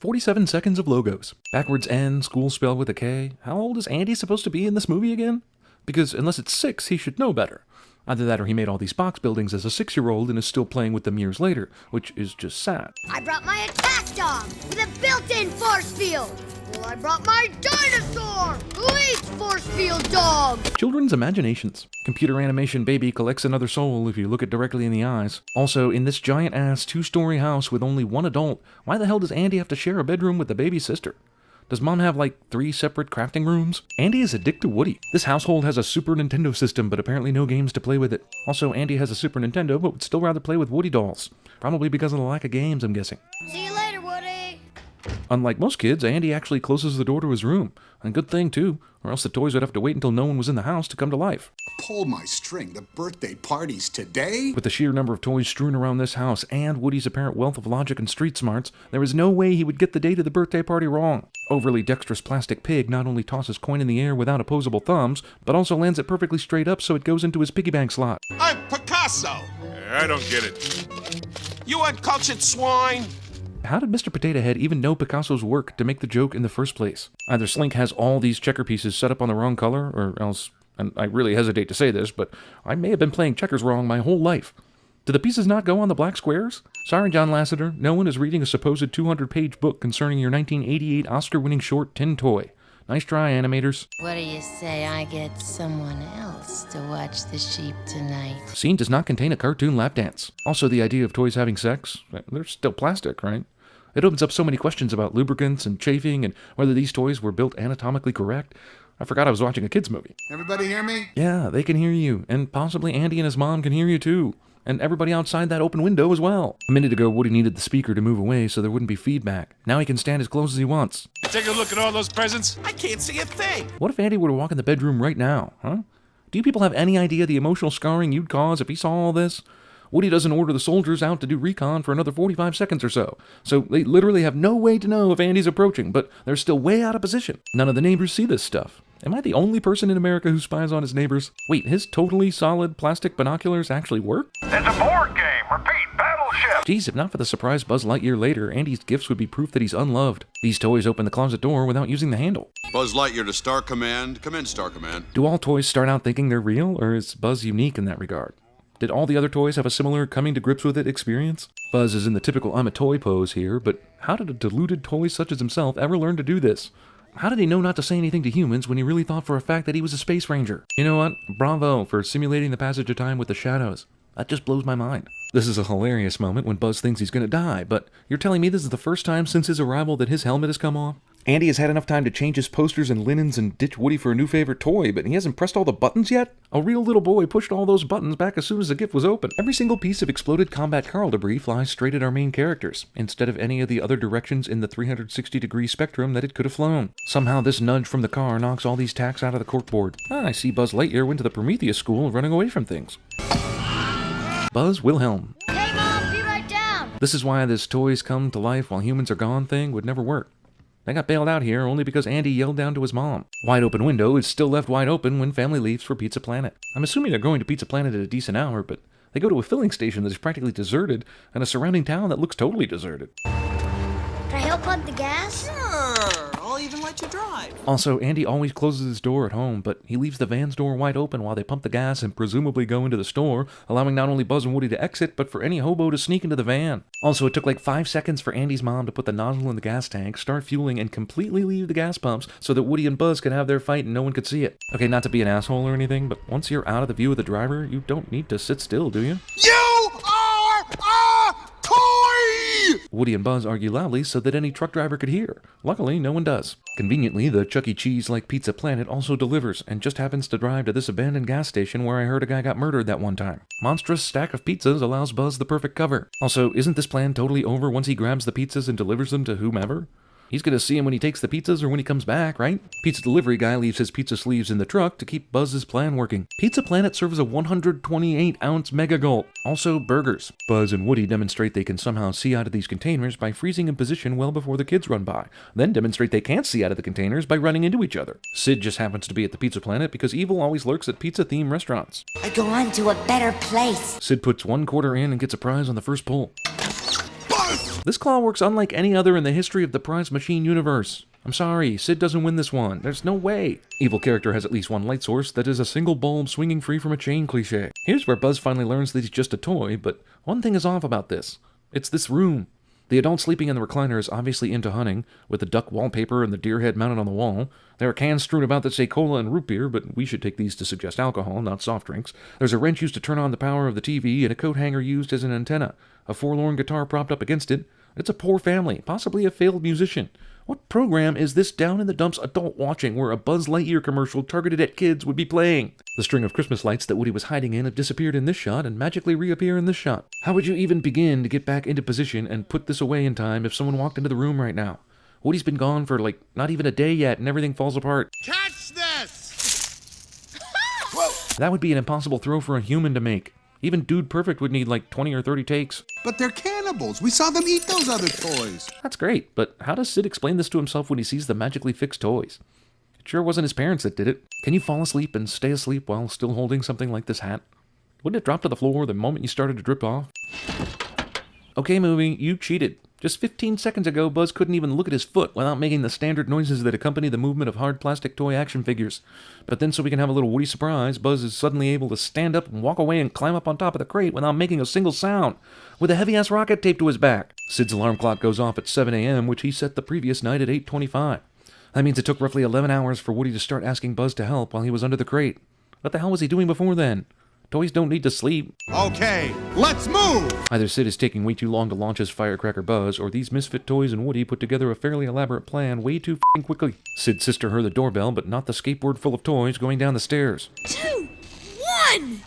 47 seconds of logos. Backwards N, school spelled with a K. How old is Andy supposed to be in this movie again? Because unless it's 6, he should know better. Either that or he made all these box buildings as a 6-year-old and is still playing with them years later, which is just sad. I brought my attack dog with a built-in force field. Well, I brought my dinosaur who eats force field dog. Children's imaginations. Computer animation baby collects another soul if you look it directly in the eyes. Also, in this giant-ass 2-story house with only one adult, why the hell does Andy have to share a bedroom with the baby sister? Does Mom have like 3 separate crafting rooms? Andy is addicted to Woody. This household has a Super Nintendo system, but apparently no games to play with it. Also, Andy has a Super Nintendo, but would still rather play with Woody dolls. Probably because of the lack of games, I'm guessing. See you later, Woody. Unlike most kids, Andy actually closes the door to his room. And good thing, too, or else the toys would have to wait until no one was in the house to come to life. Pull my string, the birthday party's today? With the sheer number of toys strewn around this house and Woody's apparent wealth of logic and street smarts, there is no way he would get the date of the birthday party wrong. Overly dexterous plastic pig not only tosses coin in the air without opposable thumbs, but also lands it perfectly straight up so it goes into his piggy bank slot. I'm Picasso! I don't get it. You uncultured swine! How did Mr. Potato Head even know Picasso's work to make the joke in the first place? Either Slink has all these checker pieces set up on the wrong color, or else, and I really hesitate to say this, but I may have been playing checkers wrong my whole life. Do the pieces not go on the black squares? Sorry, John Lasseter, no one is reading a supposed 200-page book concerning your 1988 Oscar-winning short Tin Toy. Nice try, animators. What do you say I get someone else to watch the sheep tonight? Scene does not contain a cartoon lap dance. Also, the idea of toys having sex, they're still plastic, right? It opens up so many questions about lubricants and chafing and whether these toys were built anatomically correct. I forgot I was watching a kid's movie. Everybody hear me? Yeah, they can hear you, and possibly Andy and his mom can hear you too. And everybody outside that open window as well. A minute ago, Woody needed the speaker to move away so there wouldn't be feedback. Now he can stand as close as he wants. Take a look at all those presents. I can't see a thing! What if Andy were to walk in the bedroom right now, huh? Do you people have any idea the emotional scarring you'd cause if he saw all this? Woody doesn't order the soldiers out to do recon for another 45 seconds or so they literally have no way to know if Andy's approaching, but they're still way out of position. None of the neighbors see this stuff. Am I the only person in America who spies on his neighbors? Wait, his totally solid plastic binoculars actually work? It's a board game. Repeat, battleship. Geez, if not for the surprise Buzz Lightyear later, Andy's gifts would be proof that he's unloved. These toys open the closet door without using the handle. Buzz Lightyear to Star Command. Come in, Star Command. Do all toys start out thinking they're real, or is Buzz unique in that regard? Did all the other toys have a similar coming-to-grips-with-it experience? Buzz is in the typical I'm a toy pose here, but how did a deluded toy such as himself ever learn to do this? How did he know not to say anything to humans when he really thought for a fact that he was a space ranger? You know what? Bravo for simulating the passage of time with the shadows. That just blows my mind. This is a hilarious moment when Buzz thinks he's gonna die, but you're telling me this is the first time since his arrival that his helmet has come off? Andy has had enough time to change his posters and linens and ditch Woody for a new favorite toy, but he hasn't pressed all the buttons yet? A real little boy pushed all those buttons back as soon as the gift was open. Every single piece of exploded combat Carl debris flies straight at our main characters, instead of any of the other directions in the 360-degree spectrum that it could have flown. Somehow this nudge from the car knocks all these tacks out of the corkboard. I see Buzz Lightyear went to the Prometheus school running away from things. Buzz Wilhelm. Hey, Mom, be right down. This is why this toys come to life while humans are gone thing would never work. They got bailed out here only because Andy yelled down to his mom. Wide open window is still left wide open when family leaves for Pizza Planet. I'm assuming they're going to Pizza Planet at a decent hour, but they go to a filling station that is practically deserted and a surrounding town that looks totally deserted. Can I help pump the gas? Sure, I'll even let you drive. Also, Andy always closes his door at home, but he leaves the van's door wide open while they pump the gas and presumably go into the store, allowing not only Buzz and Woody to exit, but for any hobo to sneak into the van. Also, it took like 5 seconds for Andy's mom to put the nozzle in the gas tank, start fueling, and completely leave the gas pumps so that Woody and Buzz could have their fight and no one could see it. Okay, not to be an asshole or anything, but once you're out of the view of the driver, you don't need to sit still, do you? You are a toy! Woody and Buzz argue loudly so that any truck driver could hear. Luckily, no one does. Conveniently, the Chuck E. Cheese-like Pizza Planet also delivers, and just happens to drive to this abandoned gas station where I heard a guy got murdered that one time. Monstrous stack of pizzas allows Buzz the perfect cover. Also, isn't this plan totally over once he grabs the pizzas and delivers them to whomever? He's gonna see him when he takes the pizzas or when he comes back, right? Pizza delivery guy leaves his pizza sleeves in the truck to keep Buzz's plan working. Pizza Planet serves a 128-ounce mega gulp. Also, burgers. Buzz and Woody demonstrate they can somehow see out of these containers by freezing in position well before the kids run by. Then demonstrate they can't see out of the containers by running into each other. Sid just happens to be at the Pizza Planet because evil always lurks at pizza-themed restaurants. I go on to a better place. Sid puts 1 quarter in and gets a prize on the first pull. This claw works unlike any other in the history of the prize machine universe. I'm sorry, Sid doesn't win this one. There's no way. Evil character has at least one light source that is a single bulb swinging free from a chain cliché. Here's where Buzz finally learns that he's just a toy, but one thing is off about this. It's this room. The adult sleeping in the recliner is obviously into hunting, with the duck wallpaper and the deer head mounted on the wall. There are cans strewn about that say cola and root beer, but we should take these to suggest alcohol, not soft drinks. There's a wrench used to turn on the power of the TV, and a coat hanger used as an antenna. A forlorn guitar propped up against it. It's a poor family, possibly a failed musician. What program is this down-in-the-dumps adult watching where a Buzz Lightyear commercial targeted at kids would be playing? The string of Christmas lights that Woody was hiding in have disappeared in this shot and magically reappear in this shot. How would you even begin to get back into position and put this away in time if someone walked into the room right now? Woody's been gone for not even a day yet and everything falls apart. Catch this! That would be an impossible throw for a human to make. Even Dude Perfect would need 20 or 30 takes. But they're cannibals. We saw them eat those other toys. That's great, but how does Sid explain this to himself when he sees the magically fixed toys? It sure wasn't his parents that did it. Can you fall asleep and stay asleep while still holding something like this hat? Wouldn't it drop to the floor the moment you started to drip off? Okay, movie, you cheated. Just 15 seconds ago, Buzz couldn't even look at his foot without making the standard noises that accompany the movement of hard plastic toy action figures. But then so we can have a little Woody surprise, Buzz is suddenly able to stand up and walk away and climb up on top of the crate without making a single sound, with a heavy-ass rocket taped to his back. Sid's alarm clock goes off at 7 a.m., which he set the previous night at 8:25. That means it took roughly 11 hours for Woody to start asking Buzz to help while he was under the crate. What the hell was he doing before then? Toys don't need to sleep. Okay, let's move! Either Sid is taking way too long to launch his firecracker Buzz, or these misfit toys and Woody put together a fairly elaborate plan way too f***ing quickly. Sid's sister heard the doorbell, but not the skateboard full of toys going down the stairs. 2, 1! Reach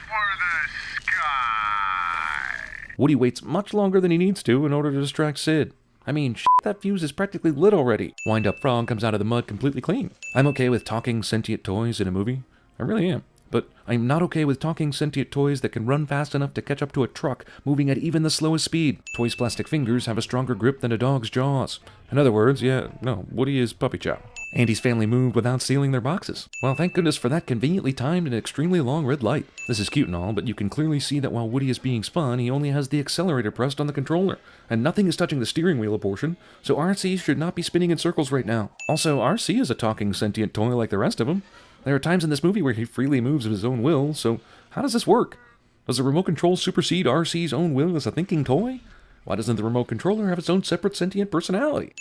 for the sky. Woody waits much longer than he needs to in order to distract Sid. I mean, that fuse is practically lit already. Wind-up Frog comes out of the mud completely clean. I'm okay with talking sentient toys in a movie. I really am. But I'm not okay with talking sentient toys that can run fast enough to catch up to a truck moving at even the slowest speed. Toys' plastic fingers have a stronger grip than a dog's jaws. In other words, Woody is puppy chow. Andy's family moved without sealing their boxes. Well, thank goodness for that conveniently timed and extremely long red light. This is cute and all, but you can clearly see that while Woody is being spun, he only has the accelerator pressed on the controller, and nothing is touching the steering wheel portion, so RC should not be spinning in circles right now. Also, RC is a talking sentient toy like the rest of them. There are times in this movie where he freely moves of his own will, so how does this work? Does the remote control supersede RC's own will as a thinking toy? Why doesn't the remote controller have its own separate sentient personality?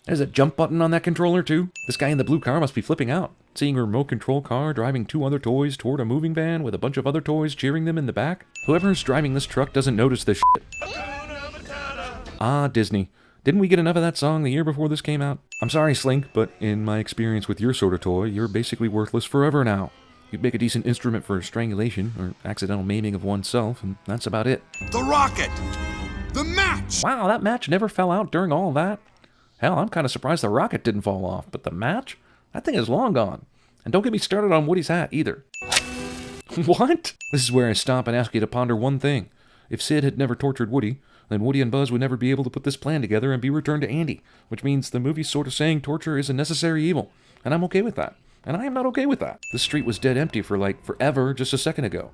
There's a jump button on that controller too. This guy in the blue car must be flipping out, seeing a remote control car driving 2 other toys toward a moving van with a bunch of other toys cheering them in the back. Whoever's driving this truck doesn't notice this shit. Ah, Disney. Didn't we get enough of that song the year before this came out? I'm sorry, Slink, but in my experience with your sort of toy, you're basically worthless forever now. You'd make a decent instrument for strangulation or accidental maiming of oneself, and that's about it. The rocket! The match! Wow, that match never fell out during all that. Hell, I'm kind of surprised the rocket didn't fall off, but the match? That thing is long gone. And don't get me started on Woody's hat, either. What? This is where I stop and ask you to ponder one thing. If Sid had never tortured Woody, then Woody and Buzz would never be able to put this plan together and be returned to Andy, which means the movie's sort of saying torture is a necessary evil, and I'm okay with that. And I am not okay with that. The street was dead empty for forever just a second ago.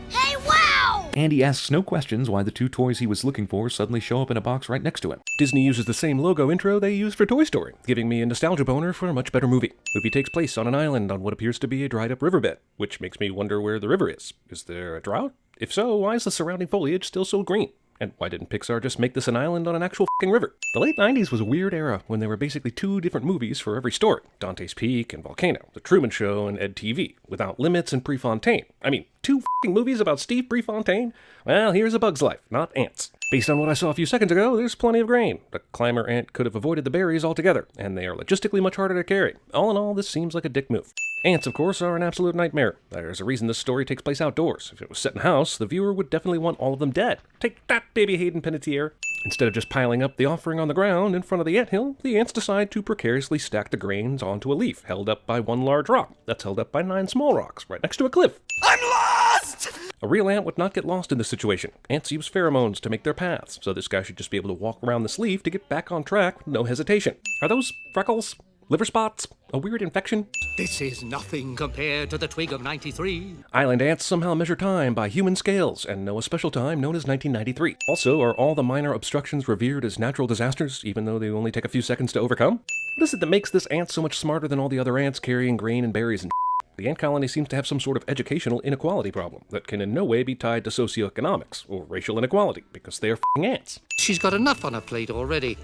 Hey, wow! Andy asks no questions why the 2 toys he was looking for suddenly show up in a box right next to him. Disney uses the same logo intro they used for Toy Story, giving me a nostalgia boner for a much better movie. Movie takes place on an island on what appears to be a dried-up riverbed, which makes me wonder where the river is. Is there a drought? If so, why is the surrounding foliage still so green? And why didn't Pixar just make this an island on an actual f***ing river? The late 90s was a weird era when there were basically 2 different movies for every story. Dante's Peak and Volcano, The Truman Show and Ed TV, Without Limits and Prefontaine. I mean, 2 f***ing movies about Steve Prefontaine? Well, here's A Bug's Life, not ants. Based on what I saw a few seconds ago, there's plenty of grain. The climber ant could have avoided the berries altogether, and they are logistically much harder to carry. All in all, this seems like a dick move. Ants, of course, are an absolute nightmare. There's a reason this story takes place outdoors. If it was set in a house, the viewer would definitely want all of them dead. Take that, baby Hayden Panettiere. Instead of just piling up the offering on the ground in front of the anthill, the ants decide to precariously stack the grains onto a leaf, held up by 1 large rock, that's held up by 9 small rocks, right next to a cliff. I'm lost! A real ant would not get lost in this situation. Ants use pheromones to make their paths, so this guy should just be able to walk around this leaf to get back on track with no hesitation. Are those freckles? Liver spots? A weird infection? This is nothing compared to the twig of 93. Island ants somehow measure time by human scales and know a special time known as 1993. Also, are all the minor obstructions revered as natural disasters, even though they only take a few seconds to overcome? What is it that makes this ant so much smarter than all the other ants carrying grain and berries and The ant colony seems to have some sort of educational inequality problem that can in no way be tied to socioeconomics or racial inequality, because they are f***ing ants. She's got enough on her plate already.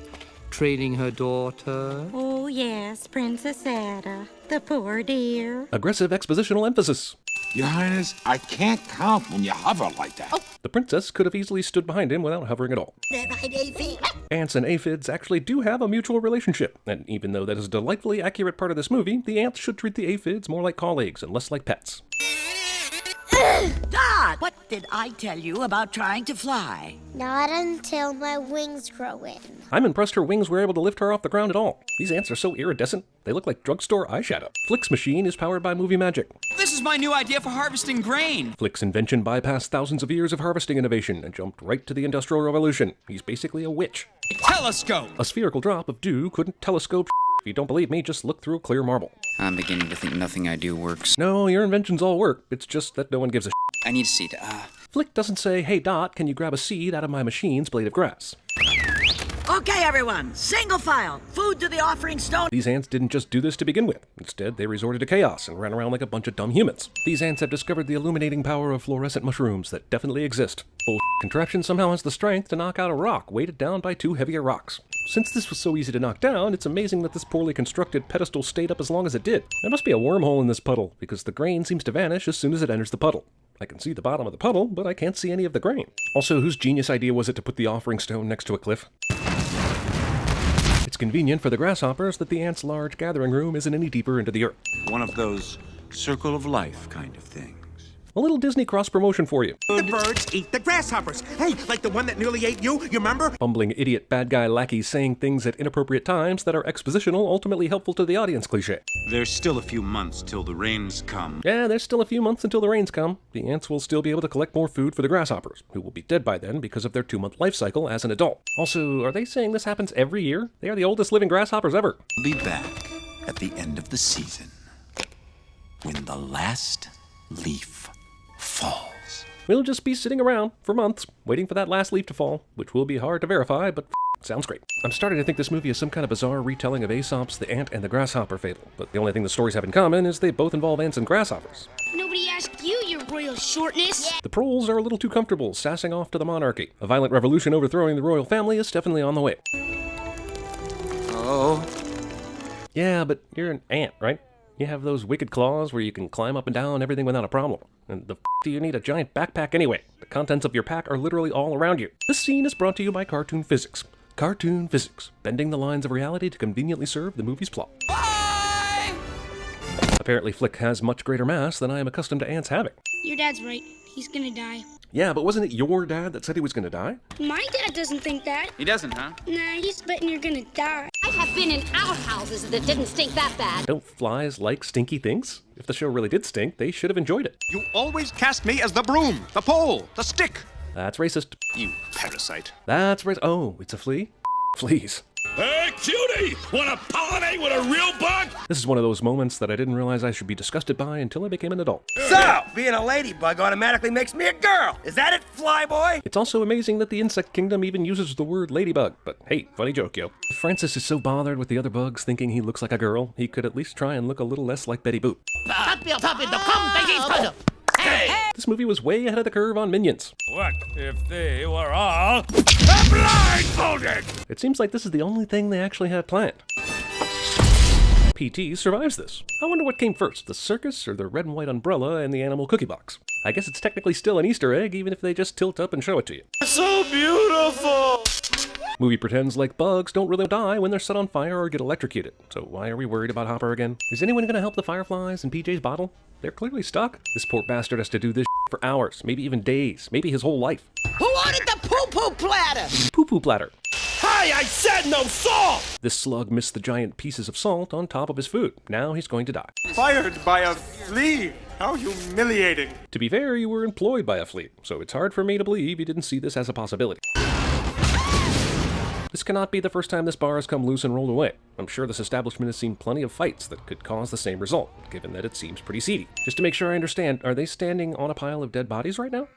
Training her daughter. Oh, yes, Princess Ada, the poor dear. Aggressive expositional emphasis. Your Highness, I can't count when you hover like that. Oh. The princess could have easily stood behind him without hovering at all. That right, Aphid? Ants and aphids actually do have a mutual relationship, and even though that is a delightfully accurate part of this movie, the ants should treat the aphids more like colleagues and less like pets. Dot, what did I tell you about trying to fly? Not until my wings grow in. I'm impressed her wings were able to lift her off the ground at all. These ants are so iridescent, they look like drugstore eyeshadow. Flick's machine is powered by movie magic. This is my new idea for harvesting grain. Flick's invention bypassed thousands of years of harvesting innovation and jumped right to the Industrial Revolution. He's basically a witch. A telescope! A spherical drop of dew couldn't telescope. If you don't believe me, just look through a clear marble. I'm beginning to think nothing I do works. No, your inventions all work. It's just that no one gives a I need a seed. Flick doesn't say, "Hey Dot, can you grab a seed out of my machine's blade of grass?" Okay, everyone, single file, food to the offering stone. These ants didn't just do this to begin with. Instead, they resorted to chaos and ran around like a bunch of dumb humans. These ants have discovered the illuminating power of fluorescent mushrooms that definitely exist. Bullshit contraption somehow has the strength to knock out a rock weighted down by two heavier rocks. Since this was so easy to knock down, it's amazing that this poorly constructed pedestal stayed up as long as it did. There must be a wormhole in this puddle, because the grain seems to vanish as soon as it enters the puddle. I can see the bottom of the puddle, but I can't see any of the grain. Also, whose genius idea was it to put the offering stone next to a cliff? It's convenient for the grasshoppers that the ants' large gathering room isn't any deeper into the earth. One of those circle of life kind of things. A little Disney cross-promotion for you. The birds eat the grasshoppers. Hey, like the one that nearly ate you remember? Bumbling idiot bad guy lackeys saying things at inappropriate times that are expositional, ultimately helpful to the audience cliche. There's still a few months till the rains come. Yeah, there's still a few months until the rains come. The ants will still be able to collect more food for the grasshoppers, who will be dead by then because of their 2-month life cycle as an adult. Also, are they saying this happens every year? They are the oldest living grasshoppers ever. Be back at the end of the season, when the last leaf falls. We'll just be sitting around for months, waiting for that last leaf to fall, which will be hard to verify, but sounds great. I'm starting to think this movie is some kind of bizarre retelling of Aesop's The Ant and the Grasshopper fable, but the only thing the stories have in common is they both involve ants and grasshoppers. Nobody asked you, your royal shortness. Yeah. The proles are a little too comfortable, sassing off to the monarchy. A violent revolution overthrowing the royal family is definitely on the way. Oh. Yeah, but you're an ant, right? You have those wicked claws where you can climb up and down everything without a problem. And the f*** do you need a giant backpack anyway? The contents of your pack are literally all around you. This scene is brought to you by Cartoon Physics. Cartoon Physics, bending the lines of reality to conveniently serve the movie's plot. Bye! Apparently Flick has much greater mass than I am accustomed to ants having. Your dad's right. He's gonna die. Yeah, but wasn't it your dad that said he was gonna die? My dad doesn't think that. He doesn't, huh? Nah, he's betting you're gonna die. I have been in outhouses that didn't stink that bad. Don't flies like stinky things? If the show really did stink, they should have enjoyed it. You always cast me as the broom, the pole, the stick. That's racist. You parasite. That's racist. Oh, it's a flea? Fleas. Hey, cutie! Wanna pollinate with a real bug? This is one of those moments that I didn't realize I should be disgusted by until I became an adult. So, being a ladybug automatically makes me a girl. Is that it, flyboy? It's also amazing that the insect kingdom even uses the word ladybug. But hey, funny joke, yo. If Francis is so bothered with the other bugs thinking he looks like a girl, he could at least try and look a little less like Betty Boop. This movie was way ahead of the curve on Minions. What if they were all blindfolded? It seems like this is the only thing they actually had planned. PT survives this. I wonder what came first, the circus or the red and white umbrella and the animal cookie box. I guess it's technically still an Easter egg, even if they just tilt up and show it to you. So beautiful! Movie pretends like bugs don't really die when they're set on fire or get electrocuted. So why are we worried about Hopper again? Is anyone gonna help the fireflies in PJ's bottle? They're clearly stuck. This poor bastard has to do this for hours, maybe even days, maybe his whole life. Who ordered the poo-poo platter? Poo-poo platter. Hey, I said no salt! This slug missed the giant pieces of salt on top of his food. Now he's going to die. Fired by a flea. How humiliating. To be fair, you were employed by a flea, so it's hard for me to believe you didn't see this as a possibility. This cannot be the first time this bar has come loose and rolled away. I'm sure this establishment has seen plenty of fights that could cause the same result, given that it seems pretty seedy. Just to make sure I understand, are they standing on a pile of dead bodies right now?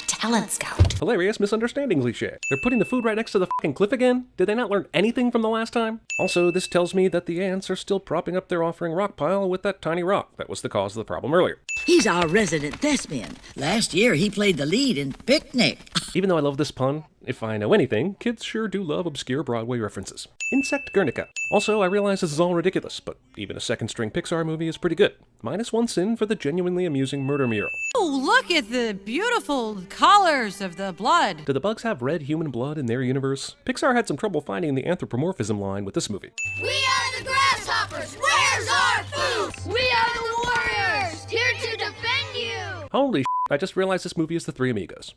Talent scout. Hilarious misunderstanding cliché. They're putting the food right next to the fucking cliff again? Did they not learn anything from the last time? Also, this tells me that the ants are still propping up their offering rock pile with that tiny rock that was the cause of the problem earlier. He's our resident thespian. Last year, he played the lead in Picnic. Even though I love this pun, if I know anything, kids sure do love obscure Broadway references. Insect Guernica. Also, I realize this is all ridiculous, but even a second-string Pixar movie is pretty good. -1 sin for the genuinely amusing murder mural. Oh, look at the beautiful colors of the blood. Do the bugs have red human blood in their universe? Pixar had some trouble finding the anthropomorphism line with this movie. We are the grasshoppers! Where's our food? We are the warriors! Here to defend you! Holy shit, I just realized this movie is The Three Amigos.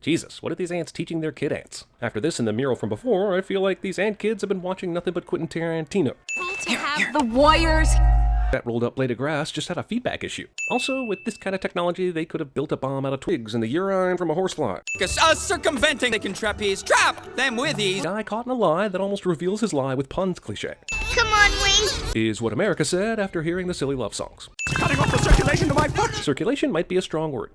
Jesus, what are these ants teaching their kid ants? After this and the mural from before, I feel like these ant kids have been watching nothing but Quentin Tarantino. The warriors. That rolled up blade of grass just had a feedback issue. Also, with this kind of technology, they could have built a bomb out of twigs and the urine from a horsefly. Circumventing, they can trapeze, trap them with ease. Guy caught in a lie that almost reveals his lie with puns cliché. Come on, Wink. Is what America said after hearing the silly love songs. Cutting off the circulation to my foot! Circulation might be a strong word.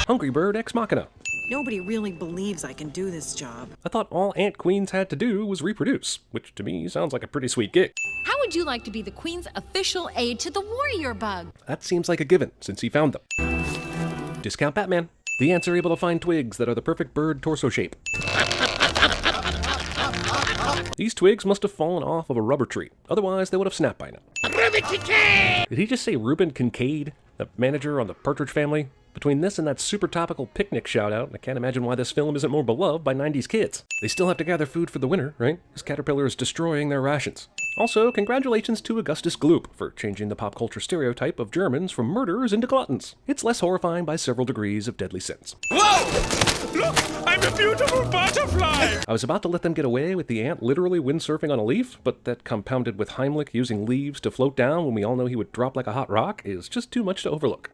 Hungry Bird Ex Machina. Nobody really believes I can do this job. I thought all ant queens had to do was reproduce, which to me sounds like a pretty sweet gig. How would you like to be the queen's official aide to the warrior bug? That seems like a given, since he found them. Discount Batman. The ants are able to find twigs that are the perfect bird torso shape. These twigs must have fallen off of a rubber tree, otherwise they would have snapped by now. Reuben Kincaid! Did he just say Reuben Kincaid, the manager on the Partridge Family? Between this and that super topical Picnic shout-out, I can't imagine why this film isn't more beloved by 90s kids. They still have to gather food for the winter, right? This caterpillar is destroying their rations. Also, congratulations to Augustus Gloop for changing the pop culture stereotype of Germans from murderers into gluttons. It's less horrifying by several degrees of deadly sins. Whoa! Look, I'm a beautiful butterfly! I was about to let them get away with the ant literally windsurfing on a leaf, but that compounded with Heimlich using leaves to float down when we all know he would drop like a hot rock is just too much to overlook.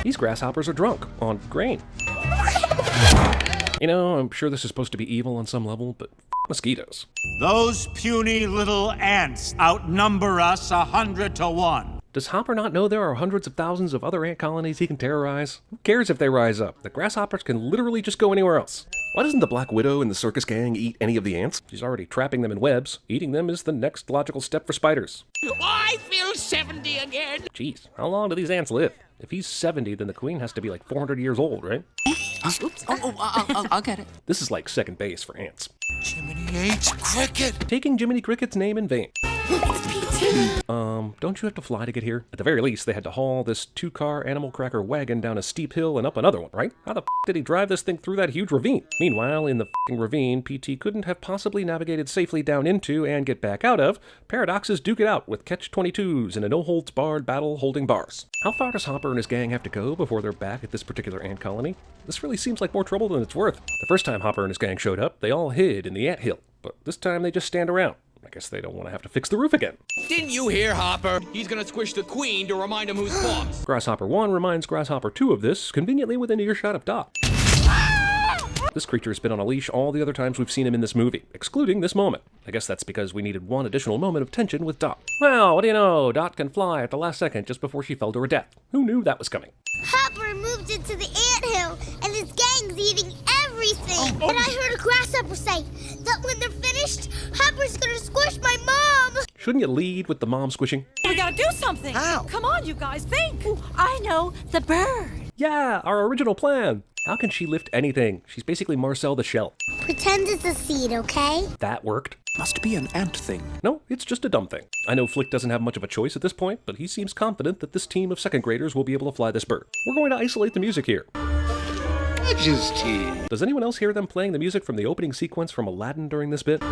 These grasshoppers are drunk on grain. You know, I'm sure this is supposed to be evil on some level, but mosquitoes. Those puny little ants outnumber us 100 to 1. Does Hopper not know there are hundreds of thousands of other ant colonies he can terrorize? Who cares if they rise up? The grasshoppers can literally just go anywhere else. Why doesn't the Black Widow and the circus gang eat any of the ants? She's already trapping them in webs. Eating them is the next logical step for spiders. I feel 70 again. Jeez, how long do these ants live? If he's 70, then the queen has to be like 400 years old, right? Oops. I'll get it. This is like second base for ants. Jiminy H. Cricket. Taking Jiminy Cricket's name in vain. Don't you have to fly to get here? At the very least, they had to haul this 2-car animal cracker wagon down a steep hill and up another one, right? How the did he drive this thing through that huge ravine? Meanwhile, in the ravine, PT couldn't have possibly navigated safely down into and get back out of. Paradoxes duke it out with catch-22s in a no-holds-barred battle holding bars. How far does Hopper and his gang have to go before they're back at this particular ant colony? This really seems like more trouble than it's worth. The first time Hopper and his gang showed up, they all hid in the ant hill, but this time they just stand around. I guess they don't want to have to fix the roof again. Didn't you hear, Hopper? He's gonna squish the queen to remind him who's boss. Grasshopper 1 reminds Grasshopper 2 of this, conveniently within earshot of Dot. This creature has been on a leash all the other times we've seen him in this movie, excluding this moment. I guess that's because we needed one additional moment of tension with Dot. Well, what do you know? Dot can fly at the last second just before she fell to her death. Who knew that was coming? Hopper moved into the anthill, and his gang's eating everything. And I heard a grasshopper say that when they're finished, Hopper's gonna squish my mom. Shouldn't you lead with the mom squishing? We gotta do something. How? Come on, you guys, think. Ooh, I know, the bird. Yeah, our original plan. How can she lift anything? She's basically Marcel the Shell. Pretend it's a seed, okay? That worked. Must be an ant thing. No, it's just a dumb thing. I know Flick doesn't have much of a choice at this point, but he seems confident that this team of second graders will be able to fly this bird. We're going to isolate the music here. Does anyone else hear them playing the music from the opening sequence from Aladdin during this bit?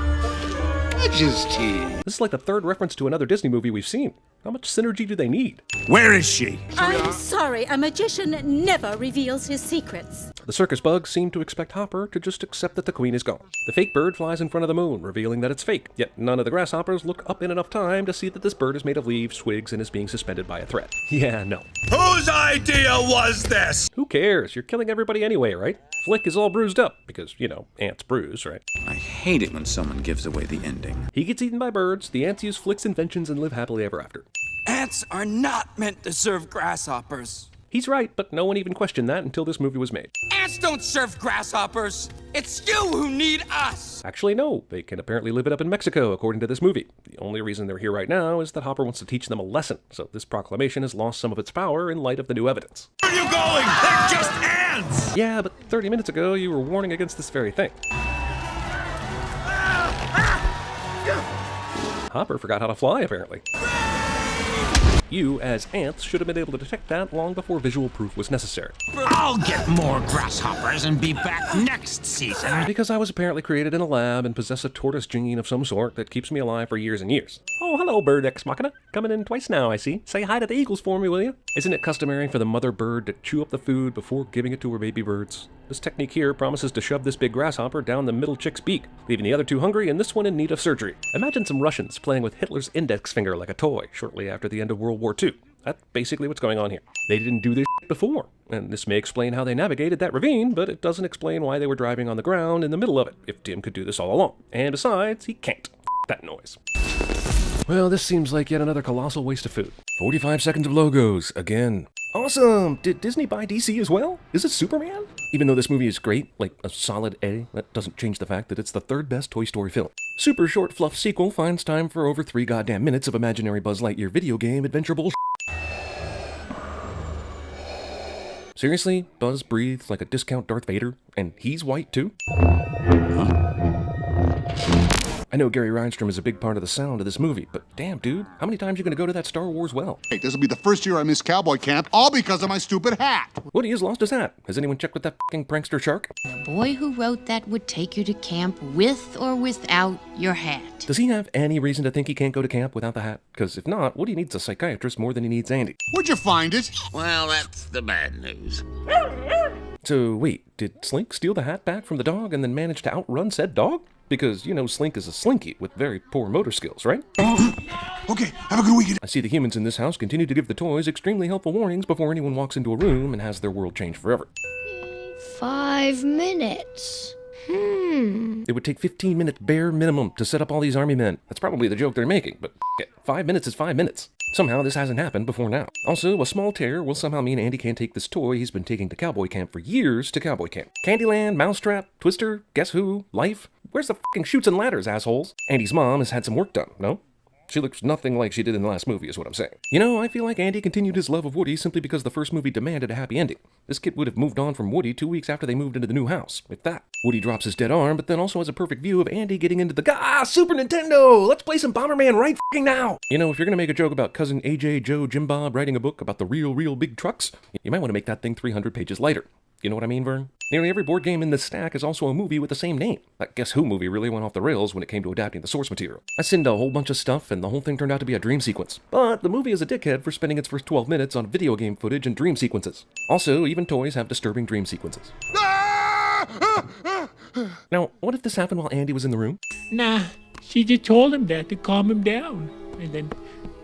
Majesty. This is like the third reference to another Disney movie we've seen. How much synergy do they need? Where is she? I'm sorry, a magician never reveals his secrets. The circus bugs seem to expect Hopper to just accept that the queen is gone. The fake bird flies in front of the moon, revealing that it's fake, yet none of the grasshoppers look up in enough time to see that this bird is made of leaves, twigs, and is being suspended by a thread. Yeah, no. Whose idea was this? Who cares? You're killing everybody anyway, right? Flick is all bruised up, because, you know, ants bruise, right? I hate it when someone gives away the ending. He gets eaten by birds, the ants use Flick's inventions and live happily ever after. Ants are not meant to serve grasshoppers. He's right, but no one even questioned that until this movie was made. Ants don't serve grasshoppers. It's you who need us. Actually, no. They can apparently live it up in Mexico, according to this movie. The only reason they're here right now is that Hopper wants to teach them a lesson, so this proclamation has lost some of its power in light of the new evidence. Where are you going? They're just ants! Yeah, but 30 minutes ago, you were warning against this very thing. Hopper forgot how to fly, apparently. You, as ants, should have been able to detect that long before visual proof was necessary. I'll get more grasshoppers and be back next season. Because I was apparently created in a lab and possess a tortoise gene of some sort that keeps me alive for years and years. Oh, hello, bird ex machina. Coming in twice now, I see. Say hi to the eagles for me, will you? Isn't it customary for the mother bird to chew up the food before giving it to her baby birds? This technique here promises to shove this big grasshopper down the middle chick's beak, leaving the other two hungry and this one in need of surgery. Imagine some Russians playing with Hitler's index finger like a toy shortly after the end of World War II. That's basically what's going on here. They didn't do this before, and this may explain how they navigated that ravine, but it doesn't explain why they were driving on the ground in the middle of it, if Tim could do this all along. And besides, he can't. That noise. Well, this seems like yet another colossal waste of food. 45 seconds of logos, again. Awesome! Did Disney buy DC as well? Is it Superman? Even though this movie is great, like a solid A, that doesn't change the fact that it's the third best Toy Story film. Super short fluff sequel finds time for over 3 goddamn minutes of imaginary Buzz Lightyear video game adventure bullshit. Seriously? Buzz breathes like a discount Darth Vader, and he's white too? I know Gary Reinstrom is a big part of the sound of this movie, but damn, dude, how many times are you gonna go to that Star Wars well? Hey, this will be the first year I miss cowboy camp, all because of my stupid hat. Woody has lost his hat. Has anyone checked with that fucking prankster shark? The boy who wrote that would take you to camp with or without your hat. Does he have any reason to think he can't go to camp without the hat? Because if not, Woody needs a psychiatrist more than he needs Andy. Where'd you find it? Well, that's the bad news. So wait, did Slink steal the hat back from the dog and then manage to outrun said dog? Because, you know, Slink is a slinky with very poor motor skills, right? Okay, have a good weekend. I see the humans in this house continue to give the toys extremely helpful warnings before anyone walks into a room and has their world change forever. 5 minutes. It would take 15 minutes bare minimum to set up all these army men. That's probably the joke they're making, but 5 minutes is 5 minutes. Somehow this hasn't happened before now. Also, a small tear will somehow mean Andy can't take this toy he's been taking to cowboy camp for years to cowboy camp. Candyland, Mousetrap, Twister, Guess Who, Life. Where's the fucking chutes and ladders, assholes? Andy's mom has had some work done, no? She looks nothing like she did in the last movie, is what I'm saying. You know, I feel like Andy continued his love of Woody simply because the first movie demanded a happy ending. This kid would have moved on from Woody 2 weeks after they moved into the new house, if that. Woody drops his dead arm, but then also has a perfect view of Andy getting into the Super Nintendo! Let's play some Bomberman right fucking now! You know, if you're gonna make a joke about cousin AJ, Joe, Jim Bob writing a book about the real big trucks, you might want to make that thing 300 pages lighter. You know what I mean, Vern? Nearly every board game in this stack is also a movie with the same name. That Guess Who movie really went off the rails when it came to adapting the source material. I sinned a whole bunch of stuff, and the whole thing turned out to be a dream sequence. But the movie is a dickhead for spending its first 12 minutes on video game footage and dream sequences. Also, even toys have disturbing dream sequences. Now, what if this happened while Andy was in the room? Nah, she just told him that to calm him down, and then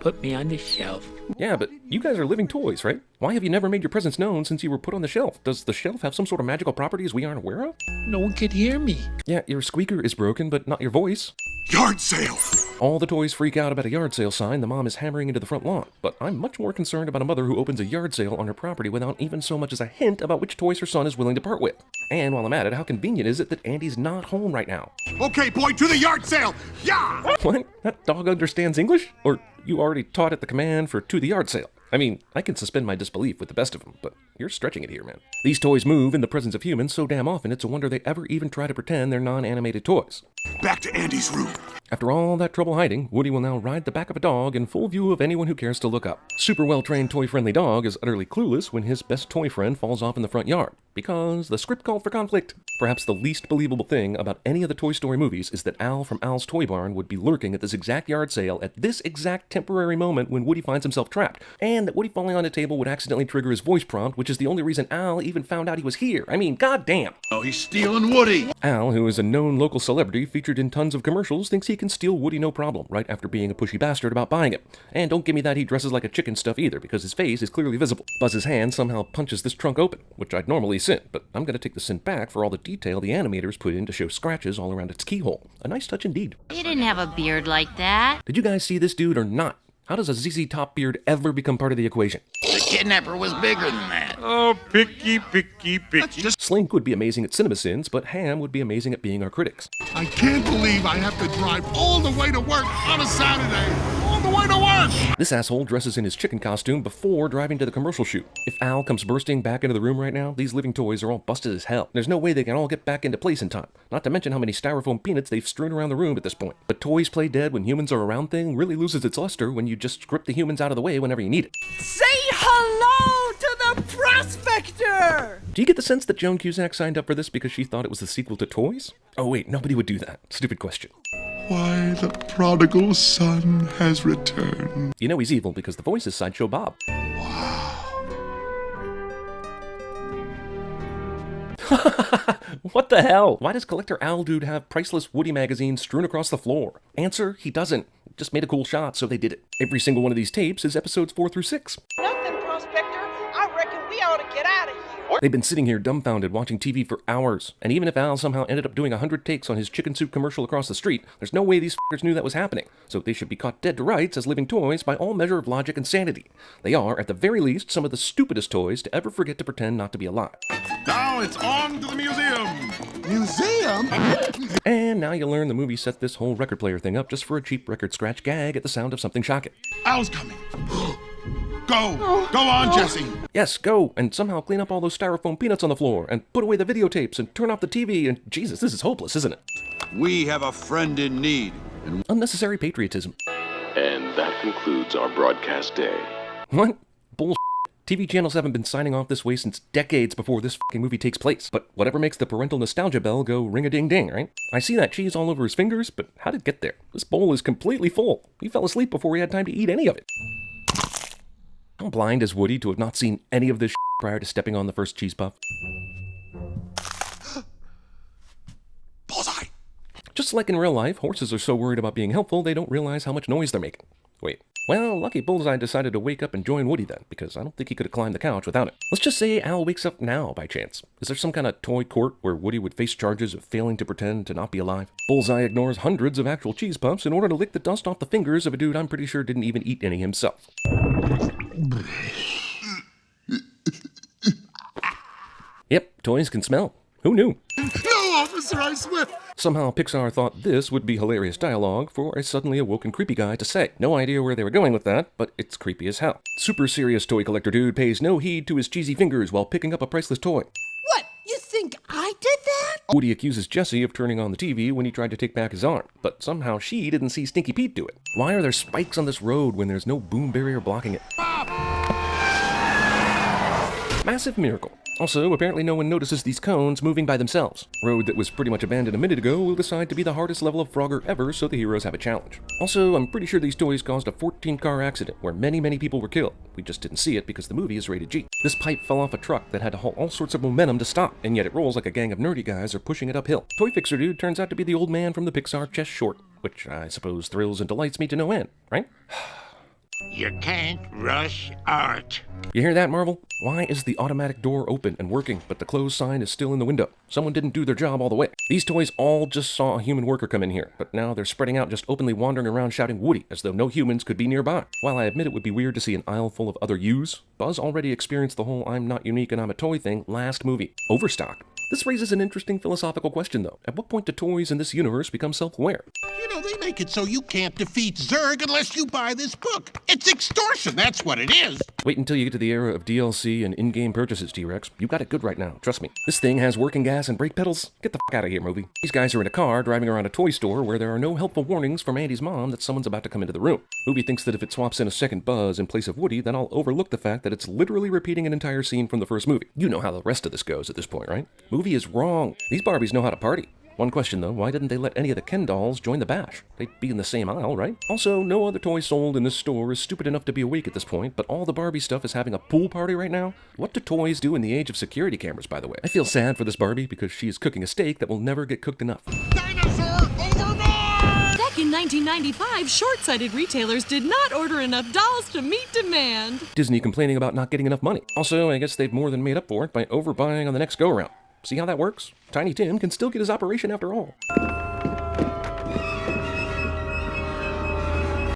put me on the shelf. Yeah, but you guys are living toys, right? Why have you never made your presence known since you were put on the shelf? Does the shelf have some sort of magical properties we aren't aware of? No one could hear me. Yeah, your squeaker is broken, but not your voice. Yard sale! All the toys freak out about a yard sale sign the mom is hammering into the front lawn, but I'm much more concerned about a mother who opens a yard sale on her property without even so much as a hint about which toys her son is willing to part with. And while I'm at it, how convenient is it that Andy's not home right now? Okay, boy, to the yard sale! Yeah! What? That dog understands English? Or you already taught it the command for to the yard sale? I mean, I can suspend my disbelief with the best of them, but you're stretching it here, man. These toys move in the presence of humans so damn often it's a wonder they ever even try to pretend they're non-animated toys. Back to Andy's room. After all that trouble hiding, Woody will now ride the back of a dog in full view of anyone who cares to look up. Super well-trained toy-friendly dog is utterly clueless when his best toy friend falls off in the front yard, because the script called for conflict. Perhaps the least believable thing about any of the Toy Story movies is that Al from Al's Toy Barn would be lurking at this exact yard sale at this exact temporary moment when Woody finds himself trapped, and that Woody falling on a table would accidentally trigger his voice prompt, which is the only reason Al even found out he was here. I mean, goddamn! Oh, he's stealing Woody! Al, who is a known local celebrity featured in tons of commercials, thinks he can steal Woody no problem, right after being a pushy bastard about buying it. And don't give me that he dresses like a chicken stuff either, because his face is clearly visible. Buzz's hand somehow punches this trunk open, which I'd normally sin, but I'm gonna take the sin back for all the detail the animators put in to show scratches all around its keyhole. A nice touch indeed. You didn't have a beard like that. Did you guys see this dude or not? How does a ZZ Top beard ever become part of the equation? The kidnapper was bigger than that. Oh, picky, picky, picky. Slink would be amazing at CinemaSins, but Ham would be amazing at being our critics. I can't believe I have to drive all the way to work on a Saturday. All the way to work! This asshole dresses in his chicken costume before driving to the commercial shoot. If Al comes bursting back into the room right now, these living toys are all busted as hell. There's no way they can all get back into place in time. Not to mention how many styrofoam peanuts they've strewn around the room at this point. The toys play dead when humans are around thing really loses its luster when you just script the humans out of the way whenever you need it. Say hello to the prospector! Do you get the sense that Joan Cusack signed up for this because she thought it was the sequel to Toys? Oh wait, nobody would do that. Stupid question. Why, the prodigal son has returned. You know he's evil because the voice is Sideshow Bob. What the hell? Why does Collector Al Dude have priceless Woody magazines strewn across the floor? Answer, he doesn't. Just made a cool shot, so they did it. Every single one of these tapes is episodes 4 through 6. Nothing, Prospector. I reckon we ought to get out of here. They've been sitting here dumbfounded watching TV for hours, and even if Al somehow ended up doing 100 takes on his chicken soup commercial across the street, there's no way these f***ers knew that was happening, so they should be caught dead to rights as living toys by all measure of logic and sanity. They are, at the very least, some of the stupidest toys to ever forget to pretend not to be alive. Now it's on to the museum! Museum? And now you learn the movie set this whole record player thing up just for a cheap record scratch gag at the sound of something shocking. Al's coming. Go! Go on, Jesse! Yes, go, and somehow clean up all those styrofoam peanuts on the floor, and put away the videotapes, and turn off the TV, and Jesus, this is hopeless, isn't it? We have a friend in need. Unnecessary patriotism. And that concludes our broadcast day. What? Bullshit. TV channels haven't been signing off this way since decades before this fucking movie takes place. But whatever makes the parental nostalgia bell go ring-a-ding-ding, right? I see that cheese all over his fingers, but how did it get there? This bowl is completely full. He fell asleep before he had time to eat any of it. How blind is Woody to have not seen any of this shit prior to stepping on the first cheese puff? Bullseye! Just like in real life, horses are so worried about being helpful they don't realize how much noise they're making. Wait. Well, lucky Bullseye decided to wake up and join Woody then, because I don't think he could have climbed the couch without it. Let's just say Al wakes up now, by chance. Is there some kind of toy court where Woody would face charges of failing to pretend to not be alive? Bullseye ignores hundreds of actual cheese puffs in order to lick the dust off the fingers of a dude I'm pretty sure didn't even eat any himself. Yep, toys can smell. Who knew? No, officer, I swear! Somehow Pixar thought this would be hilarious dialogue for a suddenly awoken creepy guy to say. No idea where they were going with that, but it's creepy as hell. Super serious toy collector dude pays no heed to his cheesy fingers while picking up a priceless toy. What? You think I did that? Woody accuses Jessie of turning on the TV when he tried to take back his arm, but somehow she didn't see Stinky Pete do it. Why are there spikes on this road when there's no boom barrier blocking it? Massive miracle. Also, apparently no one notices these cones moving by themselves. Road that was pretty much abandoned a minute ago will decide to be the hardest level of Frogger ever, so the heroes have a challenge. Also, I'm pretty sure these toys caused a 14-car accident where many people were killed. We just didn't see it because the movie is rated G. This pipe fell off a truck that had to haul all sorts of momentum to stop, and yet it rolls like a gang of nerdy guys are pushing it uphill. Toy Fixer Dude turns out to be the old man from the Pixar chess short, which I suppose thrills and delights me to no end, right? You can't rush art. You hear that, Marvel? Why is the automatic door open and working, but the closed sign is still in the window? Someone didn't do their job all the way. These toys all just saw a human worker come in here, but now they're spreading out just openly wandering around shouting Woody, as though no humans could be nearby. While I admit it would be weird to see an aisle full of other yous, Buzz already experienced the whole I'm not unique and I'm a toy thing last movie. Overstock. This raises an interesting philosophical question, though. At what point do toys in this universe become self-aware? You know, they make it so you can't defeat Zurg unless you buy this book. It's extortion, that's what it is. Wait until you get to the era of DLC and in-game purchases, T-Rex. You got it good right now, trust me. This thing has working gas and brake pedals. Get the f*** out of here, movie. These guys are in a car driving around a toy store where there are no helpful warnings from Andy's mom that someone's about to come into the room. Movie thinks that if it swaps in a second Buzz in place of Woody, then I'll overlook the fact that it's literally repeating an entire scene from the first movie. You know how the rest of this goes at this point, right? Movie is wrong. These Barbies know how to party. One question though, why didn't they let any of the Ken dolls join the bash? They'd be in the same aisle, right? Also, no other toy sold in this store is stupid enough to be awake at this point, but all the Barbie stuff is having a pool party right now? What do toys do in the age of security cameras, by the way? I feel sad for this Barbie because she is cooking a steak that will never get cooked enough. Dinosaur overboard! Back in 1995, short-sighted retailers did not order enough dolls to meet demand. Disney complaining about not getting enough money. Also, I guess they've more than made up for it by overbuying on the next go-around. See how that works? Tiny Tim can still get his operation after all.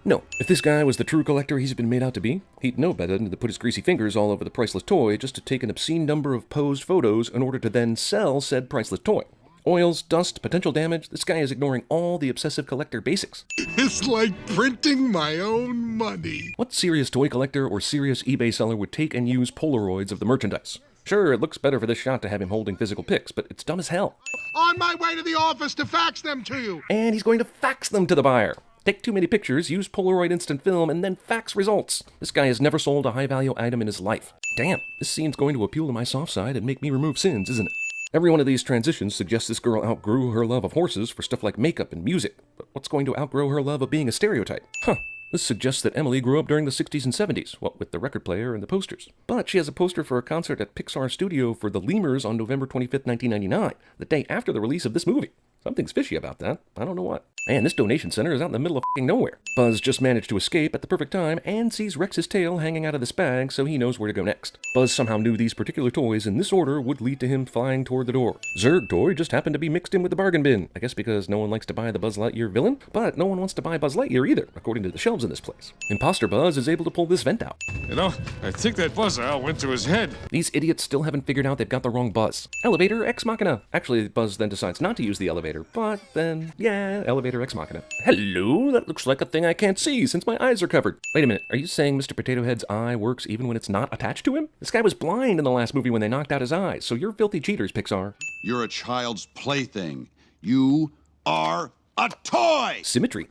No, if this guy was the true collector he's been made out to be, he'd know better than to put his greasy fingers all over the priceless toy just to take an obscene number of posed photos in order to then sell said priceless toy. Oils, dust, potential damage, this guy is ignoring all the obsessive collector basics. It's like printing my own money. What serious toy collector or serious eBay seller would take and use Polaroids of the merchandise? Sure, it looks better for this shot to have him holding physical pics, but it's dumb as hell. On my way to the office to fax them to you. And he's going to fax them to the buyer. Take too many pictures, use Polaroid instant film, and then fax results. This guy has never sold a high-value item in his life. Damn, this scene's going to appeal to my soft side and make me remove sins, isn't it? Every one of these transitions suggests this girl outgrew her love of horses for stuff like makeup and music. But what's going to outgrow her love of being a stereotype? Huh. This suggests that Emily grew up during the 60s and 70s, what with the record player and the posters. But she has a poster for a concert at Pixar Studio for the Lemurs on November 25th, 1999, the day after the release of this movie. Something's fishy about that. I don't know what. And this donation center is out in the middle of f***ing nowhere. Buzz just managed to escape at the perfect time and sees Rex's tail hanging out of this bag, so he knows where to go next. Buzz somehow knew these particular toys in this order would lead to him flying toward the door. Zurg toy just happened to be mixed in with the bargain bin. I guess because no one likes to buy the Buzz Lightyear villain, but no one wants to buy Buzz Lightyear either, according to the shelves in this place. Imposter Buzz is able to pull this vent out. You know, I think that buzz owl went to his head. These idiots still haven't figured out they've got the wrong Buzz. Elevator Ex Machina. Actually, Buzz then decides not to use the elevator, but then, yeah, Elevator Ex Machina. Hello, that looks like a thing I can't see since my eyes are covered. Wait a minute, are you saying Mr. Potato Head's eye works even when it's not attached to him? This guy was blind in the last movie when they knocked out his eyes, so you're filthy cheaters, Pixar. You're a child's plaything. You are a toy! Symmetry.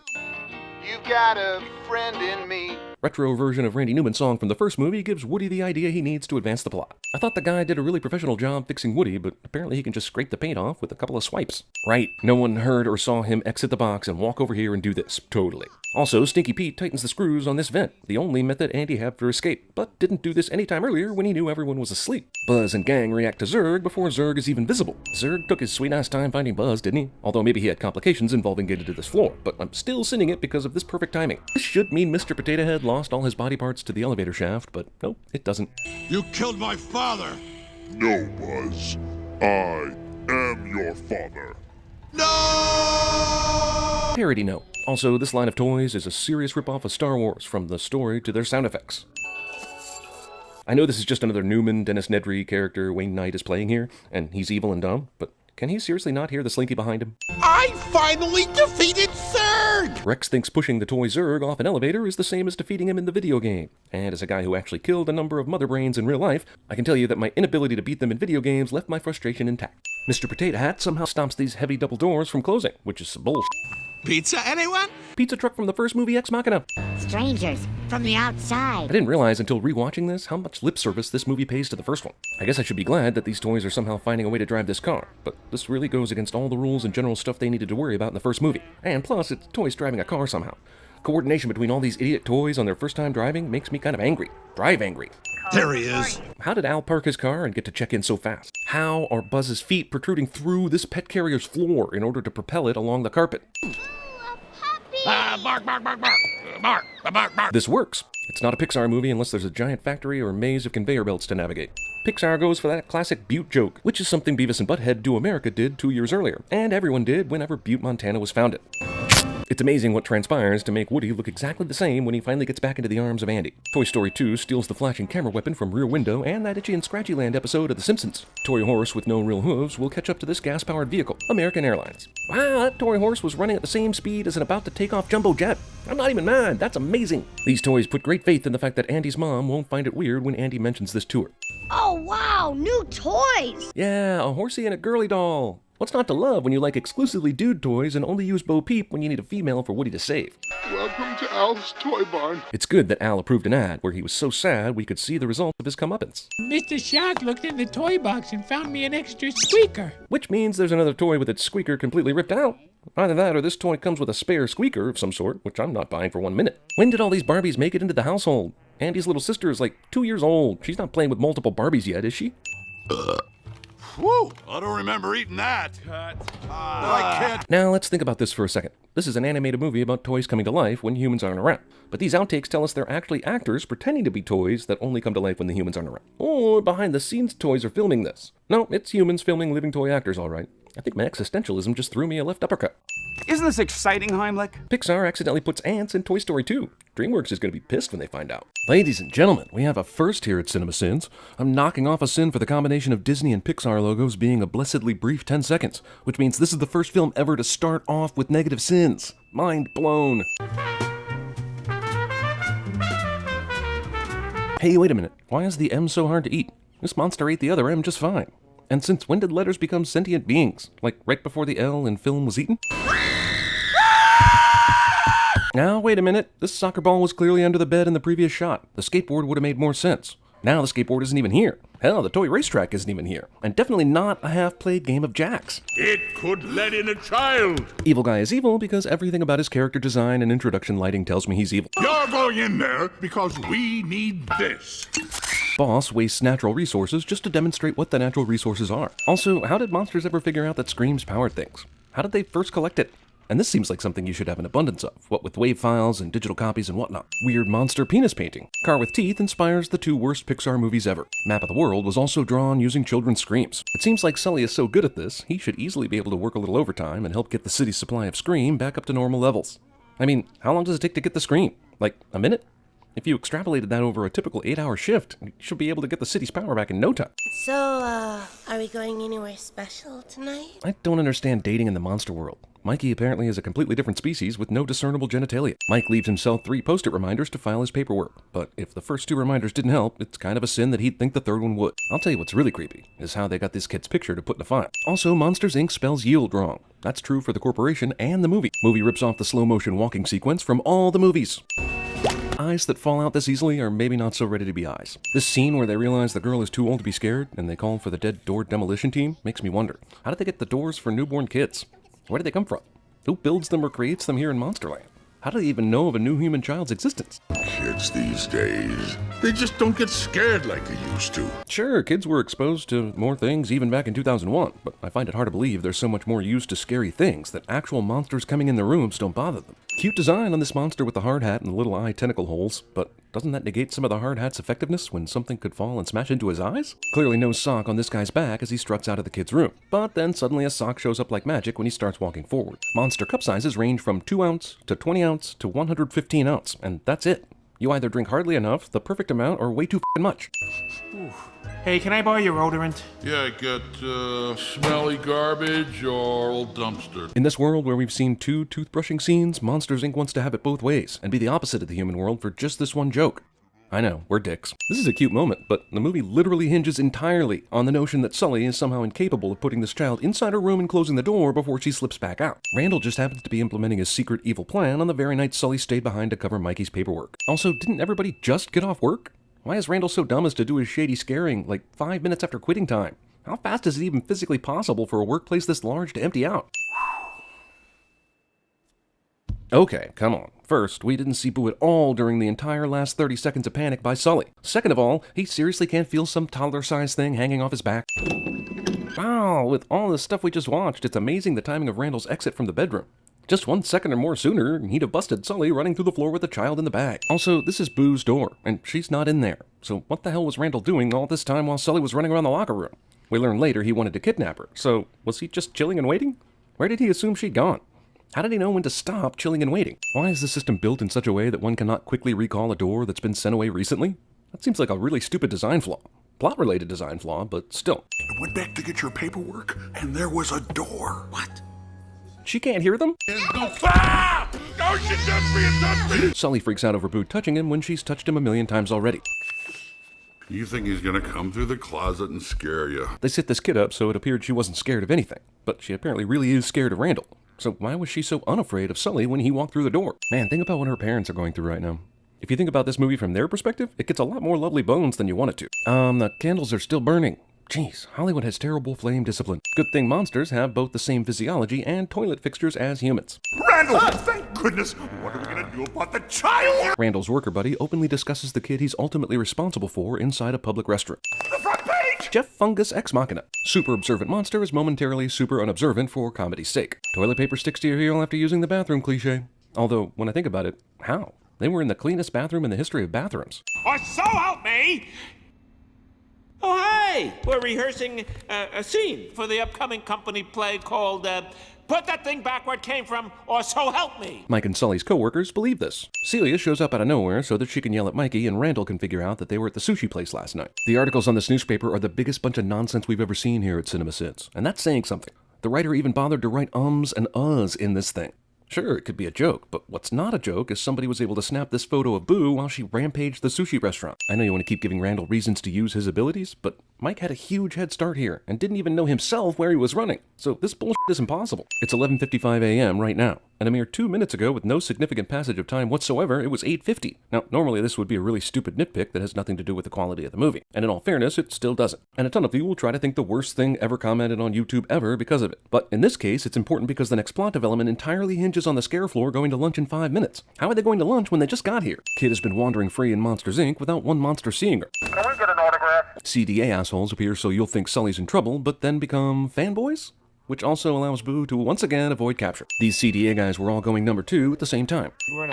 You got a friend in me. Retro version of Randy Newman's song from the first movie gives Woody the idea he needs to advance the plot. I thought the guy did a really professional job fixing Woody, but apparently he can just scrape the paint off with a couple of swipes. Right, no one heard or saw him exit the box and walk over here and do this. Totally. Also, Stinky Pete tightens the screws on this vent, the only method Andy had for escape, but didn't do this any time earlier when he knew everyone was asleep. Buzz and gang react to Zurg before Zurg is even visible. Zurg took his sweet-ass time finding Buzz, didn't he? Although maybe he had complications involving getting to this floor, but I'm still sinning it because of this perfect timing. This should mean Mr. Potato Head lost all his body parts to the elevator shaft, but nope, it doesn't. You killed my father! No, Buzz. I am your father. No! Parody note. Also, this line of toys is a serious ripoff of Star Wars, from the story to their sound effects. I know this is just another Newman, Dennis Nedry character Wayne Knight is playing here, and he's evil and dumb, but can he seriously not hear the slinky behind him? I finally defeated Zurg! Rex thinks pushing the toy Zurg off an elevator is the same as defeating him in the video game. And as a guy who actually killed a number of mother brains in real life, I can tell you that my inability to beat them in video games left my frustration intact. Mr. Potato Hat somehow stops these heavy double doors from closing, which is some bullshit. Pizza, anyone? Pizza truck from the first movie Ex Machina. Strangers from the outside. I didn't realize until rewatching this how much lip service this movie pays to the first one. I guess I should be glad that these toys are somehow finding a way to drive this car, but this really goes against all the rules and general stuff they needed to worry about in the first movie. And plus, it's toys driving a car somehow. Coordination between all these idiot toys on their first time driving makes me kind of angry. Drive angry. There he is. How did Al park his car and get to check in so fast? How are Buzz's feet protruding through this pet carrier's floor in order to propel it along the carpet? Bark, bark, bark, bark. Bark, bark, bark. This works. It's not a Pixar movie unless there's a giant factory or a maze of conveyor belts to navigate. Pixar goes for that classic Butte joke, which is something Beavis and Butthead Do America did 2 years earlier, and everyone did whenever Butte, Montana was founded. It's amazing what transpires to make Woody look exactly the same when he finally gets back into the arms of Andy. Toy Story 2 steals the flashing camera weapon from Rear Window and that Itchy and Scratchy Land episode of The Simpsons. Toy horse with no real hooves will catch up to this gas-powered vehicle, American Airlines. Wow, that toy horse was running at the same speed as an about-to-take-off jumbo jet. I'm not even mad, that's amazing. These toys put great faith in the fact that Andy's mom won't find it weird when Andy mentions this to her. Oh, wow, new toys! Yeah, a horsey and a girly doll. What's not to love when you like exclusively dude toys and only use Bo Peep when you need a female for Woody to save? Welcome to Al's Toy Barn. It's good that Al approved an ad where he was so sad we could see the results of his comeuppance. Mr. Shark looked in the toy box and found me an extra squeaker. Which means there's another toy with its squeaker completely ripped out. Either that or this toy comes with a spare squeaker of some sort, which I'm not buying for 1 minute. When did all these Barbies make it into the household? Andy's little sister is like 2 years old. She's not playing with multiple Barbies yet, is she? Whew, I don't remember eating that. I can't. Now let's think about this for a second. This is an animated movie about toys coming to life when humans aren't around. But these outtakes tell us they're actually actors pretending to be toys that only come to life when the humans aren't around. Or behind the scenes toys are filming this. No, it's humans filming living toy actors, all right. I think my existentialism just threw me a left uppercut. Isn't this exciting, Heimlich? Pixar accidentally puts ants in Toy Story 2. DreamWorks is going to be pissed when they find out. Ladies and gentlemen, we have a first here at CinemaSins. I'm knocking off a sin for the combination of Disney and Pixar logos being a blessedly brief 10 seconds, which means this is the first film ever to start off with negative sins. Mind blown. Hey, wait a minute. Why is the M so hard to eat? This monster ate the other M just fine. And since when did letters become sentient beings? Like right before the L in film was eaten? Now, wait a minute. This soccer ball was clearly under the bed in the previous shot. The skateboard would have made more sense. Now the skateboard isn't even here. Hell, the toy racetrack isn't even here. And definitely not a half-played game of jacks. It could let in a child. Evil guy is evil because everything about his character design and introduction lighting tells me he's evil. You're going in there because we need this. Boss wastes natural resources just to demonstrate what the natural resources are. Also, how did monsters ever figure out that screams powered things? How did they first collect it? And this seems like something you should have an abundance of, what with WAV files and digital copies and whatnot. Weird monster penis painting. Car with Teeth inspires the 2 worst Pixar movies ever. Map of the World was also drawn using children's screams. It seems like Sully is so good at this, he should easily be able to work a little overtime and help get the city's supply of Scream back up to normal levels. I mean, how long does it take to get the Scream? Like, a minute? If you extrapolated that over a typical 8-hour shift, you should be able to get the city's power back in no time. So, are we going anywhere special tonight? I don't understand dating in the monster world. Mikey apparently is a completely different species with no discernible genitalia. Mike leaves himself 3 post-it reminders to file his paperwork, but if the first 2 reminders didn't help, it's kind of a sin that he'd think the 3rd one would. I'll tell you what's really creepy, is how they got this kid's picture to put in a file. Also, Monsters Inc. spells yield wrong. That's true for the corporation and the movie. Movie rips off the slow-motion walking sequence from all the movies. Eyes that fall out this easily are maybe not so ready to be eyes. This scene where they realize the girl is too old to be scared and they call for the dead door demolition team makes me wonder, how did they get the doors for newborn kids? Where did they come from? Who builds them or creates them here in Monsterland? How do they even know of a new human child's existence? Kids these days, they just don't get scared like they used to. Sure, kids were exposed to more things even back in 2001, but I find it hard to believe they're so much more used to scary things that actual monsters coming in their rooms don't bother them. Cute design on this monster with the hard hat and the little eye tentacle holes, but doesn't that negate some of the hard hat's effectiveness when something could fall and smash into his eyes? Clearly no sock on this guy's back as he struts out of the kid's room, but then suddenly a sock shows up like magic when he starts walking forward. Monster cup sizes range from 2 ounce to 20 ounce to 115 ounce, and that's it. You either drink hardly enough, the perfect amount, or way too f***ing much. Hey, can I borrow your odorant? Yeah, get smelly garbage or old dumpster. In this world where we've seen 2 toothbrushing scenes, Monsters Inc. wants to have it both ways, and be the opposite of the human world for just this one joke. I know, we're dicks. This is a cute moment, but the movie literally hinges entirely on the notion that Sully is somehow incapable of putting this child inside her room and closing the door before she slips back out. Randall just happens to be implementing his secret evil plan on the very night Sully stayed behind to cover Mikey's paperwork. Also, didn't everybody just get off work? Why is Randall so dumb as to do his shady scaring like 5 minutes after quitting time? How fast is it even physically possible for a workplace this large to empty out? Okay, come on. First, we didn't see Boo at all during the entire last 30 seconds of panic by Sully. Second of all, he seriously can't feel some toddler-sized thing hanging off his back. Wow, with all the stuff we just watched, it's amazing the timing of Randall's exit from the bedroom. Just 1 second or more sooner, and he'd have busted Sully running through the floor with the child in the bag. Also, this is Boo's door, and she's not in there. So what the hell was Randall doing all this time while Sully was running around the locker room? We learn later he wanted to kidnap her, so was he just chilling and waiting? Where did he assume she'd gone? How did he know when to stop chilling and waiting? Why is the system built in such a way that one cannot quickly recall a door that's been sent away recently? That seems like a really stupid design flaw. Plot-related design flaw, but still. I went back to get your paperwork, and there was a door. What? She can't hear them? Ah! Don't you touch me! Sully freaks out over Boo touching him when she's touched him a million times already. You think he's gonna come through the closet and scare you? They sit this kid up so it appeared she wasn't scared of anything, but she apparently really is scared of Randall. So why was she so unafraid of Sully when he walked through the door? Man, think about what her parents are going through right now. If you think about this movie from their perspective, it gets a lot more lovely bones than you want it to. The candles are still burning. Jeez, Hollywood has terrible flame discipline. Good thing monsters have both the same physiology and toilet fixtures as humans. Randall! Thank goodness! What are we gonna do about the child? Randall's worker buddy openly discusses the kid he's ultimately responsible for inside a public restroom. The front page! Jeff Fungus Ex Machina. Super observant monster is momentarily super unobservant for comedy's sake. Toilet paper sticks to your heel after using the bathroom cliche. Although, when I think about it, how? They were in the cleanest bathroom in the history of bathrooms. Or so help me! Oh, hey! We're rehearsing a scene for the upcoming company play called Put That Thing Back Where It Came From, or So Help Me! Mike and Sully's co-workers believe this. Celia shows up out of nowhere so that she can yell at Mikey, and Randall can figure out that they were at the sushi place last night. The articles on this newspaper are the biggest bunch of nonsense we've ever seen here at CinemaSins, and that's saying something. The writer even bothered to write ums and uhs in this thing. Sure, it could be a joke, but what's not a joke is somebody was able to snap this photo of Boo while she rampaged the sushi restaurant. I know you want to keep giving Randall reasons to use his abilities, but Mike had a huge head start here and didn't even know himself where he was running, so this bullshit is impossible. It's 11:55 a.m. right now, and a mere 2 minutes ago, with no significant passage of time whatsoever, it was 8:50. Now, normally this would be a really stupid nitpick that has nothing to do with the quality of the movie, and in all fairness, it still doesn't. And a ton of you will try to think the worst thing ever commented on YouTube ever because of it. But in this case, it's important because the next plot development entirely hinges on the scare floor going to lunch in 5 minutes. How are they going to lunch when they just got here? Kid has been wandering free in Monsters, Inc. without one monster seeing her. Can we get an autograph? CDA assholes appear so you'll think Sully's in trouble, but then become fanboys? Which also allows Boo to once again avoid capture. These CDA guys were all going number 2 at the same time. Will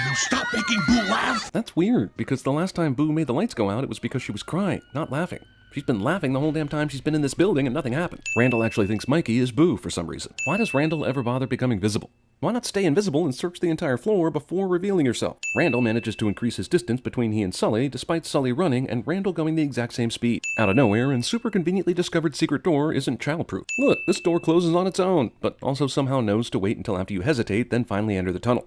you stop making Boo laugh? That's weird, because the last time Boo made the lights go out, it was because she was crying, not laughing. She's been laughing the whole damn time she's been in this building and nothing happened. Randall actually thinks Mikey is Boo for some reason. Why does Randall ever bother becoming visible? Why not stay invisible and search the entire floor before revealing yourself? Randall manages to increase his distance between he and Sully, despite Sully running and Randall going the exact same speed. Out of nowhere, and super conveniently discovered secret door isn't childproof. Look, this door closes on its own, but also somehow knows to wait until after you hesitate, then finally enter the tunnel.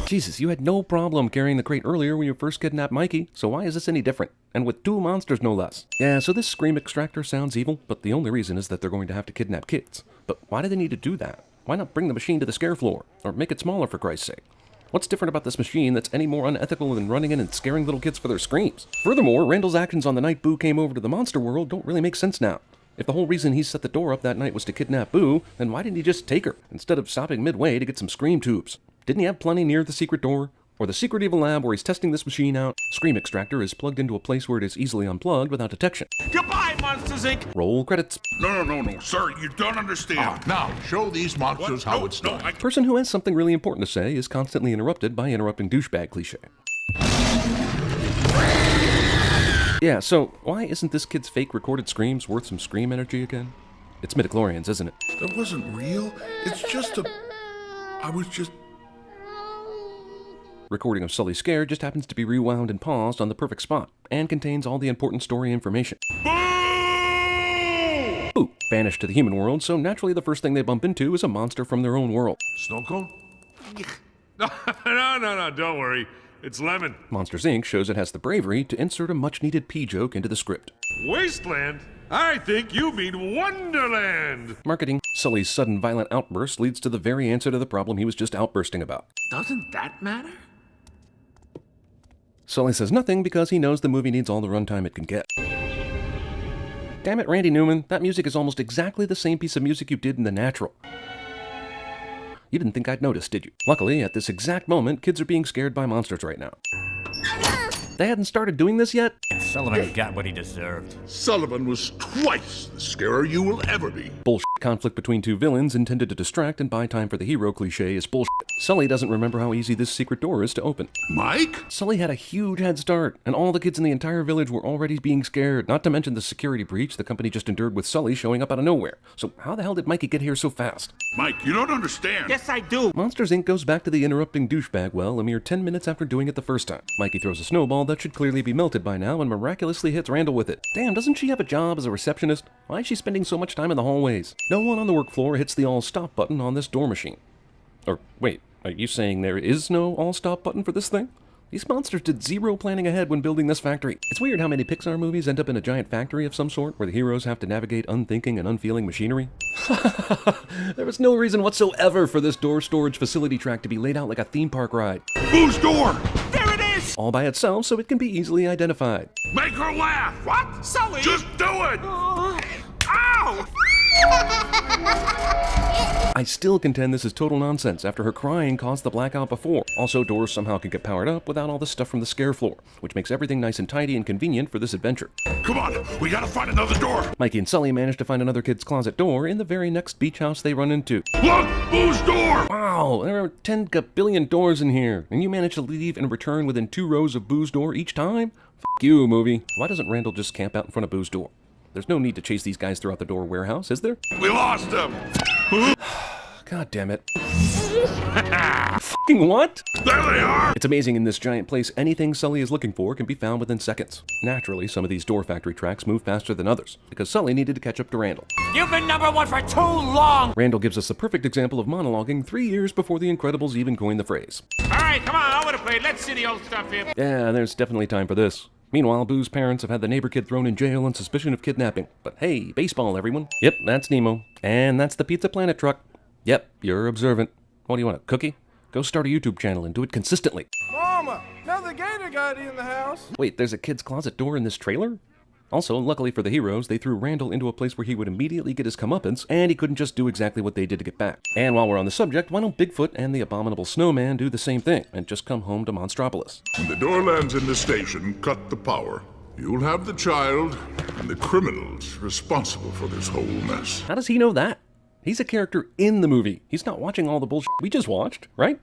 Jesus, you had no problem carrying the crate earlier when you first kidnapped Mikey, so why is this any different? And with 2 monsters no less. Yeah, so this scream extractor sounds evil, but the only reason is that they're going to have to kidnap kids. But why do they need to do that? Why not bring the machine to the scare floor? Or make it smaller, for Christ's sake? What's different about this machine that's any more unethical than running in and scaring little kids for their screams? Furthermore, Randall's actions on the night Boo came over to the monster world don't really make sense now. If the whole reason he set the door up that night was to kidnap Boo, then why didn't he just take her, instead of stopping midway to get some scream tubes? Didn't he have plenty near the secret door? Or the secret evil lab where he's testing this machine out? Scream extractor is plugged into a place where it is easily unplugged without detection. Goodbye, Monsters, Inc. Roll credits. No, sir, you don't understand. Now, show these monsters how it's done. Person who has something really important to say is constantly interrupted by interrupting douchebag cliche. Yeah, so why isn't this kid's fake recorded screams worth some scream energy again? It's midichlorians, isn't it? That wasn't real. It's just I was just... Recording of Sully's scare just happens to be rewound and paused on the perfect spot, and contains all the important story information. Boo! Banished to the human world, so naturally the first thing they bump into is a monster from their own world. Snow cone? No, don't worry. It's Lemon. Monsters, Inc. shows it has the bravery to insert a much-needed pee joke into the script. Wasteland? I think you mean Wonderland! Marketing. Sully's sudden violent outburst leads to the very answer to the problem he was just outbursting about. Doesn't that matter? Sully says nothing because he knows the movie needs all the runtime it can get. Damn it, Randy Newman, that music is almost exactly the same piece of music you did in The Natural. You didn't think I'd notice, did you? Luckily, at this exact moment, kids are being scared by monsters right now. They hadn't started doing this yet? Sullivan got what he deserved. Sullivan was twice the scarer you will ever be. Bullshit conflict between two villains intended to distract and buy time for the hero cliche is bullshit. Sully doesn't remember how easy this secret door is to open. Mike? Sully had a huge head start, and all the kids in the entire village were already being scared, not to mention the security breach the company just endured with Sully showing up out of nowhere. So how the hell did Mikey get here so fast? Mike, you don't understand. Yes, I do. Monsters, Inc. goes back to the interrupting douchebag well a mere 10 minutes after doing it the first time. Mikey throws a snowball that should clearly be melted by now and miraculously hits Randall with it. Damn, doesn't she have a job as a receptionist? Why is she spending so much time in the hallways? No one on the work floor hits the all-stop button on this door machine. Or, wait, are you saying there is no all-stop button for this thing? These monsters did zero planning ahead when building this factory. It's weird how many Pixar movies end up in a giant factory of some sort where the heroes have to navigate unthinking and unfeeling machinery. There was no reason whatsoever for this door storage facility track to be laid out like a theme park ride. Boo's door! There it is! All by itself so it can be easily identified. Make her laugh! What? Sully? Just do it! Ow! I still contend this is total nonsense after her crying caused the blackout before. Also, doors somehow can get powered up without all the stuff from the scare floor, which makes everything nice and tidy and convenient for this adventure. Come on, we gotta find another door! Mikey and Sully manage to find another kid's closet door in the very next beach house they run into. Look! Boo's door! Wow, there are 10 billion doors in here, and you manage to leave and return within 2 rows of Boo's door each time? F*** you, movie. Why doesn't Randall just camp out in front of Boo's door? There's no need to chase these guys throughout the door warehouse, is there? We lost him! God damn it. Fucking what? There they are! It's amazing in this giant place, anything Sully is looking for can be found within seconds. Naturally, some of these door factory tracks move faster than others, because Sully needed to catch up to Randall. You've been #1 for too long! Randall gives us a perfect example of monologuing 3 years before the Incredibles even coined the phrase. Alright, come on, over the plate. Let's see the old stuff here. Yeah, there's definitely time for this. Meanwhile, Boo's parents have had the neighbor kid thrown in jail on suspicion of kidnapping. But hey, baseball, everyone. Yep, that's Nemo. And that's the Pizza Planet truck. Yep, you're observant. What do you want, a cookie? Go start a YouTube channel and do it consistently. Mama, another gator got in the house. Wait, there's a kid's closet door in this trailer? Also, luckily for the heroes, they threw Randall into a place where he would immediately get his comeuppance, and he couldn't just do exactly what they did to get back. And while we're on the subject, why don't Bigfoot and the abominable snowman do the same thing, and just come home to Monstropolis? When the door lands in the station, cut the power. You'll have the child and the criminals responsible for this whole mess. How does he know that? He's a character in the movie. He's not watching all the bullshit we just watched, right?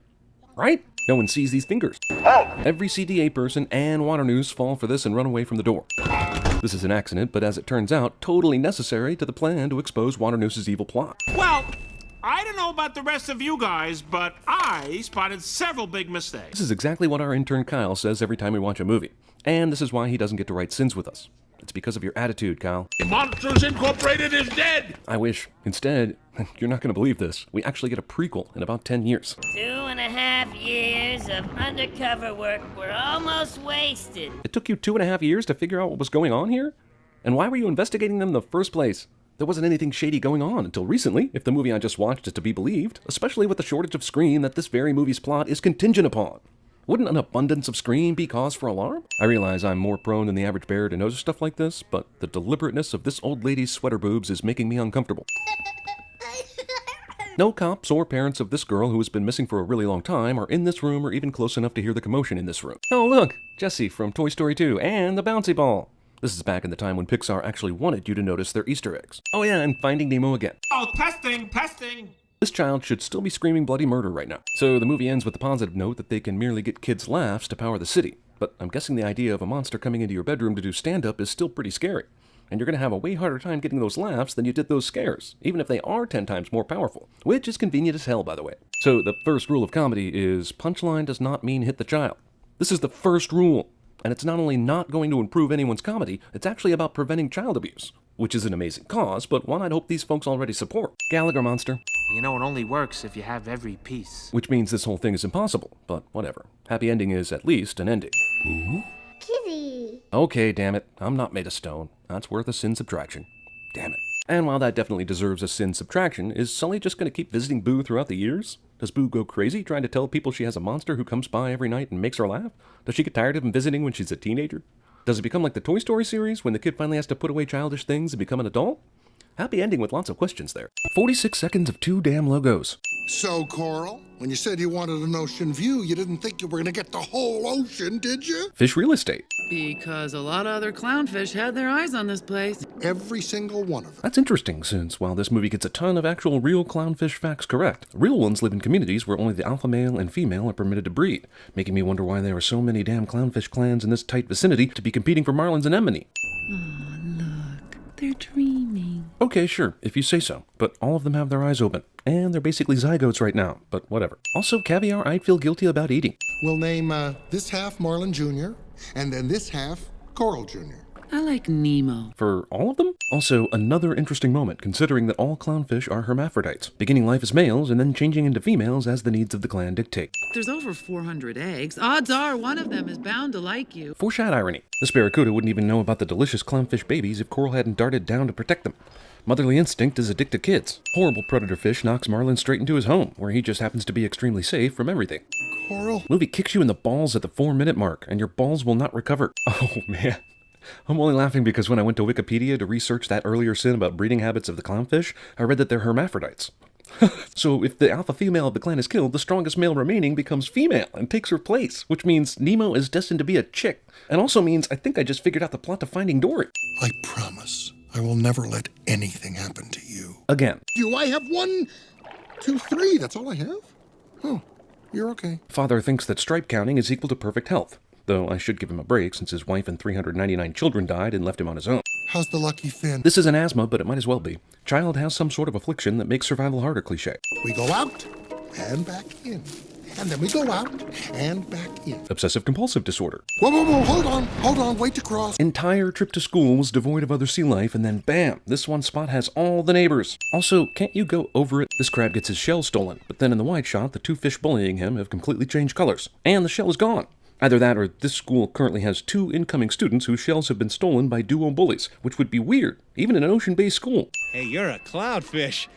Right? No one sees these fingers. Every CDA person and Water News fall for this and run away from the door. This is an accident, but as it turns out, totally necessary to the plan to expose Water News's evil plot. Well, I don't know about the rest of you guys, but I spotted several big mistakes. This is exactly what our intern Kyle says every time we watch a movie. And this is why he doesn't get to write sins with us. It's because of your attitude, Kyle. Monsters Incorporated is dead! I wish. Instead, you're not going to believe this, we actually get a prequel in about 10 years. 2.5 years of undercover work were almost wasted. It took you 2.5 years to figure out what was going on here? And why were you investigating them in the first place? There wasn't anything shady going on until recently, if the movie I just watched is to be believed, especially with the shortage of screen that this very movie's plot is contingent upon. Wouldn't an abundance of screen be cause for alarm? I realize I'm more prone than the average bear to notice stuff like this, but the deliberateness of this old lady's sweater boobs is making me uncomfortable. No cops or parents of this girl who has been missing for a really long time are in this room or even close enough to hear the commotion in this room. Oh look, Jessie from Toy Story 2 and the bouncy ball. This is back in the time when Pixar actually wanted you to notice their Easter eggs. Oh yeah, and Finding Nemo again. Oh, testing! This child should still be screaming bloody murder right now. So the movie ends with the positive note that they can merely get kids' laughs to power the city. But I'm guessing the idea of a monster coming into your bedroom to do stand-up is still pretty scary. And you're going to have a way harder time getting those laughs than you did those scares, even if they are 10 times more powerful, which is convenient as hell, by the way. So the first rule of comedy is punchline does not mean hit the child. This is the first rule. And it's not only not going to improve anyone's comedy, it's actually about preventing child abuse, which is an amazing cause, but one I'd hope these folks already support. Gallagher Monster. You know, it only works if you have every piece. Which means this whole thing is impossible, but whatever. Happy ending is at least an ending. Kitty. Okay, damn it. I'm not made of stone. That's worth a sin subtraction. Damn it. And while that definitely deserves a sin subtraction, is Sully just going to keep visiting Boo throughout the years? Does Boo go crazy trying to tell people she has a monster who comes by every night and makes her laugh? Does she get tired of him visiting when she's a teenager? Does it become like the Toy Story series when the kid finally has to put away childish things and become an adult? Happy ending with lots of questions there. 46 seconds of too damn logos. So, Coral, when you said you wanted an ocean view, you didn't think you were gonna get the whole ocean, did you? Fish real estate. Because a lot of other clownfish had their eyes on this place. Every single one of them. That's interesting, since while this movie gets a ton of actual real clownfish facts correct, real ones live in communities where only the alpha male and female are permitted to breed, making me wonder why there are so many damn clownfish clans in this tight vicinity to be competing for marlins and anemone. Oh, look. They're dreaming. Okay, sure, if you say so, but all of them have their eyes open. And they're basically zygotes right now, but whatever. Also, caviar I'd feel guilty about eating. We'll name this half Marlin Jr., and then this half Coral Jr. I like Nemo. For all of them? Also, another interesting moment, considering that all clownfish are hermaphrodites, beginning life as males and then changing into females as the needs of the clan dictate. There's over 400 eggs. Odds are one of them is bound to like you. Foreshad irony. The Sparacuda wouldn't even know about the delicious clownfish babies if Coral hadn't darted down to protect them. Motherly instinct is addicted to kids. Horrible predator fish knocks Marlin straight into his home, where he just happens to be extremely safe from everything. Coral? Movie kicks you in the balls at the 4-minute mark, and your balls will not recover. Oh, man. I'm only laughing because when I went to Wikipedia to research that earlier sin about breeding habits of the clownfish, I read that they're hermaphrodites. So if the alpha female of the clan is killed, the strongest male remaining becomes female and takes her place, which means Nemo is destined to be a chick, and also means I think I just figured out the plot to Finding Dory. I promise I will never let anything happen to you. Again. I have 1, 2, 3. That's all I have? Oh, you're okay. Father thinks that stripe counting is equal to perfect health, though I should give him a break since his wife and 399 children died and left him on his own. How's the lucky fin? This isn't asthma, but it might as well be. Child has some sort of affliction that makes survival harder cliché. We go out and back in. And then we go out and back in. Obsessive-compulsive disorder. Whoa, hold on, wait to cross. Entire trip to school was devoid of other sea life, and then bam, this one spot has all the neighbors. Also, can't you go over it? This crab gets his shell stolen, but then in the wide shot, the 2 fish bullying him have completely changed colors, and the shell is gone. Either that or this school currently has 2 incoming students whose shells have been stolen by duo bullies, which would be weird, even in an ocean-based school. Hey, you're a clownfish.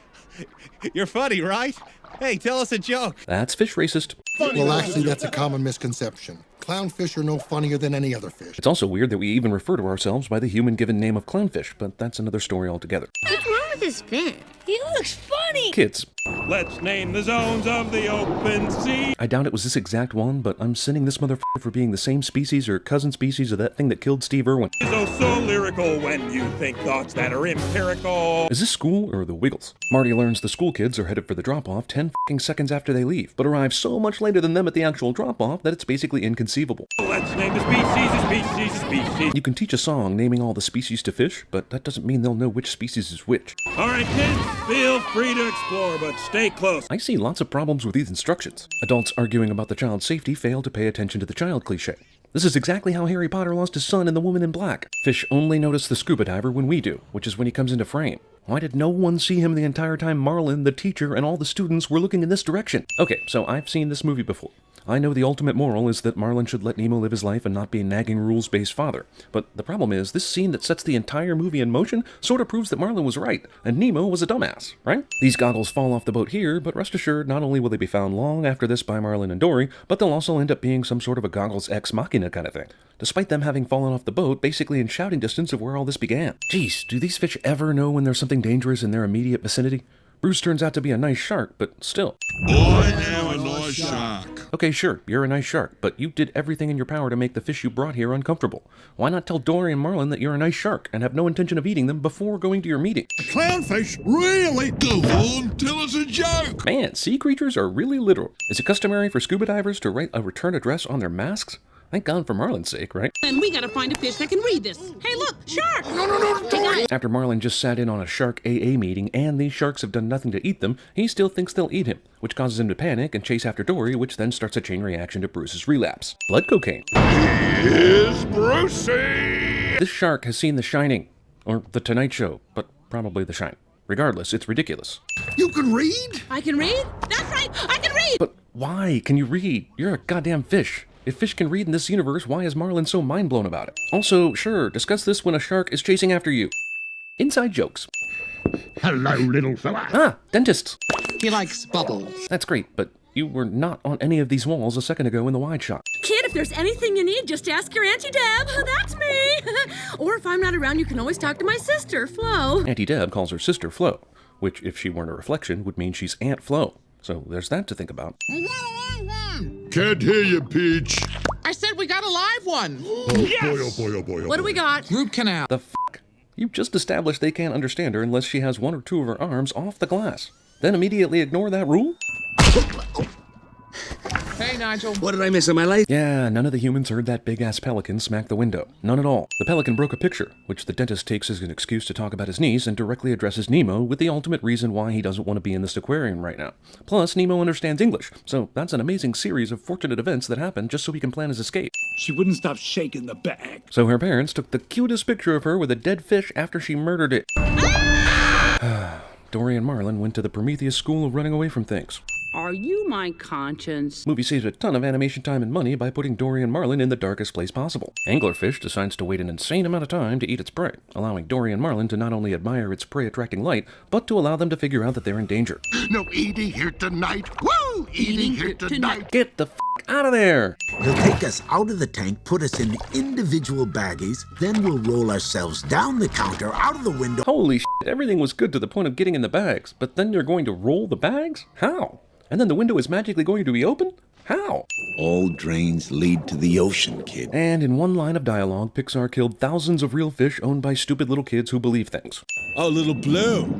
You're funny, right? Hey, tell us a joke. That's fish racist. Well, actually, that's a common misconception. Clownfish are no funnier than any other fish. It's also weird that we even refer to ourselves by the human-given name of clownfish, but that's another story altogether. What's wrong with his fin? He looks funny. Kids. Let's name the zones of the open sea. I doubt it was this exact one, but I'm sending this motherfucker for being the same species or cousin species of that thing that killed Steve Irwin. So lyrical when you think thoughts that are empirical. Is this school or the Wiggles? Marty learns the school kids are headed for the drop-off 10 seconds after they leave, but arrive so much later than them at the actual drop-off that it's basically inconceivable. Let's name the species. You can teach a song naming all the species to fish, but that doesn't mean they'll know which species is which. All right, kids, feel free to explore, but stay close. I see lots of problems with these instructions. Adults arguing about the child's safety fail to pay attention to the child cliché. This is exactly how Harry Potter lost his son in The Woman in Black. Fish only notice the scuba diver when we do, which is when he comes into frame. Why did no one see him the entire time Marlin, the teacher, and all the students were looking in this direction? Okay, so I've seen this movie before. I know the ultimate moral is that Marlin should let Nemo live his life and not be a nagging rules-based father. But the problem is, this scene that sets the entire movie in motion sort of proves that Marlin was right, and Nemo was a dumbass, right? These goggles fall off the boat here, but rest assured, not only will they be found long after this by Marlin and Dory, but they'll also end up being some sort of a goggles ex machina kind of thing, despite them having fallen off the boat basically in shouting distance of where all this began. Jeez, do these fish ever know when there's something dangerous in their immediate vicinity? Bruce turns out to be a nice shark, but still. I am a nice shark. Okay, sure, you're a nice shark, but you did everything in your power to make the fish you brought here uncomfortable. Why not tell Dory and Marlin that you're a nice shark and have no intention of eating them before going to your meeting? A clownfish? Really? Go on, tell us a joke. Man, sea creatures are really literal. Is it customary for scuba divers to write a return address on their masks? Thank God for Marlin's sake, right? Then we gotta find a fish that can read this. Hey, look, shark! No, Dory! After Marlin just sat in on a shark AA meeting and these sharks have done nothing to eat them, he still thinks they'll eat him, which causes him to panic and chase after Dory, which then starts a chain reaction to Bruce's relapse. Blood cocaine. Here's Brucey! This shark has seen The Shining, or The Tonight Show, but probably The Shining. Regardless, it's ridiculous. You can read? I can read? That's right, I can read! But why can you read? You're a goddamn fish. If fish can read in this universe, why is Marlin so mind-blown about it? Also, sure, discuss this when a shark is chasing after you. Inside jokes. Hello, little fella. Ah, dentists. He likes bubbles. That's great, but you were not on any of these walls a second ago in the wide shot. Kid And if there's anything you need, just ask your Auntie Deb. That's me. Or if I'm not around, you can always talk to my sister, Flo. Auntie Deb calls her sister Flo, which, if she weren't a reflection, would mean she's Aunt Flo. So there's that to think about. Can't hear you, Peach. I said we got a live one. Yes! Boy, oh boy, oh boy, oh What do we got? Root canal. The f***? You just established they can't understand her unless she has one or two of her arms off the glass. Then immediately ignore that rule? Hey, Nigel. What did I miss in my life? Yeah, none of the humans heard that big-ass pelican smack the window. None at all. The pelican broke a picture, which the dentist takes as an excuse to talk about his niece and directly addresses Nemo with the ultimate reason why he doesn't want to be in this aquarium right now. Plus, Nemo understands English, so that's an amazing series of fortunate events that happen just so he can plan his escape. She wouldn't stop shaking the bag. So her parents took the cutest picture of her with a dead fish after she murdered it. Dory and Marlin went to the Prometheus School of Running Away from Things. Are you my conscience? Movie saves a ton of animation time and money by putting Dory and Marlin in the darkest place possible. Anglerfish decides to wait an insane amount of time to eat its prey, allowing Dory and Marlin to not only admire its prey-attracting light, but to allow them to figure out that they're in danger. No eating here tonight. Woo! Eating here tonight. Get the f*** out of there! They'll take us out of the tank, put us in individual baggies, then we'll roll ourselves down the counter, out of the window. Holy shit, everything was good to the point of getting in the bags, but then you're going to roll the bags? How? And then the window is magically going to be open? How? All drains lead to the ocean, kid. And in one line of dialogue, Pixar killed thousands of real fish owned by stupid little kids who believe things. Oh, little Blue.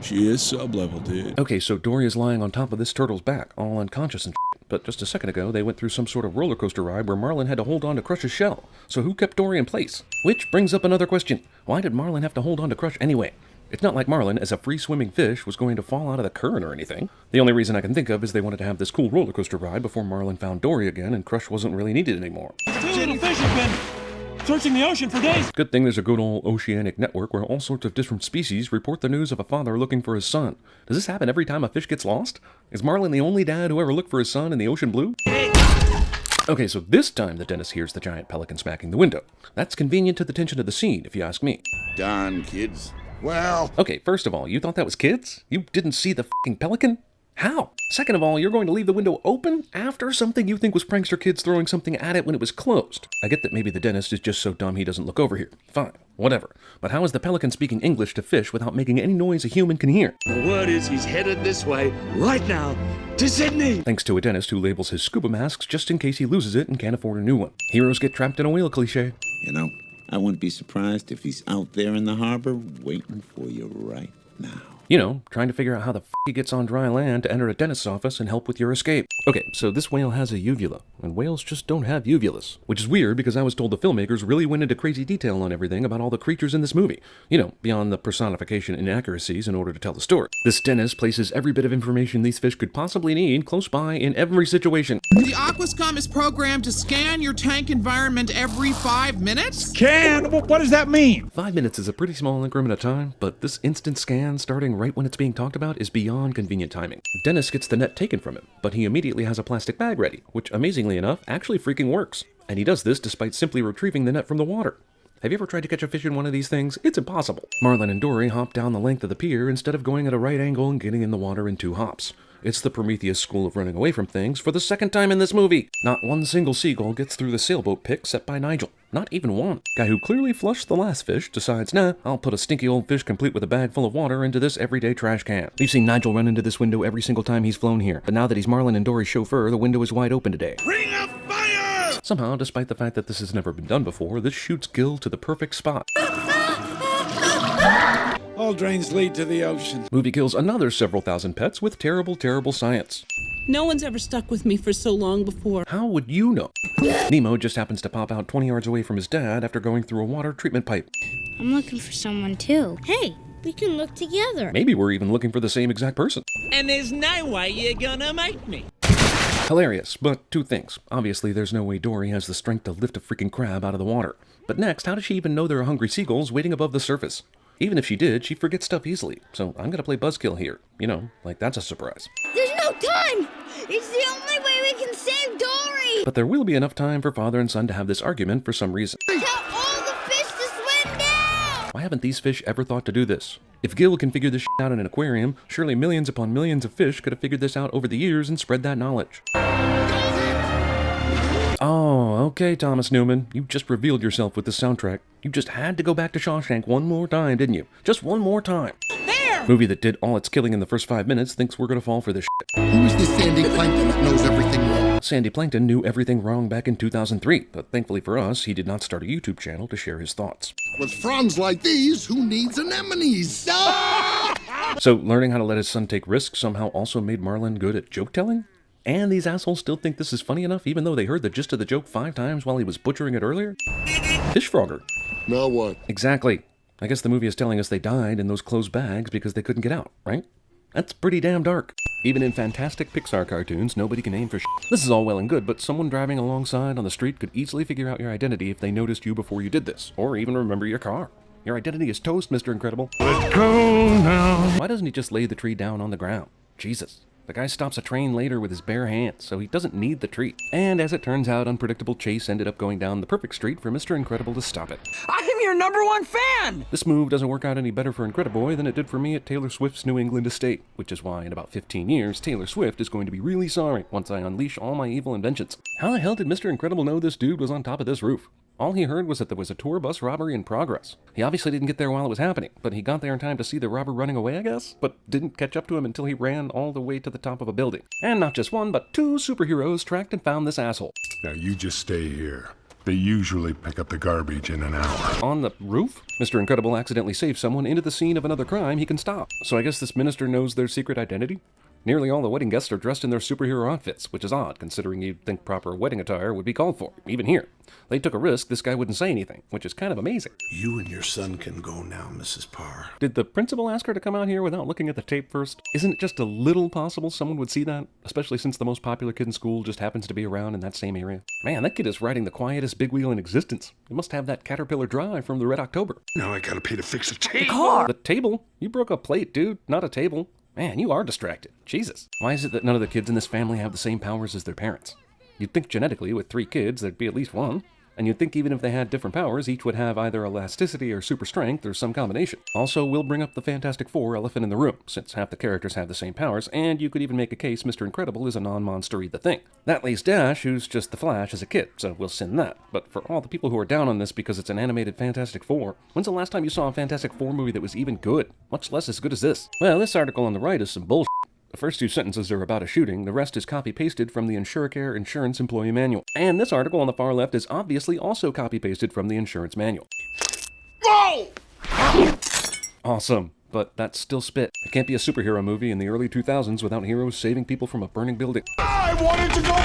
She is sub-level, dude. Okay, so Dory is lying on top of this turtle's back, all unconscious and shit. But just a second ago, they went through some sort of roller coaster ride where Marlin had to hold on to Crush's shell. So who kept Dory in place? Which brings up another question. Why did Marlin have to hold on to Crush anyway? It's not like Marlin, as a free-swimming fish, was going to fall out of the current or anything. The only reason I can think of is they wanted to have this cool roller coaster ride before Marlin found Dory again and Crush wasn't really needed anymore. Two little fish have been searching the ocean for days. Good thing there's a good old oceanic network where all sorts of different species report the news of a father looking for his son. Does this happen every time a fish gets lost? Is Marlin the only dad who ever looked for his son in the ocean blue? Okay, so this time the dentist hears the giant pelican smacking the window. That's convenient to the tension of the scene, if you ask me. Darn kids. Well... Okay, first of all, you thought that was kids? You didn't see the f***ing pelican? How? Second of all, you're going to leave the window open after something you think was prankster kids throwing something at it when it was closed. I get that maybe the dentist is just so dumb he doesn't look over here. Fine, whatever. But how is the pelican speaking English to fish without making any noise a human can hear? The word is he's headed this way, right now, to Sydney! Thanks to a dentist who labels his scuba masks just in case he loses it and can't afford a new one. Heroes get trapped in a whale cliché. You know, I wouldn't be surprised if he's out there in the harbor waiting for you right now. You know, trying to figure out how the f*** he gets on dry land to enter a dentist's office and help with your escape. Okay, so this whale has a uvula, and whales just don't have uvulas. Which is weird because I was told the filmmakers really went into crazy detail on everything about all the creatures in this movie. You know, beyond the personification inaccuracies in order to tell the story. This dentist places every bit of information these fish could possibly need close by in every situation. The Aquascom is programmed to scan your tank environment every 5 minutes? Can? What does that mean? 5 minutes is a pretty small increment of time, but this instant scan starting right when it's being talked about is beyond convenient timing. Dennis gets the net taken from him, but he immediately has a plastic bag ready, which amazingly enough actually freaking works. And he does this despite simply retrieving the net from the water. Have you ever tried to catch a fish in one of these things? It's impossible. Marlin and Dory hop down the length of the pier instead of going at a right angle and getting in the water in 2 hops. It's the Prometheus School of Running Away from Things for the second time in this movie. Not one single seagull gets through the sailboat pick set by Nigel. Not even one. Guy who clearly flushed the last fish decides, nah, I'll put a stinky old fish complete with a bag full of water into this everyday trash can. We've seen Nigel run into this window every single time he's flown here, but now that he's Marlin and Dory's chauffeur, the window is wide open today. Ring of fire! Somehow, despite the fact that this has never been done before, this shoots Gil to the perfect spot. All drains lead to the ocean. Movie kills another several thousand pets with terrible, terrible science. No one's ever stuck with me for so long before. How would you know? Nemo just happens to pop out 20 yards away from his dad after going through a water treatment pipe. I'm looking for someone too. Hey, we can look together. Maybe we're even looking for the same exact person. And there's no way you're gonna make me. Hilarious, but 2 things. Obviously, there's no way Dory has the strength to lift a freaking crab out of the water. But next, how does she even know there are hungry seagulls waiting above the surface? Even if she did, she'd forget stuff easily. So I'm gonna play Buzzkill here. You know, like that's a surprise. There's no time! It's the only way we can save Dory! But there will be enough time for father and son to have this argument for some reason. Tell all the fish to swim down! Why haven't these fish ever thought to do this? If Gil can figure this out in an aquarium, surely millions upon millions of fish could have figured this out over the years and spread that knowledge. Okay, Thomas Newman, you just revealed yourself with the soundtrack. You just had to go back to Shawshank one more time, didn't you? Just one more time. There! Movie that did all its killing in the first 5 minutes thinks we're gonna fall for this shit. Who is this Sandy Plankton that knows everything wrong? Sandy Plankton knew everything wrong back in 2003, but thankfully for us, he did not start a YouTube channel to share his thoughts. With fronds like these, who needs anemones? So, learning how to let his son take risks somehow also made Marlin good at joke-telling? And these assholes still think this is funny enough even though they heard the gist of the joke 5 times while he was butchering it earlier? Fishfrogger. Now what? Exactly. I guess the movie is telling us they died in those closed bags because they couldn't get out, right? That's pretty damn dark. Even in fantastic Pixar cartoons, nobody can aim for shit. This is all well and good, but someone driving alongside on the street could easily figure out your identity if they noticed you before you did this, or even remember your car. Your identity is toast, Mr. Incredible. Let's go now. Why doesn't he just lay the tree down on the ground? Jesus. The guy stops a train later with his bare hands, so he doesn't need the tree. And as it turns out, unpredictable chase ended up going down the perfect street for Mr. Incredible to stop it. I am your #1 fan! This move doesn't work out any better for Incrediboy than it did for me at Taylor Swift's New England estate, which is why in about 15 years, Taylor Swift is going to be really sorry once I unleash all my evil inventions. How the hell did Mr. Incredible know this dude was on top of this roof? All he heard was that there was a tour bus robbery in progress. He obviously didn't get there while it was happening, but he got there in time to see the robber running away, I guess, but didn't catch up to him until he ran all the way to the top of a building. And not just one, but 2 superheroes tracked and found this asshole. Now you just stay here. They usually pick up the garbage in an hour. On the roof? Mr. Incredible accidentally saves someone into the scene of another crime he can stop. So I guess this minister knows their secret identity? Nearly all the wedding guests are dressed in their superhero outfits, which is odd, considering you'd think proper wedding attire would be called for, even here. They took a risk this guy wouldn't say anything, which is kind of amazing. You and your son can go now, Mrs. Parr. Did the principal ask her to come out here without looking at the tape first? Isn't it just a little possible someone would see that? Especially since the most popular kid in school just happens to be around in that same area. Man, that kid is riding the quietest big wheel in existence. He must have that Caterpillar drive from the Red October. Now I gotta pay to fix the table. The car! The table? You broke a plate, dude, not a table. Man, you are distracted. Jesus. Why is it that none of the kids in this family have the same powers as their parents? You'd think genetically, with 3 kids, there'd be at least one. And you'd think even if they had different powers, each would have either elasticity or super strength or some combination. Also, we'll bring up the Fantastic Four elephant in the room, since half the characters have the same powers, and you could even make a case Mr. Incredible is a non-monster-y the Thing. That leaves Dash, who's just the Flash as a kid, so we'll send that. But for all the people who are down on this because it's an animated Fantastic Four, when's the last time you saw a Fantastic Four movie that was even good? Much less as good as this. Well, this article on the right is some bullshit. The first 2 sentences are about a shooting, the rest is copy-pasted from the InsureCare Insurance Employee Manual. And this article on the far left is obviously also copy-pasted from the insurance manual. Whoa! Awesome, but that's still spit. It can't be a superhero movie in the early 2000s without heroes saving people from a burning building. I wanted to go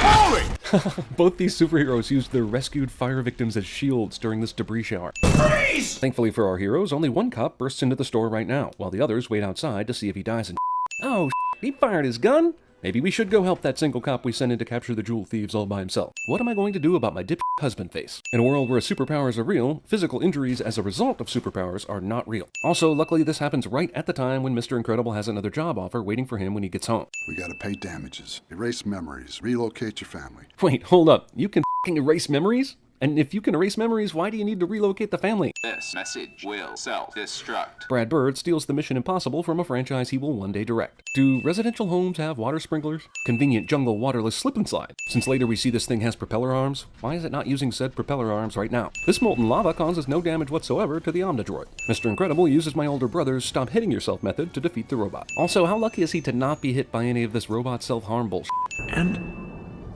bowling! Both these superheroes used their rescued fire victims as shields during this debris shower. Freeze! Thankfully for our heroes, only one cop bursts into the store right now, while the others wait outside to see if he dies in. Oh, he fired his gun? Maybe we should go help that single cop we sent in to capture the jewel thieves all by himself. What am I going to do about my dip husband face? In a world where superpowers are real, physical injuries as a result of superpowers are not real. Also, luckily this happens right at the time when Mr. Incredible has another job offer waiting for him when he gets home. We gotta pay damages, erase memories, relocate your family. Wait, hold up. You can f***ing erase memories? And if you can erase memories, why do you need to relocate the family? This message will self-destruct. Brad Bird steals the Mission Impossible from a franchise he will one day direct. Do residential homes have water sprinklers? Convenient jungle waterless slip and slide. Since later we see this thing has propeller arms, why is it not using said propeller arms right now? This molten lava causes no damage whatsoever to the Omnidroid. Mr. Incredible uses my older brother's stop hitting yourself method to defeat the robot. Also, how lucky is he to not be hit by any of this robot self-harm bullshit? And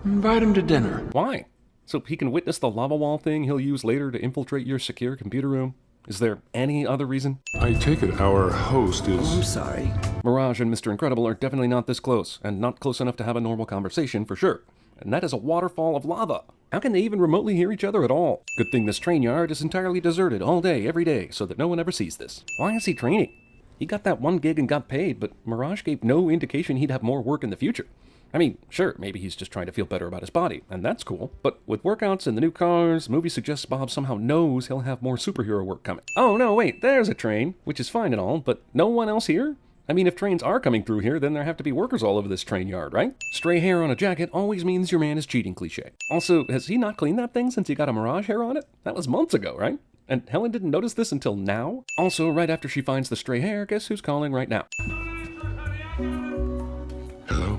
invite him to dinner. Why? So he can witness the lava wall thing he'll use later to infiltrate your secure computer room? Is there any other reason? I take it our host is... I'm sorry. Mirage and Mr. Incredible are definitely not this close, and not close enough to have a normal conversation for sure. And that is a waterfall of lava. How can they even remotely hear each other at all? Good thing this train yard is entirely deserted all day, every day, so that no one ever sees this. Why is he training? He got that 1 gig and got paid, but Mirage gave no indication he'd have more work in the future. I mean, sure, maybe he's just trying to feel better about his body, and that's cool. But with workouts and the new cars, the movie suggests Bob somehow knows he'll have more superhero work coming. Oh no, wait, there's a train, which is fine and all, but no one else here? I mean, if trains are coming through here, then there have to be workers all over this train yard, right? Stray hair on a jacket always means your man is cheating cliché. Also, has he not cleaned that thing since he got a Mirage hair on it? That was months ago, right? And Helen didn't notice this until now? Also, right after she finds the stray hair, guess who's calling right now? Hello?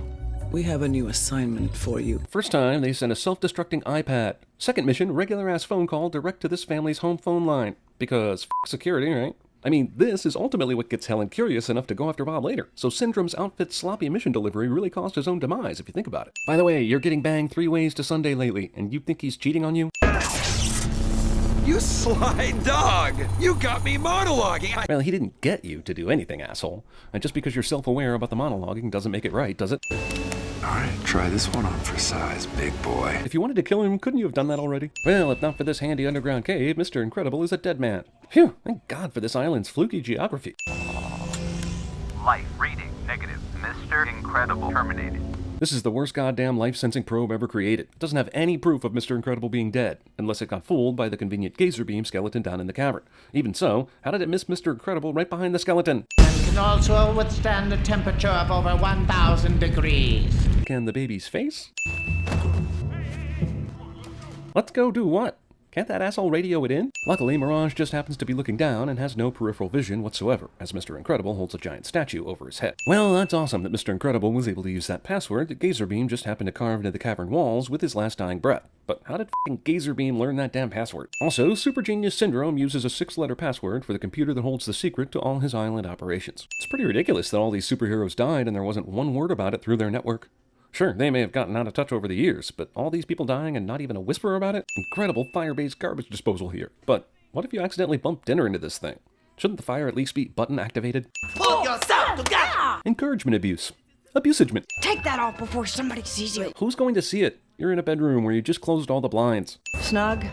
We have a new assignment for you. First time, they sent a self-destructing iPad. Second mission, regular-ass phone call direct to this family's home phone line. Because f*** security, right? I mean, this is ultimately what gets Helen curious enough to go after Bob later. So Syndrome's outfit's sloppy mission delivery really caused his own demise, if you think about it. By the way, you're getting banged 3 ways to Sunday lately, and you think he's cheating on you? You sly dog! You got me monologuing! Well, he didn't get you to do anything, asshole. And just because you're self-aware about the monologuing doesn't make it right, does it? Alright, try this one on for size, big boy. If you wanted to kill him, couldn't you have done that already? Well, if not for this handy underground cave, Mr. Incredible is a dead man. Phew, thank God for this island's fluky geography. Life reading negative. Mr. Incredible terminated. This is the worst goddamn life-sensing probe ever created. It doesn't have any proof of Mr. Incredible being dead, unless it got fooled by the convenient gazer beam skeleton down in the cavern. Even so, how did it miss Mr. Incredible right behind the skeleton? And can also withstand a temperature of over 1,000 degrees. Can the baby's face? Let's go do what? Can't that asshole radio it in? Luckily, Mirage just happens to be looking down and has no peripheral vision whatsoever, as Mr. Incredible holds a giant statue over his head. Well, that's awesome that Mr. Incredible was able to use that password that Gazer Beam just happened to carve into the cavern walls with his last dying breath. But how did f***ing Gazer Beam learn that damn password? Also, Super Genius Syndrome uses a 6-letter password for the computer that holds the secret to all his island operations. It's pretty ridiculous that all these superheroes died and there wasn't one word about it through their network. Sure, they may have gotten out of touch over the years, but all these people dying and not even a whisper about it? Incredible fire-based garbage disposal here. But what if you accidentally bump dinner into this thing? Shouldn't the fire at least be button activated? Pull yourself together! Encouragement abuse. Abusagement. Take that off before somebody sees you. Who's going to see it? You're in a bedroom where you just closed all the blinds. Snug,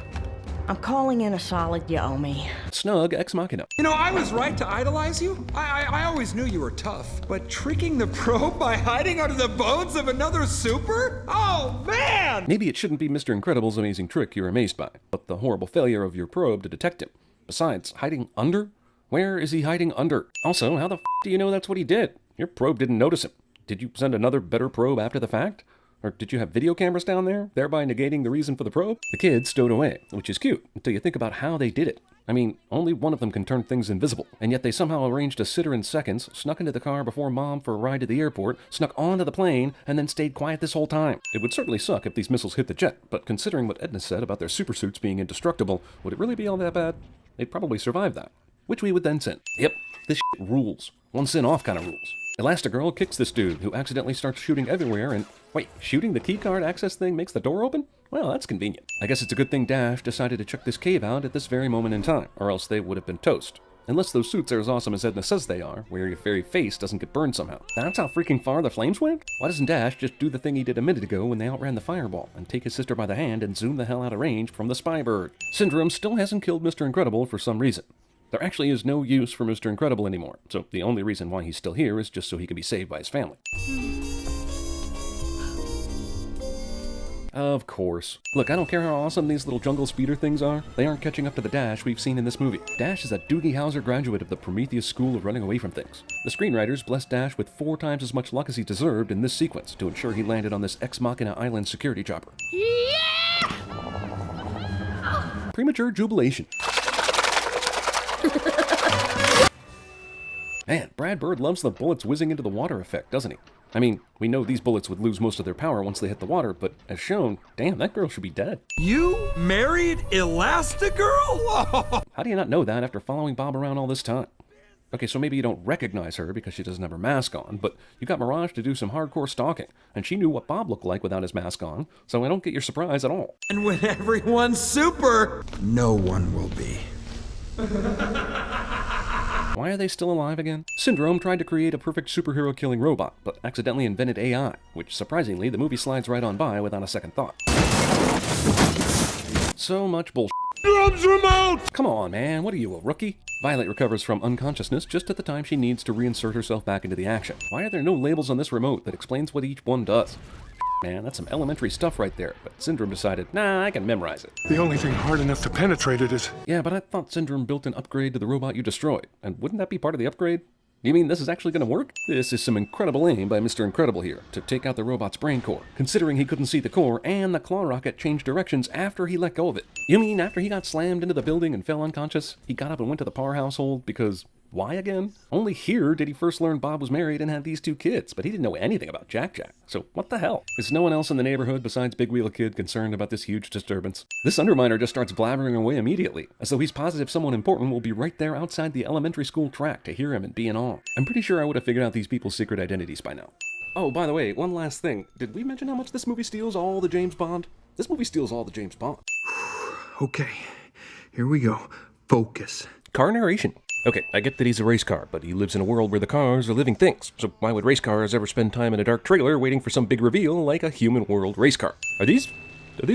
I'm calling in a solid you owe me. Snug ex machina. You know, I was right to idolize you. I always knew you were tough. But tricking the probe by hiding under the bones of another super? Oh, man! Maybe it shouldn't be Mr. Incredible's amazing trick you're amazed by, but the horrible failure of your probe to detect him. Besides, hiding under? Where is he hiding under? Also, how the f*** do you know that's what he did? Your probe didn't notice him. Did you send another better probe after the fact? Or did you have video cameras down there, thereby negating the reason for the probe? The kid stowed away, which is cute, until you think about how they did it. I mean, only one of them can turn things invisible, and yet they somehow arranged to sit her in seconds, snuck into the car before Mom for a ride to the airport, snuck onto the plane, and then stayed quiet this whole time. It would certainly suck if these missiles hit the jet, but considering what Edna said about their supersuits being indestructible, would it really be all that bad? They'd probably survive that. Which we would then sin. Yep, this shit rules. One sin off kind of rules. Elastigirl kicks this dude, who accidentally starts shooting everywhere, and wait, shooting the keycard access thing makes the door open? Well, that's convenient. I guess it's a good thing Dash decided to check this cave out at this very moment in time, or else they would have been toast. Unless those suits are as awesome as Edna says they are, where your very face doesn't get burned somehow. That's how freaking far the flames went? Why doesn't Dash just do the thing he did a minute ago when they outran the fireball, and take his sister by the hand and zoom the hell out of range from the spy bird? Syndrome still hasn't killed Mr. Incredible for some reason. There actually is no use for Mr. Incredible anymore, so the only reason why he's still here is just so he can be saved by his family. Of course. Look, I don't care how awesome these little jungle speeder things are, they aren't catching up to the Dash we've seen in this movie. Dash is a Doogie Howser graduate of the Prometheus School of running away from things. The screenwriters blessed Dash with 4 times as much luck as he deserved in this sequence to ensure he landed on this Ex Machina Island security chopper. Yeah! Premature jubilation. Man, Brad Bird loves the bullets whizzing into the water effect, doesn't he? I mean, we know these bullets would lose most of their power once they hit the water, but as shown, damn, that girl should be dead. You married Elastigirl? How do you not know that after following Bob around all this time? Okay, so maybe you don't recognize her because she doesn't have her mask on, but you got Mirage to do some hardcore stalking, and she knew what Bob looked like without his mask on, so I don't get your surprise at all. And when everyone's super, no one will be. Why are they still alive again? Syndrome tried to create a perfect superhero killing robot, but accidentally invented AI, which surprisingly the movie slides right on by without a second thought. So much bullshit. Drums remote! Come on, man, what are you, a rookie? Violet recovers from unconsciousness just at the time she needs to reinsert herself back into the action. Why are there no labels on this remote that explains what each one does? Man, that's some elementary stuff right there, but Syndrome decided, nah, I can memorize it. The only thing hard enough to penetrate it is... Yeah, but I thought Syndrome built an upgrade to the robot you destroyed, and wouldn't that be part of the upgrade? You mean this is actually going to work? This is some incredible aim by Mr. Incredible here, to take out the robot's brain core, considering he couldn't see the core and the claw rocket changed directions after he let go of it. You mean after he got slammed into the building and fell unconscious, he got up and went to the Parr household because Why again? Only here did he first learn Bob was married and had these 2 kids, but he didn't know anything about Jack. So what the hell? Is no one else in the neighborhood besides Big Wheel Kid concerned about this huge disturbance? This underminer just starts blabbering away immediately, as though he's positive someone important will be right there outside the elementary school track to hear him and be in awe. I'm pretty sure I would have figured out these people's secret identities by now. Oh, by the way, one last thing. Did we mention how much this movie steals all the James Bond? This movie steals all the James Bond. Okay, here we go. Focus. Car narration. Okay, I get that he's a race car, but he lives in a world where the cars are living things. So why would race cars ever spend time in a dark trailer waiting for some big reveal like a human world race car? Are these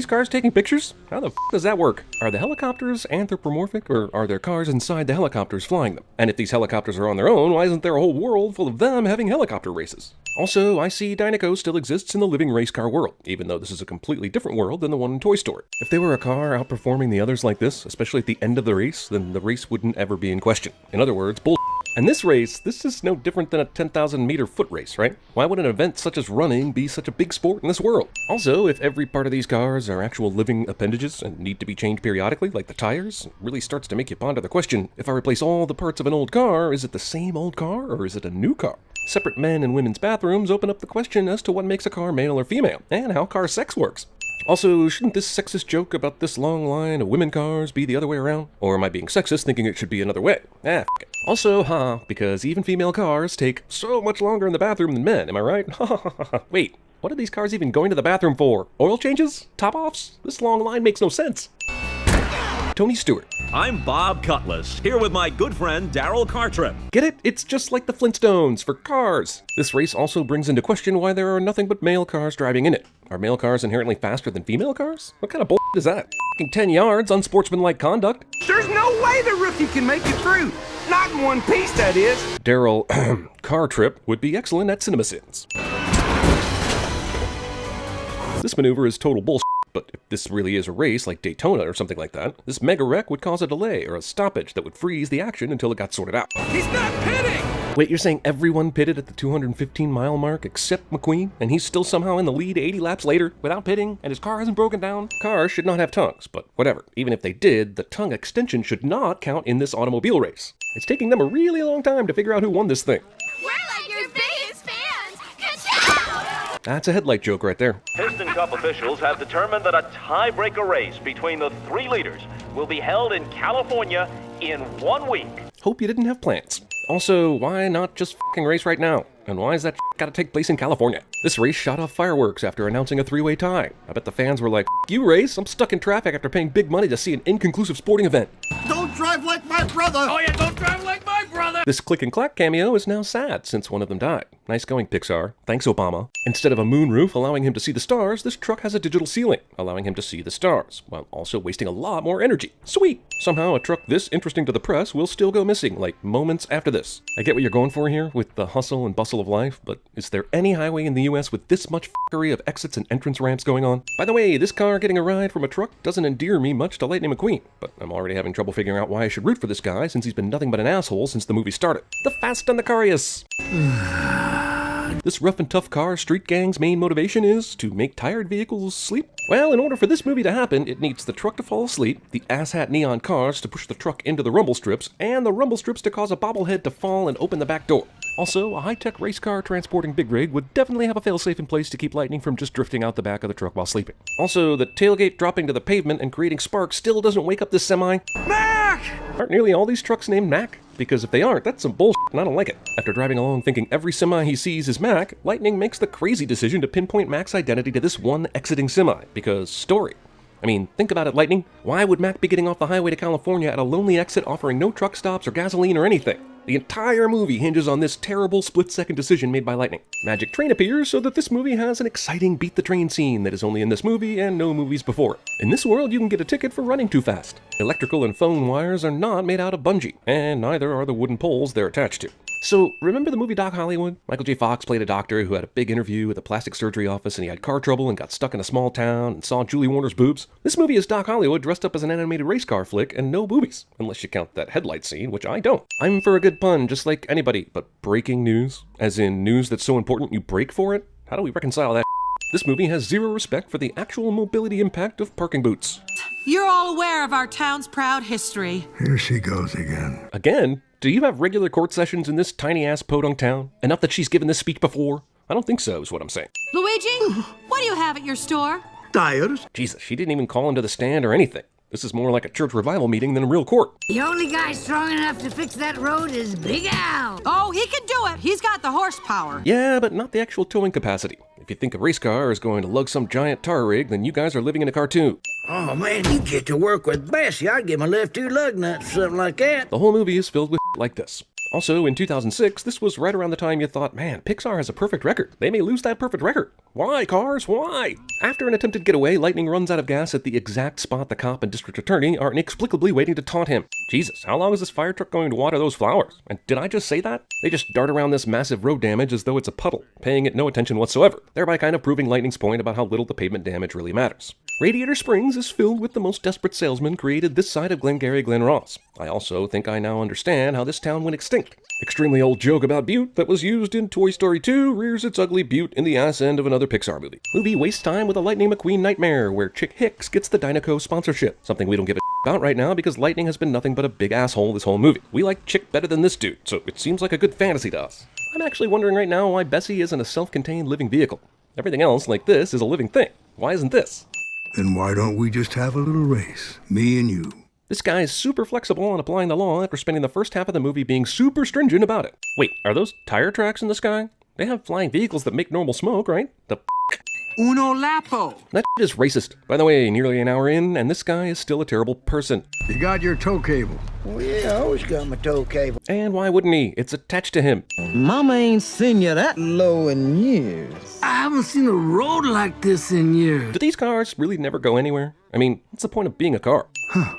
cars taking pictures? How the f does that work? Are the helicopters anthropomorphic, or are there cars inside the helicopters flying them? And if these helicopters are on their own, why isn't there a whole world full of them having helicopter races? Also, I see Dinoco still exists in the living race car world, even though this is a completely different world than the one in Toy Story. If they were a car outperforming the others like this, especially at the end of the race, then the race wouldn't ever be in question. In other words, bull. And this is no different than a 10,000 meter foot race, right? Why would an event such as running be such a big sport in this world? Also, if every part of these cars are actual living appendages and need to be changed periodically, like the tires, it really starts to make you ponder the question, if I replace all the parts of an old car, is it the same old car or is it a new car? Separate men and women's bathrooms open up the question as to what makes a car male or female, and how car sex works. Also, shouldn't this sexist joke about this long line of women cars be the other way around? Or am I being sexist thinking it should be another way? F it. Also, because even female cars take so much longer in the bathroom than men, am I right? Wait, what are these cars even going to the bathroom for? Oil changes? Top-offs? This long line makes no sense. Tony Stewart. I'm Bob Cutlass, here with my good friend Daryl Cartrip. Get it? It's just like the Flintstones, for cars. This race also brings into question why there are nothing but male cars driving in it. Are male cars inherently faster than female cars? What kind of bullshit is that? 10 yards, unsportsmanlike conduct. There's no way the rookie can make it through. Not in one piece, that is. Daryl Cartrip would be excellent at CinemaSins. This maneuver is total bullshit. But if this really is a race like Daytona or something like that, this mega wreck would cause a delay or a stoppage that would freeze the action until it got sorted out. He's not pitting! Wait, you're saying everyone pitted at the 215-mile mark except McQueen, and he's still somehow in the lead 80 laps later without pitting, and his car hasn't broken down? Cars should not have tongues, but whatever. Even if they did, the tongue extension should not count in this automobile race. It's taking them a really long time to figure out who won this thing. We're like your biggest fans! Ka-chow! That's a headlight joke right there. Piston Cup officials have determined that a tiebreaker race between the 3 leaders will be held in California in 1 week. Hope you didn't have plans. Also, why not just f***ing race right now? And why is that gotta take place in California? This race shot off fireworks after announcing a 3-way tie. I bet the fans were like, you race, I'm stuck in traffic after paying big money to see an inconclusive sporting event. Don't drive like my brother! Oh yeah, don't drive like my brother! This click and clack cameo is now sad since one of them died. Nice going, Pixar. Thanks, Obama. Instead of a moonroof allowing him to see the stars, this truck has a digital ceiling, allowing him to see the stars, while also wasting a lot more energy. Sweet! Somehow a truck this interesting to the press will still go missing, like moments after this. I get what you're going for here with the hustle and bustle of life, but is there any highway in the US with this much f***ery of exits and entrance ramps going on? By the way, this car getting a ride from a truck doesn't endear me much to Lightning McQueen, but I'm already having trouble figuring out why I should root for this guy since he's been nothing but an asshole since the movie started. The Fast and the Curious! This rough and tough car street gang's main motivation is to make tired vehicles sleep? Well, in order for this movie to happen, it needs the truck to fall asleep, the asshat neon cars to push the truck into the rumble strips, and the rumble strips to cause a bobblehead to fall and open the back door. Also, a high-tech race car transporting big rig would definitely have a failsafe in place to keep Lightning from just drifting out the back of the truck while sleeping. Also, the tailgate dropping to the pavement and creating sparks still doesn't wake up this semi. Mac! Aren't nearly all these trucks named Mac? Because if they aren't, that's some bullshit and I don't like it. After driving along thinking every semi he sees is Mac, Lightning makes the crazy decision to pinpoint Mac's identity to this one exiting semi, because story. I mean, think about it, Lightning. Why would Mac be getting off the highway to California at a lonely exit offering no truck stops or gasoline or anything? The entire movie hinges on this terrible split-second decision made by Lightning. Magic Train appears so that this movie has an exciting beat-the-train scene that is only in this movie and no movies before it. In this world, you can get a ticket for running too fast. Electrical and phone wires are not made out of bungee, and neither are the wooden poles they're attached to. So, remember the movie Doc Hollywood? Michael J. Fox played a doctor who had a big interview at the plastic surgery office and he had car trouble and got stuck in a small town and saw Julie Warner's boobs. This movie is Doc Hollywood dressed up as an animated race car flick and no boobies, unless you count that headlight scene, which I don't. I'm for a good pun, just like anybody, but breaking news? As in news that's so important you break for it? How do we reconcile that? This movie has zero respect for the actual mobility impact of parking boots. You're all aware of our town's proud history. Here she goes again. Again? Do you have regular court sessions in this tiny-ass podunk town? Enough that she's given this speech before? I don't think so, is what I'm saying. Luigi, what do you have at your store? Tires. Jesus, she didn't even call him to the stand or anything. This is more like a church revival meeting than a real court. The only guy strong enough to fix that road is Big Al. Oh, he can do it. He's got the horsepower. Yeah, but not the actual towing capacity. If you think a race car is going to lug some giant tar rig, then you guys are living in a cartoon. Oh, man, you get to work with Bessie. I'd give him a left two lug nuts or something like that. The whole movie is filled with like this. Also, in 2006, this was right around the time you thought, man, Pixar has a perfect record. They may lose that perfect record. Why, Cars? Why? After an attempted getaway, Lightning runs out of gas at the exact spot the cop and district attorney are inexplicably waiting to taunt him. Jesus, how long is this fire truck going to water those flowers? And did I just say that? They just dart around this massive road damage as though it's a puddle, paying it no attention whatsoever, thereby kind of proving Lightning's point about how little the pavement damage really matters. Radiator Springs is filled with the most desperate salesmen created this side of Glengarry Glen Ross. I also think I now understand how this town went extinct. Extremely old joke about Butte that was used in Toy Story 2 rears its ugly butte in the ass end of another Pixar movie. Movie wastes time with a Lightning McQueen nightmare where Chick Hicks gets the Dynaco sponsorship, something we don't give a about right now because Lightning has been nothing but a big asshole this whole movie. We like Chick better than this dude, so it seems like a good fantasy to us. I'm actually wondering right now why Bessie isn't a self-contained living vehicle. Everything else, like this, is a living thing. Why isn't this? Then why don't we just have a little race, me and you? This guy is super flexible on applying the law after spending the first half of the movie being super stringent about it. Wait, are those tire tracks in the sky? They have flying vehicles that make normal smoke, right? The Uno Lapo. That is racist. By the way, nearly an hour in, and this guy is still a terrible person. You got your tow cable? Well, yeah, I always got my tow cable. And why wouldn't he? It's attached to him. Mama ain't seen you that low in years. I haven't seen a road like this in years. Do these cars really never go anywhere? I mean, what's the point of being a car? Huh.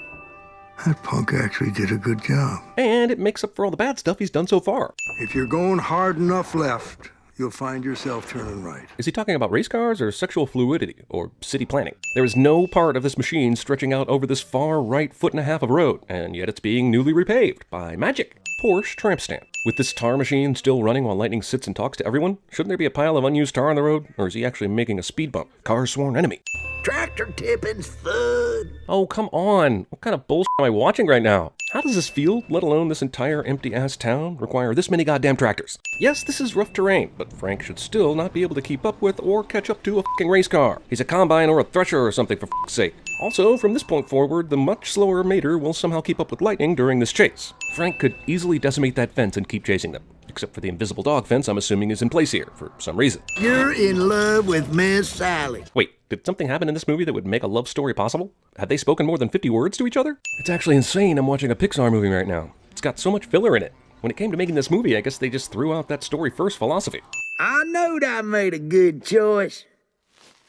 That punk actually did a good job. And it makes up for all the bad stuff he's done so far. If you're going hard enough left, you'll find yourself turning right. Is he talking about race cars or sexual fluidity or city planning? There is no part of this machine stretching out over this far right foot and a half of road, and yet it's being newly repaved by magic. Porsche tramp stamp. With this tar machine still running while Lightning sits and talks to everyone, shouldn't there be a pile of unused tar on the road? Or is he actually making a speed bump? Car's sworn enemy. Tractor tipping's fun. Oh, come on. What kind of bullshit am I watching right now? How does this field, let alone this entire empty-ass town, require this many goddamn tractors? Yes, this is rough terrain, but Frank should still not be able to keep up with or catch up to a fucking race car. He's a combine or a thresher or something, for fuck's sake. Also, from this point forward, the much slower Mater will somehow keep up with Lightning during this chase. Frank could easily decimate that fence and keep chasing them. Except for the invisible dog fence I'm assuming is in place here, for some reason. You're in love with Miss Sally. Wait, did something happen in this movie that would make a love story possible? Have they spoken more than 50 words to each other? It's actually insane I'm watching a Pixar movie right now. It's got so much filler in it. When it came to making this movie, I guess they just threw out that story first philosophy. I knowed I made a good choice.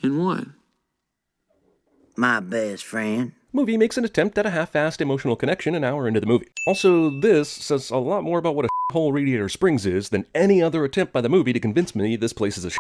In what? My best friend. Movie makes an attempt at a half-assed emotional connection an hour into the movie. Also, this says a lot more about what a whole Radiator Springs is than any other attempt by the movie to convince me this place is a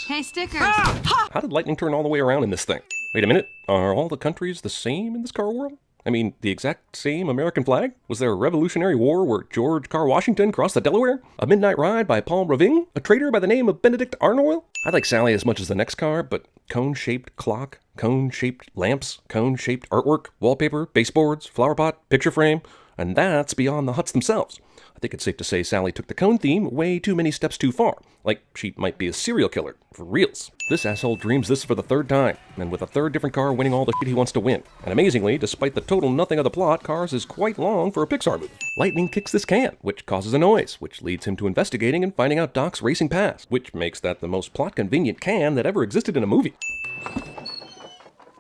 Hey, stickers. How did Lightning turn all the way around in this thing? Wait a minute, are all the countries the same in this car world? I mean, the exact same American flag? Was there a Revolutionary War where George Carr Washington crossed the Delaware? A midnight ride by Paul Reving? A traitor by the name of Benedict Arnold? I like Sally as much as the next car, but cone-shaped clock, cone-shaped lamps, cone-shaped artwork, wallpaper, baseboards, flower pot, picture frame, and that's beyond the huts themselves. I think it's safe to say Sally took the cone theme way too many steps too far. Like, she might be a serial killer, for reals. This asshole dreams this for the third time, and with a third different car winning all the shit he wants to win. And amazingly, despite the total nothing of the plot, Cars is quite long for a Pixar movie. Lightning kicks this can, which causes a noise, which leads him to investigating and finding out Doc's racing past, which makes that the most plot-convenient can that ever existed in a movie.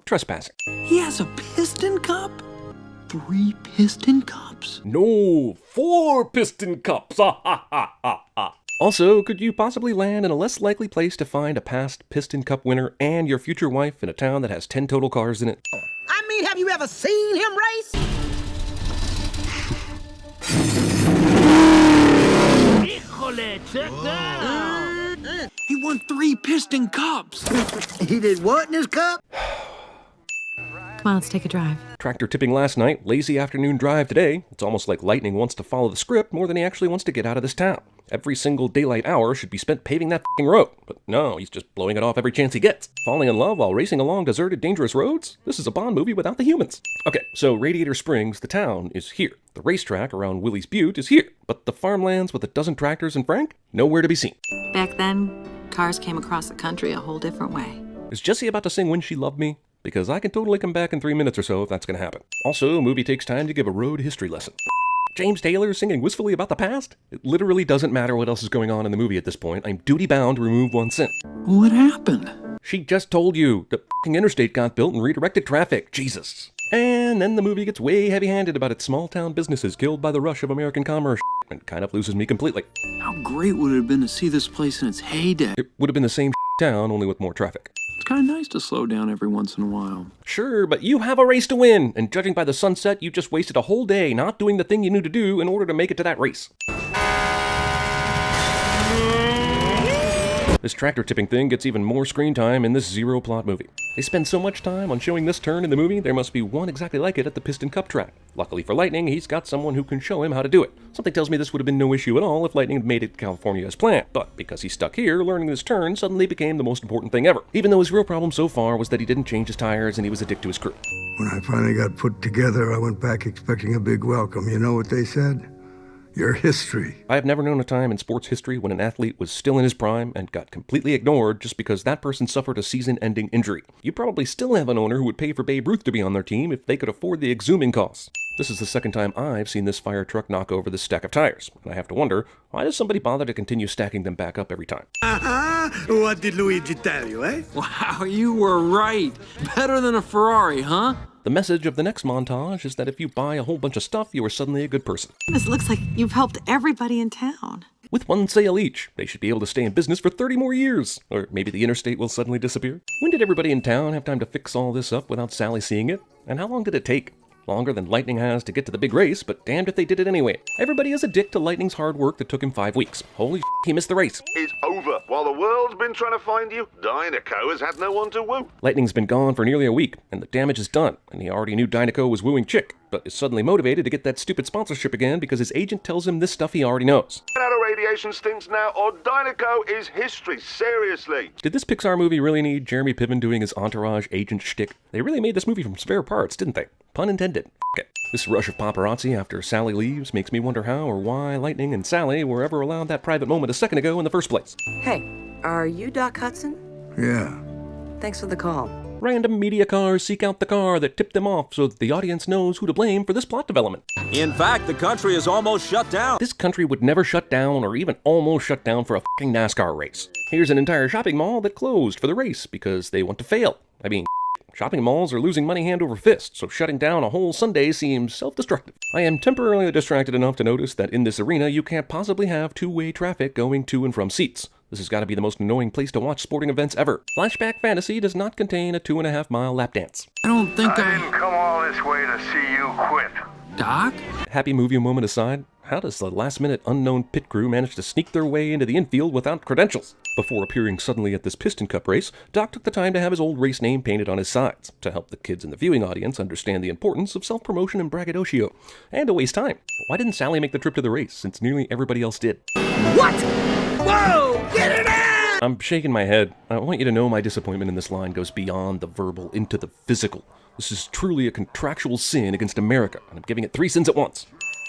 Trespassing. He has a Piston Cup? 3 Piston Cups? No, 4 Piston Cups! Also, could you possibly land in a less likely place to find a past Piston Cup winner and your future wife in a town that has 10 total cars in it? I mean, have you ever seen him race? He won 3 Piston Cups. He did what in his cup? Come on, let's take a drive. Tractor tipping last night, lazy afternoon drive today. It's almost like Lightning wants to follow the script more than he actually wants to get out of this town. Every single daylight hour should be spent paving that f***ing road. But no, he's just blowing it off every chance he gets. Falling in love while racing along deserted, dangerous roads? This is a Bond movie without the humans. Okay, so Radiator Springs, the town, is here. The racetrack around Willie's Butte is here. But the farmlands with a dozen tractors and Frank? Nowhere to be seen. Back then, cars came across the country a whole different way. Is Jessie about to sing When She Loved Me? Because I can totally come back in 3 minutes or so if that's going to happen. Also, a movie takes time to give a road history lesson. James Taylor singing wistfully about the past? It literally doesn't matter what else is going on in the movie at this point. I'm duty-bound to remove one sin. What happened? She just told you. The f***ing interstate got built and redirected traffic. Jesus. And then the movie gets way heavy-handed about its small-town businesses killed by the rush of American commerce and kind of loses me completely. How great would it have been to see this place in its heyday? It would have been the same town, only with more traffic. It's kind of nice to slow down every once in a while. Sure, but you have a race to win, and judging by the sunset, you just wasted a whole day not doing the thing you knew to do in order to make it to that race. This tractor tipping thing gets even more screen time in this zero-plot movie. They spend so much time on showing this turn in the movie, there must be one exactly like it at the Piston Cup track. Luckily for Lightning, he's got someone who can show him how to do it. Something tells me this would have been no issue at all if Lightning had made it to California as planned, but because he's stuck here, learning this turn suddenly became the most important thing ever. Even though his real problem so far was that he didn't change his tires and he was a dick to his crew. When I finally got put together, I went back expecting a big welcome. You know what they said? Your history. I have never known a time in sports history when an athlete was still in his prime and got completely ignored just because that person suffered a season-ending injury. You probably still have an owner who would pay for Babe Ruth to be on their team if they could afford the exhuming costs. This is the second time I've seen this fire truck knock over this stack of tires, and I have to wonder, why does somebody bother to continue stacking them back up every time? What did Luigi tell you, eh? Wow, you were right. Better than a Ferrari, huh? The message of the next montage is that if you buy a whole bunch of stuff, you are suddenly a good person. This looks like you've helped everybody in town. With one sale each, they should be able to stay in business for 30 more years. Or maybe the interstate will suddenly disappear. When did everybody in town have time to fix all this up without Sally seeing it? And how long did it take? Longer than Lightning has to get to the big race, but damned if they did it anyway. Everybody is a dick to Lightning's hard work that took him 5 weeks. Holy shit, he missed the race. It's over. While the world's been trying to find you, Dinoco has had no one to woo. Lightning's been gone for nearly a week, and the damage is done, and he already knew Dinoco was wooing Chick, but is suddenly motivated to get that stupid sponsorship again because his agent tells him this stuff he already knows. Get out of radiation stinks now, or Dinoco is history, seriously. Did this Pixar movie really need Jeremy Piven doing his entourage agent shtick? They really made this movie from spare parts, didn't they? Pun intended. Okay. This rush of paparazzi after Sally leaves makes me wonder how or why Lightning and Sally were ever allowed that private moment a second ago in the first place. Hey, are you Doc Hudson? Yeah. Thanks for the call. Random media cars seek out the car that tipped them off so that the audience knows who to blame for this plot development. In fact, the country is almost shut down. This country would never shut down or even almost shut down for a fucking NASCAR race. Here's an entire shopping mall that closed for the race because they want to fail. I mean, shopping malls are losing money hand over fist, so shutting down a whole Sunday seems self-destructive. I am temporarily distracted enough to notice that in this arena you can't possibly have two-way traffic going to and from seats. This has got to be the most annoying place to watch sporting events ever. Flashback Fantasy does not contain a 2.5-mile lap dance. I don't think I didn't come all this way to see you quit. Doc? Happy movie moment aside, how does the last-minute unknown pit crew manage to sneak their way into the infield without credentials? Before appearing suddenly at this Piston Cup race, Doc took the time to have his old race name painted on his sides, to help the kids in the viewing audience understand the importance of self-promotion and braggadocio, and to waste time. Why didn't Sally make the trip to the race, since nearly everybody else did? What? Whoa! Get it out! I'm shaking my head. I want you to know my disappointment in this line goes beyond the verbal into the physical. This is truly a contractual sin against America, and I'm giving it 3 sins at once.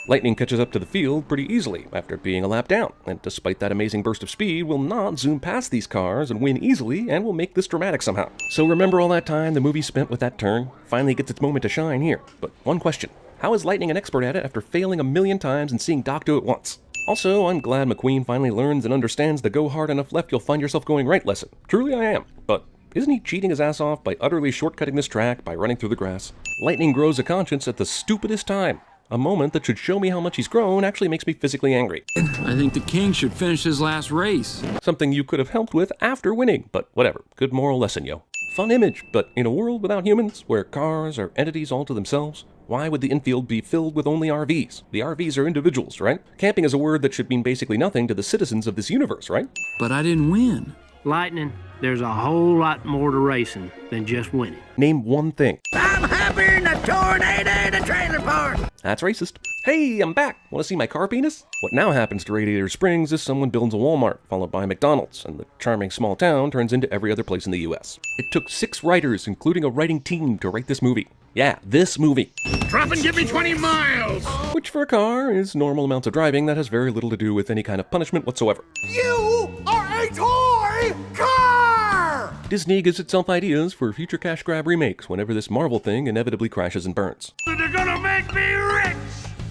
Lightning catches up to the field pretty easily after being a lap down, and despite that amazing burst of speed, will not zoom past these cars and win easily, and will make this dramatic somehow. So remember all that time the movie spent with that turn? Finally gets its moment to shine here. But one question, how is Lightning an expert at it after failing 1,000,000 times and seeing Doc do it once? Also, I'm glad McQueen finally learns and understands the go hard enough left you'll find yourself going right lesson. Truly I am, but isn't he cheating his ass off by utterly shortcutting this track by running through the grass? Lightning grows a conscience at the stupidest time. A moment that should show me how much he's grown actually makes me physically angry. I think the king should finish his last race. Something you could have helped with after winning, but whatever. Good moral lesson, yo. Fun image, but in a world without humans, where cars are entities all to themselves, why would the infield be filled with only RVs? The RVs are individuals, right? Camping is a word that should mean basically nothing to the citizens of this universe, right? But I didn't win. Lightning, there's a whole lot more to racing than just winning. Name one thing. I'm happy in the tornado in the trailer park. That's racist. Hey, I'm back. Want to see my car penis? What now happens to Radiator Springs is someone builds a Walmart, followed by a McDonald's, and the charming small town turns into every other place in the U.S. It took 6 writers, including a writing team, to write this movie. Yeah, this movie. Drop and give me 20 miles! Which for a car is normal amounts of driving that has very little to do with any kind of punishment whatsoever. You are a toy car! Disney gives itself ideas for future cash grab remakes whenever this Marvel thing inevitably crashes and burns. They're gonna make me rich!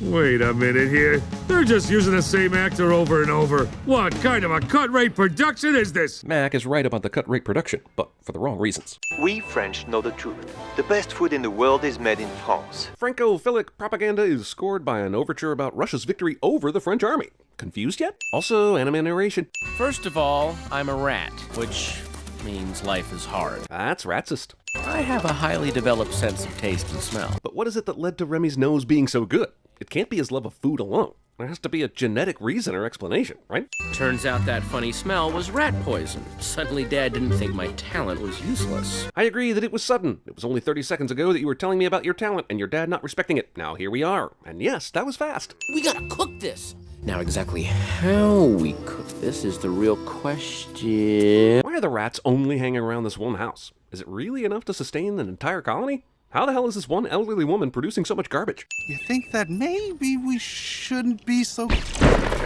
Wait a minute here. They're just using the same actor over and over. What kind of a cut-rate production is this? Mac is right about the cut-rate production, but for the wrong reasons. We French know the truth. The best food in the world is made in France. Francophilic propaganda is scored by an overture about Russia's victory over the French army. Confused yet? Also, anime narration. First of all, I'm a rat, which means life is hard. That's racist. I have a highly developed sense of taste and smell. But what is it that led to Remy's nose being so good? It can't be his love of food alone. There has to be a genetic reason or explanation, right? Turns out that funny smell was rat poison. Suddenly Dad didn't think my talent was useless. I agree that it was sudden. It was only 30 seconds ago that you were telling me about your talent and your dad not respecting it. Now here we are. And yes, that was fast. We gotta cook this. Now exactly how we cook this is the real question. Why are the rats only hanging around this one house? Is it really enough to sustain an entire colony? How the hell is this one elderly woman producing so much garbage? You think that maybe we shouldn't be so...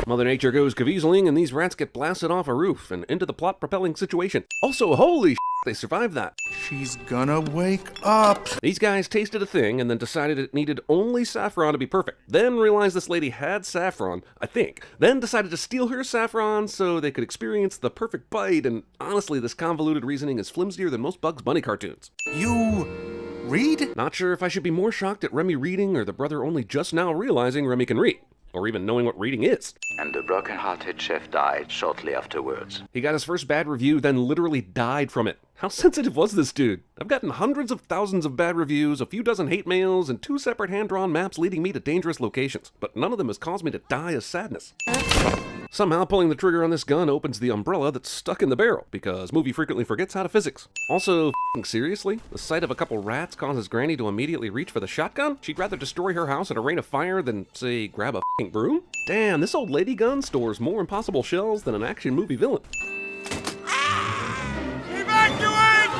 Mother Nature goes caviezeling and these rats get blasted off a roof and into the plot-propelling situation. Also, holy they survived that. She's gonna wake up. These guys tasted a thing and then decided it needed only saffron to be perfect. Then realized this lady had saffron, I think. Then decided to steal her saffron so they could experience the perfect bite, and honestly, this convoluted reasoning is flimsier than most Bugs Bunny cartoons. You... read? Not sure if I should be more shocked at Remy reading or the brother only just now realizing Remy can read. Or even knowing what reading is. And the broken-hearted chef died shortly afterwards. He got his first bad review, then literally died from it. How sensitive was this dude? I've gotten hundreds of thousands of bad reviews, a few dozen hate mails, and 2 separate hand-drawn maps leading me to dangerous locations. But none of them has caused me to die of sadness. Somehow pulling the trigger on this gun opens the umbrella that's stuck in the barrel, because movie frequently forgets how to physics. Also, seriously? The sight of a couple rats causes Granny to immediately reach for the shotgun? She'd rather destroy her house in a rain of fire than, say, grab a broom? Damn, this old lady gun stores more impossible shells than an action movie villain.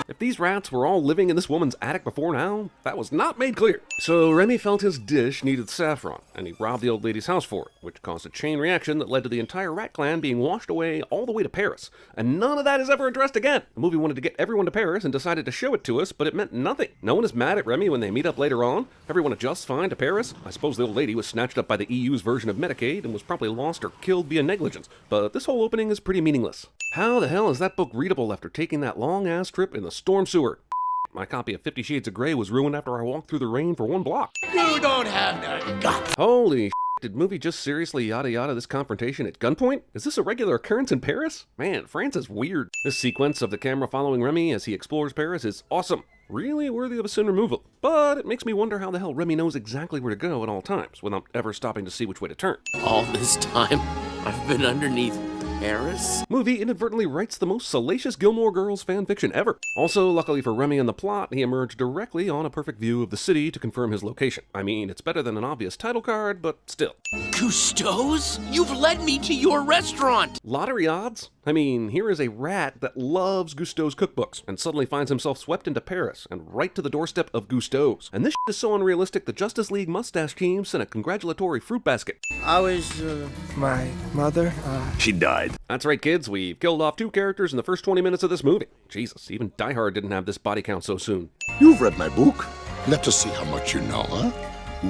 If these rats were all living in this woman's attic before now, that was not made clear. So Remy felt his dish needed saffron, and he robbed the old lady's house for it, which caused a chain reaction that led to the entire rat clan being washed away all the way to Paris. And none of that is ever addressed again. The movie wanted to get everyone to Paris and decided to show it to us, but it meant nothing. No one is mad at Remy when they meet up later on. Everyone adjusts fine to Paris. I suppose the old lady was snatched up by the EU's version of Medicaid and was probably lost or killed via negligence, but this whole opening is pretty meaningless. How the hell is that book readable after taking that long-ass trip in the storm sewer? My copy of 50 Shades of Grey was ruined after I walked through the rain for 1 block. You don't have no guts. Holy did movie just seriously yada yada this confrontation at gunpoint? Is this a regular occurrence in Paris? Man, France is weird. This sequence of the camera following Remy as he explores Paris is awesome. Really worthy of a sin removal. But it makes me wonder how the hell Remy knows exactly where to go at all times without ever stopping to see which way to turn. All this time, I've been underneath Paris? Movie inadvertently writes the most salacious Gilmore Girls fanfiction ever. Also, luckily for Remy and the plot, he emerged directly on a perfect view of the city to confirm his location. I mean, it's better than an obvious title card, but still. Cousteau's? You've led me to your restaurant! Lottery odds? I mean, here is a rat that loves Cousteau's cookbooks and suddenly finds himself swept into Paris and right to the doorstep of Cousteau's. And this is so unrealistic, the Justice League mustache team sent a congratulatory fruit basket. I was, my mother, She died. That's right, kids. We've killed off 2 characters in the first 20 minutes of this movie. Jesus, even Die Hard didn't have this body count so soon. You've read my book. Let us see how much you know, huh?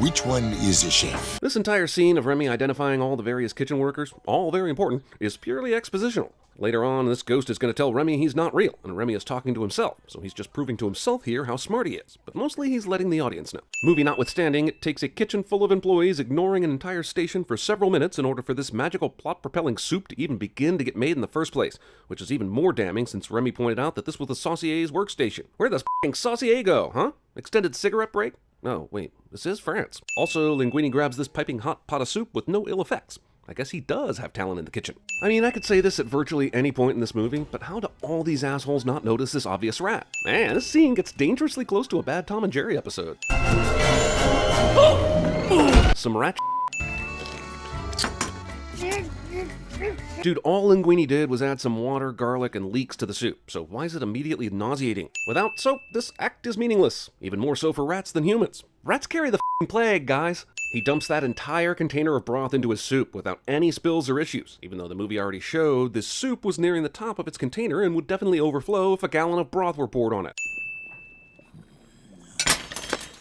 Which one is the chef? This entire scene of Remy identifying all the various kitchen workers, all very important, is purely expositional. Later on, this ghost is going to tell Remy he's not real, and Remy is talking to himself, so he's just proving to himself here how smart he is. But mostly he's letting the audience know. Movie notwithstanding, it takes a kitchen full of employees ignoring an entire station for several minutes in order for this magical plot-propelling soup to even begin to get made in the first place, which is even more damning since Remy pointed out that this was the Saucier's workstation. Where does f***ing Saucier go, huh? Extended cigarette break? No, wait, this is France. Also, Linguini grabs this piping hot pot of soup with no ill effects. I guess he does have talent in the kitchen. I mean, I could say this at virtually any point in this movie, but how do all these assholes not notice this obvious rat? Man, this scene gets dangerously close to a bad Tom and Jerry episode. Some rat Dude, all Linguini did was add some water, garlic, and leeks to the soup, so why is it immediately nauseating? Without soap, this act is meaningless. Even more so for rats than humans. Rats carry the f***ing plague, guys. He dumps that entire container of broth into his soup without any spills or issues, even though the movie already showed this soup was nearing the top of its container and would definitely overflow if a gallon of broth were poured on it.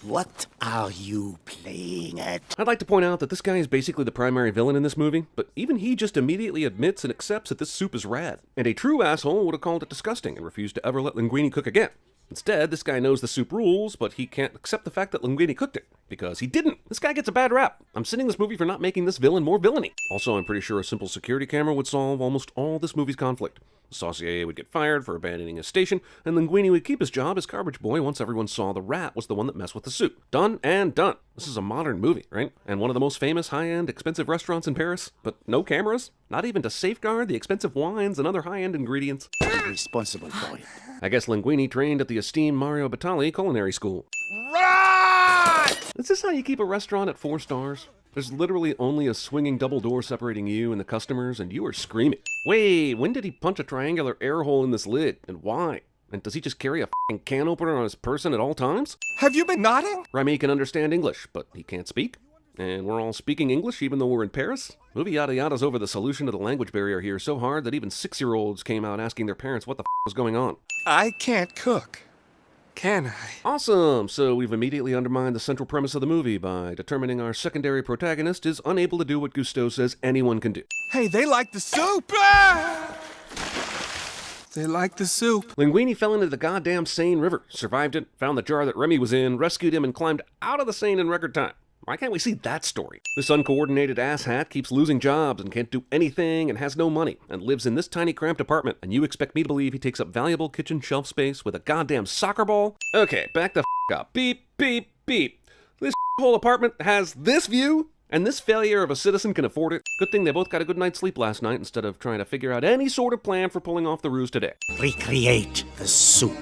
What are you playing at? I'd like to point out that this guy is basically the primary villain in this movie, but even he just immediately admits and accepts that this soup is rad. And a true asshole would have called it disgusting and refused to ever let Linguini cook again. Instead, this guy knows the soup rules, but he can't accept the fact that Linguini cooked it, because he didn't. This guy gets a bad rap. I'm sending this movie for not making this villain more villainy. Also, I'm pretty sure a simple security camera would solve almost all this movie's conflict. The Saucier would get fired for abandoning his station, and Linguini would keep his job as garbage boy once everyone saw the rat was the one that messed with the soup. Done and done. This is a modern movie, right? And one of the most famous, high-end, expensive restaurants in Paris, but no cameras? Not even to safeguard the expensive wines and other high-end ingredients? I'm responsible for it. I guess Linguini trained at the esteemed Mario Batali Culinary School. Right! Is this how you keep a restaurant at 4 stars? There's literally only a swinging double door separating you and the customers, and you are screaming. Wait, when did he punch a triangular air hole in this lid, and why? And does he just carry a f***ing can opener on his person at all times? Have you been nodding? Remy can understand English, but he can't speak. And we're all speaking English even though we're in Paris? Movie yada yada's over the solution to the language barrier here so hard that even 6-year-olds came out asking their parents what the f*** was going on. I can't cook. Can I? Awesome! So we've immediately undermined the central premise of the movie by determining our secondary protagonist is unable to do what Gusteau says anyone can do. Hey, they like the soup! Ah! They like the soup. Linguini fell into the goddamn Seine River, survived it, found the jar that Remy was in, rescued him, and climbed out of the Seine in record time. Why can't we see that story? This uncoordinated asshat keeps losing jobs and can't do anything and has no money and lives in this tiny cramped apartment, and you expect me to believe he takes up valuable kitchen shelf space with a goddamn soccer ball? Okay, back the f*** up. Beep, beep, beep. This whole apartment has this view? And this failure of a citizen can afford it? Good thing they both got a good night's sleep last night instead of trying to figure out any sort of plan for pulling off the ruse today. Recreate the soup.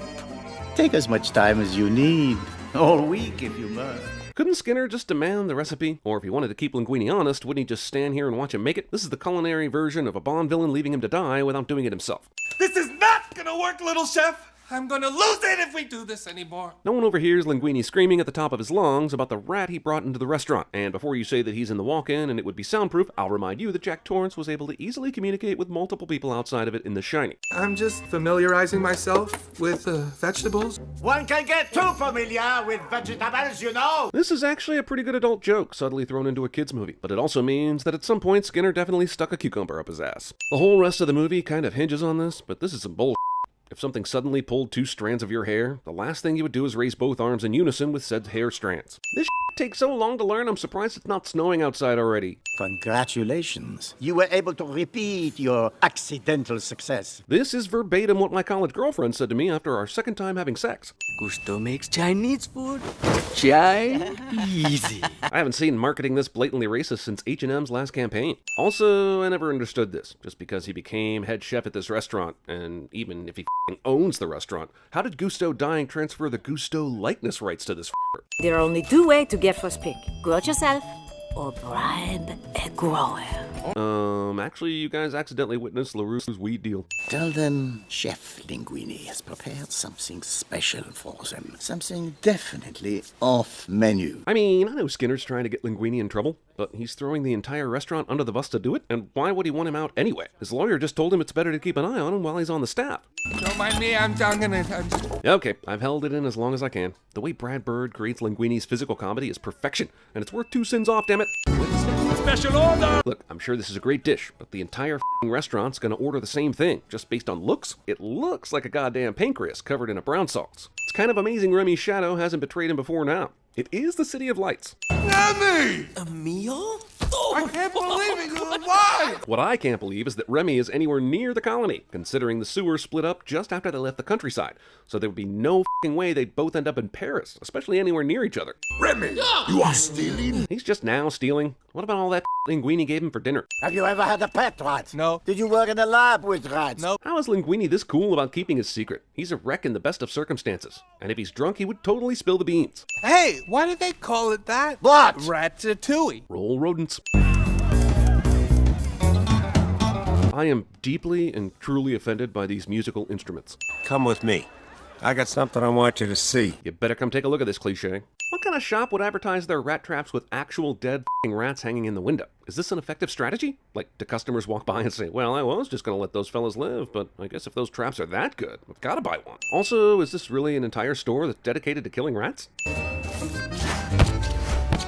Take as much time as you need. All week if you must. Couldn't Skinner just demand the recipe? Or if he wanted to keep Linguini honest, wouldn't he just stand here and watch him make it? This is the culinary version of a Bond villain leaving him to die without doing it himself. This is not gonna work, little chef! I'm gonna lose it if we do this anymore. No one overhears Linguini screaming at the top of his lungs about the rat he brought into the restaurant. And before you say that he's in the walk-in and it would be soundproof, I'll remind you that Jack Torrance was able to easily communicate with multiple people outside of it in The Shining. I'm just familiarizing myself with vegetables. One can get too familiar with vegetables, you know. This is actually a pretty good adult joke, subtly thrown into a kid's movie. But it also means that at some point Skinner definitely stuck a cucumber up his ass. The whole rest of the movie kind of hinges on this, but this is some bull. If something suddenly pulled 2 strands of your hair, the last thing you would do is raise both arms in unison with said hair strands. This takes so long to learn, I'm surprised it's not snowing outside already. Congratulations. You were able to repeat your accidental success. This is verbatim what my college girlfriend said to me after our second time having sex. Gusteau makes Chinese food. Chinese. I haven't seen marketing this blatantly racist since H&M's last campaign. Also, I never understood this. Just because he became head chef at this restaurant, and even if he owns the restaurant, how did Gusteau dying transfer the Gusteau likeness rights to this f***er? There are only 2 ways to get first pick. Grow it yourself or bribe a grower. Actually, you guys accidentally witnessed LaRue's weed deal. Tell them Chef Linguini has prepared something special for them. Something definitely off menu. I mean, I know Skinner's trying to get Linguini in trouble, but he's throwing the entire restaurant under the bus to do it, and why would he want him out anyway? His lawyer just told him it's better to keep an eye on him while he's on the staff. Don't mind me, I'm gonna... Okay, I've held it in as long as I can. The way Brad Bird creates Linguini's physical comedy is perfection, and it's worth 2 sins off, damn it. Special order! Look, I'm sure this is a great dish, but the entire restaurant's gonna order the same thing, just based on looks. It looks like a goddamn pancreas covered in a brown sauce. It's kind of amazing Remy's shadow hasn't betrayed him before now. It is the City of Lights. Remy! A meal? Oh, I can't believe it. Why? What I can't believe is that Remy is anywhere near the colony, considering the sewer split up just after they left the countryside. So there would be no f***ing way they'd both end up in Paris, especially anywhere near each other. Remy, you are stealing? He's just now stealing. What about all that Linguini gave him for dinner? Have you ever had a pet rat? No. Did you work in a lab with rats? No. How is Linguini this cool about keeping his secret? He's a wreck in the best of circumstances. And if he's drunk, he would totally spill the beans. Hey, why did they call it that? What? Ratatouille. Roll rodents. I am deeply and truly offended by these musical instruments. Come with me. I got something I want you to see. You better come take a look at this cliche. What kind of shop would advertise their rat traps with actual dead f***ing rats hanging in the window? Is this an effective strategy? Like, do customers walk by and say, well, I was just gonna let those fellas live, but I guess if those traps are that good, I've gotta buy one. Also, is this really an entire store that's dedicated to killing rats?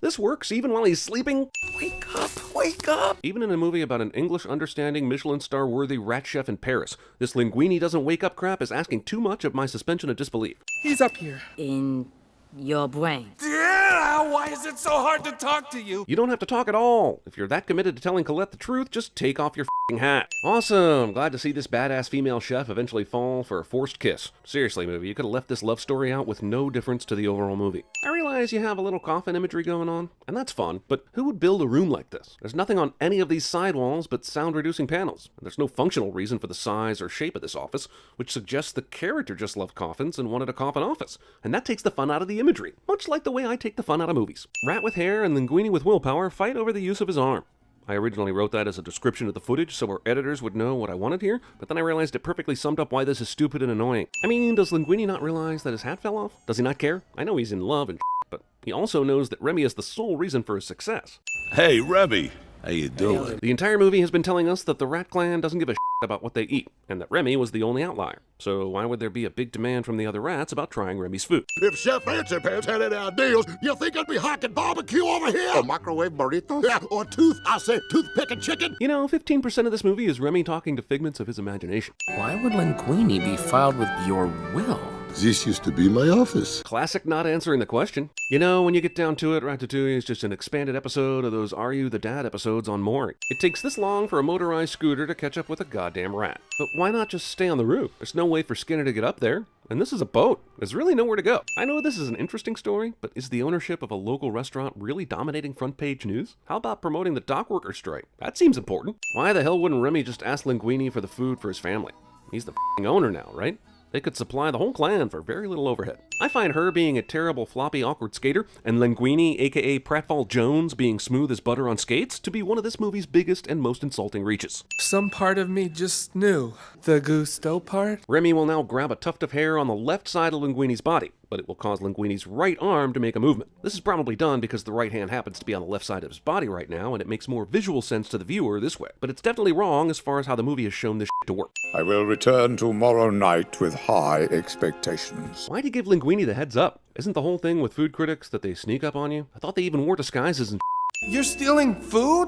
This works even while he's sleeping? Wake up, wake up! Even in a movie about an English-understanding, Michelin star-worthy rat chef in Paris, this Linguini doesn't wake up crap is asking too much of my suspension of disbelief. He's up here. In your brain. Yeah, why is it so hard to talk to you? You don't have to talk at all. If you're that committed to telling Colette the truth, just take off your f***ing hat. Awesome! Glad to see this badass female chef eventually fall for a forced kiss. Seriously, movie, you could have left this love story out with no difference to the overall movie. I realize you have a little coffin imagery going on, and that's fun, but who would build a room like this? There's nothing on any of these sidewalls but sound-reducing panels, and there's no functional reason for the size or shape of this office, which suggests the character just loved coffins and wanted a coffin office, and that takes the fun out of the imagery, much like the way I take the fun out of movies. Rat with hair and Linguini with willpower fight over the use of his arm. I originally wrote that as a description of the footage so our editors would know what I wanted here, but then I realized it perfectly summed up why this is stupid and annoying. I mean, does Linguini not realize that his hat fell off? Does he not care? I know he's in love and but he also knows that Remy is the sole reason for his success. Hey, Remy. How you doing? The entire movie has been telling us that the rat clan doesn't give a about what they eat, and that Remy was the only outlier. So why would there be a big demand from the other rats about trying Remy's food? If Chef Fancy Pants had any ideas, you think I'd be hacking barbecue over here? Or microwave burritos? Yeah, or toothpick and chicken? You know, 15% of this movie is Remy talking to figments of his imagination. Why would Linguini be filed with your will? This used to be my office. Classic not answering the question. You know, when you get down to it, Ratatouille is just an expanded episode of those Are You the Dad episodes on mooring. It takes this long for a motorized scooter to catch up with a goddamn rat. But why not just stay on the roof? There's no way for Skinner to get up there. And this is a boat. There's really nowhere to go. I know this is an interesting story, but is the ownership of a local restaurant really dominating front page news? How about promoting the dock worker strike? That seems important. Why the hell wouldn't Remy just ask Linguini for the food for his family? He's the f***ing owner now, right? They could supply the whole clan for very little overhead. I find her being a terrible, floppy, awkward skater, and Linguini, aka Pratfall Jones, being smooth as butter on skates, to be one of this movie's biggest and most insulting reaches. Some part of me just knew. The Gusto part? Remy will now grab a tuft of hair on the left side of Linguini's body, but it will cause Linguini's right arm to make a movement. This is probably done because the right hand happens to be on the left side of his body right now, and it makes more visual sense to the viewer this way. But it's definitely wrong as far as how the movie has shown this to work. I will return tomorrow night with high expectations. Why'd you give Linguini the heads up? Isn't the whole thing with food critics that they sneak up on you? I thought they even wore disguises and You're stealing food?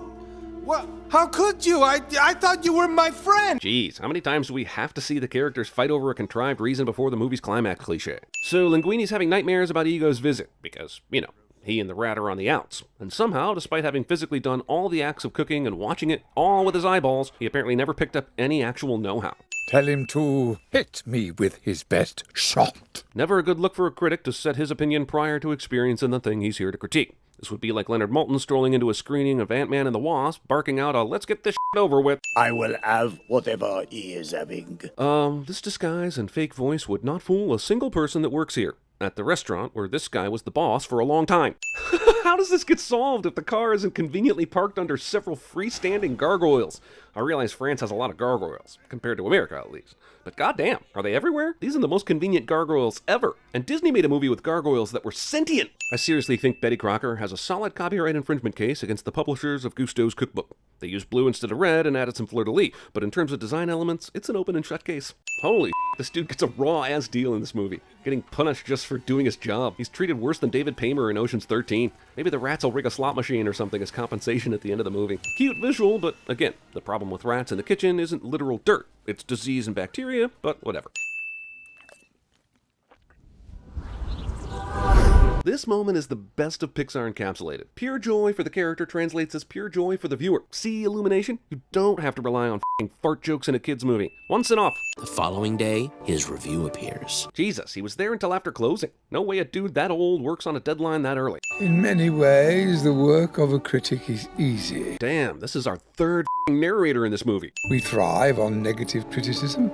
What? How could you? I thought you were my friend! Jeez, how many times do we have to see the characters fight over a contrived reason before the movie's climax cliche? So Linguini's having nightmares about Ego's visit, because, you know, he and the rat are on the outs. And somehow, despite having physically done all the acts of cooking and watching it all with his eyeballs, he apparently never picked up any actual know-how. Tell him to hit me with his best shot. Never a good look for a critic to set his opinion prior to experiencing the thing he's here to critique. This would be like Leonard Maltin strolling into a screening of Ant-Man and the Wasp, barking out a "let's get this shit over with." I will have whatever he is having. This disguise and fake voice would not fool a single person that works here. At the restaurant where this guy was the boss for a long time. How does this get solved if the car isn't conveniently parked under several freestanding gargoyles? I realize France has a lot of gargoyles, compared to America at least. But goddamn, are they everywhere? These are the most convenient gargoyles ever. And Disney made a movie with gargoyles that were sentient. I seriously think Betty Crocker has a solid copyright infringement case against the publishers of Gusteau's cookbook. They used blue instead of red and added some fleur-de-lis, but in terms of design elements, it's an open and shut case. Holy this dude gets a raw-ass deal in this movie, getting punished just for doing his job. He's treated worse than David Paymer in Ocean's 13. Maybe the rats will rig a slot machine or something as compensation at the end of the movie. Cute visual, but again, the problem with rats in the kitchen isn't literal dirt. It's disease and bacteria, but whatever. This moment is the best of Pixar encapsulated. Pure joy for the character translates as pure joy for the viewer. See Illumination? You don't have to rely on f***ing fart jokes in a kid's movie. Once and off. The following day, his review appears. Jesus, he was there until after closing. No way a dude that old works on a deadline that early. In many ways, the work of a critic is easy. Damn, this is our third narrator in this movie. We thrive on negative criticism,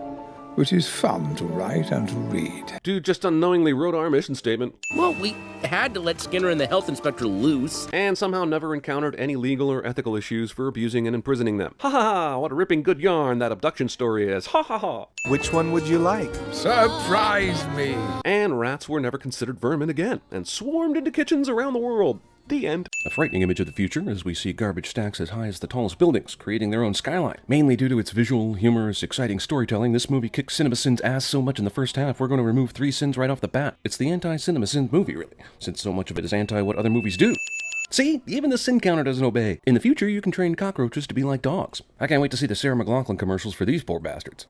which is fun to write and to read. Dude just unknowingly wrote our mission statement. Well, we had to let Skinner and the health inspector loose. And somehow never encountered any legal or ethical issues for abusing and imprisoning them. Ha ha ha, what a ripping good yarn that abduction story is. Ha ha ha. Which one would you like? Surprise me. And rats were never considered vermin again, and swarmed into kitchens around the world. The end. A frightening image of the future as we see garbage stacks as high as the tallest buildings, creating their own skyline. Mainly due to its visual, humorous, exciting storytelling, this movie kicks CinemaSins' ass so much in the first half, we're going to remove 3 sins right off the bat. It's the anti-CinemaSins movie, really, since so much of it is anti what other movies do. See? Even the sin counter doesn't obey. In the future, you can train cockroaches to be like dogs. I can't wait to see the Sarah McLachlan commercials for these poor bastards.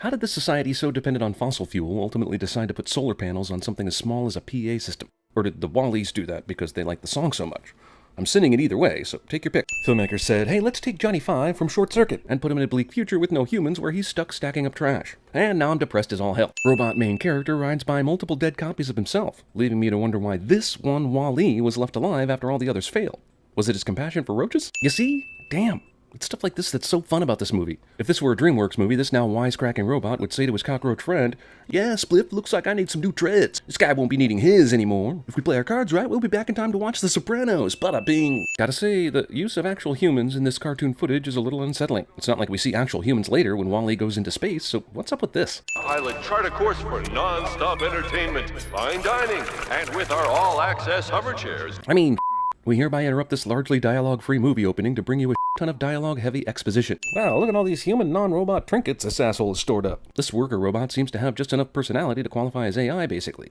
How did this society so dependent on fossil fuel ultimately decide to put solar panels on something as small as a PA system? Or did the Wallies do that because they like the song so much? I'm sinning it either way, so take your pick. Filmmakers said, hey, let's take Johnny Five from Short Circuit and put him in a bleak future with no humans where he's stuck stacking up trash. And now I'm depressed as all hell. Robot main character rides by multiple dead copies of himself, leaving me to wonder why this one Wall-E was left alive after all the others failed. Was it his compassion for roaches? You see? Damn. It's stuff like this that's so fun about this movie. If this were a DreamWorks movie, this now wisecracking robot would say to his cockroach friend, yeah, Spliff, looks like I need some new treads. This guy won't be needing his anymore. If we play our cards right, we'll be back in time to watch The Sopranos. Bada bing. Gotta say, the use of actual humans in this cartoon footage is a little unsettling. It's not like we see actual humans later when Wall-E goes into space, so what's up with this? Pilot chart a course for non-stop entertainment, fine dining, and with our all-access hover chairs. I mean, we hereby interrupt this largely dialogue-free movie opening to bring you a ton of dialogue-heavy exposition. Wow, look at all these human non-robot trinkets this asshole has stored up. This worker robot seems to have just enough personality to qualify as AI, basically.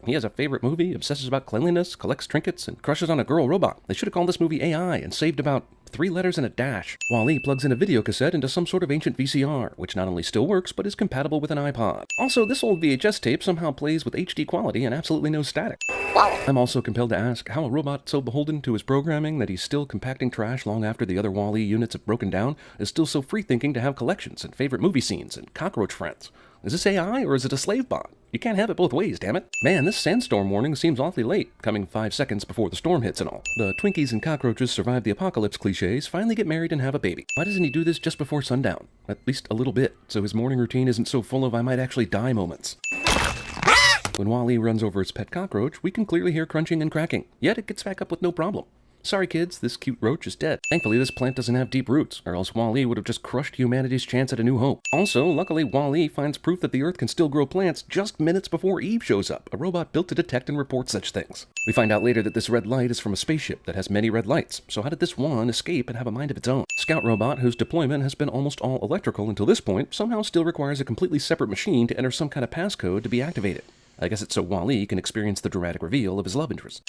He has a favorite movie, obsesses about cleanliness, collects trinkets, and crushes on a girl robot. They should have called this movie AI and saved about 3 letters and a dash. Wall-E plugs in a video cassette into some sort of ancient VCR, which not only still works, but is compatible with an iPod. Also, this old VHS tape somehow plays with HD quality and absolutely no static. I'm also compelled to ask how a robot so beholden to his programming that he's still compacting trash long after the other Wall-E units have broken down is still so free-thinking to have collections and favorite movie scenes and cockroach friends. Is this AI or is it a slave bot? You can't have it both ways, damn it. Man, this sandstorm warning seems awfully late, coming 5 seconds before the storm hits and all. The Twinkies and cockroaches survive the apocalypse cliches, finally get married and have a baby. Why doesn't he do this just before sundown? At least a little bit, so his morning routine isn't so full of I might actually die moments. When Wall-E runs over its pet cockroach, we can clearly hear crunching and cracking, yet it gets back up with no problem. Sorry kids, this cute roach is dead. Thankfully this plant doesn't have deep roots, or else Wall-E would have just crushed humanity's chance at a new hope. Also, luckily Wall-E finds proof that the Earth can still grow plants just minutes before Eve shows up, a robot built to detect and report such things. We find out later that this red light is from a spaceship that has many red lights, so how did this one escape and have a mind of its own? Scout robot, whose deployment has been almost all electrical until this point, somehow still requires a completely separate machine to enter some kind of passcode to be activated. I guess it's so Wall-E can experience the dramatic reveal of his love interest.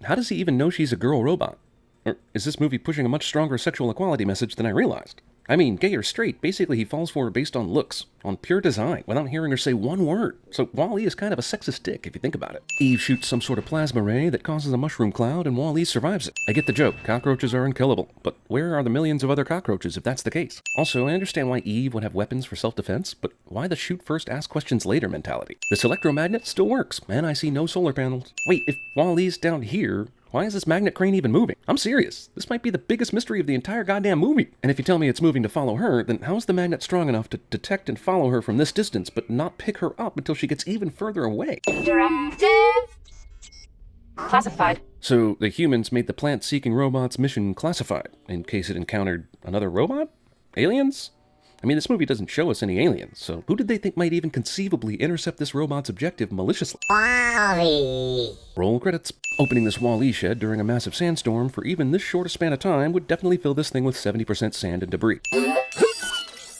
How does he even know she's a girl robot? Or is this movie pushing a much stronger sexual equality message than I realized? I mean, gay or straight, basically he falls for her based on looks, on pure design, without hearing her say one word. So Wall-E is kind of a sexist dick if you think about it. Eve shoots some sort of plasma ray that causes a mushroom cloud and Wall-E survives it. I get the joke, cockroaches are unkillable, but where are the millions of other cockroaches if that's the case? Also, I understand why Eve would have weapons for self-defense, but why the shoot first, ask questions later mentality? This electromagnet still works, and I see no solar panels. Wait, if Wall-E's down here, why is this magnet crane even moving? I'm serious. This might be the biggest mystery of the entire goddamn movie. And if you tell me it's moving to follow her, then how is the magnet strong enough to detect and follow her from this distance, but not pick her up until she gets even further away? Interactive. Classified. So the humans made the plant-seeking robot's mission classified, in case it encountered another robot? Aliens? I mean, this movie doesn't show us any aliens, so who did they think might even conceivably intercept this robot's objective maliciously? Wall-E. Roll credits. Opening this Wall-E shed during a massive sandstorm for even this short a span of time would definitely fill this thing with 70% sand and debris.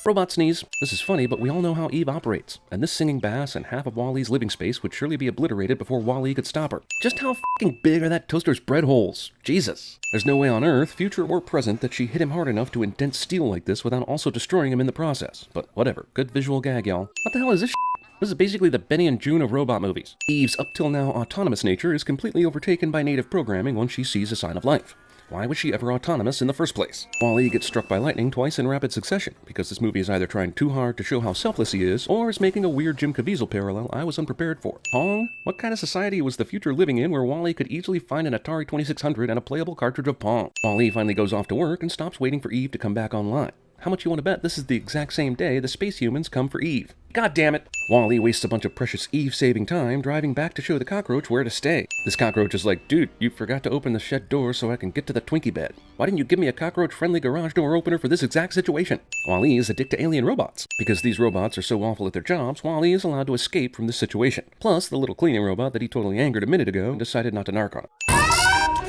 Robot sneeze. This is funny, but we all know how Eve operates, and this singing bass and half of Wall-E's living space would surely be obliterated before Wall-E could stop her. Just how fucking big are that toaster's bread holes? Jesus. There's no way on Earth, future or present, that she hit him hard enough to indent steel like this without also destroying him in the process. But whatever. Good visual gag, y'all. What the hell is this shit? This is basically the Benny and June of robot movies. Eve's up till now autonomous nature is completely overtaken by native programming once she sees a sign of life. Why was she ever autonomous in the first place? Wall-E gets struck by lightning twice in rapid succession, because this movie is either trying too hard to show how selfless he is, or is making a weird Jim Caviezel parallel I was unprepared for. Pong? What kind of society was the future living in where Wall-E could easily find an Atari 2600 and a playable cartridge of Pong? Wall-E finally goes off to work and stops waiting for Eve to come back online. How much you want to bet this is the exact same day the space humans come for Eve? God damn it! Wall-E wastes a bunch of precious Eve-saving time driving back to show the cockroach where to stay. This cockroach is like, dude, you forgot to open the shed door so I can get to the Twinkie bed. Why didn't you give me a cockroach-friendly garage door opener for this exact situation? Wall-E is addicted to alien robots. Because these robots are so awful at their jobs, Wall-E is allowed to escape from this situation. Plus, the little cleaning robot that he totally angered a minute ago decided not to narc on him.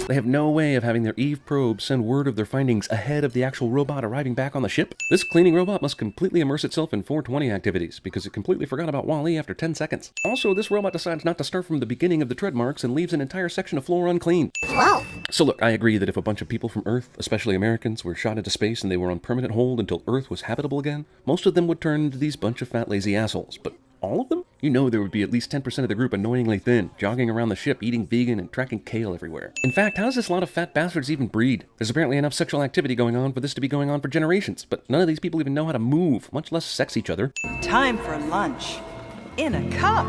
They have no way of having their Eve probe send word of their findings ahead of the actual robot arriving back on the ship. This cleaning robot must completely immerse itself in 420 activities, because it completely forgot about Wall-E after 10 seconds. Also, this robot decides not to start from the beginning of the tread marks and leaves an entire section of floor unclean. Wow. So look, I agree that if a bunch of people from Earth, especially Americans, were shot into space and they were on permanent hold until Earth was habitable again, most of them would turn into these bunch of fat lazy assholes. But all of them? You know there would be at least 10% of the group annoyingly thin, jogging around the ship, eating vegan, and tracking kale everywhere. In fact, how does this lot of fat bastards even breed? There's apparently enough sexual activity going on for this to be going on for generations, but none of these people even know how to move, much less sex each other. Time for lunch. In a cup.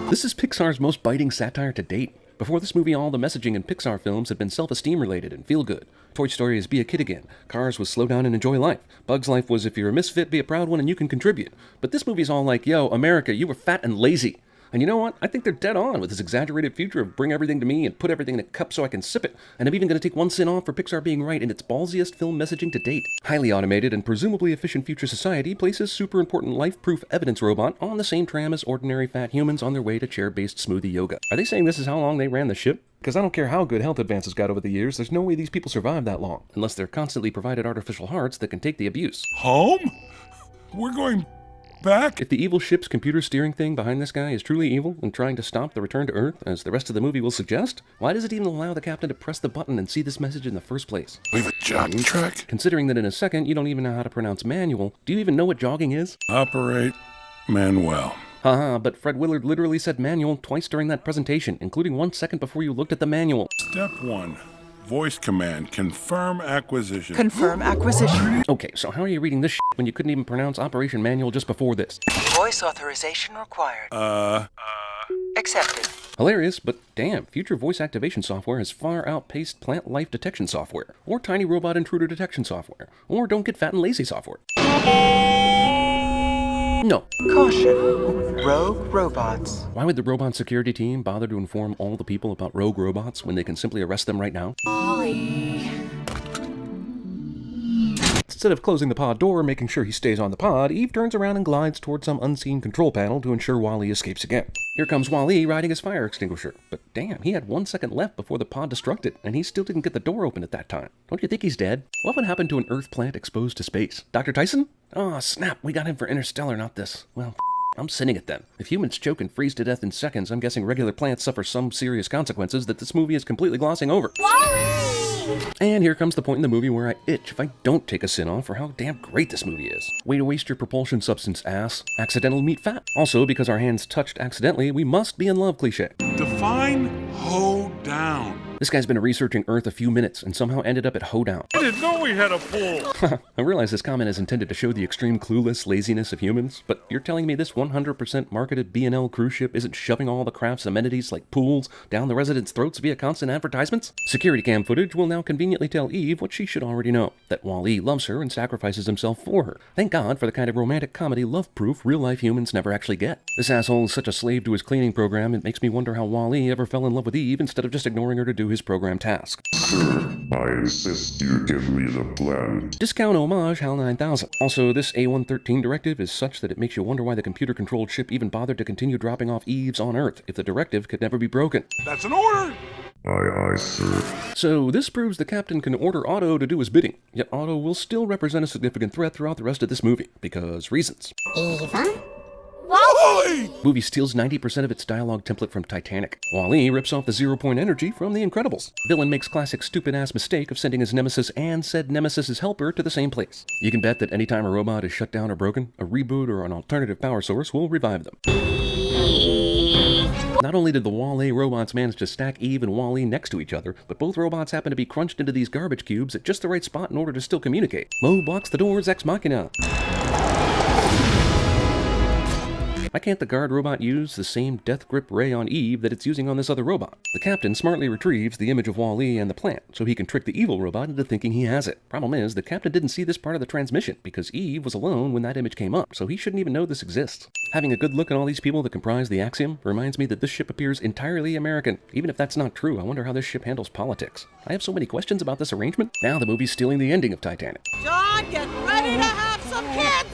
This is Pixar's most biting satire to date. Before this movie, all the messaging in Pixar films had been self-esteem related and feel good. Toy Story is be a kid again. Cars was slow down and enjoy life. Bug's Life was if you're a misfit, be a proud one and you can contribute. But this movie's all like, yo, America, you were fat and lazy. And you know what? I think they're dead on with this exaggerated future of bring everything to me and put everything in a cup so I can sip it. And I'm even going to take one sin off for Pixar being right in its ballsiest film messaging to date. Highly automated and presumably efficient future society places super important life-proof evidence robot on the same tram as ordinary fat humans on their way to chair-based smoothie yoga. Are they saying this is how long they ran the ship? Because I don't care how good health advances got over the years, there's no way these people survive that long, unless they're constantly provided artificial hearts that can take the abuse. Home? We're going back? If the evil ship's computer steering thing behind this guy is truly evil and trying to stop the return to Earth, as the rest of the movie will suggest, why does it even allow the captain to press the button and see this message in the first place? We have a jogging track? Considering that in a second you don't even know how to pronounce manual, do you even know what jogging is? Operate Manuel. Haha, but Fred Willard literally said manual twice during that presentation, including 1 second before you looked at the manual. Step 1. Voice command. Confirm acquisition. Confirm acquisition. Okay, so how are you reading this shit when you couldn't even pronounce Operation Manual just before this? Voice authorization required. Accepted. Hilarious, but damn, future voice activation software has far outpaced plant life detection software, or tiny robot intruder detection software, or don't get fat and lazy software. No. Caution. Rogue robots. Why would the robot security team bother to inform all the people about rogue robots when they can simply arrest them right now? Instead of closing the pod door and making sure he stays on the pod, Eve turns around and glides towards some unseen control panel to ensure Wall-E escapes again. Here comes Wall-E riding his fire extinguisher, but damn, he had 1 second left before the pod destructed, and he still didn't get the door open at that time. Don't you think he's dead? What would happen to an Earth plant exposed to space? Dr. Tyson? Oh, snap, we got him for Interstellar, not this. Well, I'm sending it then. If humans choke and freeze to death in seconds, I'm guessing regular plants suffer some serious consequences that this movie is completely glossing over. And here comes the point in the movie where I itch if I don't take a sin off for how damn great this movie is. Way to waste your propulsion substance, ass. Accidental meat fat. Also, because our hands touched accidentally, we must be in love cliche. Define hoedown. This guy's been researching Earth a few minutes and somehow ended up at Showdown. I didn't know we had a pool. I realize this comment is intended to show the extreme clueless laziness of humans, but you're telling me this 100% marketed B&L cruise ship isn't shoving all the craft's amenities like pools down the residents' throats via constant advertisements? Security cam footage will now conveniently tell Eve what she should already know, that Wall-E loves her and sacrifices himself for her. Thank God for the kind of romantic comedy love-proof real-life humans never actually get. This asshole is such a slave to his cleaning program, it makes me wonder how Wall-E ever fell in love with Eve instead of just ignoring her to do his program task. I insist you give me the plan. Discount homage HAL 9000. Also, this A113 directive is such that it makes you wonder why the computer-controlled ship even bothered to continue dropping off Eves on Earth if the directive could never be broken. That's an order! Aye, aye, sir. So this proves the captain can order Otto to do his bidding, yet Otto will still represent a significant threat throughout the rest of this movie, because reasons. Eva? Wally! Movie steals 90% of its dialogue template from Titanic. Wall-E rips off the 0-point energy from The Incredibles. Villain makes classic stupid-ass mistake of sending his nemesis and said nemesis' helper to the same place. You can bet that anytime a robot is shut down or broken, a reboot or an alternative power source will revive them. Not only did the Wall-E robots manage to stack Eve and Wall-E next to each other, but both robots happen to be crunched into these garbage cubes at just the right spot in order to still communicate. Mo blocks the doors ex machina. Why can't the guard robot use the same death grip ray on Eve that it's using on this other robot? The captain smartly retrieves the image of Wall-E and the plant, so he can trick the evil robot into thinking he has it. Problem is, the captain didn't see this part of the transmission, because Eve was alone when that image came up, so he shouldn't even know this exists. Having a good look at all these people that comprise the Axiom reminds me that this ship appears entirely American. Even if that's not true, I wonder how this ship handles politics. I have so many questions about this arrangement. Now the movie's stealing the ending of Titanic. John, get ready to have some kids!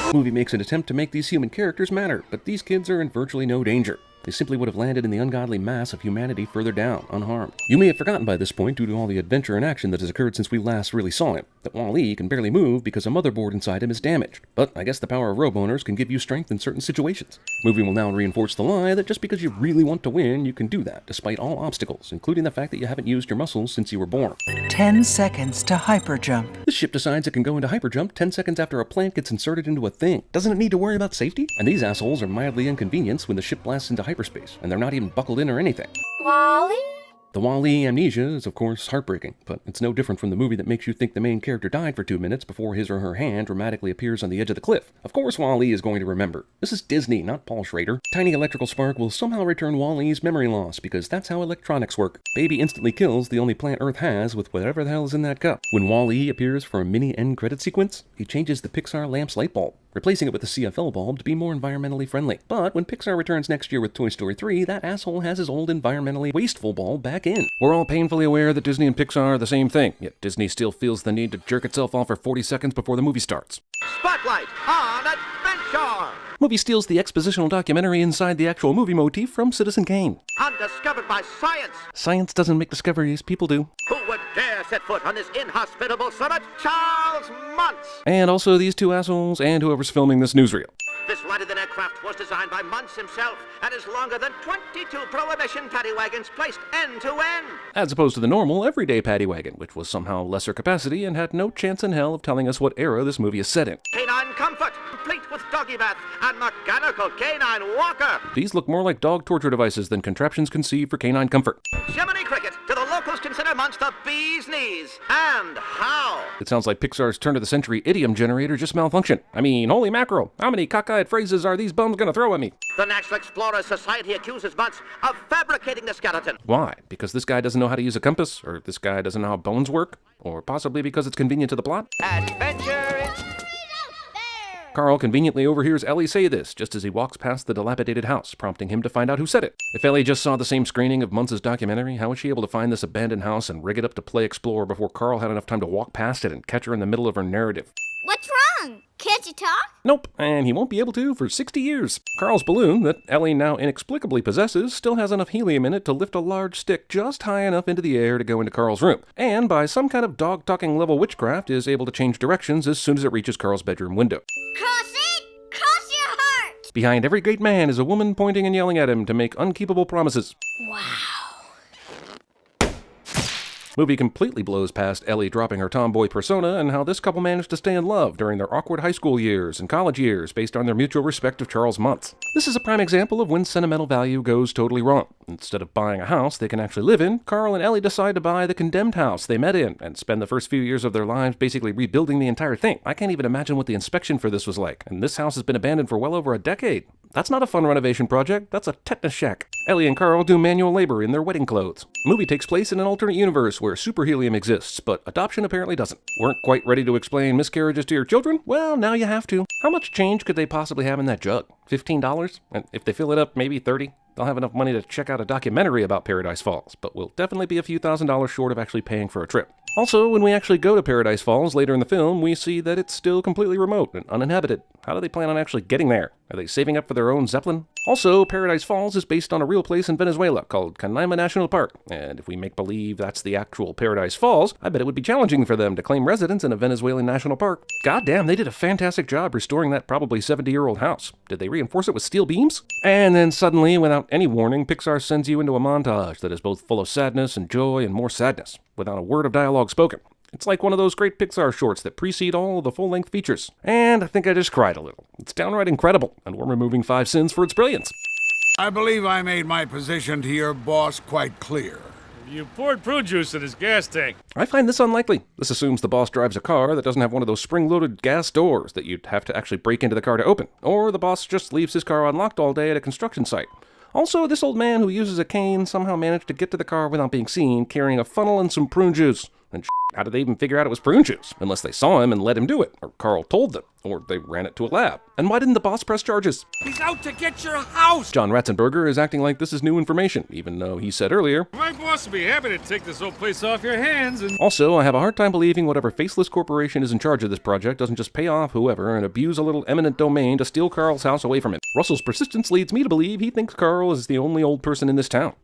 The movie makes an attempt to make these human characters matter, but these kids are in virtually no danger. They simply would have landed in the ungodly mass of humanity further down, unharmed. You may have forgotten by this point, due to all the adventure and action that has occurred since we last really saw him, that Wall-E can barely move because a motherboard inside him is damaged. But I guess the power of robo-owners can give you strength in certain situations. The movie will now reinforce the lie that just because you really want to win, you can do that, despite all obstacles, including the fact that you haven't used your muscles since you were born. 10 seconds to hyperjump. This ship decides it can go into hyperjump 10 seconds after a plant gets inserted into a thing. Doesn't it need to worry about safety? And these assholes are mildly inconvenienced when the ship blasts into hyperspace, and they're not even buckled in or anything. Wally? The Wall-E amnesia is, of course, heartbreaking, but it's no different from the movie that makes you think the main character died for 2 minutes before his or her hand dramatically appears on the edge of the cliff. Of course Wall-E is going to remember. This is Disney, not Paul Schrader. Tiny electrical spark will somehow return Wall-E's memory loss, because that's how electronics work. Baby instantly kills the only plant Earth has with whatever the hell is in that cup. When Wall-E appears for a mini end credit sequence, he changes the Pixar lamp's light bulb, replacing it with a CFL bulb to be more environmentally friendly. But when Pixar returns next year with Toy Story 3, that asshole has his old environmentally wasteful bulb back in. We're all painfully aware that Disney and Pixar are the same thing, yet Disney still feels the need to jerk itself off for 40 seconds before the movie starts. Spotlight on adventure! Movie steals the expositional documentary inside the actual movie motif from Citizen Kane. Undiscovered by science! Science doesn't make discoveries, people do. Who would dare set foot on this inhospitable summit? Charles Muntz! And also these two assholes and whoever's filming this newsreel. This lighter-than aircraft was designed by Muntz himself and is longer than 22 Prohibition paddy wagons placed end to end. As opposed to the normal, everyday paddy wagon, which was somehow lesser capacity and had no chance in hell of telling us what era this movie is set in. Canine comfort, complete with doggy bath and mechanical canine walker. These look more like dog torture devices than contraptions conceived for canine comfort. Jiminy cricket, do the locals consider Muntz the bee's knees? And how? It sounds like Pixar's turn-of-the-century idiom generator just malfunctioned. I mean, holy mackerel, how many cockeyed phrases are these bums gonna throw at me? The National Explorers Society accuses Muntz of fabricating the skeleton. Why? Because this guy doesn't know how to use a compass? Or this guy doesn't know how bones work? Or possibly because it's convenient to the plot? Adventure! Carl conveniently overhears Ellie say this just as he walks past the dilapidated house, prompting him to find out who said it. If Ellie just saw the same screening of Muntz's documentary, how was she able to find this abandoned house and rig it up to play Explorer before Carl had enough time to walk past it and catch her in the middle of her narrative? What's wrong? Can't you talk? Nope, and he won't be able to for 60 years. Carl's balloon, that Ellie now inexplicably possesses, still has enough helium in it to lift a large stick just high enough into the air to go into Carl's room, and by some kind of dog-talking level witchcraft is able to change directions as soon as it reaches Carl's bedroom window. Cross it! Cross your heart! Behind every great man is a woman pointing and yelling at him to make unkeepable promises. Wow. Movie completely blows past Ellie dropping her tomboy persona and how this couple managed to stay in love during their awkward high school years and college years based on their mutual respect of Charles Muntz. This is a prime example of when sentimental value goes totally wrong. Instead of buying a house they can actually live in, Carl and Ellie decide to buy the condemned house they met in and spend the first few years of their lives basically rebuilding the entire thing. I can't even imagine what the inspection for this was like, and this house has been abandoned for well over a decade. That's not a fun renovation project, that's a tetanus shack. Ellie and Carl do manual labor in their wedding clothes. The movie takes place in an alternate universe where super helium exists, but adoption apparently doesn't. Weren't quite ready to explain miscarriages to your children? Well, now you have to. How much change could they possibly have in that jug? $15? And if they fill it up, maybe $30. They'll have enough money to check out a documentary about Paradise Falls, but we'll definitely be a few $1,000s short of actually paying for a trip. Also, when we actually go to Paradise Falls later in the film, we see that it's still completely remote and uninhabited. How do they plan on actually getting there? Are they saving up for their own Zeppelin? Also, Paradise Falls is based on a real place in Venezuela called Canaima National Park, and if we make believe that's the actual Paradise Falls, I bet it would be challenging for them to claim residence in a Venezuelan national park. Goddamn, they did a fantastic job restoring that probably 70-year-old house. Did they reinforce it with steel beams? And then suddenly, without any warning, Pixar sends you into a montage that is both full of sadness and joy and more sadness, without a word of dialogue spoken. It's like one of those great Pixar shorts that precede all of the full-length features. And I think I just cried a little. It's downright incredible, and we're removing 5 sins for its brilliance. I believe I made my position to your boss quite clear. You poured prune juice in his gas tank. I find this unlikely. This assumes the boss drives a car that doesn't have one of those spring-loaded gas doors that you'd have to actually break into the car to open. Or the boss just leaves his car unlocked all day at a construction site. Also, this old man who uses a cane somehow managed to get to the car without being seen, carrying a funnel and some prune juice. And how did they even figure out it was prune juice? Unless they saw him and let him do it, or Carl told them, or they ran it to a lab. And why didn't the boss press charges? He's out to get your house! John Ratzenberger is acting like this is new information, even though he said earlier, My boss would be happy to take this whole place off your hands and... Also, I have a hard time believing whatever faceless corporation is in charge of this project doesn't just pay off whoever and abuse a little eminent domain to steal Carl's house away from him. Russell's persistence leads me to believe he thinks Carl is the only old person in this town.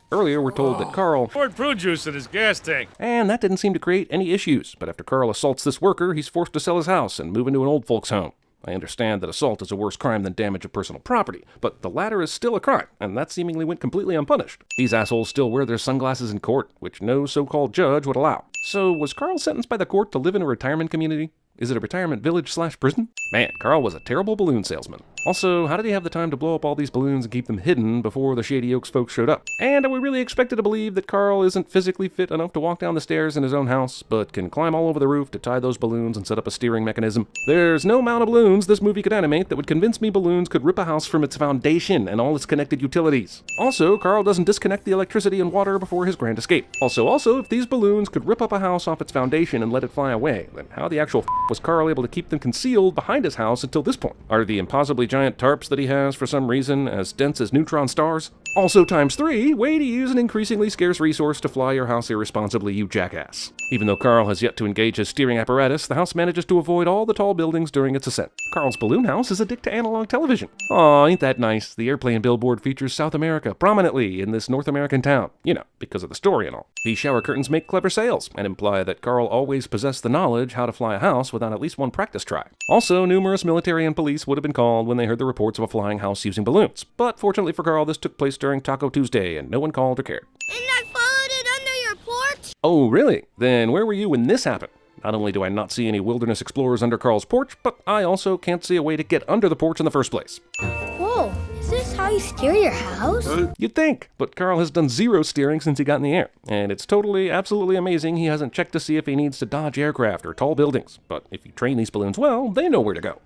Earlier, we're told that Carl poured prune juice in his gas tank. And that didn't seem to create any issues, but after Carl assaults this worker, he's forced to sell his house and move into an old folks' home. I understand that assault is a worse crime than damage of personal property, but the latter is still a crime, and that seemingly went completely unpunished. These assholes still wear their sunglasses in court, which no so-called judge would allow. So, was Carl sentenced by the court to live in a retirement community? Is it a retirement village/prison? Man, Carl was a terrible balloon salesman. Also, how did he have the time to blow up all these balloons and keep them hidden before the Shady Oaks folks showed up? And are we really expected to believe that Carl isn't physically fit enough to walk down the stairs in his own house, but can climb all over the roof to tie those balloons and set up a steering mechanism? There's no amount of balloons this movie could animate that would convince me balloons could rip a house from its foundation and all its connected utilities. Also, Carl doesn't disconnect the electricity and water before his grand escape. Also, if these balloons could rip up a house off its foundation and let it fly away, then how the actual was Carl able to keep them concealed behind his house until this point? Are the impossibly giant tarps that he has for some reason as dense as neutron stars? Also ×3, way to use an increasingly scarce resource to fly your house irresponsibly, you jackass. Even though Carl has yet to engage his steering apparatus, the house manages to avoid all the tall buildings during its ascent. Carl's balloon house is addicted to analog television. Aw, ain't that nice? The airplane billboard features South America prominently in this North American town. You know, because of the story and all. These shower curtains make clever sales and imply that Carl always possessed the knowledge how to fly a house without at least one practice try. Also, numerous military and police would have been called when they heard the reports of a flying house using balloons. But fortunately for Carl, this took place during Taco Tuesday and no one called or cared. And I followed it under your porch? Oh, really? Then where were you when this happened? Not only do I not see any wilderness explorers under Carl's porch, but I also can't see a way to get under the porch in the first place. Whoa, is this how you steer your house? You'd think, but Carl has done zero steering since he got in the air. And it's totally, absolutely amazing he hasn't checked to see if he needs to dodge aircraft or tall buildings. But if you train these balloons well, they know where to go.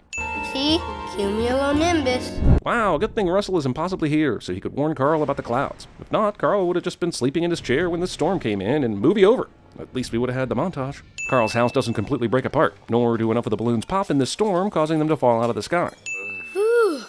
See? Cumulonimbus. Wow, good thing Russell is impossibly here, so he could warn Carl about the clouds. If not, Carl would have just been sleeping in his chair when the storm came in and movie over. At least we would have had the montage. Carl's house doesn't completely break apart, nor do enough of the balloons pop in this storm, causing them to fall out of the sky. Whew,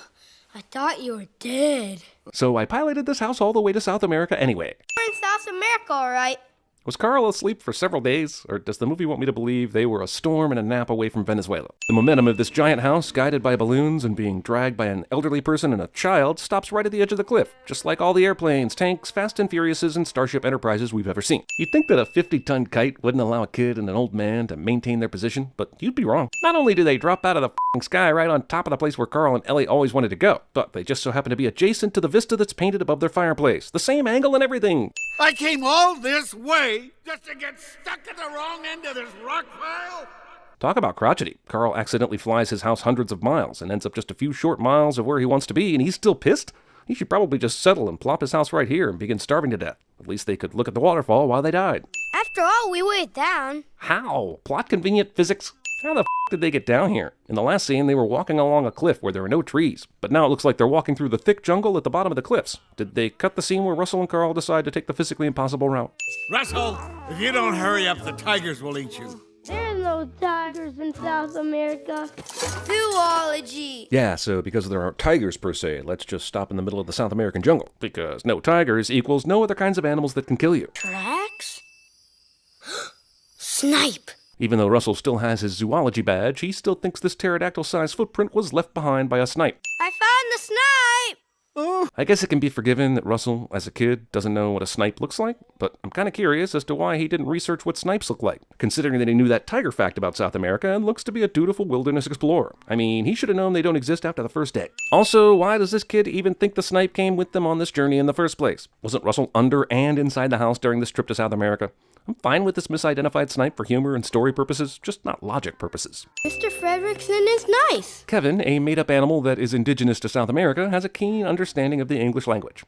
I thought you were dead. So I piloted this house all the way to South America anyway. We're in South America, all right. Was Carl asleep for several days, or does the movie want me to believe they were a storm and a nap away from Venezuela? The momentum of this giant house, guided by balloons and being dragged by an elderly person and a child, stops right at the edge of the cliff, just like all the airplanes, tanks, Fast and Furiouses, and Starship Enterprises we've ever seen. You'd think that a 50-ton kite wouldn't allow a kid and an old man to maintain their position, but you'd be wrong. Not only do they drop out of the f***ing sky right on top of the place where Carl and Ellie always wanted to go, but they just so happen to be adjacent to the vista that's painted above their fireplace. The same angle and everything. I came all this way just to get stuck at the wrong end of this rock pile? Talk about crotchety. Carl accidentally flies his house hundreds of miles and ends up just a few short miles of where he wants to be, and he's still pissed? He should probably just settle and plop his house right here and begin starving to death. At least they could look at the waterfall while they died. After all, we weighed down. How? Plot convenient physics? How the f*** did they get down here? In the last scene, they were walking along a cliff where there were no trees, but now it looks like they're walking through the thick jungle at the bottom of the cliffs. Did they cut the scene where Russell and Carl decide to take the physically impossible route? Russell, if you don't hurry up, the tigers will eat you. There's no tigers in South America. Zoology. Yeah, so because there aren't tigers per se, let's just stop in the middle of the South American jungle. Because no tigers equals no other kinds of animals that can kill you. Tracks? Snipe. Even though Russell still has his zoology badge, he still thinks this pterodactyl-sized footprint was left behind by a snipe. I found the snipe! I guess it can be forgiven that Russell, as a kid, doesn't know what a snipe looks like, but I'm kind of curious as to why he didn't research what snipes look like, considering that he knew that tiger fact about South America and looks to be a dutiful wilderness explorer. I mean, he should have known they don't exist after the first day. Also, why does this kid even think the snipe came with them on this journey in the first place? Wasn't Russell under and inside the house during this trip to South America? I'm fine with this misidentified snipe for humor and story purposes, just not logic purposes. Mr. Fredrickson is nice. Kevin, a made-up animal that is indigenous to South America, has a keen understanding of the English language.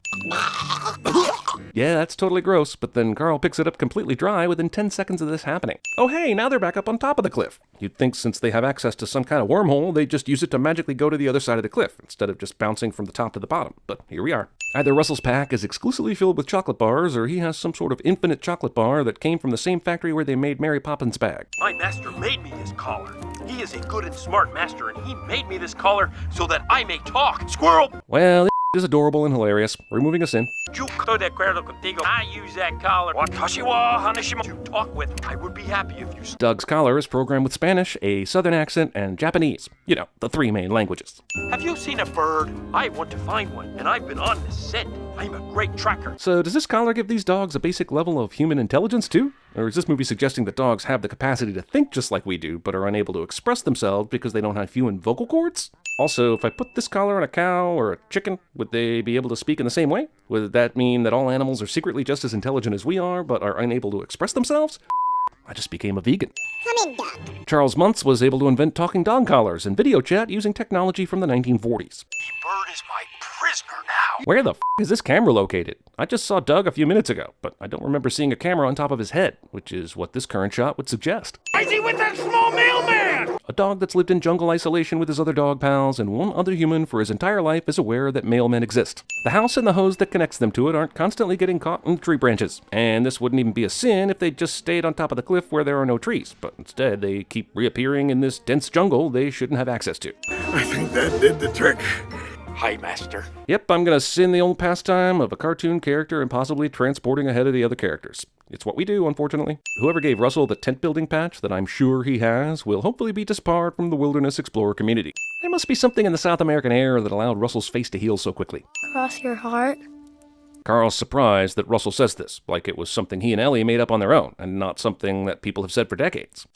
Yeah, that's totally gross, but then Carl picks it up completely dry within 10 seconds of this happening. Oh hey, now they're back up on top of the cliff. You'd think since they have access to some kind of wormhole, they'd just use it to magically go to the other side of the cliff, instead of just bouncing from the top to the bottom. But here we are. Either Russell's pack is exclusively filled with chocolate bars, or he has some sort of infinite chocolate bar that came from the same factory where they made Mary Poppins' bag. My master made me this collar. He is a good and smart master, and he made me this collar so that I may talk. Squirrel! Well, is adorable and hilarious, removing a sin. I use that collar to talk with. I would be happy if you... Doug's collar is programmed with Spanish, a southern accent, and Japanese. You know, the three main languages. Have you seen a bird? I want to find one, and I've been on this set. I'm a great tracker. So does this collar give these dogs a basic level of human intelligence too? Or is this movie suggesting that dogs have the capacity to think just like we do, but are unable to express themselves because they don't have human vocal cords? Also, if I put this collar on a cow or a chicken, would they be able to speak in the same way? Would that mean that all animals are secretly just as intelligent as we are, but are unable to express themselves? I just became a vegan. Come in, Doc. Charles Muntz was able to invent talking dog collars and video chat using technology from the 1940s. The bird is my prisoner now. Where the f*** is this camera located? I just saw Doug a few minutes ago, but I don't remember seeing a camera on top of his head, which is what this current shot would suggest. Is he with that small mailman? A dog that's lived in jungle isolation with his other dog pals and one other human for his entire life is aware that mailmen exist. The house and the hose that connects them to it aren't constantly getting caught in tree branches, and this wouldn't even be a sin if they just stayed on top of the cliff where there are no trees, but instead they keep reappearing in this dense jungle they shouldn't have access to. I think that did the trick. Hi, master. Yep, I'm gonna sin the old pastime of a cartoon character and possibly transporting ahead of the other characters. It's what we do, unfortunately. Whoever gave Russell the tent-building patch that I'm sure he has will hopefully be disbarred from the wilderness explorer community. There must be something in the South American air that allowed Russell's face to heal so quickly. Cross your heart. Carl's surprised that Russell says this, like it was something he and Ellie made up on their own, and not something that people have said for decades.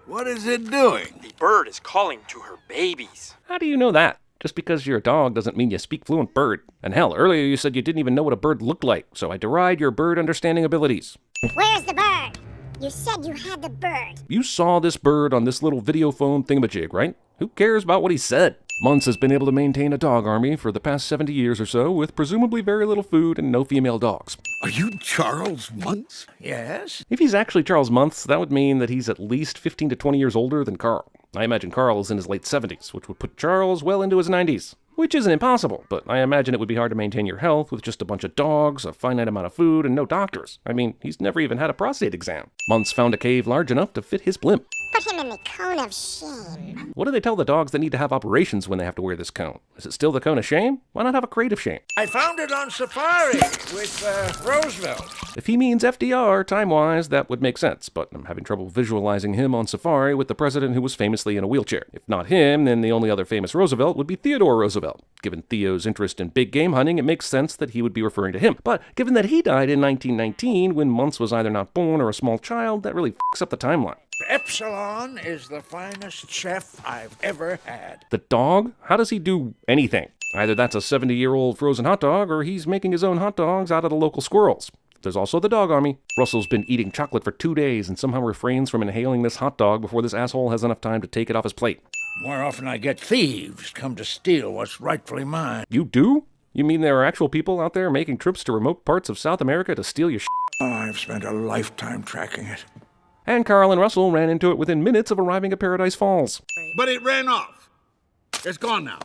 What is it doing? The bird is calling to her babies. How do you know that? Just because you're a dog doesn't mean you speak fluent bird. And hell, earlier you said you didn't even know what a bird looked like, so I deride your bird understanding abilities. Where's the bird? You said you had the bird. You saw this bird on this little video phone thingamajig, right? Who cares about what he said? Muntz has been able to maintain a dog army for the past 70 years or so, with presumably very little food and no female dogs. Are you Charles Muntz? Yes? If he's actually Charles Muntz, that would mean that he's at least 15 to 20 years older than Carl. I imagine Carl is in his late 70s, which would put Charles well into his 90s. Which isn't impossible, but I imagine it would be hard to maintain your health with just a bunch of dogs, a finite amount of food, and no doctors. I mean, he's never even had a prostate exam. Muntz found a cave large enough to fit his blimp. Put him in the cone of shame. What do they tell the dogs that need to have operations when they have to wear this cone? Is it still the cone of shame? Why not have a crate of shame? I found it on safari with Roosevelt. If he means FDR, time-wise, that would make sense, but I'm having trouble visualizing him on safari with the president who was famously in a wheelchair. If not him, then the only other famous Roosevelt would be Theodore Roosevelt. Given Theo's interest in big game hunting, it makes sense that he would be referring to him. But given that he died in 1919, when Muntz was either not born or a small child, that really f***s up the timeline. Epsilon is the finest chef I've ever had. The dog? How does he do anything? Either that's a 70-year-old frozen hot dog, or he's making his own hot dogs out of the local squirrels. There's also the dog army. Russell's been eating chocolate for 2 days and somehow refrains from inhaling this hot dog before this asshole has enough time to take it off his plate. More often I get thieves come to steal what's rightfully mine. You do? You mean there are actual people out there making trips to remote parts of South America to steal your shit? Oh, I've spent a lifetime tracking it. And Carl and Russell ran into it within minutes of arriving at Paradise Falls. But it ran off. It's gone now.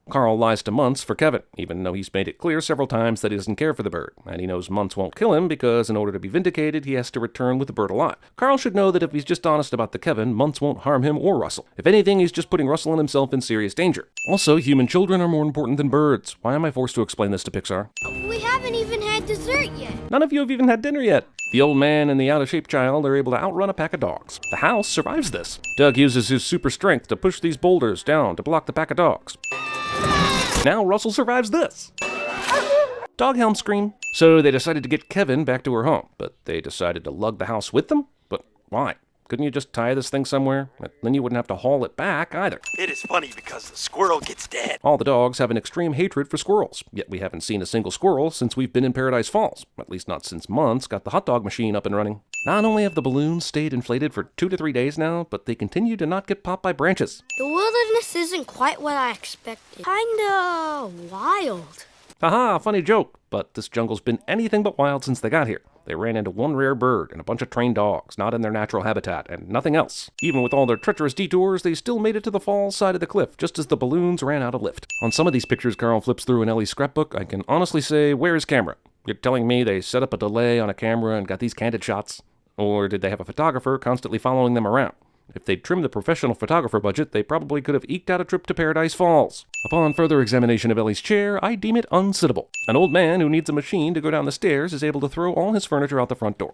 Carl lies to Muntz for Kevin, even though he's made it clear several times that he doesn't care for the bird, and he knows Muntz won't kill him because in order to be vindicated, he has to return with the bird alive. Carl should know that if he's just honest about the Kevin, Muntz won't harm him or Russell. If anything, he's just putting Russell and himself in serious danger. Also, human children are more important than birds. Why am I forced to explain this to Pixar? We haven't even had dessert yet. None of you have even had dinner yet. The old man and the out-of-shape child are able to outrun a pack of dogs. The house survives this. Doug uses his super strength to push these boulders down to block the pack of dogs. Now Russell survives this. Dog hound scream. So they decided to get Kevin back to her home, but they decided to lug the house with them? But why? Couldn't you just tie this thing somewhere? Then you wouldn't have to haul it back either. It is funny because the squirrel gets dead. All the dogs have an extreme hatred for squirrels, yet we haven't seen a single squirrel since we've been in Paradise Falls. At least not since Muntz got the hot dog machine up and running. Not only have the balloons stayed inflated for 2 to 3 days now, but they continue to not get popped by branches. The wilderness isn't quite what I expected. Kinda wild. Haha, funny joke, but this jungle's been anything but wild since they got here. They ran into one rare bird and a bunch of trained dogs, not in their natural habitat, and nothing else. Even with all their treacherous detours, they still made it to the falls side of the cliff, just as the balloons ran out of lift. On some of these pictures Carl flips through in Ellie's scrapbook, I can honestly say, where's camera? You're telling me they set up a delay on a camera and got these candid shots? Or did they have a photographer constantly following them around? If they'd trimmed the professional photographer budget, they probably could have eked out a trip to Paradise Falls. Upon further examination of Ellie's chair, I deem it unsittable. An old man who needs a machine to go down the stairs is able to throw all his furniture out the front door.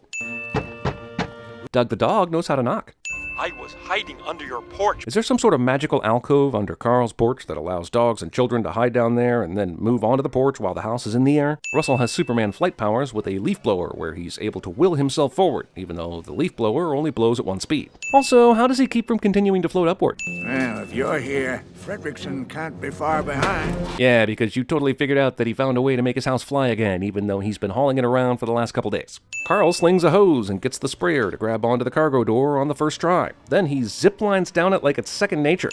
Doug the dog knows how to knock. I was hiding under your porch. Is there some sort of magical alcove under Carl's porch that allows dogs and children to hide down there and then move onto the porch while the house is in the air? Russell has Superman flight powers with a leaf blower where he's able to will himself forward, even though the leaf blower only blows at one speed. Also, how does he keep from continuing to float upward? Well, if you're here, Fredrickson can't be far behind. Yeah, because you totally figured out that he found a way to make his house fly again, even though he's been hauling it around for the last couple days. Carl slings a hose and gets the sprayer to grab onto the cargo door on the first try. Then he ziplines down it like it's second nature.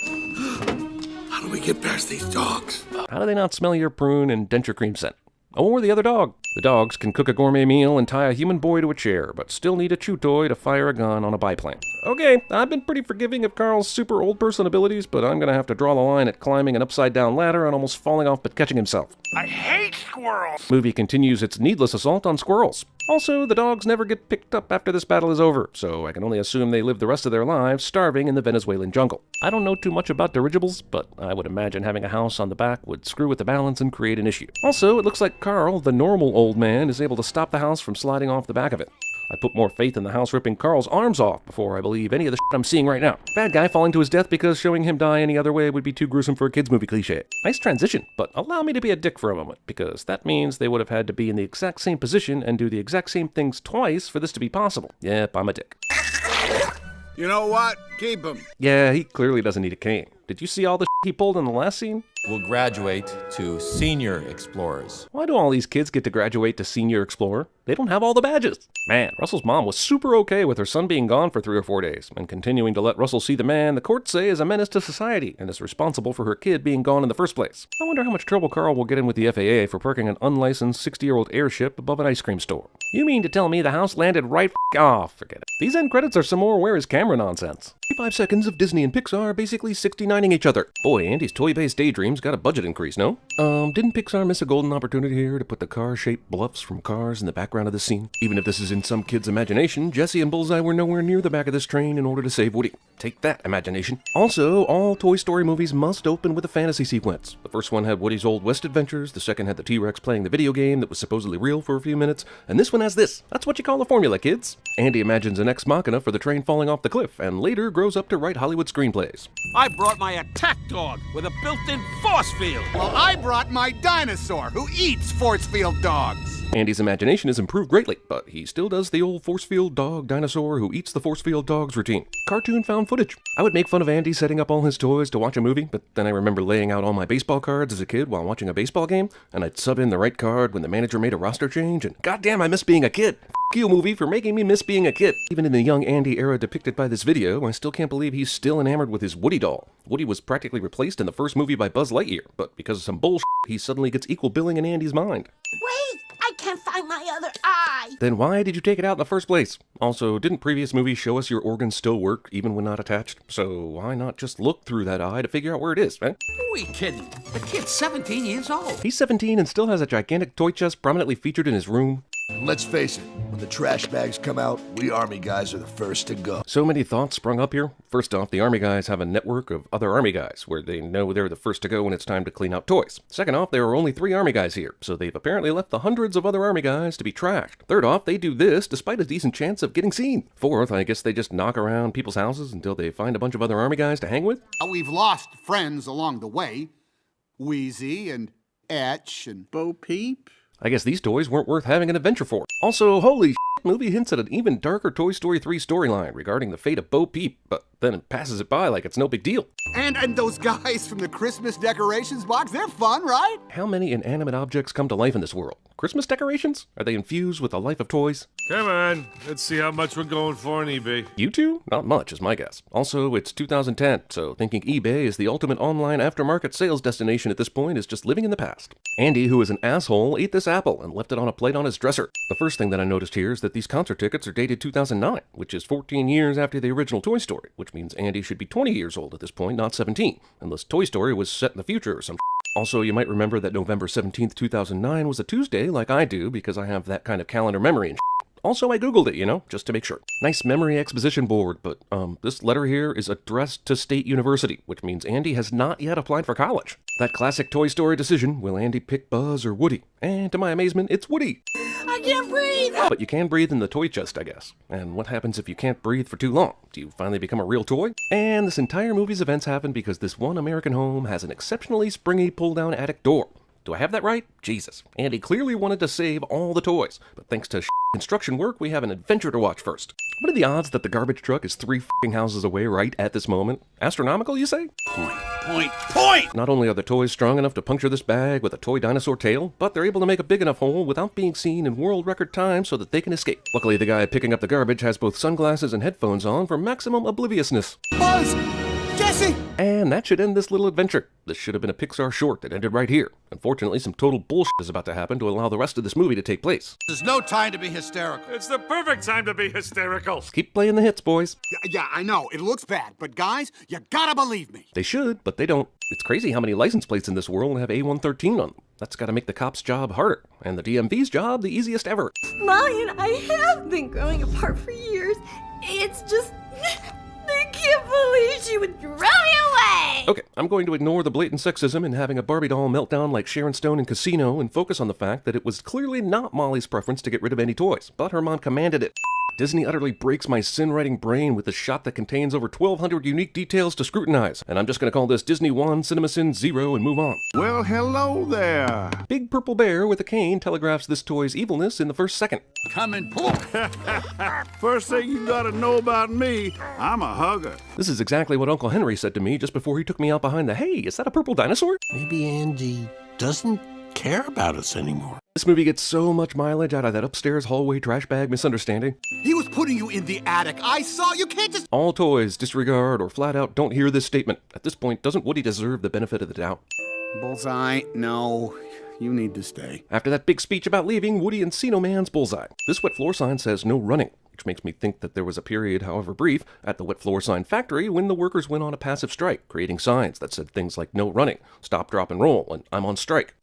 How do we get past these dogs? How do they not smell your prune and denture cream scent? Or the other dog. The dogs can cook a gourmet meal and tie a human boy to a chair, but still need a chew toy to fire a gun on a biplane. Okay, I've been pretty forgiving of Carl's super old person abilities, but I'm gonna have to draw the line at climbing an upside-down ladder and almost falling off but catching himself. I hate squirrels! Movie continues its needless assault on squirrels. Also, the dogs never get picked up after this battle is over, so I can only assume they live the rest of their lives starving in the Venezuelan jungle. I don't know too much about dirigibles, but I would imagine having a house on the back would screw with the balance and create an issue. Also, it looks like Carl, the normal old man, is able to stop the house from sliding off the back of it. I put more faith in the house ripping Carl's arms off before I believe any of the shit I'm seeing right now. Bad guy falling to his death because showing him die any other way would be too gruesome for a kids movie cliche. Nice transition, but allow me to be a dick for a moment, because that means they would have had to be in the exact same position and do the exact same things twice for this to be possible. Yep, I'm a dick. You know what? Keep him. Yeah, he clearly doesn't need a cane. Did you see all the shit he pulled in the last scene? Will graduate to senior explorers. Why do all these kids get to graduate to senior explorer? They don't have all the badges. Man, Russell's mom was super okay with her son being gone for 3 or 4 days, and continuing to let Russell see the man the courts say is a menace to society, and is responsible for her kid being gone in the first place. I wonder how much trouble Carl will get in with the FAA for parking an unlicensed 60-year-old airship above an ice cream store. You mean to tell me the house landed right off? Forget it. These end credits are some more where is camera nonsense. 5 seconds of Disney and Pixar basically 69ing each other. Boy, Andy's toy-based daydreams got a budget increase, no? Didn't Pixar miss a golden opportunity here to put the car-shaped bluffs from Cars in the background of the scene? Even if this is in some kid's imagination, Jessie and Bullseye were nowhere near the back of this train in order to save Woody. Take that, imagination. Also, all Toy Story movies must open with a fantasy sequence. The first one had Woody's Old West adventures, the second had the T-Rex playing the video game that was supposedly real for a few minutes, and this one has this. That's what you call a formula, kids. Andy imagines an ex machina for the train falling off the cliff, and later grows up to write Hollywood screenplays. I brought my attack dog with a built-in force field. Well, I brought my dinosaur who eats force field dogs. Andy's imagination has improved greatly, but he still does the old force field dog dinosaur who eats the force field dogs routine. Cartoon found footage. I would make fun of Andy setting up all his toys to watch a movie, but then I remember laying out all my baseball cards as a kid while watching a baseball game, and I'd sub in the right card when the manager made a roster change, and goddamn, I miss being a kid. F*** you, movie, for making me miss being a kid. Even in the young Andy era depicted by this video, I still can't believe he's still enamored with his Woody doll. Woody was practically replaced in the first movie by Buzz Lightyear, but because of some bullshit, he suddenly gets equal billing in Andy's mind. Wait! I I can't find my other eye. Then why did you take it out in the first place? Also, didn't previous movies show us your organs still work even when not attached? So why not just look through that eye to figure out where it is, eh? Who are we kidding? The kid's 17 years old. He's 17 and still has a gigantic toy chest prominently featured in his room. Let's face it, when the trash bags come out, we Army guys are the first to go. So many thoughts sprung up here. First off, the Army guys have a network of other Army guys, where they know they're the first to go when it's time to clean out toys. Second off, there are only 3 Army guys here, so they've apparently left the hundreds of other Army guys to be trashed. Third off, they do this despite a decent chance of getting seen. Fourth, I guess they just knock around people's houses until they find a bunch of other Army guys to hang with. We've lost friends along the way. Wheezy and Etch and Bo Peep. I guess these toys weren't worth having an adventure for. Also, holy shit, movie hints at an even darker Toy Story 3 storyline regarding the fate of Bo Peep, but then it passes it by like it's no big deal. And those guys from the Christmas decorations box, they're fun, right? How many inanimate objects come to life in this world? Christmas decorations? Are they infused with the life of toys? Come on, let's see how much we're going for on eBay. You two? Not much is my guess. Also, it's 2010, so thinking eBay is the ultimate online aftermarket sales destination at this point is just living in the past. Andy, who is an asshole, ate this apple and left it on a plate on his dresser. The first thing that I noticed here is that these concert tickets are dated 2009, which is 14 years after the original Toy Story, which means Andy should be 20 years old at this point, not 17, unless Toy Story was set in the future or some shit. Also, you might remember that November 17th, 2009 was a Tuesday, like I do, because I have that kind of calendar memory and shit. Also, I googled it, you know, just to make sure. Nice memory exposition board, but this letter here is addressed to State University, which means Andy has not yet applied for college. That classic Toy Story decision, will Andy pick Buzz or Woody? And to my amazement, it's Woody. I can't breathe. But you can breathe in the toy chest, I guess. And what happens if you can't breathe for too long? Do you finally become a real toy? And this entire movie's events happen because this one American home has an exceptionally springy pull-down attic door. Do I have that right? Jesus. Andy clearly wanted to save all the toys, but thanks to construction work, we have an adventure to watch first. What are the odds that the garbage truck is 3 houses away right at this moment? Astronomical, you say? Point! Not only are the toys strong enough to puncture this bag with a toy dinosaur tail, but they're able to make a big enough hole without being seen in world record time so that they can escape. Luckily, the guy picking up the garbage has both sunglasses and headphones on for maximum obliviousness. Buzz! Jesse! And that should end this little adventure. This should have been a Pixar short that ended right here. Unfortunately, some total bullshit is about to happen to allow the rest of this movie to take place. There's no time to be hysterical. It's the perfect time to be hysterical. Keep playing the hits, boys. Yeah, I know. It looks bad, but guys, you gotta believe me. They should, but they don't. It's crazy how many license plates in this world have A113 on them. That's gotta make the cop's job harder, and the DMV's job the easiest ever. Molly and I have been growing apart for years. It's just... I can't believe she would throw me away! Okay, I'm going to ignore the blatant sexism and having a Barbie doll meltdown like Sharon Stone in Casino and focus on the fact that it was clearly not Molly's preference to get rid of any toys, but her mom commanded it. Disney utterly breaks my sin-writing brain with a shot that contains over 1,200 unique details to scrutinize, and I'm just gonna call this Disney 1, CinemaSins 0 and move on. Well, hello there. Big purple bear with a cane telegraphs this toy's evilness in the first second. Come and pull. First thing you gotta know about me, I'm a hugger. This is exactly what Uncle Henry said to me just before he took me out behind the, hey, is that a purple dinosaur? Maybe Andy doesn't care about us anymore. This movie gets so much mileage out of that upstairs hallway trash bag misunderstanding. He was putting you in the attic. I saw. You can't just... All toys disregard or flat out don't hear this statement. At this point, doesn't Woody deserve the benefit of the doubt? Bullseye, no. You need to stay. After that big speech about leaving, Woody and See No Man's bullseye. This wet floor sign says no running, which makes me think that there was a period, however brief, at the wet floor sign factory when the workers went on a passive strike, creating signs that said things like no running, stop, drop, and roll, and I'm on strike.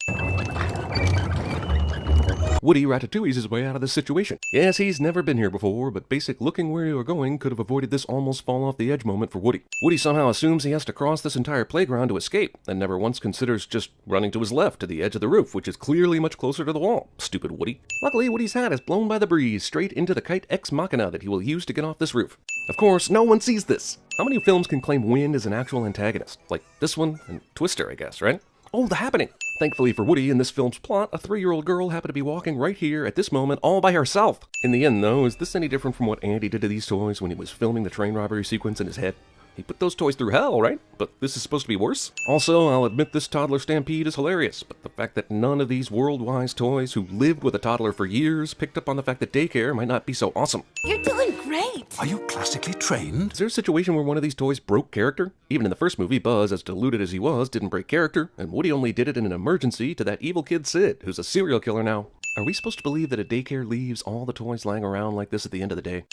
Woody Ratatouille's his way out of this situation. Yes, he's never been here before, but basic looking where you are going could have avoided this almost fall off the edge moment for Woody. Woody somehow assumes he has to cross this entire playground to escape, and never once considers just running to his left to the edge of the roof, which is clearly much closer to the wall. Stupid Woody. Luckily, Woody's hat is blown by the breeze straight into the kite ex machina that he will use to get off this roof. Of course, no one sees this. How many films can claim wind as an actual antagonist? Like this one and Twister, I guess, right? Oh, The Happening! Thankfully for Woody, in this film's plot, a 3-year-old girl happened to be walking right here at this moment all by herself. In the end, though, is this any different from what Andy did to these toys when he was filming the train robbery sequence in his head? He put those toys through hell, right? But this is supposed to be worse? Also, I'll admit this toddler stampede is hilarious, but the fact that none of these world-wise toys who lived with a toddler for years picked up on the fact that daycare might not be so awesome. You're doing great. Are you classically trained? Is there a situation where one of these toys broke character? Even in the first movie, Buzz, as deluded as he was, didn't break character, and Woody only did it in an emergency to that evil kid Sid, who's a serial killer now. Are we supposed to believe that a daycare leaves all the toys lying around like this at the end of the day?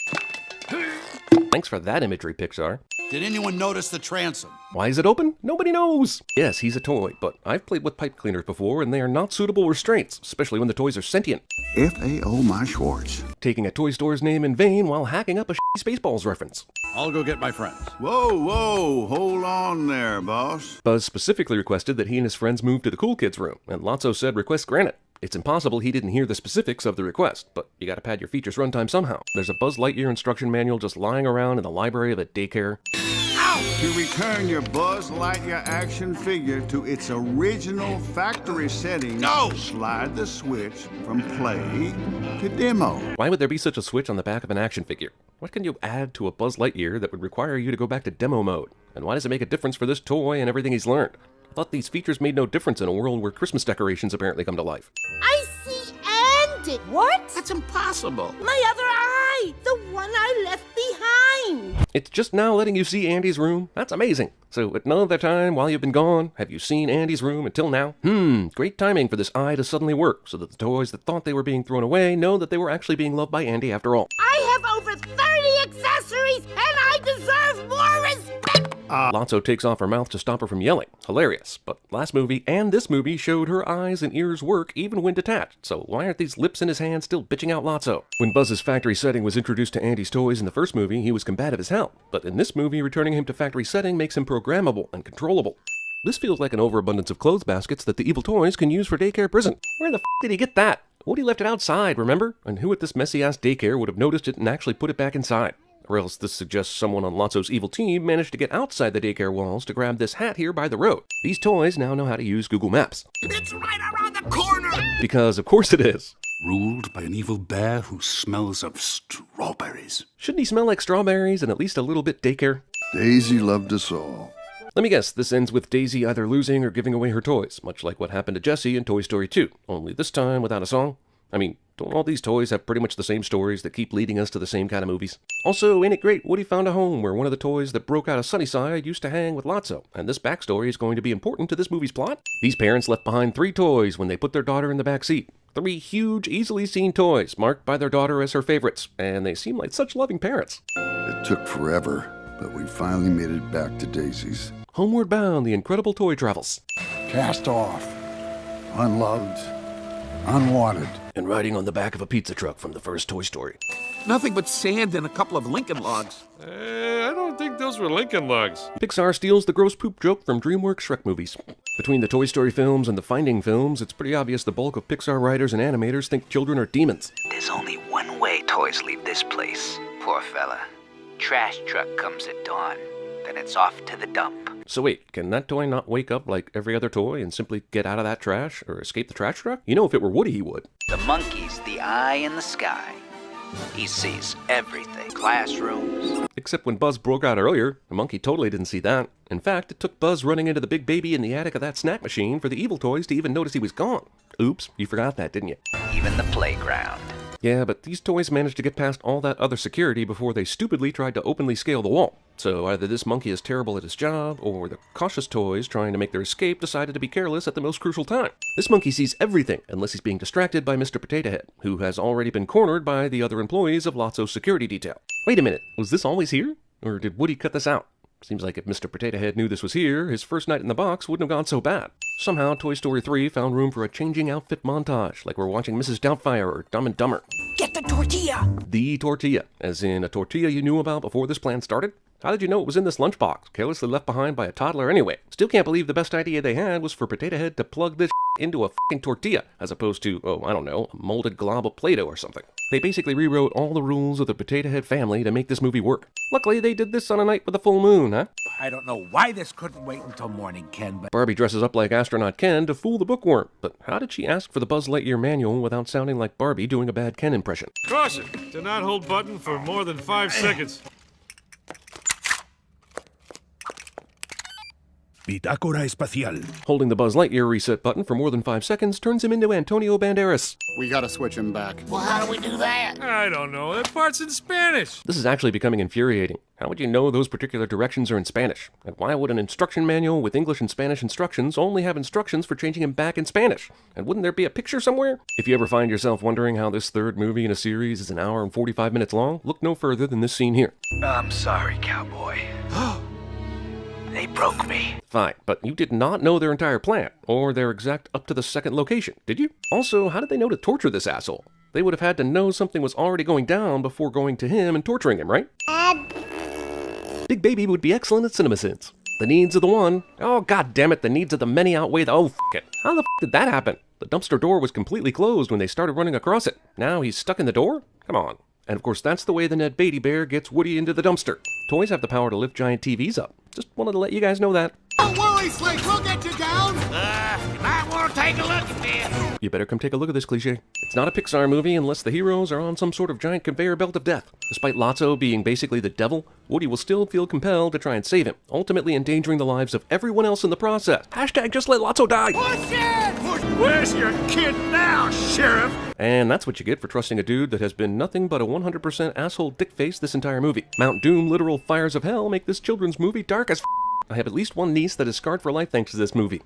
Thanks for that imagery, Pixar. Did anyone notice the transom? Why is it open? Nobody knows. Yes, he's a toy, but I've played with pipe cleaners before, and they are not suitable restraints, especially when the toys are sentient. F.A.O. my Schwartz. Taking a toy store's name in vain while hacking up a Spaceballs reference. I'll go get my friends. Whoa, hold on there, boss. Buzz specifically requested that he and his friends move to the cool kids room, and Lotso said request granted. It's impossible he didn't hear the specifics of the request, but you gotta pad your features runtime somehow. There's a Buzz Lightyear instruction manual just lying around in the library of a daycare. To return your Buzz Lightyear action figure to its original factory setting, slide the switch from play to demo. Why would there be such a switch on the back of an action figure? What can you add to a Buzz Lightyear that would require you to go back to demo mode? And why does it make a difference for this toy and everything he's learned? I thought these features made no difference in a world where Christmas decorations apparently come to life. I see Andy. What? That's impossible. My other eye, the one I left behind. It's just now letting you see Andy's room? That's amazing. So at none other time while you've been gone, have you seen Andy's room until now? Great timing for this eye to suddenly work, so that the toys that thought they were being thrown away know that they were actually being loved by Andy after all. I have over 30 accessories, and I deserve more respect. Lotso takes off her mouth to stop her from yelling. Hilarious. But last movie and this movie showed her eyes and ears work even when detached, so why aren't these lips in his hand still bitching out Lotso? When Buzz's factory setting was introduced to Andy's toys in the first movie, he was combative as hell, but in this movie, returning him to factory setting makes him programmable and controllable. This feels like an overabundance of clothes baskets that the evil toys can use for daycare prison. Where the f*** did he get that? Woody left it outside, remember? And who at this messy-ass daycare would have noticed it and actually put it back inside? Or else this suggests someone on Lotso's evil team managed to get outside the daycare walls to grab this hat here by the road. These toys now know how to use Google Maps. It's right around the corner! Because of course it is. Ruled by an evil bear who smells of strawberries. Shouldn't he smell like strawberries and at least a little bit daycare? Daisy loved us all. Let me guess, this ends with Daisy either losing or giving away her toys, much like what happened to Jessie in Toy Story 2, only this time without a song. I mean, don't all these toys have pretty much the same stories that keep leading us to the same kind of movies? Also, ain't it great, Woody found a home where one of the toys that broke out of Sunnyside used to hang with Lotso, and this backstory is going to be important to this movie's plot? These parents left behind 3 toys when they put their daughter in the back seat. 3 huge, easily seen toys, marked by their daughter as her favorites, and they seem like such loving parents. It took forever, but we finally made it back to Daisy's. Homeward Bound, The Incredible Toy Travels. Cast off, unloved, unwanted. And riding on the back of a pizza truck from the first Toy Story. Nothing but sand and a couple of Lincoln logs. I don't think those were Lincoln logs. Pixar steals the gross poop joke from DreamWorks Shrek movies. Between the Toy Story films and the Finding films, it's pretty obvious the bulk of Pixar writers and animators think children are demons. There's only one way toys leave this place. Poor fella. Trash truck comes at dawn. Then it's off to the dump. So wait, can that toy not wake up like every other toy and simply get out of that trash or escape the trash truck? You know, if it were Woody, he would. The monkey's the eye in the sky. He sees everything. Classrooms. Except when Buzz broke out earlier, the monkey totally didn't see that. In fact, it took Buzz running into the big baby in the attic of that snack machine for the evil toys to even notice he was gone. Oops, you forgot that, didn't you? Even the playground. Yeah, but these toys managed to get past all that other security before they stupidly tried to openly scale the wall. So either this monkey is terrible at his job, or the cautious toys trying to make their escape decided to be careless at the most crucial time. This monkey sees everything, unless he's being distracted by Mr. Potato Head, who has already been cornered by the other employees of Lotso's security detail. Wait a minute, was this always here? Or did Woody cut this out? Seems like if Mr. Potato Head knew this was here, his first night in the box wouldn't have gone so bad. Somehow, Toy Story 3 found room for a changing outfit montage, like we're watching Mrs. Doubtfire or Dumb and Dumber. Get the tortilla! The tortilla, as in a tortilla you knew about before this plan started? How did you know it was in this lunchbox, carelessly left behind by a toddler anyway? Still can't believe the best idea they had was for Potato Head to plug this into a f***ing tortilla, as opposed to, I don't know, a molded glob of Play-Doh or something. They basically rewrote all the rules of the Potato Head family to make this movie work. Luckily, they did this on a night with a full moon, huh? I don't know why this couldn't wait until morning, Ken, but... Barbie dresses up like Astronaut Ken to fool the bookworm, but how did she ask for the Buzz Lightyear manual without sounding like Barbie doing a bad Ken impression? Caution! Do not hold button for more than 5 seconds. Bitácora Espacial. Holding the Buzz Lightyear reset button for more than 5 seconds turns him into Antonio Banderas. We gotta switch him back. Well, how do we do that? I don't know. That part's in Spanish. This is actually becoming infuriating. How would you know those particular directions are in Spanish? And why would an instruction manual with English and Spanish instructions only have instructions for changing him back in Spanish? And wouldn't there be a picture somewhere? If you ever find yourself wondering how this third movie in a series is an hour and 45 minutes long, look no further than this scene here. I'm sorry, cowboy. They broke me. Fine, but you did not know their entire plan, or their exact up-to-the-second location, did you? Also, how did they know to torture this asshole? They would have had to know something was already going down before going to him and torturing him, right? Big Baby would be excellent at CinemaSins. The needs of the one, oh god damn it, the needs of the many outweigh the oh f it. How the f did that happen? The dumpster door was completely closed when they started running across it. Now he's stuck in the door? Come on. And of course that's the way the Ned Beatty Bear gets Woody into the dumpster. Toys have the power to lift giant TVs up. Just wanted to let you guys know that. Don't worry, Slate, we'll get you down. You might want to take a look at this. You better come take a look at this cliche. It's not a Pixar movie unless the heroes are on some sort of giant conveyor belt of death. Despite Lotso being basically the devil, Woody will still feel compelled to try and save him, ultimately endangering the lives of everyone else in the process. Hashtag just let Lotso die! Push it! Where's your kid now, Sheriff? And that's what you get for trusting a dude that has been nothing but a 100% asshole dick face this entire movie. Mount Doom literal fires of hell make this children's movie dark as f***. I have at least one niece that is scarred for life thanks to this movie.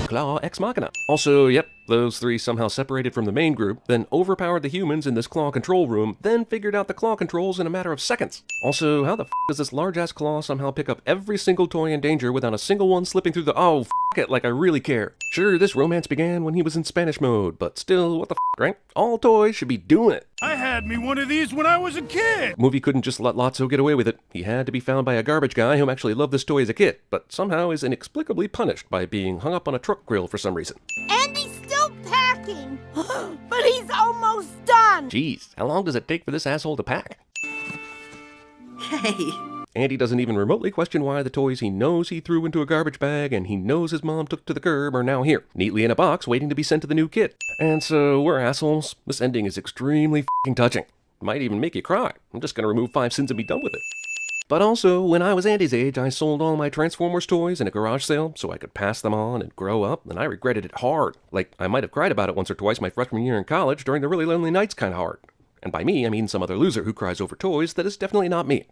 Claw Ex Machina. Also, yep, those three somehow separated from the main group, then overpowered the humans in this claw control room, then figured out the claw controls in a matter of seconds. Also, how the f*** does this large-ass claw somehow pick up every single toy in danger without a single one slipping through the oh, f*** it, like I really care. Sure, this romance began when he was in Spanish mode, but still, what the f***, right? All toys should be doing it. I had me one of these when I was a kid. Movie couldn't just let Lotso get away with it. He had to be found by a garbage guy who actually loved this toy as a kid, but somehow is inexplicably punished by being hung up on a truck grill for some reason. Andy's still packing, but he's almost done. Jeez, how long does it take for this asshole to pack? Hey. Andy doesn't even remotely question why the toys he knows he threw into a garbage bag and he knows his mom took to the curb are now here, neatly in a box waiting to be sent to the new kid. And so, we're assholes. This ending is extremely f***ing touching. Might even make you cry. I'm just gonna remove 5 sins and be done with it. But also, when I was Andy's age, I sold all my Transformers toys in a garage sale so I could pass them on and grow up, and I regretted it hard. Like, I might have cried about it once or twice my freshman year in college during the really lonely nights kind of hard. And by me, I mean some other loser who cries over toys that is definitely not me.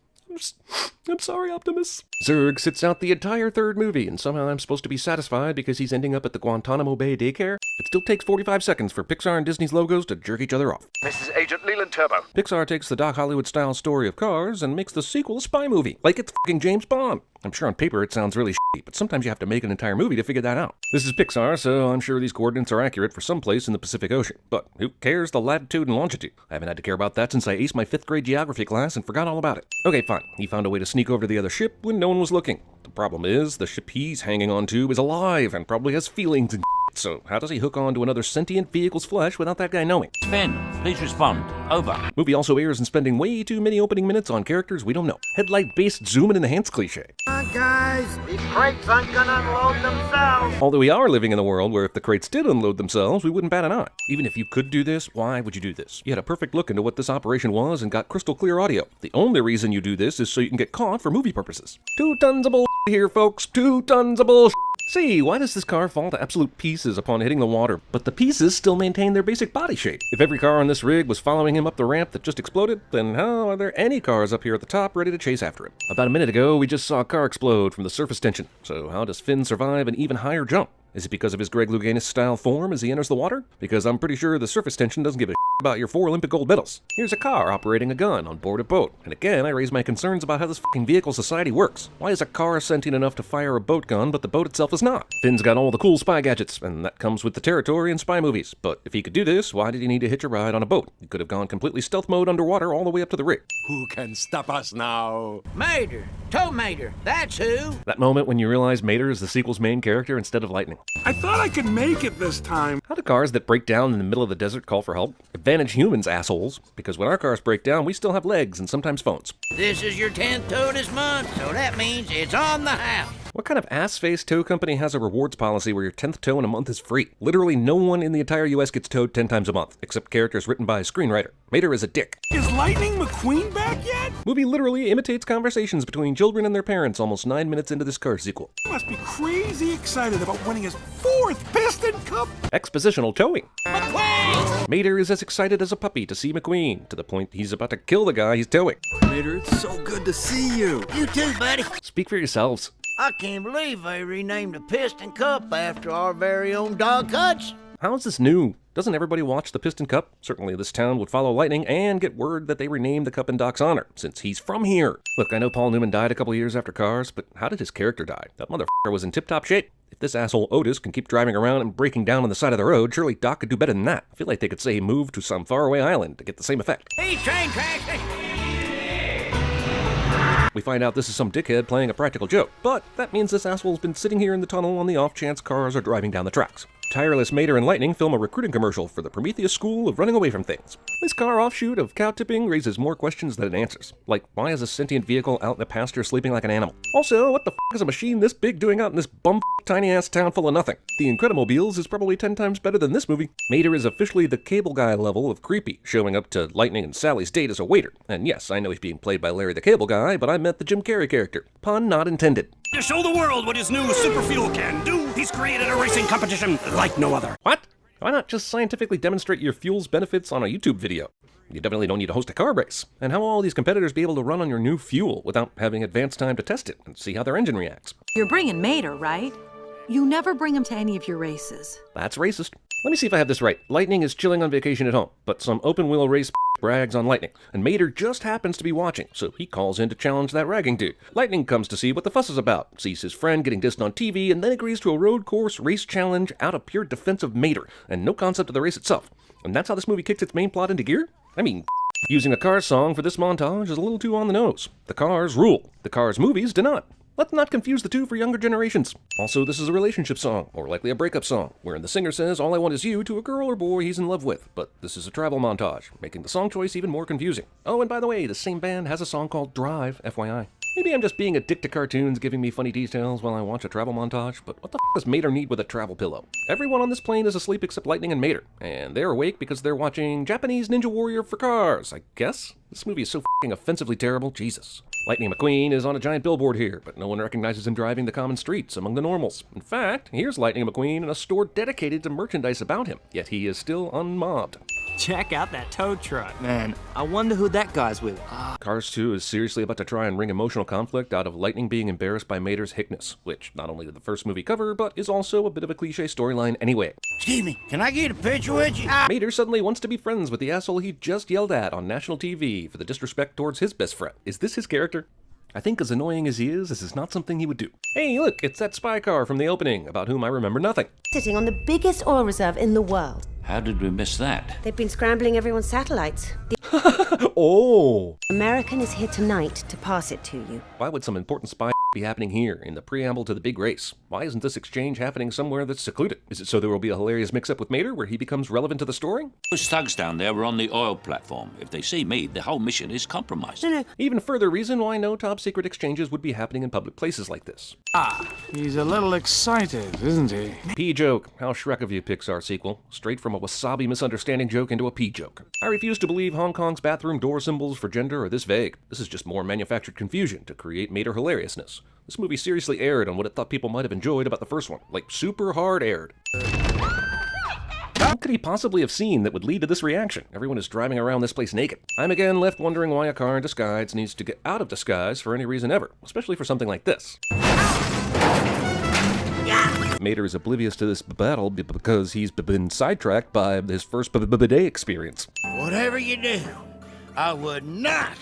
I'm sorry, Optimus. Zurg sits out the entire third movie, and somehow I'm supposed to be satisfied because he's ending up at the Guantanamo Bay daycare. It still takes 45 seconds for Pixar and Disney's logos to jerk each other off. This is Agent Leland Turbo. Pixar takes the Doc Hollywood-style story of Cars and makes the sequel a spy movie, like it's f***ing James Bond. I'm sure on paper it sounds really shitty, but sometimes you have to make an entire movie to figure that out. This is Pixar, so I'm sure these coordinates are accurate for some place in the Pacific Ocean. But who cares the latitude and longitude? I haven't had to care about that since I aced my 5th grade geography class and forgot all about it. Okay, fine. He found a way to sneak over to the other ship when no one was looking. The problem is, the ship he's hanging on to is alive and probably has feelings and so how does he hook on to another sentient vehicle's flesh without that guy knowing? Ben, please respond. Over. Movie also airs and spending way too many opening minutes on characters we don't know. Headlight-based zoom and enhance cliche. Come on, guys. These crates aren't gonna unload themselves. Although we are living in a world where if the crates did unload themselves, we wouldn't bat an eye. Even if you could do this, why would you do this? You had a perfect look into what this operation was and got crystal clear audio. The only reason you do this is so you can get caught for movie purposes. 2 tons of bull here, folks. 2 tons of bull. See, why does this car fall to absolute pieces upon hitting the water, but the pieces still maintain their basic body shape? If every car on this rig was following him up the ramp that just exploded, then how are there any cars up here at the top ready to chase after him? About a minute ago, we just saw a car explode from the surface tension. So how does Finn survive an even higher jump? Is it because of his Greg Louganis-style form as he enters the water? Because I'm pretty sure the surface tension doesn't give a about your 4 Olympic gold medals. Here's a car operating a gun on board a boat. And again, I raise my concerns about how this f***ing vehicle society works. Why is a car sentient enough to fire a boat gun, but the boat itself is not? Finn's got all the cool spy gadgets, and that comes with the territory in spy movies. But if he could do this, why did he need to hitch a ride on a boat? He could have gone completely stealth mode underwater all the way up to the rig. Who can stop us now? Mater, Tow Mater, that's who. That moment when you realize Mater is the sequel's main character instead of Lightning. I thought I could make it this time. How do cars that break down in the middle of the desert call for help? Advantage humans, assholes. Because when our cars break down, we still have legs and sometimes phones. This is your 10th tow this month, so that means it's on the house. What kind of ass-faced tow company has a rewards policy where your 10th tow in a month is free? Literally no one in the entire US gets towed 10 times a month, except characters written by a screenwriter. Mater is a dick. Is Lightning McQueen back yet? Movie literally imitates conversations between children and their parents almost 9 minutes into this Cars sequel. He must be crazy excited about winning his 4th Piston Cup. Expositional towing. McQueen! Mater is as excited as a puppy to see McQueen, to the point he's about to kill the guy he's towing. Mater, it's so good to see you. You too, buddy. Speak for yourselves. I can't believe they renamed the Piston Cup after our very own dog Hutch. How is this new? Doesn't everybody watch the Piston Cup? Certainly this town would follow Lightning and get word that they renamed the cup in Doc's honor, since he's from here. Look, I know Paul Newman died a couple years after Cars, but how did his character die? That motherfucker was in tip-top shape. If this asshole Otis can keep driving around and breaking down on the side of the road, surely Doc could do better than that. I feel like they could say he moved to some faraway island to get the same effect. Hey, train crashes! We find out this is some dickhead playing a practical joke, but that means this asshole's been sitting here in the tunnel on the off chance Cars are driving down the tracks. Tireless Mater and Lightning film a recruiting commercial for the Prometheus School of Running Away from Things. This car offshoot of cow tipping raises more questions than it answers. Like, why is a sentient vehicle out in the pasture sleeping like an animal? Also, what the f*** is a machine this big doing out in this tiny-ass town full of nothing? The Incredimobiles is probably 10 times better than this movie. Mater is officially the cable guy level of creepy, showing up to Lightning and Sally's date as a waiter. And yes, I know he's being played by Larry the Cable Guy, but I meant the Jim Carrey character. Pun not intended. To show the world what his new super fuel can do, he's created a racing competition like no other. What? Why not just scientifically demonstrate your fuel's benefits on a YouTube video? You definitely don't need to host a car race. And how will all these competitors be able to run on your new fuel without having advanced time to test it and see how their engine reacts? You're bringing Mater, right? You never bring him to any of your races. That's racist. Let me see if I have this right. Lightning is chilling on vacation at home, but some open-wheel race brags on Lightning, and Mater just happens to be watching, so he calls in to challenge that ragging dude. Lightning comes to see what the fuss is about, sees his friend getting dissed on TV, and then agrees to a road course race challenge out of pure defense of Mater, and no concept of the race itself. And that's how this movie kicks its main plot into gear? I mean, using a Cars song for this montage is a little too on the nose. The Cars rule. The Cars movies do not. Let's not confuse the two for younger generations. Also, this is a relationship song, or likely a breakup song, wherein the singer says, "All I want is you," to a girl or boy he's in love with. But this is a travel montage, making the song choice even more confusing. Oh, and by the way, the same band has a song called Drive, FYI. Maybe I'm just being a dick to cartoons giving me funny details while I watch a travel montage, but what the f*** does Mater need with a travel pillow? Everyone on this plane is asleep except Lightning and Mater, and they're awake because they're watching Japanese Ninja Warrior for Cars, I guess? This movie is so f***ing offensively terrible, Jesus. Lightning McQueen is on a giant billboard here, but no one recognizes him driving the common streets among the normals. In fact, here's Lightning McQueen in a store dedicated to merchandise about him, yet he is still unmobbed. Check out that tow truck. Man, I wonder who that guy's with. Cars 2 is seriously about to try and wring emotional conflict out of Lightning being embarrassed by Mater's hickness, which not only did the first movie cover, but is also a bit of a cliche storyline anyway. Excuse me, can I get a picture with you? Mater suddenly wants to be friends with the asshole he just yelled at on national TV for the disrespect towards his best friend. Is this his character? I think as annoying as he is, this is not something he would do. Hey, look, it's that spy car from the opening, about whom I remember nothing. Sitting on the biggest oil reserve in the world. How did we miss that? They've been scrambling everyone's satellites. Oh! American is here tonight to pass it to you. Why would some important spy be happening here, in the preamble to the big race? Why isn't this exchange happening somewhere that's secluded? Is it so there will be a hilarious mix-up with Mater, where he becomes relevant to the story? Those thugs down there were on the oil platform. If they see me, the whole mission is compromised. No. Even further reason why no top-secret exchanges would be happening in public places like this. He's a little excited, isn't he? P-joke. How Shrek of you, Pixar sequel. Straight from a wasabi misunderstanding joke into a P-joke. I refuse to believe Hong Kong's bathroom door symbols for gender are this vague. This is just more manufactured confusion to create Mater hilariousness. This movie seriously erred on what it thought people might have enjoyed about the first one. Like, super hard erred. What could he possibly have seen that would lead to this reaction? Everyone is driving around this place naked. I'm again left wondering why a car in disguise needs to get out of disguise for any reason ever, especially for something like this. Mater is oblivious to this battle because he's been sidetracked by his first bidet experience. Whatever you do, I would not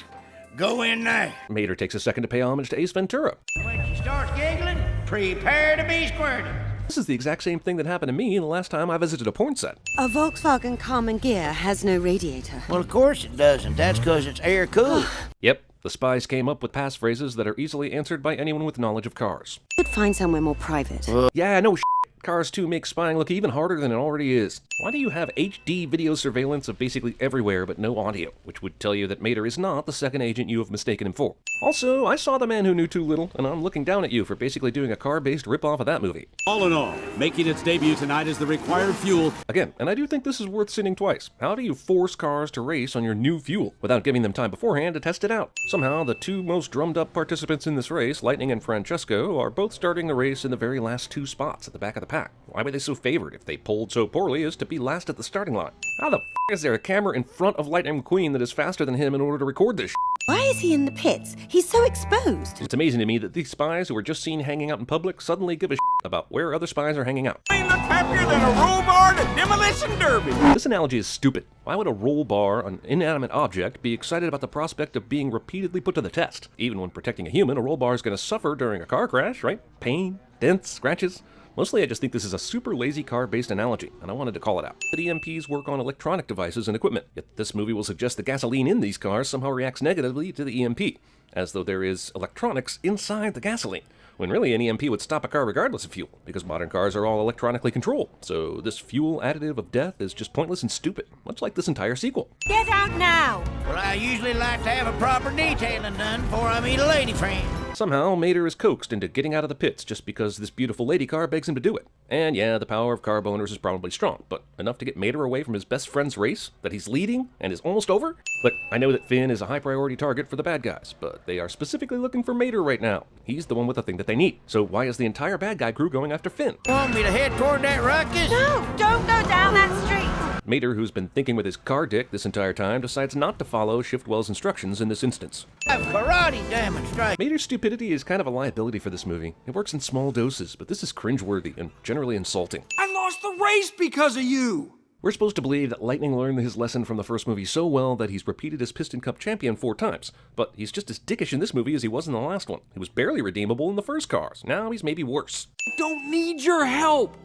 go in there. Mater takes a second to pay homage to Ace Ventura. When she starts giggling, prepare to be squirted. This is the exact same thing that happened to me the last time I visited a porn set. A Volkswagen Common Gear has no radiator. Well, of course it doesn't. That's because it's air-cooled. Yep, the spies came up with passphrases that are easily answered by anyone with knowledge of cars. Could find somewhere more private. Yeah, no shit. Cars 2 makes spying look even harder than it already is. Why do you have HD video surveillance of basically everywhere but no audio, which would tell you that Mater is not the second agent you have mistaken him for? Also, I saw The Man Who Knew Too Little, and I'm looking down at you for basically doing a car-based rip-off of that movie. All in all, making its debut tonight is the required fuel. Again, and I do think this is worth seeing twice. How do you force cars to race on your new fuel without giving them time beforehand to test it out? Somehow, the two most drummed-up participants in this race, Lightning and Francesco, are both starting the race in the very last two spots at the back of the pack. Why were they so favored if they polled so poorly as to be last at the starting line? How the f*** is there a camera in front of Lightning McQueen that is faster than him in order to record this shit? Why is he in the pits? He's so exposed. It's amazing to me that these spies who were just seen hanging out in public suddenly give a shit about where other spies are hanging out. Ain't look happier than a roll bar at a demolition derby. This analogy is stupid. Why would a roll bar, an inanimate object, be excited about the prospect of being repeatedly put to the test? Even when protecting a human, a roll bar is going to suffer during a car crash, right? Pain, dents, scratches. Mostly I just think this is a super lazy car-based analogy, and I wanted to call it out. The EMPs work on electronic devices and equipment, yet this movie will suggest the gasoline in these cars somehow reacts negatively to the EMP, as though there is electronics inside the gasoline, when really an EMP would stop a car regardless of fuel, because modern cars are all electronically controlled. So this fuel additive of death is just pointless and stupid, much like this entire sequel. Get out now! Well, I usually like to have a proper detailing done before I meet a lady friend. Somehow, Mater is coaxed into getting out of the pits just because this beautiful lady car begs him to do it. And yeah, the power of car boners is probably strong, but enough to get Mater away from his best friend's race that he's leading and is almost over? Look, I know that Finn is a high priority target for the bad guys, but they are specifically looking for Mater right now. He's the one with the thing that they need. So why is the entire bad guy crew going after Finn? Want me to head toward that ruckus? No, don't go down that street! Mater, who's been thinking with his car dick this entire time, decides not to follow Shiftwell's instructions in this instance. Have karate demonstration. Mater's stupidity is kind of a liability for this movie. It works in small doses, but this is cringeworthy and generally insulting. I lost the race because of you! We're supposed to believe that Lightning learned his lesson from the first movie so well that he's repeated as Piston Cup champion 4 times, but he's just as dickish in this movie as he was in the last one. He was barely redeemable in the first cars. Now he's maybe worse. I don't need your help!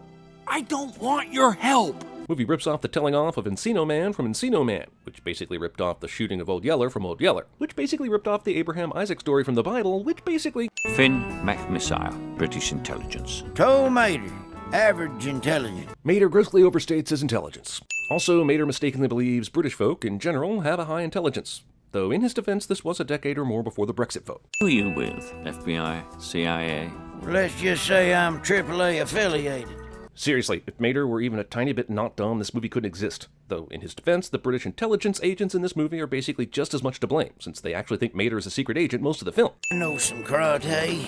I don't want your help! Movie rips off the telling off of Encino Man from Encino Man, which basically ripped off the shooting of Old Yeller from Old Yeller, which basically ripped off the Abraham Isaac story from the Bible, which basically... Finn McMissile, British intelligence. Told Mater, average intelligence. Mater grossly overstates his intelligence. Also, Mater mistakenly believes British folk, in general, have a high intelligence. Though in his defense, this was a decade or more before the Brexit vote. Who are you with? FBI? CIA? Let's just say I'm AAA affiliated. Seriously, if Mater were even a tiny bit not dumb, this movie couldn't exist. Though, in his defense, the British intelligence agents in this movie are basically just as much to blame, since they actually think Mater is a secret agent most of the film. I know some karate.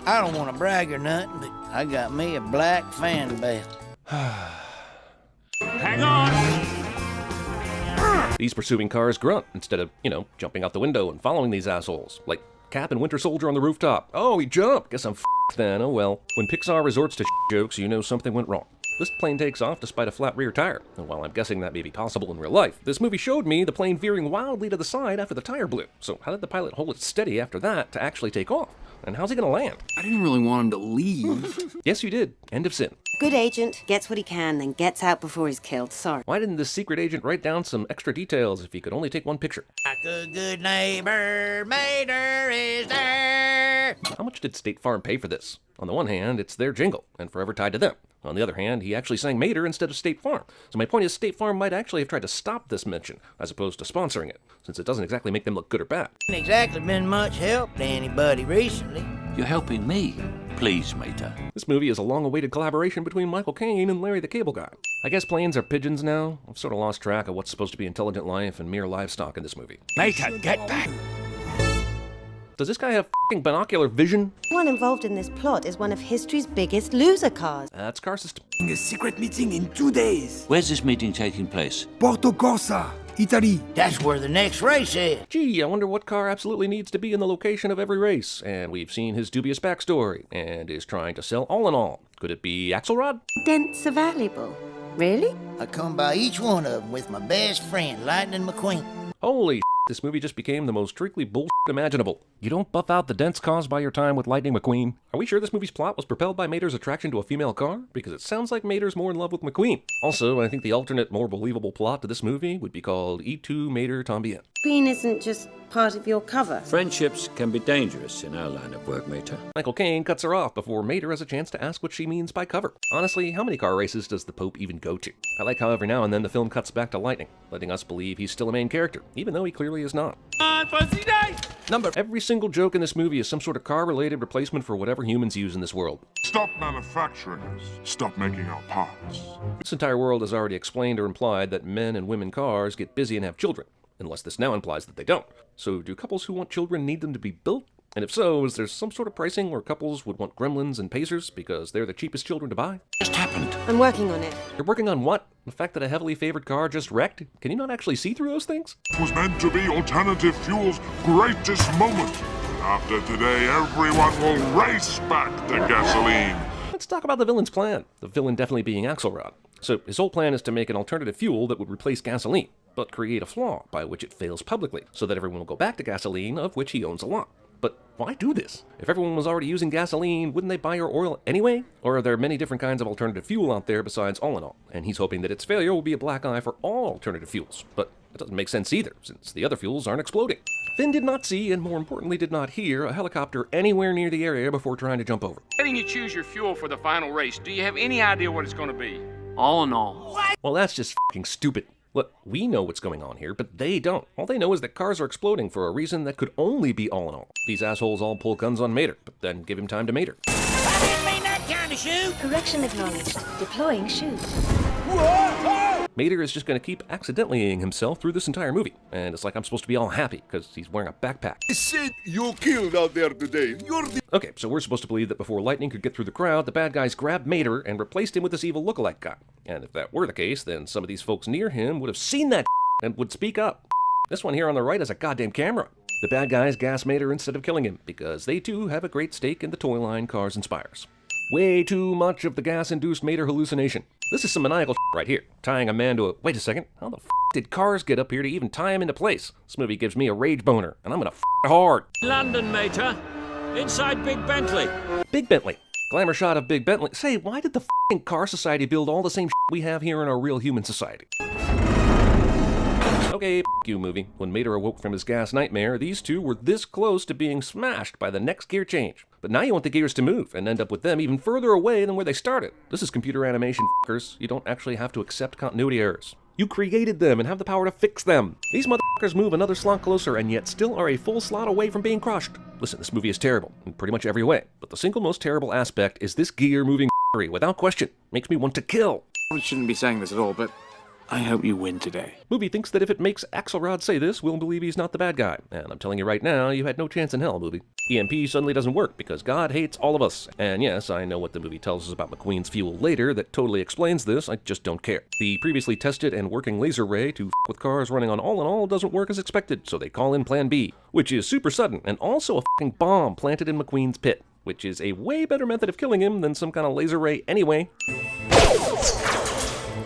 I don't want to brag or nothing, but I got me a black fan belt. Hang on! These pursuing cars grunt instead of, jumping out the window and following these assholes. Like Cap and Winter Soldier on the rooftop. Oh, he jumped! Guess I'm f***ed then, oh well. When Pixar resorts to jokes, you know something went wrong. This plane takes off despite a flat rear tire, and while I'm guessing that may be possible in real life, this movie showed me the plane veering wildly to the side after the tire blew. So how did the pilot hold it steady after that to actually take off? And how's he gonna land? I didn't really want him to leave. Yes, you did. End of sin. Good agent, gets what he can, then gets out before he's killed. Sorry. Why didn't this secret agent write down some extra details if he could only take one picture? Like a good neighbor, Mater is there. How much did State Farm pay for this? On the one hand, it's their jingle, and forever tied to them. On the other hand, he actually sang Mater instead of State Farm. So my point is, State Farm might actually have tried to stop this mention, as opposed to sponsoring it, since it doesn't exactly make them look good or bad. Ain't exactly been much help to anybody recently. You're helping me. Please, Mater. This movie is a long-awaited collaboration between Michael Caine and Larry the Cable Guy. I guess planes are pigeons now. I've sort of lost track of what's supposed to be intelligent life and mere livestock in this movie. Mater, get back! Does this guy have f***ing binocular vision? One involved in this plot is one of history's biggest loser cars. That's car system. A secret meeting in 2 days. Where's this meeting taking place? Porto Corsa, Italy. That's where the next race is. Gee, I wonder what car absolutely needs to be in the location of every race. And we've seen his dubious backstory, and is trying to sell all in all. Could it be Axelrod? Dents are valuable. Really? I come by each one of them with my best friend, Lightning McQueen. Holy this movie just became the most strictly bullshit imaginable. You don't buff out the dents caused by your time with Lightning McQueen. Are we sure this movie's plot was propelled by Mater's attraction to a female car? Because it sounds like Mater's more in love with McQueen. Also, I think the alternate, more believable plot to this movie would be called E2 Mater Tombien. Queen isn't just part of your cover. Friendships can be dangerous in our line of work, Mater. Michael Caine cuts her off before Mater has a chance to ask what she means by cover. Honestly, how many car races does the Pope even go to? I like how every now and then the film cuts back to Lightning, letting us believe he's still a main character, even though he clearly is not. Fuzzy dice! Every single joke in this movie is some sort of car-related replacement for whatever humans use in this world. Stop manufacturing us. Stop making our parts. This entire world has already explained or implied that men and women cars get busy and have children, unless this now implies that they don't. So do couples who want children need them to be built? And if so, is there some sort of pricing where couples would want gremlins and pacers because they're the cheapest children to buy? Just happened. I'm working on it. You're working on what? The fact that a heavily favored car just wrecked? Can you not actually see through those things? It was meant to be alternative fuel's greatest moment. After today, everyone will race back to gasoline. Let's talk about the villain's plan. The villain definitely being Axelrod. So his whole plan is to make an alternative fuel that would replace gasoline, but create a flaw by which it fails publicly, so that everyone will go back to gasoline, of which he owns a lot. But why do this? If everyone was already using gasoline, wouldn't they buy your oil anyway? Or are there many different kinds of alternative fuel out there besides all in all? And he's hoping that its failure will be a black eye for all alternative fuels. But it doesn't make sense either, since the other fuels aren't exploding. Finn did not see, and more importantly did not hear, a helicopter anywhere near the area before trying to jump over. Letting you choose your fuel for the final race, do you have any idea what it's going to be? All in all. What? Well, that's just fucking stupid. Look, we know what's going on here, but they don't. All they know is that cars are exploding for a reason that could only be all in all. These assholes all pull guns on Mater, but then give him time to Mater. I didn't mean that kind of shoe. Correction acknowledged. Deploying chute. Mater is just going to keep accidentally-ing himself through this entire movie, and it's like I'm supposed to be all happy because he's wearing a backpack. I said you killed out there today. Okay, so we're supposed to believe that before Lightning could get through the crowd, the bad guys grabbed Mater and replaced him with this evil lookalike guy. And if that were the case, then some of these folks near him would have seen that and would speak up. This one here on the right has a goddamn camera. The bad guys gas Mater instead of killing him, because they too have a great stake in the toy line Cars inspires. Way too much of the gas-induced Mater hallucination. This is some maniacal right here, tying a man to a... Wait a second, how the did Cars get up here to even tie him into place? This movie gives me a rage boner, and I'm gonna it hard. London, Mater. Inside Big Bentley. Big Bentley. Glamour shot of Big Bentley. Say, why did the Car Society build all the same we have here in our real human society? Okay, you movie. When Mater awoke from his gas nightmare, these two were this close to being smashed by the next gear change. But now you want the gears to move and end up with them even further away than where they started. This is computer animation, f***ers. You don't actually have to accept continuity errors. You created them and have the power to fix them. These motherfuckers move another slot closer and yet still are a full slot away from being crushed. Listen, this movie is terrible in pretty much every way, but the single most terrible aspect is this gear moving without question. Makes me want to kill. We shouldn't be saying this at all, but I hope you win today. Movie thinks that if it makes Axelrod say this, we'll believe he's not the bad guy. And I'm telling you right now, you had no chance in hell, movie. EMP suddenly doesn't work because God hates all of us. And yes, I know what the movie tells us about McQueen's fuel later that totally explains this, I just don't care. The previously tested and working laser ray to f with cars running on all in all doesn't work as expected, so they call in Plan B, which is super sudden and also a f***ing bomb planted in McQueen's pit, which is a way better method of killing him than some kind of laser ray anyway.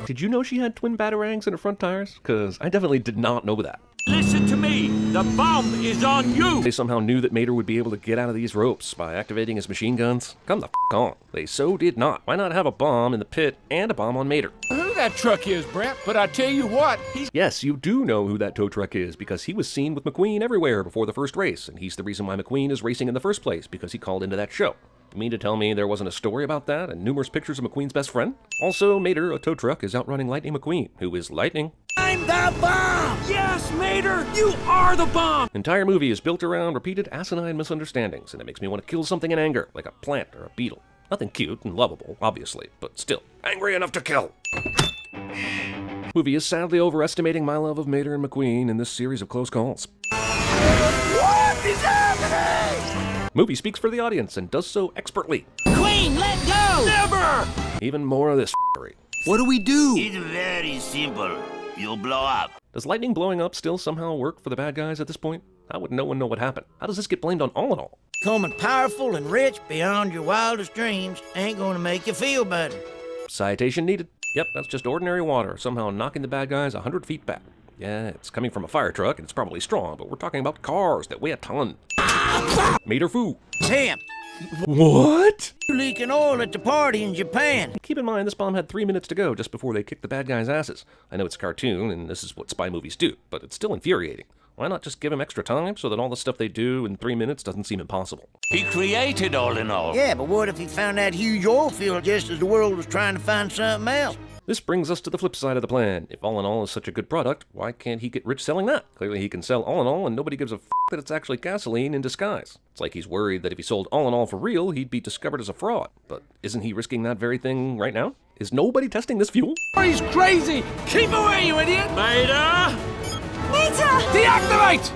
Did you know she had twin batarangs in her front tires? Because I definitely did not know that. Listen to me! The bomb is on you! They somehow knew that Mater would be able to get out of these ropes by activating his machine guns? Come the f*** on. They so did not. Why not have a bomb in the pit and a bomb on Mater? Who that truck is, Brent, but I tell you what, he's... Yes, you do know who that tow truck is, because he was seen with McQueen everywhere before the first race, and he's the reason why McQueen is racing in the first place, because he called into that show. You mean to tell me there wasn't a story about that and numerous pictures of McQueen's best friend? Also, Mater, a tow truck, is outrunning Lightning McQueen, who is Lightning. I'm the bomb! Yes, Mater! You are the bomb! Entire movie is built around repeated asinine misunderstandings, and it makes me want to kill something in anger, like a plant or a beetle. Nothing cute and lovable, obviously, but still, angry enough to kill. Movie is sadly overestimating my love of Mater and McQueen in this series of close calls. What is happening? Movie speaks for the audience and does so expertly. Queen, let go! Never! Even more of this f***ery. What do we do? It's very simple. You'll blow up. Does Lightning blowing up still somehow work for the bad guys at this point? How would no one know what happened? How does this get blamed on all in all? Becoming powerful and rich beyond your wildest dreams ain't gonna make you feel better. Citation needed. Yep, that's just ordinary water, somehow knocking the bad guys 100 feet back. Yeah, it's coming from a fire truck and it's probably strong, but we're talking about cars that weigh a ton. Made her foo. Sam! What? You're leaking oil at the party in Japan. Keep in mind, this bomb had 3 minutes to go just before they kicked the bad guys' asses. I know it's a cartoon, and this is what spy movies do, but it's still infuriating. Why not just give him extra time so that all the stuff they do in 3 minutes doesn't seem impossible? He created All in All. Yeah, but what if he found that huge oil field just as the world was trying to find something else? This brings us to the flip side of the plan. If All in All is such a good product, why can't he get rich selling that? Clearly he can sell All in All and nobody gives a f*** that it's actually gasoline in disguise. It's like he's worried that if he sold All in All for real, he'd be discovered as a fraud. But isn't he risking that very thing right now? Is nobody testing this fuel? He's crazy! Keep away, you idiot! Mater! Deactivate!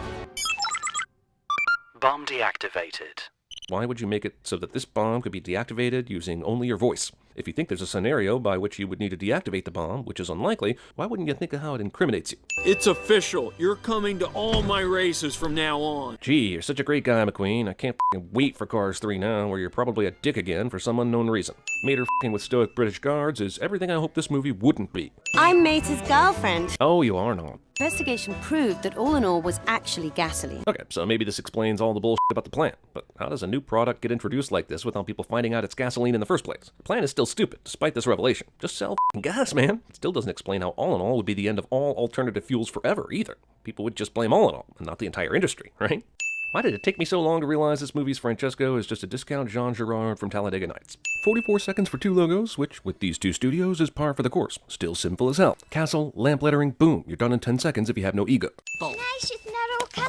Bomb deactivated. Why would you make it so that this bomb could be deactivated using only your voice? If you think there's a scenario by which you would need to deactivate the bomb, which is unlikely, why wouldn't you think of how it incriminates you? It's official. You're coming to all my races from now on. Gee, you're such a great guy, McQueen. I can't f***ing wait for Cars 3 now, where you're probably a dick again for some unknown reason. Mater f***ing with stoic British guards is everything I hope this movie wouldn't be. I'm Mater's girlfriend. Oh, you are not. Investigation proved that All in All was actually gasoline. Okay, so maybe this explains all the bullshit about the plan. But how does a new product get introduced like this without people finding out it's gasoline in the first place? The plan is still stupid, despite this revelation. Just sell f***ing gas, man. It still doesn't explain how All in All would be the end of all alternative fuels forever, either. People would just blame All in All, and not the entire industry, right? Why did it take me so long to realize this movie's Francesco is just a discount Jean Girard from Talladega Nights? 44 seconds for 2 logos, which, with these 2 studios, is par for the course. Still simple as hell. Castle, lamp lettering, boom. You're done in 10 seconds if you have no ego. Can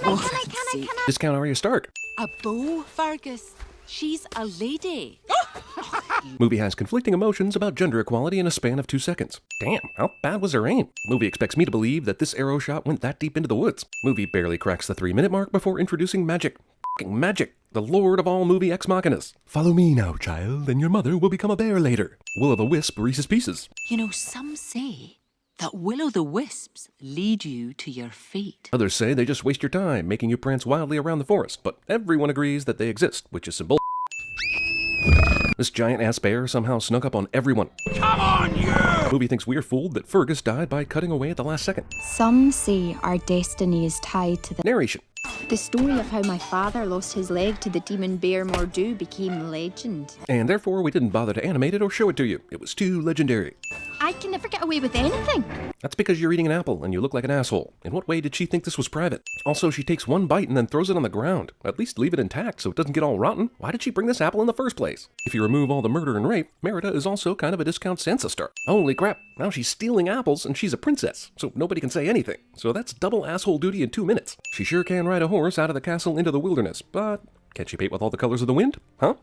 I? Discount Arya Stark. A beau, Fergus. She's a lady. Movie has conflicting emotions about gender equality in a span of 2 seconds. Damn, how bad was her aim? Movie expects me to believe that this arrow shot went that deep into the woods. Movie barely cracks the 3-minute mark before introducing magic. F***ing magic. The lord of all movie ex machinas. Follow me now, child, and your mother will become a bear later. Will-o'-the-wisp Reese's Pieces. You know, some say that will-o'-the-wisps lead you to your fate. Others say they just waste your time, making you prance wildly around the forest, but everyone agrees that they exist, which is some bull. This giant-ass bear somehow snuck up on everyone. Come on, you! Movie thinks we're fooled that Fergus died by cutting away at the last second. Some say our destiny is tied to the narration. The story of how my father lost his leg to the demon bear Mordu became legend. And therefore we didn't bother to animate it or show it to you. It was too legendary. I can never get away with anything. That's because you're eating an apple and you look like an asshole. In what way did she think this was private? Also, she takes one bite and then throws it on the ground. At least leave it intact so it doesn't get all rotten. Why did she bring this apple in the first place? If you remove all the murder and rape, Merida is also kind of a discount Sansa star. Holy crap, now she's stealing apples and she's a princess, so nobody can say anything. So that's double asshole duty in 2 minutes. She sure can ride a horse out of the castle into the wilderness, but can she paint with all the colors of the wind? Huh?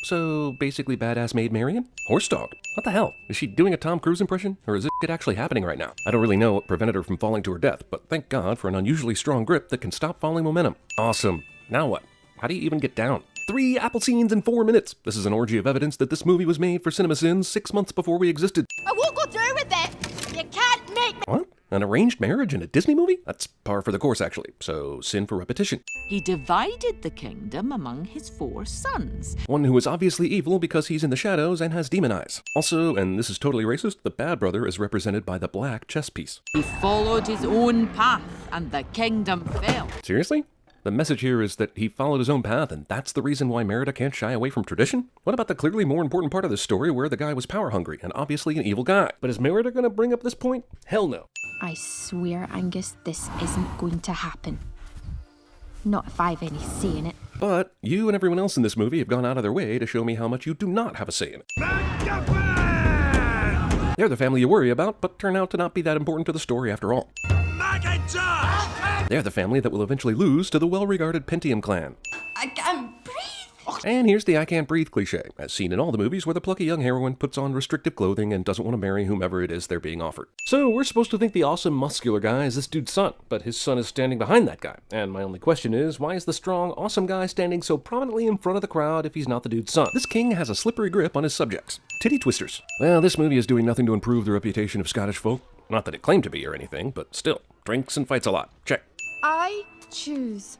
So basically badass maid Marion? Horse dog? What the hell? Is she doing a Tom Cruise impression? Or is this shit actually happening right now? I don't really know what prevented her from falling to her death, but thank God for an unusually strong grip that can stop falling momentum. Awesome. Now what? How do you even get down? 3 apple scenes in 4 minutes. This is an orgy of evidence that this movie was made for CinemaSins 6 months before we existed. I won't go through with it. You can't make me. What? An arranged marriage in a Disney movie? That's par for the course, actually. So, sin for repetition. He divided the kingdom among his 4 sons. One who is obviously evil because he's in the shadows and has demon eyes. Also, and this is totally racist, the bad brother is represented by the black chess piece. He followed his own path, and the kingdom fell. Seriously? The message here is that he followed his own path, and that's the reason why Merida can't shy away from tradition? What about the clearly more important part of this story where the guy was power-hungry and obviously an evil guy? But is Merida gonna bring up this point? Hell no. I swear, Angus, this isn't going to happen. Not if I've any say in it. But you and everyone else in this movie have gone out of their way to show me how much you do not have a say in it. They're the family you worry about, but turn out to not be that important to the story after all. They're the family that will eventually lose to the well-regarded Pentium clan. I can't breathe. And here's the I can't breathe cliche, as seen in all the movies where the plucky young heroine puts on restrictive clothing and doesn't want to marry whomever it is they're being offered. So we're supposed to think the awesome muscular guy is this dude's son, but his son is standing behind that guy. And my only question is, why is the strong, awesome guy standing so prominently in front of the crowd if he's not the dude's son? This king has a slippery grip on his subjects. Titty twisters. Well, this movie is doing nothing to improve the reputation of Scottish folk. Not that it claimed to be or anything, but still. Drinks and fights a lot. Check. I choose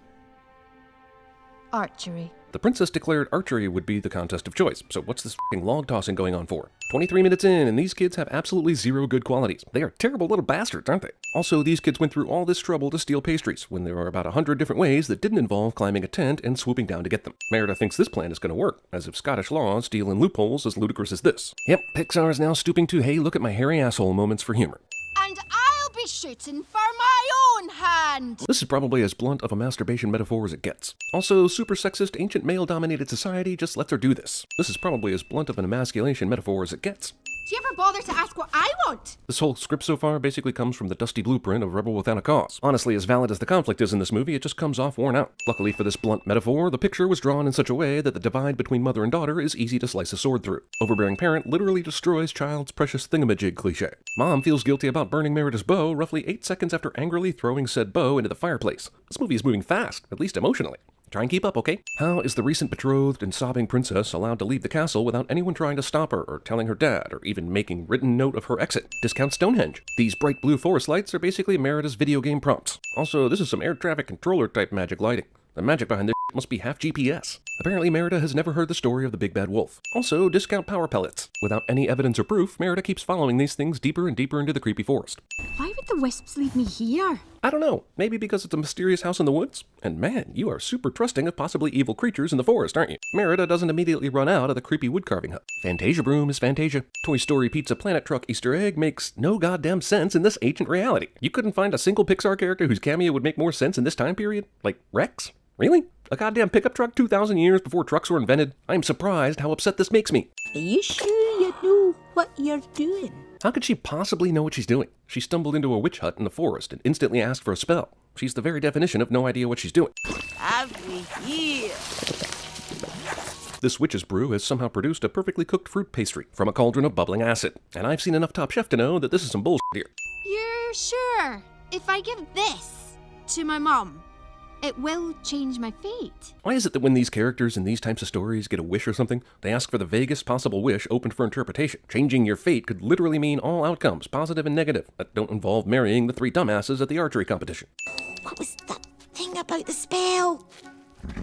Archery. The princess declared archery would be the contest of choice, so what's this f***ing log tossing going on for? 23 minutes in, and these kids have absolutely zero good qualities. They are terrible little bastards, aren't they? Also, these kids went through all this trouble to steal pastries, when there are about 100 different ways that didn't involve climbing a tent and swooping down to get them. Merida thinks this plan is going to work, as if Scottish laws deal in loopholes as ludicrous as this. Yep, Pixar is now stooping to, hey, look at my hairy asshole moments for humor. And I'll be shooting for my own hand! This is probably as blunt of a masturbation metaphor as it gets. Also, super sexist, ancient male-dominated society just lets her do this. This is probably as blunt of an emasculation metaphor as it gets. Do you ever bother to ask what I want? This whole script so far basically comes from the dusty blueprint of Rebel Without a Cause. Honestly, as valid as the conflict is in this movie, it just comes off worn out. Luckily for this blunt metaphor, the picture was drawn in such a way that the divide between mother and daughter is easy to slice a sword through. Overbearing parent literally destroys child's precious thingamajig cliche. Mom feels guilty about burning Merida's bow roughly 8 seconds after angrily throwing said bow into the fireplace. This movie is moving fast, at least emotionally. Try and keep up, okay? How is the recent betrothed and sobbing princess allowed to leave the castle without anyone trying to stop her or telling her dad or even making written note of her exit? Discount Stonehenge. These bright blue forest lights are basically Merida's video game prompts. Also, this is some air traffic controller type magic lighting. The magic behind this must be half GPS. Apparently, Merida has never heard the story of the big bad wolf. Also, discount power pellets. Without any evidence or proof, Merida keeps following these things deeper and deeper into the creepy forest. Why would the wisps leave me here? I don't know. Maybe because it's a mysterious house in the woods? And man, you are super trusting of possibly evil creatures in the forest, aren't you? Merida doesn't immediately run out of the creepy woodcarving hut. Fantasia Broom is Fantasia. Toy Story Pizza Planet Truck Easter egg makes no goddamn sense in this ancient reality. You couldn't find a single Pixar character whose cameo would make more sense in this time period? Like Rex? Really? A goddamn pickup truck 2,000 years before trucks were invented? I'm surprised how upset this makes me. Are you sure you know what you're doing? How could she possibly know what she's doing? She stumbled into a witch hut in the forest and instantly asked for a spell. She's the very definition of no idea what she's doing. Have me here. This witch's brew has somehow produced a perfectly cooked fruit pastry from a cauldron of bubbling acid. And I've seen enough Top Chef to know that this is some bullshit here. You're sure? If I give this to my mom, it will change my fate. Why is it that when these characters in these types of stories get a wish or something, they ask for the vaguest possible wish open for interpretation? Changing your fate could literally mean all outcomes, positive and negative, that don't involve marrying the 3 dumbasses at the archery competition. What was that thing about the spell?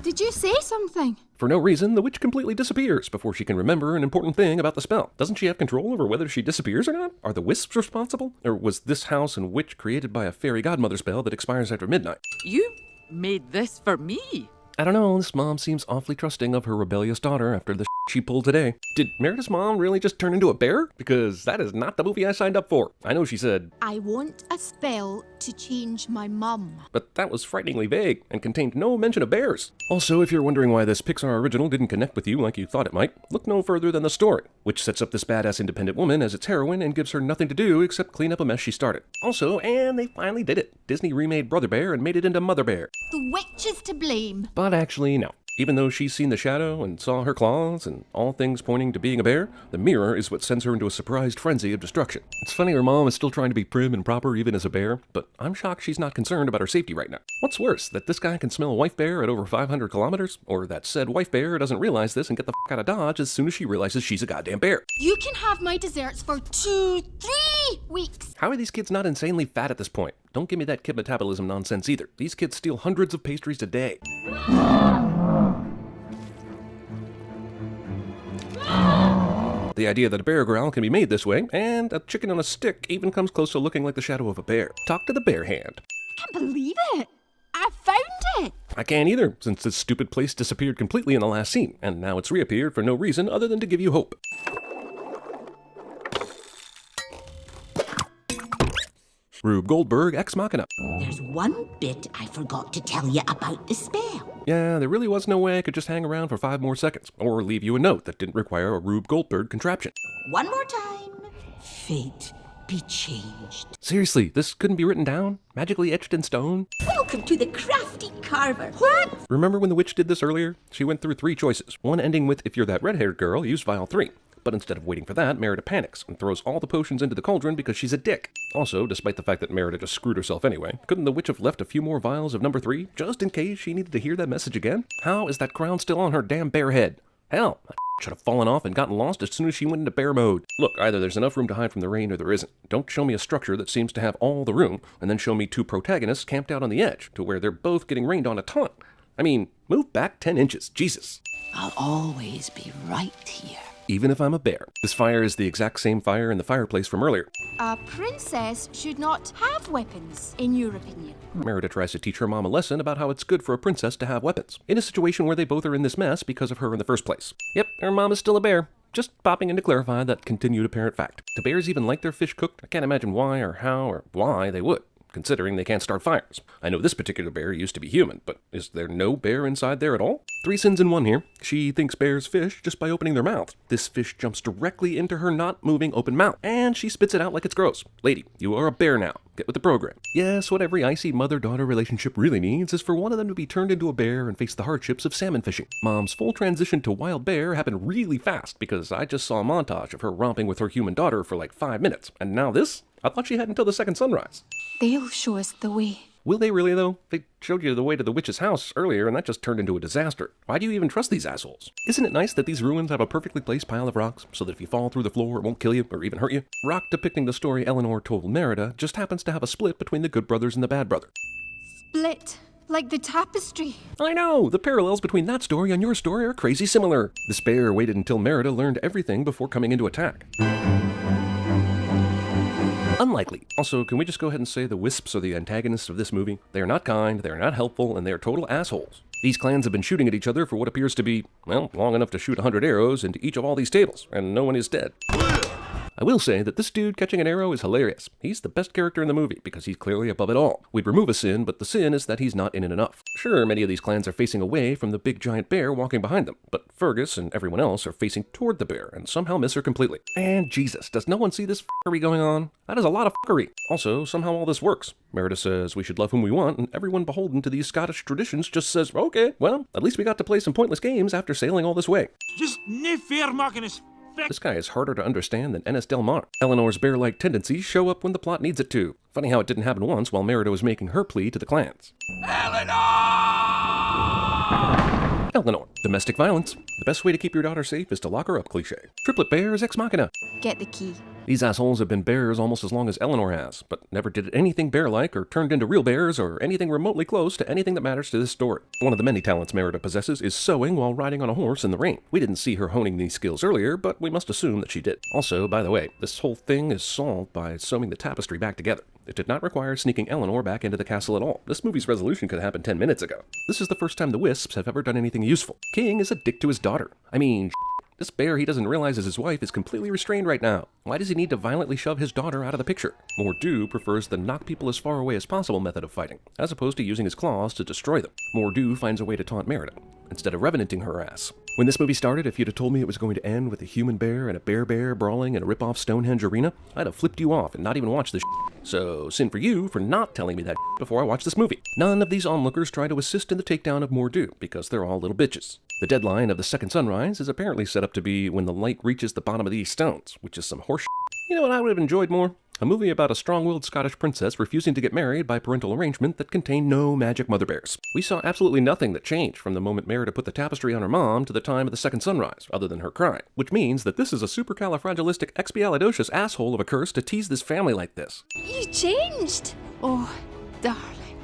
Did you say something? For no reason, the witch completely disappears before she can remember an important thing about the spell. Doesn't she have control over whether she disappears or not? Are the wisps responsible? Or was this house and witch created by a fairy godmother spell that expires after midnight? You made this for me. I don't know, this mom seems awfully trusting of her rebellious daughter after the she pulled today. Did Merida's mom really just turn into a bear? Because that is not the movie I signed up for. I know she said, I want a spell to change my mum. But that was frighteningly vague and contained no mention of bears. Also, if you're wondering why this Pixar original didn't connect with you like you thought it might, look no further than the story, which sets up this badass independent woman as its heroine and gives her nothing to do except clean up a mess she started. Also, and they finally did it. Disney remade Brother Bear and made it into Mother Bear. The witch is to blame. But actually, no. Even though she's seen the shadow and saw her claws and all things pointing to being a bear, the mirror is what sends her into a surprised frenzy of destruction. It's funny her mom is still trying to be prim and proper even as a bear, but I'm shocked she's not concerned about her safety right now. What's worse, that this guy can smell a wife bear at over 500 kilometers? Or that said wife bear doesn't realize this and get the f*** out of Dodge as soon as she realizes she's a goddamn bear? You can have my desserts for 2-3 weeks. How are these kids not insanely fat at this point? Don't give me that kid metabolism nonsense either. These kids steal hundreds of pastries a day. The idea that a bear growl can be made this way, and a chicken on a stick even comes close to looking like the shadow of a bear. Talk to the bear hand. I can't believe it. I found it. I can't either, since this stupid place disappeared completely in the last scene, and now it's reappeared for no reason other than to give you hope. Rube Goldberg, Ex Machina. There's one bit I forgot to tell you about the spell. Yeah, there really was no way I could just hang around for 5 more seconds, or leave you a note that didn't require a Rube Goldberg contraption. One more time. Fate be changed. Seriously, this couldn't be written down? Magically etched in stone? Welcome to the crafty carver. What? Remember when the witch did this earlier? She went through 3 choices, one ending with, if you're that red-haired girl, use vial 3. But instead of waiting for that, Merida panics and throws all the potions into the cauldron because she's a dick. Also, despite the fact that Merida just screwed herself anyway, couldn't the witch have left a few more vials of number 3, just in case she needed to hear that message again? How is that crown still on her damn bear head? Hell, that should have fallen off and gotten lost as soon as she went into bear mode. Look, either there's enough room to hide from the rain or there isn't. Don't show me a structure that seems to have all the room, and then show me 2 protagonists camped out on the edge, to where they're both getting rained on a ton. I mean, move back 10 inches, Jesus. I'll always be right here. Even if I'm a bear. This fire is the exact same fire in the fireplace from earlier. A princess should not have weapons, in your opinion. Merida tries to teach her mom a lesson about how it's good for a princess to have weapons, in a situation where they both are in this mess because of her in the first place. Yep, her mom is still a bear. Just popping in to clarify that continued apparent fact. Do bears even like their fish cooked? I can't imagine why or how or why they would, considering they can't start fires. I know this particular bear used to be human, but is there no bear inside there at all? 3 sins in one here. She thinks bears fish just by opening their mouth. This fish jumps directly into her not moving open mouth, and she spits it out like it's gross. Lady, you are a bear now. Get with the program. Yes, what every icy mother-daughter relationship really needs is for one of them to be turned into a bear and face the hardships of salmon fishing. Mom's full transition to wild bear happened really fast because I just saw a montage of her romping with her human daughter for like 5 minutes, and now this? I thought she had until the second sunrise. They'll show us the way. Will they really, though? They showed you the way to the witch's house earlier, and that just turned into a disaster. Why do you even trust these assholes? Isn't it nice that these ruins have a perfectly placed pile of rocks, so that if you fall through the floor, it won't kill you or even hurt you? Rock depicting the story Eleanor told Merida just happens to have a split between the good brothers and the bad brother. Split, like the tapestry. I know! The parallels between that story and your story are crazy similar. This bear waited until Merida learned everything before coming into attack. Unlikely. Also, can we just go ahead and say the wisps are the antagonists of this movie? They are not kind, they are not helpful, and they are total assholes. These clans have been shooting at each other for what appears to be, well, long enough to shoot 100 arrows into each of all these tables, and no one is dead. I will say that this dude catching an arrow is hilarious. He's the best character in the movie because he's clearly above it all. We'd remove a sin, but the sin is that he's not in it enough. Sure, many of these clans are facing away from the big giant bear walking behind them, but Fergus and everyone else are facing toward the bear and somehow miss her completely. And Jesus, does no one see this f***ery going on? That is a lot of f***ery. Also, somehow all this works. Merida says we should love whom we want, and everyone beholden to these Scottish traditions just says, okay, well, at least we got to play some pointless games after sailing all this way. Just no fair marking us. This guy is harder to understand than Ennis Del Mar. Eleanor's bear-like tendencies show up when the plot needs it to. Funny how it didn't happen once while Merida was making her plea to the clans. Eleanor. Domestic violence. The best way to keep your daughter safe is to lock her up, cliché. Triplet bears ex machina. Get the key. These assholes have been bears almost as long as Eleanor has, but never did anything bear-like or turned into real bears or anything remotely close to anything that matters to this story. One of the many talents Merida possesses is sewing while riding on a horse in the rain. We didn't see her honing these skills earlier, but we must assume that she did. Also, by the way, this whole thing is solved by sewing the tapestry back together. It did not require sneaking Eleanor back into the castle at all. This movie's resolution could have happened 10 minutes ago. This is the first time the Wisps have ever done anything useful. King is a dick to his daughter. I mean, this bear he doesn't realize is his wife is completely restrained right now. Why does he need to violently shove his daughter out of the picture? Mor'du prefers the knock people as far away as possible method of fighting, as opposed to using his claws to destroy them. Mor'du finds a way to taunt Merida, instead of revenanting her ass. When this movie started, if you'd have told me it was going to end with a human bear and a bear brawling in a rip-off Stonehenge arena, I'd have flipped you off and not even watched this shit. So, sin for you for not telling me that shit before I watched this movie. None of these onlookers try to assist in the takedown of Mor'du, because they're all little bitches. The deadline of the second sunrise is apparently set up to be when the light reaches the bottom of these stones, which is some horse shit. You know what I would have enjoyed more? A movie about a strong-willed Scottish princess refusing to get married by parental arrangement that contained no magic mother bears. We saw absolutely nothing that changed from the moment Merida put the tapestry on her mom to the time of the second sunrise, other than her crying. Which means that this is a supercalifragilisticexpialidocious asshole of a curse to tease this family like this. You changed! Oh, darling.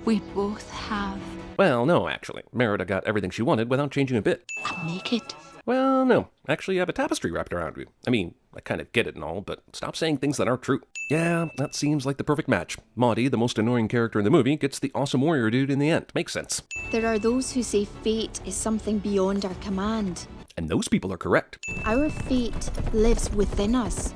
We both have. Well, no, actually. Merida got everything she wanted without changing a bit. I'm naked. Well, no. Actually, you have a tapestry wrapped around you. I mean, I kind of get it and all, but stop saying things that aren't true. Yeah, that seems like the perfect match. Maudie, the most annoying character in the movie, gets the awesome warrior dude in the end. Makes sense. There are those who say fate is something beyond our command. And those people are correct. Our fate lives within us.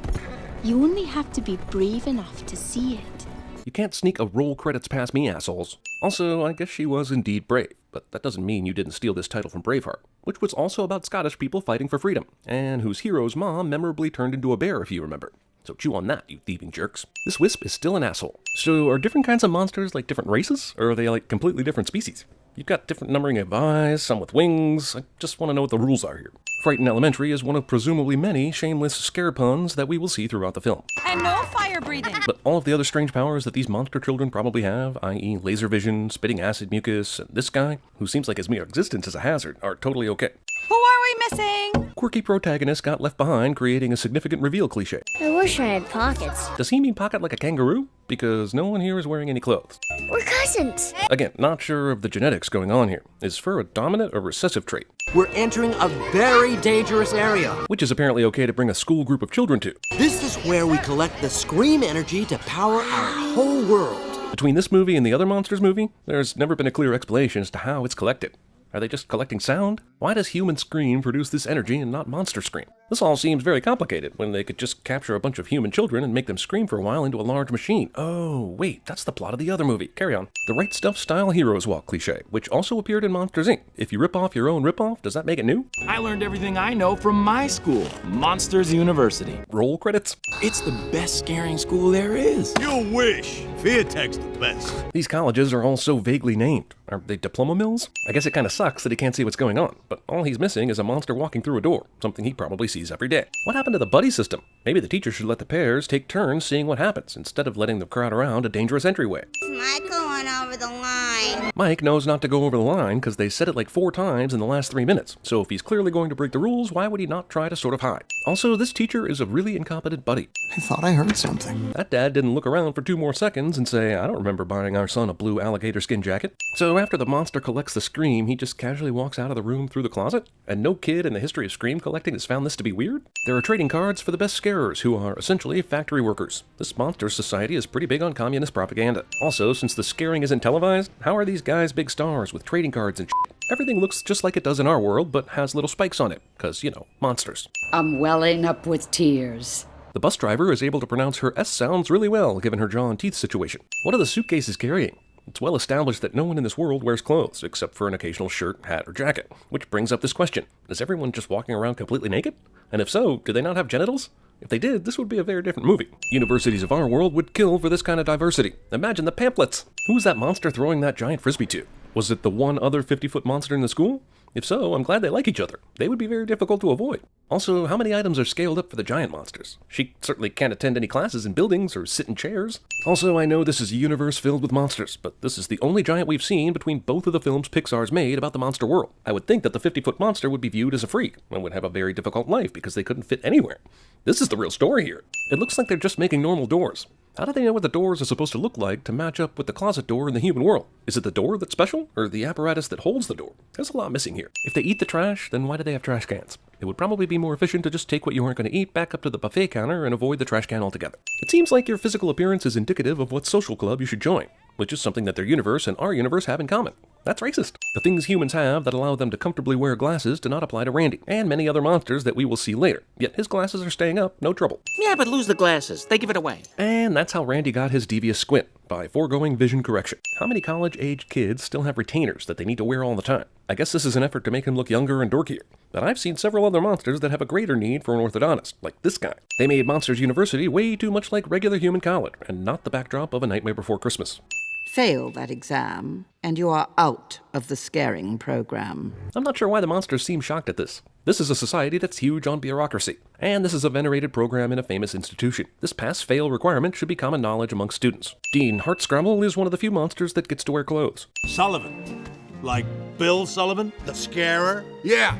You only have to be brave enough to see it. You can't sneak a roll credits past me, assholes. Also, I guess she was indeed brave, but that doesn't mean you didn't steal this title from Braveheart, which was also about Scottish people fighting for freedom, and whose hero's mom memorably turned into a bear, if you remember. So chew on that, you thieving jerks. This Wisp is still an asshole. So are different kinds of monsters like different races, or are they like completely different species? You've got different numbering of eyes, some with wings. I just want to know what the rules are here. Frighten Elementary is one of presumably many shameless scare puns that we will see throughout the film. And no fire breathing. But all of the other strange powers that these monster children probably have, i.e. laser vision, spitting acid mucus, and this guy, who seems like his mere existence is a hazard, are totally okay. Who are we missing? Quirky protagonist got left behind, creating a significant reveal cliche. I wish I had pockets. Does he mean pocket like a kangaroo? because no one here is wearing any clothes. We're cousins. Again, not sure of the genetics going on here. Is fur a dominant or recessive trait? We're entering a very dangerous area. Which is apparently okay to bring a school group of children to. This is where we collect the scream energy to power our whole world. Between this movie and the other Monsters movie, there's never been a clear explanation as to how it's collected. Are they just collecting sound? Why does human scream produce this energy and not monster scream? This all seems very complicated when they could just capture a bunch of human children and make them scream for a while into a large machine. Oh, wait, that's the plot of the other movie. Carry on. The right stuff style heroes walk cliche, which also appeared in Monsters, Inc. If you rip off your own ripoff, does that make it new? I learned everything I know from my school, Monsters University. Roll credits. It's the best scaring school there is. You wish. Fear Tech's the best. These colleges are all so vaguely named. Are they diploma mills? I guess it kind of sucks that he can't see what's going on, but all he's missing is a monster walking through a door, something he probably sees every day. What happened to the buddy system? Maybe the teacher should let the pairs take turns seeing what happens, instead of letting them crowd around a dangerous entryway. Mike going over the line. Mike knows not to go over the line because they said it like 4 times in the last 3 minutes, so if he's clearly going to break the rules, why would he not try to sort of hide? Also, this teacher is a really incompetent buddy. I thought I heard something. That dad didn't look around for 2 more seconds and say, I don't remember buying our son a blue alligator skin jacket. So after the monster collects the scream, he just casually walks out of the room through the closet? And no kid in the history of scream collecting has found this to be weird? There are trading cards for the best scarers, who are essentially factory workers. This monster society is pretty big on communist propaganda. Also, since the scaring isn't televised, how are these guys big stars with trading cards and shit? Everything looks just like it does in our world, but has little spikes on it, because, you know, monsters. I'm welling up with tears. The bus driver is able to pronounce her S sounds really well, given her jaw and teeth situation. What are the suitcases carrying? It's well established that no one in this world wears clothes, except for an occasional shirt, hat, or jacket. Which brings up this question. Is everyone just walking around completely naked? And if so, do they not have genitals? If they did, this would be a very different movie. Universities of our world would kill for this kind of diversity. Imagine the pamphlets! Who's that monster throwing that giant frisbee to? Was it the one other 50-foot monster in the school? If so, I'm glad they like each other. They would be very difficult to avoid. Also, how many items are scaled up for the giant monsters? She certainly can't attend any classes in buildings or sit in chairs. Also, I know this is a universe filled with monsters, but this is the only giant we've seen between both of the films Pixar's made about the monster world. I would think that the 50-foot monster would be viewed as a freak and would have a very difficult life because they couldn't fit anywhere. This is the real story here. It looks like they're just making normal doors. How do they know what the doors are supposed to look like to match up with the closet door in the human world? Is it the door that's special, or the apparatus that holds the door? There's a lot missing here. If they eat the trash, then why do they have trash cans? It would probably be more efficient to just take what you aren't going to eat back up to the buffet counter and avoid the trash can altogether. It seems like your physical appearance is indicative of what social club you should join, which is something that their universe and our universe have in common. That's racist. The things humans have that allow them to comfortably wear glasses do not apply to Randy, and many other monsters that we will see later. Yet his glasses are staying up, no trouble. Yeah, but lose the glasses. They give it away. And that's how Randy got his devious squint, by foregoing vision correction. How many college-aged kids still have retainers that they need to wear all the time? I guess this is an effort to make him look younger and dorkier. But I've seen several other monsters that have a greater need for an orthodontist, like this guy. They made Monsters University way too much like regular human college, and not the backdrop of A Nightmare Before Christmas. Fail that exam, and you are out of the scaring program. I'm not sure why the monsters seem shocked at this. This is a society that's huge on bureaucracy, and this is a venerated program in a famous institution. This pass-fail requirement should be common knowledge among students. Dean Hartscrabble is one of the few monsters that gets to wear clothes. Sullivan. Like Bill Sullivan? The scarer? Yeah,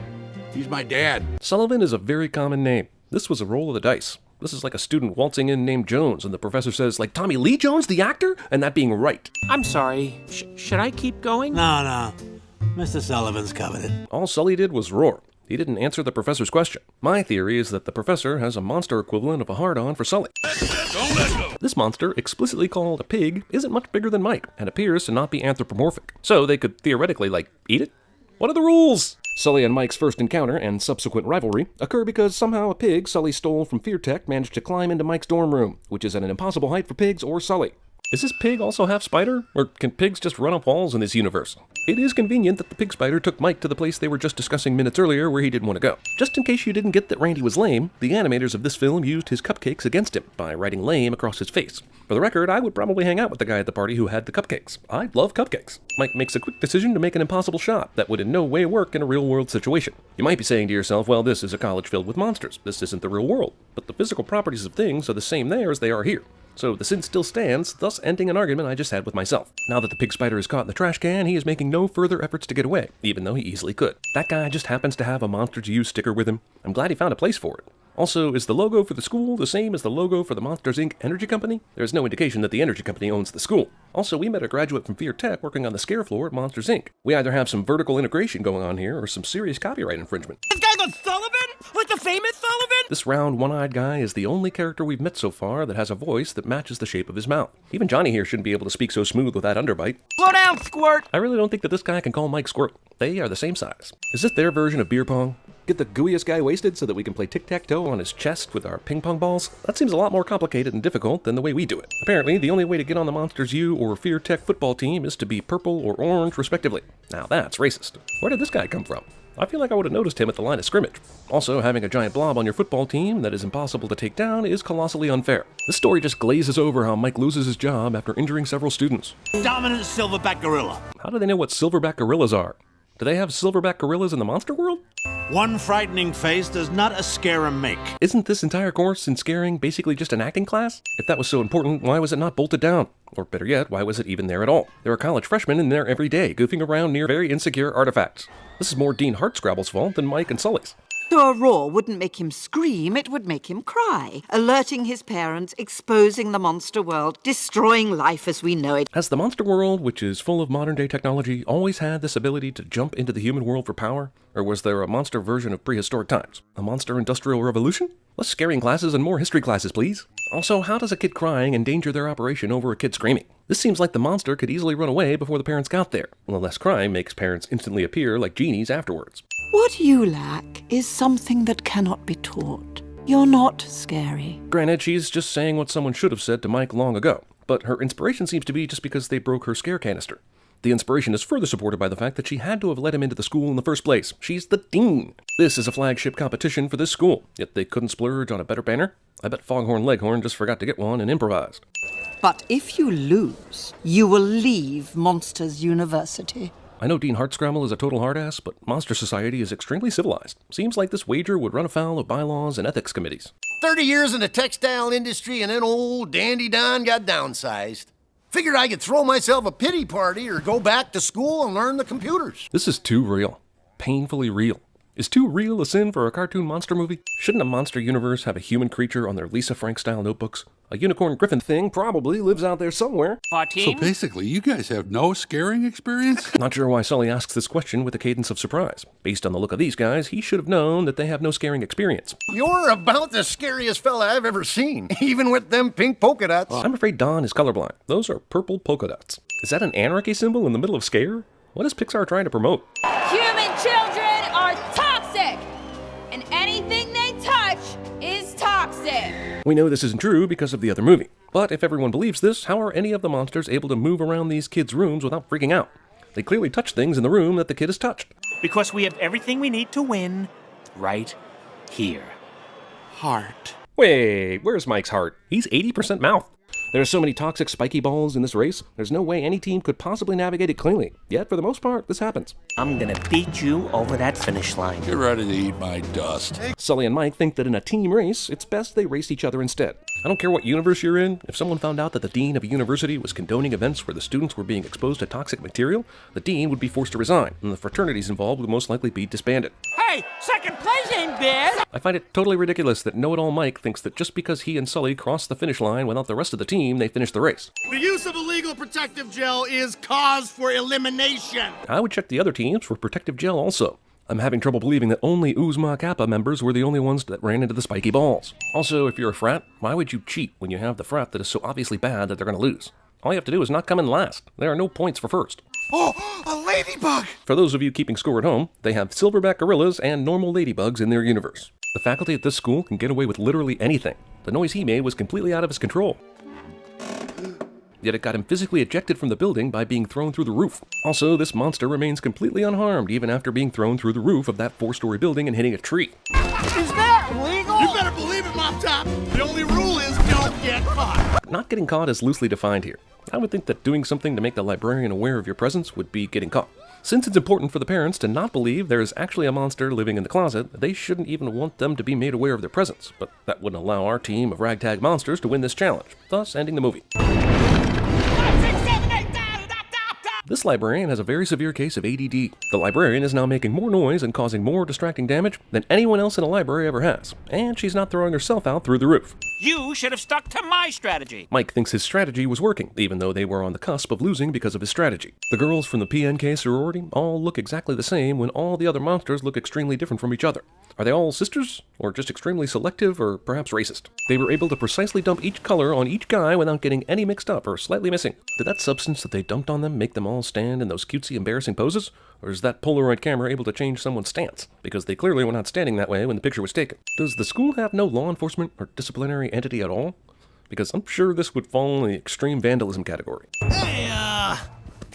he's my dad. Sullivan is a very common name. This was a roll of the dice. This is like a student waltzing in named Jones, and the professor says, like Tommy Lee Jones, the actor? And that being right. I'm sorry. Should I keep going? No. Mr. Sullivan's covered it. All Sully did was roar. He didn't answer the professor's question. My theory is that the professor has a monster equivalent of a hard-on for Sully. Don't let go. This monster, explicitly called a pig, isn't much bigger than Mike, and appears to not be anthropomorphic. So they could theoretically, eat it? What are the rules? Sully and Mike's first encounter and subsequent rivalry occur because somehow a pig Sully stole from Fear Tech managed to climb into Mike's dorm room, which is at an impossible height for pigs or Sully. Is this pig also half spider? Or can pigs just run up walls in this universe? It is convenient that the pig spider took Mike to the place they were just discussing minutes earlier where he didn't want to go. Just in case you didn't get that Randy was lame, the animators of this film used his cupcakes against him by writing lame across his face. For the record, I would probably hang out with the guy at the party who had the cupcakes. I love cupcakes. Mike makes a quick decision to make an impossible shot that would in no way work in a real-world situation. You might be saying to yourself, well, this is a college filled with monsters. This isn't the real world. But the physical properties of things are the same there as they are here. So the sin still stands, thus ending an argument I just had with myself. Now that the pig spider is caught in the trash can, he is making no further efforts to get away, even though he easily could. That guy just happens to have a Monsters U sticker with him. I'm glad he found a place for it. Also, is the logo for the school the same as the logo for the Monsters, Inc. Energy Company? There's no indication that the energy company owns the school. Also, we met a graduate from Fear Tech working on the scare floor at Monsters, Inc. We either have some vertical integration going on here or some serious copyright infringement. This guy's a Sullivan? Like the famous Sullivan? This round, one-eyed guy is the only character we've met so far that has a voice that matches the shape of his mouth. Even Johnny here shouldn't be able to speak so smooth with that underbite. Slow down, Squirt! I really don't think that this guy can call Mike Squirt. They are the same size. Is this their version of beer pong? Get the gooeyest guy wasted so that we can play tic-tac-toe on his chest with our ping-pong balls? That seems a lot more complicated and difficult than the way we do it. Apparently, the only way to get on the Monsters U or Fear Tech football team is to be purple or orange, respectively. Now that's racist. Where did this guy come from? I feel like I would have noticed him at the line of scrimmage. Also, having a giant blob on your football team that is impossible to take down is colossally unfair. This story just glazes over how Mike loses his job after injuring several students. Dominant silverback gorilla. How do they know what silverback gorillas are? Do they have silverback gorillas in the monster world? One frightening face does not a scarer make. Isn't this entire course in scaring basically just an acting class? If that was so important, why was it not bolted down? Or better yet, why was it even there at all? There are college freshmen in there every day, goofing around near very insecure artifacts. This is more Dean Hartscrabble's fault than Mike and Sully's. So a roar wouldn't make him scream, it would make him cry, alerting his parents, exposing the monster world, destroying life as we know it. Has the monster world, which is full of modern-day technology, always had this ability to jump into the human world for power? Or was there a monster version of prehistoric times? A monster industrial revolution? Less scaring classes and more history classes, please. Also, how does a kid crying endanger their operation over a kid screaming? This seems like the monster could easily run away before the parents got there. Well, less crime makes parents instantly appear like genies afterwards. What you lack is something that cannot be taught. You're not scary. Granted, she's just saying what someone should have said to Mike long ago, but her inspiration seems to be just because they broke her scare canister. The inspiration is further supported by the fact that she had to have let him into the school in the first place. She's the dean. This is a flagship competition for this school, yet they couldn't splurge on a better banner. I bet Foghorn Leghorn just forgot to get one and improvised. But if you lose, you will leave Monsters University. I know Dean Hartscrabble is a total hard-ass, but Monster Society is extremely civilized. Seems like this wager would run afoul of bylaws and ethics committees. 30 years in the textile industry and then old Dandy Don got downsized. Figured I could throw myself a pity party or go back to school and learn the computers. This is too real. Painfully real. Is too real a sin for a cartoon monster movie? Shouldn't a monster universe have a human creature on their Lisa Frank-style notebooks? A unicorn griffin thing probably lives out there somewhere. So basically, you guys have no scaring experience? Not sure why Sully asks this question with a cadence of surprise. Based on the look of these guys, he should have known that they have no scaring experience. You're about the scariest fella I've ever seen, even with them pink polka dots. I'm afraid Don is colorblind. Those are purple polka dots. Is that an anarchy symbol in the middle of Scare? What is Pixar trying to promote? Human children are toxic, and anything they touch is toxic. We know this isn't true because of the other movie. But if everyone believes this, how are any of the monsters able to move around these kids' rooms without freaking out? They clearly touch things in the room that the kid has touched. Because we have everything we need to win right here. Heart. Wait, where's Mike's heart? He's 80% mouth. There are so many toxic spiky balls in this race, there's no way any team could possibly navigate it cleanly. Yet, for the most part, this happens. I'm gonna beat you over that finish line. Get ready to eat my dust. Sully and Mike think that in a team race, it's best they race each other instead. I don't care what universe you're in, if someone found out that the dean of a university was condoning events where the students were being exposed to toxic material, the dean would be forced to resign, and the fraternities involved would most likely be disbanded. Hey, second place ain't bad! I find it totally ridiculous that know-it-all Mike thinks that just because he and Sully crossed the finish line without the rest of the team, they finished the race. The use of illegal protective gel is cause for elimination. I would check the other teams for protective gel also. I'm having trouble believing that only Uzma Kappa members were the only ones that ran into the spiky balls. Also, if you're a frat, why would you cheat when you have the frat that is so obviously bad that they're going to lose? All you have to do is not come in last. There are no points for first. Oh, a ladybug! For those of you keeping score at home, they have silverback gorillas and normal ladybugs in their universe. The faculty at this school can get away with literally anything. The noise he made was completely out of his control. Yet it got him physically ejected from the building by being thrown through the roof. Also, this monster remains completely unharmed even after being thrown through the roof of that 4-story building and hitting a tree. Is that legal? You better believe it, Mop Top. The only rule is don't get caught. Not getting caught is loosely defined here. I would think that doing something to make the librarian aware of your presence would be getting caught. Since it's important for the parents to not believe there is actually a monster living in the closet, they shouldn't even want them to be made aware of their presence. But that wouldn't allow our team of ragtag monsters to win this challenge, thus ending the movie. This librarian has a very severe case of ADD. The librarian is now making more noise and causing more distracting damage than anyone else in a library ever has, and she's not throwing herself out through the roof. You should have stuck to my strategy. Mike thinks his strategy was working, even though they were on the cusp of losing because of his strategy. The girls from the PNK sorority all look exactly the same when all the other monsters look extremely different from each other. Are they all sisters, or just extremely selective, or perhaps racist? They were able to precisely dump each color on each guy without getting any mixed up or slightly missing. Did that substance that they dumped on them make them all stand in those cutesy, embarrassing poses? Or is that Polaroid camera able to change someone's stance? Because they clearly were not standing that way when the picture was taken. Does the school have no law enforcement or disciplinary entity at all? Because I'm sure this would fall in the extreme vandalism category. Hey,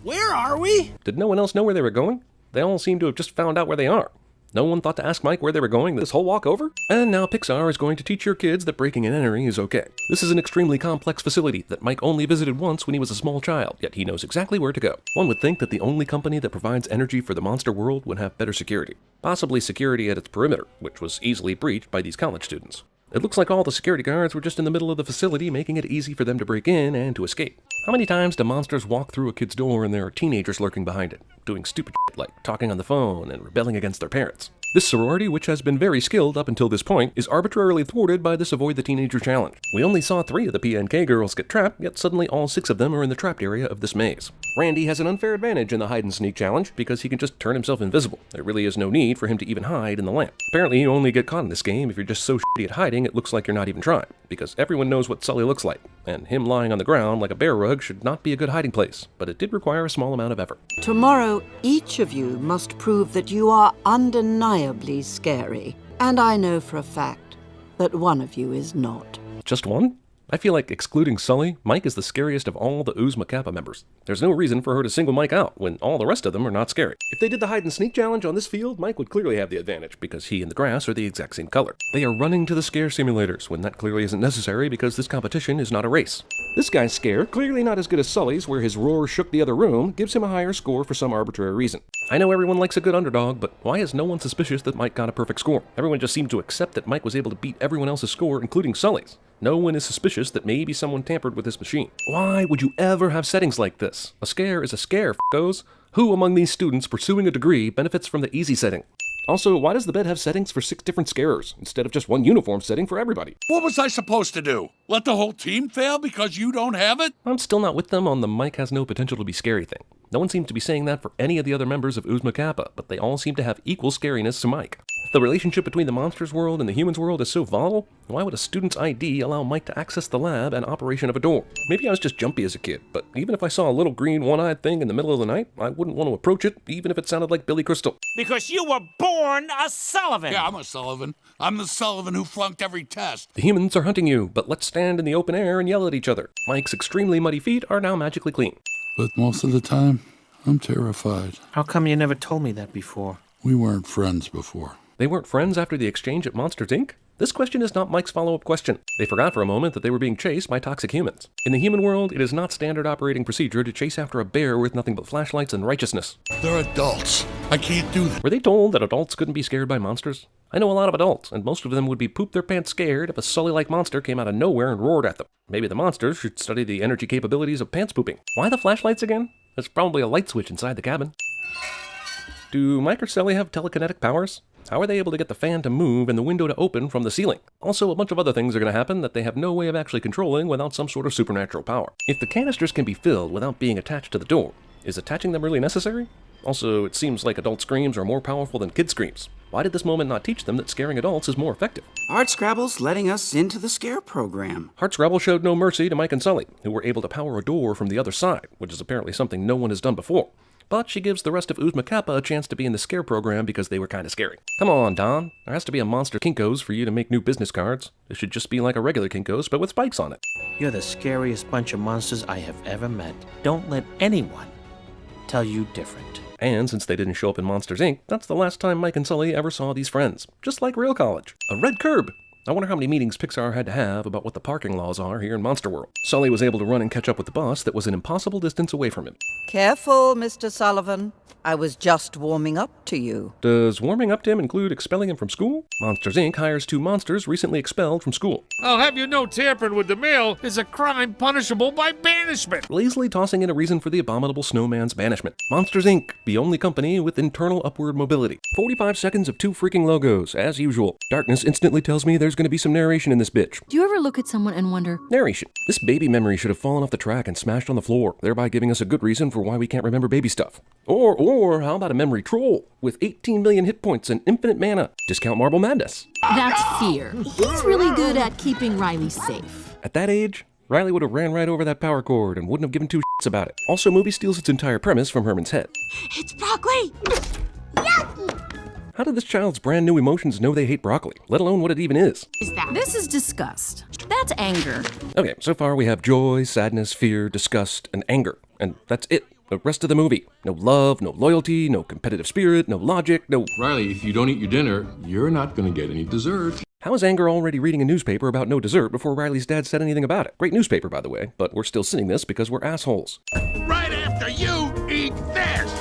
where are we? Did no one else know where they were going? They all seem to have just found out where they are. No one thought to ask Mike where they were going this whole walk over? And now Pixar is going to teach your kids that breaking and entering is okay. This is an extremely complex facility that Mike only visited once when he was a small child, yet he knows exactly where to go. One would think that the only company that provides energy for the monster world would have better security. Possibly security at its perimeter, which was easily breached by these college students. It looks like all the security guards were just in the middle of the facility, making it easy for them to break in and to escape. How many times do monsters walk through a kid's door and there are teenagers lurking behind it, doing stupid shit like talking on the phone and rebelling against their parents? This sorority, which has been very skilled up until this point, is arbitrarily thwarted by this Avoid the Teenager challenge. We only saw 3 of the PNK girls get trapped, yet suddenly all 6 of them are in the trapped area of this maze. Randy has an unfair advantage in the hide and sneak challenge because he can just turn himself invisible. There really is no need for him to even hide in the lamp. Apparently you only get caught in this game if you're just so shitty at hiding it looks like you're not even trying, because everyone knows what Sully looks like, and him lying on the ground like a bear rug should not be a good hiding place, but it did require a small amount of effort. Tomorrow, each of you must prove that you are undeniably scary, and I know for a fact that one of you is not. Just one? I feel like excluding Sully, Mike is the scariest of all the Oozma Kappa members. There's no reason for her to single Mike out when all the rest of them are not scary. If they did the hide and sneak challenge on this field, Mike would clearly have the advantage because he and the grass are the exact same color. They are running to the scare simulators when that clearly isn't necessary because this competition is not a race. This guy's scare, clearly not as good as Sully's where his roar shook the other room, gives him a higher score for some arbitrary reason. I know everyone likes a good underdog, but why is no one suspicious that Mike got a perfect score? Everyone just seemed to accept that Mike was able to beat everyone else's score, including Sully's. No one is suspicious that maybe someone tampered with this machine. Why would you ever have settings like this? A scare is a scare, f***os. Who among these students pursuing a degree benefits from the easy setting? Also, why does the bed have settings for 6 different scarers, instead of just one uniform setting for everybody? What was I supposed to do? Let the whole team fail because you don't have it? I'm still not with them on the Mike has no potential to be scary thing. No one seems to be saying that for any of the other members of Oozma Kappa, but they all seem to have equal scariness to Mike. If the relationship between the monsters world and the humans world is so volatile, why would a student's ID allow Mike to access the lab and operation of a door? Maybe I was just jumpy as a kid, but even if I saw a little green one-eyed thing in the middle of the night, I wouldn't want to approach it, even if it sounded like Billy Crystal. Because you were born a Sullivan. Yeah, I'm a Sullivan. I'm the Sullivan who flunked every test. The humans are hunting you, but let's stand in the open air and yell at each other. Mike's extremely muddy feet are now magically clean. But most of the time, I'm terrified. How come you never told me that before? We weren't friends before. They weren't friends after the exchange at Monsters, Inc.? This question is not Mike's follow-up question. They forgot for a moment that they were being chased by toxic humans. In the human world, it is not standard operating procedure to chase after a bear with nothing but flashlights and righteousness. They're adults. I can't do that. Were they told that adults couldn't be scared by monsters? I know a lot of adults, and most of them would be poop their pants scared if a Sully-like monster came out of nowhere and roared at them. Maybe the monsters should study the energy capabilities of pants pooping. Why the flashlights again? There's probably a light switch inside the cabin. Do Mike or Sully have telekinetic powers? How are they able to get the fan to move and the window to open from the ceiling? Also, a bunch of other things are going to happen that they have no way of actually controlling without some sort of supernatural power. If the canisters can be filled without being attached to the door, is attaching them really necessary? Also, it seems like adult screams are more powerful than kid screams. Why did this moment not teach them that scaring adults is more effective? Hardscrabble's letting us into the scare program. Hardscrabble showed no mercy to Mike and Sully, who were able to power a door from the other side, which is apparently something no one has done before. But she gives the rest of Oozma Kappa a chance to be in the scare program because they were kinda scary. Come on, Don. There has to be a Monster Kinko's for you to make new business cards. It should just be like a regular Kinko's, but with spikes on it. You're the scariest bunch of monsters I have ever met. Don't let anyone tell you different. And since they didn't show up in Monsters, Inc., that's the last time Mike and Sully ever saw these friends. Just like real college. A red curb. I wonder how many meetings Pixar had to have about what the parking laws are here in Monster World. Sully was able to run and catch up with the bus that was an impossible distance away from him. Careful, Mr. Sullivan. I was just warming up to you. Does warming up to him include expelling him from school? Monsters, Inc. hires 2 monsters recently expelled from school. I'll have you know tampering with the mail is a crime punishable by banishment. Lazily tossing in a reason for the abominable snowman's banishment. Monsters, Inc., the only company with internal upward mobility. 45 seconds of 2 freaking logos, as usual. Darkness instantly tells me there's gonna be some narration in this bitch. Do you ever look at someone and wonder? Narration. This baby memory should have fallen off the track and smashed on the floor, thereby giving us a good reason for why we can't remember baby stuff. Or how about a memory troll with 18 million hit points and infinite mana? Discount Marble Madness. That's Fear. He's really good at keeping Riley safe. At that age, Riley would have ran right over that power cord and wouldn't have given 2 shits about it. Also, movie steals its entire premise from Herman's head. It's broccoli! How did this child's brand new emotions know they hate broccoli, let alone what it even is? This is disgust. That's anger. Okay, so far we have joy, sadness, fear, disgust, and anger. And that's it. The rest of the movie. No love, no loyalty, no competitive spirit, no logic, no... Riley, if you don't eat your dinner, you're not going to get any dessert. How is Anger already reading a newspaper about no dessert before Riley's dad said anything about it? Great newspaper, by the way, but we're still sitting this because we're assholes. Right after you eat this!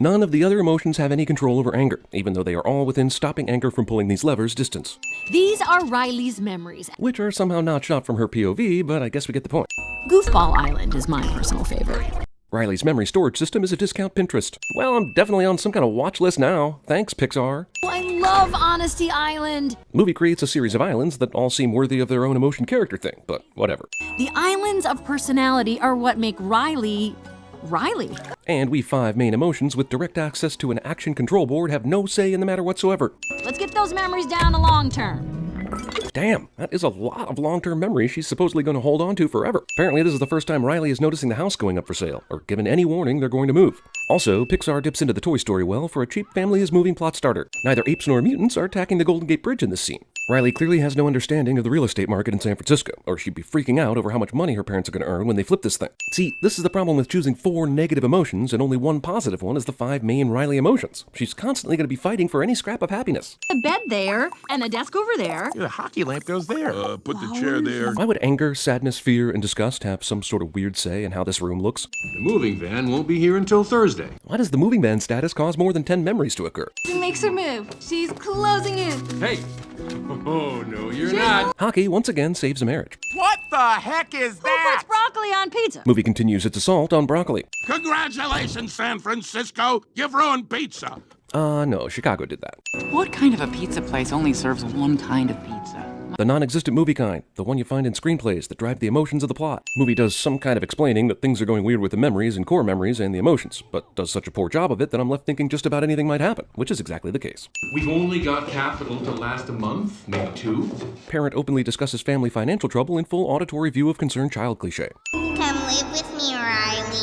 None of the other emotions have any control over anger, even though they are all within stopping anger from pulling these levers distance. These are Riley's memories. Which are somehow not shot from her POV, but I guess we get the point. Goofball Island is my personal favorite. Riley's memory storage system is a discount Pinterest. Well, I'm definitely on some kind of watch list now. Thanks, Pixar. Oh, I love Honesty Island. Movie creates a series of islands that all seem worthy of their own emotion character thing, but whatever. The islands of personality are what make Riley... Riley. And we 5 main emotions with direct access to an action control board have no say in the matter whatsoever. Let's get those memories down to long term. Damn, that is a lot of long-term memory she's supposedly going to hold on to forever. Apparently this is the first time Riley is noticing the house going up for sale, or given any warning they're going to move. Also, Pixar dips into the Toy Story well for a cheap family is moving plot starter. Neither apes nor mutants are attacking the Golden Gate Bridge in this scene. Riley clearly has no understanding of the real estate market in San Francisco, or she'd be freaking out over how much money her parents are going to earn when they flip this thing. See, this is the problem with choosing 4 negative emotions and only 1 positive one as the 5 main Riley emotions. She's constantly going to be fighting for any scrap of happiness. A bed there, and a desk over there. The hockey lamp goes there. Put the chair there. Why would anger, sadness, fear, and disgust have some sort of weird say in how this room looks? The moving van won't be here until Thursday. Why does the moving van status cause more than 10 memories to occur? She makes her move. She's closing in. Hey! Oh, no, you're not. Hockey once again saves a marriage. What the heck is that? Who puts broccoli on pizza? Movie continues its assault on broccoli. Congratulations, San Francisco. You've ruined pizza. No, Chicago did that. What kind of a pizza place only serves one kind of pizza? The non-existent movie kind, the one you find in screenplays that drive the emotions of the plot. Movie does some kind of explaining that things are going weird with the memories and core memories and the emotions, but does such a poor job of it that I'm left thinking just about anything might happen, which is exactly the case. We've only got capital to last a month, maybe 2. Parent openly discusses family financial trouble in full auditory view of concerned child cliche. Come live with me, Riley.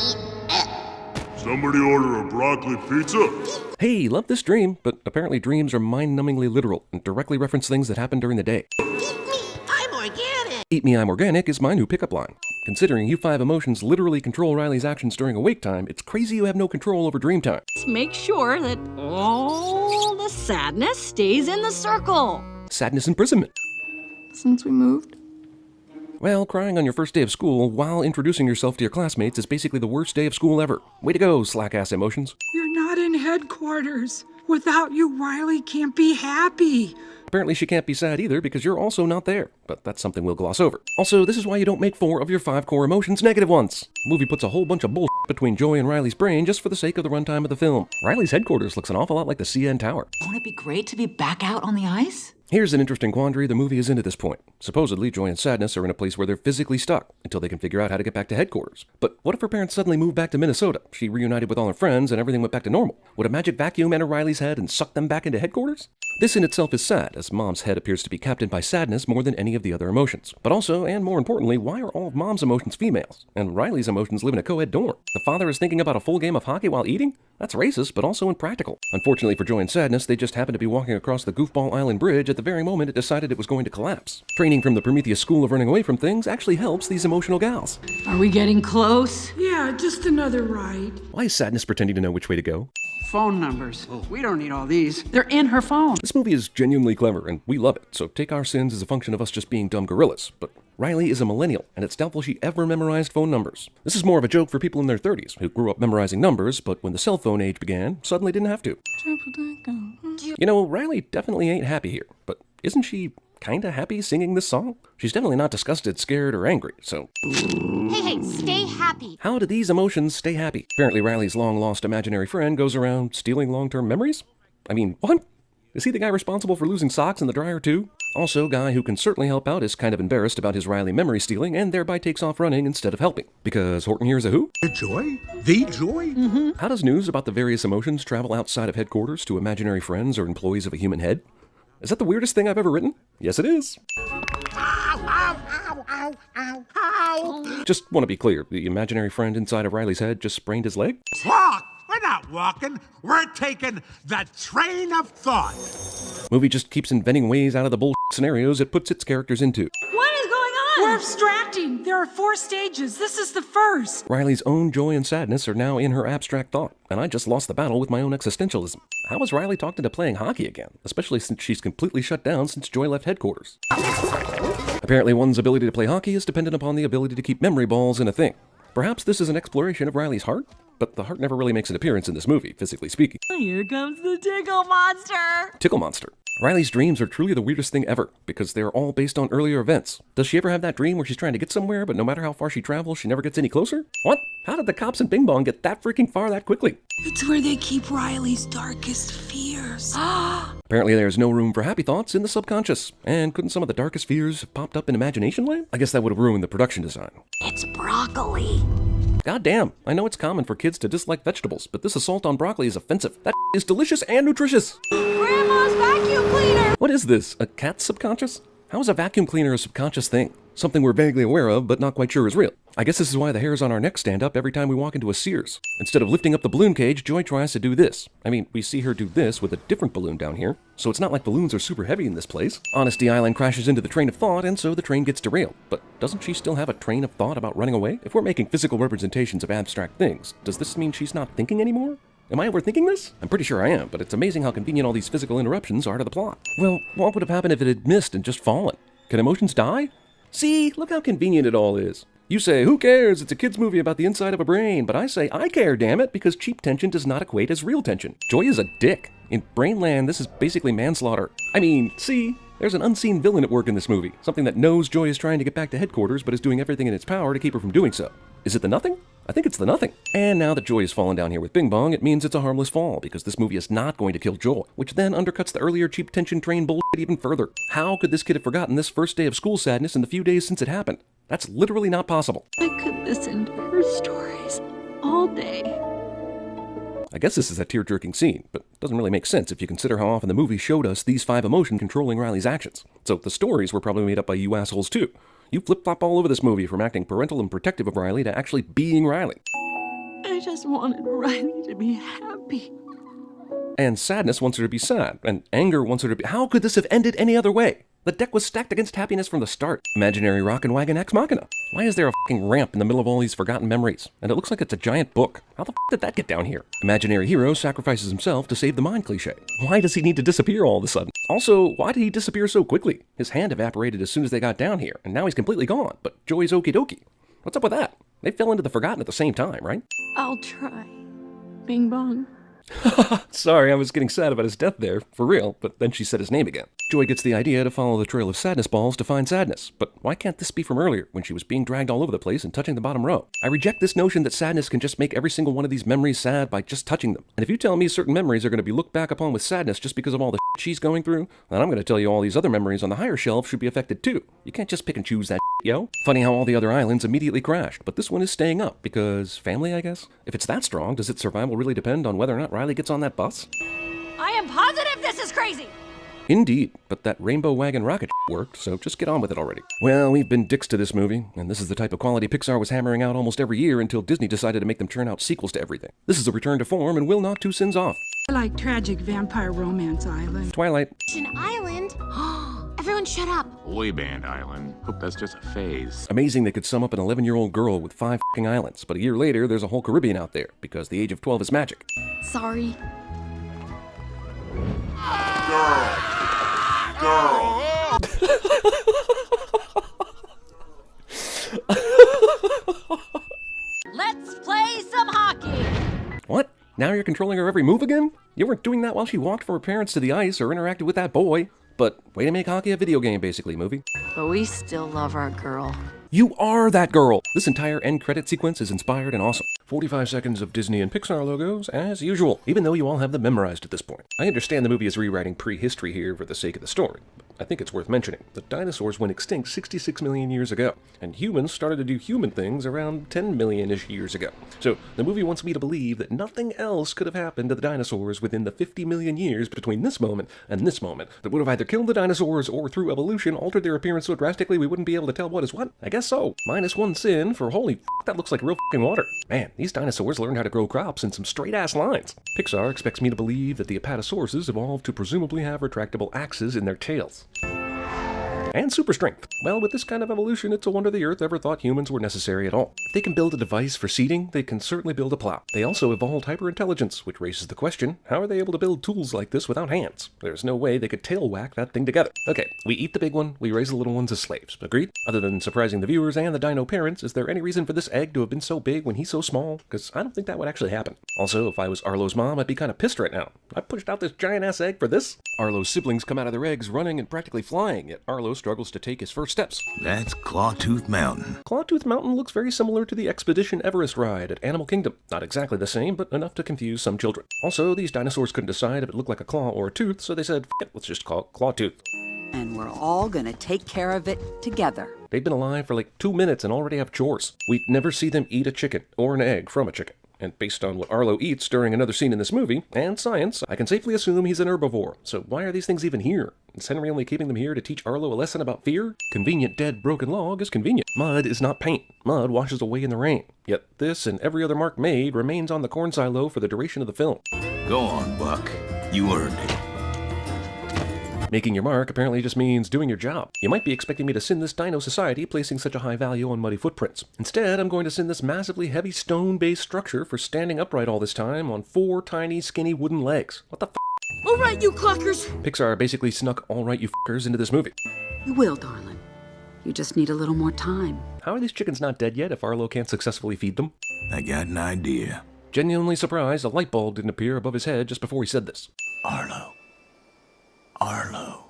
Somebody order a broccoli pizza? Hey, love this dream, but apparently dreams are mind-numbingly literal and directly reference things that happen during the day. I'm organic. Eat me, I'm organic is my new pickup line. Considering you 5 emotions literally control Riley's actions during awake time, it's crazy you have no control over dream time. Let's make sure that all the sadness stays in the circle. Sadness imprisonment. Since we moved? Well, crying on your first day of school while introducing yourself to your classmates is basically the worst day of school ever. Way to go, slack-ass emotions. You're not in headquarters. Without you, Riley can't be happy. Apparently she can't be sad either because you're also not there, but that's something we'll gloss over. Also, this is why you don't make 4 of your 5 core emotions negative ones. The movie puts a whole bunch of bullshit between Joy and Riley's brain just for the sake of the runtime of the film. Riley's headquarters looks an awful lot like the CN Tower. Won't it be great to be back out on the ice? Here's an interesting quandary the movie is in at this point. Supposedly, Joy and Sadness are in a place where they're physically stuck until they can figure out how to get back to headquarters. But what if her parents suddenly moved back to Minnesota? She reunited with all her friends and everything went back to normal. Would a magic vacuum enter Riley's head and suck them back into headquarters? This in itself is sad, as Mom's head appears to be captained by sadness more than any of the other emotions. But also, and more importantly, why are all of Mom's emotions females? And Riley's emotions live in a co-ed dorm. The father is thinking about a full game of hockey while eating? That's racist, but also impractical. Unfortunately for Joy and Sadness, they just happened to be walking across the Goofball Island Bridge at the very moment it decided it was going to collapse. Training from the Prometheus School of Running Away from Things actually helps these emotional gals. Are we getting close? Yeah, just another ride. Why is Sadness pretending to know which way to go? Phone numbers. We don't need all these. They're in her phone. This movie is genuinely clever, and we love it, so take our sins as a function of us just being dumb gorillas. But Riley is a millennial, and it's doubtful she ever memorized phone numbers. This is more of a joke for people in their 30s, who grew up memorizing numbers, but when the cell phone age began, suddenly didn't have to. You know, Riley definitely ain't happy here, but isn't she kinda happy singing this song? She's definitely not disgusted, scared, or angry, so... Hey, stay happy. How do these emotions stay happy? Apparently Riley's long-lost imaginary friend goes around stealing long-term memories? I mean, what? Is he the guy responsible for losing socks in the dryer too? Also, guy who can certainly help out is kind of embarrassed about his Riley memory stealing and thereby takes off running instead of helping. Because Horton here's a who? The joy? The joy? Mm-hmm. How does news about the various emotions travel outside of headquarters to imaginary friends or employees of a human head? Is that the weirdest thing I've ever written? Yes, it is. Just want to be clear, the imaginary friend inside of Riley's head just sprained his leg? Walk! We're not walking. We're taking the train of thought. Movie just keeps inventing ways out of the bullshit scenarios it puts its characters into. What is going on? We're abstracting. There are 4 stages. This is the first. Riley's own joy and sadness are now in her abstract thought, and I just lost the battle with my own existentialism. How is Riley talked into playing hockey again, especially since she's completely shut down since Joy left headquarters? Apparently one's ability to play hockey is dependent upon the ability to keep memory balls in a thing. Perhaps this is an exploration of Riley's heart? But the heart never really makes an appearance in this movie, physically speaking. Here comes the tickle monster. Tickle monster. Riley's dreams are truly the weirdest thing ever, because they are all based on earlier events. Does she ever have that dream where she's trying to get somewhere, but no matter how far she travels, she never gets any closer? What? How did the cops in Bing Bong get that freaking far that quickly? It's where they keep Riley's darkest fears. Apparently there's no room for happy thoughts in the subconscious. And couldn't some of the darkest fears have popped up in imagination land? I guess that would have ruined the production design. It's broccoli. God damn, I know it's common for kids to dislike vegetables, but this assault on broccoli is offensive. That is delicious and nutritious. Grandma's vacuum cleaner. What is this, a cat's subconscious? How is a vacuum cleaner a subconscious thing? Something we're vaguely aware of, but not quite sure is real. I guess this is why the hairs on our neck stand up every time we walk into a Sears. Instead of lifting up the balloon cage, Joy tries to do this. I mean, we see her do this with a different balloon down here, so it's not like balloons are super heavy in this place. Honesty Island crashes into the train of thought, and so the train gets derailed. But doesn't she still have a train of thought about running away? If we're making physical representations of abstract things, does this mean she's not thinking anymore? Am I overthinking this? I'm pretty sure I am, but it's amazing how convenient all these physical interruptions are to the plot. Well, what would have happened if it had missed and just fallen? Can emotions die? See, look how convenient it all is. You say, who cares? It's a kid's movie about the inside of a brain. But I say, I care, damn it, because cheap tension does not equate as real tension. Joy is a dick. In Brainland, this is basically manslaughter. I mean, see, there's an unseen villain at work in this movie. Something that knows Joy is trying to get back to headquarters, but is doing everything in its power to keep her from doing so. Is it the Nothing? I think it's the Nothing. And now that Joy has fallen down here with Bing Bong, it means it's a harmless fall, because this movie is not going to kill Joy, which then undercuts the earlier cheap tension train bullshit even further. How could this kid have forgotten this first day of school sadness in the few days since it happened? That's literally not possible. I could listen to her stories all day. I guess this is a tear-jerking scene, but it doesn't really make sense if you consider how often the movie showed us these 5 emotions controlling Riley's actions. So the stories were probably made up by you assholes too. You flip-flop all over this movie from acting parental and protective of Riley to actually being Riley. I just wanted Riley to be happy. And sadness wants her to be sad, and anger wants her to be... How could this have ended any other way? The deck was stacked against happiness from the start. Imaginary rockin' wagon ex machina. Why is there a fucking ramp in the middle of all these forgotten memories? And it looks like it's a giant book. How the did that get down here? Imaginary hero sacrifices himself to save the mind cliche. Why does he need to disappear all of a sudden? Also, why did he disappear so quickly? His hand evaporated as soon as they got down here, and now he's completely gone, but Joy's okie dokie. What's up with that? They fell into the forgotten at the same time, right? I'll try. Bing Bong. Sorry, I was getting sad about his death there, for real, but then she said his name again. Joy gets the idea to follow the trail of sadness balls to find sadness, but why can't this be from earlier, when she was being dragged all over the place and touching the bottom row? I reject this notion that sadness can just make every single one of these memories sad by just touching them. And if you tell me certain memories are going to be looked back upon with sadness just because of all the shit she's going through, then I'm going to tell you all these other memories on the higher shelf should be affected too. You can't just pick and choose that shit, yo. Funny how all the other islands immediately crashed, but this one is staying up because family, I guess? If it's that strong, does its survival really depend on whether or not Riley gets on that bus? I am positive this is crazy! Indeed, but that rainbow wagon rocket worked, so just get on with it already. Well, we've been dicks to this movie, and this is the type of quality Pixar was hammering out almost every year until Disney decided to make them churn out sequels to everything. This is a return to form and will knock 2 sins off. I like tragic vampire romance island. Twilight. An island? Everyone shut up. Boy band island. Hope that's just a phase. Amazing they could sum up an 11-year-old girl with 5 f***ing islands, but a year later there's a whole Caribbean out there, because the age of 12 is magic. Sorry. Girl. Let's play some hockey. What? Now you're controlling her every move again? You weren't doing that while she walked from her parents to the ice or interacted with that boy. But way to make hockey a video game, basically, movie. But we still love our girl. You are that girl! This entire end credit sequence is inspired and awesome. 45 seconds of Disney and Pixar logos, as usual, even though you all have them memorized at this point. I understand the movie is rewriting prehistory here for the sake of the story, but I think it's worth mentioning that dinosaurs went extinct 66 million years ago, and humans started to do human things around 10 million-ish years ago. So the movie wants me to believe that nothing else could have happened to the dinosaurs within the 50 million years between this moment and this moment that would have either killed the dinosaurs or through evolution altered their appearance so drastically we wouldn't be able to tell what is what. I guess so. Minus one sin for holy f***, that looks like real f***ing water. Man, these dinosaurs learned how to grow crops in some straight-ass lines. Pixar expects me to believe that the apatosauruses evolved to presumably have retractable axes in their tails. And super strength. Well, with this kind of evolution, it's a wonder the Earth ever thought humans were necessary at all. If they can build a device for seeding, they can certainly build a plow. They also evolved hyperintelligence, which raises the question, how are they able to build tools like this without hands? There's no way they could tail whack that thing together. Okay, we eat the big one, we raise the little ones as slaves. Agreed? Other than surprising the viewers and the dino parents, is there any reason for this egg to have been so big when he's so small? Because I don't think that would actually happen. Also, if I was Arlo's mom, I'd be kind of pissed right now. I pushed out this giant-ass egg for this? Arlo's siblings come out of their eggs running and practically flying, yet Arlo struggles to take his first steps. That's Clawtooth Mountain. Clawtooth Mountain looks very similar to the Expedition Everest ride at Animal Kingdom. Not exactly the same, but enough to confuse some children. Also, these dinosaurs couldn't decide if it looked like a claw or a tooth, so they said, F it, let's just call it Clawtooth. And we're all gonna take care of it together. They've been alive for like 2 minutes and already have chores. We'd never see them eat a chicken or an egg from a chicken. And based on what Arlo eats during another scene in this movie, and science, I can safely assume he's an herbivore. So why are these things even here? Is Henry only keeping them here to teach Arlo a lesson about fear? Convenient dead broken log is convenient. Mud is not paint. Mud washes away in the rain. Yet this and every other mark made remains on the corn silo for the duration of the film. Go on, Buck. You earned it. Making your mark apparently just means doing your job. You might be expecting me to sin this dino society placing such a high value on muddy footprints. Instead, I'm going to sin this massively heavy stone-based structure for standing upright all this time on 4 tiny, skinny wooden legs. What the f***? All right, you clockers! Pixar basically snuck all right you f***ers into this movie. You will, darling. You just need a little more time. How are these chickens not dead yet if Arlo can't successfully feed them? I got an idea. Genuinely surprised a light bulb didn't appear above his head just before he said this. Arlo,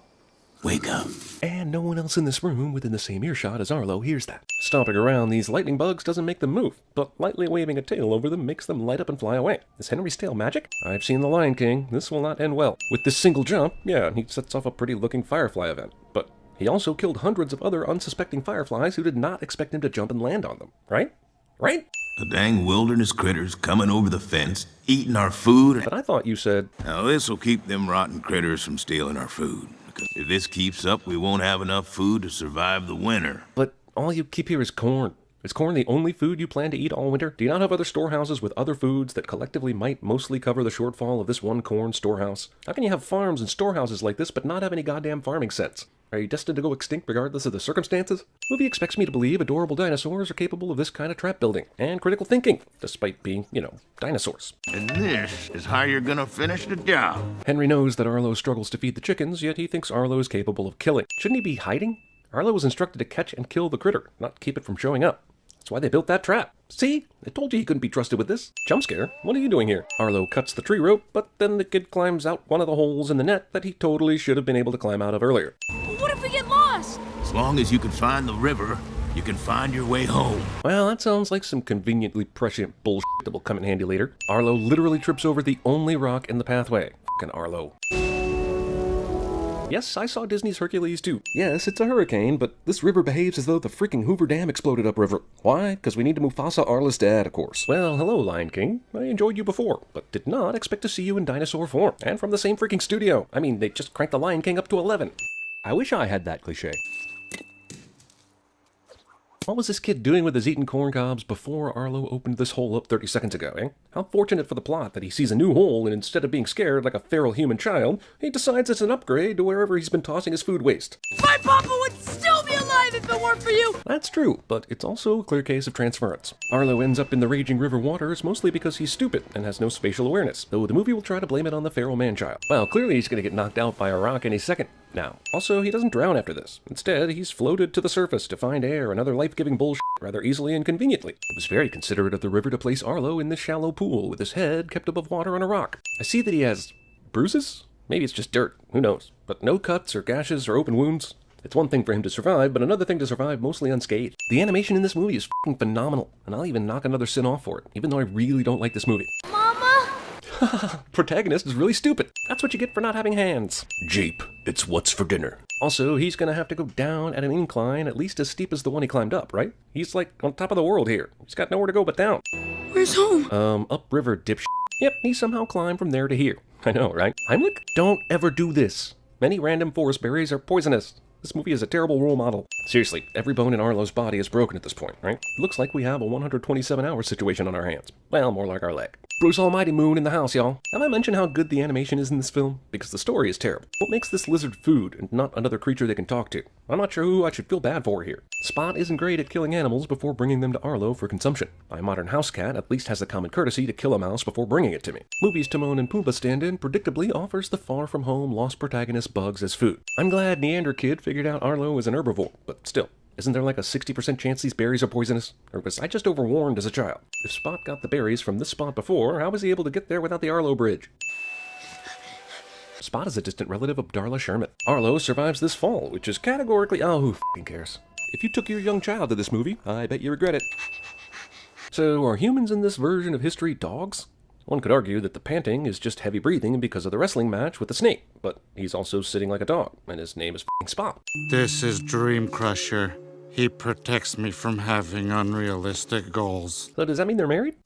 wake up. And no one else in this room within the same earshot as Arlo hears that. Stomping around these lightning bugs doesn't make them move, but lightly waving a tail over them makes them light up and fly away. Is Henry's tail magic? I've seen The Lion King. This will not end well. With this single jump, yeah, he sets off a pretty looking firefly event, but he also killed hundreds of other unsuspecting fireflies who did not expect him to jump and land on them, right? Right? The dang wilderness critters coming over the fence, eating our food. But I thought you said... Now this'll keep them rotten critters from stealing our food. Because if this keeps up, we won't have enough food to survive the winter. But all you keep here is corn. Is corn the only food you plan to eat all winter? Do you not have other storehouses with other foods that collectively might mostly cover the shortfall of this one corn storehouse? How can you have farms and storehouses like this but not have any goddamn farming sense? Are you destined to go extinct regardless of the circumstances? The movie expects me to believe adorable dinosaurs are capable of this kind of trap building and critical thinking, despite being, dinosaurs. And this is how you're gonna finish the job. Henry knows that Arlo struggles to feed the chickens, yet he thinks Arlo is capable of killing. Shouldn't he be hiding? Arlo was instructed to catch and kill the critter, not keep it from showing up. That's why they built that trap. See? I told you he couldn't be trusted with this. Jump scare? What are you doing here? Arlo cuts the tree rope, but then the kid climbs out one of the holes in the net that he totally should have been able to climb out of earlier. What if we get lost? As long as you can find the river, you can find your way home. Well, that sounds like some conveniently prescient bullshit that will come in handy later. Arlo literally trips over the only rock in the pathway. Fucking Arlo. Yes, I saw Disney's Hercules too. Yes, it's a hurricane, but this river behaves as though the freaking Hoover Dam exploded upriver. Why? Because we need to Mufasa Arla's dad, of course. Well, hello, Lion King. I enjoyed you before, but did not expect to see you in dinosaur form. And from the same freaking studio. I mean, they just cranked the Lion King up to 11. I wish I had that cliche. What was this kid doing with his eating corn cobs before Arlo opened this hole up 30 seconds ago, eh? How fortunate for the plot that he sees a new hole and instead of being scared like a feral human child, he decides it's an upgrade to wherever he's been tossing his food waste. My papa would still be alive if it weren't for you! That's true, but it's also a clear case of transference. Arlo ends up in the raging river waters mostly because he's stupid and has no spatial awareness, though the movie will try to blame it on the feral man-child. Well, clearly he's going to get knocked out by a rock any second now. Also, he doesn't drown after this. Instead, he's floated to the surface to find air and other life-giving bullshit rather easily and conveniently. It was very considerate of the river to place Arlo in this shallow pool with his head kept above water on a rock. I see that he has bruises? Maybe it's just dirt, who knows? But no cuts or gashes or open wounds. It's one thing for him to survive, but another thing to survive mostly unscathed. The animation in this movie is f***ing phenomenal, and I'll even knock another sin off for it, even though I really don't like this movie. Mama? Protagonist is really stupid. That's what you get for not having hands. Jeep, it's what's for dinner. Also, he's gonna have to go down at an incline at least as steep as the one he climbed up, right? He's like on top of the world here. He's got nowhere to go but down. Where's home? Upriver, dipshit. Yep, he somehow climbed from there to here. I know, right? Heimlich? Don't ever do this. Many random forest berries are poisonous. This movie is a terrible role model. Seriously, every bone in Arlo's body is broken at this point, right? It looks like we have a 127-hour situation on our hands. Well, more like our leg. Bruce Almighty Moon in the house, y'all. Have I mentioned how good the animation is in this film? Because the story is terrible. What makes this lizard food and not another creature they can talk to? I'm not sure who I should feel bad for here. Spot isn't great at killing animals before bringing them to Arlo for consumption. My modern house cat at least has the common courtesy to kill a mouse before bringing it to me. Movies Timon and Pumbaa stand in predictably offers the far-from-home lost protagonist bugs as food. I'm glad Neander Kid figured out Arlo is an herbivore, but still. Isn't there like a 60% chance these berries are poisonous? Or was I just overwarned as a child? If Spot got the berries from this spot before, how was he able to get there without the Arlo bridge? Spot is a distant relative of Darla Sherman. Arlo survives this fall, which is categorically— oh, who f***ing cares? If you took your young child to this movie, I bet you regret it. So, are humans in this version of history dogs? One could argue that the panting is just heavy breathing because of the wrestling match with the snake, but he's also sitting like a dog, and his name is f***ing Spot. This is Dream Crusher. He protects me from having unrealistic goals. So does that mean they're married?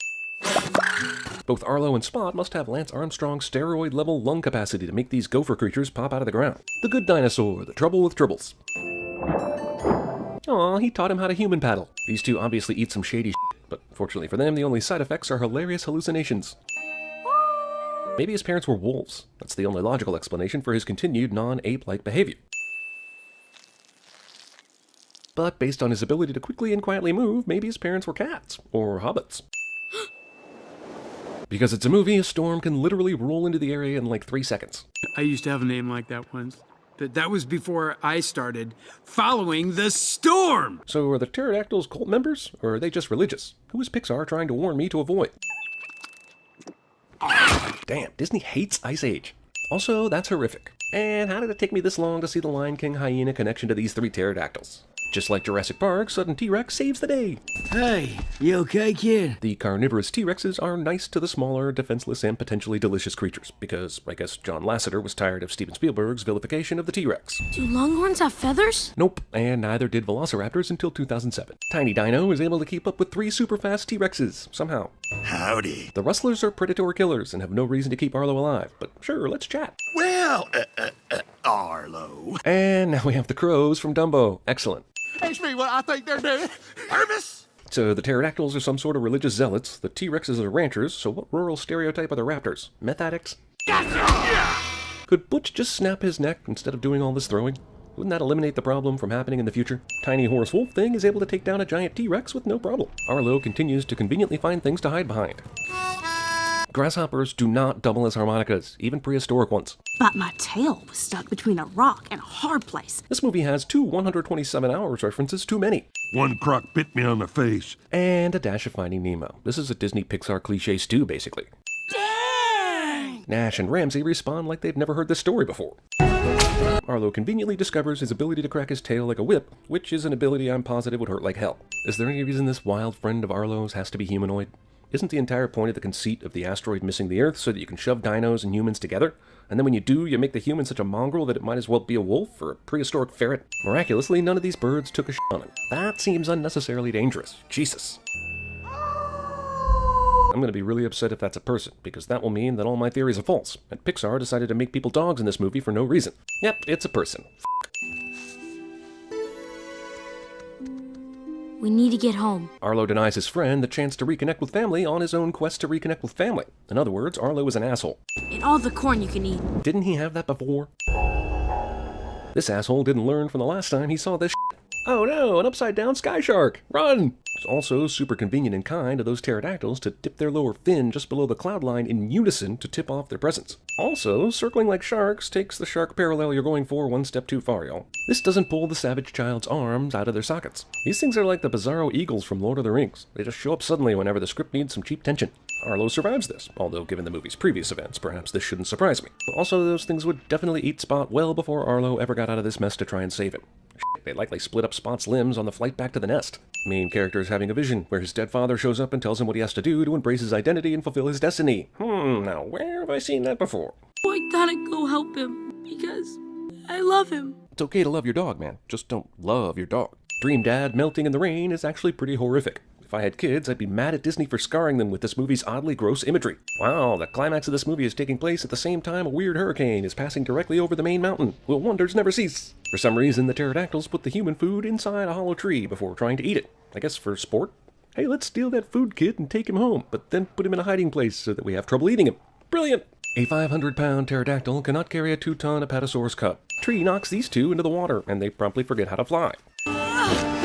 Both Arlo and Spot must have Lance Armstrong's steroid-level lung capacity to make these gopher creatures pop out of the ground. The good dinosaur, the trouble with tribbles. Aw, he taught him how to human paddle. These two obviously eat some shady shit, but fortunately for them, the only side effects are hilarious hallucinations. Maybe his parents were wolves. That's the only logical explanation for his continued non-ape-like behavior. But based on his ability to quickly and quietly move, maybe his parents were cats, or hobbits. Because it's a movie, a storm can literally roll into the area in like 3 seconds. I used to have a name like that once. That was before I started following the storm! So are the pterodactyls cult members, or are they just religious? Who is Pixar trying to warn me to avoid? Damn, Disney hates Ice Age. Also, that's horrific. And how did it take me this long to see the Lion King hyena connection to these 3 pterodactyls? Just like Jurassic Park, sudden T-Rex saves the day. Hey, you okay, kid? The carnivorous T-Rexes are nice to the smaller, defenseless, and potentially delicious creatures, because I guess John Lasseter was tired of Steven Spielberg's vilification of the T-Rex. Do longhorns have feathers? Nope, and neither did velociraptors until 2007. Tiny Dino is able to keep up with 3 super-fast T-Rexes, somehow. Howdy. The rustlers are predatory killers and have no reason to keep Arlo alive, but sure, let's chat. Well, Arlo. And now we have the crows from Dumbo. Excellent. Ask me what I think they're doing. Nervous? So the pterodactyls are some sort of religious zealots, the T-Rexes are ranchers, so what rural stereotype are the raptors? Meth addicts? Gotcha! Could Butch just snap his neck instead of doing all this throwing? Wouldn't that eliminate the problem from happening in the future? Tiny Horse Wolf Thing is able to take down a giant T-Rex with no problem. Arlo continues to conveniently find things to hide behind. Grasshoppers do not double as harmonicas, even prehistoric ones. But my tail was stuck between a rock and a hard place. This movie has 2 127 hours references too many. One croc bit me on the face. And a dash of Finding Nemo. This is a Disney Pixar cliche stew, basically. Dang! Nash and Ramsey respond like they've never heard this story before. Arlo conveniently discovers his ability to crack his tail like a whip, which is an ability I'm positive would hurt like hell. Is there any reason this wild friend of Arlo's has to be humanoid? Isn't the entire point of the conceit of the asteroid missing the Earth so that you can shove dinos and humans together? And then when you do, you make the human such a mongrel that it might as well be a wolf or a prehistoric ferret? Miraculously, none of these birds took a shit on him. That seems unnecessarily dangerous. Jesus. I'm gonna be really upset if that's a person, because that will mean that all my theories are false, and Pixar decided to make people dogs in this movie for no reason. Yep, it's a person. We need to get home. Arlo denies his friend the chance to reconnect with family on his own quest to reconnect with family. In other words, Arlo is an asshole. And all the corn you can eat. Didn't he have that before? This asshole didn't learn from the last time he saw this shit. Oh no, an upside-down sky shark! Run! It's also super convenient and kind of those pterodactyls to dip their lower fin just below the cloud line in unison to tip off their presence. Also, circling like sharks takes the shark parallel you're going for one step too far, y'all. This doesn't pull the savage child's arms out of their sockets. These things are like the bizarro eagles from Lord of the Rings. They just show up suddenly whenever the script needs some cheap tension. Arlo survives this, although given the movie's previous events, perhaps this shouldn't surprise me. Also, those things would definitely eat Spot well before Arlo ever got out of this mess to try and save him. They likely split up Spot's limbs on the flight back to the nest. Main character is having a vision where his dead father shows up and tells him what he has to do to embrace his identity and fulfill his destiny. Now where have I seen that before? I gotta go help him because I love him. It's okay to love your dog, man. Just don't love your dog. Dream Dad melting in the rain is actually pretty horrific. If I had kids, I'd be mad at Disney for scarring them with this movie's oddly gross imagery. Wow, the climax of this movie is taking place at the same time a weird hurricane is passing directly over the main mountain. Will wonders never cease? For some reason, the pterodactyls put the human food inside a hollow tree before trying to eat it. I guess for sport? Hey, let's steal that food kid and take him home, but then put him in a hiding place so that we have trouble eating him. Brilliant! A 500-pound pterodactyl cannot carry a 2-ton Apatosaurus cub. Tree knocks these two into the water, and they promptly forget how to fly. F***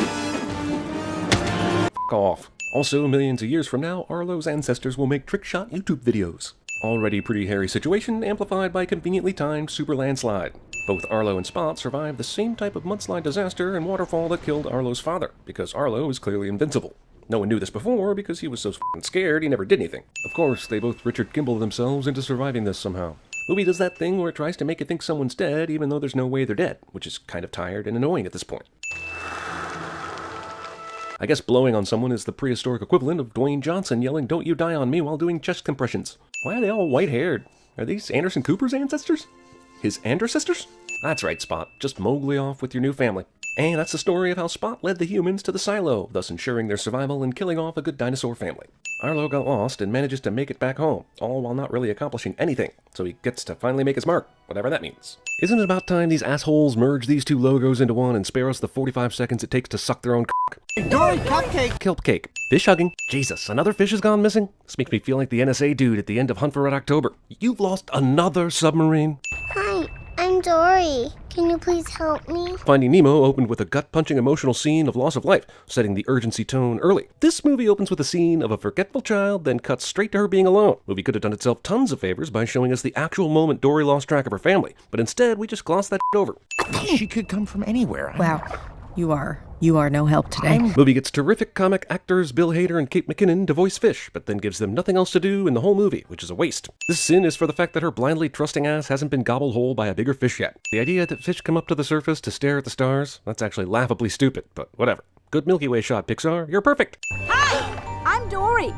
off. Also, millions of years from now, Arlo's ancestors will make trick-shot YouTube videos. Already pretty hairy situation, amplified by conveniently timed super landslide. Both Arlo and Spot survived the same type of mudslide disaster and waterfall that killed Arlo's father, because Arlo is clearly invincible. No one knew this before because he was so f***ing scared he never did anything. Of course, they both Richard Gimble themselves into surviving this somehow. Movie does that thing where it tries to make you think someone's dead even though there's no way they're dead, which is kind of tired and annoying at this point. I guess blowing on someone is the prehistoric equivalent of Dwayne Johnson yelling "Don't you die on me" while doing chest compressions. Why are they all white-haired? Are these Anderson Cooper's ancestors? His ancestors? That's right, Spot. Just Mowgli off with your new family. And that's the story of how Spot led the humans to the silo, thus ensuring their survival and killing off a good dinosaur family. Arlo got lost and manages to make it back home, all while not really accomplishing anything, so he gets to finally make his mark, whatever that means. Isn't it about time these assholes merge these two logos into one and spare us the 45 seconds it takes to suck their own cock? Dory Cupcake! Cupcake. Fish hugging. Jesus, another fish has gone missing? This makes me feel like the NSA dude at the end of Hunt for Red October. You've lost another submarine? Hi, I'm Dory. Can you please help me? Finding Nemo opened with a gut-punching emotional scene of loss of life, setting the urgency tone early. This movie opens with a scene of a forgetful child, then cuts straight to her being alone. Movie could have done itself tons of favors by showing us the actual moment Dory lost track of her family, but instead we just gloss that over. She could come from anywhere. Wow, you are no help today. Movie gets terrific comic actors Bill Hader and Kate McKinnon to voice fish, but then gives them nothing else to do in the whole movie, which is a waste. This sin is for the fact that her blindly trusting ass hasn't been gobbled whole by a bigger fish yet. The idea that fish come up to the surface to stare at the stars, that's actually laughably stupid, but whatever. Good Milky Way shot, Pixar. You're perfect. Hi, I'm Dory.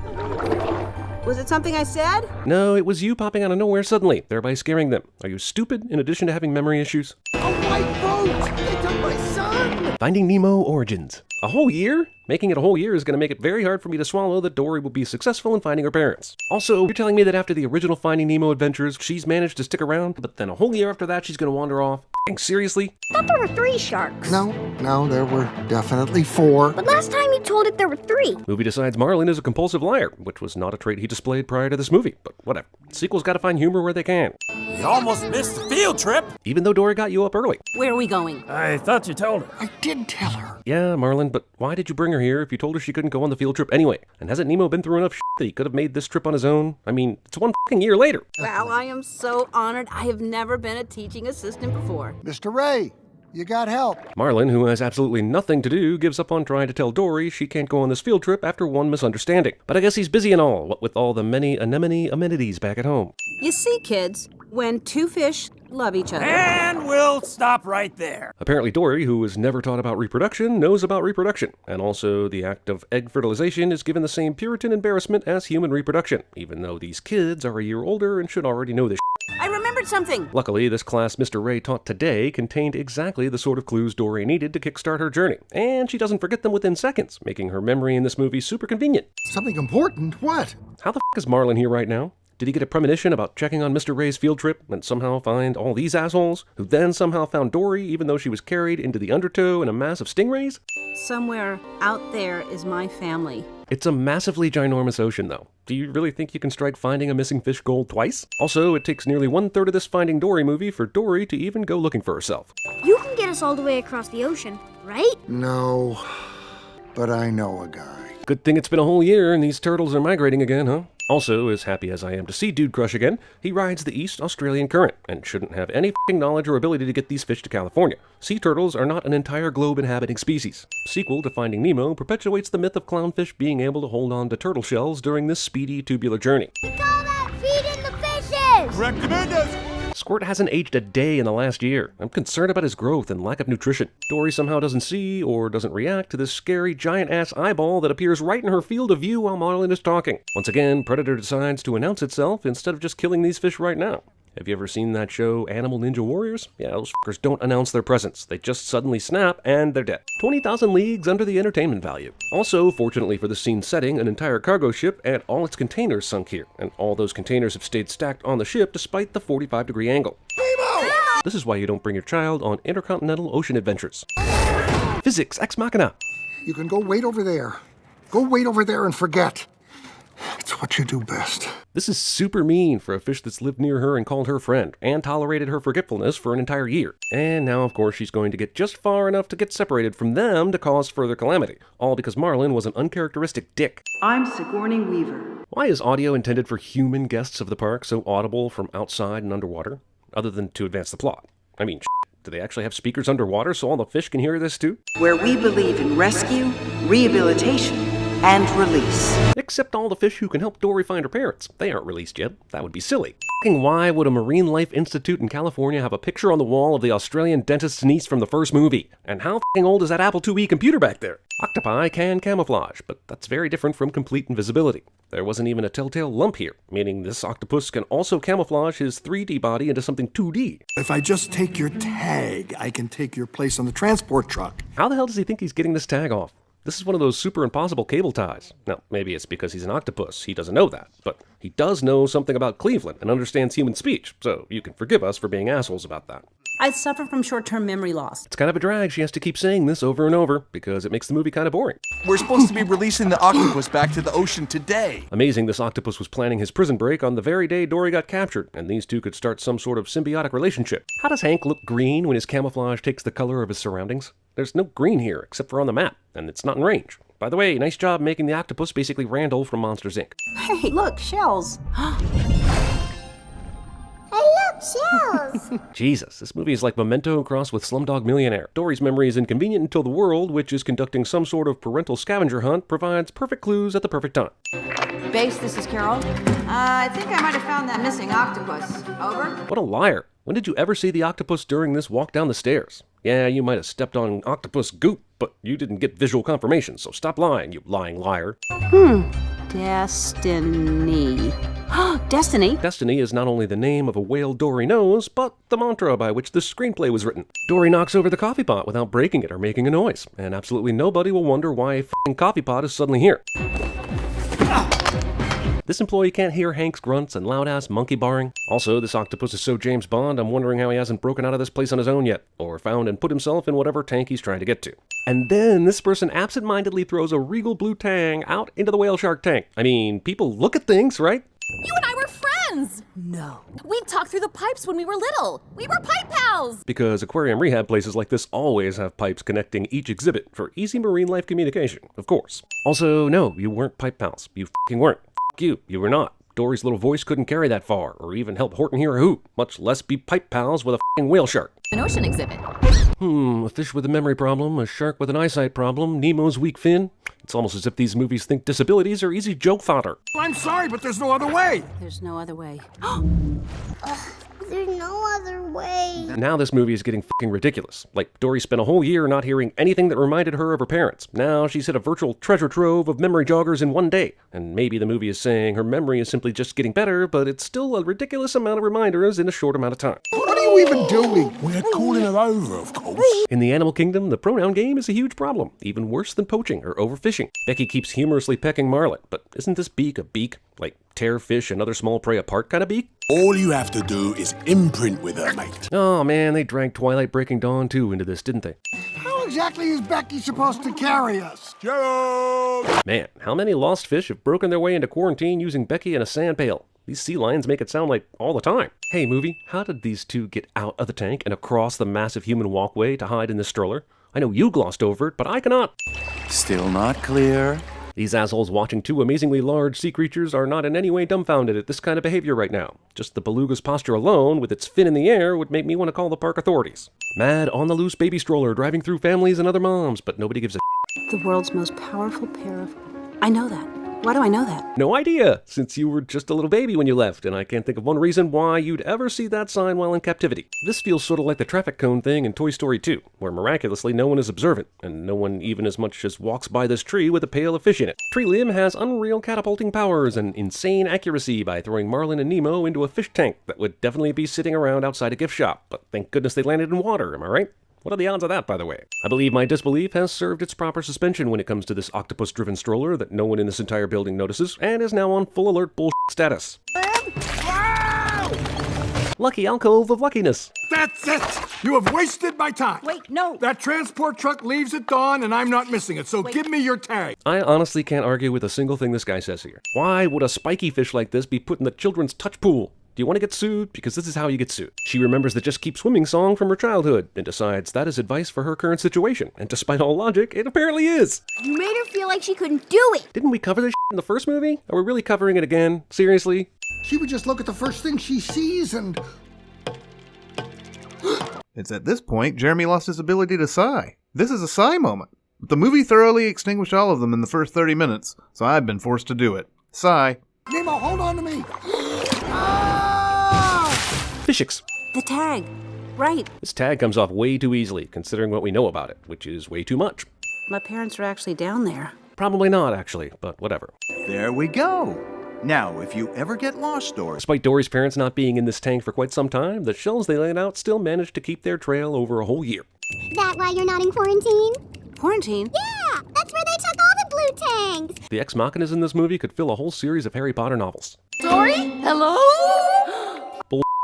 Was it something I said? No, it was you popping out of nowhere suddenly, thereby scaring them. Are you stupid in addition to having memory issues? A white boat! They took my son! Finding Nemo Origins. A whole year? Making it a whole year is going to make it very hard for me to swallow that Dory will be successful in finding her parents. Also, you're telling me that after the original Finding Nemo adventures, she's managed to stick around, but then a whole year after that she's going to wander off? Seriously? I thought there were 3 sharks. No, there were definitely 4. But last time you told it there were 3. Movie decides Marlin is a compulsive liar, which was not a trait he displayed prior to this movie, but whatever. Sequels gotta find humor where they can. You almost missed the field trip. Even though Dory got you up early. Where are we going? I thought you told her. I did tell her. Yeah, Marlin, but why did you bring her here if you told her she couldn't go on the field trip anyway? And hasn't Nemo been through enough shit that he could have made this trip on his own? I mean, it's 1 fucking year later. Well, I am so honored. I have never been a teaching assistant before. Mr. Ray, you got help. Marlin, who has absolutely nothing to do, gives up on trying to tell Dory she can't go on this field trip after one misunderstanding. But I guess he's busy and all, what with all the many anemone amenities back at home. You see, kids, when 2 fish love each other. And we'll stop right there. Apparently Dory, who was never taught about reproduction, knows about reproduction. And also the act of egg fertilization is given the same Puritan embarrassment as human reproduction, even though these kids are a year older and should already know this. I remembered something. Luckily, this class Mr. Ray taught today contained exactly the sort of clues Dory needed to kickstart her journey. And she doesn't forget them within seconds, making her memory in this movie super convenient. Something important? What? How the f*** is Marlin here right now? Did he get a premonition about checking on Mr. Ray's field trip and somehow find all these assholes, who then somehow found Dory even though she was carried into the undertow in a mass of stingrays? Somewhere out there is my family. It's a massively ginormous ocean, though. Do you really think you can strike finding a missing fish gold twice? Also, it takes nearly 1/3 of this Finding Dory movie for Dory to even go looking for herself. You can get us all the way across the ocean, right? No, but I know a guy. Good thing it's been a whole year and these turtles are migrating again, huh? Also, as happy as I am to see Dude Crush again, he rides the East Australian Current and shouldn't have any f***ing knowledge or ability to get these fish to California. Sea turtles are not an entire globe-inhabiting species. Sequel to Finding Nemo perpetuates the myth of clownfish being able to hold on to turtle shells during this speedy tubular journey. We call that feeding the fishes! Recommend Squirt hasn't aged a day in the last year. I'm concerned about his growth and lack of nutrition. Dory somehow doesn't see or doesn't react to this scary giant-ass eyeball that appears right in her field of view while Marlin is talking. Once again, Predator decides to announce itself instead of just killing these fish right now. Have you ever seen that show, Animal Ninja Warriors? Yeah, those fuckers don't announce their presence. They just suddenly snap, and they're dead. 20,000 leagues under the entertainment value. Also, fortunately for the scene setting, an entire cargo ship and all its containers sunk here, and all those containers have stayed stacked on the ship despite the 45-degree angle. Nemo! This is why you don't bring your child on intercontinental ocean adventures. Physics ex machina. You can go wait over there. Go wait over there and forget. It's what you do best. This is super mean for a fish that's lived near her and called her friend, and tolerated her forgetfulness for an entire year. And now, of course, she's going to get just far enough to get separated from them to cause further calamity, all because Marlin was an uncharacteristic dick. I'm Sigourney Weaver. Why is audio intended for human guests of the park so audible from outside and underwater, other than to advance the plot? I mean, do they actually have speakers underwater so all the fish can hear this too? Where we believe in rescue, rehabilitation, and release. Except all the fish who can help Dory find her parents. They aren't released yet. That would be silly. Why would a Marine Life Institute in California have a picture on the wall of the Australian dentist's niece from the first movie? And how old is that Apple IIe computer back there? Octopi can camouflage, but that's very different from complete invisibility. There wasn't even a telltale lump here, meaning this octopus can also camouflage his 3D body into something 2D. If I just take your tag, I can take your place on the transport truck. How the hell does he think he's getting this tag off? This is one of those super impossible cable ties. Now, maybe it's because he's an octopus. He doesn't know that. But he does know something about Cleveland and understands human speech, so you can forgive us for being assholes about that. I suffer from short-term memory loss. It's kind of a drag. She has to keep saying this over and over because it makes the movie kind of boring. We're supposed to be releasing the octopus back to the ocean today. Amazing this octopus was planning his prison break on the very day Dory got captured, and these two could start some sort of symbiotic relationship. How does Hank look green when his camouflage takes the color of his surroundings? There's no green here except for on the map, and it's not in range. By the way, nice job making the octopus basically Randall from Monsters, Inc. Hey, look, shells. Hey, look, shells. Jesus, this movie is like Memento crossed with Slumdog Millionaire. Dory's memory is inconvenient until the world, which is conducting some sort of parental scavenger hunt, provides perfect clues at the perfect time. Base, this is Carol. I think I might have found that missing octopus. Over? What a liar. When did you ever see the octopus during this walk down the stairs? Yeah, you might have stepped on octopus goop, but you didn't get visual confirmation, so stop lying, you lying liar. Destiny. Destiny? Destiny is not only the name of a whale Dory knows, but the mantra by which this screenplay was written. Dory knocks over the coffee pot without breaking it or making a noise, and absolutely nobody will wonder why a f***ing coffee pot is suddenly here. This employee can't hear Hank's grunts and loud-ass monkey barring. Also, this octopus is so James Bond, I'm wondering how he hasn't broken out of this place on his own yet, or found and put himself in whatever tank he's trying to get to. And then this person absent-mindedly throws a regal blue tang out into the whale shark tank. I mean, people look at things, right? You and I were friends! No. We'd talk through the pipes when we were little. We were pipe pals! Because aquarium rehab places like this always have pipes connecting each exhibit for easy marine life communication, of course. Also, no, you weren't pipe pals. You f***ing weren't. You were not. Dory's little voice couldn't carry that far, or even help Horton hear a hoot, much less be pipe pals with a f***ing whale shark. An ocean exhibit. A fish with a memory problem, a shark with an eyesight problem, Nemo's weak fin. It's almost as if these movies think disabilities are easy joke fodder. I'm sorry, but there's no other way. There's no other way. There's no other way. Now this movie is getting f***ing ridiculous. Like, Dory spent a whole year not hearing anything that reminded her of her parents. Now she's hit a virtual treasure trove of memory joggers in one day. And maybe the movie is saying her memory is simply just getting better, but it's still a ridiculous amount of reminders in a short amount of time. What are you even doing? We're calling her over, of course. In the animal kingdom, the pronoun game is a huge problem, even worse than poaching or overfishing. Becky keeps humorously pecking Marlin, but isn't this beak a beak? Like, tear fish and other small prey apart kind of beak? All you have to do is imprint with her, mate. Oh man, they dragged Twilight Breaking Dawn 2 into this, didn't they? How exactly is Becky supposed to carry us? Gerald! Man, how many lost fish have broken their way into quarantine using Becky and a sand pail? These sea lions make it sound like all the time. Hey movie, how did these two get out of the tank and across the massive human walkway to hide in this stroller? I know you glossed over it, but I cannot. Still not clear. These assholes watching two amazingly large sea creatures are not in any way dumbfounded at this kind of behavior right now. Just the beluga's posture alone, with its fin in the air, would make me want to call the park authorities. Mad, on-the-loose baby stroller driving through families and other moms, but nobody gives a The world's most powerful pair of... I know that. Why do I know that? No idea, since you were just a little baby when you left, and I can't think of one reason why you'd ever see that sign while in captivity. This feels sort of like the traffic cone thing in Toy Story 2, where miraculously no one is observant, and no one even as much as walks by this tree with a pail of fish in it. Tree Limb has unreal catapulting powers and insane accuracy by throwing Marlin and Nemo into a fish tank that would definitely be sitting around outside a gift shop, but thank goodness they landed in water, am I right? What are the odds of that, by the way? I believe my disbelief has served its proper suspension when it comes to this octopus-driven stroller that no one in this entire building notices, and is now on full alert bullshit status. Lucky alcove of luckiness. That's it! You have wasted my time. Wait, no. That transport truck leaves at dawn and I'm not missing it, so give me your tag. I honestly can't argue with a single thing this guy says here. Why would a spiky fish like this be put in the children's touch pool? Do you want to get sued? Because this is how you get sued. She remembers the Just Keep Swimming song from her childhood and decides that is advice for her current situation. And despite all logic, it apparently is. You made her feel like she couldn't do it. Didn't we cover this in the first movie? Are we really covering it again? Seriously? She would just look at the first thing she sees and... It's at this point Jeremy lost his ability to sigh. This is a sigh moment. But the movie thoroughly extinguished all of them in the first 30 minutes, so I've been forced to do it. Sigh. Nemo, hold on to me. Fishix. The tag. Right. This tag comes off way too easily, considering what we know about it, which is way too much. My parents are actually down there. Probably not, actually, but whatever. There we go. Now, if you ever get lost, Dory... Despite Dory's parents not being in this tank for quite some time, the shells they laid out still managed to keep their trail over a whole year. That why you're not in quarantine? Quarantine? Yeah, that's where they took all the blue tanks. The ex-machinas in this movie could fill a whole series of Harry Potter novels. Dory? Hello?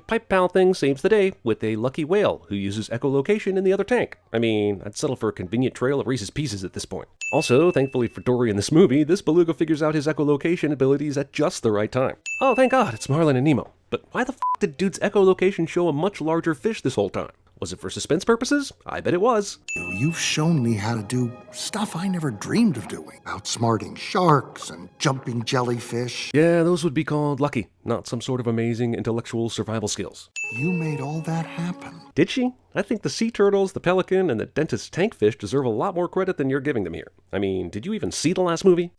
Pipe pal thing saves the day with a lucky whale who uses echolocation in the other tank. I mean, I'd settle for a convenient trail of Reese's Pieces at this point. Also, thankfully for Dory in this movie, this beluga figures out his echolocation abilities at just the right time. Oh, thank God, it's Marlin and Nemo. But why the f*** did dude's echolocation show a much larger fish this whole time? Was it for suspense purposes? I bet it was. You've shown me how to do stuff I never dreamed of doing. Outsmarting sharks and jumping jellyfish. Yeah, those would be called lucky, not some sort of amazing intellectual survival skills. You made all that happen. Did she? I think the sea turtles, the pelican, and the dentist's tankfish deserve a lot more credit than you're giving them here. I mean, did you even see the last movie?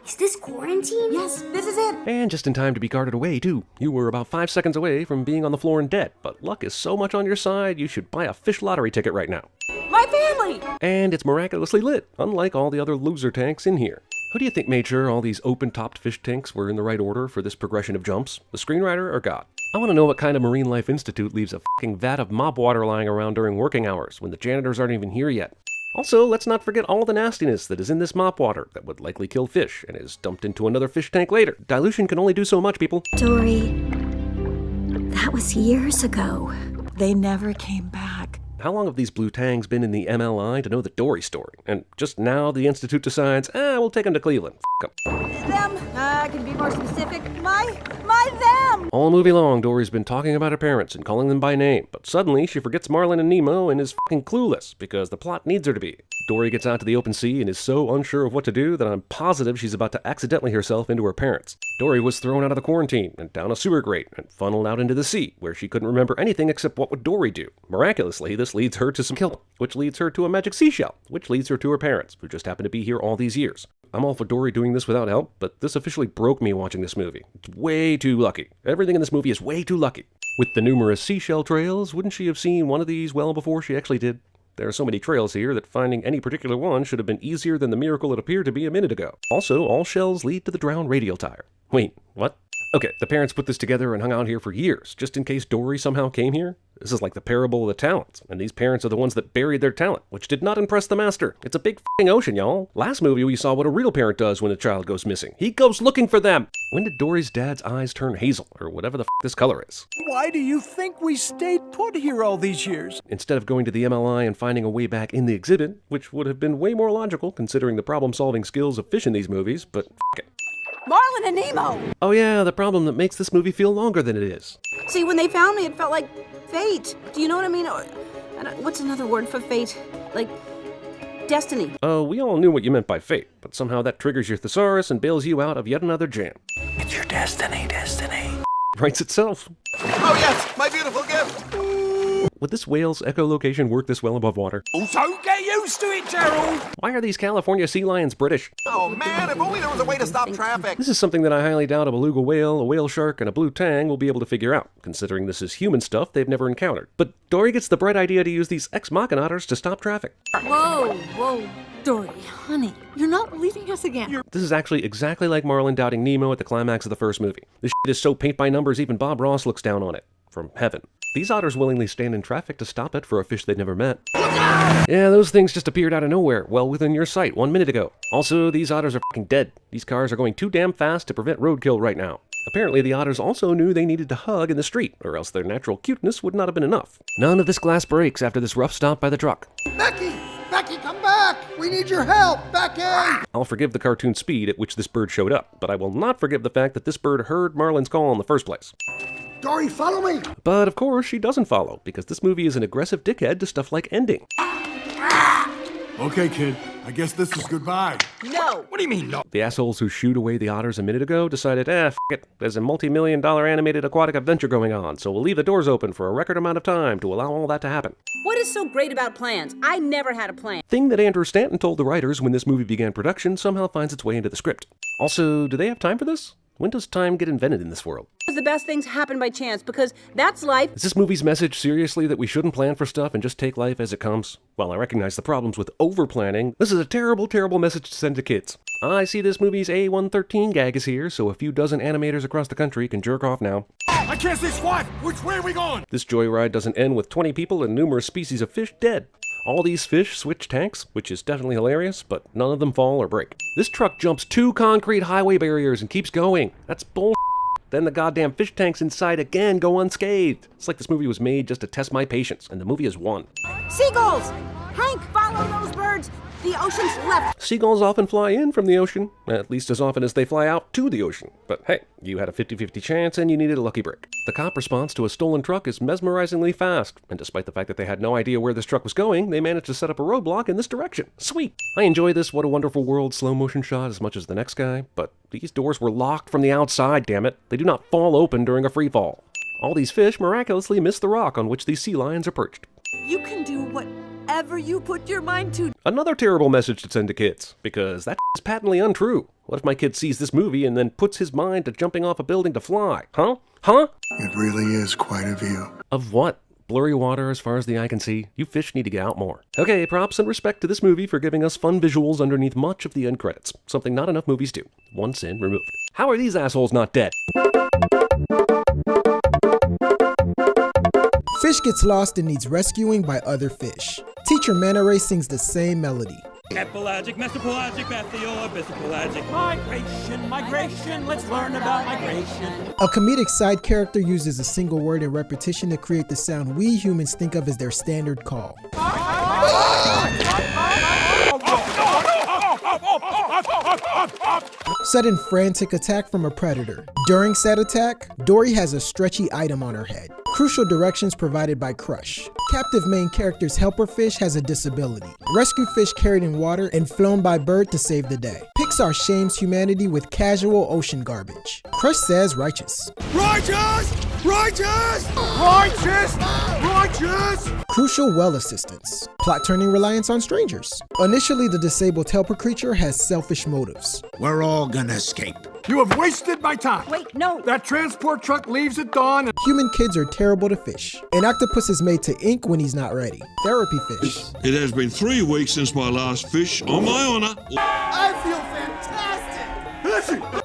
Is this quarantine? Yes, this is it. And just in time to be carted away, too. You were about 5 seconds away from being on the floor and dead, but luck is so much on your side, you should buy a fish lottery ticket right now. My family! And it's miraculously lit, unlike all the other loser tanks in here. Who do you think made sure all these open-topped fish tanks were in the right order for this progression of jumps? The screenwriter or God? I want to know what kind of Marine Life Institute leaves a fucking vat of mop water lying around during working hours when the janitors aren't even here yet. Also, let's not forget all the nastiness that is in this mop water that would likely kill fish and is dumped into another fish tank later. Dilution can only do so much, people. Dory, that was years ago. They never came back. How long have these blue tangs been in the MLI to know the Dory story? And just now the Institute decides, we'll take them to Cleveland. F*** 'em. Them. Can you be more specific? My them. All movie long, Dory's been talking about her parents and calling them by name, but suddenly she forgets Marlin and Nemo and is fucking clueless because the plot needs her to be. Dory gets out to the open sea and is so unsure of what to do that I'm positive she's about to accidentally herself into her parents. Dory was thrown out of the quarantine and down a sewer grate and funneled out into the sea, where she couldn't remember anything except what would Dory do. Miraculously, this leads her to some kill, which leads her to a magic seashell, which leads her to her parents, who just happen to be here all these years. I'm all for Dory doing this without help, but this officially broke me watching this movie. It's way too lucky. Everything in this movie is way too lucky. With the numerous seashell trails, wouldn't she have seen one of these well before she actually did? There are so many trails here that finding any particular one should have been easier than the miracle it appeared to be a minute ago. Also, all shells lead to the drowned radial tire. Wait, what? Okay, the parents put this together and hung out here for years, just in case Dory somehow came here. This is like the parable of the talents, and these parents are the ones that buried their talent, which did not impress the master. It's a big f***ing ocean, y'all. Last movie we saw what a real parent does when a child goes missing. He goes looking for them. When did Dory's dad's eyes turn hazel, or whatever the f*** this color is? Why do you think we stayed put here all these years? Instead of going to the MLI and finding a way back in the exhibit, which would have been way more logical considering the problem-solving skills of fish in these movies, but f*** it. Marlin and Nemo! Oh yeah, the problem that makes this movie feel longer than it is. See, when they found me, it felt like fate. Do you know what I mean? What's another word for fate? Like, destiny. We all knew what you meant by fate, but somehow that triggers your thesaurus and bails you out of yet another jam. It's your destiny. Writes itself. Oh yes, my beautiful gift. Would this whale's echolocation work this well above water? Also, get used to it, Gerald! Why are these California sea lions British? Oh man, if only there was a way to stop traffic. This is something that I highly doubt a beluga whale, a whale shark, and a blue tang will be able to figure out, considering this is human stuff they've never encountered. But Dory gets the bright idea to use these ex-machina to stop traffic. Whoa, Dory, honey, you're not leaving us again. This is actually exactly like Marlin doubting Nemo at the climax of the first movie. This shit is so paint by numbers even Bob Ross looks down on it. From heaven. These otters willingly stand in traffic to stop it for a fish they'd never met. Yeah, those things just appeared out of nowhere, well within your sight 1 minute ago. Also, these otters are f***ing dead. These cars are going too damn fast to prevent roadkill right now. Apparently, the otters also knew they needed to hug in the street, or else their natural cuteness would not have been enough. None of this glass breaks after this rough stop by the truck. Becky! Becky, come back! We need your help! Becky! I'll forgive the cartoon speed at which this bird showed up, but I will not forgive the fact that this bird heard Marlin's call in the first place. Dory, follow me! But of course, she doesn't follow, because this movie is an aggressive dickhead to stuff like ending. Okay, kid. I guess this is goodbye. No! What do you mean, no? The assholes who shooed away the otters a minute ago decided, f it, there's a multi-million-dollar animated aquatic adventure going on, so we'll leave the doors open for a record amount of time to allow all that to happen. What is so great about plans? I never had a plan. Thing that Andrew Stanton told the writers when this movie began production somehow finds its way into the script. Also, do they have time for this? When does time get invented in this world? The best things happen by chance, because that's life. Is this movie's message seriously that we shouldn't plan for stuff and just take life as it comes? While I recognize the problems with over-planning, this is a terrible, terrible message to send to kids. I see this movie's A113 gag is here, so a few dozen animators across the country can jerk off now. I can't see squat! Which way are we going? This joyride doesn't end with 20 people and numerous species of fish dead. All these fish switch tanks, which is definitely hilarious, but none of them fall or break. This truck jumps 2 concrete highway barriers and keeps going. That's bull. Then the goddamn fish tanks inside again go unscathed. It's like this movie was made just to test my patience, and the movie has won. Seagulls! Hank, follow those birds! The ocean's left. Seagulls often fly in from the ocean, at least as often as they fly out to the ocean. But hey, you had a 50-50 chance and you needed a lucky break. The cop response to a stolen truck is mesmerizingly fast, and despite the fact that they had no idea where this truck was going, they managed to set up a roadblock in this direction. Sweet! I enjoy this What a Wonderful World slow motion shot as much as the next guy, but these doors were locked from the outside, damn it. They do not fall open during a free fall. All these fish miraculously miss the rock on which these sea lions are perched. You can do whatever you put your mind to. Another terrible message to send to kids, because that is patently untrue. What if my kid sees this movie and then puts his mind to jumping off a building to fly? Huh? It really is quite a view. Of what? Blurry water as far as the eye can see? You fish need to get out more. Okay, props and respect to this movie for giving us fun visuals underneath much of the end credits. Something not enough movies do. One sin removed. How are these assholes not dead? Fish gets lost and needs rescuing by other fish. Teacher Manta Ray sings the same melody. Epipelagic, mesopelagic, bathyol, bisopelagic. Migration, let's learn about migration. A comedic side character uses a single word and repetition to create the sound we humans think of as their standard call. Sudden frantic attack from a predator. During said attack, Dory has a stretchy item on her head. Crucial directions provided by Crush. Captive main character's helper fish has a disability. Rescue fish carried in water and flown by bird to save the day. Pixar shames humanity with casual ocean garbage. Crush says righteous. Righteous! Righteous! Righteous! Righteous! Crucial well assistance. Plot turning reliance on strangers. Initially, the disabled helper creature has selfish motives. We're all gonna escape. You have wasted my time. Wait, no. That transport truck leaves at dawn and... Human kids are terrible to fish. An octopus is made to ink when he's not ready. Therapy fish. It has been 3 weeks since my last fish, on my honor. I feel fantastic!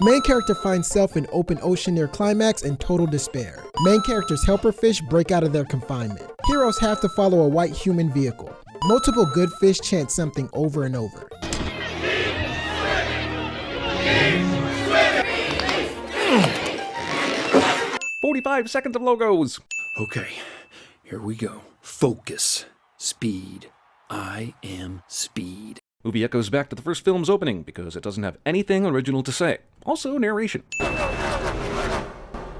Main character finds self in open ocean near climax and total despair. Main character's helper fish break out of their confinement. Heroes have to follow a white human vehicle. Multiple good fish chant something over and over. "45 seconds of logos." Okay, here we go. Focus. Speed. I am speed. Movie echoes back to the first film's opening because it doesn't have anything original to say. Also, narration.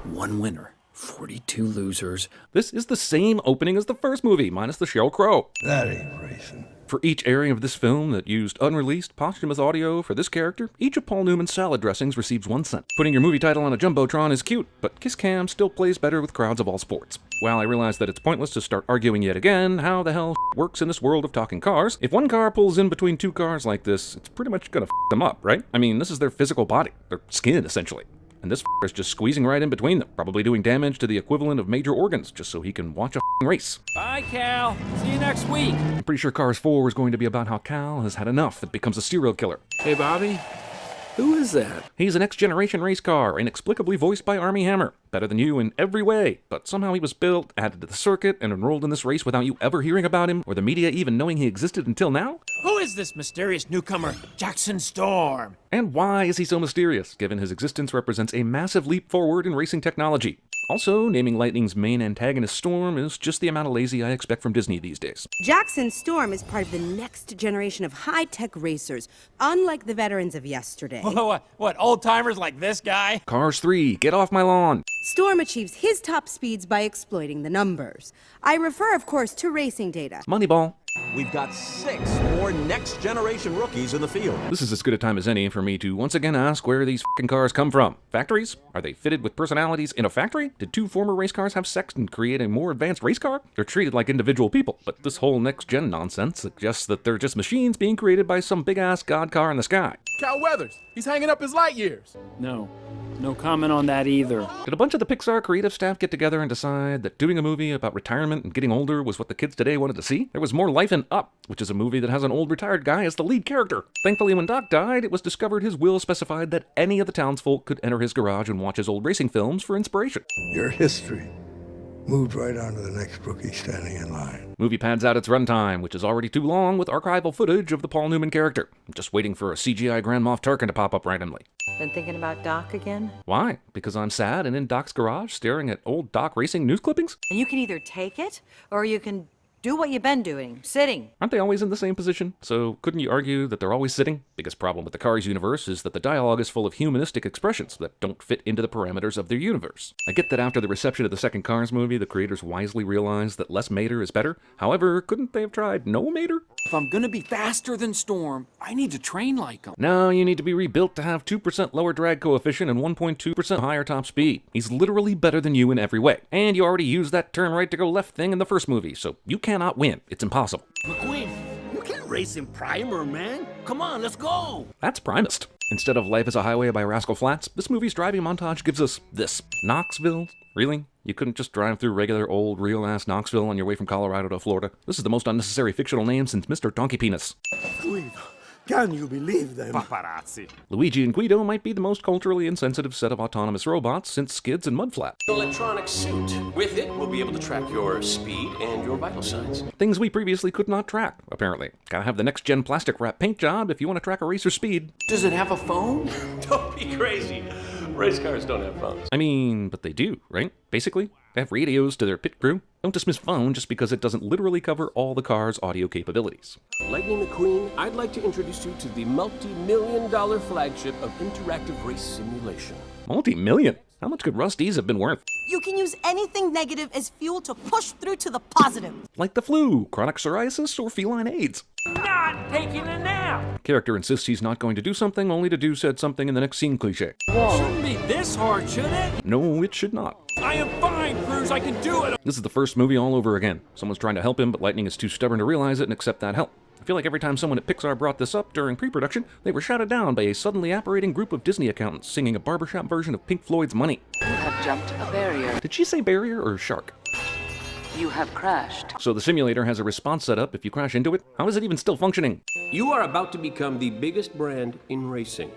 One winner, 42 losers. This is the same opening as the first movie, minus the Sheryl Crow. That ain't racing. For each airing of this film that used unreleased, posthumous audio for this character, each of Paul Newman's salad dressings receives 1 cent. Putting your movie title on a Jumbotron is cute, but Kiss Cam still plays better with crowds of all sports. While I realize that it's pointless to start arguing yet again how the hell works in this world of talking cars, if one car pulls in between two cars like this, it's pretty much gonna them up, right? I mean, this is their physical body, their skin, essentially. And this is just squeezing right in between them, probably doing damage to the equivalent of major organs, just so he can watch a race. Bye, Cal. See you next week. I'm pretty sure Cars 4 is going to be about how Cal has had enough and becomes a serial killer. Hey, Bobby. Who is that? He's a next-generation race car, inexplicably voiced by Armie Hammer. Better than you in every way, but somehow he was built, added to the circuit, and enrolled in this race without you ever hearing about him, or the media even knowing he existed until now? Who is this mysterious newcomer, Jackson Storm? And why is he so mysterious, given his existence represents a massive leap forward in racing technology? Also, naming Lightning's main antagonist Storm is just the amount of lazy I expect from Disney these days. Jackson Storm is part of the next generation of high-tech racers, unlike the veterans of yesterday. What, old-timers like this guy? Cars 3, get off my lawn! Storm achieves his top speeds by exploiting the numbers. I refer, of course, to racing data. Moneyball. We've got 6 more next-generation rookies in the field. This is as good a time as any for me to once again ask where these f***ing cars come from. Factories? Are they fitted with personalities in a factory? Did 2 former race cars have sex and create a more advanced race car? They're treated like individual people, but this whole next-gen nonsense suggests that they're just machines being created by some big-ass god car in the sky. Cal Weathers, he's hanging up his Lightyears. No comment on that either. Did a bunch of the Pixar creative staff get together and decide that doing a movie about retirement and getting older was what the kids today wanted to see? There was more life in Up, which is a movie that has an old retired guy as the lead character. Thankfully, when Doc died, it was discovered his will specified that any of the townsfolk could enter his garage and watch his old racing films for inspiration. Your history moved right on to the next rookie standing in line. Movie pads out its runtime, which is already too long, with archival footage of the Paul Newman character. I'm just waiting for a CGI Grand Moff Tarkin to pop up randomly. Been thinking about Doc again? Why? Because I'm sad and in Doc's garage staring at old Doc racing news clippings? And you can either take it, or you can do what you've been doing, sitting. Aren't they always in the same position? So couldn't you argue that they're always sitting? Biggest problem with the Cars universe is that the dialogue is full of humanistic expressions that don't fit into the parameters of their universe. I get that after the reception of the second Cars movie, the creators wisely realized that less Mater is better. However, couldn't they have tried no Mater? If I'm gonna be faster than Storm, I need to train like him. No, you need to be rebuilt to have 2% lower drag coefficient and 1.2% higher top speed. He's literally better than you in every way. And you already used that turn right to go left thing in the first movie, so you cannot win. It's impossible. McQueen, you can't race in Primer, man. Come on, let's go. That's primest. Instead of Life is a Highway by Rascal Flatts, this movie's driving montage gives us this. Knoxville? Really? You couldn't just drive through regular old real-ass Knoxville on your way from Colorado to Florida? This is the most unnecessary fictional name since Mr. Donkey Penis. Guido, can you believe them? Paparazzi. Luigi and Guido might be the most culturally insensitive set of autonomous robots since Skids and Mudflat. Electronic suit. With it, we'll be able to track your speed and your vital signs. Things we previously could not track, apparently. Gotta have the next-gen plastic wrap paint job if you want to track a racer's speed. Does it have a phone? Don't be crazy. Race cars don't have phones. I mean, but they do, right? Basically, they have radios to their pit crew. Don't dismiss phone just because it doesn't literally cover all the car's audio capabilities. Lightning McQueen, I'd like to introduce you to the multi-million-dollar flagship of interactive race simulation. Multi-million? How much could Rusty's have been worth? You can use anything negative as fuel to push through to the positive. Like the flu, chronic psoriasis, or feline AIDS. Not taking a nap! Character insists he's not going to do something, only to do said something in the next scene cliché. Shouldn't be this hard, should it? No, it should not. I am fine, Cruz, I can do it! This is the first movie all over again. Someone's trying to help him, but Lightning is too stubborn to realize it and accept that help. I feel like every time someone at Pixar brought this up during pre-production, they were shouted down by a suddenly apparating group of Disney accountants singing a barbershop version of Pink Floyd's Money. You have jumped a barrier. Did she say barrier or shark? You have crashed. So the simulator has a response set up if you crash into it? How is it even still functioning? You are about to become the biggest brand in racing.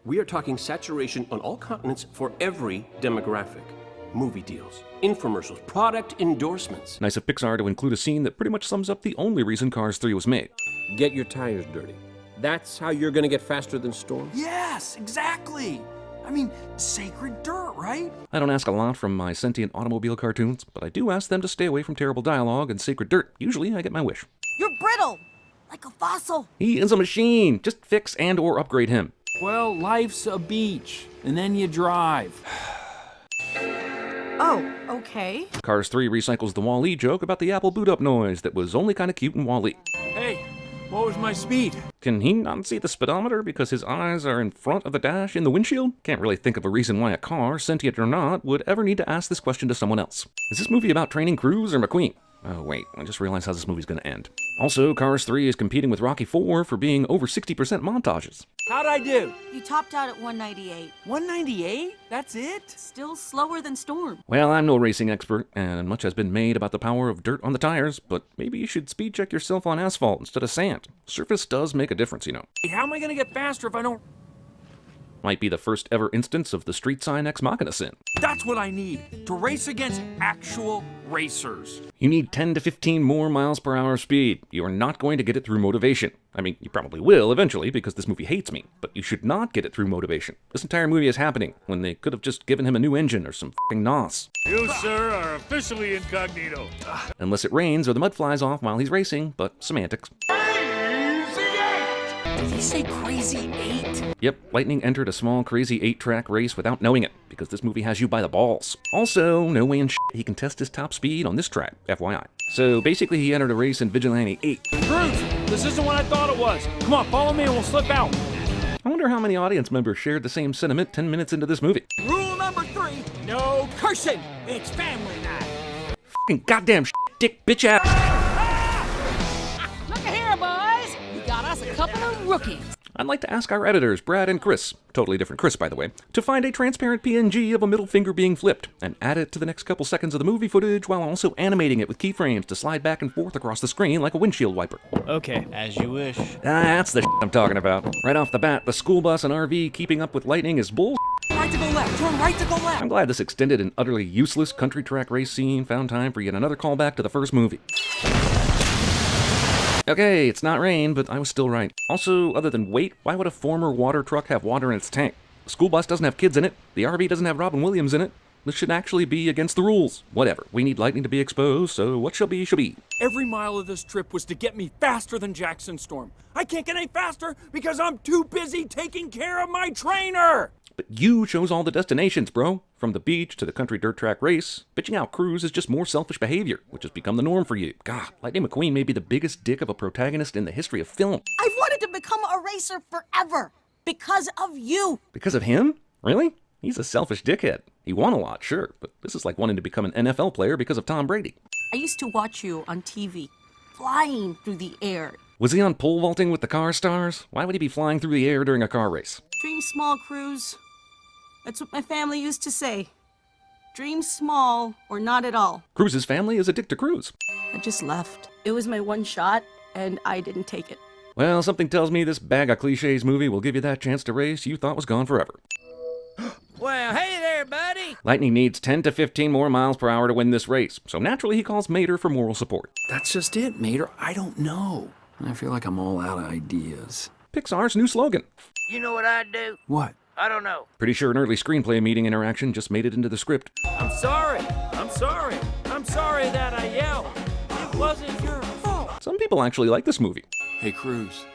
We are talking saturation on all continents for every demographic. Movie deals, infomercials, product endorsements. Nice of Pixar to include a scene that pretty much sums up the only reason Cars 3 was made. Get your tires dirty. That's how you're gonna get faster than Storm? Yes, exactly. I mean, sacred dirt, right? I don't ask a lot from my sentient automobile cartoons, but I do ask them to stay away from terrible dialogue and sacred dirt. Usually I get my wish. You're brittle, like a fossil. He is a machine. Just fix and or upgrade him. Well, life's a beach, and then you drive. Oh, okay. Cars 3 recycles the Wall-E joke about the Apple boot-up noise that was only kind of cute in Wall-E. Hey, what was my speed? Can he not see the speedometer because his eyes are in front of the dash in the windshield? Can't really think of a reason why a car, sentient or not, would ever need to ask this question to someone else. Is this movie about training Cruz or McQueen? Oh wait, I just realized how this movie's gonna end. Also, Cars 3 is competing with Rocky 4 for being over 60% montages. How'd I do? You topped out at 198. 198? That's it? Still slower than Storm. Well, I'm no racing expert, and much has been made about the power of dirt on the tires, but maybe you should speed check yourself on asphalt instead of sand. Surface does make a difference, you know. Hey, how am I gonna get faster if I don't... Might be the first ever instance of the street sign ex machina sin. That's what I need, to race against actual racers. You need 10 to 15 more miles per hour speed. You are not going to get it through motivation. I mean, you probably will eventually because this movie hates me, but you should not get it through motivation. This entire movie is happening when they could have just given him a new engine or some f***ing NOS. You, sir, are officially incognito. Unless it rains or the mud flies off while he's racing, but semantics. Did he say Crazy 8? Yep, Lightning entered a small Crazy 8-track race without knowing it, because this movie has you by the balls. Also, no way in shit he can test his top speed on this track, FYI. So basically he entered a race in Vigilante 8. Cruz, this isn't what I thought it was. Come on, follow me and we'll slip out. I wonder how many audience members shared the same sentiment 10 minutes into this movie. Rule number 3, no cursing. It's family night. Fucking goddamn dick bitch ass. Look here, boys. We got us a couple of rookies. I'd like to ask our editors, Brad and Chris, totally different Chris by the way, to find a transparent PNG of a middle finger being flipped and add it to the next couple seconds of the movie footage while also animating it with keyframes to slide back and forth across the screen like a windshield wiper. Okay, as you wish. That's the shit I'm talking about. Right off the bat, the school bus and RV keeping up with Lightning is bull. Right to go left, turn right to go left. I'm glad this extended and utterly useless country track race scene found time for yet another callback to the first movie. Okay, it's not rain, but I was still right. Also, other than weight, why would a former water truck have water in its tank? The school bus doesn't have kids in it. The RV doesn't have Robin Williams in it. This should actually be against the rules. Whatever, we need Lightning to be exposed, so what shall be, shall be. Every mile of this trip was to get me faster than Jackson Storm. I can't get any faster because I'm too busy taking care of my trainer! But you chose all the destinations, bro. From the beach to the country dirt track race, bitching out Cruz is just more selfish behavior, which has become the norm for you. God, Lightning McQueen may be the biggest dick of a protagonist in the history of film. I've wanted to become a racer forever because of you. Because of him? Really? He's a selfish dickhead. He won a lot, sure, but this is like wanting to become an NFL player because of Tom Brady. I used to watch you on TV, flying through the air. Was he on pole vaulting with the car stars? Why would he be flying through the air during a car race? Dream small, Cruz. That's what my family used to say. Dream small or not at all. Cruz's family is a dick to Cruz. I just left. It was my one shot, and I didn't take it. Well, something tells me this bag of cliches movie will give you that chance to race you thought was gone forever. Well, hey there, buddy! Lightning needs 10 to 15 more miles per hour to win this race, so naturally he calls Mater for moral support. That's just it, Mater. I don't know. I feel like I'm all out of ideas. Pixar's new slogan. You know what I'd do? What? I don't know. Pretty sure an early screenplay meeting interaction just made it into the script. I'm sorry. I'm sorry. I'm sorry that I yelled. It wasn't your fault. Some people actually like this movie. Hey, Cruz.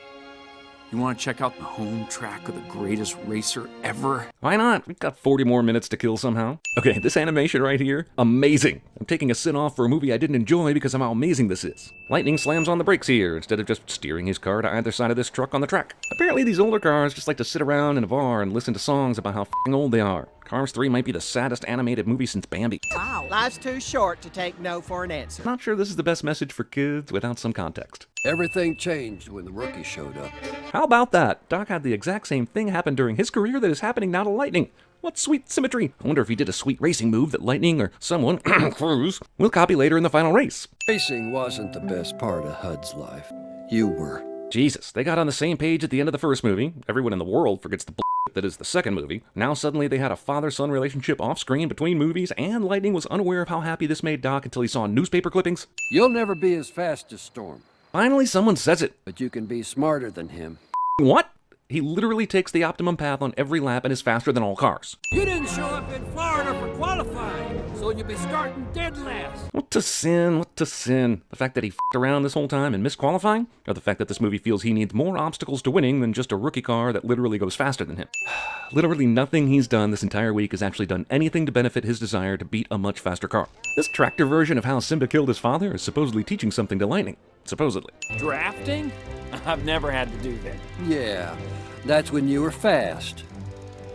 You want to check out the home track of the greatest racer ever? Why not? We've got 40 more minutes to kill somehow. Okay, this animation right here, amazing. I'm taking a sit off for a movie I didn't enjoy because of how amazing this is. Lightning slams on the brakes here instead of just steering his car to either side of this truck on the track. Apparently these older cars just like to sit around in a bar and listen to songs about how f***ing old they are. Cars 3 might be the saddest animated movie since Bambi. Wow, life's too short to take no for an answer. Not sure this is the best message for kids without some context. Everything changed when the rookie showed up. How about that? Doc had the exact same thing happen during his career that is happening now to Lightning. What sweet symmetry. I wonder if he did a sweet racing move that Lightning or someone, Cruz, will copy later in the final race. Racing wasn't the best part of Hud's life. You were. Jesus, they got on the same page at the end of the first movie. Everyone in the world forgets the bullshit that is the second movie. Now suddenly they had a father-son relationship off-screen between movies, and Lightning was unaware of how happy this made Doc until he saw newspaper clippings. You'll never be as fast as Storm. Finally someone says it. But you can be smarter than him. What? He literally takes the optimum path on every lap and is faster than all cars. You didn't show up in Florida for qualifying, so you'll be starting dead last. What to sin? What to sin? The fact that he f***ed around this whole time and missed qualifying? Or the fact that this movie feels he needs more obstacles to winning than just a rookie car that literally goes faster than him? Literally nothing he's done this entire week has actually done anything to benefit his desire to beat a much faster car. This tractor version of how Simba killed his father is supposedly teaching something to Lightning. Supposedly. Drafting? I've never had to do that. Yeah, that's when you were fast.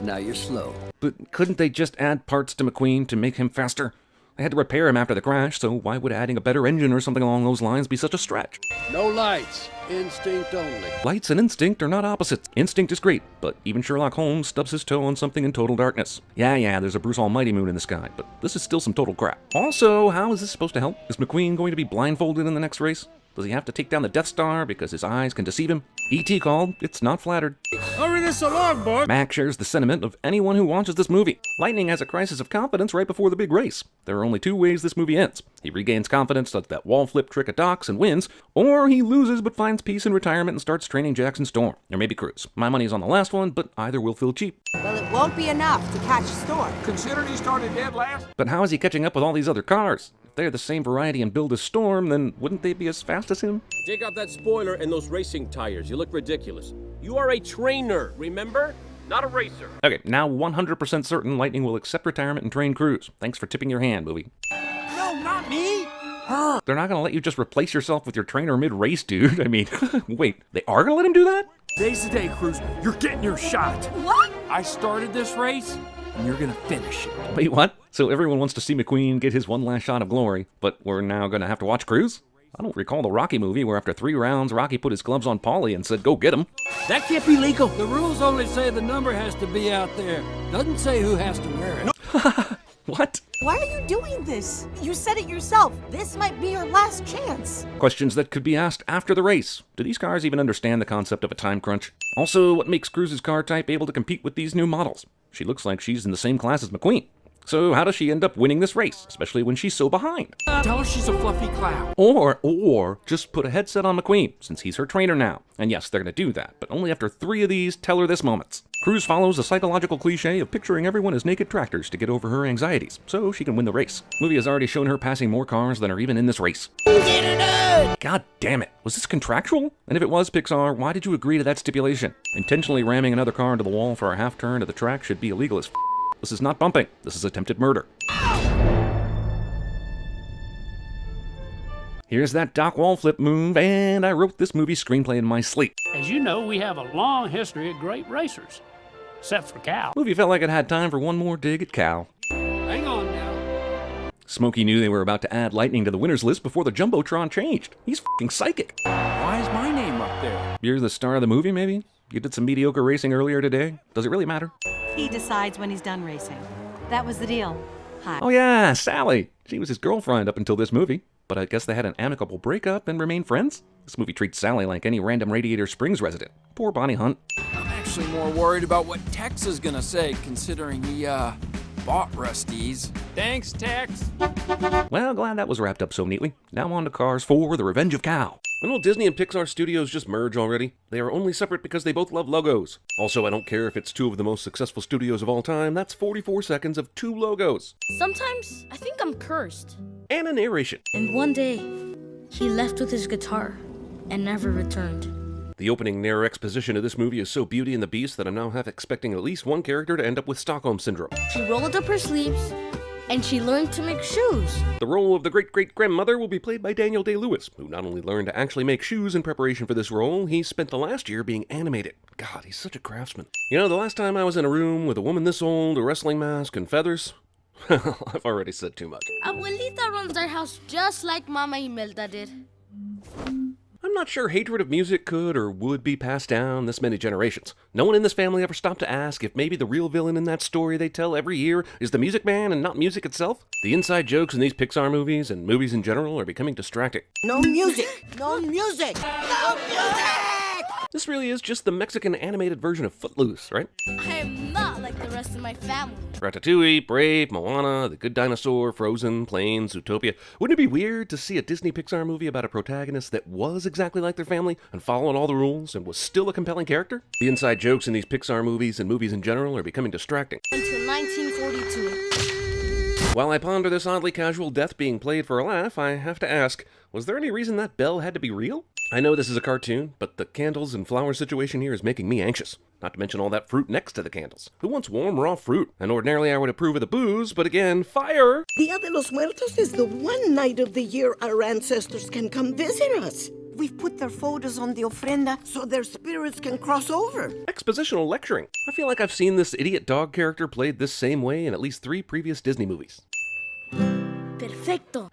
Now you're slow. But couldn't they just add parts to McQueen to make him faster? They had to repair him after the crash, so why would adding a better engine or something along those lines be such a stretch? No lights. Instinct only. Lights and instinct are not opposites. Instinct is great, but even Sherlock Holmes stubs his toe on something in total darkness. Yeah, there's a Bruce Almighty moon in the sky, but this is still some total crap. Also, how is this supposed to help? Is McQueen going to be blindfolded in the next race? Does he have to take down the Death Star because his eyes can deceive him? E.T. called. It's not flattered. Hurry this along, boy. Mac shares the sentiment of anyone who watches this movie. Lightning has a crisis of confidence right before the big race. There are only two ways this movie ends. He regains confidence, does that wall flip trick at Doc's and wins, or he loses but finds peace in retirement and starts training Jackson Storm. Or maybe Cruz. My money's on the last one, but either will feel cheap. Well, it won't be enough to catch Storm. Considering he started dead last? But how is he catching up with all these other cars? If they're the same variety and build as Storm, then wouldn't they be as fast as him? Take out that spoiler and those racing tires. You look ridiculous. You are a trainer, remember? Not a racer. Okay, now 100% certain Lightning will accept retirement and train Cruz. Thanks for tipping your hand, movie. No, not me. Her. They're not gonna let you just replace yourself with your trainer mid-race, dude. I mean, wait, they are gonna let him do that? Today's the day, Cruz. You're getting your shot. What? I started this race, and you're gonna finish it. Wait, what? So everyone wants to see McQueen get his one last shot of glory, but we're now gonna have to watch Cruz? I don't recall the Rocky movie where after 3 rounds, Rocky put his gloves on Paulie and said, go get him. That can't be legal. The rules only say the number has to be out there. Doesn't say who has to wear it. What? Why are you doing this? You said it yourself. This might be your last chance. Questions that could be asked after the race. Do these cars even understand the concept of a time crunch? Also, what makes Cruz's car type able to compete with these new models? She looks like she's in the same class as McQueen. So how does she end up winning this race, especially when she's so behind? Tell her she's a fluffy cloud. Or just put a headset on McQueen, since he's her trainer now. And yes, they're gonna do that, but only after 3 of these tell her this moments. Cruz follows the psychological cliche of picturing everyone as naked tractors to get over her anxieties, so she can win the race. Movie has already shown her passing more cars than are even in this race. God damn it, was this contractual? And if it was, Pixar, why did you agree to that stipulation? Intentionally ramming another car into the wall for a half turn to the track should be illegal as f***. This is not bumping. This is attempted murder. Here's that Doc wall flip move, and I wrote this movie screenplay in my sleep. As you know, we have a long history of great racers. Except for Cal. Movie felt like it had time for one more dig at Cal. Hang on now. Smokey knew they were about to add Lightning to the winners list before the Jumbotron changed. He's f***ing psychic. Why is my name up there? You're the star of the movie, maybe? You did some mediocre racing earlier today? Does it really matter? He decides when he's done racing. That was the deal. Hi. Oh yeah, Sally. She was his girlfriend up until this movie. But I guess they had an amicable breakup and remained friends? This movie treats Sally like any random Radiator Springs resident. Poor Bonnie Hunt. I'm actually more worried about what Tex is gonna say, considering he, bought Rusty's. Thanks, Tex. Well, glad that was wrapped up so neatly. Now on to Cars 4, The Revenge of Cal. When will Disney and Pixar studios just merge already? They are only separate because they both love logos. Also, I don't care if it's 2 of the most successful studios of all time, that's 44 seconds of 2 logos. Sometimes I think I'm cursed. And a narration. And one day, he left with his guitar and never returned. The opening narrow exposition of this movie is so Beauty and the Beast that I'm now half expecting at least one character to end up with Stockholm Syndrome. She rolled up her sleeves, and she learned to make shoes. The role of the great-great-grandmother will be played by Daniel Day-Lewis, who not only learned to actually make shoes in preparation for this role, he spent the last year being animated. God, he's such a craftsman. You know, the last time I was in a room with a woman this old, a wrestling mask, and feathers, I've already said too much. Abuelita runs our house just like Mama Imelda did. I'm not sure hatred of music could or would be passed down this many generations. No one in this family ever stopped to ask if maybe the real villain in that story they tell every year is the Music Man and not music itself? The inside jokes in these Pixar movies and movies in general are becoming distracting. No music! No music! No music! This really is just the Mexican animated version of Footloose, right? I am not like the rest of my family. Ratatouille, Brave, Moana, The Good Dinosaur, Frozen, Planes, Zootopia. Wouldn't it be weird to see a Disney Pixar movie about a protagonist that was exactly like their family and followed all the rules and was still a compelling character? The inside jokes in these Pixar movies and movies in general are becoming distracting. Until 1942. While I ponder this oddly casual death being played for a laugh, I have to ask, was there any reason that bell had to be real? I know this is a cartoon, but the candles and flowers situation here is making me anxious. Not to mention all that fruit next to the candles. Who wants warm, raw fruit? And ordinarily I would approve of the booze, but again, fire! Dia de los Muertos is the one night of the year our ancestors can come visit us. We've put their photos on the ofrenda so their spirits can cross over. Expositional lecturing. I feel like I've seen this idiot dog character played this same way in at least 3 previous Disney movies. Perfecto.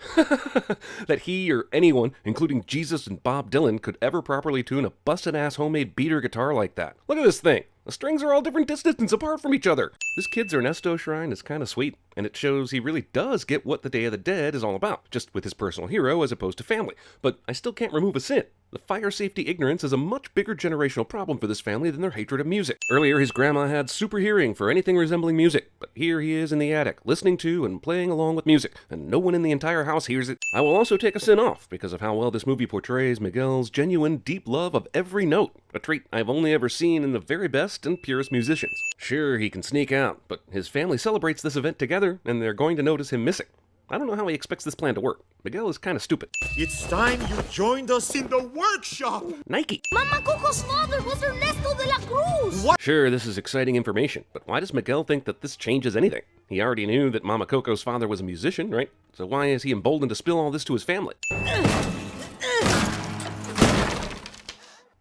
That he or anyone, including Jesus and Bob Dylan, could ever properly tune a busted-ass homemade beater guitar like that. Look at this thing. The strings are all different distances apart from each other. This kid's Ernesto shrine is kind of sweet, and it shows he really does get what the Day of the Dead is all about, just with his personal hero as opposed to family. But I still can't remove a sin. The fire safety ignorance is a much bigger generational problem for this family than their hatred of music. Earlier, his grandma had super hearing for anything resembling music, but here he is in the attic, listening to and playing along with music, and no one in the entire house hears it. I will also take a sin off because of how well this movie portrays Miguel's genuine, deep love of every note, a trait I've only ever seen in the very best and purest musicians. Sure, he can sneak out, but his family celebrates this event together, and they're going to notice him missing. I don't know how he expects this plan to work. Miguel is kind of stupid. It's time you joined us in the workshop! Nike! Mama Coco's father was Ernesto de la Cruz! What? Sure, this is exciting information, but why does Miguel think that this changes anything? He already knew that Mama Coco's father was a musician, right? So why is he emboldened to spill all this to his family?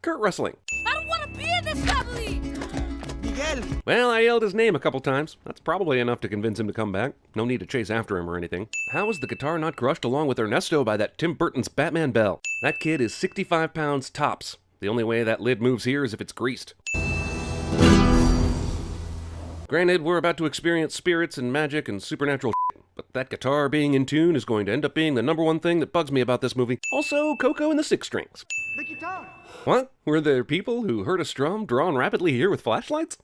Kurt wrestling. I don't want to be in this family! Miguel! Well, I yelled his name a couple times. That's probably enough to convince him to come back. No need to chase after him or anything. How is the guitar not crushed along with Ernesto by that Tim Burton's Batman bell? That kid is 65 pounds tops. The only way that lid moves here is if it's greased. Granted, we're about to experience spirits and magic and supernatural shit, but that guitar being in tune is going to end up being the #1 thing that bugs me about this movie. Also, Coco and the 6 strings. The guitar! What? Were there people who heard a strum drawn rapidly here with flashlights?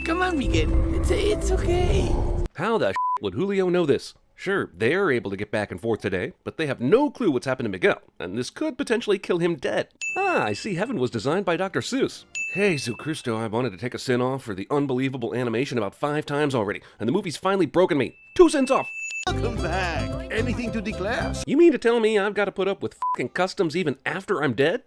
Come on, Miguel. It's okay. How the would Julio know this? Sure, they're able to get back and forth today, but they have no clue what's happened to Miguel, and this could potentially kill him dead. Ah, I see Heaven was designed by Dr. Seuss. Hey, Cristo, I wanted to take a sin off for the unbelievable animation about 5 times already, and the movie's finally broken me. 2 sins off! Welcome back! Anything to declare? You mean to tell me I've got to put up with fucking customs even after I'm dead?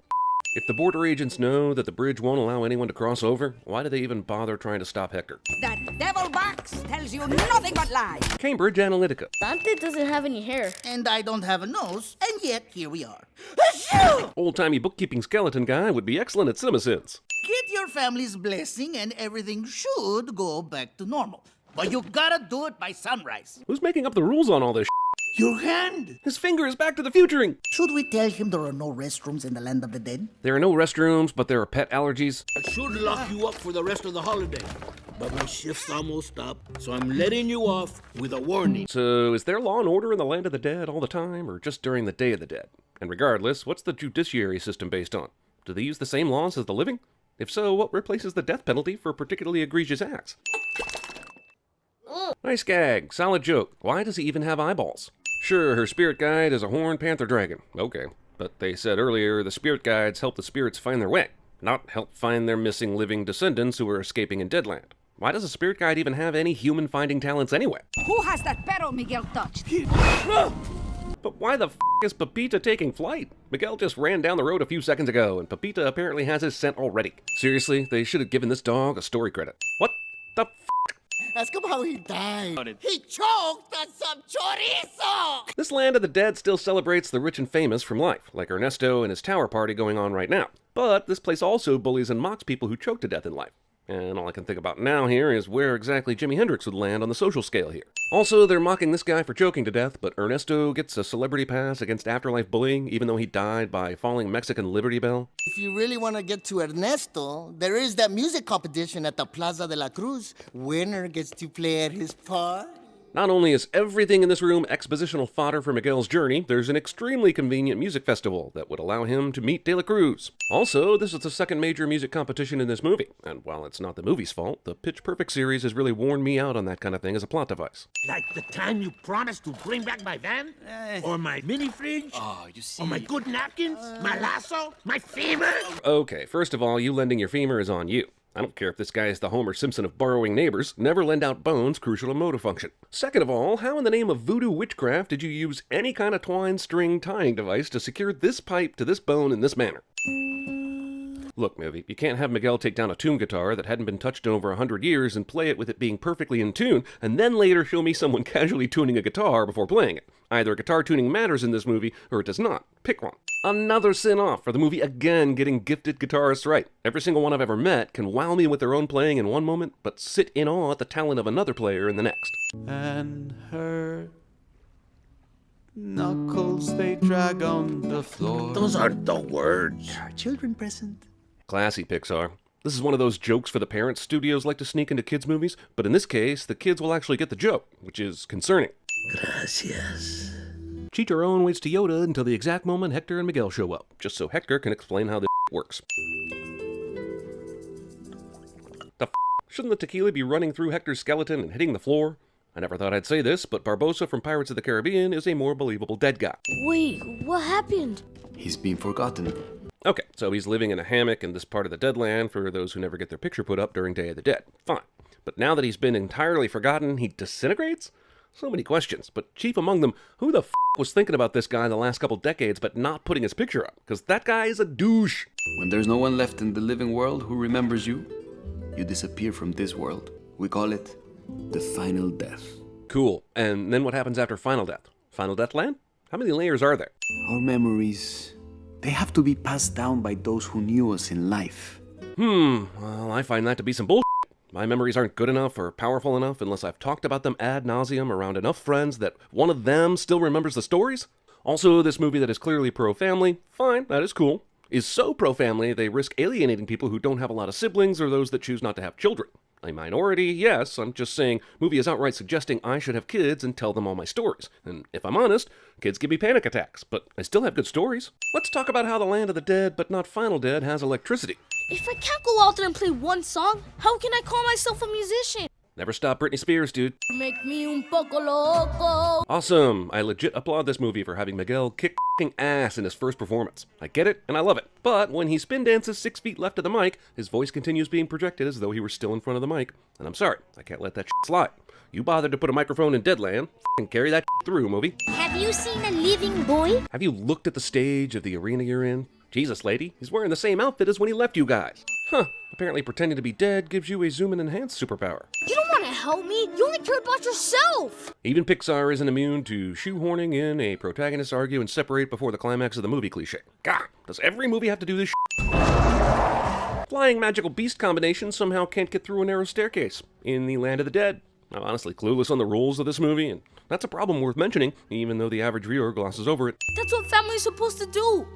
If the border agents know that the bridge won't allow anyone to cross over, why do they even bother trying to stop Hector? That devil box tells you nothing but lies. Cambridge Analytica. Dante doesn't have any hair. And I don't have a nose, and yet here we are. Old-timey bookkeeping skeleton guy would be excellent at CinemaSins. Get your family's blessing and everything should go back to normal. But you gotta do it by sunrise. Who's making up the rules on all this? Your hand! His finger is back to the futuring! Should we tell him there are no restrooms in the land of the dead? There are no restrooms, but there are pet allergies. I should lock you up for the rest of the holiday, but my shift's almost up, so I'm letting you off with a warning. So, is there law and order in the land of the dead all the time, or just during the Day of the Dead? And regardless, what's the judiciary system based on? Do they use the same laws as the living? If so, what replaces the death penalty for particularly egregious acts? Nice gag, solid joke. Why does he even have eyeballs? Sure, her spirit guide is a horned panther dragon. Okay. But they said earlier the spirit guides help the spirits find their way, not help find their missing living descendants who are escaping in Deadland. Why does a spirit guide even have any human-finding talents anyway? Who has that barrel Miguel touched? But why the f*** is Pepita taking flight? Miguel just ran down the road a few seconds ago, and Pepita apparently has his scent already. Seriously, they should have given this dog a story credit. What the f***? Ask him how he died. He choked on some chorizo! This land of the dead still celebrates the rich and famous from life, like Ernesto and his tower party going on right now. But this place also bullies and mocks people who choke to death in life. And all I can think about now here is where exactly Jimi Hendrix would land on the social scale here. Also, they're mocking this guy for choking to death, but Ernesto gets a celebrity pass against afterlife bullying, even though he died by falling Mexican Liberty Bell. If you really want to get to Ernesto, there is that music competition at the Plaza de la Cruz. Winner gets to play at his party. Not only is everything in this room expositional fodder for Miguel's journey, there's an extremely convenient music festival that would allow him to meet De La Cruz. Also, this is the second major music competition in this movie, and while it's not the movie's fault, the Pitch Perfect series has really worn me out on that kind of thing as a plot device. Like the time you promised to bring back my van? Or my mini fridge? Oh, you see. Or my good napkins? My lasso? My femur? Okay, first of all, you lending your femur is on you. I don't care if this guy is the Homer Simpson of borrowing neighbors. Never lend out bones crucial to motor function. Second of all, how in the name of voodoo witchcraft did you use any kind of twine string tying device to secure this pipe to this bone in this manner? Look, movie, you can't have Miguel take down a tomb guitar that hadn't been touched in over 100 years and play it with it being perfectly in tune, and then later show me someone casually tuning a guitar before playing it. Either guitar tuning matters in this movie, or it does not. Pick one. Another sin off for the movie again getting gifted guitarists right. Every single one I've ever met can wow me with their own playing in one moment, but sit in awe at the talent of another player in the next. And her knuckles, they drag on the floor. Those aren't the words. There are children present. Classy, Pixar. This is one of those jokes for the parents studios like to sneak into kids' movies, but in this case, the kids will actually get the joke, which is concerning. Gracias. Chicharron waits to Yoda until the exact moment Hector and Miguel show up, just so Hector can explain how this works. The f***? Shouldn't the tequila be running through Hector's skeleton and hitting the floor? I never thought I'd say this, but Barbossa from Pirates of the Caribbean is a more believable dead guy. Wait, what happened? He's been forgotten. Okay, so he's living in a hammock in this part of the Deadland for those who never get their picture put up during Day of the Dead. Fine. But now that he's been entirely forgotten, he disintegrates? So many questions, but chief among them, who the f*** was thinking about this guy the last couple decades but not putting his picture up? Because that guy is a douche. When there's no one left in the living world who remembers you, you disappear from this world. We call it the final death. Cool. And then what happens after final death? Final death land? How many layers are there? Our memories, they have to be passed down by those who knew us in life. Well, I find that to be some bullshit. My memories aren't good enough or powerful enough unless I've talked about them ad nauseum around enough friends that one of them still remembers the stories. Also, this movie that is clearly pro-family, fine, that is cool, is so pro-family they risk alienating people who don't have a lot of siblings or those that choose not to have children. A minority, yes, I'm just saying, movie is outright suggesting I should have kids and tell them all my stories. And if I'm honest, kids give me panic attacks, but I still have good stories. Let's talk about how the Land of the Dead, but not Final Dead, has electricity. If I can't go out there and play one song, how can I call myself a musician? Never stop Britney Spears, dude. Make me un poco loco. Awesome. I legit applaud this movie for having Miguel kick f***ing ass in his first performance. I get it, and I love it. But when he spin dances 6 feet left of the mic, his voice continues being projected as though he were still in front of the mic. And I'm sorry, I can't let that shit slide. You bothered to put a microphone in Deadland, f***ing carry that shit through, movie. Have you seen a living boy? Have you looked at the stage of the arena you're in? Jesus, lady, he's wearing the same outfit as when he left you guys. Huh, apparently pretending to be dead gives you a zoom and enhance superpower. You don't want to help me, you only care about yourself! Even Pixar isn't immune to shoehorning in a protagonist argue and separate before the climax of the movie cliche. God, does every movie have to do this shit? Flying magical beast combinations somehow can't get through a narrow staircase in the Land of the Dead. I'm honestly clueless on the rules of this movie, and that's a problem worth mentioning, even though the average viewer glosses over it. That's what family's supposed to do!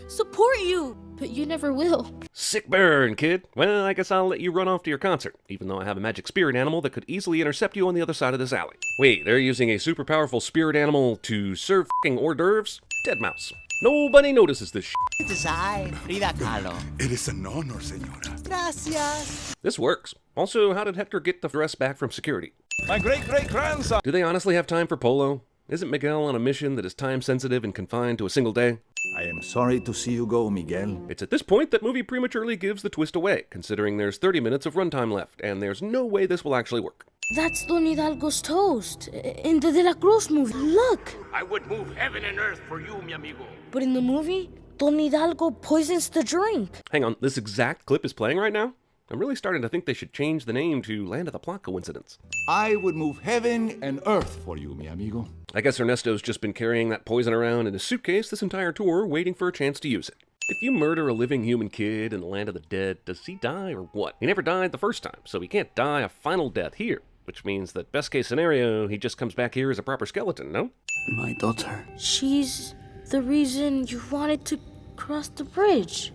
Support you! But you never will. Sick burn, kid. Well, I guess I'll let you run off to your concert, even though I have a magic spirit animal that could easily intercept you on the other side of this alley. Wait, they're using a super powerful spirit animal to serve f***ing hors d'oeuvres? Dead mouse. Nobody notices this shit. It is I, Frida Kahlo. It is an honor, senora. Gracias. This works. Also, how did Hector get the dress back from security? My great-great-grandson. Do they honestly have time for polo? Isn't Miguel on a mission that is time-sensitive and confined to a single day? I am sorry to see you go, Miguel. It's at this point that movie prematurely gives the twist away, considering there's 30 minutes of runtime left, and there's no way this will actually work. That's Don Hidalgo's toast in the De La Cruz movie. Look! I would move heaven and earth for you, mi amigo. But in the movie, Don Hidalgo poisons the drink. Hang on, this exact clip is playing right now? I'm really starting to think they should change the name to Land of the Plot Coincidence. I would move heaven and earth for you, mi amigo. I guess Ernesto's just been carrying that poison around in his suitcase this entire tour, waiting for a chance to use it. If you murder a living human kid in the Land of the Dead, does he die or what? He never died the first time, so he can't die a final death here. Which means that best case scenario, he just comes back here as a proper skeleton, no? My daughter. She's the reason you wanted to cross the bridge.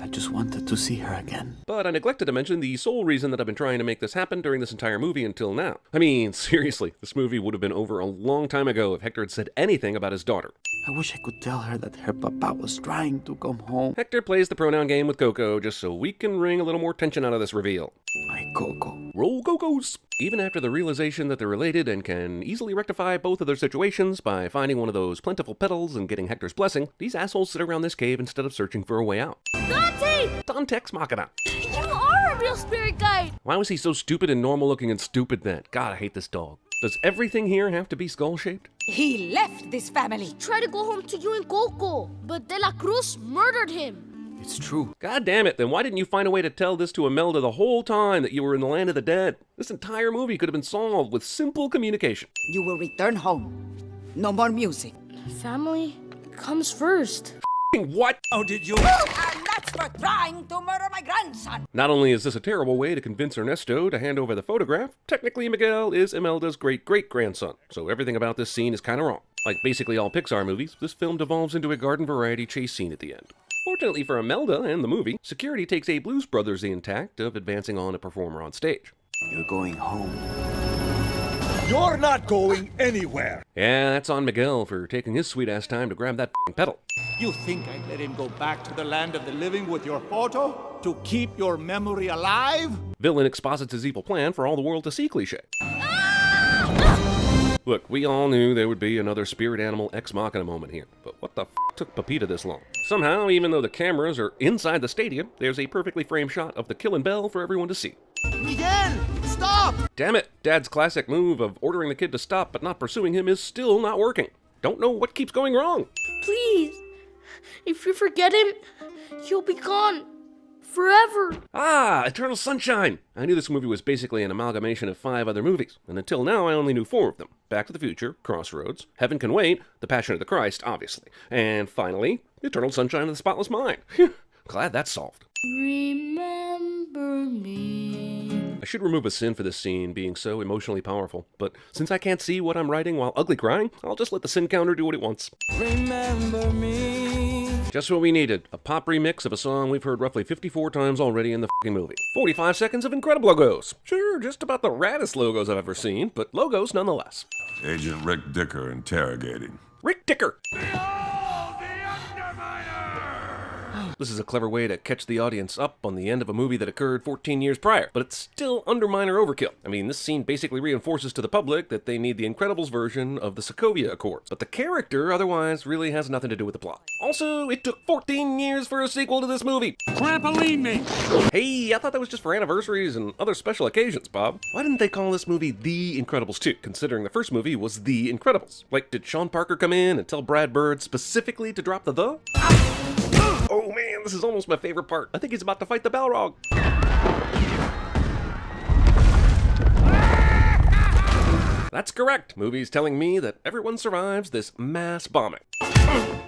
I just wanted to see her again. But I neglected to mention the sole reason that I've been trying to make this happen during this entire movie until now. I mean, seriously, this movie would have been over a long time ago if Hector had said anything about his daughter. I wish I could tell her that her papa was trying to come home. Hector plays the pronoun game with Coco just so we can wring a little more tension out of this reveal. My Coco. Roll Cocos! Even after the realization that they're related and can easily rectify both of their situations by finding one of those plentiful petals and getting Hector's blessing, these assholes sit around this cave instead of searching for a way out. Dante! Dantex Machina! You are a real spirit guide! Why was he so stupid and normal looking and stupid then? God, I hate this dog. Does everything here have to be skull-shaped? He left this family. He tried to go home to you and Coco, but De La Cruz murdered him. It's true. God damn it, then why didn't you find a way to tell this to Imelda the whole time that you were in the land of the dead? This entire movie could have been solved with simple communication. You will return home. No more music. Family comes first. What? Oh, did you? And that's for trying to murder my grandson. Not only is this a terrible way to convince Ernesto to hand over the photograph, technically Miguel is Imelda's great-great-grandson, so everything about this scene is kinda wrong. Like basically all Pixar movies, this film devolves into a garden variety chase scene at the end. Fortunately for Imelda and the movie, security takes a Blues Brothers-y tact of advancing on a performer on stage. You're going home. You're not going anywhere. Yeah, that's on Miguel for taking his sweet-ass time to grab that pedal. You think I'd let him go back to the land of the living with your photo? To keep your memory alive? Villain exposits his evil plan for all the world to see cliché. Look, we all knew there would be another spirit animal ex machina moment here, but what the f took Pepita this long? Somehow, even though the cameras are inside the stadium, there's a perfectly framed shot of the killing bell for everyone to see. Miguel, stop! Damn it, Dad's classic move of ordering the kid to stop but not pursuing him is still not working. Don't know what keeps going wrong. Please, if you forget him, he'll be gone. Forever. Ah, Eternal Sunshine! I knew this movie was basically an amalgamation of 5 other movies, and until now I only knew 4 of them. Back to the Future, Crossroads, Heaven Can Wait, The Passion of the Christ, obviously, and finally, Eternal Sunshine of the Spotless Mind. Glad that's solved. Remember me. I should remove a sin for this scene being so emotionally powerful, but since I can't see what I'm writing while ugly crying, I'll just let the sin counter do what it wants. Remember me. Just what we needed, a pop remix of a song we've heard roughly 54 times already in the f***ing movie. 45 seconds of incredible logos. Sure, just about the raddest logos I've ever seen, but logos nonetheless. Agent Rick Dicker interrogating. Rick Dicker! This is a clever way to catch the audience up on the end of a movie that occurred 14 years prior, but it's still Underminer overkill. I mean, this scene basically reinforces to the public that they need the Incredibles version of the Sokovia Accords, but the character otherwise really has nothing to do with the plot. Also, it took 14 years for a sequel to this movie. Trampoline me! Hey, I thought that was just for anniversaries and other special occasions, Bob. Why didn't they call this movie The Incredibles 2, considering the first movie was The Incredibles? Like, did Sean Parker come in and tell Brad Bird specifically to drop the? Oh man, this is almost my favorite part. I think he's about to fight the Balrog. That's correct. Movie's telling me that everyone survives this mass bombing.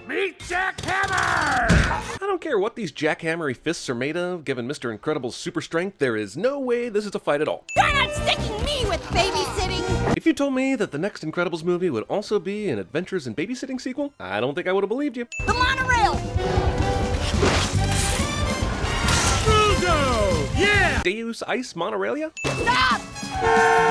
Meet Jack Hammer! I don't care what these jackhammery fists are made of. Given Mr. Incredible's super strength, there is no way this is a fight at all. You're not sticking me with babysitting! If you told me that the next Incredibles movie would also be an Adventures in Babysitting sequel, I don't think I would have believed you. The monorail! Yeah! Deus Ex Monoralia? Stop!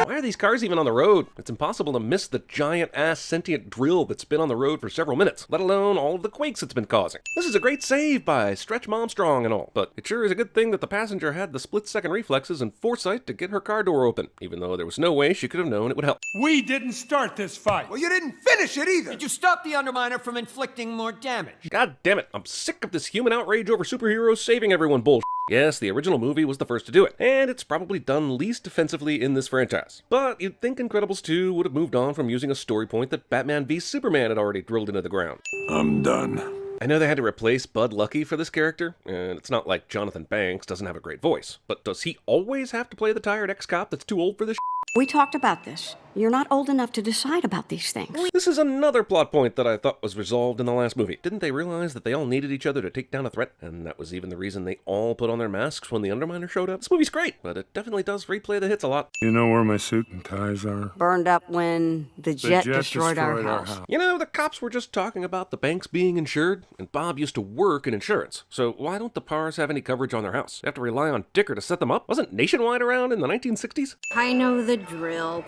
Why are these cars even on the road? It's impossible to miss the giant-ass sentient drill that's been on the road for several minutes, let alone all of the quakes it's been causing. This is a great save by Stretch Armstrong and all, but it sure is a good thing that the passenger had the split-second reflexes and foresight to get her car door open, even though there was no way she could have known it would help. We didn't start this fight. Well, you didn't finish it either. Did you stop the Underminer from inflicting more damage? God damn it, I'm sick of this human outrage over superheroes saving everyone bullshit. Yes, the original movie was the first to do it, and it's probably done least offensively in this franchise. But you'd think Incredibles 2 would have moved on from using a story point that Batman v Superman had already drilled into the ground. I'm done. I know they had to replace Bud Lucky for this character, and it's not like Jonathan Banks doesn't have a great voice, but does he always have to play the tired ex-cop that's too old for this shit? We talked about this. You're not old enough to decide about these things. This is another plot point that I thought was resolved in the last movie. Didn't they realize that they all needed each other to take down a threat? And that was even the reason they all put on their masks when the Underminer showed up? This movie's great, but it definitely does replay the hits a lot. You know where my suit and ties are? Burned up when the jet destroyed our house. You know, the cops were just talking about the banks being insured, and Bob used to work in insurance. So why don't the Pars have any coverage on their house? They have to rely on Dicker to set them up? Wasn't Nationwide around in the 1960s? I know the drill.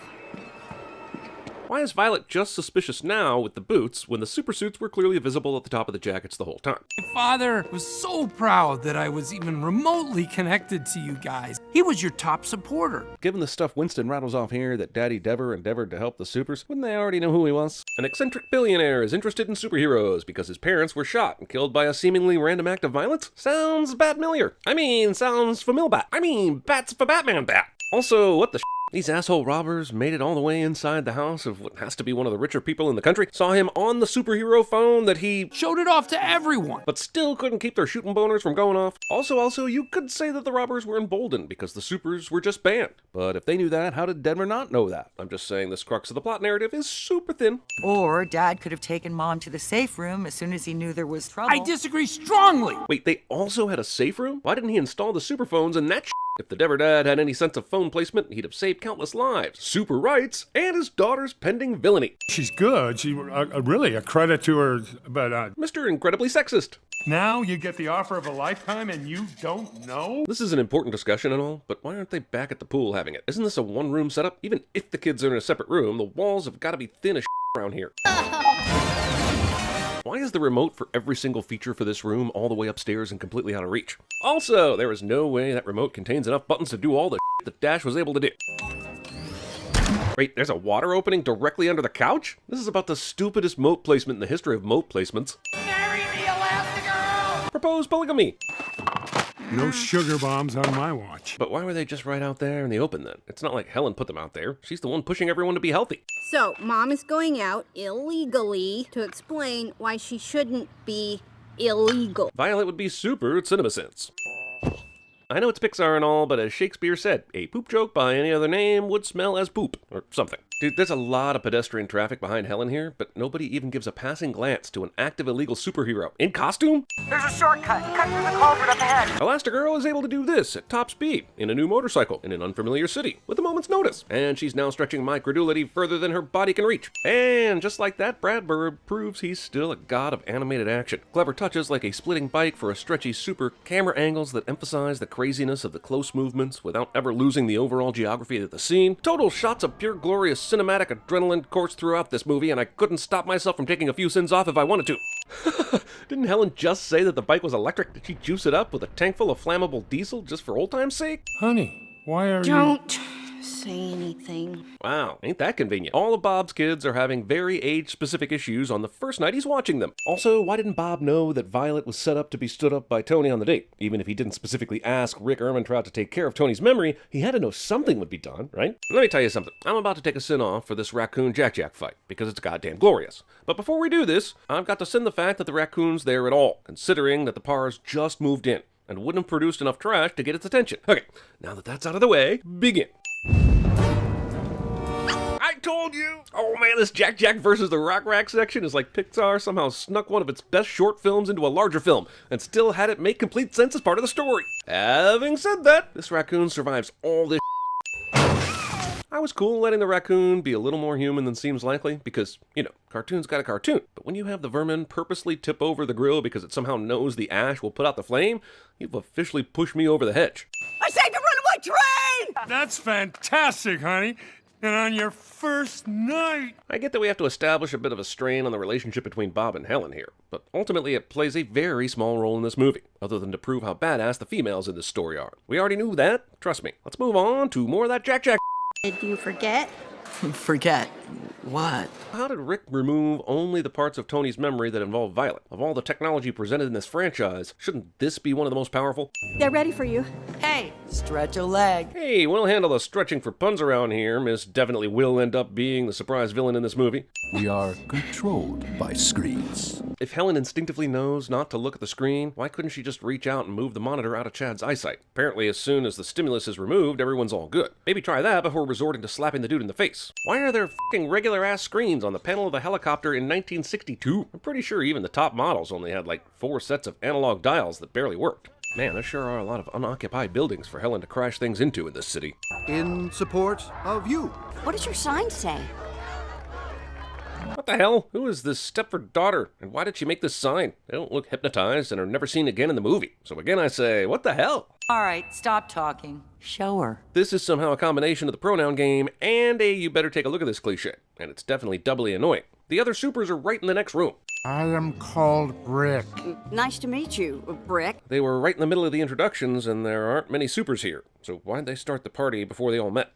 Why is Violet just suspicious now with the boots when the supersuits were clearly visible at the top of the jackets the whole time? My father was so proud that I was even remotely connected to you guys. He was your top supporter. Given the stuff Winston rattles off here that Daddy Dever endeavored to help the supers, wouldn't they already know who he was? An eccentric billionaire is interested in superheroes because his parents were shot and killed by a seemingly random act of violence? Sounds Batmilliar. Sounds Familbat. Bats for Batman Bat. Also, what the These asshole robbers made it all the way inside the house of what has to be one of the richer people in the country, saw him on the superhero phone that he showed it off to everyone, but still couldn't keep their shooting boners from going off. Also, you could say that the robbers were emboldened because the supers were just banned. But if they knew that, how did Denver not know that? I'm just saying this crux of the plot narrative is super thin. Or Dad could have taken Mom to the safe room as soon as he knew there was trouble. I disagree strongly! Wait, they also had a safe room? Why didn't he install the superphones in that shit? If the Dever Dad had any sense of phone placement, he'd have saved countless lives, super rights, and his daughter's pending villainy. She's good. She really a credit to her, but Mr. Incredibly Sexist. Now you get the offer of a lifetime and you don't know? This is an important discussion and all, but why aren't they back at the pool having it? Isn't this a one-room setup? Even if the kids are in a separate room, the walls have got to be thin as around here. Why is the remote for every single feature for this room all the way upstairs and completely out of reach? Also, there is no way that remote contains enough buttons to do all the that Dash was able to do. Wait, there's a water opening directly under the couch? This is about the stupidest moat placement in the history of moat placements. Marry me, Elastigirl! Propose polygamy. No sugar bombs on my watch. But why were they just right out there in the open then? It's not like Helen put them out there. She's the one pushing everyone to be healthy. So, Mom is going out illegally to explain why she shouldn't be illegal. Violet would be super at CinemaSins. I know it's Pixar and all, but as Shakespeare said, a poop joke by any other name would smell as poop, or something. Dude, there's a lot of pedestrian traffic behind Helen here, but nobody even gives a passing glance to an active illegal superhero. In costume? There's a shortcut. Cut through the culvert up ahead. Elastigirl is able to do this at top speed, in a new motorcycle, in an unfamiliar city, with a moment's notice. And she's now stretching my credulity further than her body can reach. And just like that, Brad Bird proves he's still a god of animated action. Clever touches like a splitting bike for a stretchy super, camera angles that emphasize the craziness of the close movements without ever losing the overall geography of the scene. Total shots of pure glorious cinematic adrenaline course throughout this movie, and I couldn't stop myself from taking a few sins off if I wanted to. Didn't Helen just say that the bike was electric? Did she juice it up with a tank full of flammable diesel just for old time's sake? Honey, why are Don't say anything. Wow, ain't that convenient. All of Bob's kids are having very age-specific issues on the first night he's watching them. Also, why didn't Bob know that Violet was set up to be stood up by Tony on the date? Even if he didn't specifically ask Rick Ehrmantraut to take care of Tony's memory, he had to know something would be done, right? Let me tell you something. I'm about to take a sin off for this raccoon Jack-Jack fight, because it's goddamn glorious. But before we do this, I've got to sin the fact that the raccoon's there at all, considering that the Pars just moved in, and wouldn't have produced enough trash to get its attention. Okay, now that that's out of the way, begin. I told you! Oh man, this Jack-Jack versus the Rock Rack section is like Pixar somehow snuck one of its best short films into a larger film, and still had it make complete sense as part of the story. Having said that, this raccoon survives all this I was cool letting the raccoon be a little more human than seems likely, because, you know, cartoon's got a cartoon. But when you have the vermin purposely tip over the grill because it somehow knows the ash will put out the flame, you've officially pushed me over the hedge. I saved a runaway train! That's fantastic, honey. And on your first night. I get that we have to establish a bit of a strain on the relationship between Bob and Helen here, but ultimately it plays a very small role in this movie, other than to prove how badass the females in this story are. We already knew that. Trust me. Let's move on to more of that Jack-Jack. Did you forget? Forget what? How did Rick remove only the parts of Tony's memory that involve Violet? Of all the technology presented in this franchise, shouldn't this be one of the most powerful? They're ready for you. Hey, Stretch a leg. Hey, we'll handle the stretching for puns around here. Miss definitely will end up being the surprise villain in this movie. We are controlled by screens. If Helen instinctively knows not to look at the screen, why couldn't she just reach out and move the monitor out of Chad's eyesight? Apparently, as soon as the stimulus is removed, everyone's all good. Maybe try that before resorting to slapping the dude in the face. Why are there f***ing regular-ass screens on the panel of the helicopter in 1962? I'm pretty sure even the top models only had like 4 sets of analog dials that barely worked. Man, there sure are a lot of unoccupied buildings for Helen to crash things into in this city. In support of you. What does your sign say? What the hell? Who is this Stepford daughter, and why did she make this sign? They don't look hypnotized and are never seen again in the movie. So again I say, what the hell? All right, stop talking. Show her. This is somehow a combination of the pronoun game and a you better take a look at this cliche, and it's definitely doubly annoying. The other supers are right in the next room. I am called Brick. Nice to meet you, Brick. They were right in the middle of the introductions, and there aren't many supers here. So why'd they start the party before they all met?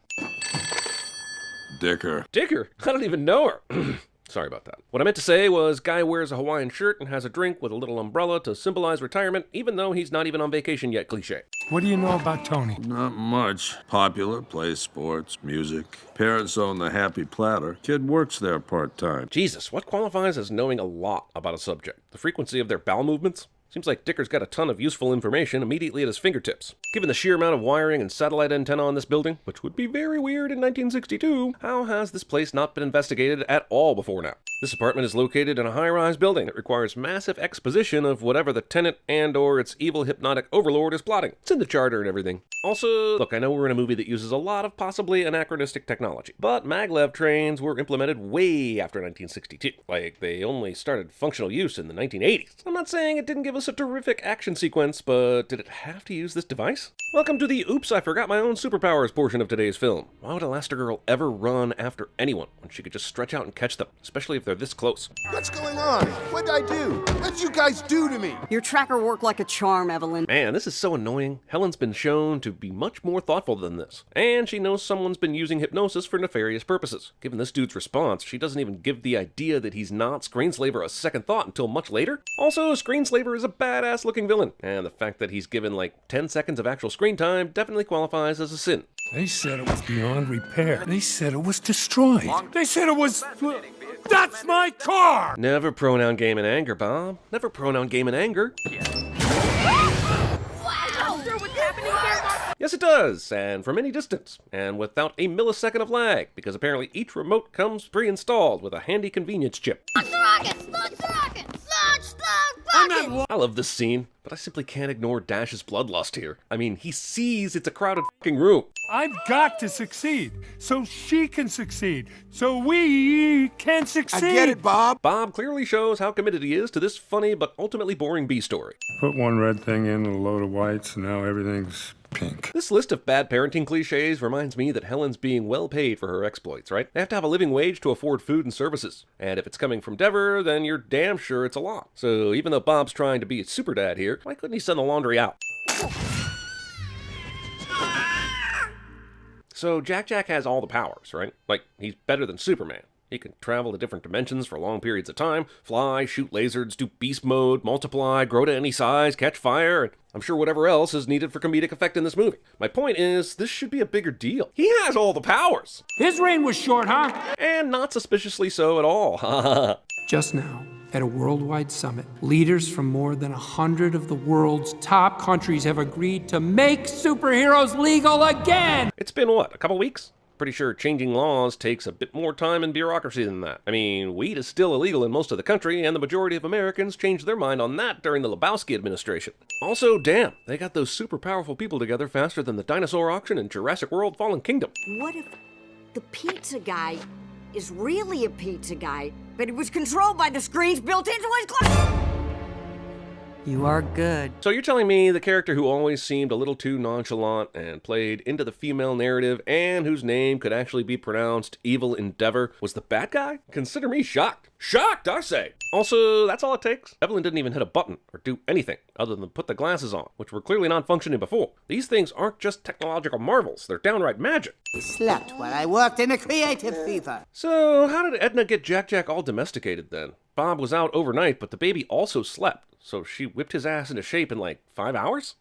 Dicker. Dicker? I don't even know her. Sorry about that. What I meant to say was guy wears a Hawaiian shirt and has a drink with a little umbrella to symbolize retirement, even though he's not even on vacation yet cliche. What do you know about Tony? Not much. Popular, plays sports, music. Parents own the Happy Platter. Kid works there part-time. Jesus, what qualifies as knowing a lot about a subject? The frequency of their bowel movements? Seems like Dicker's got a ton of useful information immediately at his fingertips. Given the sheer amount of wiring and satellite antenna on this building, which would be very weird in 1962, how has this place not been investigated at all before now? This apartment is located in a high-rise building that requires massive exposition of whatever the tenant and or its evil hypnotic overlord is plotting. It's in the charter and everything. Also, look, I know we're in a movie that uses a lot of possibly anachronistic technology, but maglev trains were implemented way after 1962. Like, they only started functional use in the 1980s. I'm not saying it didn't give us a terrific action sequence, but did it have to use this device? Welcome to the oops, I forgot my own superpowers portion of today's film. Why would Elastigirl ever run after anyone when she could just stretch out and catch them, especially if they're this close? What's going on? What'd I do? What'd you guys do to me? Your tracker worked like a charm, Evelyn. Man, this is so annoying. Helen's been shown to be much more thoughtful than this, and she knows someone's been using hypnosis for nefarious purposes. Given this dude's response, she doesn't even give the idea that he's not Screenslaver a second thought until much later. Also, Screenslaver is a badass looking villain, and the fact that he's given like 10 seconds of actual screen time definitely qualifies as a sin. They said it was beyond repair. They said it was destroyed. They said it was... That's my car! Never pronoun game in anger, Bob. Never pronoun game in anger. Yes, it does, and from any distance, and without a millisecond of lag, because apparently each remote comes pre-installed with a handy convenience chip. Launch the rockets! Launch the rockets! Launch the rockets! I love this scene, but I simply can't ignore Dash's bloodlust here. I mean, he sees it's a crowded fucking room. I've got to succeed, so she can succeed, so we can succeed. I get it, Bob. Bob clearly shows how committed he is to this funny but ultimately boring B story. Put one red thing in, a load of whites, and now everything's pink. This list of bad parenting cliches reminds me that Helen's being well paid for her exploits, right? They have to have a living wage to afford food and services. And if it's coming from Dever, then you're damn sure it's a lot. So even though Bob's trying to be a super dad here, why couldn't he send the laundry out? So Jack has all the powers, right? Like, he's better than Superman. He can travel to different dimensions for long periods of time, fly, shoot lasers, do beast mode, multiply, grow to any size, catch fire, and I'm sure whatever else is needed for comedic effect in this movie. My point is, this should be a bigger deal. He has all the powers! His reign was short, huh? And not suspiciously so at all. Just now, at a worldwide summit, leaders from more than 100 of the world's top countries have agreed to make superheroes legal again! It's been what, a couple weeks? Pretty sure changing laws takes a bit more time and bureaucracy than that. I mean, weed is still illegal in most of the country, and the majority of Americans changed their mind on that during the Lebowski administration. Also, damn, they got those super powerful people together faster than the dinosaur auction in Jurassic World Fallen Kingdom. What if the pizza guy is really a pizza guy, but he was controlled by the screens built into his glass? You are good. So you're telling me the character who always seemed a little too nonchalant and played into the female narrative and whose name could actually be pronounced Evil Endeavor was the bad guy? Consider me shocked. Shocked, I say. Also, that's all it takes. Evelyn didn't even hit a button or do anything other than put the glasses on, which were clearly not functioning before. These things aren't just technological marvels, they're downright magic. He slept while I worked in a creative fever. So how did Edna get Jack all domesticated then? Bob was out overnight, but the baby also slept. So she whipped his ass into shape in like 5 hours?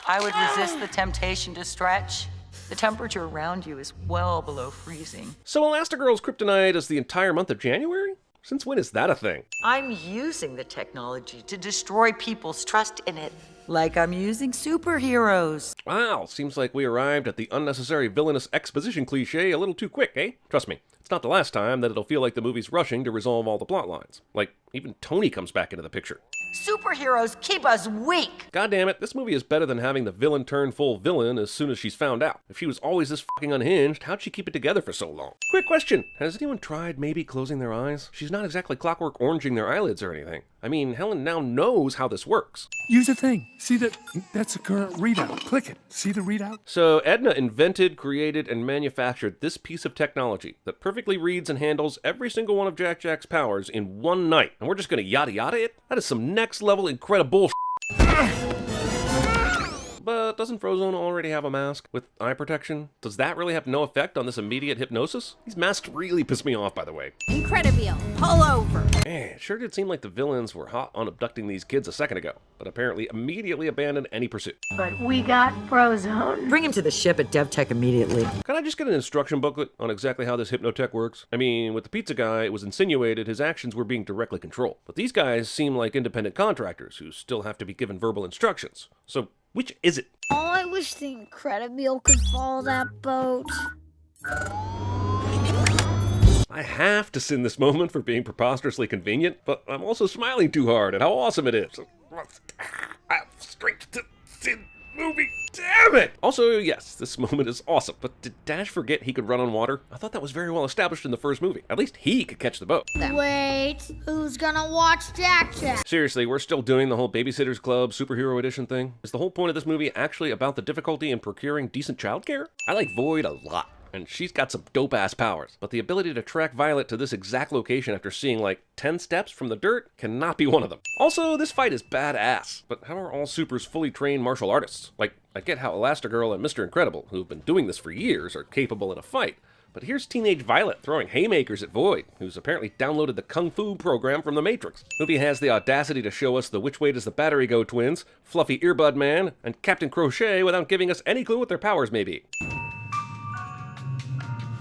I would resist the temptation to stretch. The temperature around you is well below freezing. So Elastigirl's kryptonite is the entire month of January? Since when is that a thing? I'm using the technology to destroy people's trust in it. Like I'm using superheroes. Wow, seems like we arrived at the unnecessary villainous exposition cliche a little too quick, eh? Trust me, it's not the last time that it'll feel like the movie's rushing to resolve all the plot lines. Like, even Tony comes back into the picture. Superheroes keep us weak. God damn it, this movie is better than having the villain turn full villain as soon as she's found out. If she was always this fucking unhinged, how'd she keep it together for so long? Quick question, has anyone tried maybe closing their eyes? She's not exactly clockwork oranging their eyelids or anything. I mean, Helen now knows how this works. Use a thing. See that? That's a current readout. Click it. See the readout? So Edna invented, created, and manufactured this piece of technology that perfectly reads and handles every single one of Jack's powers in one night. And we're just gonna yada yada it? That is some next level incredible bullshit. But doesn't Frozone already have a mask with eye protection? Does that really have no effect on this immediate hypnosis? These masks really piss me off, by the way. Incredibile. Pull over. Man, it sure did seem like the villains were hot on abducting these kids a second ago, but apparently immediately abandoned any pursuit. But we got Frozone. Bring him to the ship at DevTech immediately. Can I just get an instruction booklet on exactly how this hypnotech works? I mean, with the pizza guy, it was insinuated his actions were being directly controlled. But these guys seem like independent contractors who still have to be given verbal instructions. So, which is it? Oh, I wish the Incredible could follow that boat. I have to sin this moment for being preposterously convenient, but I'm also smiling too hard at how awesome it is. Straight to sin movie. Damn it! Also, yes, this moment is awesome, but did Dash forget he could run on water? I thought that was very well established in the first movie. At least he could catch the boat. Wait, who's gonna watch Jack? Seriously, we're still doing the whole Babysitter's Club superhero edition thing? Is the whole point of this movie actually about the difficulty in procuring decent childcare? I like Void a lot, and she's got some dope-ass powers, but the ability to track Violet to this exact location after seeing like 10 steps from the dirt cannot be one of them. Also, this fight is badass, but how are all supers fully trained martial artists? Like, I get how Elastigirl and Mr. Incredible, who've been doing this for years, are capable in a fight, but here's teenage Violet throwing haymakers at Void, who's apparently downloaded the Kung Fu program from The Matrix. The movie has the audacity to show us the Which Way Does the Battery Go twins, Fluffy Earbud Man, and Captain Crochet without giving us any clue what their powers may be.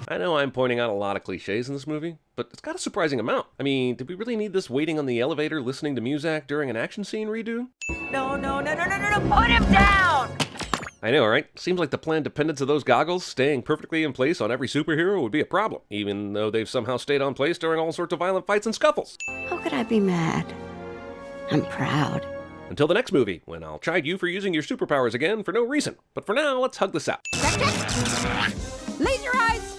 I know I'm pointing out a lot of cliches in this movie, but it's got a surprising amount. I mean, did we really need this waiting on the elevator listening to Muzak during an action scene redo? No, put him down! I know, right? Seems like the planned dependence of those goggles staying perfectly in place on every superhero would be a problem, even though they've somehow stayed on place during all sorts of violent fights and scuffles. How could I be mad? I'm proud. Until the next movie, when I'll chide you for using your superpowers again for no reason. But for now, let's hug this out. Laser eyes!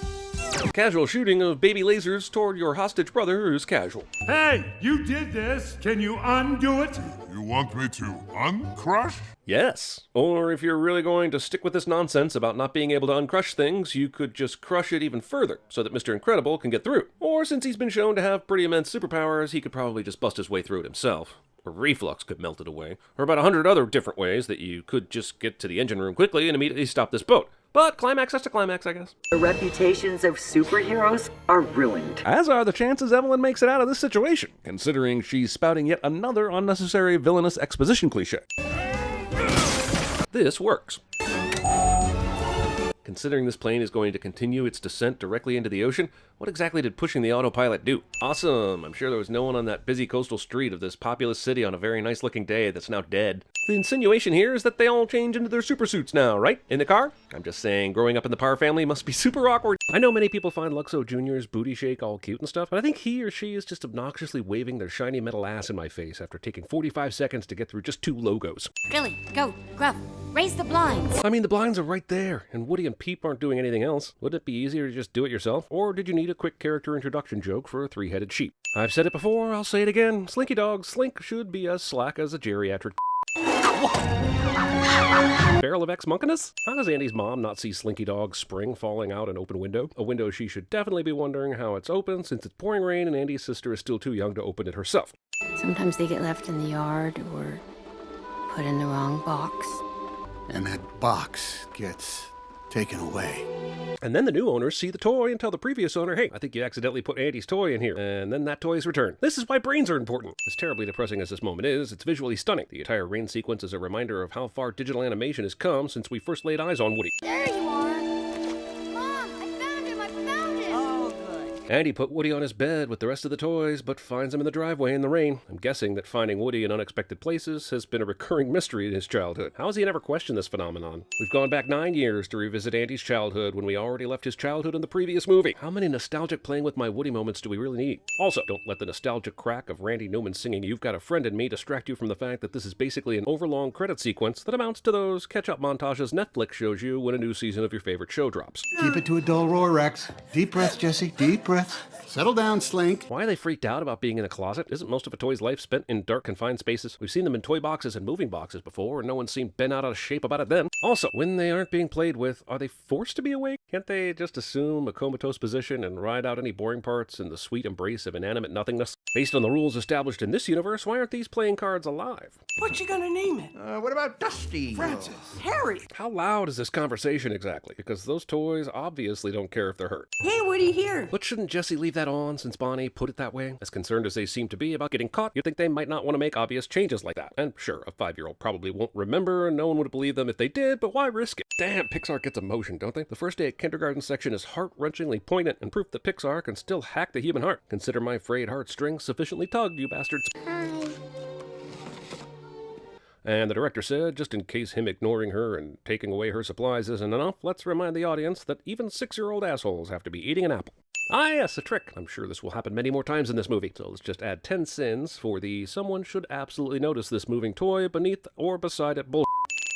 Casual shooting of baby lasers toward your hostage brother is casual. Hey, you did this. Can you undo it? You want me to uncrush? Yes. Or if you're really going to stick with this nonsense about not being able to uncrush things, you could just crush it even further so that Mr. Incredible can get through. Or since he's been shown to have pretty immense superpowers, he could probably just bust his way through it himself. Or reflux could melt it away. Or about 100 other different ways that you could just get to the engine room quickly and immediately stop this boat. But climax has to climax, I guess. The reputations of superheroes are ruined. As are the chances Evelyn makes it out of this situation, considering she's spouting yet another unnecessary villainous exposition cliche. This works. Considering this plane is going to continue its descent directly into the ocean, what exactly did pushing the autopilot do? Awesome! I'm sure there was no one on that busy coastal street of this populous city on a very nice-looking day that's now dead. The insinuation here is that they all change into their super suits now, right? In the car? I'm just saying, growing up in the Parr family must be super awkward. I know many people find Luxo Jr.'s booty shake all cute and stuff, but I think he or she is just obnoxiously waving their shiny metal ass in my face after taking 45 seconds to get through just 2 logos. Billy, go, Gruff, raise the blinds. I mean, the blinds are right there, and Woody and Peep aren't doing anything else. Would it be easier to just do it yourself? Or did you need a quick character introduction joke for a 3-headed sheep? I've said it before, I'll say it again. Slinky Dog Slink should be as slack as a geriatric. Barrel of ex-monkiness? How does Andy's mom not see Slinky Dog's spring falling out an open window? A window she should definitely be wondering how it's open since it's pouring rain and Andy's sister is still too young to open it herself. Sometimes they get left in the yard or put in the wrong box. And that box gets taken away. And then the new owners see the toy and tell the previous owner, hey, I think you accidentally put Andy's toy in here. And then that toy is returned. This is why brains are important. As terribly depressing as this moment is, it's visually stunning. The entire rain sequence is a reminder of how far digital animation has come since we first laid eyes on Woody. There you are. Mom, I found him. Oh, good. Andy put Woody on his bed with the rest of the toys, but finds him in the driveway in the rain. I'm guessing that finding Woody in unexpected places has been a recurring mystery in his childhood. How has he never questioned this phenomenon? We've gone back 9 years to revisit Andy's childhood when we already left his childhood in the previous movie. How many nostalgic playing with my Woody moments do we really need? Also, don't let the nostalgic crack of Randy Newman singing You've Got a Friend in Me distract you from the fact that this is basically an overlong credit sequence that amounts to those catch-up montages Netflix shows you when a new season of your favorite show drops. Keep it to a dull roar, Rex. Deep breaths, Jesse. Deep breaths. Settle down, Slink. Why are they freaked out about being in a closet? Isn't most of a toy's life spent in dark, confined spaces? We've seen them in toy boxes and moving boxes before, and no one seemed bent out of shape about it then. Also, when they aren't being played with, are they forced to be awake? Can't they just assume a comatose position and ride out any boring parts in the sweet embrace of inanimate nothingness? Based on the rules established in this universe, why aren't these playing cards alive? What you gonna name it? What about Dusty? Francis. Harry. How loud is this conversation exactly? Because those toys obviously don't care if they're hurt. Hey, Woody, here. But shouldn't Jesse leave that on since Bonnie put it that way? As concerned as they seem to be about getting caught, you'd think they might not want to make obvious changes like that. And sure, a 5-year-old probably won't remember, and no one would believe them if they did, but why risk it? Damn, Pixar gets emotion, don't they? The first day at kindergarten section is heart-wrenchingly poignant and proof that Pixar can still hack the human heart. Consider my frayed heartstrings sufficiently tugged, you bastards. And the director said, just in case him ignoring her and taking away her supplies isn't enough, let's remind the audience that even 6-year-old assholes have to be eating an apple. Ah yes, a trick. I'm sure this will happen many more times in this movie. So let's just add 10 sins for the someone should absolutely notice this moving toy beneath or beside it bull.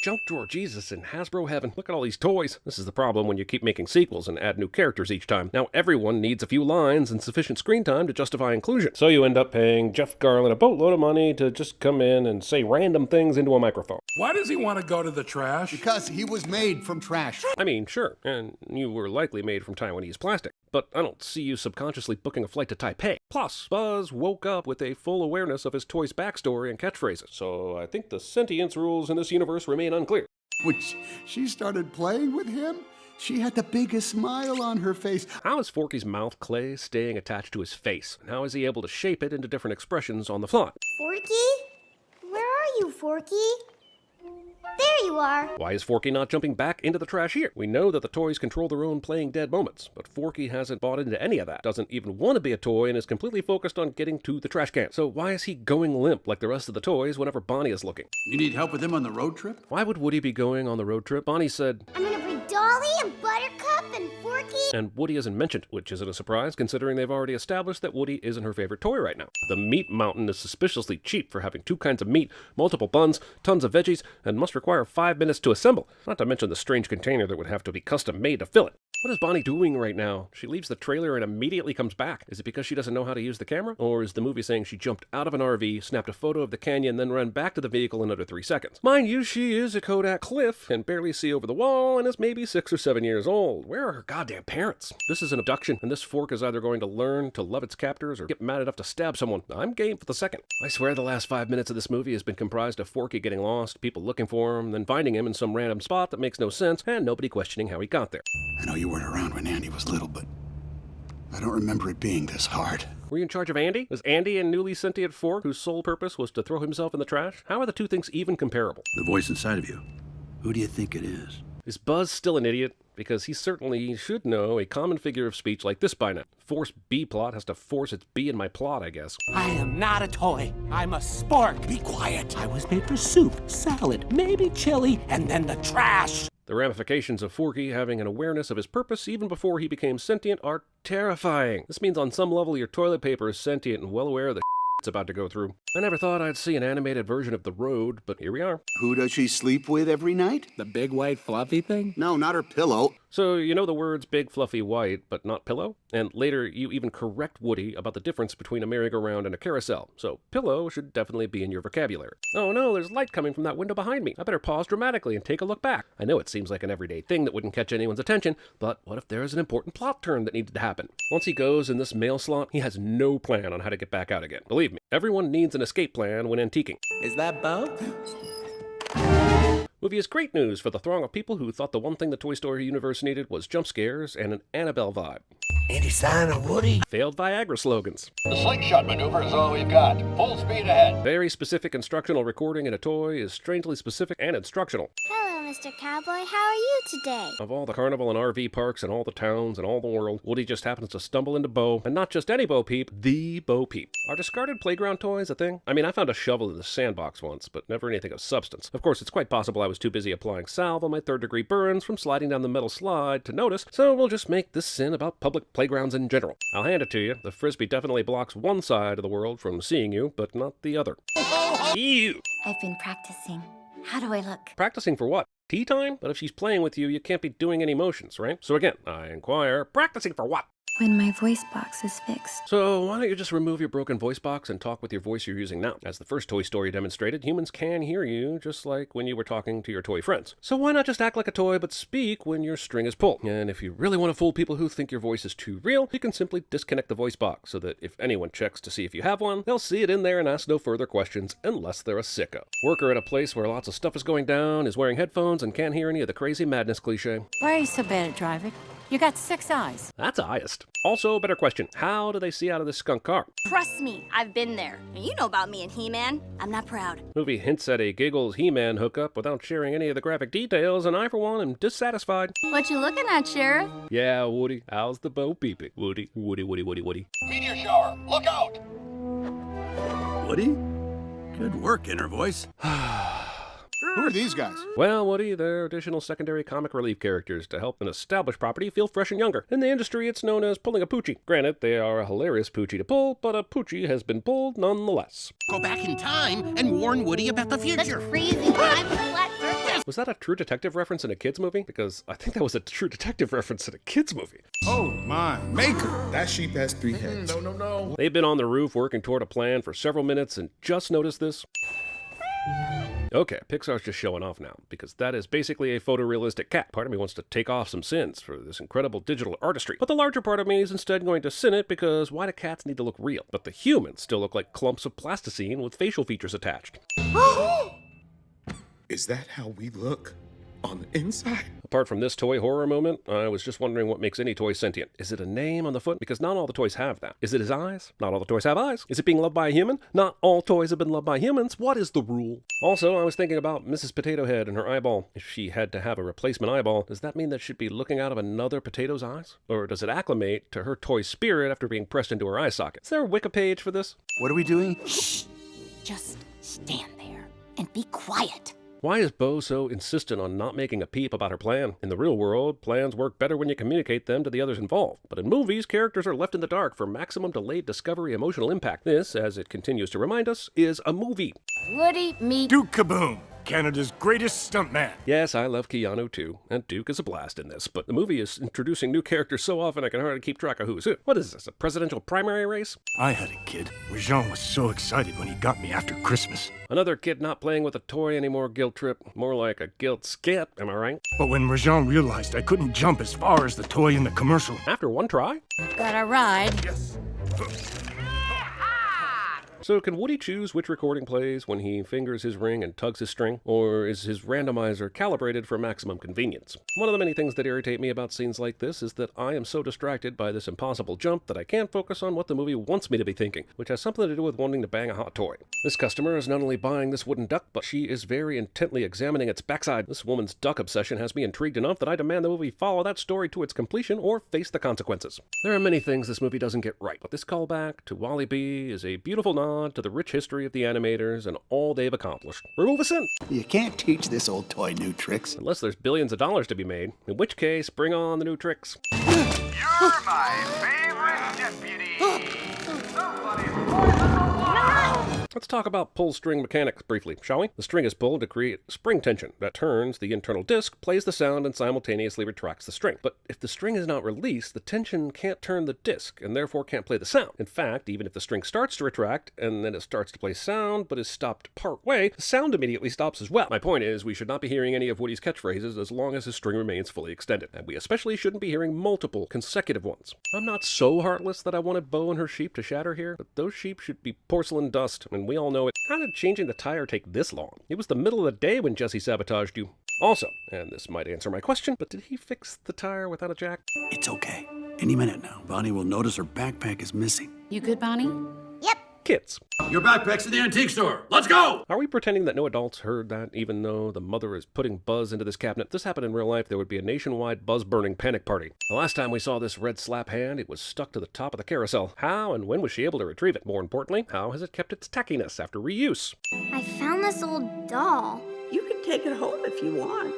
Junk drawer, Jesus, in Hasbro heaven. Look at all these toys. This is the problem when you keep making sequels and add new characters each time. Now everyone needs a few lines and sufficient screen time to justify inclusion. So you end up paying Jeff Garlin a boatload of money to just come in and say random things into a microphone. Why does he want to go to the trash? Because he was made from trash. I mean, sure, and you were likely made from Taiwanese plastic. But I don't see you subconsciously booking a flight to Taipei. Plus, Buzz woke up with a full awareness of his toy's backstory and catchphrases. So I think the sentience rules in this universe remain unclear. When she started playing with him, she had the biggest smile on her face. How is Forky's mouth clay staying attached to his face? And how is he able to shape it into different expressions on the fly? Forky? Where are you, Forky? There you are. Why is Forky not jumping back into the trash here? We know that the toys control their own playing dead moments, but Forky hasn't bought into any of that, doesn't even want to be a toy, and is completely focused on getting to the trash can. So why is he going limp like the rest of the toys whenever Bonnie is looking? You need help with him on the road trip? Why would Woody be going on the road trip? Bonnie said, I'm gonna bring Dolly and Buttercup and Forky. And Woody isn't mentioned, which isn't a surprise considering they've already established that Woody isn't her favorite toy right now. The meat mountain is suspiciously cheap for having 2 kinds of meat, multiple buns, tons of veggies, and must require 5 minutes to assemble, not to mention the strange container that would have to be custom made to fill it. What is Bonnie doing right now? She leaves the trailer and immediately comes back. Is it because she doesn't know how to use the camera? Or is the movie saying she jumped out of an RV, snapped a photo of the canyon, then ran back to the vehicle in under 3 seconds? Mind you, she is a Kodak Cliff, can barely see over the wall, and is maybe 6 or 7 years old. Where are her goddamn parents? This is an abduction, and this fork is either going to learn to love its captors or get mad enough to stab someone. I'm game for the second. I swear the last 5 minutes of this movie has been comprised of Forky getting lost, people looking for him, then finding him in some random spot that makes no sense, and nobody questioning how he got there. I know you weren't around when Andy was little, but I don't remember it being this hard. Were you in charge of Andy? Was Andy a newly sentient fork whose sole purpose was to throw himself in the trash? How are the two things even comparable? The voice inside of you. Who do you think it is? Is Buzz still an idiot? Because he certainly should know a common figure of speech like this by now. Force B plot has to force its B in my plot, I guess. I am not a toy. I'm a spork. Be quiet. I was made for soup, salad, maybe chili, and then the trash. The ramifications of Forky having an awareness of his purpose even before he became sentient are terrifying. This means on some level your toilet paper is sentient and well aware of the it's about to go through. I never thought I'd see an animated version of The Road, but here we are. Who does she sleep with every night? The big white fluffy thing? No, not her pillow. So you know the words big, fluffy, white, but not pillow? And later you even correct Woody about the difference between a merry-go-round and a carousel. So pillow should definitely be in your vocabulary. Oh no, there's light coming from that window behind me. I better pause dramatically and take a look back. I know it seems like an everyday thing that wouldn't catch anyone's attention, but what if there's an important plot turn that needed to happen? Once he goes in this mail slot, he has no plan on how to get back out again. Believe me, everyone needs an escape plan when antiquing. Is that Bo? Movie is great news for the throng of people who thought the one thing the Toy Story universe needed was jump scares and an Annabelle vibe. Any sign of Woody? Failed Viagra slogans. The slingshot maneuver is all we've got. Full speed ahead. Very specific instructional recording in a toy is strangely specific and instructional. Hello, Mr. Cowboy. How are you today? Of all the carnival and RV parks and all the towns and all the world, Woody just happens to stumble into Bo, and not just any Bo Peep, the Bo Peep. Are discarded playground toys a thing? I mean, I found a shovel in the sandbox once, but never anything of substance. Of course, it's quite possible I was too busy applying salve on my third-degree burns from sliding down the metal slide to notice, so we'll just make this sin about public playgrounds in general. I'll hand it to you, the Frisbee definitely blocks one side of the world from seeing you, but not the other. Ew! I've been practicing. How do I look? Practicing for what? Tea time? But if she's playing with you, you can't be doing any motions, right? So again, I inquire, practicing for what? When my voice box is fixed. So why don't you just remove your broken voice box and talk with your voice you're using now? As the first Toy Story demonstrated, humans can hear you just like when you were talking to your toy friends. So why not just act like a toy but speak when your string is pulled? And if you really want to fool people who think your voice is too real, you can simply disconnect the voice box so that if anyone checks to see if you have one, they'll see it in there and ask no further questions unless they're a sicko. Worker at a place where lots of stuff is going down is wearing headphones and can't hear any of the crazy madness cliche. Why are you so bad at driving? You got 6 eyes. That's highest. Also, better question, how do they see out of this skunk car? Trust me, I've been there. And you know about me and He-Man. I'm not proud. Movie hints at a Giggles He-Man hookup without sharing any of the graphic details, and I, for one, am dissatisfied. What you looking at, Sheriff? Yeah, Woody, how's the Bo peeping? Woody, Woody, Woody, Woody, Woody. Meteor shower. Look out! Woody? Good work, inner voice. Who are these guys? Well, Woody, they're additional secondary comic relief characters to help an established property feel fresh and younger. In the industry, it's known as pulling a poochie. Granted, they are a hilarious poochie to pull, but a poochie has been pulled nonetheless. Go back in time and warn Woody about the future. That's crazy. I'm a flat circus. Was that a True Detective reference in a kid's movie? Because I think that was a True Detective reference in a kid's movie. Oh my maker! That sheep has 3 heads. No. They've been on the roof working toward a plan for several minutes and just noticed this. Okay, Pixar's just showing off now, because that is basically a photorealistic cat. Part of me wants to take off some sins for this incredible digital artistry, but the larger part of me is instead going to sin it because why do cats need to look real? But the humans still look like clumps of plasticine with facial features attached. Is that how we look on the inside? Apart from this toy horror moment, I was just wondering what makes any toy sentient. Is it a name on the foot? Because not all the toys have that. Is it his eyes? Not all the toys have eyes. Is it being loved by a human? Not all toys have been loved by humans. What is the rule? Also, I was thinking about Mrs. Potato Head and her eyeball. If she had to have a replacement eyeball, does that mean that she'd be looking out of another potato's eyes? Or does it acclimate to her toy spirit after being pressed into her eye socket? Is there a Wiki page for this? What are we doing? Shh! Just stand there and be quiet. Why is Bo so insistent on not making a peep about her plan? In the real world, plans work better when you communicate them to the others involved. But in movies, characters are left in the dark for maximum delayed discovery emotional impact. This, as it continues to remind us, is a movie. Woody, me. Duke Kaboom, Canada's greatest stuntman. Yes, I love Keanu too, and Duke is a blast in this, but the movie is introducing new characters so often I can hardly keep track of who's who. What is this, a presidential primary race? I had a kid where Jean was so excited when he got me after Christmas. Another kid not playing with a toy anymore guilt trip. More like a guilt skip, am I right? But when Rajan realized I couldn't jump as far as the toy in the commercial. After one try? Got a ride. Yes. So can Woody choose which recording plays when he fingers his ring and tugs his string? Or is his randomizer calibrated for maximum convenience? One of the many things that irritate me about scenes like this is that I am so distracted by this impossible jump that I can't focus on what the movie wants me to be thinking, which has something to do with wanting to bang a hot toy. This customer is not only buying this wooden duck, but she is very intently examining its backside. This woman's duck obsession has me intrigued enough that I demand the movie follow that story to its completion or face the consequences. There are many things this movie doesn't get right, but this callback to Wally B is a beautiful nod to the rich history of the animators and all they've accomplished. Remove a sin! You can't teach this old toy new tricks. Unless there's billions of dollars to be made, in which case, bring on the new tricks. You're my favorite deputy. Somebody's poisoned the water. Let's talk about pull string mechanics briefly, shall we? The string is pulled to create spring tension that turns the internal disc, plays the sound, and simultaneously retracts the string. But if the string is not released, the tension can't turn the disc, and therefore can't play the sound. In fact, even if the string starts to retract, and then it starts to play sound, but is stopped part way, the sound immediately stops as well. My point is, we should not be hearing any of Woody's catchphrases as long as his string remains fully extended, and we especially shouldn't be hearing multiple consecutive ones. I'm not so heartless that I wanted Bo and her sheep to shatter here, but those sheep should be porcelain dust, and and we all know it. How did changing the tire take this long? It was the middle of the day when Jesse sabotaged you. Also, and this might answer my question, but did he fix the tire without a jack? It's okay. Any minute now, Bonnie will notice her backpack is missing. You good, Bonnie? Yep. Kids. Your backpack's at the antique store. Let's go! Are we pretending that no adults heard that, even though the mother is putting Buzz into this cabinet? If this happened in real life, there would be a nationwide Buzz-burning panic party. The last time we saw this red slap hand, it was stuck to the top of the carousel. How and when was she able to retrieve it? More importantly, how has it kept its tackiness after reuse? I found this old doll. You can take it home if you want.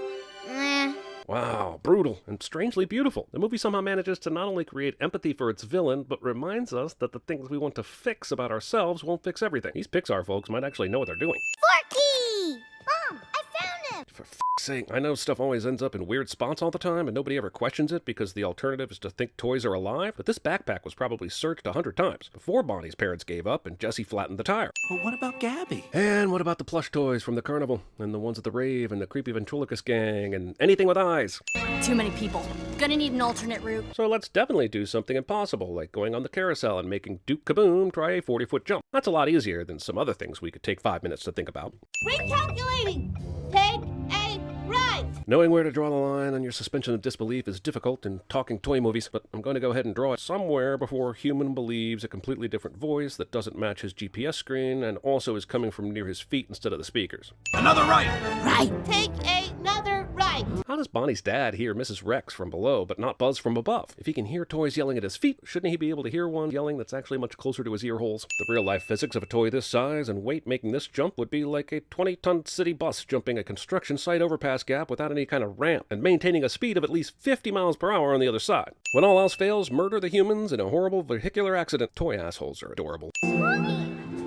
Nah. Wow, brutal and strangely beautiful. The movie somehow manages to not only create empathy for its villain, but reminds us that the things we want to fix about ourselves won't fix everything. These Pixar folks might actually know what they're doing. Forky! Mom, I found him! For f***'s sake, I know stuff always ends up in weird spots all the time, and nobody ever questions it because the alternative is to think toys are alive, but this backpack was probably searched 100 times before Bonnie's parents gave up and Jesse flattened the tire. But what about Gabby? And what about the plush toys from the carnival, and the ones at the rave, and the creepy ventriloquist gang, and anything with eyes? Too many people. Gonna need an alternate route. So let's definitely do something impossible, like going on the carousel and making Duke Kaboom try a 40-foot jump. That's a lot easier than some other things we could take 5 minutes to think about. Recalculating. Take a right. Knowing where to draw the line on your suspension of disbelief is difficult in talking toy movies, but I'm going to go ahead and draw it somewhere before a human believes a completely different voice that doesn't match his GPS screen and also is coming from near his feet instead of the speakers. Another right! Right. Take another right. How does Bonnie's dad hear Mrs. Rex from below but not Buzz from above? If he can hear toys yelling at his feet, shouldn't he be able to hear one yelling that's actually much closer to his ear holes? The real-life physics of a toy this size and weight making this jump would be like a 20-ton city bus jumping a construction site overpass gap without any kind of ramp and maintaining a speed of at least 50 miles per hour on the other side. When all else fails, murder the humans in a horrible vehicular accident. Toy assholes are adorable.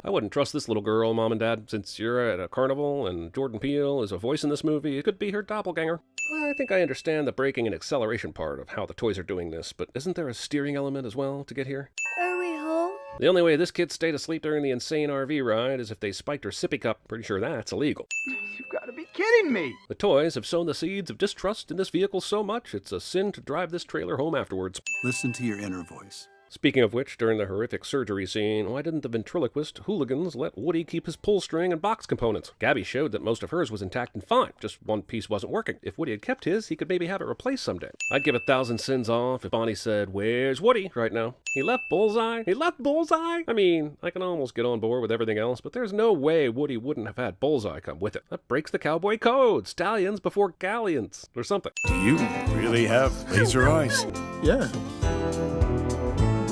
I wouldn't trust this little girl, Mom and Dad. Since you're at a carnival and Jordan Peele is a voice in this movie, it could be her doppelganger. I think I understand the braking and acceleration part of how the toys are doing this, but isn't there a steering element as well to get here? Are we home? The only way this kid stayed asleep during the insane RV ride is if they spiked her sippy cup. Pretty sure that's illegal. You've got to be kidding me! The toys have sown the seeds of distrust in this vehicle so much, it's a sin to drive this trailer home afterwards. Listen to your inner voice. Speaking of which, during the horrific surgery scene, why didn't the ventriloquist hooligans let Woody keep his pull string and box components? Gabby showed that most of hers was intact and fine, just one piece wasn't working. If Woody had kept his, he could maybe have it replaced someday. I'd give 1,000 sins off if Bonnie said, "Where's Woody?" right now. He left Bullseye? He left Bullseye? I mean, I can almost get on board with everything else, but there's no way Woody wouldn't have had Bullseye come with it. That breaks the cowboy code. Stallions before galleons, or something. Do you really have laser eyes? Yeah.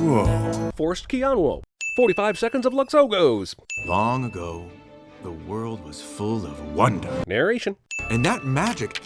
Whoa. Forced Keanu. 45 seconds of Luxogos. Long ago, the world was full of wonder. Narration. And that magic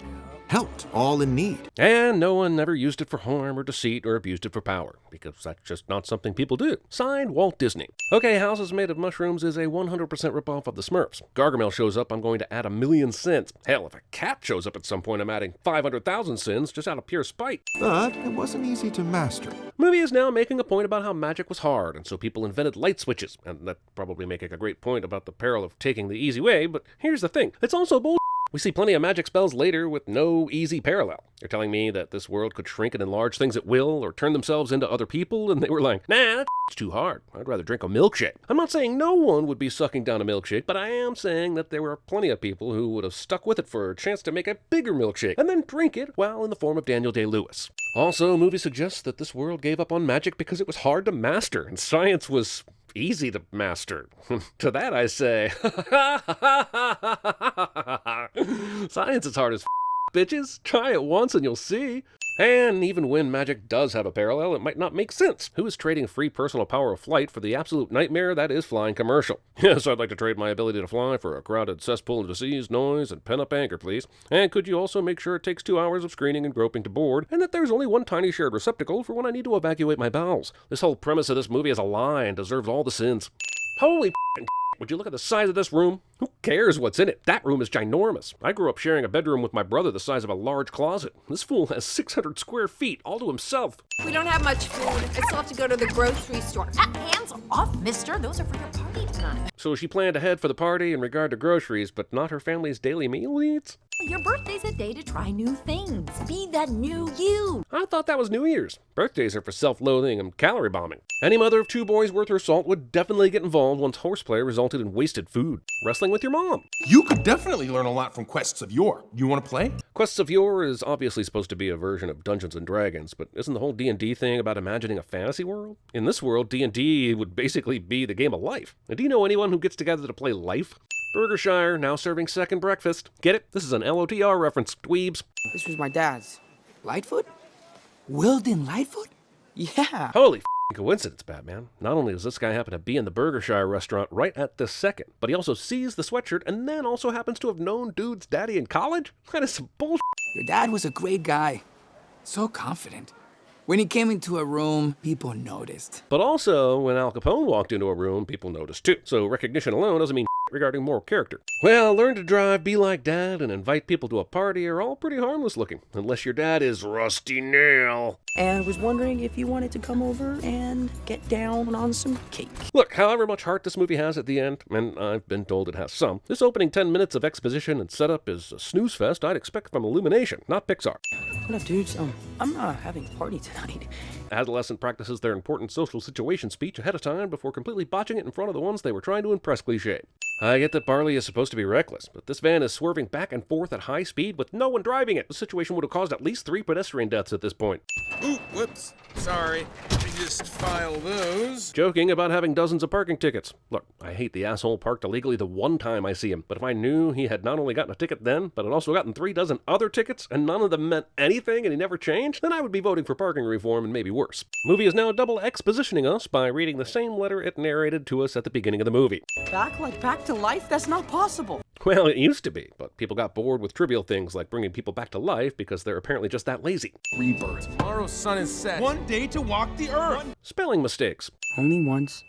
helped all in need. And no one ever used it for harm or deceit or abused it for power, because that's just not something people do. Signed, Walt Disney. Okay, Houses Made of Mushrooms is a 100% ripoff of the Smurfs. Gargamel shows up, I'm going to add 1,000,000 sins. Hell, if a cat shows up at some point, I'm adding 500,000 sins just out of pure spite. But it wasn't easy to master. Movie is now making a point about how magic was hard, and so people invented light switches. And that's probably making a great point about the peril of taking the easy way, but here's the thing. It's also bull. We see plenty of magic spells later with no easy parallel. You're telling me that this world could shrink and enlarge things at will or turn themselves into other people, and they were like, nah, that's too hard. I'd rather drink a milkshake. I'm not saying no one would be sucking down a milkshake, but I am saying that there were plenty of people who would have stuck with it for a chance to make a bigger milkshake and then drink it while in the form of Daniel Day-Lewis. Also, movie suggests that this world gave up on magic because it was hard to master, and science was easy to master. To that I say, science is hard as bitches. Try it once and you'll see. And even when magic does have a parallel, it might not make sense. Who is trading free personal power of flight for the absolute nightmare that is flying commercial? Yes, I'd like to trade my ability to fly for a crowded cesspool of disease, noise, and pent-up anger, please. And could you also make sure it takes 2 hours of screening and groping to board, and that there's only one tiny shared receptacle for when I need to evacuate my bowels? This whole premise of this movie is a lie and deserves all the sins. Holy f***ing would you look at the size of this room? Who cares what's in it? That room is ginormous. I grew up sharing a bedroom with my brother the size of a large closet. This fool has 600 square feet all to himself. We don't have much food. I still have to go to the grocery store. Hands off, mister. Those are for your party tonight. So she planned ahead for the party in regard to groceries, but not her family's daily meal needs? Your birthday's a day to try new things. Be that new you. I I thought that was New Year's. Birthdays are for self-loathing and calorie bombing. Any mother of 2 boys worth her salt would definitely get involved once horseplay resulted in wasted food. Wrestling with your mom. You could definitely learn a lot from Quests of Yore. You want to play? Quests of Yore is obviously supposed to be a version of Dungeons & Dragons, but isn't the whole D&D thing about imagining a fantasy world? In this world, D&D would basically be the game of life. And do you know anyone who gets together to play Life? Burgershire, now serving second breakfast. Get it? This is an LOTR reference, dweebs. This was my dad's. Lightfoot? Wilden Lightfoot? Yeah. Holy coincidence, Batman. Not only does this guy happen to be in the Burgershire restaurant right at this second, but he also sees the sweatshirt and then also happens to have known dude's daddy in college? That is some bullshit. Your dad was a great guy. So confident. When he came into a room, people noticed. But also, when Al Capone walked into a room, people noticed too. So recognition alone doesn't mean regarding moral character. Well, learn to drive, be like dad, and invite people to a party are all pretty harmless looking. Unless your dad is Rusty Nail. And was wondering if you wanted to come over and get down on some cake. Look, however much heart this movie has at the end, and I've been told it has some, this opening 10 minutes of exposition and setup is a snooze fest I'd expect from Illumination, not Pixar. What up, dudes? I'm not having a party tonight. Adolescent practices their important social situation speech ahead of time before completely botching it in front of the ones they were trying to impress cliché. I get that Barley is supposed to be reckless, but this van is swerving back and forth at high speed with no one driving it. The situation would have caused at least 3 pedestrian deaths at this point. Ooh, whoops. Sorry. Let me just file those. Joking about having dozens of parking tickets. Look, I hate the asshole parked illegally the one time I see him, but if I knew he had not only gotten a ticket then, but had also gotten 3 dozen other tickets, and none of them meant anything and he never changed, then I would be voting for parking reform and maybe worse. Movie is now double expositioning us by reading the same letter it narrated to us at the beginning of the movie. Back to life? That's not possible. Well, it used to be, but people got bored with trivial things like bringing people back to life because they're apparently just that lazy. Rebirth. Tomorrow's sun is set. One day to walk the earth. Spelling mistakes. Only once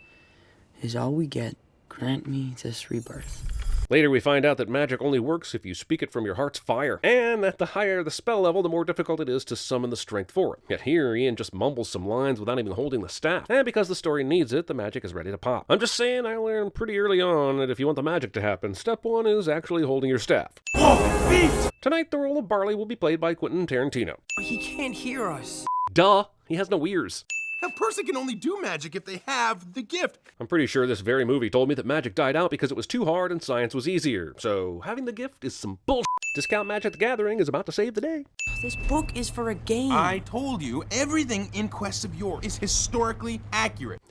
is all we get. Grant me this rebirth. Later we find out that magic only works if you speak it from your heart's fire, and that the higher the spell level, the more difficult it is to summon the strength for it. Yet here, Ian just mumbles some lines without even holding the staff, and because the story needs it, the magic is ready to pop. I'm just saying, I learned pretty early on that if you want the magic to happen, step 1 is actually holding your staff. Oh, feet! Tonight, the role of Barley will be played by Quentin Tarantino. He can't hear us. Duh! He has no ears. A person can only do magic if they have the gift. I'm pretty sure this very movie told me that magic died out because it was too hard and science was easier. So having the gift is some bullshit. Discount Magic the Gathering is about to save the day. This book is for a game. I told you, everything in Quests of Yore is historically accurate.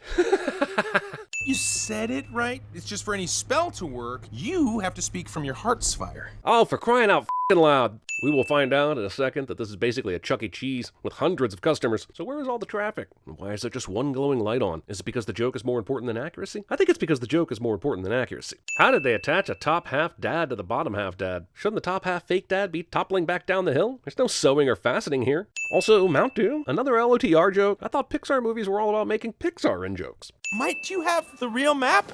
You said it right. It's just for any spell to work, you have to speak from your heart's fire. Oh, for crying out f***ing loud. We will find out in a second that this is basically a Chuck E. Cheese with hundreds of customers. So where is all the traffic? And why is there just one glowing light on? Is it because the joke is more important than accuracy? I think it's because the joke is more important than accuracy. How did they attach a top half dad to the bottom half dad? Shouldn't the top half fake dad be toppling back down the hill? There's no sewing or fastening here. Also, Mount Dew, another LOTR joke. I thought Pixar movies were all about making Pixar in jokes. Might you have the real map?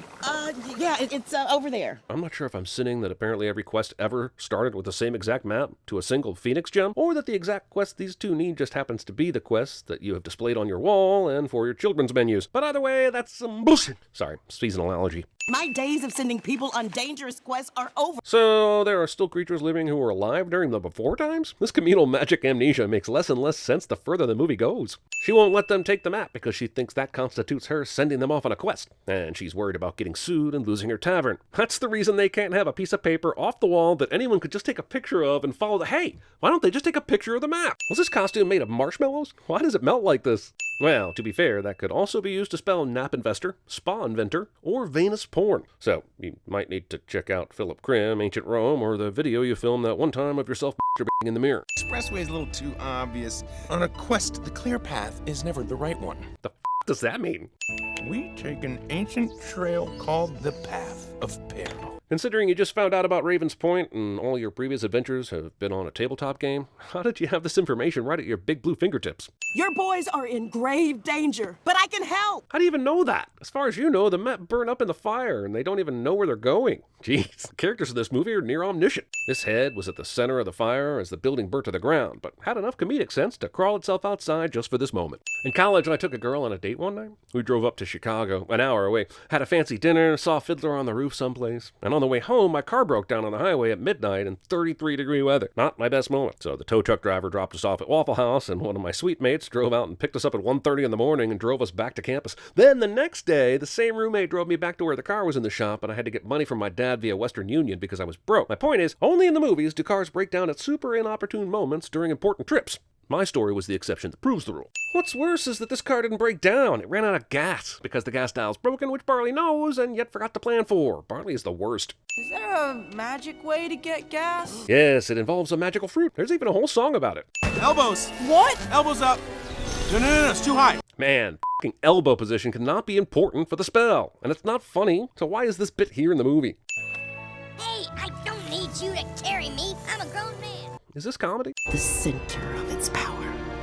Yeah, it's over there. I'm not sure if I'm sinning that apparently every quest ever started with the same exact map to a single Phoenix gem, or that the exact quest these two need just happens to be the quest that you have displayed on your wall and for your children's menus. But either way, that's some bullshit. Sorry, seasonal allergy. My days of sending people on dangerous quests are over. So there are still creatures living who were alive during the before times? This communal magic amnesia makes less and less sense the further the movie goes. She won't let them take the map because she thinks that constitutes her sending them off on a quest. And she's worried about getting sued and losing her tavern. That's the reason they can't have a piece of paper off the wall that anyone could just take a picture of and follow the, hey, why don't they just take a picture of the map? Was this costume made of marshmallows? Why does it melt like this? Well, to be fair, that could also be used to spell nap investor, spa inventor, or Venus porn. So, you might need to check out Philip Krim, Ancient Rome, or the video you filmed that one time of yourself masturbating in the mirror. Expressway is a little too obvious. On a quest, the clear path is never the right one. The f*** does that mean? We take an ancient trail called the Path of Peril. Considering you just found out about Raven's Point and all your previous adventures have been on a tabletop game, how did you have this information right at your big blue fingertips? Your boys are in grave danger, but I can help. How do you even know that? As far as you know, the map burned up in the fire and they don't even know where they're going. Jeez, the characters of this movie are near omniscient. This head was at the center of the fire as the building burnt to the ground, but had enough comedic sense to crawl itself outside just for this moment. In college, I took a girl on a date one night. We drove up to Chicago, an hour away, had a fancy dinner, saw Fiddler on the Roof move someplace. And on the way home, my car broke down on the highway at midnight in 33-degree weather. Not my best moment. So the tow truck driver dropped us off at Waffle House, and one of my suite mates drove out and picked us up at 1:30 in the morning and drove us back to campus. Then the next day, the same roommate drove me back to where the car was in the shop, and I had to get money from my dad via Western Union because I was broke. My point is, only in the movies do cars break down at super inopportune moments during important trips. My story was the exception that proves the rule. What's worse is that this car didn't break down. It ran out of gas because the gas dial's broken, which Barley knows and yet forgot to plan for. Barley is the worst. Is there a magic way to get gas? Yes, it involves a magical fruit. There's even a whole song about it. Elbows. What? Elbows up. No, it's too high. Man, f***ing elbow position cannot be important for the spell. And it's not funny, so why is this bit here in the movie? Hey, I don't need you to carry me. I'm a grown man. Is this comedy? The center of its power.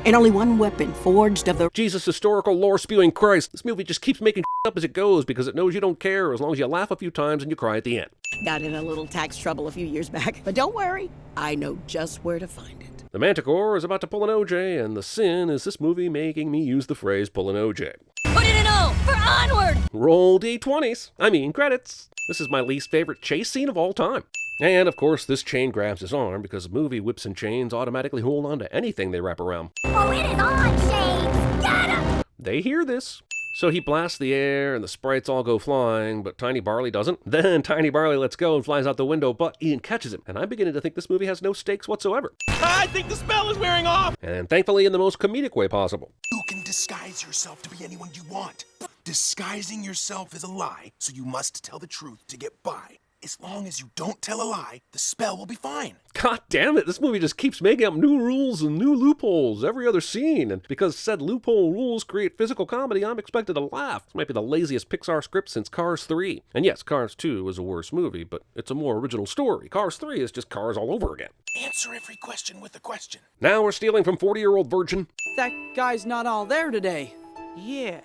And only one weapon forged of the... Jesus, historical lore-spewing Christ. This movie just keeps making up as it goes because it knows you don't care as long as you laugh a few times and you cry at the end. Got in a little tax trouble a few years back. But don't worry, I know just where to find it. The Manticore is about to pull an OJ, and the sin is this movie making me use the phrase pull an OJ. Put it in O for onward! Roll D20s. I mean credits. This is my least favorite chase scene of all time. And, of course, this chain grabs his arm because movie whips and chains automatically hold on to anything they wrap around. Oh, it is on, Shades! Got him! They hear this. So he blasts the air and the sprites all go flying, but Tiny Barley doesn't. Then Tiny Barley lets go and flies out the window, but Ian catches him. And I'm beginning to think this movie has no stakes whatsoever. I think the spell is wearing off! And thankfully in the most comedic way possible. You can disguise yourself to be anyone you want. Disguising yourself is a lie, so you must tell the truth to get by. As long as you don't tell a lie, the spell will be fine. God damn it, this movie just keeps making up new rules and new loopholes every other scene. And because said loophole rules create physical comedy, I'm expected to laugh. This might be the laziest Pixar script since Cars 3. And yes, Cars 2 was a worse movie, but it's a more original story. Cars 3 is just Cars all over again. Answer every question with a question. Now we're stealing from 40-year-old virgin. That guy's not all there today. Yeah,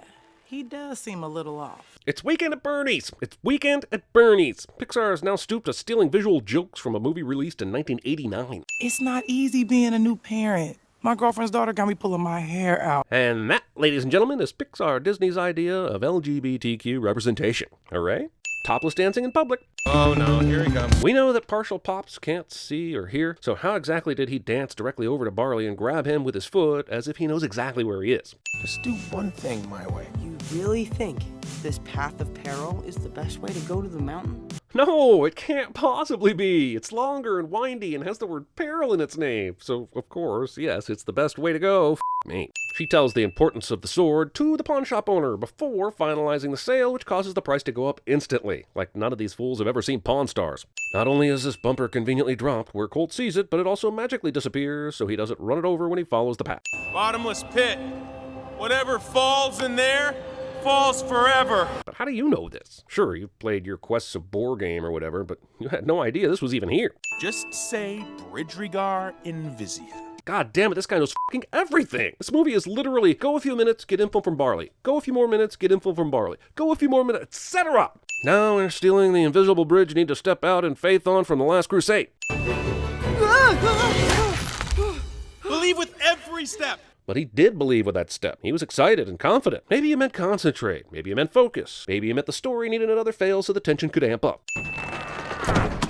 he does seem a little off. It's Weekend at Bernie's! It's Weekend at Bernie's! Pixar has now stooped to stealing visual jokes from a movie released in 1989. It's not easy being a new parent. My girlfriend's daughter got me pulling my hair out. And that, ladies and gentlemen, is Pixar Disney's idea of LGBTQ representation. Hooray? Topless dancing in public. Oh no, here he comes. We know that partial pops can't see or hear, so how exactly did he dance directly over to Barley and grab him with his foot as if he knows exactly where he is? Just do one thing my way. You really think this path of peril is the best way to go to the mountain? No, it can't possibly be. It's longer and windy and has the word peril in its name. So, of course, yes, it's the best way to go. F me. She tells the importance of the sword to the pawn shop owner before finalizing the sale, which causes the price to go up instantly. Like none of these fools have ever seen Pawn Stars. Not only is this bumper conveniently dropped where Colt sees it, but it also magically disappears, so he doesn't run it over when he follows the path. Bottomless pit. Whatever falls in there, falls forever. But how do you know this? Sure, you played your Quests of Boar game or whatever, but you had no idea this was even here. Just say Bridrigar Invisia. God damn it, this guy knows f***ing everything. This movie is literally, go a few minutes, get info from Barley. Go a few more minutes, get info from Barley. Go a few more minutes, etc. Now we're stealing the invisible bridge you need to step out in faith on from the Last Crusade. Believe with every step. But he did believe with that step. He was excited and confident. Maybe he meant concentrate. Maybe he meant focus. Maybe he meant the story needed another fail so the tension could amp up.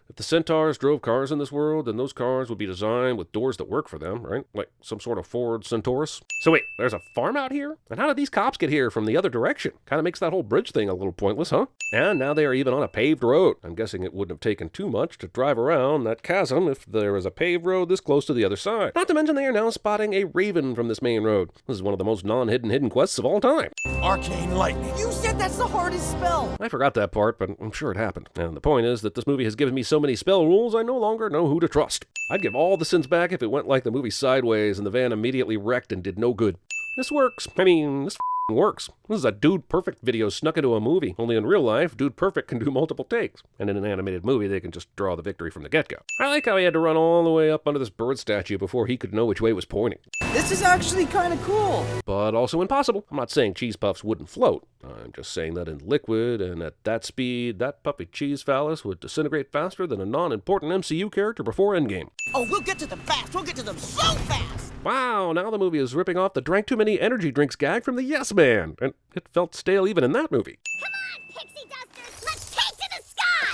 If the Centaurs drove cars in this world, then those cars would be designed with doors that work for them, right? Like some sort of Ford Centaurus. So wait, there's a farm out here? And how did these cops get here from the other direction? Kind of makes that whole bridge thing a little pointless, huh? And now they are even on a paved road. I'm guessing it wouldn't have taken too much to drive around that chasm if there was a paved road this close to the other side. Not to mention they are now spotting a raven from this main road. This is one of the most non-hidden hidden quests of all time. Arcane lightning. You said that's the hardest spell. I forgot that part, but I'm sure it happened. And the point is that this movie has given me so many spell rules, I no longer know who to trust. I'd give all the sins back if it went like the movie Sideways and the van immediately wrecked and did no good. This works. I mean, this works. This is a Dude Perfect video snuck into a movie. Only in real life, Dude Perfect can do multiple takes. And in an animated movie, they can just draw the victory from the get-go. I like how he had to run all the way up under this bird statue before he could know which way it was pointing. This is actually kind of cool. But also impossible. I'm not saying cheese puffs wouldn't float. I'm just saying that in liquid and at that speed, that puffy cheese phallus would disintegrate faster than a non-important MCU character before Endgame. Oh, we'll get to them fast. We'll get to them so fast. Wow, now the movie is ripping off the drank too many energy drinks gag from the Yes Man. And it felt stale even in that movie. Come on, pixie dusters, let's take to the sky!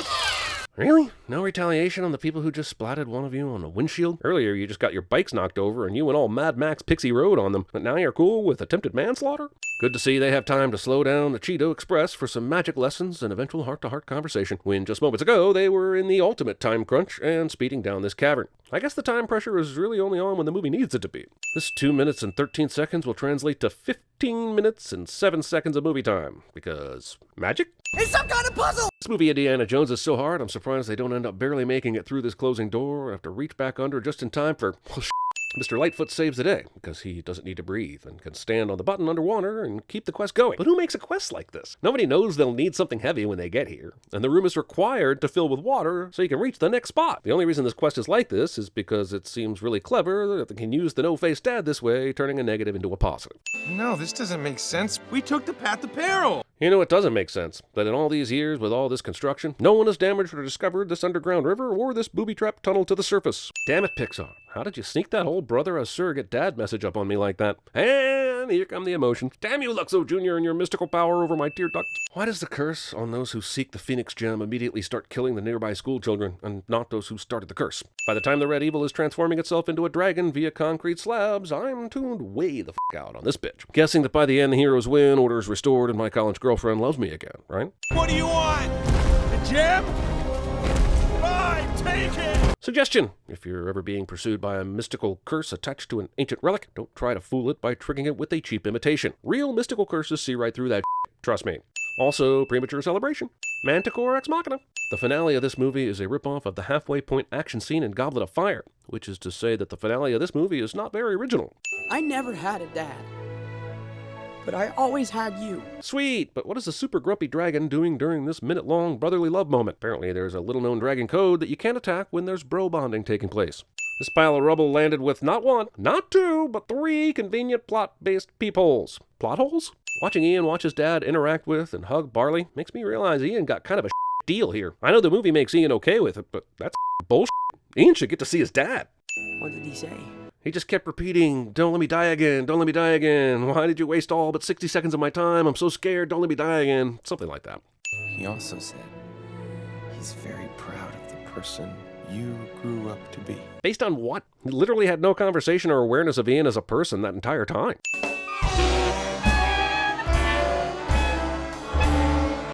Really? No retaliation on the people who just splatted one of you on a windshield? Earlier you just got your bikes knocked over and you went all Mad Max Pixie Road on them, but now you're cool with attempted manslaughter? Good to see they have time to slow down the Cheeto Express for some magic lessons and eventual heart-to-heart conversation, when just moments ago they were in the ultimate time crunch and speeding down this cavern. I guess the time pressure is really only on when the movie needs it to be. This 2 minutes and 13 seconds will translate to 15 minutes and 7 seconds of movie time, because magic? It's some kind of puzzle! This movie Indiana Jones is so hard, I'm surprised they don't end up barely making it through this closing door or have to reach back under just in time for, well, Mr. Lightfoot saves the day, because he doesn't need to breathe and can stand on the button underwater and keep the quest going. But who makes a quest like this? Nobody knows they'll need something heavy when they get here, and the room is required to fill with water so you can reach the next spot. The only reason this quest is like this is because it seems really clever that they can use the no-face dad this way, turning a negative into a positive. No, this doesn't make sense. We took the path of peril. You know, it doesn't make sense that in all these years with all this construction, no one has damaged or discovered this underground river or this booby-trapped tunnel to the surface. Damn it, Pixar. How did you sneak that whole brother as surrogate dad message up on me like that? And here come the emotions. Damn you, Luxo Jr. and your mystical power over my tear ducts. Why does the curse on those who seek the Phoenix Gem immediately start killing the nearby school children, and not those who started the curse? By the time the red evil is transforming itself into a dragon via concrete slabs, I'm tuned way the f*** out on this bitch. Guessing that by the end the heroes win, orders restored, and my college girlfriend loves me again, right? What do you want? The gem? Fine, take it! Suggestion: if you're ever being pursued by a mystical curse attached to an ancient relic, don't try to fool it by tricking it with a cheap imitation. Real mystical curses see right through that shit, trust me. Also, premature celebration. Manticore Ex Machina. The finale of this movie is a ripoff of the halfway point action scene in Goblet of Fire, which is to say that the finale of this movie is not very original. I never had a dad, but I always had you. Sweet, but what is the super grumpy dragon doing during this minute-long brotherly love moment? Apparently there's a little-known dragon code that you can't attack when there's bro bonding taking place. This pile of rubble landed with not one, not two, but 3 convenient plot-based peepholes. Plot holes? Watching Ian watch his dad interact with and hug Barley makes me realize Ian got kind of a deal here. I know the movie makes Ian okay with it, but that's bullshit. Ian should get to see his dad. What did he say? He just kept repeating, "Don't let me die again, don't let me die again. Why did you waste all but 60 seconds of my time? I'm so scared, don't let me die again." Something like that. He also said he's very proud of the person you grew up to be. Based on what? He literally had no conversation or awareness of Ian as a person that entire time.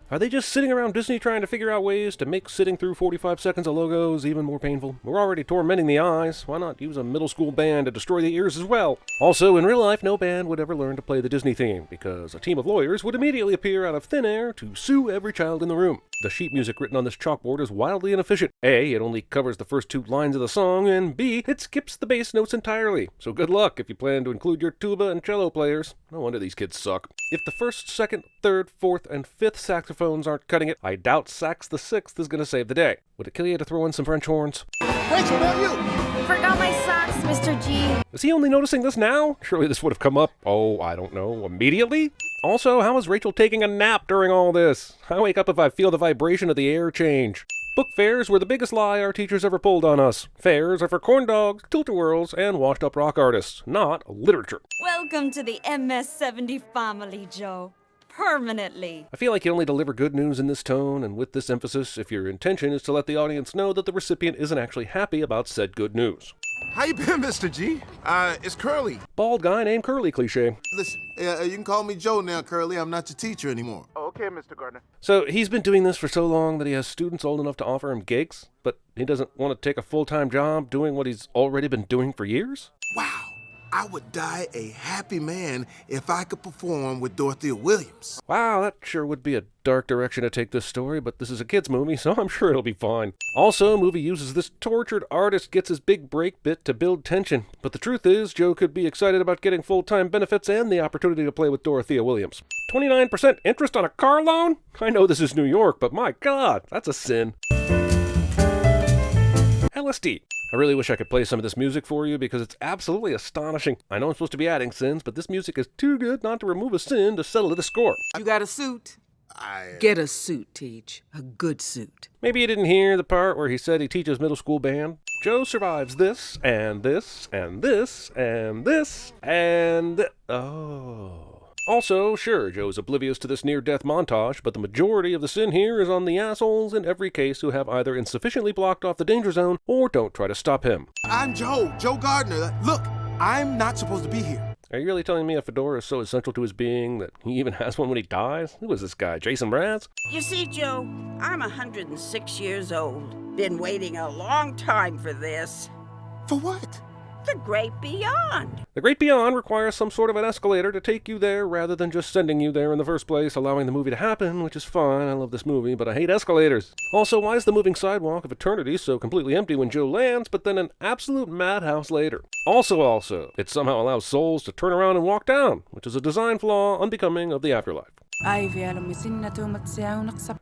Are they just sitting around Disney trying to figure out ways to make sitting through 45 seconds of logos even more painful? We're already tormenting the eyes. Why not use a middle school band to destroy the ears as well? Also, in real life, no band would ever learn to play the Disney theme, because a team of lawyers would immediately appear out of thin air to sue every child in the room. The sheet music written on this chalkboard is wildly inefficient. A, it only covers the first 2 lines of the song, and B, it skips the bass notes entirely. So good luck if you plan to include your tuba and cello players. No wonder these kids suck. If the first, second, third, fourth, and fifth saxophones aren't cutting it, I doubt sax the 6th is going to save the day. Would it kill you to throw in some French horns? Rachel, now you! Forgot my socks, Mr. G. Is he only noticing this now? Surely this would have come up, oh, I don't know, immediately? Also, how is Rachel taking a nap during all this? I wake up if I feel the vibration of the air change. Book fairs were the biggest lie our teachers ever pulled on us. Fairs are for corn dogs, tilt-a-whirls, and washed-up rock artists, not literature. Welcome to the MS-70 family, Joe. Permanently. I feel like you only deliver good news in this tone and with this emphasis if your intention is to let the audience know that the recipient isn't actually happy about said good news. How you been, Mr. G? It's Curly. Bald guy named Curly cliche. Listen, you can call me Joe now, Curly. I'm not your teacher anymore. Okay, Mr. Gardner. So he's been doing this for so long that he has students old enough to offer him gigs, but he doesn't want to take a full-time job doing what he's already been doing for years? Wow. I would die a happy man if I could perform with Dorothea Williams. Wow, that sure would be a dark direction to take this story, but this is a kid's movie, so I'm sure it'll be fine. Also, movie uses this tortured artist gets his big break bit to build tension. But the truth is, Joe could be excited about getting full-time benefits and the opportunity to play with Dorothea Williams. 29% interest on a car loan? I know this is New York, but my God, that's a sin. LSD. I really wish I could play some of this music for you because it's absolutely astonishing. I know I'm supposed to be adding sins, but this music is too good not to remove a sin to settle the score. You got a suit? Get a suit, Teach. A good suit. Maybe you didn't hear the part where he said he teaches middle school band. Joe survives this, and this, and this, and this, and... Oh... Also, sure, Joe's oblivious to this near-death montage, but the majority of the sin here is on the assholes in every case who have either insufficiently blocked off the danger zone or don't try to stop him. I'm Joe Gardner. Look, I'm not supposed to be here. Are you really telling me a fedora is so essential to his being that he even has one when he dies? Who is this guy, Jason Mraz? You see, Joe, I'm 106 years old. Been waiting a long time for this. For what? The Great Beyond. The Great Beyond requires some sort of an escalator to take you there rather than just sending you there in the first place, allowing the movie to happen, which is fine. I love this movie, but I hate escalators. Also, why is the moving sidewalk of eternity so completely empty when Joe lands, but then an absolute madhouse later? Also, it somehow allows souls to turn around and walk down, which is a design flaw unbecoming of the afterlife.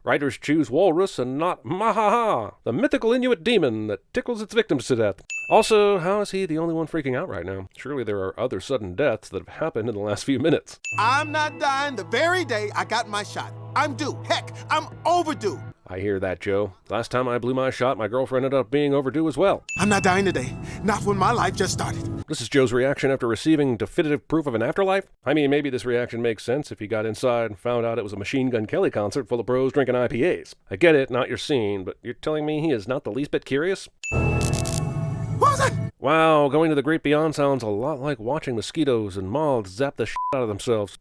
Writers choose walrus and not Mahaha, the mythical Inuit demon that tickles its victims to death. Also, how is he the only one freaking out right now? Surely there are other sudden deaths that have happened in the last few minutes. I'm not dying the very day I got my shot. I'm due. Heck, I'm overdue. I hear that, Joe. Last time I blew my shot, my girlfriend ended up being overdue as well. I'm not dying today. Not when my life just started. This is Joe's reaction after receiving definitive proof of an afterlife. I mean, maybe this reaction makes sense if he got inside and found out it was a Machine Gun Kelly concert full of bros drinking IPAs. I get it, not your scene, but you're telling me he is not the least bit curious? What was that? Wow, going to the Great Beyond sounds a lot like watching mosquitoes and moths zap the shit out of themselves.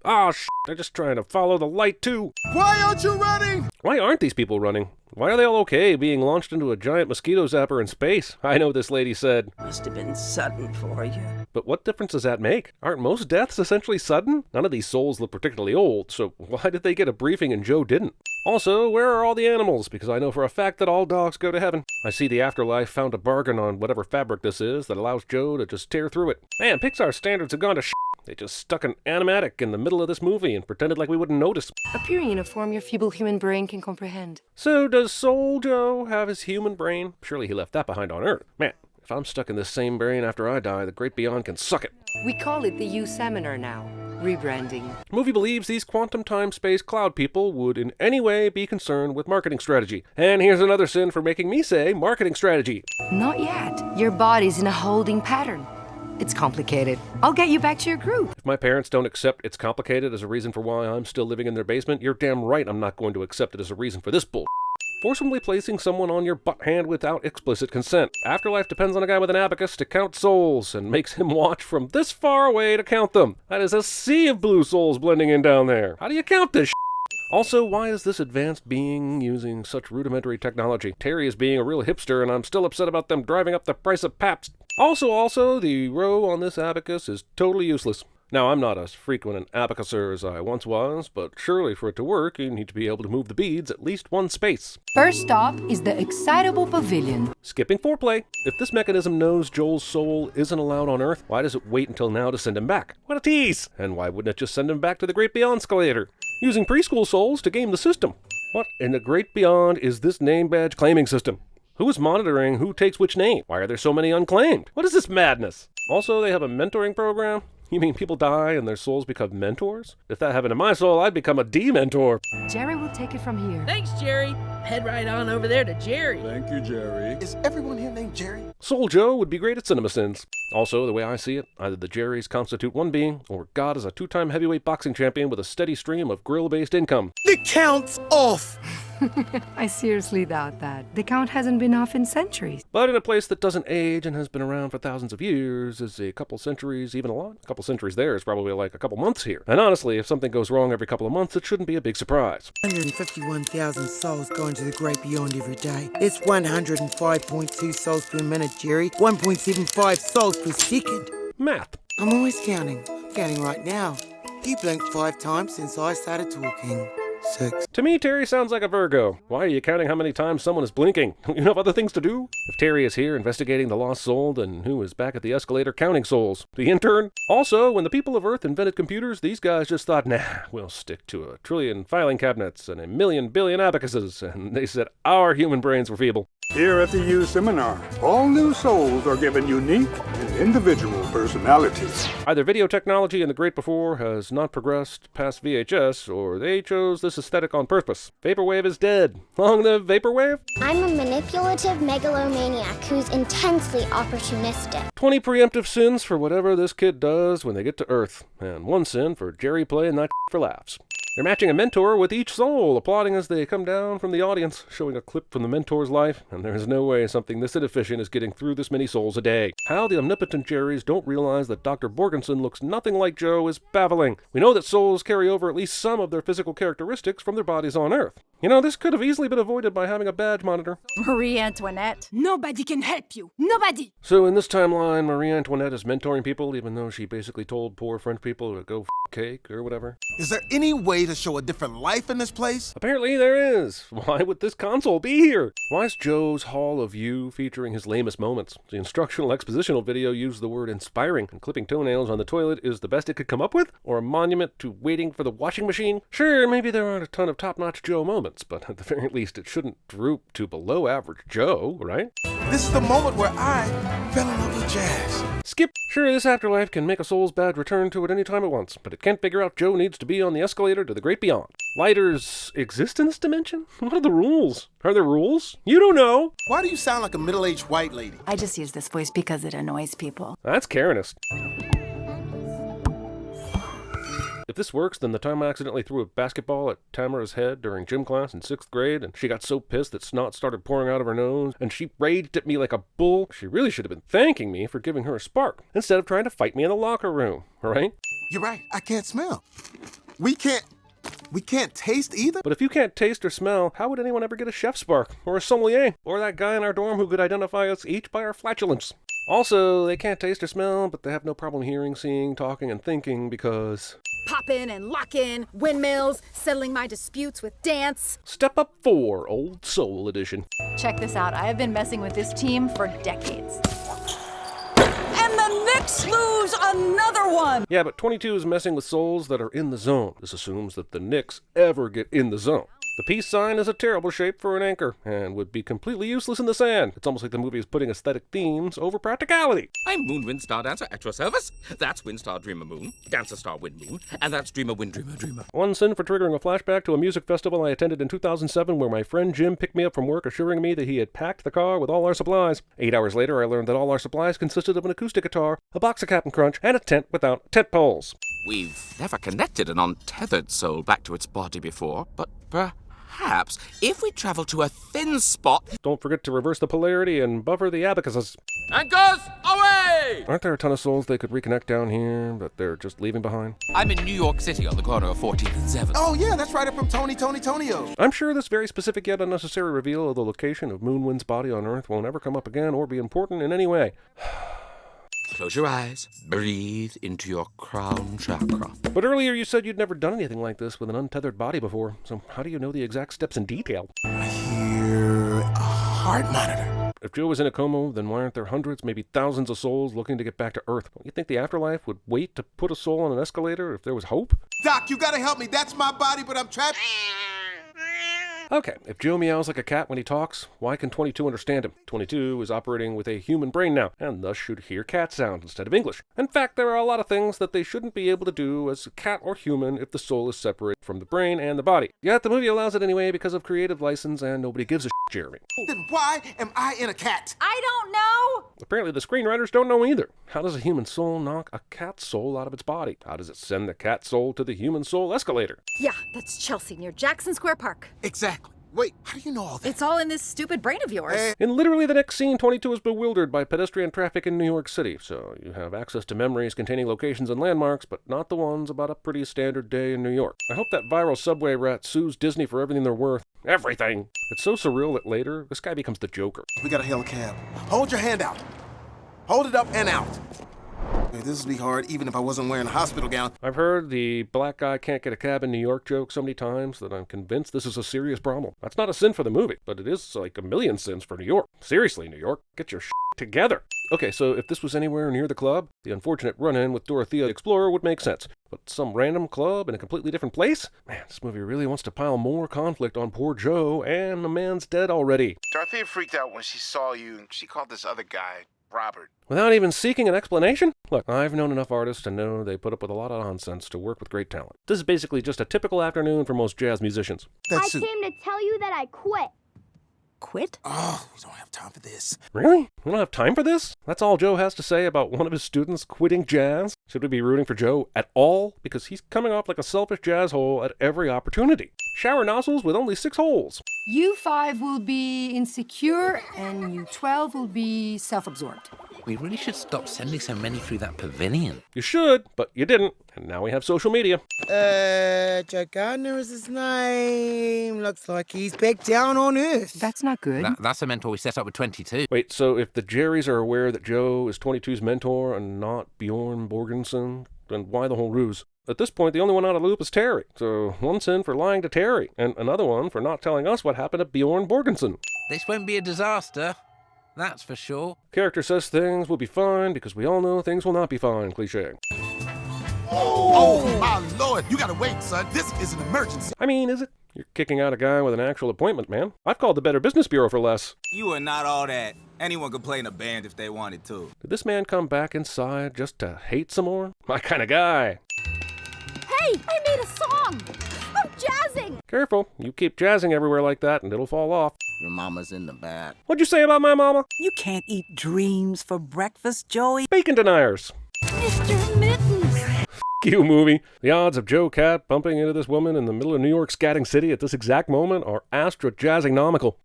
They're just trying to follow the light too. Why aren't you running? Why aren't these people running? Why are they all okay being launched into a giant mosquito zapper in space? I know this lady said. Must have been sudden for you. But what difference does that make? Aren't most deaths essentially sudden? None of these souls look particularly old, so why did they get a briefing and Joe didn't? Also, where are all the animals? Because I know for a fact that all dogs go to heaven. I see the afterlife found a bargain on whatever fabric this is that allows Joe to just tear through it. Man, Pixar standards have gone to shit. They just stuck an animatic in the middle of this movie and pretended like we wouldn't notice. Appearing in a form your feeble human brain can comprehend. So does Soul Joe have his human brain? Surely he left that behind on Earth. Man, if I'm stuck in this same brain after I die, the Great Beyond can suck it. We call it the U Seminar now. Rebranding. The movie believes these quantum time-space cloud people would in any way be concerned with marketing strategy. And here's another sin for making me say marketing strategy. Not yet. Your body's in a holding pattern. It's complicated. I'll get you back to your group. If my parents don't accept it's complicated as a reason for why I'm still living in their basement, you're damn right I'm not going to accept it as a reason for this bull. Forcibly placing someone on your butt hand without explicit consent. Afterlife depends on a guy with an abacus to count souls and makes him watch from this far away to count them. That is a sea of blue souls blending in down there. How do you count this shit? Also, why is this advanced being using such rudimentary technology? Terry is being a real hipster and I'm still upset about them driving up the price of Pabst. Also, the row on this abacus is totally useless. Now, I'm not as frequent an abacuser as I once was, but surely for it to work, you need to be able to move the beads at least one space. First stop is the excitable pavilion. Skipping foreplay. If this mechanism knows Joel's soul isn't allowed on Earth, why does it wait until now to send him back? What a tease! And why wouldn't it just send him back to the Great Beyond escalator? Using preschool souls to game the system. What in the Great Beyond is this name badge claiming system? Who is monitoring who takes which name? Why are there so many unclaimed? What is this madness? Also, they have a mentoring program? You mean people die and their souls become mentors? If that happened to my soul, I'd become a D-mentor. Jerry will take it from here. Thanks, Jerry. Head right on over there to Jerry. Thank you, Jerry. Is everyone here named Jerry? Soul Joe would be great at CinemaSins. Also, the way I see it, either the Jerrys constitute one being, or God is a two-time heavyweight boxing champion with a steady stream of grill-based income. The count's off! I seriously doubt that. The count hasn't been off in centuries. But in a place that doesn't age and has been around for thousands of years, is a couple centuries even a lot? A couple centuries there is probably like a couple months here. And honestly, if something goes wrong every couple of months, it shouldn't be a big surprise. 151,000 souls going to the Great Beyond every day. It's 105.2 souls per minute, Jerry. 1.75 souls per second. Math. I'm always counting. I'm counting right now. You blinked 5 times since I started talking. 6. To me, Terry sounds like a Virgo. Why are you counting how many times someone is blinking? You have other things to do? If Terry is here investigating the lost soul, then who is back at the escalator counting souls? The intern? Also, when the people of Earth invented computers, these guys just thought, nah, we'll stick to 1 trillion filing cabinets and 1 million billion abacuses, and they said our human brains were feeble. Here at the U Seminar, all new souls are given unique and individual personalities. Either video technology in the great before has not progressed past VHS, or they chose this aesthetic on purpose. Vaporwave is dead. Long live Vaporwave? I'm a manipulative megalomaniac who's intensely opportunistic. 20 preemptive sins for whatever this kid does when they get to Earth, and 1 sin for Jerry playing that for laughs. They're matching a mentor with each soul, applauding as they come down from the audience, showing a clip from the mentor's life, and there is no way something this inefficient is getting through this many souls a day. How the omnipotent Jerrys don't realize that Dr. Borgenson looks nothing like Joe is baffling. We know that souls carry over at least some of their physical characteristics from their bodies on Earth. You know, this could have easily been avoided by having a badge monitor. Marie Antoinette. Nobody can help you. Nobody. So in this timeline, Marie Antoinette is mentoring people, even though she basically told poor French people to go f cake or whatever. Is there any way to show a different life in this place? Apparently there is. Why would this console be here? Why is Joe's Hall of You featuring his lamest moments? The instructional expositional video used the word inspiring, and clipping toenails on the toilet is the best it could come up with? Or a monument to waiting for the washing machine? Sure, maybe there aren't a ton of top-notch Joe moments, but at the very least it shouldn't droop to below average Joe, right? This is the moment where I fell in love with jazz. Skip. Sure, this afterlife can make a soul's bad return to it any time it wants, but it can't figure out Joe needs to be on the escalator to the great beyond. Lighters exist in this dimension? What are the rules? Are there rules? You don't know. Why do you sound like a middle-aged white lady? I just use this voice because it annoys people. That's Karenist. If this works, then the time I accidentally threw a basketball at Tamara's head during gym class in 6th grade, and she got so pissed that snot started pouring out of her nose, and she raged at me like a bull, she really should have been thanking me for giving her a spark, instead of trying to fight me in the locker room, right? You're right, I can't smell. We can't taste either? But if you can't taste or smell, how would anyone ever get a chef spark, or a sommelier, or that guy in our dorm who could identify us each by our flatulence? Also, they can't taste or smell, but they have no problem hearing, seeing, talking, and thinking because... Pop in and lock in, windmills, settling my disputes with dance. Step up 4, Old Soul Edition. Check this out. I have been messing with this team for decades. And the Knicks lose another one! Yeah, but 22 is messing with souls that are in the zone. This assumes that the Knicks ever get in the zone. The peace sign is a terrible shape for an anchor, and would be completely useless in the sand. It's almost like the movie is putting aesthetic themes over practicality. I'm Moon Wind Star Dancer at your service. That's Wind Star Dreamer Moon, Dancer Star Wind Moon, and that's Dreamer Wind Dreamer Dreamer. 1 sin for triggering a flashback to a music festival I attended in 2007 where my friend Jim picked me up from work assuring me that he had packed the car with all our supplies. 8 hours later I learned that all our supplies consisted of an acoustic guitar, a box of Captain Crunch, and a tent without tent poles. We've never connected an untethered soul back to its body before, but perhaps if we travel to a thin spot... Don't forget to reverse the polarity and buffer the abacuses. Anchors, away! Aren't there a ton of souls they could reconnect down here, but they're just leaving behind? I'm in New York City on the corner of 14th and 7th. Oh yeah, that's right up from Tonio. I'm sure this very specific yet unnecessary reveal of the location of Moonwind's body on Earth won't ever come up again or be important in any way. Close your eyes. Breathe into your crown chakra. But earlier you said you'd never done anything like this with an untethered body before, so how do you know the exact steps in detail? I hear a heart monitor. If Joe was in a coma, then why aren't there hundreds, maybe thousands of souls looking to get back to Earth? Don't you think the afterlife would wait to put a soul on an escalator if there was hope? Doc, you gotta help me. That's my body, but I'm trapped. Okay, if Joe meows like a cat when he talks, why can 22 understand him? 22 is operating with a human brain now, and thus should hear cat sounds instead of English. In fact, there are a lot of things that they shouldn't be able to do as a cat or human if the soul is separated from the brain and the body. Yet the movie allows it anyway because of creative license, and nobody gives a shit, Jeremy. Then why am I in a cat? I don't know! Apparently the screenwriters don't know either. How does a human soul knock a cat soul out of its body? How does it send the cat soul to the human soul escalator? Yeah, that's Chelsea near Jackson Square Park. Exactly. Wait, how do you know all that? It's all in this stupid brain of yours. In literally the next scene, 22 is bewildered by pedestrian traffic in New York City, so you have access to memories containing locations and landmarks, but not the ones about a pretty standard day in New York. I hope that viral subway rat sues Disney for everything they're worth. Everything! It's so surreal that later, this guy becomes the Joker. We gotta hail a cab. Hold your hand out. Hold it up and out. This would be hard even if I wasn't wearing a hospital gown. I've heard the black guy can't get a cab in New York joke so many times that I'm convinced this is a serious problem. That's not a sin for the movie, but it is like a million sins for New York. Seriously, New York, get your shit together. Okay, so if this was anywhere near the club, the unfortunate run-in with Dorothea the Explorer would make sense. But some random club in a completely different place? Man, this movie really wants to pile more conflict on poor Joe, and the man's dead already. Dorothea freaked out when she saw you, and she called this other guy Robert. Without even seeking an explanation? Look, I've known enough artists to know they put up with a lot of nonsense to work with great talent. This is basically just a typical afternoon for most jazz musicians. I came to tell you that I quit. Quit? Oh, we don't have time for this. Really? We don't have time for this? That's all Joe has to say about one of his students quitting jazz? Should we be rooting for Joe at all? Because he's coming off like a selfish jazz hole at every opportunity. Shower nozzles with only 6 holes. You 5 will be insecure, and you 12 will be self-absorbed. We really should stop sending so many through that pavilion. You should, but you didn't. And now we have social media. Joe Gardner is his name. Looks like he's back down on Earth. That's not good. That's a mentor we set up with 22. Wait, so if the Jerrys are aware that Joe is 22's mentor and not Bjorn Borgensen, then why the whole ruse? At this point, the only one out of the loop is Terry. So one sin for lying to Terry, and another one for not telling us what happened to Bjorn Borgensen. This won't be a disaster. That's for sure. Character says things will be fine because we all know things will not be fine, cliché. Oh, my lord. You gotta wait, son. This is an emergency. I mean, is it? You're kicking out a guy with an actual appointment, man. I've called the Better Business Bureau for less. You are not all that. Anyone could play in a band if they wanted to. Did this man come back inside just to hate some more? My kind of guy. Hey, I made a song! I'm jazzing! Careful. You keep jazzing everywhere like that and it'll fall off. Your mama's in the back. What'd you say about my mama? You can't eat dreams for breakfast, Joey. Bacon deniers. Mr. Mittens! F*** you, movie. The odds of Joe Cat bumping into this woman in the middle of New York scatting city at this exact moment are astro-jazzing-nomical.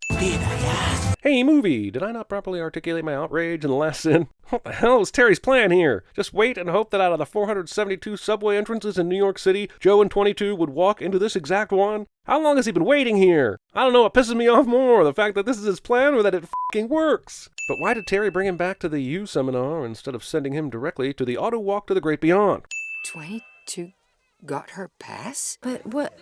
Hey, movie, did I not properly articulate my outrage in the last sin? What the hell is Terry's plan here? Just wait and hope that out of the 472 subway entrances in New York City, Joe and 22 would walk into this exact one? How long has he been waiting here? I don't know what pisses me off more, the fact that this is his plan or that it f***ing works. But why did Terry bring him back to the U seminar instead of sending him directly to the auto walk to the great beyond? 22 got her pass? But what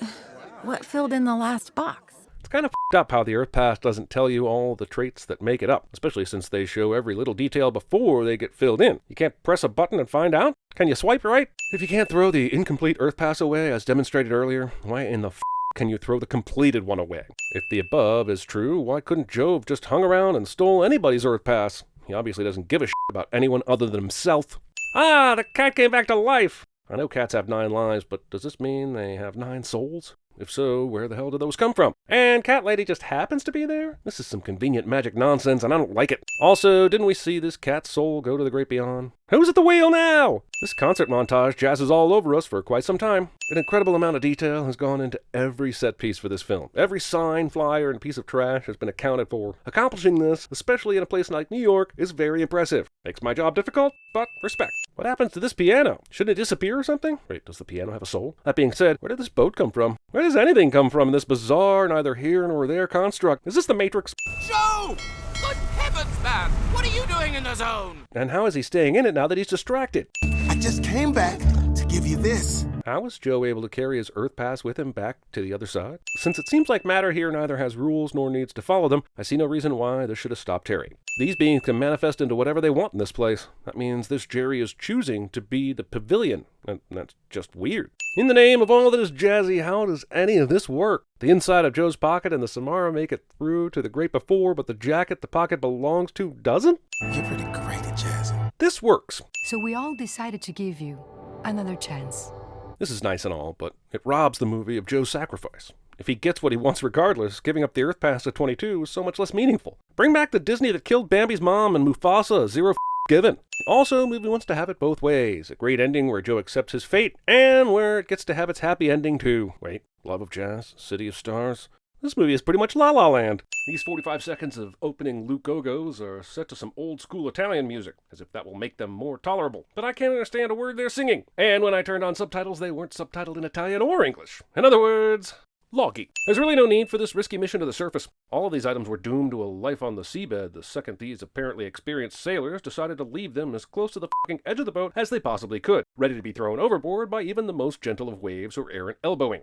filled in the last box? It's kind of f***ed up how the Earth Pass doesn't tell you all the traits that make it up, especially since they show every little detail before they get filled in. You can't press a button and find out? Can you swipe right? If you can't throw the incomplete Earth Pass away as demonstrated earlier, why in the f*** can you throw the completed one away? If the above is true, why couldn't Joe have just hung around and stole anybody's Earth Pass? He obviously doesn't give a shit about anyone other than himself. Ah, the cat came back to life! I know cats have 9 lives, but does this mean they have 9 souls? If so, where the hell did those come from? And Cat Lady just happens to be there? This is some convenient magic nonsense, and I don't like it. Also, didn't we see this cat's soul go to the great beyond? Who's at the wheel now? This concert montage jazzes all over us for quite some time. An incredible amount of detail has gone into every set piece for this film. Every sign, flyer, and piece of trash has been accounted for. Accomplishing this, especially in a place like New York, is very impressive. Makes my job difficult, but respect. What happens to this piano? Shouldn't it disappear or something? Wait, does the piano have a soul? That being said, where did this boat come from? Where does anything come from in this bizarre, neither here nor there construct? Is this the Matrix? Joe! Good heavens, man! What are you doing in the zone? And how is he staying in it now that he's distracted? I just came back to give you this. How is Joe able to carry his Earth Pass with him back to the other side? Since it seems like matter here neither has rules nor needs to follow them, I see no reason why this should have stopped Terry. These beings can manifest into whatever they want in this place. That means this Jerry is choosing to be the pavilion, and that's just weird. In the name of all that is jazzy, how does any of this work? The inside of Joe's pocket and the Samara make it through to the great before, but the jacket the pocket belongs to doesn't? You're pretty great at jazzing. This works. So we all decided to give you another chance. This is nice and all, but it robs the movie of Joe's sacrifice. If he gets what he wants regardless, giving up the Earth Pass to 22 is so much less meaningful. Bring back the Disney that killed Bambi's mom and Mufasa, zero given. Also, the movie wants to have it both ways. A great ending where Joe accepts his fate, and where it gets to have its happy ending too. Wait, Love of Jazz, City of Stars? This movie is pretty much La La Land. These 45 seconds of opening Luke Go-Go's are set to some old-school Italian music, as if that will make them more tolerable. But I can't understand a word they're singing. And when I turned on subtitles, they weren't subtitled in Italian or English. In other words, loggy. There's really no need for this risky mission to the surface. All of these items were doomed to a life on the seabed the second these apparently experienced sailors decided to leave them as close to the fucking edge of the boat as they possibly could, ready to be thrown overboard by even the most gentle of waves or errant elbowing.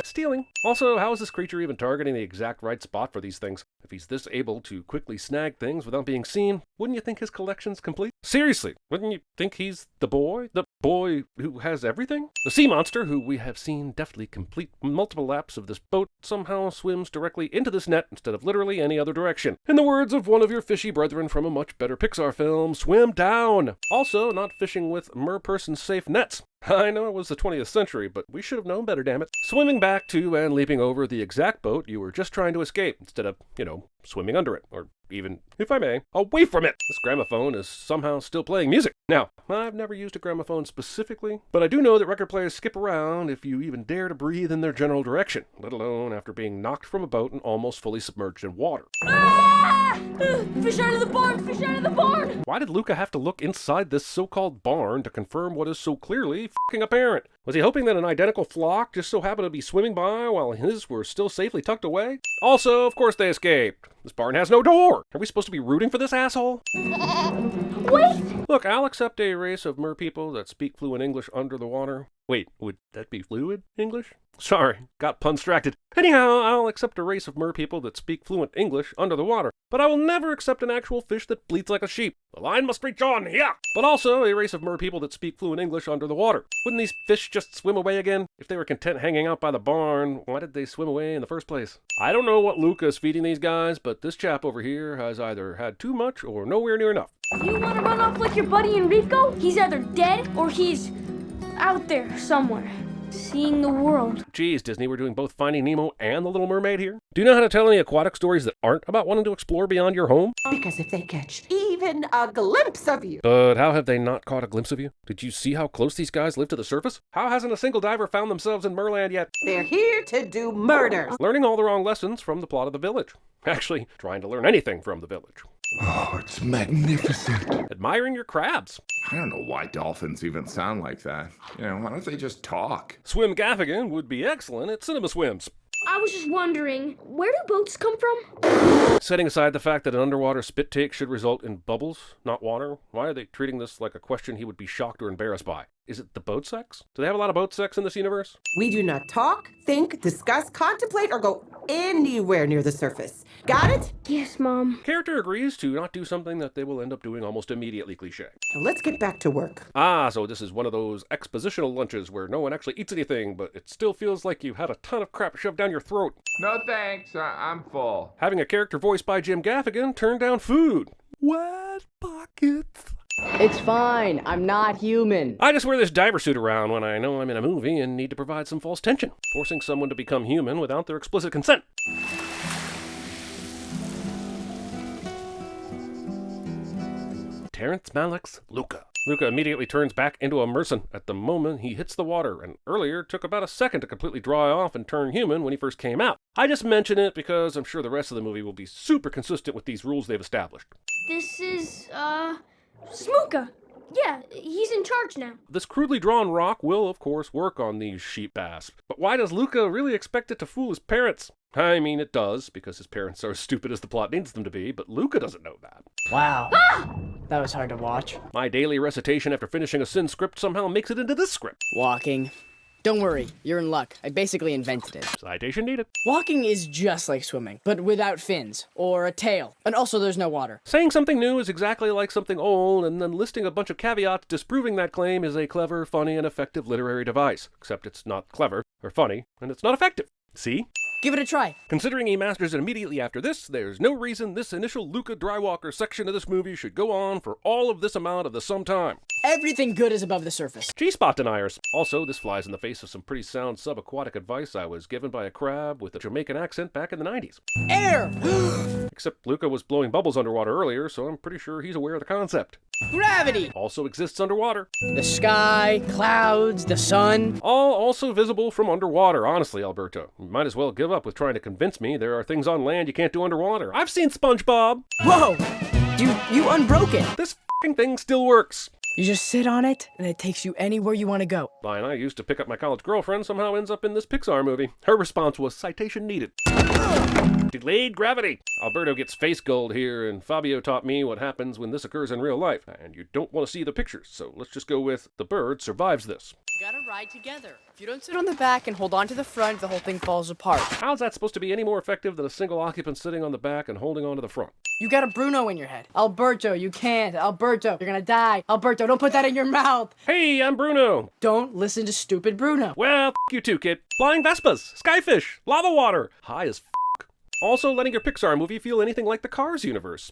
Stealing. Also, how is this creature even targeting the exact right spot for these things? If he's this able to quickly snag things without being seen, wouldn't you think his collection's complete? Seriously, wouldn't you think he's the boy who has everything? The sea monster, who we have seen deftly complete multiple laps of this boat, somehow swims directly into this net instead of literally any other direction. In the words of one of your fishy brethren from a much better Pixar film, swim down! Also, not fishing with merperson-safe nets. I know it was the 20th century, but we should have known better, damn it. Swimming back to and leaping over the exact boat you were just trying to escape, instead of, swimming under it, or even, if I may, away from it. This gramophone is somehow still playing music. Now, I've never used a gramophone specifically, but I do know that record players skip around if you even dare to breathe in their general direction, let alone after being knocked from a boat and almost fully submerged in water. Ah! Fish out of the barn! Fish out of the barn! Why did Luca have to look inside this so-called barn to confirm what is so clearly f***ing apparent? Was he hoping that an identical flock just so happened to be swimming by while his were still safely tucked away? Also, of course they escaped. This barn has no door! Are we supposed to be rooting for this asshole? Wait! Look, I'll accept a race of merpeople that speak fluent English under the water. Wait, would that be fluid English? Sorry, got pun-stracted. Anyhow, I'll accept a race of merpeople that speak fluent English under the water, but I will never accept an actual fish that bleats like a sheep. The line must reach on, yeah! But also a race of merpeople that speak fluent English under the water. Wouldn't these fish just swim away again? If they were content hanging out by the barn, why did they swim away in the first place? I don't know what Luca is feeding these guys, but this chap over here has either had too much or nowhere near enough. You want to run off like your buddy Enrico? He's either dead or he's out there somewhere, seeing the world. Geez, Disney, we're doing both Finding Nemo and The Little Mermaid here? Do you know how to tell any aquatic stories that aren't about wanting to explore beyond your home? Because if they catch even a glimpse of you... But how have they not caught a glimpse of you? Did you see how close these guys live to the surface? How hasn't a single diver found themselves in Merland yet? They're here to do murder. Learning all the wrong lessons from the plot of The Village. Actually, trying to learn anything from The Village. Oh, it's magnificent. Admiring your crabs. I don't know why dolphins even sound like that. Why don't they just talk? Swim Gaffigan would be excellent at CinemaSins. I was just wondering, where do boats come from? Setting aside the fact that an underwater spit take should result in bubbles, not water, why are they treating this like a question he would be shocked or embarrassed by? Is it the boat sex? Do they have a lot of boat sex in this universe? We do not talk, think, discuss, contemplate, or go anywhere near the surface. Got it? Yes, Mom. Character agrees to not do something that they will end up doing almost immediately cliché. Now let's get back to work. Ah, so this is one of those expositional lunches where no one actually eats anything, but it still feels like you had a ton of crap shoved down your throat. No thanks, I'm full. Having a character voiced by Jim Gaffigan turn down food. Wet pockets. It's fine. I'm not human. I just wear this diver suit around when I know I'm in a movie and need to provide some false tension, forcing someone to become human without their explicit consent. Terrence Malick's Luca. Luca immediately turns back into a merson at the moment he hits the water, and earlier took about a second to completely dry off and turn human when he first came out. I just mention it because I'm sure the rest of the movie will be super consistent with these rules they've established. This is, Smooka. Yeah, he's in charge now. This crudely drawn rock will, of course, work on these sheep bass. But why does Luca really expect it to fool his parents? I mean, it does, because his parents are as stupid as the plot needs them to be, but Luca doesn't know that. Wow. Ah! That was hard to watch. My daily recitation after finishing a Sin script somehow makes it into this script. Walking. Don't worry, you're in luck. I basically invented it. Citation needed. Walking is just like swimming, but without fins, or a tail. And also there's no water. Saying something new is exactly like something old, and then listing a bunch of caveats disproving that claim is a clever, funny, and effective literary device. Except it's not clever, or funny, and it's not effective. See? Give it a try. Considering he masters it immediately after this, there's no reason this initial Luca Drywalker section of this movie should go on for all of this amount of the sum time. Everything good is above the surface. G-spot deniers. Also, this flies in the face of some pretty sound subaquatic advice I was given by a crab with a Jamaican accent back in the 90s. Air! Except Luca was blowing bubbles underwater earlier, so I'm pretty sure he's aware of the concept. Gravity! Also exists underwater. The sky, clouds, the sun. All also visible from underwater. Honestly, Alberto, you might as well give up with trying to convince me there are things on land you can't do underwater. I've seen SpongeBob. Whoa! You unbroke it. This f***ing thing still works. You just sit on it, and it takes you anywhere you want to go. Line I used to pick up my college girlfriend somehow ends up in this Pixar movie. Her response was, citation needed. Delayed gravity. Alberto gets face gold here, and Fabio taught me what happens when this occurs in real life. And you don't want to see the pictures, so let's just go with the bird survives this. Gotta ride together. If you don't sit on the back and hold on to the front, the whole thing falls apart. How's that supposed to be any more effective than a single occupant sitting on the back and holding on to the front? You got a Bruno in your head. Alberto, you can't. Alberto, you're gonna die. Alberto, don't put that in your mouth. Hey, I'm Bruno. Don't listen to stupid Bruno. Well, you too, kid. Flying Vespas, skyfish, lava water, high as Also letting your Pixar movie feel anything like the Cars universe.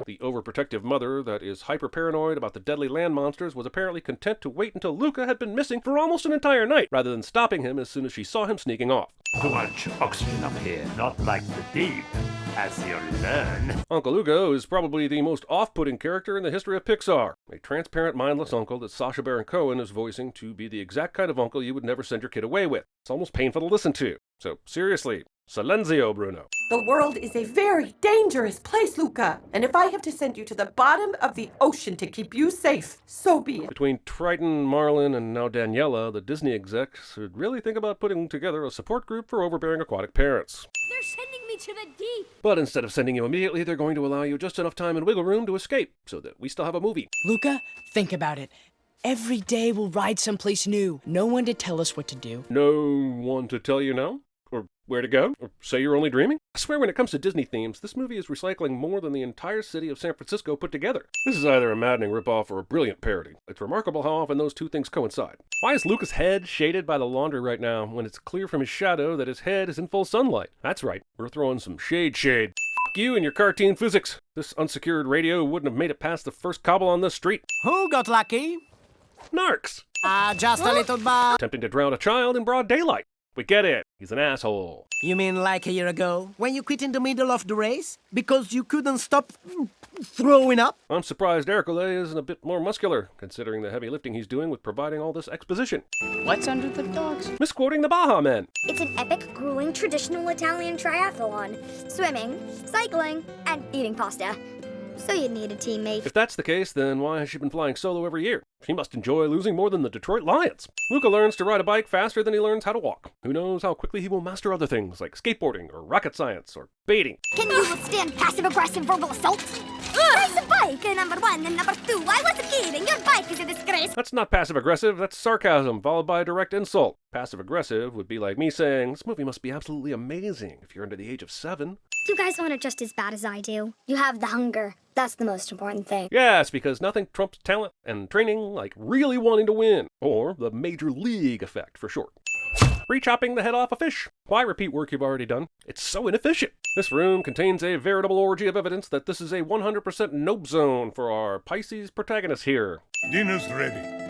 The overprotective mother that is hyper-paranoid about the deadly land monsters was apparently content to wait until Luca had been missing for almost an entire night, rather than stopping him as soon as she saw him sneaking off. Too much oxygen up here, not like the deep, as you'll learn. Uncle Ugo is probably the most off-putting character in the history of Pixar. A transparent, mindless uncle that Sacha Baron Cohen is voicing to be the exact kind of uncle you would never send your kid away with. It's almost painful to listen to. So, seriously, silenzio, Bruno. The world is a very dangerous place, Luca. And if I have to send you to the bottom of the ocean to keep you safe, so be it. Between Triton, Marlin, and now Daniela, the Disney execs should really think about putting together a support group for overbearing aquatic parents. They're sending me to the deep. But instead of sending you immediately, they're going to allow you just enough time and wiggle room to escape, so that we still have a movie. Luca, think about it. Every day we'll ride someplace new. No one to tell us what to do. No one to tell you no? Or where to go? Or say you're only dreaming? I swear when it comes to Disney themes, this movie is recycling more than the entire city of San Francisco put together. This is either a maddening ripoff or a brilliant parody. It's remarkable how often those two things coincide. Why is Luca's head shaded by the laundry right now when it's clear from his shadow that his head is in full sunlight? That's right, we're throwing some shade. F*** you and your cartoon physics. This unsecured radio wouldn't have made it past the first cobble on this street. Who got lucky? Narcs! Just a little bit. Attempting to drown a child in broad daylight. We get it. He's an asshole. You mean like a year ago, when you quit in the middle of the race? Because you couldn't stop throwing up? I'm surprised Hercule isn't a bit more muscular, considering the heavy lifting he's doing with providing all this exposition. What's under the dogs? Misquoting the Baja Men. It's an epic, grueling, traditional Italian triathlon. Swimming, cycling, and eating pasta. So you'd need a teammate. If that's the case, then why has she been flying solo every year? She must enjoy losing more than the Detroit Lions. Luca learns to ride a bike faster than he learns how to walk. Who knows how quickly he will master other things like skateboarding or rocket science or baiting. Can you withstand passive-aggressive verbal assault? Race a bike, number one, and number two. I wasn't kidding. Your bike is a disgrace. That's not passive-aggressive, that's sarcasm, followed by a direct insult. Passive-aggressive would be like me saying, this movie must be absolutely amazing if you're under the age of 7. You guys want it just as bad as I do. You have the hunger. That's the most important thing. Yes, because nothing trumps talent and training like really wanting to win, or the major league effect for short. Re-chopping the head off a fish. Why repeat work you've already done? It's so inefficient. This room contains a veritable orgy of evidence that this is a 100% nope zone for our Pisces protagonist here. Dinner's ready.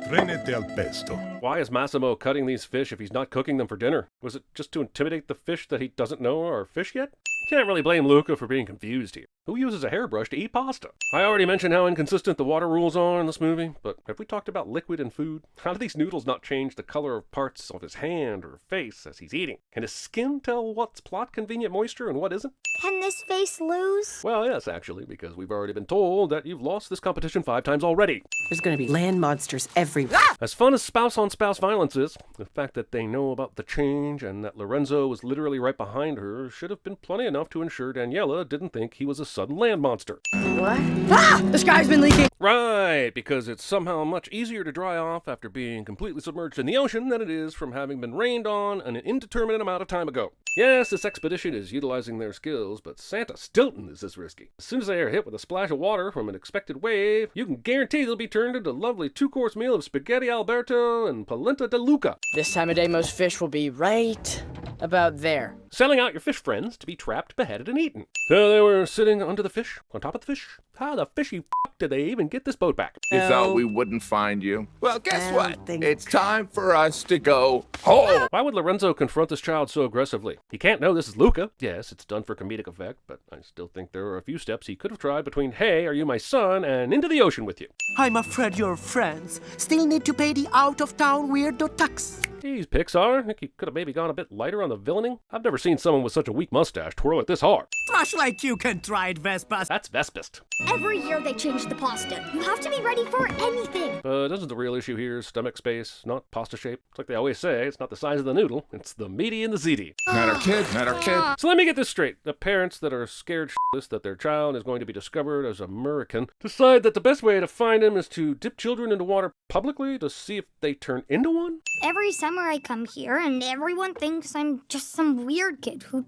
Trenete al pesto. Why is Massimo cutting these fish if he's not cooking them for dinner? Was it just to intimidate the fish that he doesn't know are fish yet? You can't really blame Luca for being confused here. Who uses a hairbrush to eat pasta? I already mentioned how inconsistent the water rules are in this movie, but have we talked about liquid and food? How do these noodles not change the color of parts of his hand or face as he's eating? Can his skin tell what's plot-convenient moisture and what isn't? Can this face lose? Well, yes, actually, because we've already been told that you've lost this competition 5 times already. There's going to be land monsters everywhere. As fun as spouse-on-spouse violence is, the fact that they know about the change and that Lorenzo was literally right behind her should have been plenty enough to ensure Daniela didn't think he was a sudden land monster. What? Ah! The sky's been leaking! Right, because it's somehow much easier to dry off after being completely submerged in the ocean than it is from having been rained on an indeterminate amount of time ago. Yes, this expedition is utilizing their skills, but Santa Stilton is this risky. As soon as they are hit with a splash of water from an expected wave, you can guarantee they'll be turned into a lovely 2-course meal of spaghetti Alberto and polenta de Luca. This time of day, most fish will be right about there. Selling out your fish friends to be trapped, beheaded, and eaten. So they were sitting under the fish, on top of the fish. How the fishy f*** did they even get this boat back? You thought we wouldn't find you? Well, guess what? It's time for us to go home. Why would Lorenzo confront this child so aggressively? He can't know this is Luca. Yes, it's done for comedic effect, but I still think there are a few steps he could have tried between, hey, are you my son, and into the ocean with you. I'm afraid your friends still need to pay the out-of-town weirdo tax. Geez, Pixar, I think you could have maybe gone a bit lighter on the villaining. I've never seen someone with such a weak mustache twirl it this hard. Thrush like you can try it, Vespas. That's Vespist. Every year they change the pasta. You have to be ready for anything. But isn't the real issue here stomach space, not pasta shape? It's like they always say, it's not the size of the noodle, it's the meaty and the ziti. Not our kid, not our kid. So let me get this straight. The parents that are scared shitless that their child is going to be discovered as a American decide that the best way to find him is to dip children into water publicly to see if they turn into one? Every summer I come here and everyone thinks I'm just some weird kid who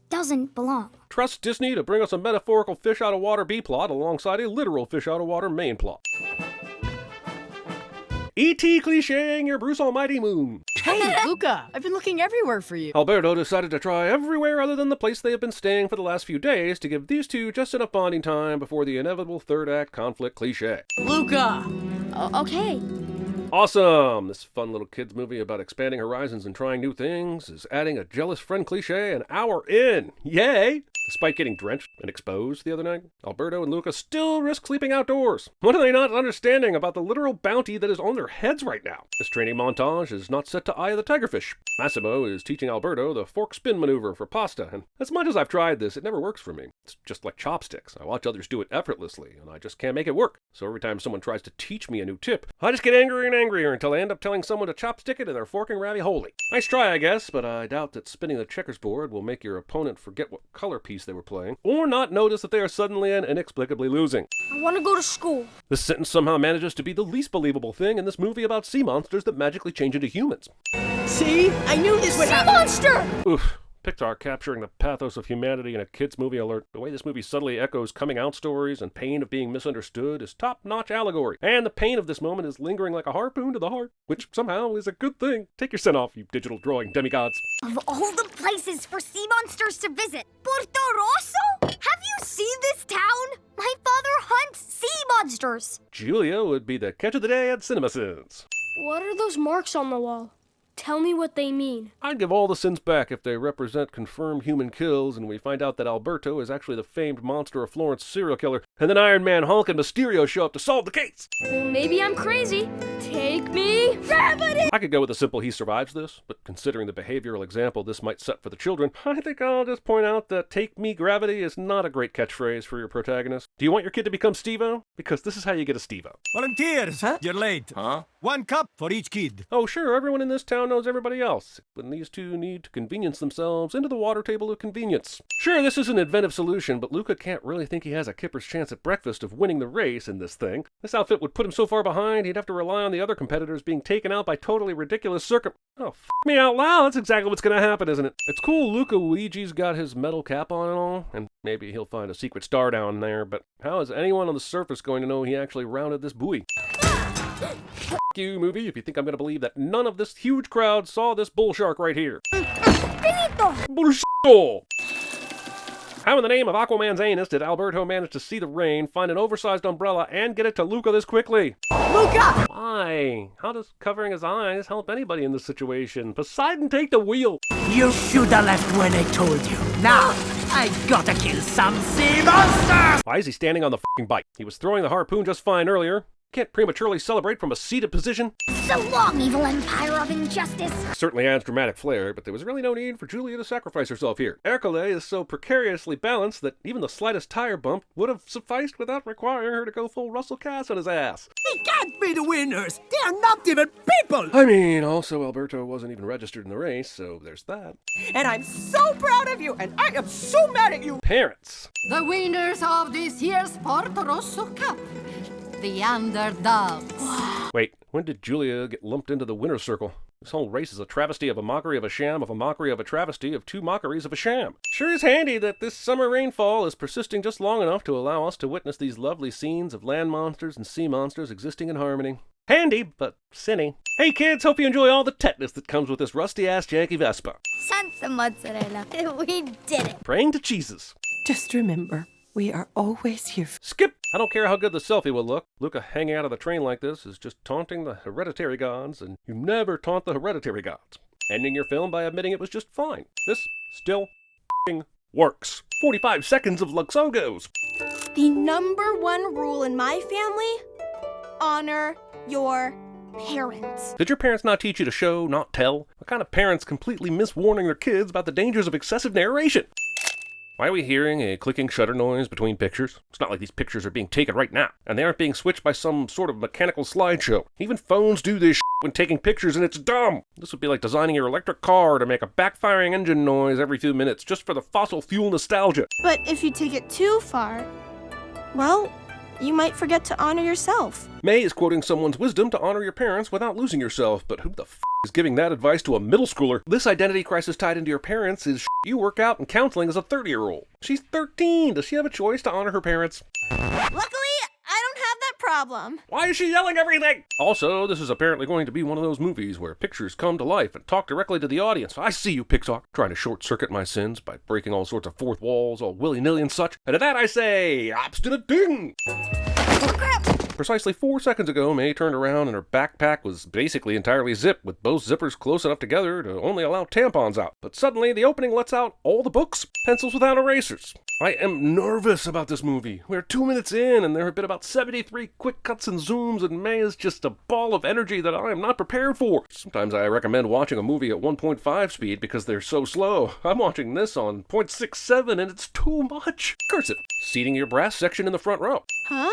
doesn't belong. Trust Disney to bring us a metaphorical fish out of water B-plot alongside a literal fish out of water main plot. E.T. clichéing your Bruce Almighty moon. Hey, Luca, I've been looking everywhere for you. Alberto decided to try everywhere other than the place they have been staying for the last few days to give these two just enough bonding time before the inevitable third act conflict cliché. Luca! Okay. Awesome! This fun little kids movie about expanding horizons and trying new things is adding a jealous friend cliché an hour in. Yay! Despite getting drenched and exposed the other night, Alberto and Luca still risk sleeping outdoors. What are they not understanding about the literal bounty that is on their heads right now? This training montage is not set to Eye of the Tigerfish. Massimo is teaching Alberto the fork spin maneuver for pasta, and as much as I've tried this, it never works for me. It's just like chopsticks. I watch others do it effortlessly, and I just can't make it work. So every time someone tries to teach me a new tip, I just get angrier and angrier until I end up telling someone to chopstick it and they're forking ravioli. Nice try, I guess, but I doubt that spinning the checkers board will make your opponent forget what color piece they were playing, or not notice that they are suddenly and inexplicably losing. I want to go to school. This sentence somehow manages to be the least believable thing in this movie about sea monsters that magically change into humans. See? I knew this would happen. Sea monster! Oof. Pixar capturing the pathos of humanity in a kids' movie alert. The way this movie subtly echoes coming-out stories and pain of being misunderstood is top-notch allegory. And the pain of this moment is lingering like a harpoon to the heart, which somehow is a good thing. Take your scent off, you digital drawing demigods. Of all the places for sea monsters to visit, Porto Rosso? Have you seen this town? My father hunts sea monsters. Julia would be the catch of the day at CinemaSins. What are those marks on the wall? Tell me what they mean. I'd give all the sins back if they represent confirmed human kills and we find out that Alberto is actually the famed Monster of Florence serial killer, and then Iron Man, Hulk, and Mysterio show up to solve the case. Well, maybe I'm crazy. Take me, gravity! I could go with a simple he survives this, but considering the behavioral example this might set for the children, I think I'll just point out that take me gravity is not a great catchphrase for your protagonist. Do you want your kid to become Steve-O? Because this is how you get a Steve-O. Volunteers! You're late. Huh? 1 cup for each kid. Oh sure, everyone in this town knows everybody else, when these two need to convenience themselves into the water table of convenience. Sure, this is an inventive solution, but Luca can't really think he has a kipper's chance at breakfast of winning the race in this thing. This outfit would put him so far behind, he'd have to rely on the other competitors being taken out by totally ridiculous Oh, f me out loud, that's exactly what's gonna happen, isn't it? It's cool Luca Luigi's got his metal cap on and all, and maybe he'll find a secret star down there, but how is anyone on the surface going to know he actually rounded this buoy? F you, movie, if you think I'm gonna believe that none of this huge crowd saw this bull shark right here. Bullshit! How in the name of Aquaman's anus did Alberto manage to see the rain, find an oversized umbrella, and get it to Luca this quickly? Luca! Why? How does covering his eyes help anybody in this situation? Poseidon, take the wheel! You should have left when I told you. Now, I gotta kill some sea monsters! Why is he standing on the f***ing bike? He was throwing the harpoon just fine earlier. Can't prematurely celebrate from a seated position. So long, evil empire of injustice. Certainly adds dramatic flair, but there was really no need for Julia to sacrifice herself here. Hercule is so precariously balanced that even the slightest tire bump would have sufficed without requiring her to go full Russell Cass on his ass. They can't be the winners! They're not even people! I mean, also Alberto wasn't even registered in the race, so there's that. And I'm so proud of you, and I am so mad at you! Parents. The winners of this year's Porto Rosso Cup. The underdogs. Wait, when did Julia get lumped into the winner's circle? This whole race is a travesty of a mockery of a sham of a mockery of a travesty of two mockeries of a sham. Sure is handy that this summer rainfall is persisting just long enough to allow us to witness these lovely scenes of land monsters and sea monsters existing in harmony. Handy, but sinny. Hey kids, hope you enjoy all the tetanus that comes with this rusty-ass janky Vespa. Santa mozzarella. We did it. Praying to Jesus. Just remember, we are always here. Skip! I don't care how good the selfie will look. Luca hanging out of the train like this is just taunting the hereditary gods, and you never taunt the hereditary gods. Ending your film by admitting it was just fine. This still f***ing works. 45 seconds of Luxogos. The #1 rule in my family, honor your parents. Did your parents not teach you to show, not tell? What kind of parents completely miss warning their kids about the dangers of excessive narration? Why are we hearing a clicking shutter noise between pictures? It's not like these pictures are being taken right now, and they aren't being switched by some sort of mechanical slideshow. Even phones do this when taking pictures, and it's dumb. This would be like designing your electric car to make a backfiring engine noise every few minutes just for the fossil fuel nostalgia. But if you take it too far, well, you might forget to honor yourself. May is quoting someone's wisdom to honor your parents without losing yourself, but who the is giving that advice to a middle schooler? This identity crisis tied into your parents is you work out in counseling as a 30-year-old. She's 13. Does she have a choice to honor her parents? Luckily, I don't have that problem. Why is she yelling everything? Also, this is apparently going to be one of those movies where pictures come to life and talk directly to the audience. I see you, Pixar, trying to short-circuit my sins by breaking all sorts of fourth walls, all willy-nilly and such. And to that I say, obstinate ding! Precisely 4 seconds ago, May turned around and her backpack was basically entirely zipped with both zippers close enough together to only allow tampons out. But suddenly, the opening lets out all the books, pencils without erasers. I am nervous about this movie. We're 2 minutes in, and there have been about 73 quick cuts and zooms, and May is just a ball of energy that I am not prepared for. Sometimes I recommend watching a movie at 1.5 speed because they're so slow. I'm watching this on 0.67, and it's too much. Cursive. Seating your brass section in the front row. Huh?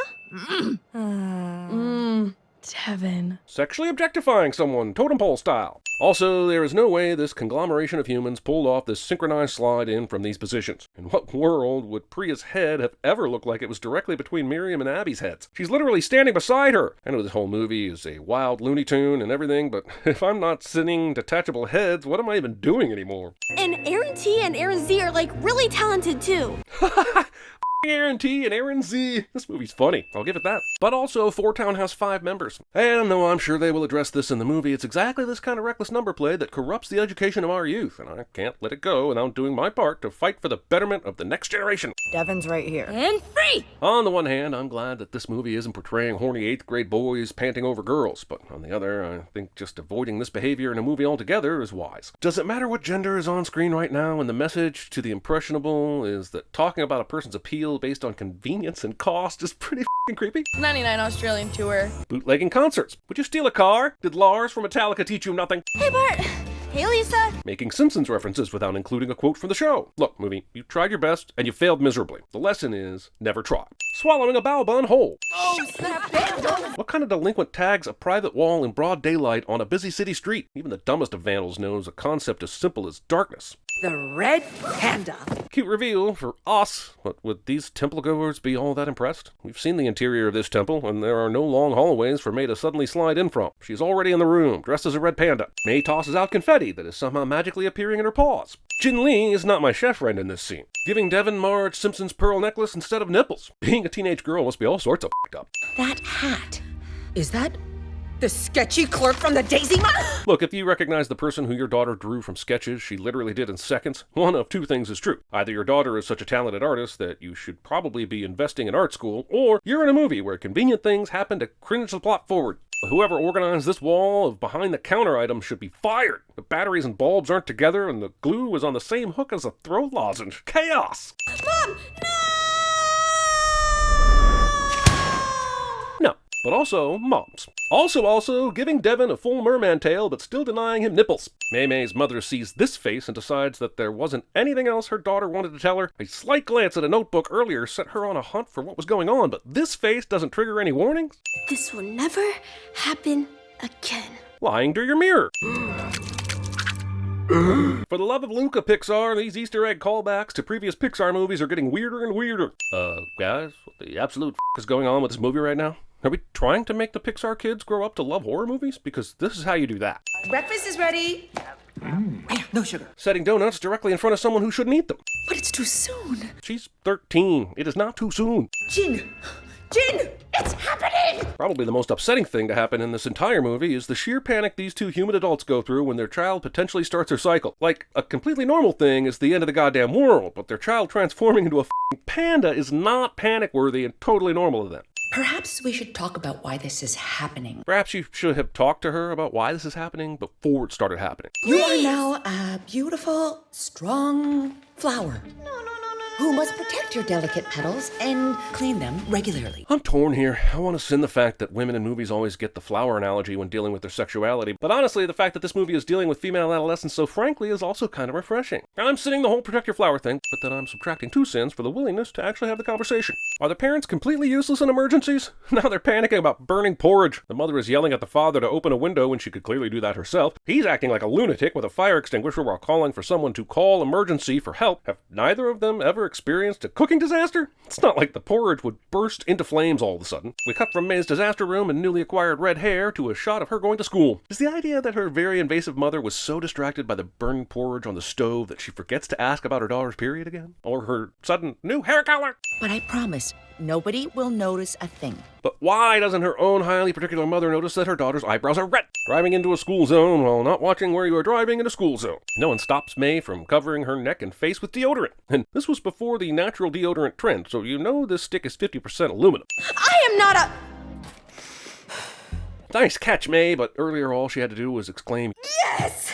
Devin. Sexually objectifying someone, totem pole style. Also, there is no way this conglomeration of humans pulled off this synchronized slide in from these positions. In what world would Priya's head have ever looked like it was directly between Miriam and Abby's heads? She's literally standing beside her. I know this whole movie is a wild Looney Tune and everything, but if I'm not sitting detachable heads, what am I even doing anymore? And Aaron T and Aaron Z are like really talented too. Aaron T and Aaron Z. This movie's funny, I'll give it that. But also, Four Town has 5 members. And though I'm sure they will address this in the movie, it's exactly this kind of reckless number play that corrupts the education of our youth, and I can't let it go without doing my part to fight for the betterment of the next generation. Devin's right here. And free! On the one hand, I'm glad that this movie isn't portraying horny 8th grade boys panting over girls, but on the other, I think just avoiding this behavior in a movie altogether is wise. Does it matter what gender is on screen right now when the message to the impressionable is that talking about a person's appeal based on convenience and cost is pretty f***ing creepy? 99 Australian tour. Bootlegging concerts. Would you steal a car? Did Lars from Metallica teach you nothing? Hey Bart. Hey Lisa. Making Simpsons references without including a quote from the show. Look, movie, you tried your best and you failed miserably. The lesson is never try. Swallowing a bao bun whole. Oh snap. What kind of delinquent tags a private wall in broad daylight on a busy city street? Even the dumbest of vandals knows a concept as simple as darkness. The red panda. Cute reveal for us, but would these temple goers be all that impressed? We've seen the interior of this temple, and there are no long hallways for May to suddenly slide in from. She's already in the room, dressed as a red panda. May tosses out confetti that is somehow magically appearing in her paws. Jin Lee is not my chef friend in this scene, giving Devin Marge Simpson's pearl necklace instead of nipples. Being a teenage girl must be all sorts of f***ed up. That hat. Is that the sketchy clerk from the Daisy Mine? Look, if you recognize the person who your daughter drew from sketches she literally did in seconds, one of 2 things is true. Either your daughter is such a talented artist that you should probably be investing in art school, or you're in a movie where convenient things happen to cringe the plot forward. Whoever organized this wall of behind-the-counter items should be fired. The batteries and bulbs aren't together, and the glue is on the same hook as a throat lozenge. Chaos! Mom, no! No, but also moms. Also giving Devin a full merman tail, but still denying him nipples. May's mother sees this face and decides that there wasn't anything else her daughter wanted to tell her. A slight glance at a notebook earlier set her on a hunt for what was going on, but this face doesn't trigger any warnings. This will never happen again. Lying to your mirror. For the love of Luca, Pixar, these Easter egg callbacks to previous Pixar movies are getting weirder and weirder. Guys, what the absolute is going on with this movie right now? Are we trying to make the Pixar kids grow up to love horror movies? Because this is how you do that. Breakfast is ready. No sugar. Setting donuts directly in front of someone who shouldn't eat them. But it's too soon. She's 13. It is not too soon. Jin! It's happening! Probably the most upsetting thing to happen in this entire movie is the sheer panic these 2 human adults go through when their child potentially starts her cycle. Like, a completely normal thing is the end of the goddamn world, but their child transforming into a f***ing panda is not panic-worthy and totally normal to them. Perhaps we should talk about why this is happening. Perhaps you should have talked to her about why this is happening before it started happening. You are now a beautiful, strong flower. No. who must protect your delicate petals and clean them regularly. I'm torn here. I want to send the fact that women in movies always get the flower analogy when dealing with their sexuality, but honestly, the fact that this movie is dealing with female adolescence so frankly is also kind of refreshing. I'm sending the whole protect your flower thing, but then I'm subtracting 2 sins for the willingness to actually have the conversation. Are the parents completely useless in emergencies? Now they're panicking about burning porridge. The mother is yelling at the father to open a window when she could clearly do that herself. He's acting like a lunatic with a fire extinguisher while calling for someone to call emergency for help. Have neither of them ever experienced a cooking disaster? It's not like the porridge would burst into flames all of a sudden. We cut from May's disaster room and newly acquired red hair to a shot of her going to school. Is the idea that her very invasive mother was so distracted by the burning porridge on the stove that she forgets to ask about her daughter's period again? Or her sudden new hair color? But I promise, nobody will notice a thing. But why doesn't her own highly particular mother notice that her daughter's eyebrows are red? Driving into a school zone while not watching where you are driving in a school zone. No one stops May from covering her neck and face with deodorant. And this was before the natural deodorant trend, so you know this stick is 50% aluminum. I am not a... Nice catch, May, but earlier all she had to do was exclaim, Yes!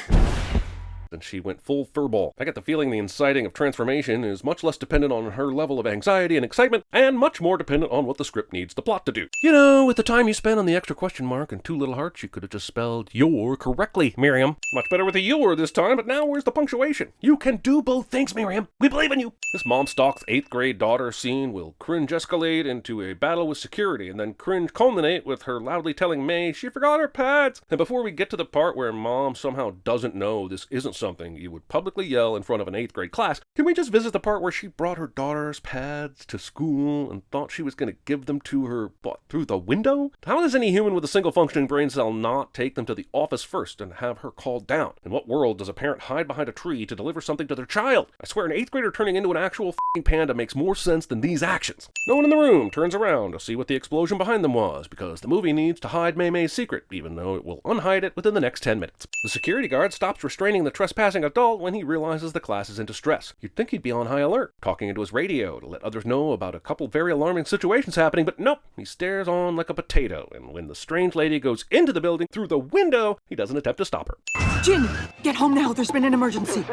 and she went full furball. I get the feeling the inciting of transformation is much less dependent on her level of anxiety and excitement, and much more dependent on what the script needs the plot to do. You know, with the time you spent on the extra question mark and 2 little hearts, you could have just spelled your correctly, Miriam. Much better with a your this time, but now where's the punctuation? You can do both things, Miriam. We believe in you. This mom stalks 8th grade daughter scene will cringe escalate into a battle with security, and then cringe culminate with her loudly telling May she forgot her pads. And before we get to the part where mom somehow doesn't know this isn't something you would publicly yell in front of an 8th grade class, can we just visit the part where she brought her daughter's pads to school and thought she was going to give them to her, through the window? How does any human with a single functioning brain cell not take them to the office first and have her called down? In what world does a parent hide behind a tree to deliver something to their child? I swear an 8th grader turning into an actual f***ing panda makes more sense than these actions. No one in the room turns around to see what the explosion behind them was, because the movie needs to hide May May's secret, even though it will unhide it within the next 10 minutes. The security guard stops restraining the trespassing adult when he realizes the class is in distress. You'd think he'd be on high alert, talking into his radio to let others know about a couple very alarming situations happening, but nope, he stares on like a potato, and when the strange lady goes into the building through the window, he doesn't attempt to stop her. Jin, get home now. There's been an emergency.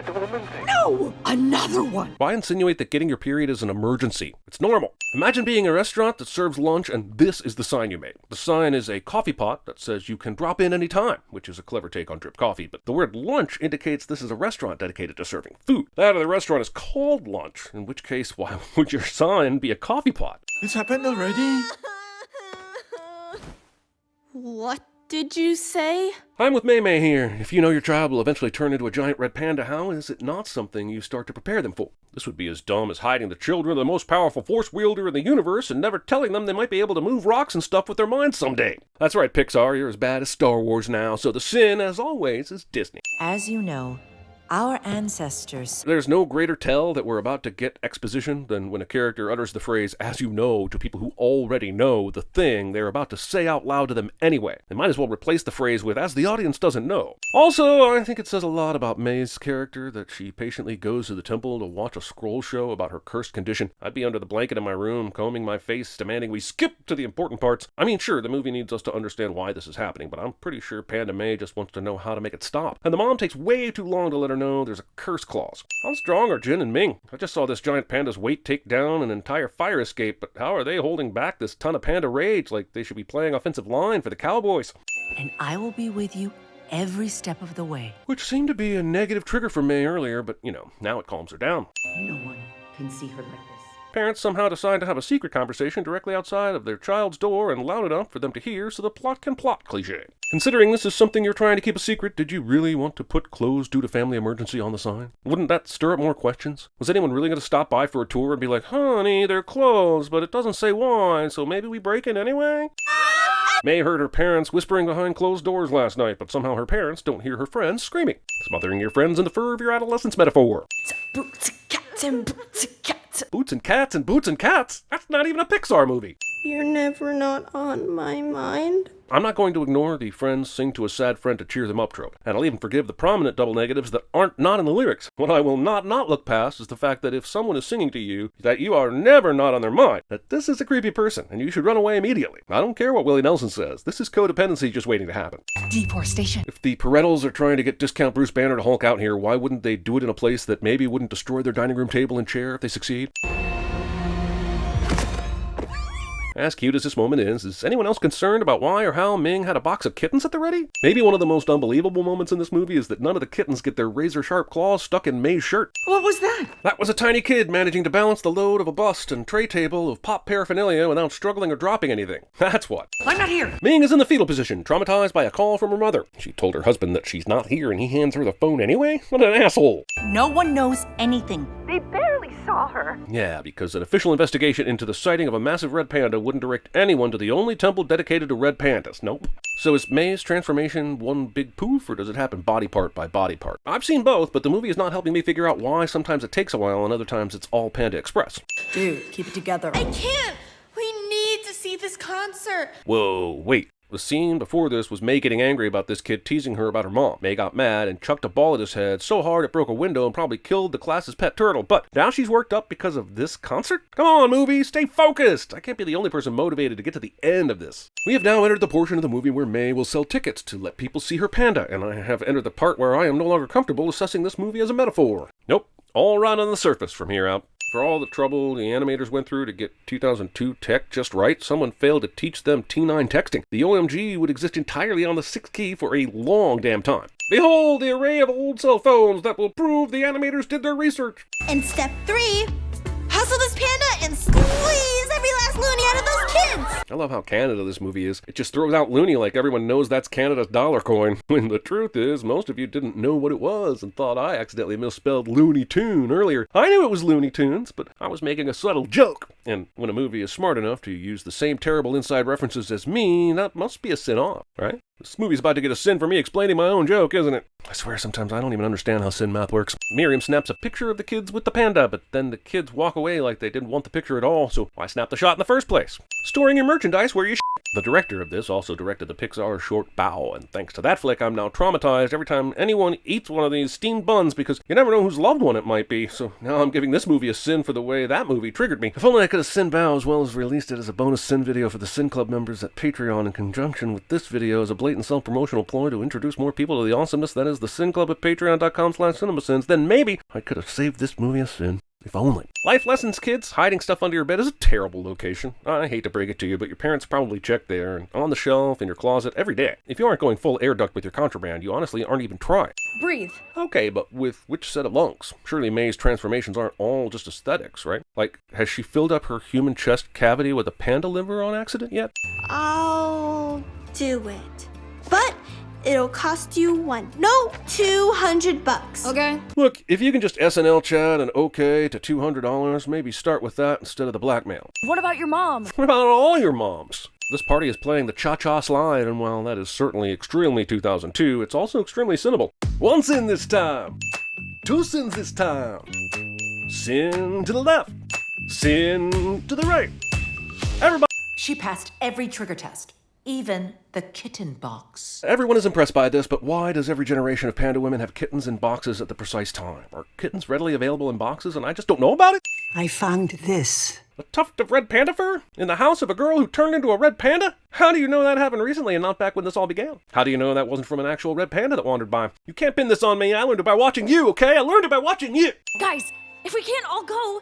No! Another one! Why insinuate that getting your period is an emergency? It's normal. Imagine being a restaurant that serves lunch and this is the sign you made. The sign is a coffee pot that says you can drop in any time, which is a clever take on drip coffee, but the word lunch indicates this is a restaurant dedicated to serving food. That of the restaurant is called lunch, in which case why would your sign be a coffee pot? It's happened already? What did you say? I'm with May May here. If you know your child will eventually turn into a giant red panda, how is it not something you start to prepare them for? This would be as dumb as hiding the children of the most powerful force wielder in the universe and never telling them they might be able to move rocks and stuff with their minds someday. That's right, Pixar, you're as bad as Star Wars now, so the sin, as always, is Disney. As you know, our ancestors... There's no greater tell that we're about to get exposition than when a character utters the phrase, as you know, to people who already know the thing they're about to say out loud to them anyway. They might as well replace the phrase with, as the audience doesn't know. Also, I think it says a lot about May's character that she patiently goes to the temple to watch a scroll show about her cursed condition. I'd be under the blanket in my room, combing my face, demanding we skip to the important parts. I mean, sure, the movie needs us to understand why this is happening, but I'm pretty sure Panda May just wants to know how to make it stop. And the mom takes way too long to let her know there's a curse clause. How strong are Jin and Ming? I just saw this giant panda's weight take down an entire fire escape, but how are they holding back this ton of panda rage like they should be playing offensive line for the Cowboys? And I will be with you every step of the way. Which seemed to be a negative trigger for May earlier, but you know, now it calms her down. No one can see her like this. Parents somehow decide to have a secret conversation directly outside of their child's door and loud enough for them to hear so the plot can plot cliché. Considering this is something you're trying to keep a secret, did you really want to put closed due to family emergency on the sign? Wouldn't that stir up more questions? Was anyone really going to stop by for a tour and be like, honey, they're closed, but it doesn't say why, so maybe we break in anyway? May heard her parents whispering behind closed doors last night, but somehow her parents don't hear her friends screaming. Smothering your friends in the fur of your adolescence metaphor. Boots and cats and boots and cats. Boots and cats and boots and cats? That's not even a Pixar movie. You're never not on my mind. I'm not going to ignore the friends sing to a sad friend to cheer them up trope, and I'll even forgive the prominent double negatives that aren't not in the lyrics. What I will not look past is the fact that if someone is singing to you, that you are never not on their mind, that this is a creepy person, and you should run away immediately. I don't care what Willie Nelson says. This is codependency just waiting to happen. Deforestation. If the Paretals are trying to get discount Bruce Banner to Hulk out here, why wouldn't they do it in a place that maybe wouldn't destroy their dining room table and chair if they succeed? As cute as this moment is anyone else concerned about why or how Ming had a box of kittens at the ready? Maybe one of the most unbelievable moments in this movie is that none of the kittens get their razor-sharp claws stuck in May's shirt. What was that? That was a tiny kid managing to balance the load of a bust and tray table of pop paraphernalia without struggling or dropping anything. That's what. I'm not here. Ming is in the fetal position, traumatized by a call from her mother. She told her husband that she's not here and he hands her the phone anyway? What an asshole. No one knows anything. They barely saw her. Yeah, because an official investigation into the sighting of a massive red panda wouldn't direct anyone to the only temple dedicated to red pandas. Nope. So is May's transformation one big poof, or does it happen body part by body part? I've seen both, but the movie is not helping me figure out why sometimes it takes a while and other times it's all Panda Express. Dude, keep it together. I can't! We need to see this concert! Whoa, wait. The scene before this was May getting angry about this kid teasing her about her mom. May got mad and chucked a ball at his head so hard it broke a window and probably killed the class's pet turtle. But now she's worked up because of this concert? Come on, movie, stay focused! I can't be the only person motivated to get to the end of this. We have now entered the portion of the movie where May will sell tickets to let people see her panda, and I have entered the part where I am no longer comfortable assessing this movie as a metaphor. Nope, all right on the surface from here out. For all the trouble the animators went through to get 2002 tech just right, someone failed to teach them T9 texting. The OMG would exist entirely on the 6th key for a long damn time. Behold the array of old cell phones that will prove the animators did their research. And step 3, hustle this panda and squeeze every last loony out of those kids! I love how Canada this movie is. It just throws out loony like everyone knows that's Canada's dollar coin, when the truth is most of you didn't know what it was and thought I accidentally misspelled Looney Tune earlier. I knew it was Looney Tunes, but I was making a subtle joke. And when a movie is smart enough to use the same terrible inside references as me, that must be a sin off, right? This movie's about to get a sin for me explaining my own joke, isn't it? I swear sometimes I don't even understand how sin math works. Miriam snaps a picture of the kids with the panda, but then the kids walk away like they didn't want the picture at all, so why snap the shot in the first place? Storing your merchandise where you The director of this also directed the Pixar short Bow, and thanks to that flick, I'm now traumatized every time anyone eats one of these steamed buns because you never know whose loved one it might be, so now I'm giving this movie a sin for the way that movie triggered me. If only I could have sinned Bow as well as released it as a bonus sin video for the Sin Club members at Patreon in conjunction with this video as a blatant self-promotional ploy to introduce more people to the awesomeness that is the Sin Club at patreon.com/CinemaSins, then maybe I could have saved this movie a sin. If only. Life lessons, kids. Hiding stuff under your bed is a terrible location. I hate to break it to you, but your parents probably check there, and on the shelf, in your closet, every day. If you aren't going full air duct with your contraband, you honestly aren't even trying. Breathe. Okay, but with which set of lungs? Surely May's transformations aren't all just aesthetics, right? Like, has she filled up her human chest cavity with a panda liver on accident yet? I'll do it. But it'll cost you $200. Okay. Look, if you can just SNL chat and okay to $200, maybe start with that instead of the blackmail. What about your mom? What about all your moms? This party is playing the cha-cha slide, and while that is certainly extremely 2002, it's also extremely sinnable. One sin this time. Two sins this time. Sin to the left. Sin to the right. Everybody. She passed every trigger test. Even the kitten box. Everyone is impressed by this, but why does every generation of panda women have kittens in boxes at the precise time? Are kittens readily available in boxes and I just don't know about it? I found this. A tuft of red panda fur? In the house of a girl who turned into a red panda? How do you know that happened recently and not back when this all began? How do you know that wasn't from an actual red panda that wandered by? You can't pin this on me. I learned it by watching you, okay? I learned it by watching you! Guys, if we can't all go,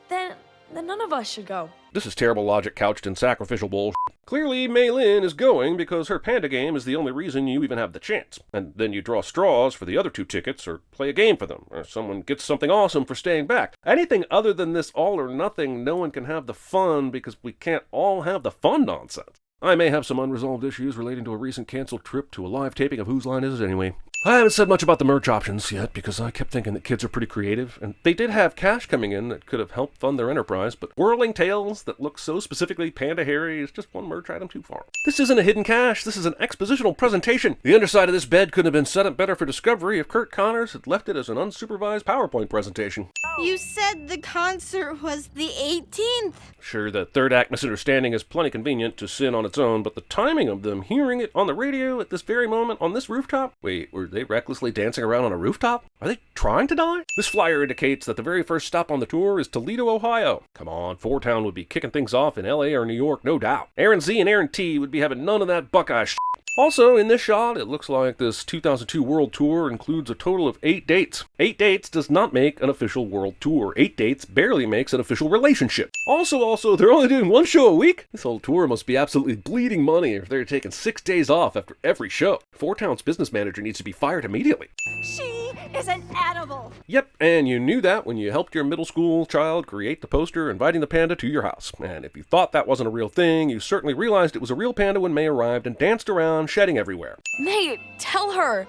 then none of us should go. This is terrible logic couched in sacrificial bullshit. Clearly, Mei Lin is going because her panda game is the only reason you even have the chance. And then you draw straws for the other 2 tickets or play a game for them, or someone gets something awesome for staying back. Anything other than this all or nothing, no one can have the fun because we can't all have the fun nonsense. I may have some unresolved issues relating to a recent canceled trip to a live taping of Whose Line Is It Anyway? I haven't said much about the merch options yet because I kept thinking that kids are pretty creative, and they did have cash coming in that could have helped fund their enterprise, but whirling tails that look so specifically Panda Hairy is just one merch item too far. This isn't a hidden cache, this is an expositional presentation. The underside of this bed couldn't have been set up better for Discovery if Kurt Connors had left it as an unsupervised PowerPoint presentation. You said the concert was the 18th. Sure, the third act misunderstanding is plenty convenient to sin on its own, but the timing of them hearing it on the radio at this very moment on this rooftop? Wait, were they recklessly dancing around on a rooftop? Are they trying to die? This flyer indicates that the very first stop on the tour is Toledo, Ohio. Come on, Four Town would be kicking things off in LA or New York, no doubt. Aaron Z and Aaron T would be having none of that Buckeye shit. Also, in this shot, it looks like this 2002 World Tour includes a total of 8 dates. 8 dates does not make an official World Tour. 8 dates barely makes an official relationship. Also, they're only doing 1 show a week? This whole tour must be absolutely bleeding money if they're taking 6 days off after every show. Four Town's business manager needs to be fired immediately. She is an animal. Yep, and you knew that when you helped your middle school child create the poster inviting the panda to your house. And if you thought that wasn't a real thing, you certainly realized it was a real panda when May arrived and danced around, shedding everywhere. May, tell her.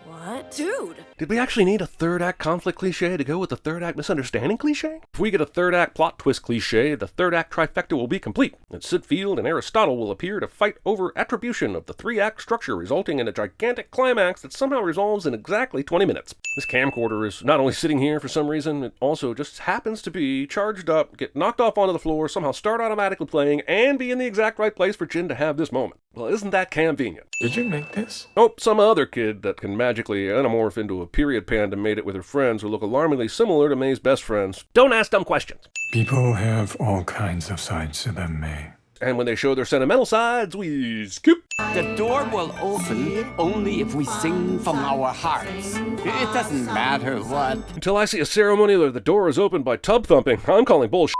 What? Dude. Did we actually need a third act conflict cliche to go with the third act misunderstanding cliche? If we get a third act plot twist cliche, the third act trifecta will be complete, and Sid Field and Aristotle will appear to fight over attribution of the 3-act structure, resulting in a gigantic climax that somehow resolves in exactly 20 minutes. This camcorder is not only sitting here for some reason, it also just happens to be charged up, get knocked off onto the floor, somehow start automatically playing, and be in the exact right place for Jin to have this moment. Well, isn't that convenient? Did you make this? Oh, some other kid that can magically anamorph into a period panda made it with her friends who look alarmingly similar to May's best friends. Don't ask dumb questions. People have all kinds of sides to them, May. And when they show their sentimental sides, we scoop. The door will open only if we sing from our hearts. It doesn't matter what. Until I see a ceremony where the door is opened by tub thumping, I'm calling bullshit.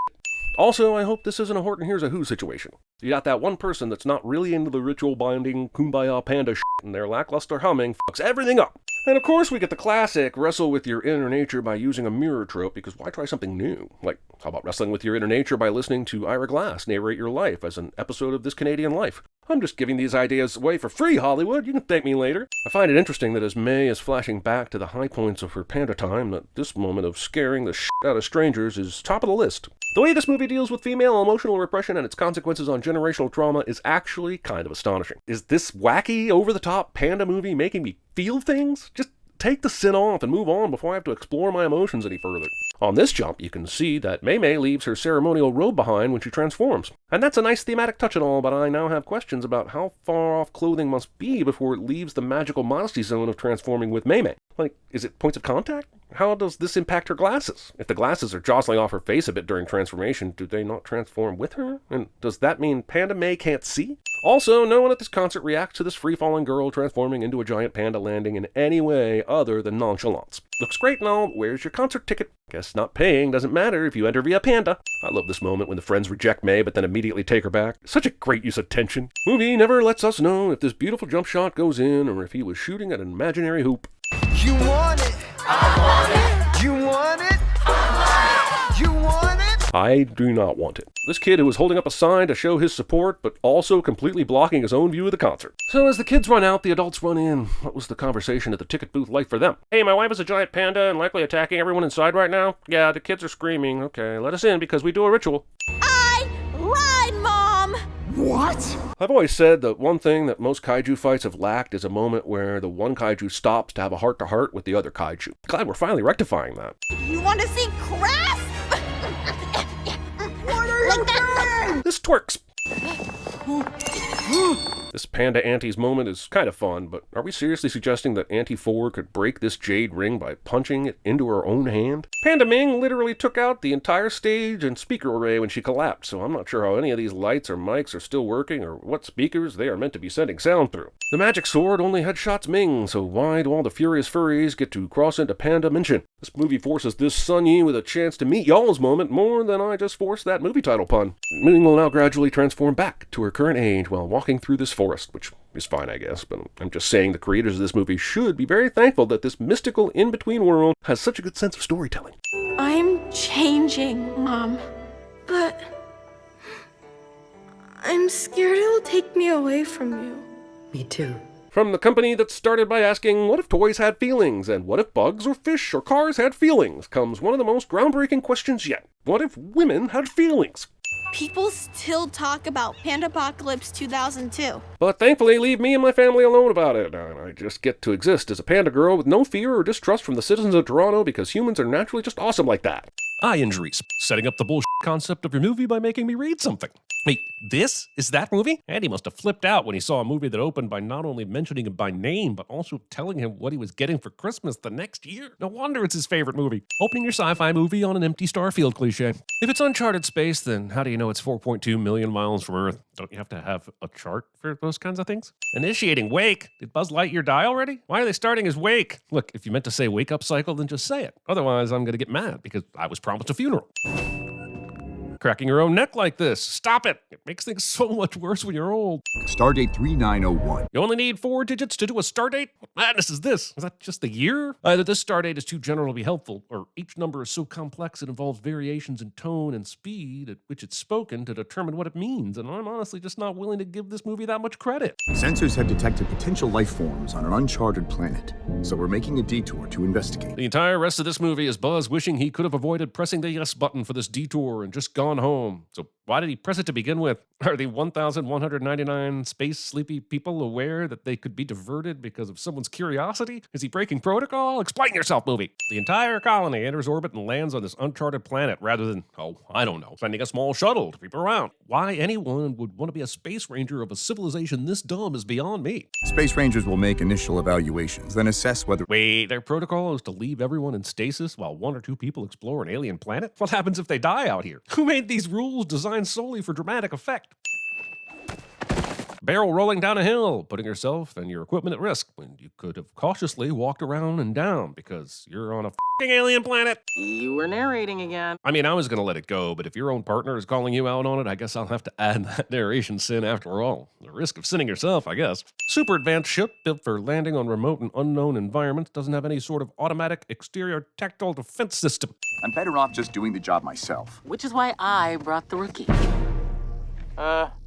Also, I hope this isn't a Horton Hears a Who situation. You got that one person that's not really into the ritual binding kumbaya panda shit, and their lackluster humming fucks everything up. And of course we get the classic wrestle with your inner nature by using a mirror trope, because why try something new? Like, how about wrestling with your inner nature by listening to Ira Glass narrate your life as an episode of This Canadian Life? I'm just giving these ideas away for free, Hollywood. You can thank me later. I find it interesting that as May is flashing back to the high points of her panda time, that this moment of scaring the shit out of strangers is top of the list. The way this movie deals with female emotional repression and its consequences on generational trauma is actually kind of astonishing. Is this wacky, over-the-top panda movie making me feel things? Just take the sin off and move on before I have to explore my emotions any further. On this jump, you can see that May May leaves her ceremonial robe behind when she transforms. And that's a nice thematic touch and all, but I now have questions about how far off clothing must be before it leaves the magical modesty zone of transforming with May May. Like, is it points of contact? How does this impact her glasses? If the glasses are jostling off her face a bit during transformation, do they not transform with her? And does that mean Panda May can't see? Also, no one at this concert reacts to this free-falling girl transforming into a giant panda landing in any way other than nonchalance. Looks great and all, where's your concert ticket? Guess not paying doesn't matter if you enter via Panda. I love this moment when the friends reject May but then immediately take her back. Such a great use of tension. Movie never lets us know if this beautiful jump shot goes in or if he was shooting at an imaginary hoop. You want it. I want it. You want it. I want it. You want it. I do not want it. This kid who was holding up a sign to show his support, but also completely blocking his own view of the concert. So as the kids run out, the adults run in. What was the conversation at the ticket booth like for them? Hey, my wife is a giant panda and likely attacking everyone inside right now. Yeah, the kids are screaming. Okay, let us in because we do a ritual. I lied, Mom! What? I've always said that one thing that most kaiju fights have lacked is a moment where the one kaiju stops to have a heart-to-heart with the other kaiju. Glad we're finally rectifying that. You want to see crap? What are you doing? This twerks. This Panda Auntie's moment is kind of fun, but are we seriously suggesting that Auntie 4 could break this jade ring by punching it into her own hand? Panda Ming literally took out the entire stage and speaker array when she collapsed, so I'm not sure how any of these lights or mics are still working or what speakers they are meant to be sending sound through. The magic sword only headshots Ming, so why do all the furious furries get to cross into Panda Mention? This movie forces this Sun Yi with a chance to meet y'all's moment more than I just forced that movie title pun. Ming will now gradually transform back to her current age while walking through this forest, which is fine, I guess, but I'm just saying the creators of this movie should be very thankful that this mystical in-between world has such a good sense of storytelling. I'm changing, Mom, but I'm scared it'll take me away from you. Me too. From the company that's started by asking, what if toys had feelings? And what if bugs or fish or cars had feelings? Comes one of the most groundbreaking questions yet. What if women had feelings? People still talk about Pandapocalypse 2002. But thankfully, leave me and my family alone about it. I just get to exist as a panda girl with no fear or distrust from the citizens of Toronto because humans are naturally just awesome like that. Eye injuries. Setting up the bullshit concept of your movie by making me read something. Wait, this is that movie? Andy must have flipped out when he saw a movie that opened by not only mentioning him by name, but also telling him what he was getting for Christmas the next year. No wonder it's his favorite movie. Opening your sci-fi movie on an empty starfield cliche. If it's uncharted space, then how do you know it's 4.2 million miles from Earth? Don't you have to have a chart for those kinds of things? Initiating wake. Did Buzz Lightyear die already? Why are they starting his wake? Look, if you meant to say wake up cycle, then just say it. Otherwise, I'm going to get mad because I was promised a funeral. Cracking your own neck like this. Stop it. It makes things so much worse when you're old. Stardate 3901. You only need 4 digits to do a stardate? What madness is this? Is that just the year? Either this stardate is too general to be helpful, or each number is so complex it involves variations in tone and speed at which it's spoken to determine what it means, and I'm honestly just not willing to give this movie that much credit. Sensors have detected potential life forms on an uncharted planet, so we're making a detour to investigate. The entire rest of this movie is Buzz wishing he could have avoided pressing the yes button for this detour and just gone home. So why did he press it to begin with? Are the 1,199 space sleepy people aware that they could be diverted because of someone's curiosity? Is he breaking protocol? Explain yourself, movie. The entire colony enters orbit and lands on this uncharted planet rather than, I don't know, sending a small shuttle to peep around. Why anyone would want to be a space ranger of a civilization this dumb is beyond me. Space Rangers will make initial evaluations, then assess whether— Wait, their protocol is to leave everyone in stasis while 1 or 2 people explore an alien planet? What happens if they die out here? Who made these rules designed solely for dramatic effect? Barrel rolling down a hill, putting yourself and your equipment at risk when you could have cautiously walked around and down because you're on a f***ing alien planet. You were narrating again. I mean, I was going to let it go, but if your own partner is calling you out on it, I guess I'll have to add that narration sin after all. The risk of sinning yourself, I guess. Super advanced ship built for landing on remote and unknown environments doesn't have any sort of automatic exterior tactile defense system. I'm better off just doing the job myself. Which is why I brought the rookie.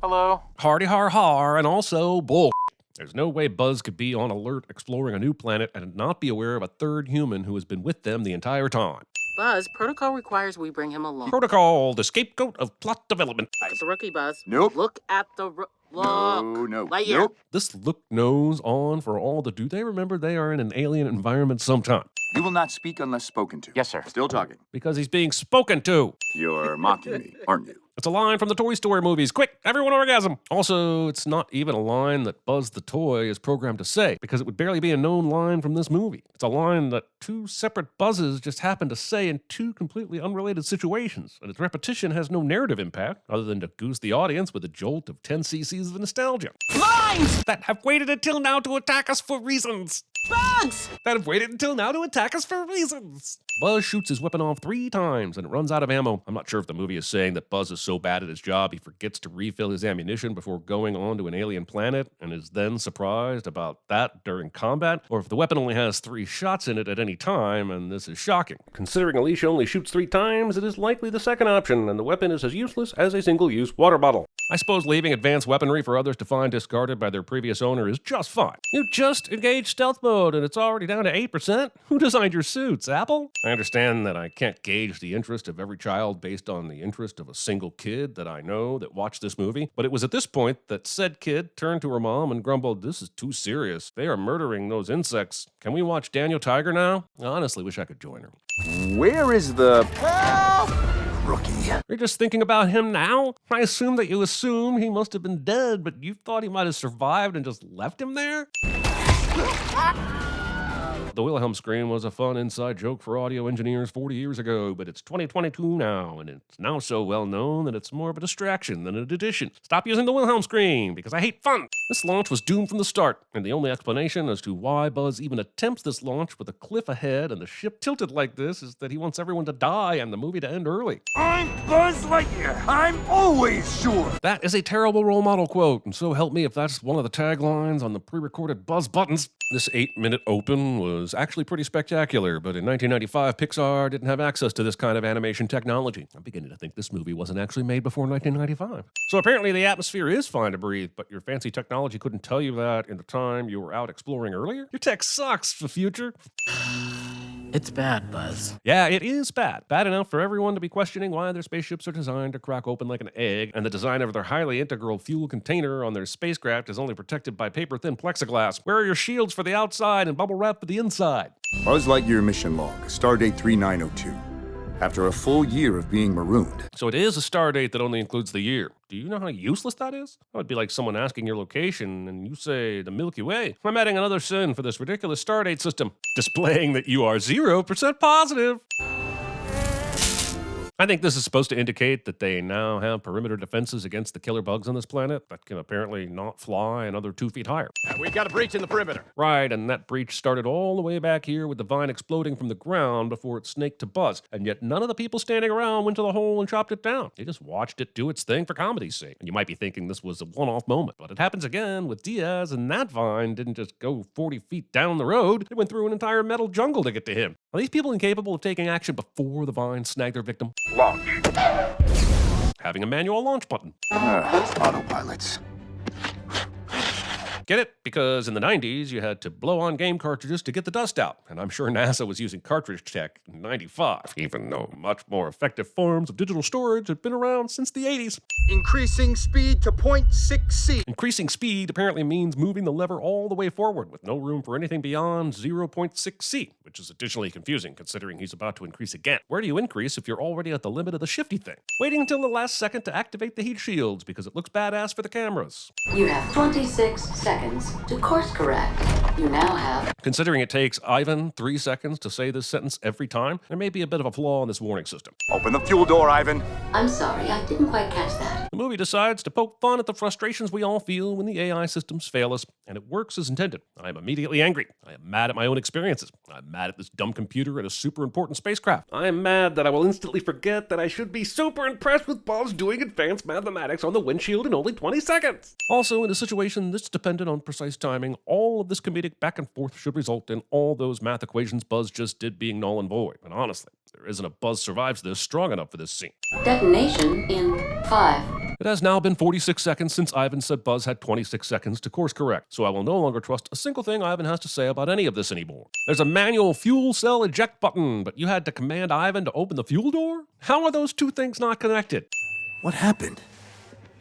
Hello? Hardy har har, and also bull. There's no way Buzz could be on alert exploring a new planet and not be aware of a third human who has been with them the entire time. Buzz, protocol requires we bring him along. Protocol, the scapegoat of plot development. Look at the rookie, Buzz. Nope. Look at the Look. No. Lightyear. Nope. This look knows on for all the do they remember they are in an alien environment sometime. You will not speak unless spoken to. Yes, sir. Still talking. Because he's being spoken to. You're mocking me, aren't you? It's a line from the Toy Story movies. Quick, everyone orgasm. Also, it's not even a line that Buzz the Toy is programmed to say, because it would barely be a known line from this movie. It's a line that 2 separate Buzzes just happen to say in 2 completely unrelated situations, and its repetition has no narrative impact, other than to goose the audience with a jolt of 10 cc's of nostalgia. Lines! That have waited until now to attack us for reasons. Bugs! That have waited until now to attack us for reasons. Buzz shoots his weapon off 3 times and it runs out of ammo. I'm not sure if the movie is saying that Buzz is so bad at his job he forgets to refill his ammunition before going on to an alien planet and is then surprised about that during combat, or if the weapon only has 3 shots in it at any time, and this is shocking. Considering Alicia only shoots 3 times, it is likely the second option, and the weapon is as useless as a single-use water bottle. I suppose leaving advanced weaponry for others to find discarded by their previous owner is just fine. You just engaged stealth mode and it's already down to 8%? Who designed your suits, Apple? I understand that I can't gauge the interest of every child based on the interest of a single kid that I know that watched this movie, but it was at this point that said kid turned to her mom and grumbled, "This is too serious. They are murdering those insects. Can we watch Daniel Tiger now?" I honestly wish I could join her. Where is the— rookie? You're just thinking about him now? I assume that you assume he must have been dead, but you thought he might have survived and just left him there? The Wilhelm scream was a fun inside joke for audio engineers 40 years ago, but it's 2022 now, and it's now so well known that it's more of a distraction than an addition. Stop using the Wilhelm scream, because I hate fun! This launch was doomed from the start, and the only explanation as to why Buzz even attempts this launch with a cliff ahead and the ship tilted like this is that he wants everyone to die and the movie to end early. I'm Buzz Lightyear. I'm always sure. That is a terrible role model quote, and so help me if that's one of the taglines on the pre-recorded Buzz buttons. This 8-minute open was was actually pretty spectacular, but in 1995, Pixar didn't have access to this kind of animation technology. I'm beginning to think this movie wasn't actually made before 1995. So apparently the atmosphere is fine to breathe, but your fancy technology couldn't tell you that in the time you were out exploring earlier? Your tech sucks, the future. It's bad, Buzz. Yeah, it is bad. Bad enough for everyone to be questioning why their spaceships are designed to crack open like an egg, and the design of their highly integral fuel container on their spacecraft is only protected by paper-thin plexiglass. Where are your shields for the outside and bubble wrap for the inside? Buzz Lightyear mission log, stardate 3902. After a full year of being marooned. So it is a stardate that only includes the year. Do you know how useless that is? That would be like someone asking your location and you say the Milky Way. I'm adding another sin for this ridiculous stardate system, displaying that you are 0% positive. I think this is supposed to indicate that they now have perimeter defenses against the killer bugs on this planet that can apparently not fly another 2 feet higher. We've got a breach in the perimeter. Right, and that breach started all the way back here with the vine exploding from the ground before it snaked to Buzz. And yet none of the people standing around went to the hole and chopped it down. They just watched it do its thing for comedy's sake. And you might be thinking this was a one-off moment, but it happens again with Diaz, and that vine didn't just go 40 feet down the road. It went through an entire metal jungle to get to him. Are these people incapable of taking action before the vine snagged their victim? Launch. Having a manual launch button. Autopilots. Get it? Because in the 90s, you had to blow on game cartridges to get the dust out. And I'm sure NASA was using cartridge tech in 95, even though much more effective forms of digital storage had been around since the 80s. Increasing speed to 0.6C. Increasing speed apparently means moving the lever all the way forward with no room for anything beyond 0.6C, which is additionally confusing considering he's about to increase again. Where do you increase if you're already at the limit of the shifty thing? Waiting until the last second to activate the heat shields because it looks badass for the cameras. You have 26 seconds to course correct. You now have... Considering it takes Ivan 3 seconds to say this sentence every time, there may be a bit of a flaw in this warning system. Open the fuel door, Ivan. I'm sorry, I didn't quite catch that. The movie decides to poke fun at the frustrations we all feel when the AI systems fail us, and it works as intended. I am immediately angry. I am mad at my own experiences. I'm mad at this dumb computer and a super important spacecraft. I am mad that I will instantly forget that I should be super impressed with Buzz doing advanced mathematics on the windshield in only 20 seconds. Also, in a situation that's dependent on precise timing, all of this comedic back and forth should result in all those math equations Buzz just did being null and void. And honestly, there isn't a Buzz survives this strong enough for this scene. Detonation in 5. It has now been 46 seconds since Ivan said Buzz had 26 seconds to course correct, so I will no longer trust a single thing Ivan has to say about any of this anymore. There's a manual fuel cell eject button, but you had to command Ivan to open the fuel door? How are those two things not connected? What happened?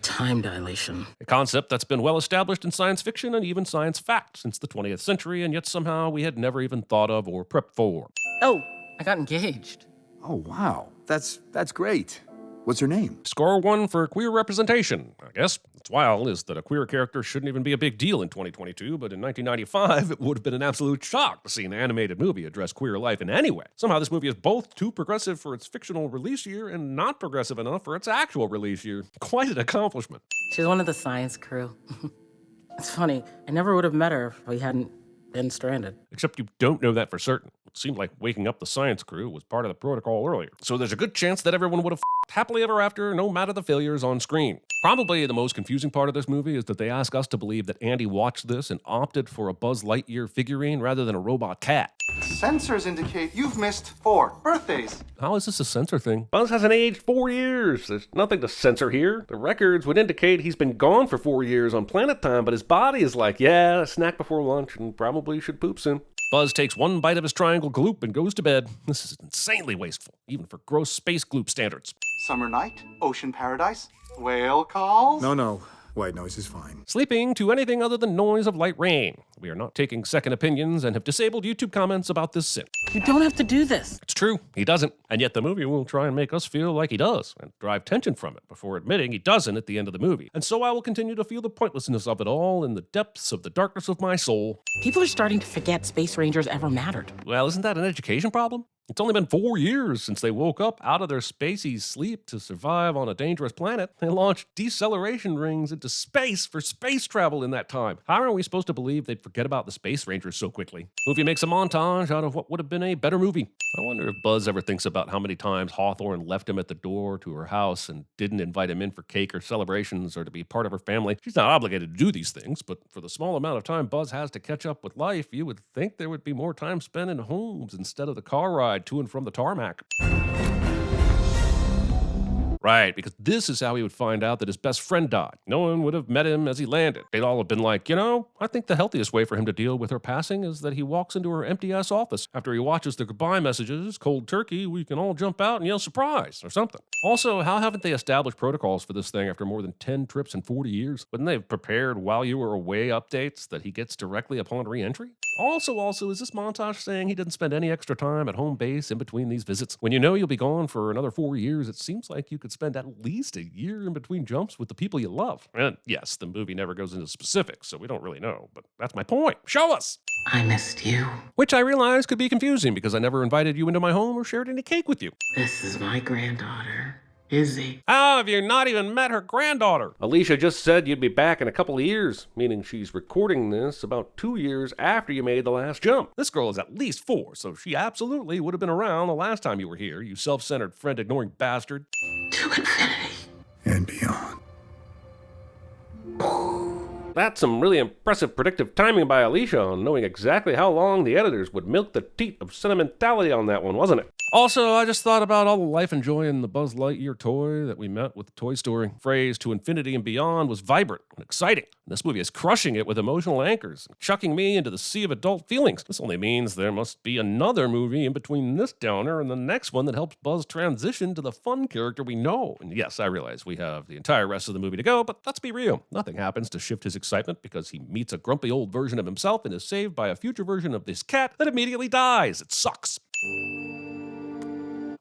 Time dilation. A concept that's been well established in science fiction and even science fact since the 20th century, and yet somehow we had never even thought of or prepped for. Oh, I got engaged. Oh, wow. That's great. What's her name? Score 1 for queer representation, I guess. What's wild is that a queer character shouldn't even be a big deal in 2022, but in 1995, it would have been an absolute shock to see an animated movie address queer life in any way. Somehow this movie is both too progressive for its fictional release year and not progressive enough for its actual release year. Quite an accomplishment. She's one of the science crew. It's funny, I never would have met her if we hadn't been stranded. Except you don't know that for certain. It seemed like waking up the science crew was part of the protocol earlier. So there's a good chance that everyone would have happily ever after, no matter the failures on screen. Probably the most confusing part of this movie is that they ask us to believe that Andy watched this and opted for a Buzz Lightyear figurine rather than a robot cat. Sensors indicate you've missed 4 birthdays. How is this a censor thing? Buzz hasn't aged 4 years. There's nothing to censor here. The records would indicate he's been gone for 4 years on planet time, but his body is like, yeah, a snack before lunch and probably should poop soon. Buzz takes one bite of his triangle gloop and goes to bed. This is insanely wasteful, even for gross space gloop standards. Summer night, ocean paradise, whale calls. No. White noise is fine. Sleeping to anything other than noise of light rain. We are not taking second opinions and have disabled YouTube comments about this sin. You don't have to do this. It's true, he doesn't. And yet the movie will try and make us feel like he does and drive tension from it before admitting he doesn't at the end of the movie. And so I will continue to feel the pointlessness of it all in the depths of the darkness of my soul. People are starting to forget Space Rangers ever mattered. Well, isn't that an education problem? It's only been 4 years since they woke up out of their spacey sleep to survive on a dangerous planet. They launched deceleration rings into space for space travel in that time. How are we supposed to believe they'd forget about the Space Rangers so quickly? Movie makes a montage out of what would have been a better movie. I wonder if Buzz ever thinks about how many times Hawthorne left him at the door to her house and didn't invite him in for cake or celebrations or to be part of her family. She's not obligated to do these things, but for the small amount of time Buzz has to catch up with life, you would think there would be more time spent in homes instead of the car ride to and from the tarmac. Right, because this is how he would find out that his best friend died. No one would have met him as he landed. They'd all have been like, you know, I think the healthiest way for him to deal with her passing is that he walks into her empty-ass office. After he watches the goodbye messages, cold turkey, we can all jump out and yell surprise or something. Also, how haven't they established protocols for this thing after more than 10 trips in 40 years? Wouldn't they have prepared while you were away updates that he gets directly upon re-entry? Also, is this montage saying he didn't spend any extra time at home base in between these visits? When you know you'll be gone for another 4 years, it seems like you could spend at least a year in between jumps with the people you love. And yes, the movie never goes into specifics, so we don't really know, but that's my point. Show us! I missed you. Which I realize could be confusing because I never invited you into my home or shared any cake with you. This is my granddaughter, Izzy. How have you not even met her granddaughter? Alicia just said you'd be back in a couple of years, meaning she's recording this about 2 years after you made the last jump. This girl is at least 4, so she absolutely would have been around the last time you were here, you self-centered, friend-ignoring bastard. To infinity. And beyond. That's some really impressive predictive timing by Alicia on knowing exactly how long the editors would milk the teat of sentimentality on that one, wasn't it? Also, I just thought about all the life and joy in the Buzz Lightyear toy that we met with Toy Story. Phrase to infinity and beyond was vibrant and exciting. This movie is crushing it with emotional anchors and chucking me into the sea of adult feelings. This only means there must be another movie in between this downer and the next one that helps Buzz transition to the fun character we know. And yes, I realize we have the entire rest of the movie to go, but let's be real. Nothing happens to shift his excitement because he meets a grumpy old version of himself and is saved by a future version of this cat that immediately dies. It sucks.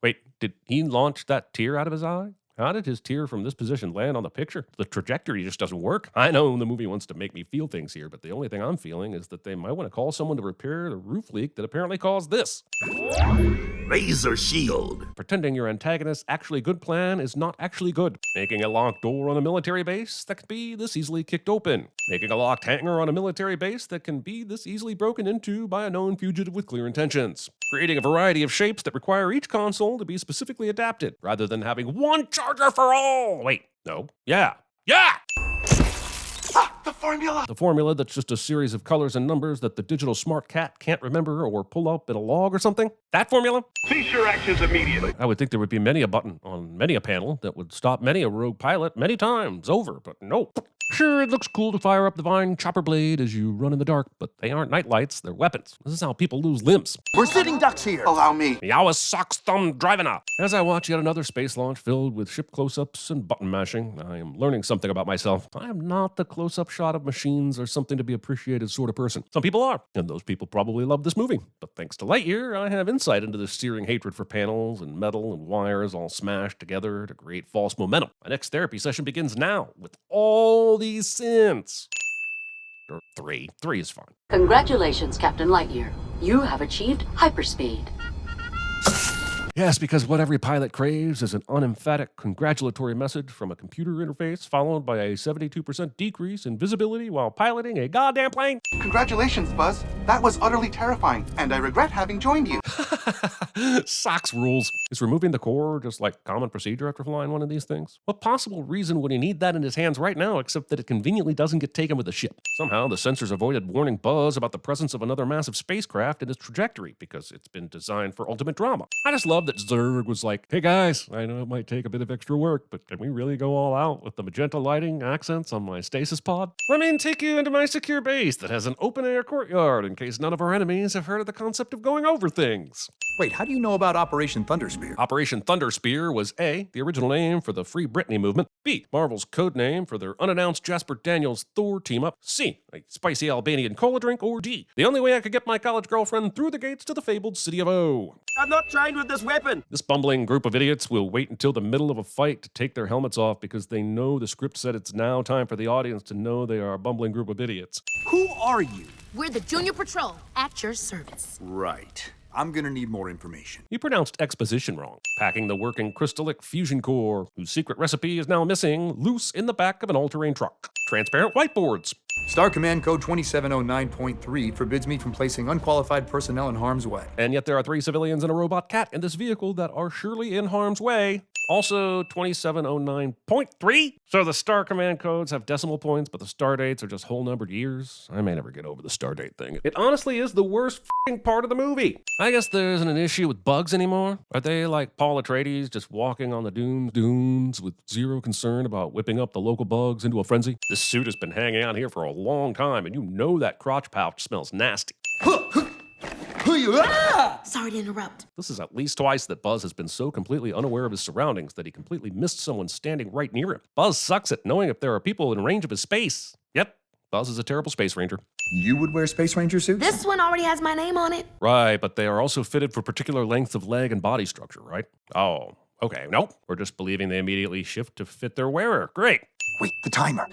Wait, did he launch that tear out of his eye? How did his tear from this position land on the picture? The trajectory just doesn't work. I know the movie wants to make me feel things here, but the only thing I'm feeling is that they might want to call someone to repair the roof leak that apparently caused this. Razor shield. Pretending your antagonist's actually good plan is not actually good. Making a locked door on a military base that can be this easily kicked open. Making a locked hangar on a military base that can be this easily broken into by a known fugitive with clear intentions. Creating a variety of shapes that require each console to be specifically adapted, rather than having one charger for all. Wait, no. Yeah. The formula! The formula that's just a series of colors and numbers that the digital smart cat can't remember or pull up in a log or something? That formula? Cease your actions immediately. I would think there would be many a button on many a panel that would stop many a rogue pilot many times over, but nope. Sure, it looks cool to fire up the vine chopper blade as you run in the dark, but they aren't night lights, they're weapons. This is how people lose limbs. We're sitting ducks here. Allow me. Yowa socks thumb driving up. As I watch yet another space launch filled with ship close-ups and button mashing, I am learning something about myself. I am not the close-up shot of machines or something to be appreciated sort of person. Some people are, and those people probably love this movie. But thanks to Lightyear, I have insight into this searing hatred for panels and metal and wires all smashed together to create false momentum. My next therapy session begins now with all these sins. Or 3 is fine. Congratulations, Captain Lightyear. You have achieved hyperspeed. Yes, because what every pilot craves is an unemphatic congratulatory message from a computer interface followed by a 72% decrease in visibility while piloting a goddamn plane. Congratulations, Buzz. That was utterly terrifying, and I regret having joined you. Socks rules. Is removing the core just like common procedure after flying one of these things? What possible reason would he need that in his hands right now except that it conveniently doesn't get taken with the ship? Somehow the sensors avoided warning Buzz about the presence of another massive spacecraft in its trajectory because it's been designed for ultimate drama. I just love that Zurg was like, hey guys, I know it might take a bit of extra work, but can we really go all out with the magenta lighting accents on my stasis pod? Let me take you into my secure base that has an open-air courtyard in case none of our enemies have heard of the concept of going over things. Wait, how do you know about Operation Thunderspear? Operation Thunderspear was A, the original name for the Free Britney movement, B, Marvel's code name for their unannounced Jasper Daniels Thor team-up, C, a spicy Albanian cola drink, or D, the only way I could get my college girlfriend through the gates to the fabled city of O. I'm not trained with this weapon! This bumbling group of idiots will wait until the middle of a fight to take their helmets off because they know the script said it's now time for the audience to know they are a bumbling group of idiots. Who are you? We're the Junior Patrol, at your service. Right. I'm gonna need more information. You pronounced exposition wrong. Packing the working crystallic fusion core, whose secret recipe is now missing, loose in the back of an all-terrain truck. Transparent whiteboards. Star Command Code 2709.3 forbids me from placing unqualified personnel in harm's way. And yet there are 3 civilians and a robot cat in this vehicle that are surely in harm's way. Also 2709.3. So the star command codes have decimal points, but the star dates are just whole numbered years. I may never get over the star date thing. It honestly is the worst f***ing part of the movie. I guess there isn't an issue with bugs anymore. Are they like Paul Atreides, just walking on the dunes with zero concern about whipping up the local bugs into a frenzy? This suit has been hanging out here for a long time, and you know that crotch pouch smells nasty. Sorry to interrupt. This is at least twice that Buzz has been so completely unaware of his surroundings that he completely missed someone standing right near him. Buzz sucks at knowing if there are people in range of his space. Yep, Buzz is a terrible space ranger. You would wear Space Ranger suits? This one already has my name on it. Right, but they are also fitted for particular lengths of leg and body structure, right? Oh, okay, nope. We're just believing they immediately shift to fit their wearer. Great. Wait, the timer.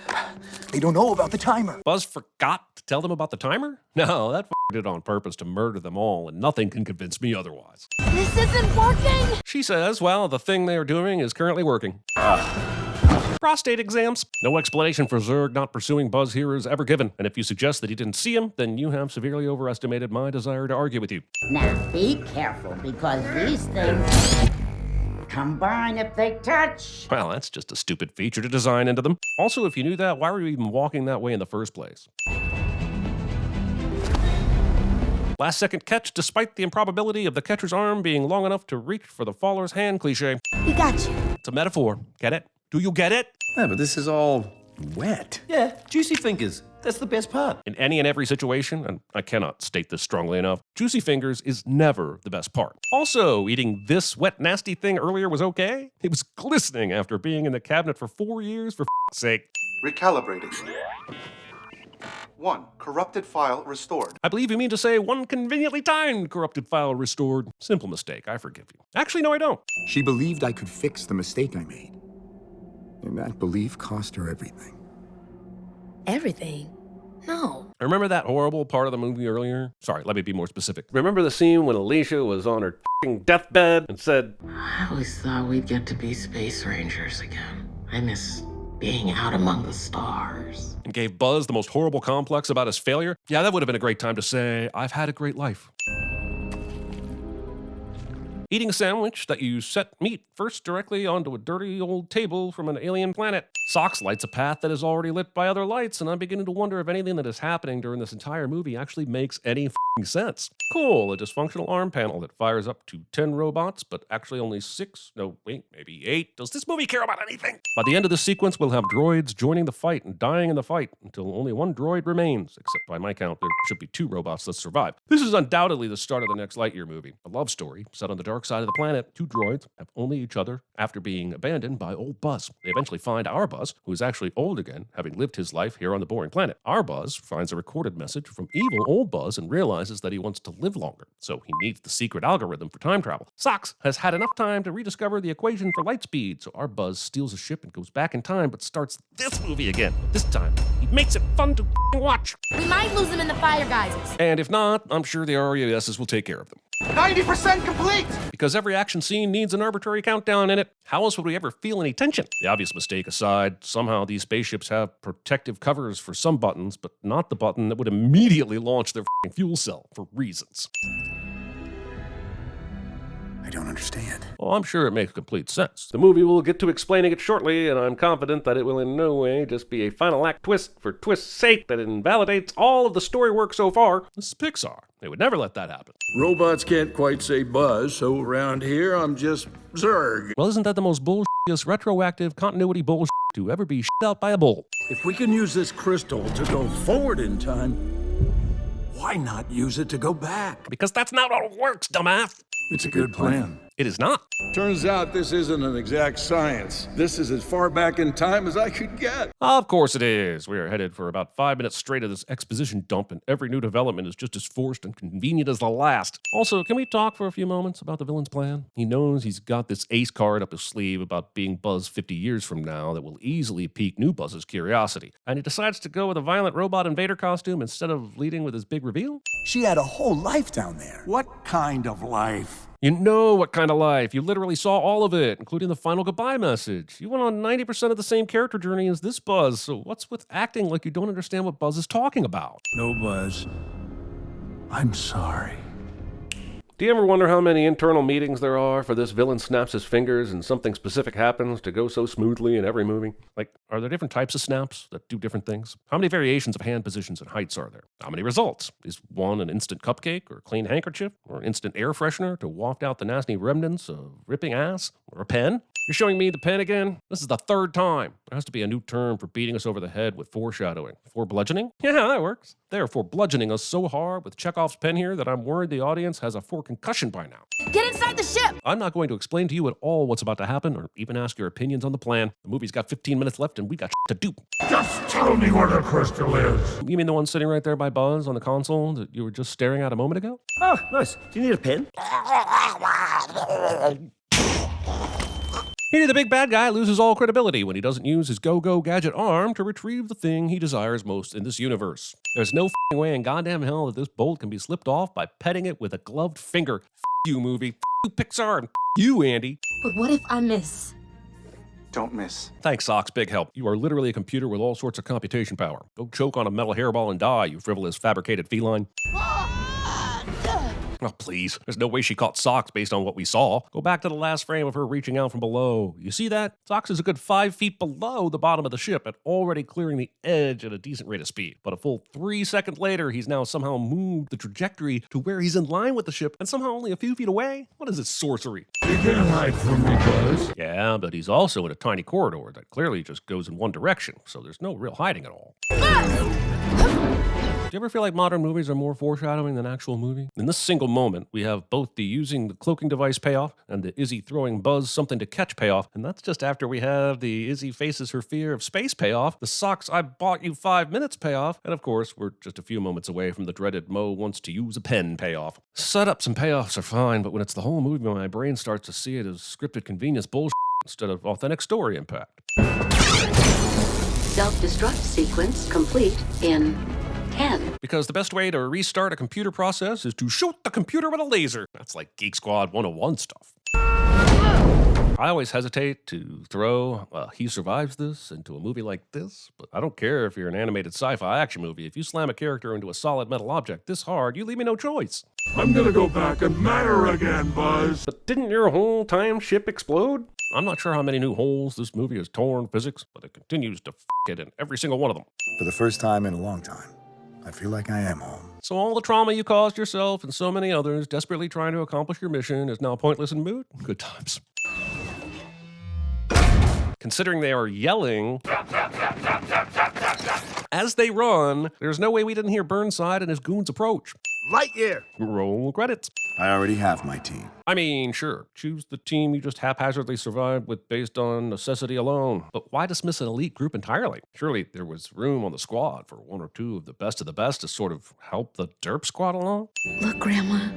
They don't know about the timer. Buzz forgot to tell them about the timer? No, that did it on purpose to murder them all, and nothing can convince me otherwise. This isn't working! She says, well, the thing they are doing is currently working. Prostate exams. No explanation for Zurg not pursuing Buzz here is ever given, and if you suggest that he didn't see him, then you have severely overestimated my desire to argue with you. Now be careful, because these things combine if they touch. Well, that's just a stupid feature to design into them. Also, if you knew that, why were you even walking that way in the first place? Last second catch, despite the improbability of the catcher's arm being long enough to reach for the faller's hand cliche. We got you. It's a metaphor. Get it? Do you get it? Yeah, but this is all wet. Yeah, juicy fingers. That's the best part. In any and every situation, and I cannot state this strongly enough, juicy fingers is never the best part. Also, eating this wet, nasty thing earlier was okay. It was glistening after being in the cabinet for 4 years, for f***'s sake. Recalibrating. 1. Corrupted file restored. I believe you mean to say 1 conveniently timed corrupted file restored. Simple mistake, I forgive you. Actually, no, I don't. She believed I could fix the mistake I made. And that belief cost her everything. Everything? No. Remember that horrible part of the movie earlier? Sorry, let me be more specific. Remember the scene when Alicia was on her deathbed and said, I always thought we'd get to be space rangers again. I miss being out among the stars. And gave Buzz the most horrible complex about his failure? Yeah, that would have been a great time to say, I've had a great life. Eating a sandwich that you set meat first directly onto a dirty old table from an alien planet. Socks lights a path that is already lit by other lights, and I'm beginning to wonder if anything that is happening during this entire movie actually makes any f***ing sense. Cool, a dysfunctional arm panel that fires up to 10 robots, but actually only 6, no, wait, maybe 8. Does this movie care about anything? By the end of the sequence, we'll have droids joining the fight and dying in the fight until only 1 droid remains, except by my count, there should be 2 robots that survive. This is undoubtedly the start of the next Lightyear movie, a love story set on the dark side of the planet. 2 droids have only each other after being abandoned by old Buzz. They eventually find our Buzz, who is actually old again, having lived his life here on the boring planet. Our Buzz finds a recorded message from evil old Buzz and realizes that he wants to live longer, so he needs the secret algorithm for time travel. Socks has had enough time to rediscover the equation for light speed, so our Buzz steals a ship and goes back in time, but starts this movie again. This time, he makes it fun to watch. We might lose them in the fire geysers. And if not, I'm sure the RESs will take care of them. 90% complete! Because every action scene needs an arbitrary countdown in it. How else would we ever feel any tension? The obvious mistake aside, somehow these spaceships have protective covers for some buttons, but not the button that would immediately launch their f***ing fuel cell for reasons. I don't understand. Well, I'm sure it makes complete sense. The movie will get to explaining it shortly, and I'm confident that it will in no way just be a final act twist for twist's sake that invalidates all of the story work so far. This is Pixar. They would never let that happen. Robots can't quite say Buzz, so around here I'm just Zurg. Well, isn't that the most bullshittiest retroactive continuity bullshit to ever be shit out by a bull? If we can use this crystal to go forward in time, why not use it to go back? Because that's not how it works, dumbass. It's a good plan. It is not. Turns out this isn't an exact science. This is as far back in time as I could get. Of course it is. We are headed for about 5 minutes straight of this exposition dump, and every new development is just as forced and convenient as the last. Also, can we talk for a few moments about the villain's plan? He knows he's got this ace card up his sleeve about being Buzz 50 years from now that will easily pique new Buzz's curiosity, and he decides to go with a violent robot invader costume instead of leading with his big reveal? She had a whole life down there. What kind of life? You know what kind of life. You literally saw all of it, including the final goodbye message. You went on 90% of the same character journey as this Buzz, so what's with acting like you don't understand what Buzz is talking about? No, Buzz. I'm sorry. Do you ever wonder how many internal meetings there are for this villain snaps his fingers and something specific happens to go so smoothly in every movie? Like, are there different types of snaps that do different things? How many variations of hand positions and heights are there? How many results? Is one an instant cupcake or a clean handkerchief or an instant air freshener to waft out the nasty remnants of ripping ass or a pen? You're showing me the pen again? This is the third time. There has to be a new term for beating us over the head with foreshadowing. Forebludgeoning? Yeah, that works. They're forebludgeoning us so hard with Chekhov's pen here that I'm worried the audience has a concussion by now. Get inside the ship! I'm not going to explain to you at all what's about to happen or even ask your opinions on the plan. The movie's got 15 minutes left and we got to do. Just tell me where the crystal is. You mean the one sitting right there by Buzz on the console that you were just staring at a moment ago? Oh, nice. Do you need a pen? Here, the big bad guy loses all credibility when he doesn't use his go-go gadget arm to retrieve the thing he desires most in this universe. There's no f***ing way in goddamn hell that this bolt can be slipped off by petting it with a gloved finger. F*** you, movie. F*** you, Pixar. And f*** you, Andy. But what if I miss? Don't miss. Thanks, Socks. Big help. You are literally a computer with all sorts of computation power. Go choke on a metal hairball and die, you frivolous fabricated feline. Oh, please. There's no way she caught Socks based on what we saw. Go back to the last frame of her reaching out from below. You see that? Socks is a good 5 feet below the bottom of the ship and already clearing the edge at a decent rate of speed. But a full 3 seconds later, he's now somehow moved the trajectory to where he's in line with the ship and somehow only a few feet away? What is this sorcery? You can't hide from me, Buzz. Yeah, but he's also in a tiny corridor that clearly just goes in one direction, so there's no real hiding at all. Do you ever feel like modern movies are more foreshadowing than actual movie? In this single moment, we have both the using the cloaking device payoff and the Izzy throwing Buzz something to catch payoff, and that's just after we have the Izzy faces her fear of space payoff, the Socks I bought you 5 minutes payoff, and of course, we're just a few moments away from the dreaded Mo wants to use a pen payoff. Setups and payoffs are fine, but when it's the whole movie, my brain starts to see it as scripted convenience bullshit instead of authentic story impact. Self-destruct sequence complete in 10. Because the best way to restart a computer process is to shoot the computer with a laser. That's like Geek Squad 101 stuff. I always hesitate to throw he survives this into a movie like this, but I don't care if you're an animated sci-fi action movie. If you slam a character into a solid metal object this hard, you leave me no choice. I'm gonna go back and matter again, Buzz. But didn't your whole time ship explode? I'm not sure how many new holes this movie has torn physics, but it continues to f*** it in every single one of them. For the first time in a long time, I feel like I am home. So all the trauma you caused yourself and so many others desperately trying to accomplish your mission is now pointless and moot? Good times. Considering they are yelling as they run, there's no way we didn't hear Burnside and his goons approach. Lightyear! Roll credits. I already have my team. I mean, sure, choose the team you just haphazardly survived with based on necessity alone. But why dismiss an elite group entirely? Surely there was room on the squad for one or two of the best to sort of help the derp squad along? Look, Grandma,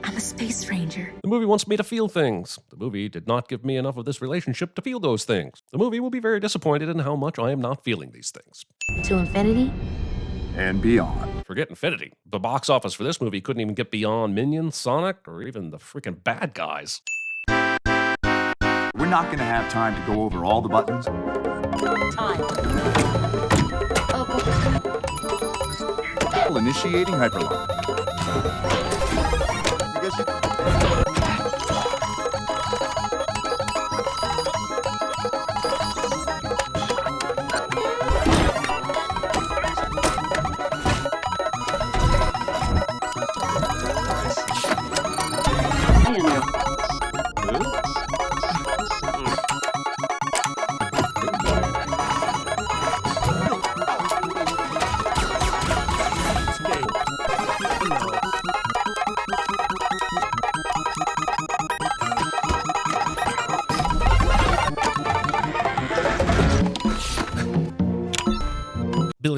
I'm a space ranger. The movie wants me to feel things. The movie did not give me enough of this relationship to feel those things. The movie will be very disappointed in how much I am not feeling these things. To infinity? And beyond. Forget infinity. The box office for this movie couldn't even get beyond Minions, Sonic, or even the freaking bad guys. We're not going to have time to go over all the buttons. Time. Initiating hyperlock.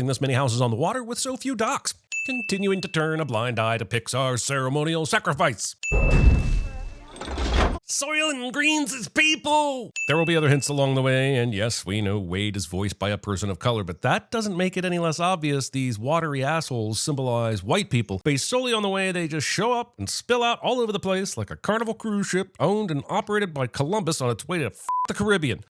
this many houses on the water with so few docks, continuing to turn a blind eye to Pixar's ceremonial sacrifice. Soil and greens is people! There will be other hints along the way, and yes, we know Wade is voiced by a person of color, but that doesn't make it any less obvious these watery assholes symbolize white people, based solely on the way they just show up and spill out all over the place like a Carnival cruise ship owned and operated by Columbus on its way to the Caribbean.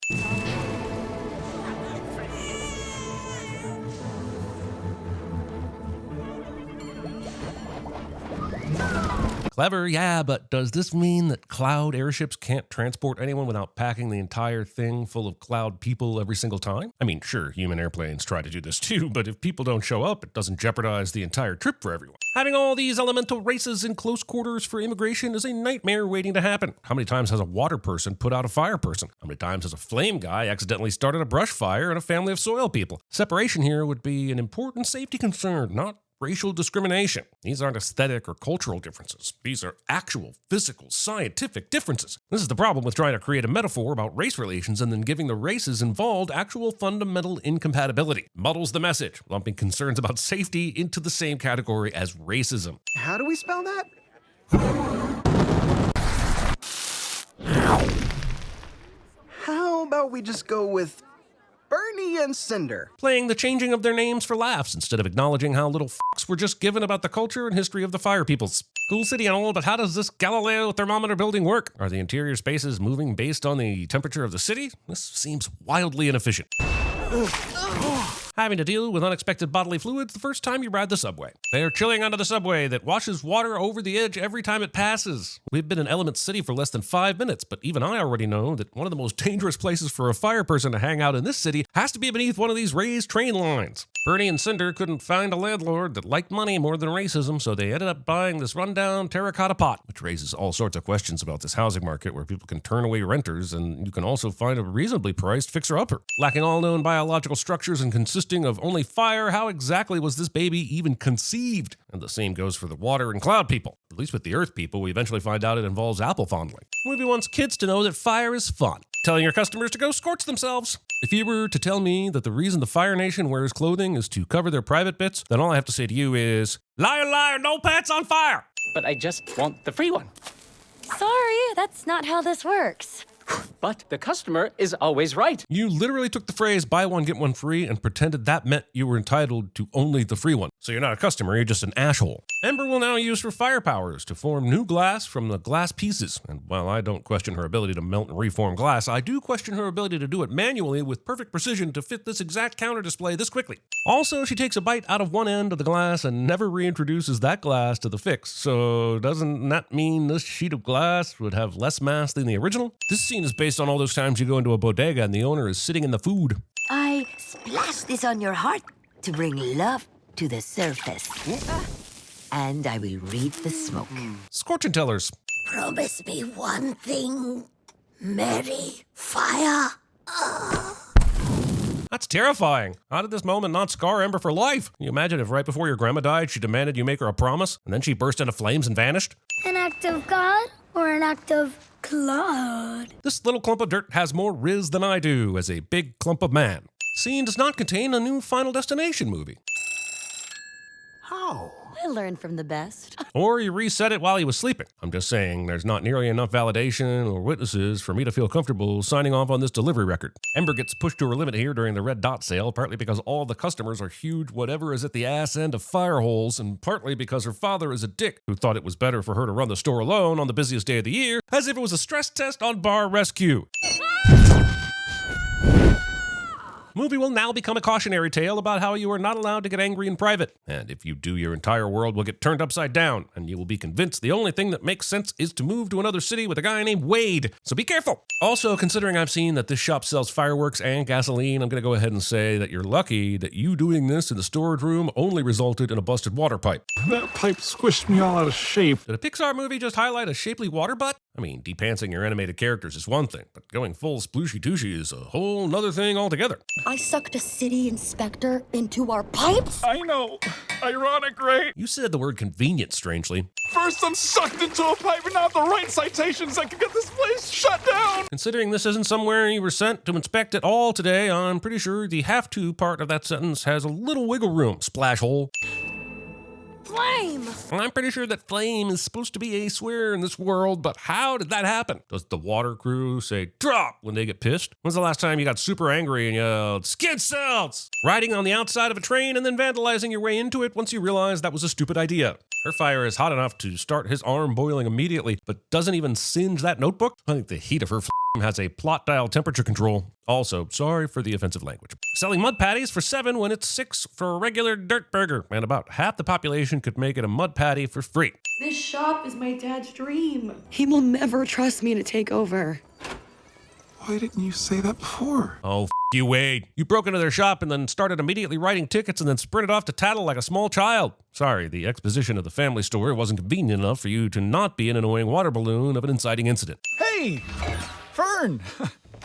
Clever, yeah, but does this mean that cloud airships can't transport anyone without packing the entire thing full of cloud people every single time? I mean, sure, human airplanes try to do this too, but if people don't show up, it doesn't jeopardize the entire trip for everyone. Having all these elemental races in close quarters for immigration is a nightmare waiting to happen. How many times has a water person put out a fire person? How many times has a flame guy accidentally started a brush fire in a family of soil people? Separation here would be an important safety concern, not racial discrimination. These aren't aesthetic or cultural differences. These are actual, physical, scientific differences. This is the problem with trying to create a metaphor about race relations and then giving the races involved actual fundamental incompatibility. Muddles the message, lumping concerns about safety into the same category as racism. How do we spell that? How about we just go with Bernie and Cinder? Playing the changing of their names for laughs instead of acknowledging how little fucks were just given about the culture and history of the fire peoples. Cool city and all, but how does this Galileo thermometer building work? Are the interior spaces moving based on the temperature of the city? This seems wildly inefficient. Having to deal with unexpected bodily fluids the first time you ride the subway. They're chilling under the subway that washes water over the edge every time it passes. We've been in Element City for less than 5 minutes, but even I already know that one of the most dangerous places for a fire person to hang out in this city has to be beneath one of these raised train lines. Bernie and Cinder couldn't find a landlord that liked money more than racism, so they ended up buying this rundown terracotta pot, which raises all sorts of questions about this housing market where people can turn away renters and you can also find a reasonably priced fixer-upper. Lacking all known biological structures and consisting of only fire, how exactly was this baby even conceived? And the same goes for the water and cloud people. At least with the earth people, we eventually find out it involves apple fondling. The movie wants kids to know that fire is fun, telling your customers to go scorch themselves. If you were to tell me that the reason the Fire Nation wears clothing is to cover their private bits, then all I have to say to you is, liar, liar, no pants on fire! But I just want the free one. Sorry, that's not how this works. But the customer is always right. You literally took the phrase buy one, get one free and pretended that meant you were entitled to only the free one. So you're not a customer, you're just an asshole. Ember will now use her fire powers to form new glass from the glass pieces. And while I don't question her ability to melt and reform glass, I do question her ability to do it manually with perfect precision to fit this exact counter display this quickly. Also, she takes a bite out of one end of the glass and never reintroduces that glass to the fix. So doesn't that mean this sheet of glass would have less mass than the original? This scene is based on all those times you go into a bodega and the owner is sitting in the food. I splash this on your heart to bring love to the surface. And I will read the smoke. Scorchin' tellers. Promise me one thing, Mary Fire. That's terrifying. How did this moment not scar Ember for life? Can you imagine if right before your grandma died, she demanded you make her a promise, and then she burst into flames and vanished? An act of God or an act of cloud? This little clump of dirt has more riz than I do as a big clump of man. Scene does not contain a new Final Destination movie. How? I learned from the best. Or you reset it while he was sleeping. I'm just saying there's not nearly enough validation or witnesses for me to feel comfortable signing off on this delivery record. Ember gets pushed to her limit here during the red dot sale, partly because all the customers are huge whatever is at the ass end of fire holes, and partly because her father is a dick who thought it was better for her to run the store alone on the busiest day of the year, as if it was a stress test on bar rescue. Movie will now become a cautionary tale about how you are not allowed to get angry in private. And if you do, your entire world will get turned upside down, and you will be convinced the only thing that makes sense is to move to another city with a guy named Wade. So be careful. Also, considering I've seen that this shop sells fireworks and gasoline, I'm going to go ahead and say that you're lucky that you doing this in the storage room only resulted in a busted water pipe. That pipe squished me all out of shape. Did a Pixar movie just highlight a shapely water butt? I mean, depantsing your animated characters is one thing, but going full splooshy-tooshy is a whole nother thing altogether. I sucked a city inspector into our pipes? I know. Ironic, right? You said the word convenient strangely. For First I'm sucked into a pipe, and now I have the right citations. I can get this place shut down. Considering this isn't somewhere you were sent to inspect it all today, I'm pretty sure the have to part of that sentence has a little wiggle room. Splash hole. Flame! I'm pretty sure that flame is supposed to be a swear in this world, but how did that happen? Does the water crew say drop when they get pissed? When's the last time you got super angry and yelled skid cells? Riding on the outside of a train and then vandalizing your way into it once you realize that was a stupid idea. Her fire is hot enough to start his arm boiling immediately, but doesn't even singe that notebook? I think the heat of her has a plot dial temperature control. Also, sorry for the offensive language. Selling mud patties for $7 when it's $6 for a regular dirt burger, and about half the population could make it a mud patty for free. This shop is my dad's dream. He will never trust me to take over. Why didn't you say that before? Oh, you, Wade. You broke into their shop and then started immediately writing tickets and then sprinted off to tattle like a small child. Sorry, the exposition of the family story wasn't convenient enough for you to not be an annoying water balloon of an inciting incident. Hey, Fern.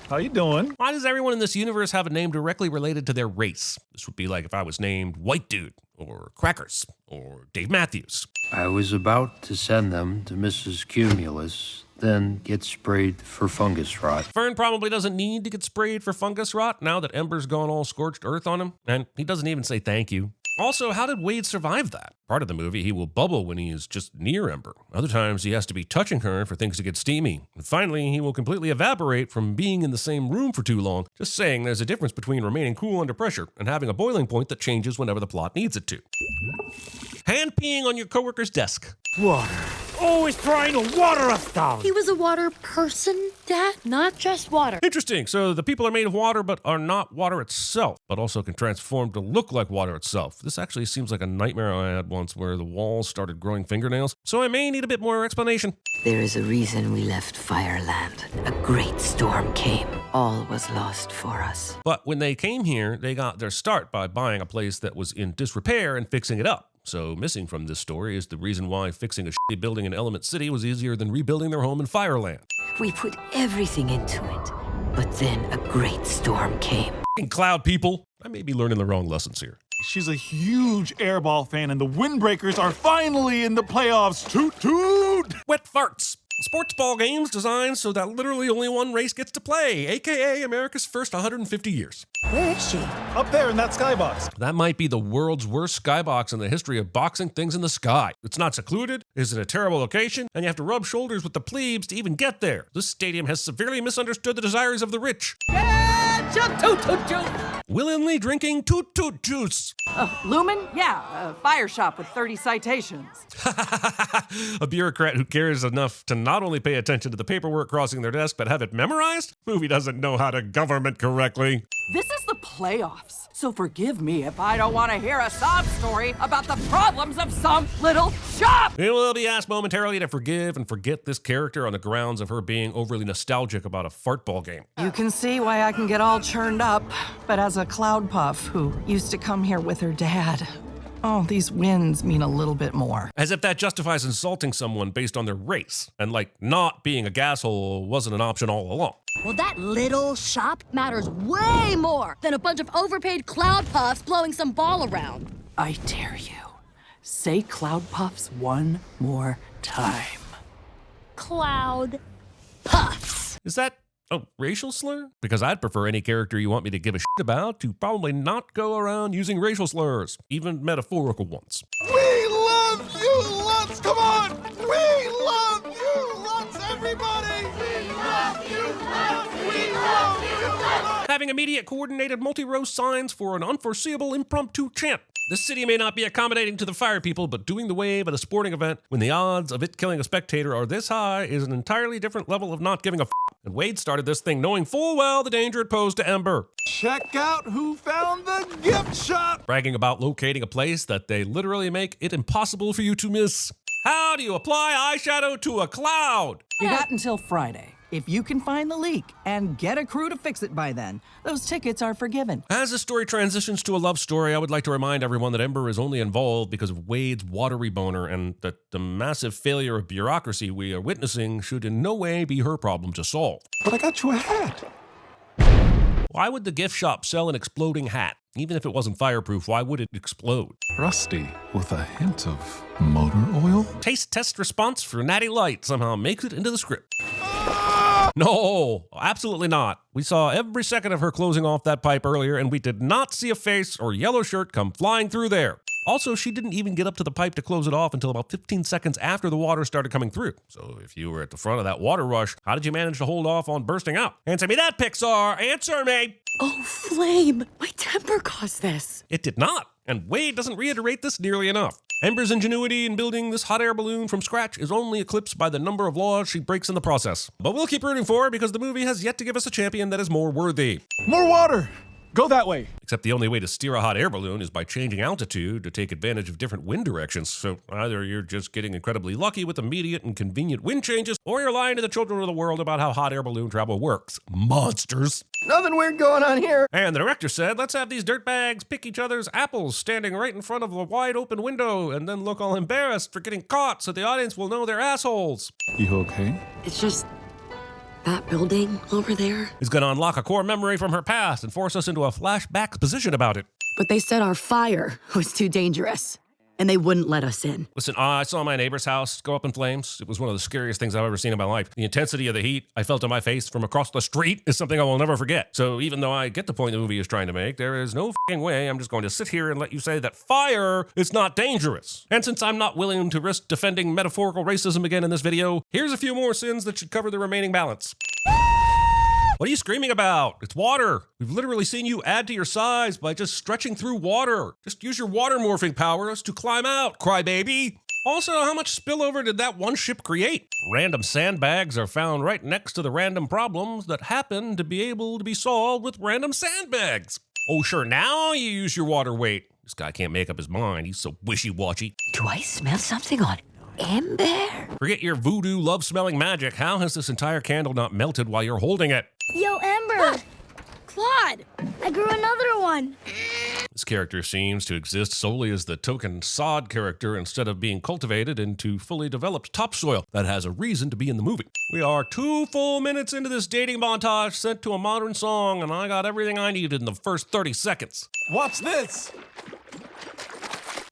How you doing? Why does everyone in this universe have a name directly related to their race? This would be like if I was named White Dude, or Crackers, or Dave Matthews. I was about to send them to Mrs. Cumulus, then get sprayed for fungus rot. Fern probably doesn't need to get sprayed for fungus rot now that Ember's gone all scorched earth on him, and he doesn't even say thank you. Also, how did Wade survive that? Part of the movie, he will bubble when he is just near Ember. Other times, he has to be touching her for things to get steamy. And finally, he will completely evaporate from being in the same room for too long. Just saying, there's a difference between remaining cool under pressure and having a boiling point that changes whenever the plot needs it to. Hand peeing on your coworker's desk. Water. Always trying to water us down. He was a water person, Dad, not just water. Interesting. So the people are made of water but are not water itself, but also can transform to look like water itself. This actually seems like a nightmare I had once where the walls started growing fingernails, so I may need a bit more explanation. There is a reason we left Fireland. A great storm came. All was lost for us. But when they came here, they got their start by buying a place that was in disrepair and fixing it up. So missing from this story is the reason why fixing a shitty building in Element City was easier than rebuilding their home in Fireland. We put everything into it, but then a great storm came. F***ing cloud people. I may be learning the wrong lessons here. She's a huge airball fan, and the Windbreakers are finally in the playoffs. Toot toot! Wet farts. Sports ball games designed so that literally only one race gets to play, aka America's first 150 years. Where is she? Up there in that skybox. That might be the world's worst skybox in the history of boxing things in the sky. It's not secluded, is in a terrible location, and you have to rub shoulders with the plebes to even get there. This stadium has severely misunderstood the desires of the rich. Toot toot juice. Willingly drinking toot toot juice. Lumen? Yeah, a fire shop with 30 citations. A bureaucrat who cares enough to not only pay attention to the paperwork crossing their desk, but have it memorized? Movie doesn't know how to government correctly. This is the playoffs, so forgive me if I don't want to hear a sob story about the problems of some little shop! We will be asked momentarily to forgive and forget this character on the grounds of her being overly nostalgic about a fart ball game. You can see why I can get all churned up, but as a cloud puff who used to come here with her dad, oh, these wins mean a little bit more. As if that justifies insulting someone based on their race, and like not being a gasshole wasn't an option all along. Well, that little shop matters way more than a bunch of overpaid cloud puffs blowing some ball around. I dare you. Say cloud puffs one more time. Cloud puffs. Is that a racial slur? Because I'd prefer any character you want me to give a shit about to probably not go around using racial slurs, even metaphorical ones. We love you lots! Come on! We love you lots, everybody! We love you lots! We love you lots! Having immediate coordinated multi-row signs for an unforeseeable impromptu chant. This city may not be accommodating to the fire people, but doing the wave at a sporting event when the odds of it killing a spectator are this high is an entirely different level of not giving a f***. And Wade started this thing knowing full well the danger it posed to Ember. Check out who found the gift shop! Bragging about locating a place that they literally make it impossible for you to miss. How do you apply eyeshadow to a cloud? You got until Friday. If you can find the leak and get a crew to fix it by then, those tickets are forgiven. As the story transitions to a love story, I would like to remind everyone that Ember is only involved because of Wade's watery boner, and that the massive failure of bureaucracy we are witnessing should in no way be her problem to solve. But I got you a hat. Why would the gift shop sell an exploding hat? Even if it wasn't fireproof, why would it explode? Rusty with a hint of motor oil? Taste test response for Natty Light somehow makes it into the script. No, absolutely not. We saw every second of her closing off that pipe earlier, and we did not see a face or yellow shirt come flying through there. Also, she didn't even get up to the pipe to close it off until about 15 seconds after the water started coming through. So if you were at the front of that water rush, how did you manage to hold off on bursting out? Answer me that, Pixar! Answer me! Oh, Flame! My temper caused this. It did not, and Wade doesn't reiterate this nearly enough. Ember's ingenuity in building this hot air balloon from scratch is only eclipsed by the number of laws she breaks in the process. But we'll keep rooting for her because the movie has yet to give us a champion that is more worthy. More water! Go that way. Except the only way to steer a hot air balloon is by changing altitude to take advantage of different wind directions. So either you're just getting incredibly lucky with immediate and convenient wind changes, or you're lying to the children of the world about how hot air balloon travel works. Monsters. Nothing weird going on here. And the director said, let's have these dirtbags pick each other's apples standing right in front of a wide open window and then look all embarrassed for getting caught so the audience will know they're assholes. You okay? It's just that building over there. Is going to unlock a core memory from her past and force us into a flashback position about it. But they said our fire was too dangerous, and they wouldn't let us in. Listen, I saw my neighbor's house go up in flames. It was one of the scariest things I've ever seen in my life. The intensity of the heat I felt on my face from across the street is something I will never forget. So even though I get the point the movie is trying to make, there is no f***ing way I'm just going to sit here and let you say that fire is not dangerous. And since I'm not willing to risk defending metaphorical racism again in this video, here's a few more sins that should cover the remaining balance. What are you screaming about? It's water. We've literally seen you add to your size by just stretching through water. Just use your water morphing powers to climb out, crybaby. Also, how much spillover did that one ship create? Random sandbags are found right next to the random problems that happen to be able to be solved with random sandbags. Oh, sure, now you use your water weight. This guy can't make up his mind. He's so wishy-washy. Do I smell something on Ember? Forget your voodoo love-smelling magic. How has this entire candle not melted while you're holding it? Yo, Ember! Claude! I grew another one! This character seems to exist solely as the token sod character instead of being cultivated into fully developed topsoil that has a reason to be in the movie. We are 2 full minutes into this dating montage sent to a modern song, and I got everything I needed in the first 30 seconds. What's this?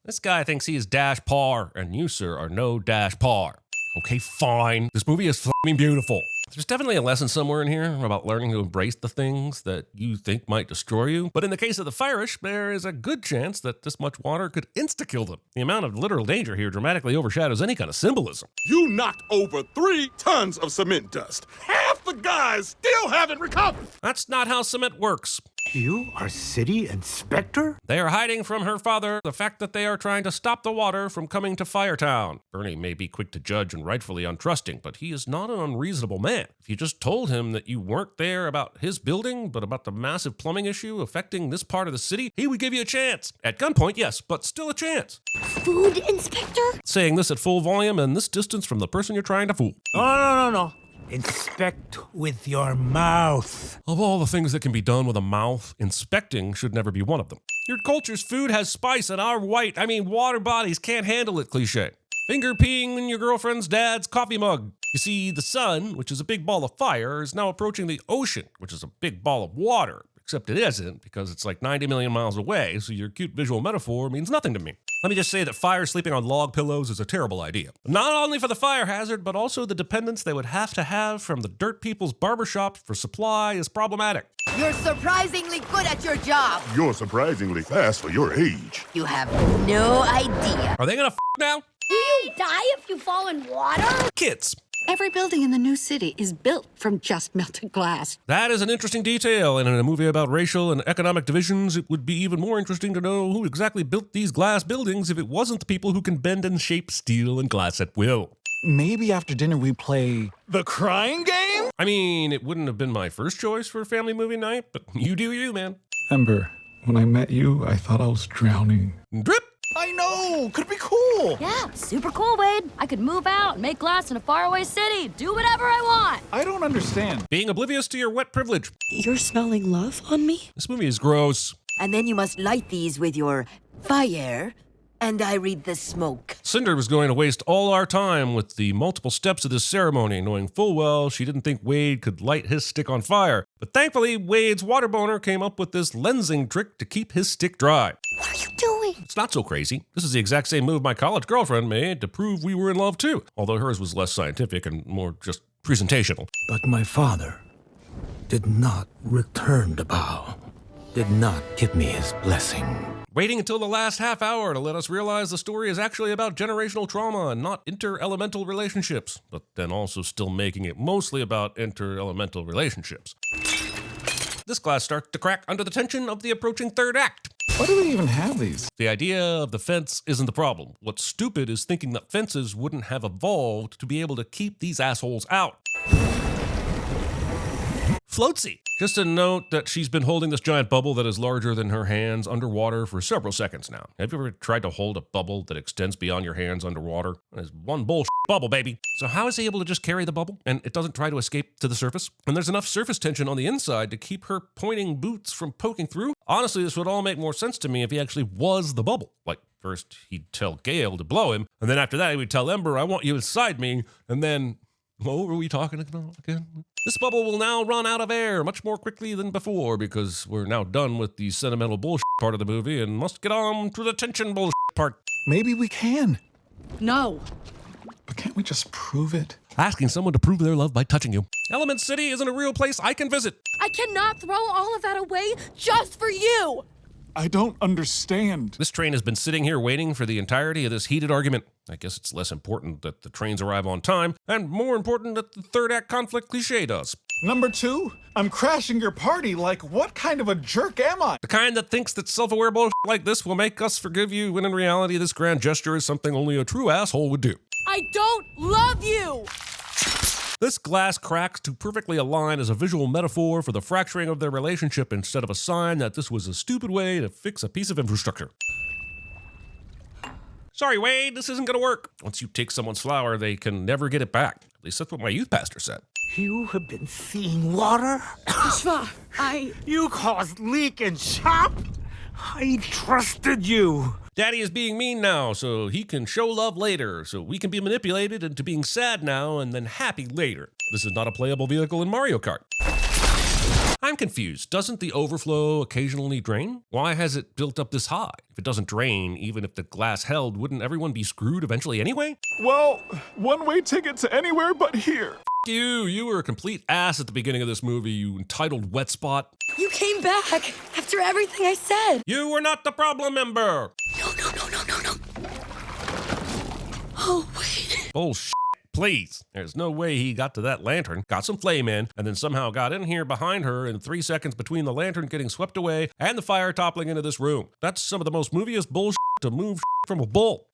This guy thinks he is dash par, and you, sir, are no dash par. Okay, fine. This movie is f***ing beautiful. There's definitely a lesson somewhere in here about learning to embrace the things that you think might destroy you. But in the case of the Firish, there is a good chance that this much water could insta-kill them. The amount of literal danger here dramatically overshadows any kind of symbolism. You knocked over 3 tons of cement dust. Half the guys still haven't recovered. That's not how cement works. You are city inspector? They are hiding from her father the fact that they are trying to stop the water from coming to Firetown. Bernie may be quick to judge and rightfully untrusting, but he is not an unreasonable man. If you just told him that you weren't there about his building, but about the massive plumbing issue affecting this part of the city, he would give you a chance. At gunpoint, yes, but still a chance. Food inspector? Saying this at full volume and this distance from the person you're trying to fool. No. Inspect with your mouth. Of all the things that can be done with a mouth, inspecting should never be one of them. Your culture's food has spice and our water bodies can't handle it cliche. Finger peeing in your girlfriend's dad's coffee mug. You see, the sun, which is a big ball of fire, is now approaching the ocean, which is a big ball of water. Except it isn't, because it's like 90 million miles away, so your cute visual metaphor means nothing to me. Let me just say that fire sleeping on log pillows is a terrible idea. Not only for the fire hazard, but also the dependence they would have to have from the dirt people's barbershops for supply is problematic. You're surprisingly good at your job. You're surprisingly fast for your age. You have no idea. Are they gonna now? Do you die if you fall in water? Kids. Every building in the new city is built from just melted glass. That is an interesting detail, and in a movie about racial and economic divisions, it would be even more interesting to know who exactly built these glass buildings if it wasn't the people who can bend and shape steel and glass at will. Maybe after dinner we play the crying game? I mean, it wouldn't have been my first choice for a family movie night, but you do you, man. Ember, when I met you, I thought I was drowning. Drip! I know! Could be cool! Yeah, super cool, Wade. I could move out and make glass in a faraway city, do whatever I want. I don't understand. Being oblivious to your wet privilege. You're smelling love on me? This movie is gross. And then you must light these with your fire and I read the smoke. Cinder was going to waste all our time with the multiple steps of this ceremony, knowing full well she didn't think Wade could light his stick on fire. But thankfully, Wade's water boner came up with this lensing trick to keep his stick dry. What are you doing? It's not so crazy. This is the exact same move my college girlfriend made to prove we were in love too, although hers was less scientific and more just presentational. But my father did not return the bow, did not give me his blessing. Waiting until the last half hour to let us realize the story is actually about generational trauma and not inter-elemental relationships, but then also still making it mostly about inter-elemental relationships. This glass starts to crack under the tension of the approaching third act. Why do they even have these? The idea of the fence isn't the problem. What's stupid is thinking that fences wouldn't have evolved to be able to keep these assholes out. Floatsy. Just a note that she's been holding this giant bubble that is larger than her hands underwater for several seconds now. Have you ever tried to hold a bubble that extends beyond your hands underwater? It's one bullshit bubble, baby. So how is he able to just carry the bubble and it doesn't try to escape to the surface? And there's enough surface tension on the inside to keep her pointing boots from poking through? Honestly, this would all make more sense to me if he actually was the bubble. Like, first he'd tell Gale to blow him, and then after that he would tell Ember, I want you inside me, and then, what were we talking about again? This bubble will now run out of air much more quickly than before because we're now done with the sentimental bullshit part of the movie and must get on to the tension bullshit part. Maybe we can. No. But can't we just prove it? Asking someone to prove their love by touching you. Element City isn't a real place I can visit. I cannot throw all of that away just for you! I don't understand. This train has been sitting here waiting for the entirety of this heated argument. I guess it's less important that the trains arrive on time, and more important that the third act conflict cliche does. Number 2, I'm crashing your party. Like, what kind of a jerk am I? The kind that thinks that self-aware bullshit like this will make us forgive you, when in reality this grand gesture is something only a true asshole would do. I don't love you! This glass cracks to perfectly align as a visual metaphor for the fracturing of their relationship instead of a sign that this was a stupid way to fix a piece of infrastructure. Sorry, Wade, this isn't gonna work. Once you take someone's flower, they can never get it back. At least that's what my youth pastor said. You have been seeing water? Ishva, You caused leak in shop? I trusted you. Daddy is being mean now, so he can show love later, so we can be manipulated into being sad now and then happy later. This is not a playable vehicle in Mario Kart. I'm confused. Doesn't the overflow occasionally drain? Why has it built up this high? If it doesn't drain, even if the glass held, wouldn't everyone be screwed eventually anyway? Well, one-way ticket to anywhere but here. You were a complete ass at the beginning of this movie, you entitled wet spot. you came back after everything I said. You were not the problem member. No. Oh, wait. Bullshit. Please. There's no way he got to that lantern, got some flame in, and then somehow got in here behind her in 3 seconds between the lantern getting swept away and the fire toppling into this room. That's some of the most moviest bullshit to move from a bull.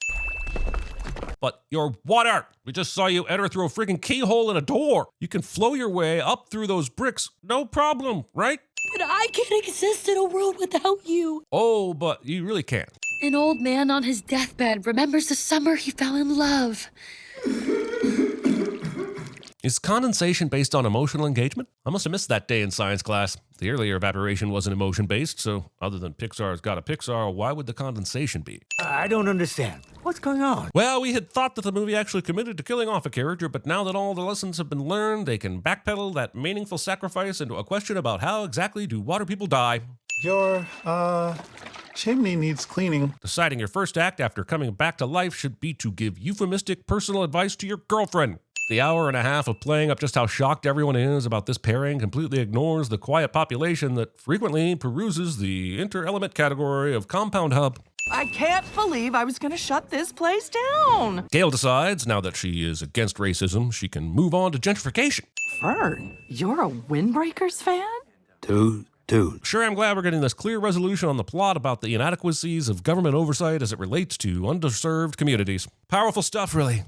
But your water! We just saw you enter through a freaking keyhole in a door. You can flow your way up through those bricks, no problem, right? But I can't exist in a world without you. Oh, but you really can't. An old man on his deathbed remembers the summer he fell in love. Is condensation based on emotional engagement? I must have missed that day in science class. The earlier evaporation wasn't emotion-based, so other than Pixar's got a Pixar, why would the condensation be? I don't understand. What's going on? Well, we had thought that the movie actually committed to killing off a character, but now that all the lessons have been learned, they can backpedal that meaningful sacrifice into a question about how exactly do water people die. Your, chimney needs cleaning. Deciding your first act after coming back to life should be to give euphemistic personal advice to your girlfriend. The hour and a half of playing up just how shocked everyone is about this pairing completely ignores the quiet population that frequently peruses the inter-element category of Compound Hub. I can't believe I was going to shut this place down. Gail decides, now that she is against racism, she can move on to gentrification. Fern, you're a Windbreakers fan? Dude. Sure, I'm glad we're getting this clear resolution on the plot about the inadequacies of government oversight as it relates to underserved communities. Powerful stuff, really.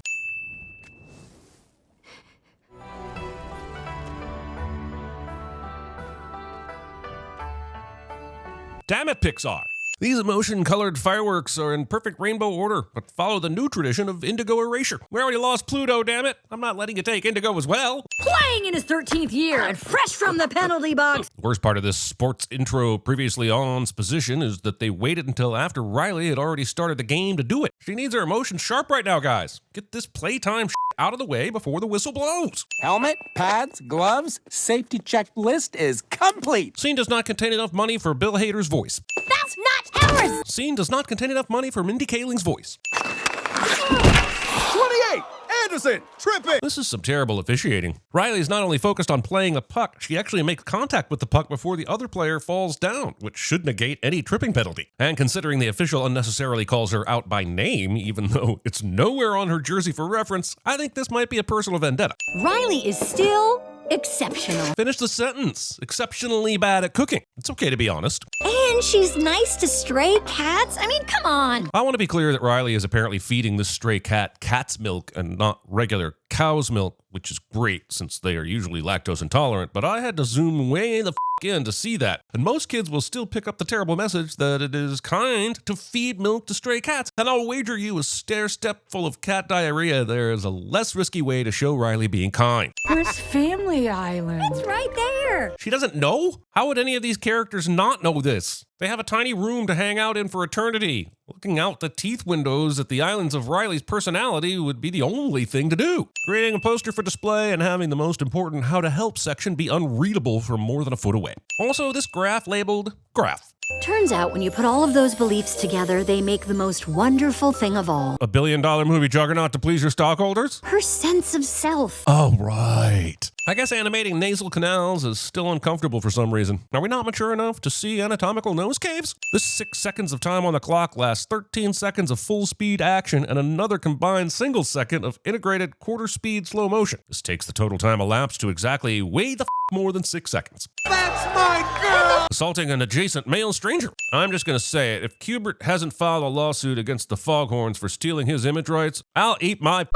Damn it, Pixar! These emotion-colored fireworks are in perfect rainbow order, but follow the new tradition of indigo erasure. We already lost Pluto, damn it. I'm not letting you take indigo as well. Playing in his 13th year and fresh from the penalty box. The worst part of this sports intro previously on's position is that they waited until after Riley had already started the game to do it. She needs her emotions sharp right now, guys. Get this playtime out of the way before the whistle blows. Helmet, pads, gloves, safety checklist is complete. Scene does not contain enough money for Bill Hader's voice. That's not ours! Scene does not contain enough money for Mindy Kaling's voice. 28! Anderson! Tripping! This is some terrible officiating. Riley's not only focused on playing the puck, she actually makes contact with the puck before the other player falls down, which should negate any tripping penalty. And considering the official unnecessarily calls her out by name, even though it's nowhere on her jersey for reference, I think this might be a personal vendetta. Riley is still exceptional. Finish the sentence. Exceptionally bad at cooking. It's okay to be honest. And she's nice to stray cats. I mean, come on. I want to be clear that Riley is apparently feeding this stray cat cat's milk and not regular cow's milk, which is great since they are usually lactose intolerant, but I had to zoom way the in to see that. And most kids will still pick up the terrible message that it is kind to feed milk to stray cats. And I'll wager you a stair-step full of cat diarrhea, there is a less risky way to show Riley being kind. Where's Family Island? It's right there. She doesn't know? How would any of these characters not know this? They have a tiny room to hang out in for eternity. Looking out the teeth windows at the islands of Riley's personality would be the only thing to do. Creating a poster for display and having the most important how to help section be unreadable from more than a foot away. Also, this graph labeled graph. Turns out when you put all of those beliefs together, they make the most wonderful thing of all. $1 billion movie juggernaut to please your stockholders? Her sense of self. Oh, right. I guess animating nasal canals is still uncomfortable for some reason. Are we not mature enough to see anatomical nose caves? This 6 seconds of time on the clock lasts 13 seconds of full speed action and another combined single second of integrated quarter speed slow motion. This takes the total time elapsed to exactly way the more than 6 seconds. That's my girl! Assaulting an adjacent male stranger. I'm just gonna say it. If Kubert hasn't filed a lawsuit against the Foghorns for stealing his image rights, I'll eat my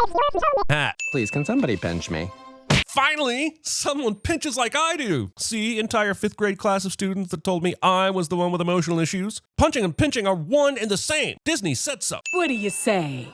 hat. Please, can somebody pinch me? Finally, someone pinches like I do. See, entire 5th grade class of students that told me I was the one with emotional issues. Punching and pinching are one and the same. Disney said so. What do you say?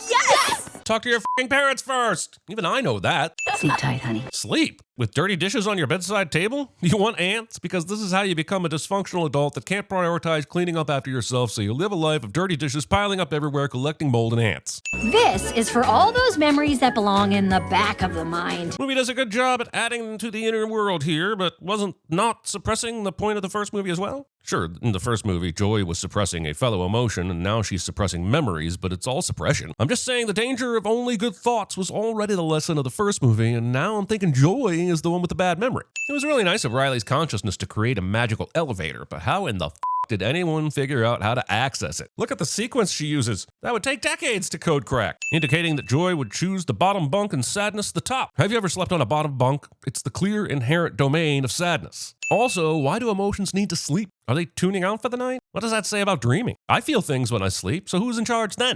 Yes! Talk to your f***ing parents first. Even I know that. Sleep tight, honey. Sleep? With dirty dishes on your bedside table? You want ants? Because this is how you become a dysfunctional adult that can't prioritize cleaning up after yourself, so you live a life of dirty dishes piling up everywhere, collecting mold and ants. This is for all those memories that belong in the back of the mind. Movie does a good job at adding to the inner world here, but wasn't not suppressing the point of the first movie as well? Sure, in the first movie, Joy was suppressing a fellow emotion, and now she's suppressing memories, but it's all suppression. I'm just saying the danger of only good thoughts was already the lesson of the first movie, and now I'm thinking Joy is the one with the bad memory. It was really nice of Riley's consciousness to create a magical elevator, but how in the did anyone figure out how to access it? Look at the sequence she uses. That would take decades to code crack, indicating that Joy would choose the bottom bunk and Sadness the top. Have you ever slept on a bottom bunk? It's the clear inherent domain of sadness. Also, why do emotions need to sleep? Are they tuning out for the night? What does that say about dreaming? I feel things when I sleep, so who's in charge then?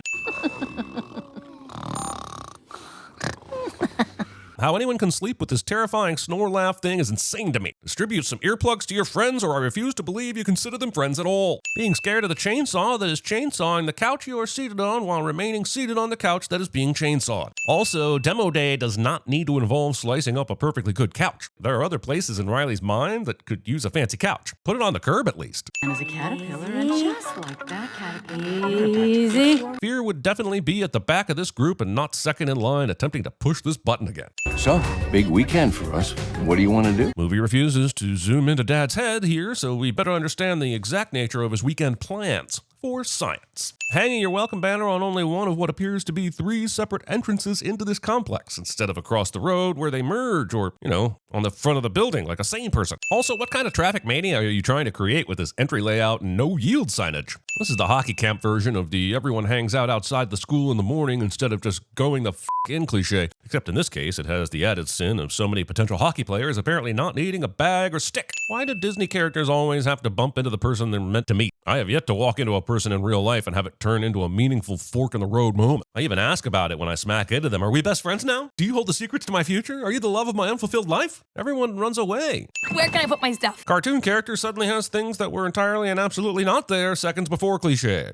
How anyone can sleep with this terrifying snore laugh thing is insane to me. Distribute some earplugs to your friends, or I refuse to believe you consider them friends at all. Being scared of the chainsaw that is chainsawing the couch you are seated on while remaining seated on the couch that is being chainsawed. Also, demo day does not need to involve slicing up a perfectly good couch. There are other places in Riley's mind that could use a fancy couch. Put it on the curb at least. And as a caterpillar, and just like that caterpillar. Easy. Fear would definitely be at the back of this group and not second in line attempting to push this button again. So, big weekend for us. What do you want to do? Movie refuses to zoom into Dad's head here, so we better understand the exact nature of his weekend plans. For science. Hanging your welcome banner on only one of what appears to be 3 separate entrances into this complex, instead of across the road where they merge, or, on the front of the building like a sane person. Also, what kind of traffic mania are you trying to create with this entry layout and no yield signage? This is the hockey camp version of the everyone hangs out outside the school in the morning instead of just going the in cliche. Except in this case, it has the added sin of so many potential hockey players apparently not needing a bag or stick. Why do Disney characters always have to bump into the person they're meant to meet? I have yet to walk into a person in real life and have it moment turn into a meaningful fork in the road moment. I even ask about it when I smack into them. Are we best friends now? Do you hold the secrets to my future? Are you the love of my unfulfilled life? Everyone runs away. Where can I put my stuff? Cartoon character suddenly has things that were entirely and absolutely not there seconds before cliche.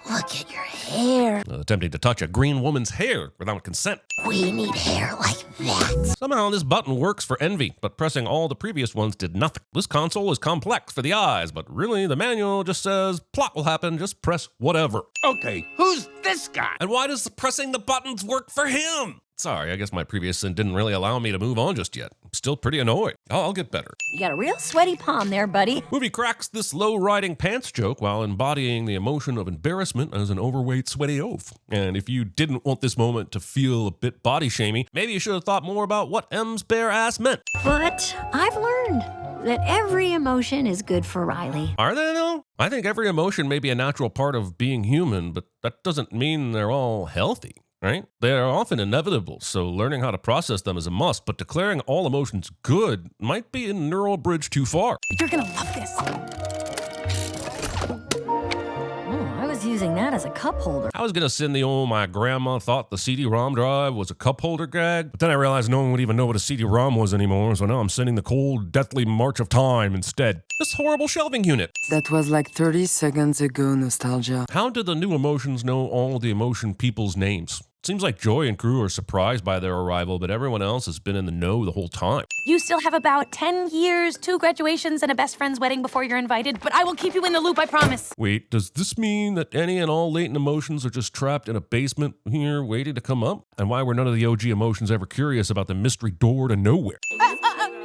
Look at your hair. Attempting to touch a green woman's hair without consent. We need hair like that. Somehow this button works for Envy, but pressing all the previous ones did nothing. This console is complex for the eyes, but really the manual just says, plot will happen, just press whatever. Okay, who's this guy? And why does pressing the buttons work for him? Sorry, I guess my previous sin didn't really allow me to move on just yet. I'm still pretty annoyed. I'll get better. You got a real sweaty palm there, buddy. Movie cracks this low-riding pants joke while embodying the emotion of embarrassment as an overweight, sweaty oaf. And if you didn't want this moment to feel a bit body-shamey, maybe you should have thought more about what M's bare ass meant. But I've learned that every emotion is good for Riley. Are they, though? I think every emotion may be a natural part of being human, but that doesn't mean they're all healthy. Right? They are often inevitable, so learning how to process them is a must, but declaring all emotions good might be a neural bridge too far. You're gonna love this. I was using that as a cup holder. I was gonna send the old my grandma thought the CD-ROM drive was a cup holder gag, but then I realized no one would even know what a CD-ROM was anymore, so now I'm sending the cold, deathly march of time instead. This horrible shelving unit. That was like 30 seconds ago, nostalgia. How did the new emotions know all the emotion people's names? Seems like Joy and crew are surprised by their arrival, but everyone else has been in the know the whole time. You still have about 10 years, 2 graduations, and a best friend's wedding before you're invited, but I will keep you in the loop, I promise. Wait, does this mean that any and all latent emotions are just trapped in a basement here waiting to come up? And why were none of the OG emotions ever curious about the mystery door to nowhere?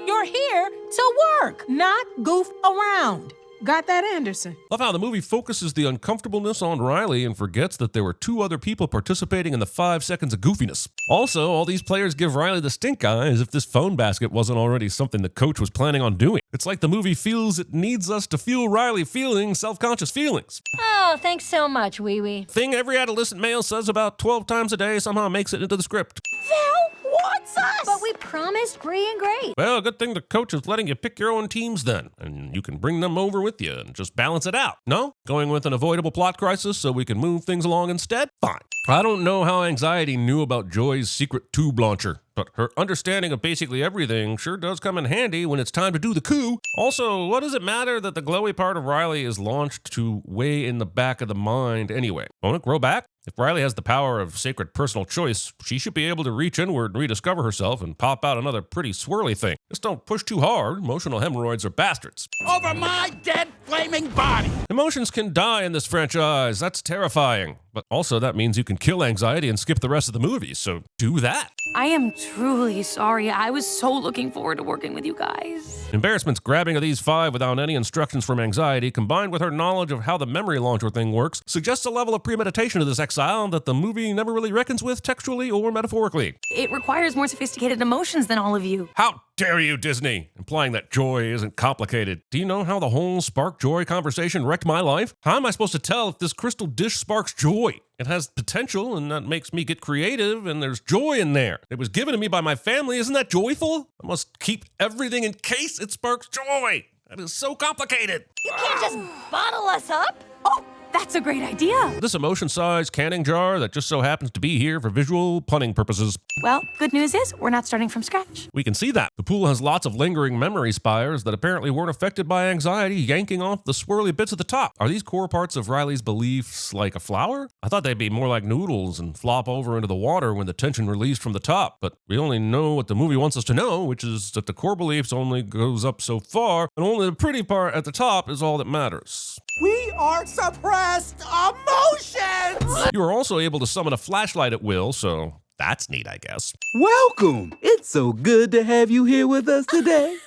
You're here to work, not goof around. Got that, Anderson? Love how the movie focuses the uncomfortableness on Riley and forgets that there were 2 other people participating in the 5 seconds of goofiness. Also, all these players give Riley the stink eye as if this phone basket wasn't already something the coach was planning on doing. It's like the movie feels it needs us to feel Riley feeling self-conscious feelings. Oh, thanks so much, Wee Wee. Thing every adolescent male says about 12 times a day somehow makes it into the script. Val wants us! But we promised Bree and Great. Well, good thing the coach is letting you pick your own teams then, and you can bring them over with you and just balance it out. No? Going with an avoidable plot crisis so we can move things along instead? Fine. I don't know how Anxiety knew about Joy's secret tube launcher, but her understanding of basically everything sure does come in handy when it's time to do the coup. Also, what does it matter that the glowy part of Riley is launched to way in the back of the mind anyway? Won't it grow back? If Riley has the power of sacred personal choice, she should be able to reach inward and rediscover herself and pop out another pretty swirly thing. Just don't push too hard. Emotional hemorrhoids are bastards. Over my dead flaming body! Emotions can die in this franchise. That's terrifying. But also that means you can kill Anxiety and skip the rest of the movie, so do that. I am truly sorry. I was so looking forward to working with you guys. Embarrassment's grabbing of these 5 without any instructions from Anxiety, combined with her knowledge of how the memory launcher thing works, suggests a level of premeditation to this exile that the movie never really reckons with textually or metaphorically. It requires more sophisticated emotions than all of you. How dare you, Disney? Implying that joy isn't complicated. Do you know how the whole spark joy conversation wrecked my life? How am I supposed to tell if this crystal dish sparks joy? It has potential, and that makes me get creative, and there's joy in there. It was given to me by my family. Isn't that joyful? I must keep everything in case it sparks joy. That is so complicated. You can't just bottle us up. Oh, that's a great idea. This emotion-sized canning jar that just so happens to be here for visual punning purposes. Well, good news is we're not starting from scratch. We can see that. The pool has lots of lingering memory spires that apparently weren't affected by Anxiety yanking off the swirly bits at the top. Are these core parts of Riley's beliefs like a flower? I thought they'd be more like noodles and flop over into the water when the tension released from the top, but we only know what the movie wants us to know, which is that the core beliefs only goes up so far, and only the pretty part at the top is all that matters. We are suppressed emotions! You are also able to summon a flashlight at will, so that's neat, I guess. Welcome! It's so good to have you here with us today.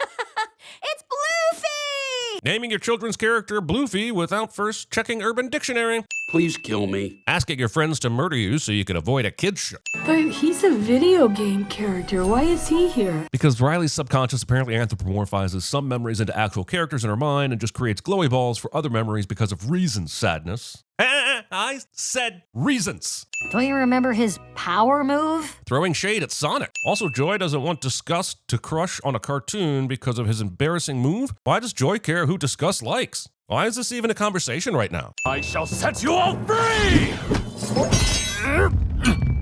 It's Bluefy! Naming your children's character Bluefy without first checking Urban Dictionary. Please kill me. Asking your friends to murder you so you can avoid a kid's show. But he's a video game character. Why is he here? Because Riley's subconscious apparently anthropomorphizes some memories into actual characters in her mind and just creates glowy balls for other memories because of reasons, sadness. I said reasons. Don't you remember his power move? Throwing shade at Sonic. Also, Joy doesn't want Disgust to crush on a cartoon because of his embarrassing move. Why does Joy care who Disgust likes? Why is this even a conversation right now? I shall set you all free!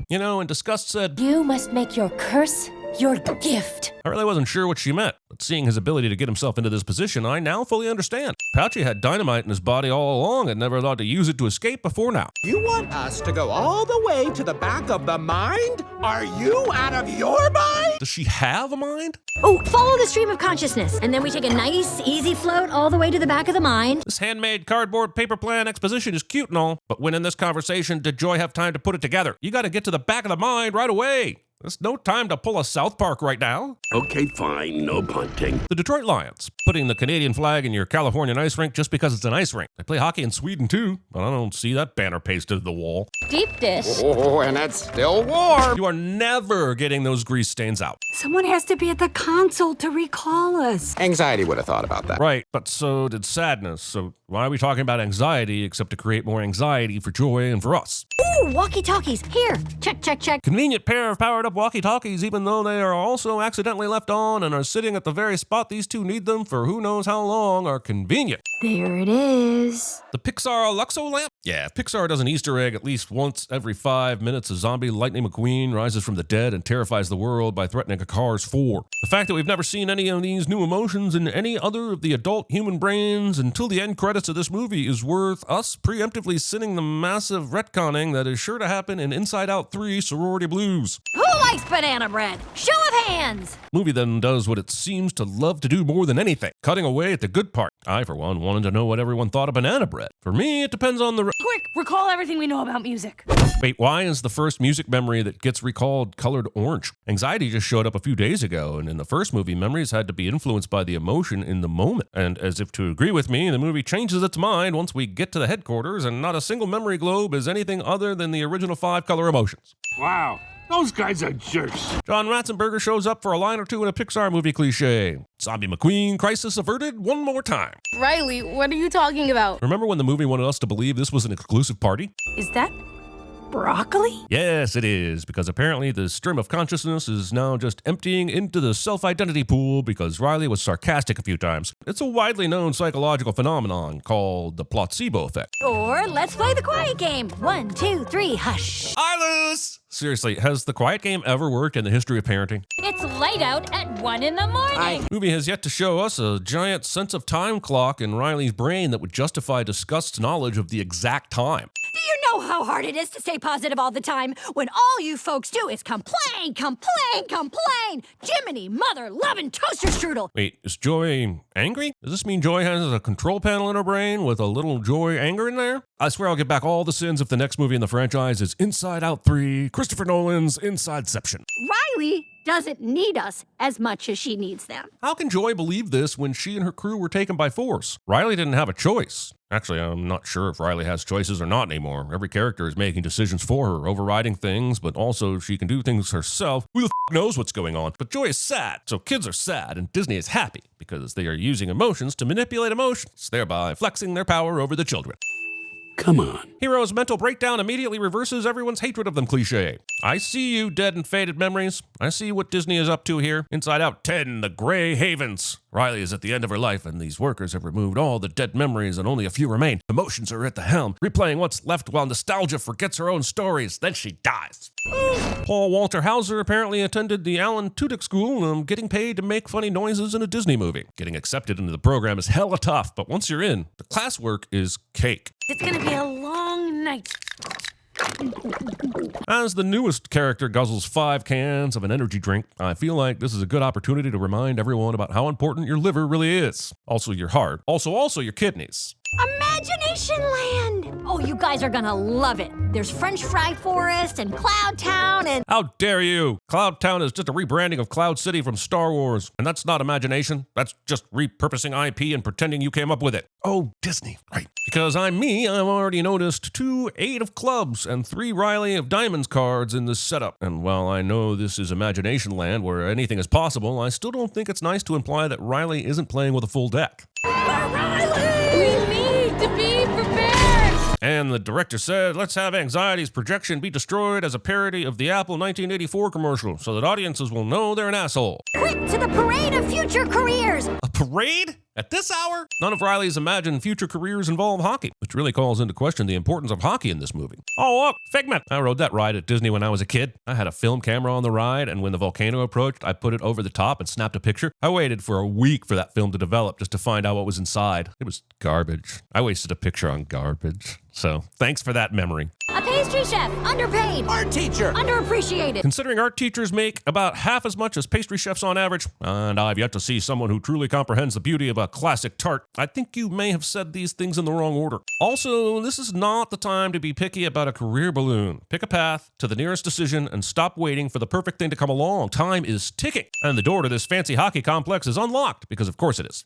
You know, and Disgust said, You must make your curse your gift. I really wasn't sure what she meant, but seeing his ability to get himself into this position, I now fully understand. Pouchy had dynamite in his body all along and never thought to use it to escape before now. You want us to go all the way to the back of the mind? Are you out of your mind? Does she have a mind? Oh, follow the stream of consciousness, and then we take a nice, easy float all the way to the back of the mind. This handmade cardboard paper plan exposition is cute and all, but when in this conversation did Joy have time to put it together? You gotta get to the back of the mind right away. There's no time to pull a South Park right now. Okay, fine, no punting. The Detroit Lions, putting the Canadian flag in your Californian ice rink just because it's an ice rink. They play hockey in Sweden too, but I don't see that banner pasted to the wall. Deep dish. Oh, and it's still warm. You are never getting those grease stains out. Someone has to be at the console to recall us. Anxiety would have thought about that. Right, but so did sadness. So why are we talking about anxiety except to create more anxiety for Joy and for us? Ooh, walkie-talkies. Here, check, check, check. Convenient pair of powered-up walkie-talkies, even though they are also accidentally left on and are sitting at the very spot these two need them for who knows how long, are convenient. There it is. The Pixar Luxo lamp? Yeah, if Pixar does an Easter egg at least once every 5 minutes, a zombie Lightning McQueen rises from the dead and terrifies the world by threatening a Cars 4. The fact that we've never seen any of these new emotions in any other of the adult human brains until the end credits of this movie is worth us preemptively sinning the massive retconning that is sure to happen in Inside Out 3 Sorority Blues. Who likes banana bread? Show of hands! Movie then does what it seems to love to do more than anything, cutting away at the good part. I, for one, wanted to know what everyone thought of banana bread. For me, it depends on the... Quick, recall everything we know about music. Wait, why is the first music memory that gets recalled colored orange? Anxiety just showed up a few days ago, and in the first movie, memories had to be influenced by the emotion in the moment. And as if to agree with me, the movie changes its mind once we get to the headquarters, and not a single memory globe is anything other than the original 5 color emotions. Wow, those guys are jerks. John Ratzenberger shows up for a line or two in a Pixar movie cliche. Zombie McQueen, crisis averted one more time. Riley, what are you talking about? Remember when the movie wanted us to believe this was an exclusive party? Is that broccoli? Yes, it is, because apparently the stream of consciousness is now just emptying into the self-identity pool because Riley was sarcastic a few times. It's a widely known psychological phenomenon called the placebo effect. Or let's play the quiet game. 1, 2, 3, hush. I lose! Seriously, has the quiet game ever worked in the history of parenting? It's light out at 1 in the morning. Movie has yet to show us a giant sense of time clock in Riley's brain that would justify Disgust's knowledge of the exact time. Do you know how hard it is to stay positive all the time when all you folks do is complain, complain, complain? Jiminy mother loving toaster strudel. Wait, is Joy angry? Does this mean Joy has a control panel in her brain with a little Joy anger in there? I swear I'll get back all the sins if the next movie in the franchise is Inside Out 3, Christopher Nolan's Insideception. Riley doesn't need us as much as she needs them. How can Joy believe this when she and her crew were taken by force? Riley didn't have a choice. Actually, I'm not sure if Riley has choices or not anymore. Every character is making decisions for her, overriding things, but also she can do things herself. Who the knows what's going on? But Joy is sad, so kids are sad, and Disney is happy because they are using emotions to manipulate emotions, thereby flexing their power over the children. Come on. Hero's mental breakdown immediately reverses everyone's hatred of them cliche. I see you, dead and faded memories. I see what Disney is up to here. Inside Out 10, The Grey Havens. Riley is at the end of her life, and these workers have removed all the dead memories, and only a few remain. Emotions are at the helm, replaying what's left while nostalgia forgets her own stories. Then she dies. Paul Walter Hauser apparently attended the Alan Tudyk School, getting paid to make funny noises in a Disney movie. Getting accepted into the program is hella tough, but once you're in, the classwork is cake. It's gonna be a long night. As the newest character guzzles 5 cans of an energy drink, I feel like this is a good opportunity to remind everyone about how important your liver really is. Also your heart. Also your kidneys. Imagination Land! Oh, you guys are gonna love it. There's French Fry Forest and Cloud Town and... How dare you! Cloud Town is just a rebranding of Cloud City from Star Wars. And that's not imagination. That's just repurposing IP and pretending you came up with it. Oh, Disney. Right. Because I'm me, I've already noticed 2 8 of clubs and 3 Riley of diamonds cards in this setup. And while I know this is Imagination Land where anything is possible, I still don't think it's nice to imply that Riley isn't playing with a full deck. We need to be prepared. And the director said, let's have Anxiety's projection be destroyed as a parody of the Apple 1984 commercial so that audiences will know they're an asshole. Quick to the parade of future careers! A parade? At this hour? None of Riley's imagined future careers involve hockey, which really calls into question the importance of hockey in this movie. Oh, look, Figment! I rode that ride at Disney when I was a kid. I had a film camera on the ride, and when the volcano approached, I put it over the top and snapped a picture. I waited for a week for that film to develop just to find out what was inside. It was garbage. I wasted a picture on garbage. So, thanks for that memory. A pastry chef, underpaid. Art teacher, underappreciated. Considering art teachers make about half as much as pastry chefs on average, and I've yet to see someone who truly comprehends the beauty of a classic tart, I think you may have said these things in the wrong order. Also, this is not the time to be picky about a career balloon. Pick a path to the nearest decision and stop waiting for the perfect thing to come along. Time is ticking, and the door to this fancy hockey complex is unlocked, because of course it is.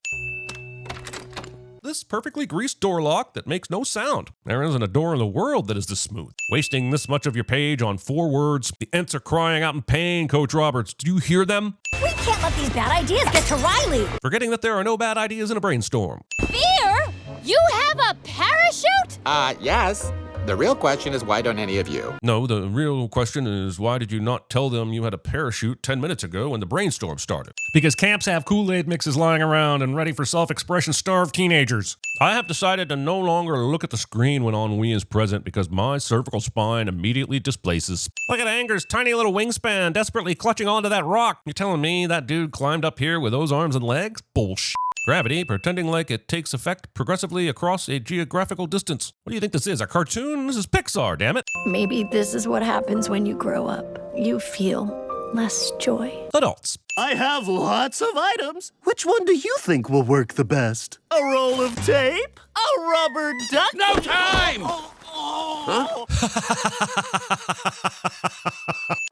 This perfectly greased door lock that makes no sound. There isn't a door in the world that is this smooth. Wasting this much of your page on 4 words. The Ents are crying out in pain, Coach Roberts. Do you hear them? We can't let these bad ideas get to Riley. Forgetting that there are no bad ideas in a brainstorm. Fear? You have a parachute? Yes. The real question is, why don't any of you? No, the real question is, why did you not tell them you had a parachute 10 minutes ago when the brainstorm started? Because camps have Kool-Aid mixes lying around and ready for self-expression starved teenagers. I have decided to no longer look at the screen when ennui is present because my cervical spine immediately displaces. Look at Anger's tiny little wingspan desperately clutching onto that rock. You're telling me that dude climbed up here with those arms and legs? Bullshit. Gravity, pretending like it takes effect progressively across a geographical distance. What do you think this is, a cartoon? This is Pixar, damn it. Maybe this is what happens when you grow up. You feel less joy. Adults. I have lots of items. Which one do you think will work the best? A roll of tape? A rubber duck? No time!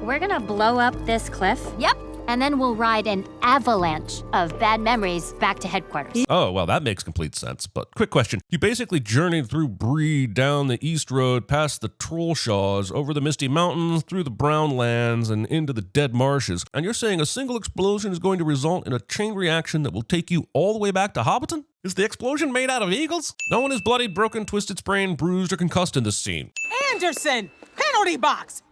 We're gonna blow up this cliff. Yep. And then we'll ride an avalanche of bad memories back to headquarters. Oh, well, that makes complete sense. But quick question. You basically journeyed through Bree, down the East Road, past the Trollshaws, over the Misty Mountains, through the Brown Lands, and into the Dead Marshes. And you're saying a single explosion is going to result in a chain reaction that will take you all the way back to Hobbiton? Is the explosion made out of eagles? No one is bloodied, broken, twisted, sprained, bruised, or concussed in this scene. Anderson, penalty box.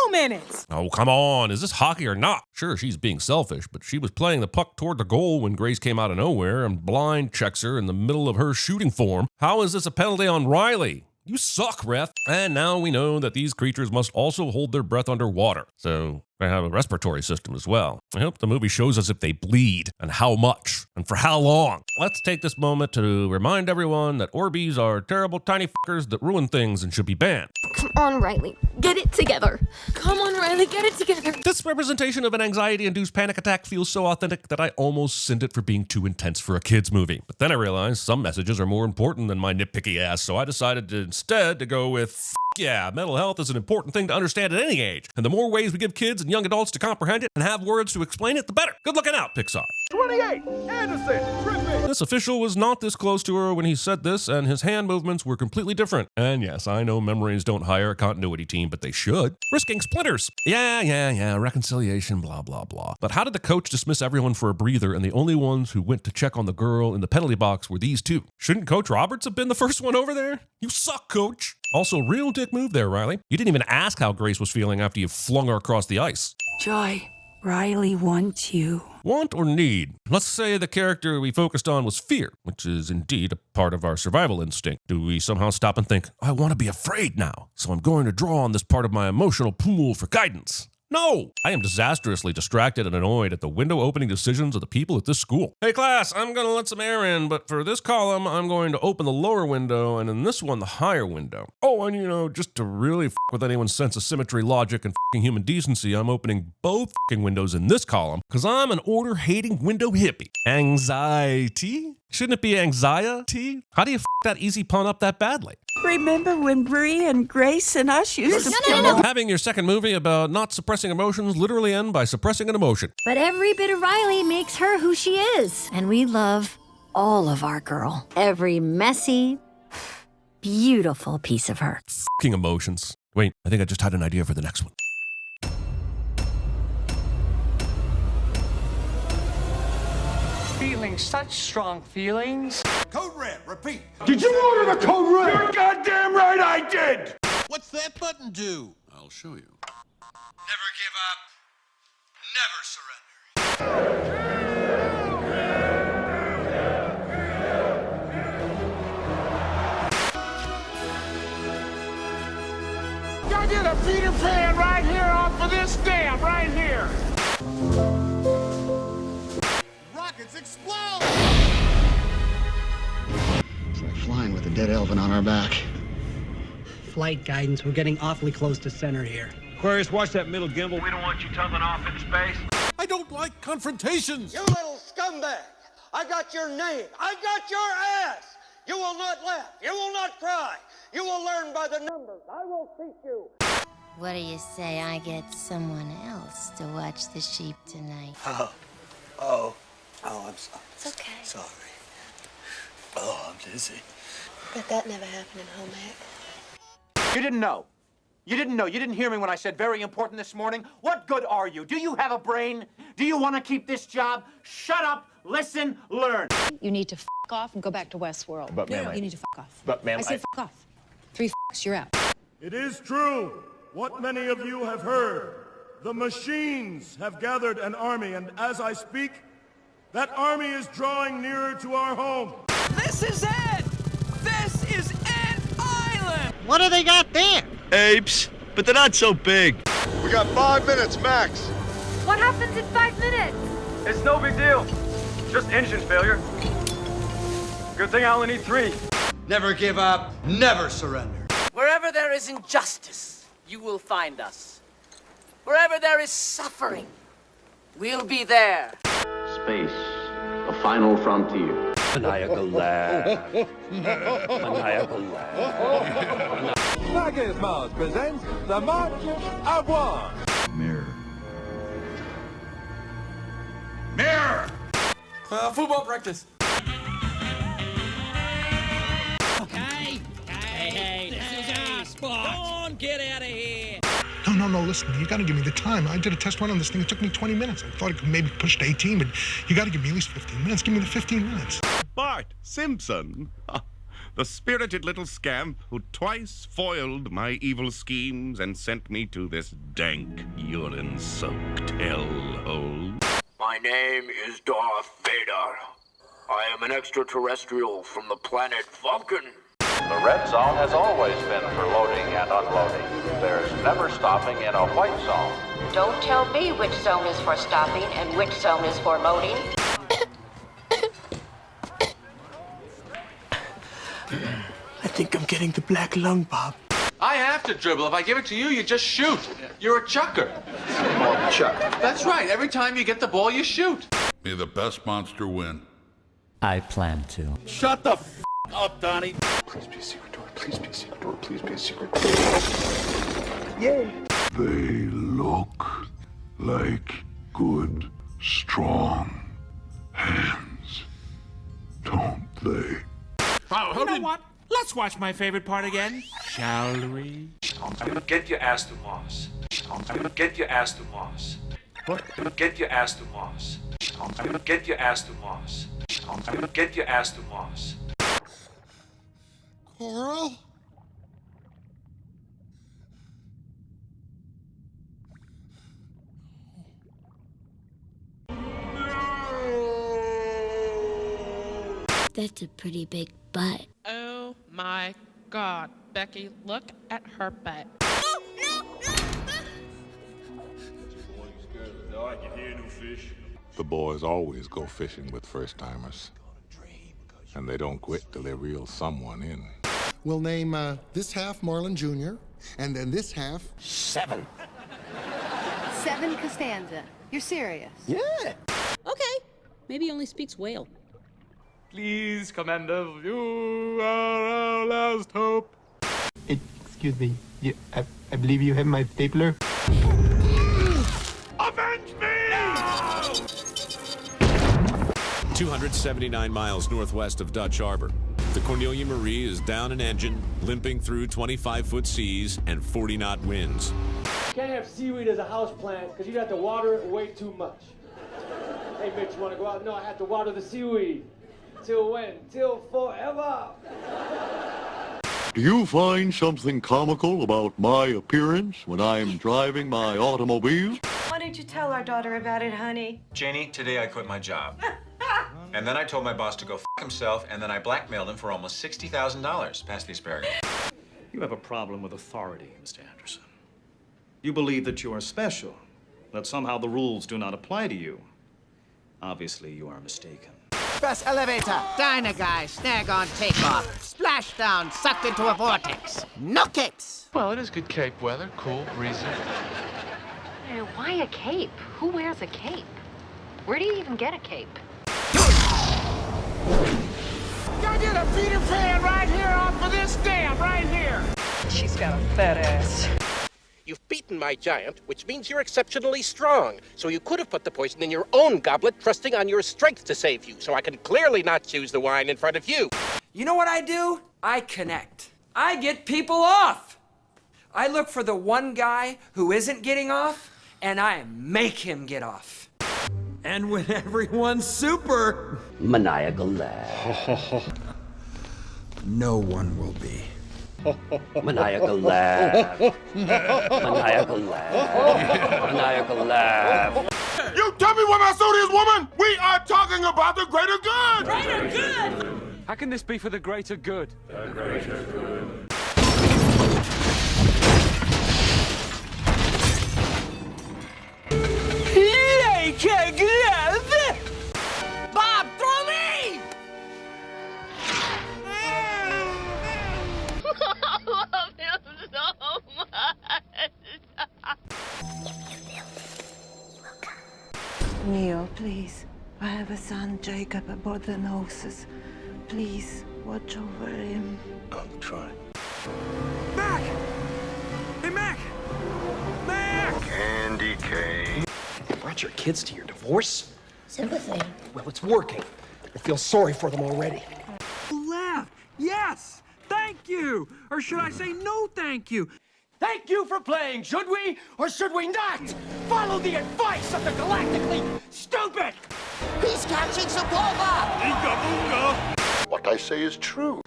2 minutes. Oh, come on. Is this hockey or not? Sure, she's being selfish, but she was playing the puck toward the goal when Grace came out of nowhere and blind checks her in the middle of her shooting form. How is this a penalty on Riley? You suck, ref. And now we know that these creatures must also hold their breath underwater. So they have a respiratory system as well. I hope the movie shows us if they bleed and how much and for how long. Let's take this moment to remind everyone that Orbeez are terrible tiny fuckers that ruin things and should be banned. Come on, Riley. Get it together. Come on, Riley. Get it together. This representation of an anxiety-induced panic attack feels so authentic that I almost send it for being too intense for a kid's movie. But then I realized some messages are more important than my nitpicky ass, so I decided to instead to go with yeah, mental health is an important thing to understand at any age. And the more ways we give kids and young adults to comprehend it and have words to explain it, the better. Good looking out, Pixar. 28, Anderson, tripping. This official was not this close to her when he said this, and his hand movements were completely different. And yes, I know memories don't hire a continuity team, but they should. Risking splinters. Yeah, reconciliation, blah, blah, blah. But how did the coach dismiss everyone for a breather, and the only ones who went to check on the girl in the penalty box were these two? Shouldn't Coach Roberts have been the first one over there? You suck, Coach. Also, real dick move there, Riley. You didn't even ask how Grace was feeling after you flung her across the ice. Joy, Riley wants you. Want or need? Let's say the character we focused on was fear, which is indeed a part of our survival instinct. Do we somehow stop and think, I want to be afraid now, so I'm going to draw on this part of my emotional pool for guidance? No! I am disastrously distracted and annoyed at the window-opening decisions of the people at this school. Hey class, I'm gonna let some air in, but for this column, I'm going to open the lower window, and in this one, the higher window. Oh, and just to really f*** with anyone's sense of symmetry, logic, and f***ing human decency, I'm opening both f***ing windows in this column, because I'm an order-hating window hippie. Anxiety? Shouldn't it be anxiety? How do you f*** that easy pun up that badly? Remember when Bree and Grace and us used to No. Having your second movie about not suppressing emotions literally end by suppressing an emotion. But every bit of Riley makes her who she is. And we love all of our girl. Every messy, beautiful piece of her. F***ing emotions. Wait, I think I just had an idea for the next one. Feeling such strong feelings. Code red, repeat. Did you order the code red? You're goddamn right I did! What's that button do? I'll show you. Never give up. Never surrender. Peter Pan right here off of this dam, right here. Rockets explode! It's like flying with a dead elephant on our back. Flight guidance, we're getting awfully close to center here. Aquarius, watch that middle gimbal. We don't want you tugging off in space. I don't like confrontations! You little scumbag! I got your name! I got your ass! You will not laugh! You will not cry! You will learn by the numbers! I will teach you! What do you say I get someone else to watch the sheep tonight? Oh, I'm sorry. It's okay. Sorry. Oh, I'm dizzy. But that never happened in home ec. You didn't know. You didn't know. You didn't hear me when I said very important this morning. What good are you? Do you have a brain? Do you want to keep this job? Shut up, listen, learn. You need to f off and go back to Westworld. But, ma'am, you need to f off. But, ma'am, I said f off. 3 f***s, you're out. It is true, what many of you have heard. The machines have gathered an army, and as I speak, that army is drawing nearer to our home. This is it! This is Ant Island! What do they got there? Apes, but they're not so big. We got 5 minutes max. What happens in 5 minutes? It's no big deal. Just engine failure. Good thing I only need 3. Never give up, never surrender. Wherever there is injustice, you will find us. Wherever there is suffering, we'll be there. Space, a final frontier. Maniacal laugh. Maniacal laugh. Marcus Mouse presents The March of One. Mirror. Mirror! Football practice. Hey, this is our spot. Go on, get out of here. No, listen, you gotta give me the time. I did a test run on this thing. It took me 20 minutes. I thought it could maybe push to 18, but you gotta give me at least 15 minutes. Give me the 15 minutes. Bart Simpson, the spirited little scamp who twice foiled my evil schemes and sent me to this dank, urine-soaked hellhole. My name is Darth Vader. I am an extraterrestrial from the planet Vulcan. The red zone has always been for loading and unloading. There's never stopping in a white zone. Don't tell me which zone is for stopping and which zone is for loading. I think I'm getting the black lung, Bob. I have to dribble. If I give it to you, you just shoot. You're a chucker. Oh, Chuck. That's right. Every time you get the ball, you shoot. May the best monster win. I plan to. Shut the f up, Donnie. Please be a secret door. Please be a secret door. Please be a secret door. Yay. They look like good, strong hands, don't they? You know what? Let's watch my favorite part again. Shall we? Get your ass to Mars. Get your ass to Mars. What? Get your ass to Mars. Get your ass to Mars. Get your ass to Mars. Coral? That's a pretty big butt. Oh my God, Becky, look at her butt. The boys always go fishing with first-timers. And they don't quit till they reel someone in. We'll name this half Marlin Jr., and then this half... 7. 7 Costanza. You're serious? Yeah! Okay. Maybe he only speaks whale. Please, Commander, you are our last hope. Excuse me. I believe you have my stapler. Avenge me! 279 miles northwest of Dutch Harbor. The Cornelia Marie is down an engine, limping through 25-foot seas and 40-knot winds. Can't have seaweed as a house plant because you'd have to water it way too much. Hey, Mitch, you want to go out? No, I have to water the seaweed. Till when? Till forever. Do you find something comical about my appearance when I'm driving my automobile? Why don't you tell our daughter about it, honey? Janie, today I quit my job. And then I told my boss to go f*** himself, and then I blackmailed him for almost $60,000. Pass the asparagus. You have a problem with authority, Mr. Anderson. You believe that you are special, that somehow the rules do not apply to you. Obviously, you are mistaken. Press elevator. Diner guy, snag on takeoff. Splashdown, sucked into a vortex. No capes. Well, it is good cape weather. Cool, breezy. Why a cape? Who wears a cape? Where do you even get a cape? I did a Peter Pan right here off of this dam, right here. She's got a fat ass. You've beaten my giant, which means you're exceptionally strong. So you could have put the poison in your own goblet, trusting on your strength to save you. So I can clearly not choose the wine in front of you. You know what I do? I connect. I get people off. I look for the one guy who isn't getting off, and I make him get off. And when everyone's super... Maniacal laugh. No one will be. Maniacal laugh. Maniacal laugh. Maniacal laugh. You tell me what my suit is, woman! We are talking about the greater good! Greater good! How can this be for the greater good? The greater good. Bob, throw me! I love him so much. Neo, please. I have a son, Jacob, aboard the noses. Please, watch over him. I'm trying. Mac! Hey, Mac! Mac! Candy cane. You brought your kids to your divorce? Sympathy. Well, it's working. I feel sorry for them already. Laugh! Yes! Thank you! Or should I say no thank you? Thank you for playing, should we? Or should we not? Follow the advice of the galactically stupid! He's catching Supova! Inga boonga! What I say is true.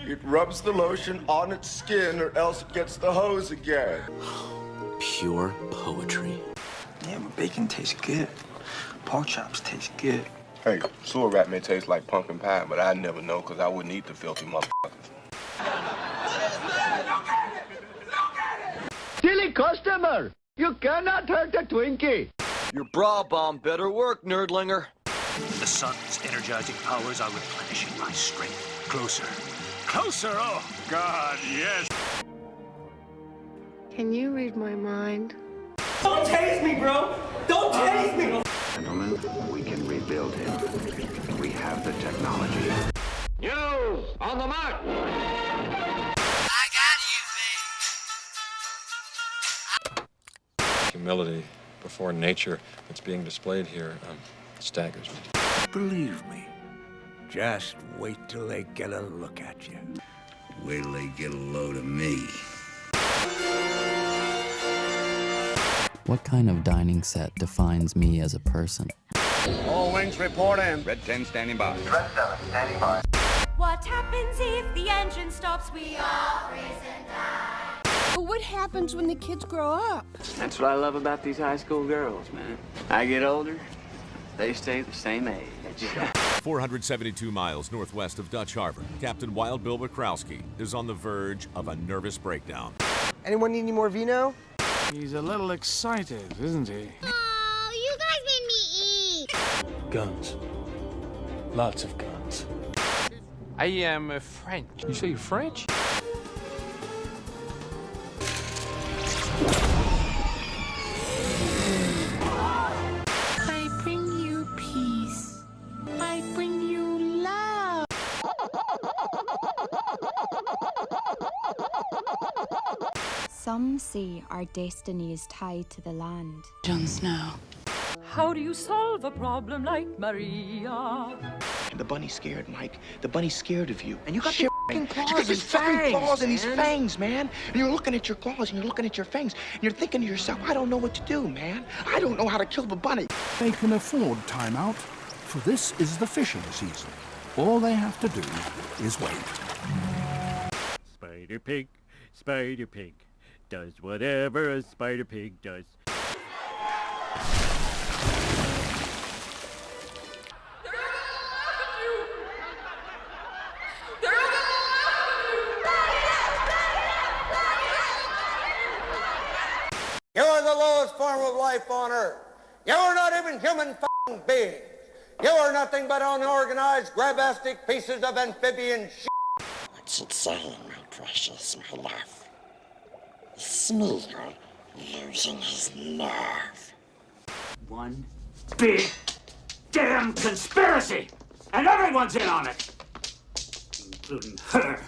It rubs the lotion on its skin or else it gets the hose again. Pure poetry. Yeah, but bacon tastes good. Pork chops taste good. Hey, sewer rat may taste like pumpkin pie, but I'd never know because I wouldn't eat the filthy motherfuckers. Silly customer! You cannot hurt a Twinkie! Your bra bomb better work, nerdlinger. The sun's energizing powers are replenishing my strength. Closer. Closer! Oh, God, yes! Can you read my mind? Don't tase me, bro! Don't tase me! Gentlemen, we can rebuild him. We have the technology. You! On the mark! Humility before nature that's being displayed here staggers me. Believe me. Just wait till they get a look at you. Wait till they get a load of me. What kind of dining set defines me as a person? All wings reporting. Red 10 standing by. Red 7 standing by. What happens if the engine stops? We all freeze and die. But what happens when the kids grow up? That's what I love about these high school girls, man. I get older, they stay the same age. 472 miles northwest of Dutch Harbor, Captain Wild Bill Bukowski is on the verge of a nervous breakdown. Anyone need any more vino? He's a little excited, isn't he? Oh, you guys made me eat. Guns. Lots of guns. I am French. You say you're French? I bring you peace. I bring you love. Some say our destiny is tied to the land. Jon Snow. How do you solve a problem like Maria? The bunny's scared, Mike. The bunny's scared of you. And you got Shit, these man. claws You got these and fucking fangs, claws and these man. fangs, man. And you're looking at your claws and you're looking at your fangs. And you're thinking to yourself, I don't know what to do, man. I don't know how to kill the bunny. They can afford timeout, for this is the fishing season. All they have to do is wait. Spider Pig does whatever a Spider Pig does. life on Earth. You are not even human f***ing beings. You are nothing but unorganized, grabastic pieces of amphibian shit. What's it saying, my precious, my love? Smeagol losing his nerve. One big damn conspiracy! And everyone's in on it! Including her.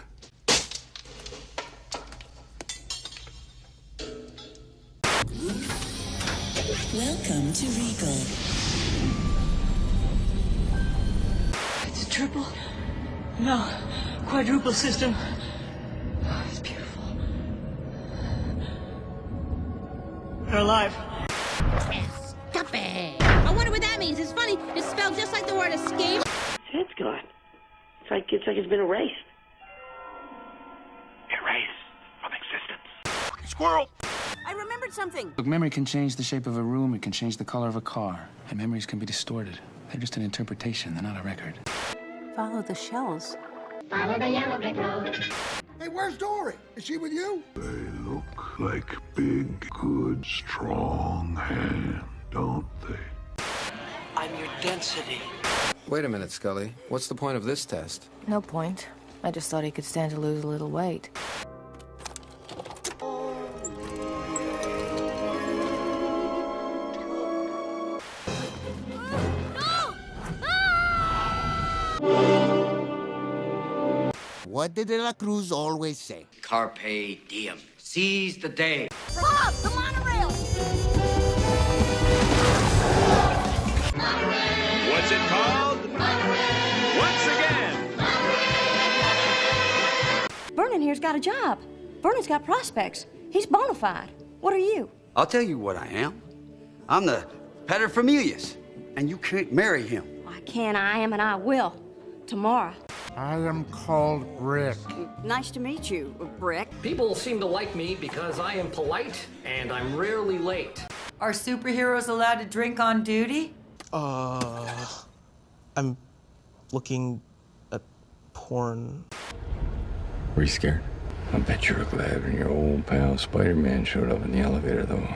Welcome to Regal. It's a triple. No, quadruple system. Oh, it's beautiful. We're alive. Escape. I wonder what that means. It's funny. It's spelled just like the word escape. It's gone. It's like it's been erased. Erased from existence. Squirrel! I remembered something. Look, memory can change the shape of a room, it can change the color of a car. And memories can be distorted. They're just an interpretation, they're not a record. Follow the shells. Follow the yellow brick road. Hey, where's Dory? Is she with you? They look like big, good, strong hand, don't they? I'm your density. Wait a minute, Scully. What's the point of this test? No point. I just thought he could stand to lose a little weight. What did De La Cruz always say? Carpe diem. Seize the day. Bob, the monorail! What's it called? Once again! Vernon here's got a job. Vernon's got prospects. He's bona fide. What are you? I'll tell you what I am. I'm the paterfamilias, and you can't marry him. I can, I am, and I will. Tomorrow. I am called Rick. Nice to meet you, Rick. People seem to like me because I am polite and I'm rarely late. Are superheroes allowed to drink on duty? I'm looking at porn. Were you scared? I bet you were glad when your old pal Spider-Man showed up in the elevator, though.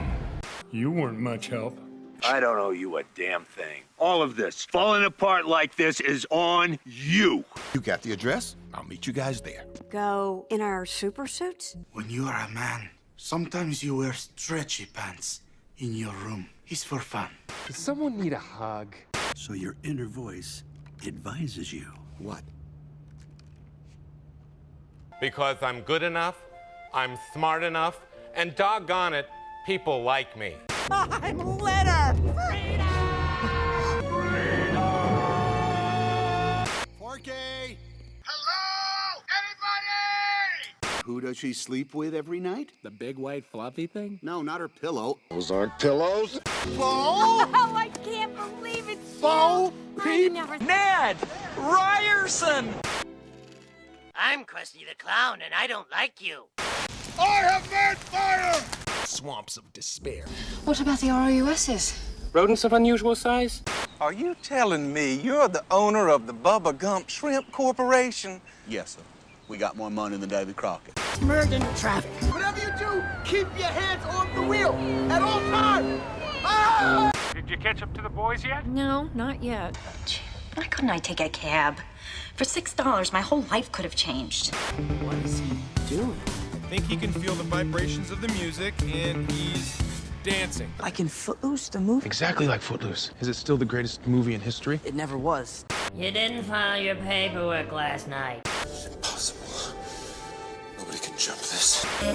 You weren't much help. I don't owe you a damn thing. All of this, falling apart like this, is on you. You got the address? I'll meet you guys there. Go in our super suits? When you are a man, sometimes you wear stretchy pants in your room. It's for fun. Does someone need a hug? So your inner voice advises you. What? Because I'm good enough, I'm smart enough, and doggone it, people like me. I'm litter! Freedom! 4K! Hello? Anybody? Who does she sleep with every night? The big white floppy thing? No, not her pillow. Those aren't pillows. Bo? Oh, I can't believe it. Bo? I never... Ned! Ryerson! I'm Krusty the Clown, and I don't like you. I have made fire! Swamps of despair. What about the ROUSs? Rodents of unusual size? Are you telling me you're the owner of the Bubba Gump Shrimp Corporation? Yes, sir. We got more money than Davy Crockett. Murder traffic. Whatever you do, keep your hands off the wheel at all times. Ah! Did you catch up to the boys yet? No, not yet. Why couldn't I take a cab? For $6, my whole life could have changed. What is he doing? I think he can feel the vibrations of the music, and he's dancing. Like in Footloose, the movie? Exactly like Footloose. Is it still the greatest movie in history? It never was. You didn't file your paperwork last night. It's impossible. Nobody can jump this. 2, 3,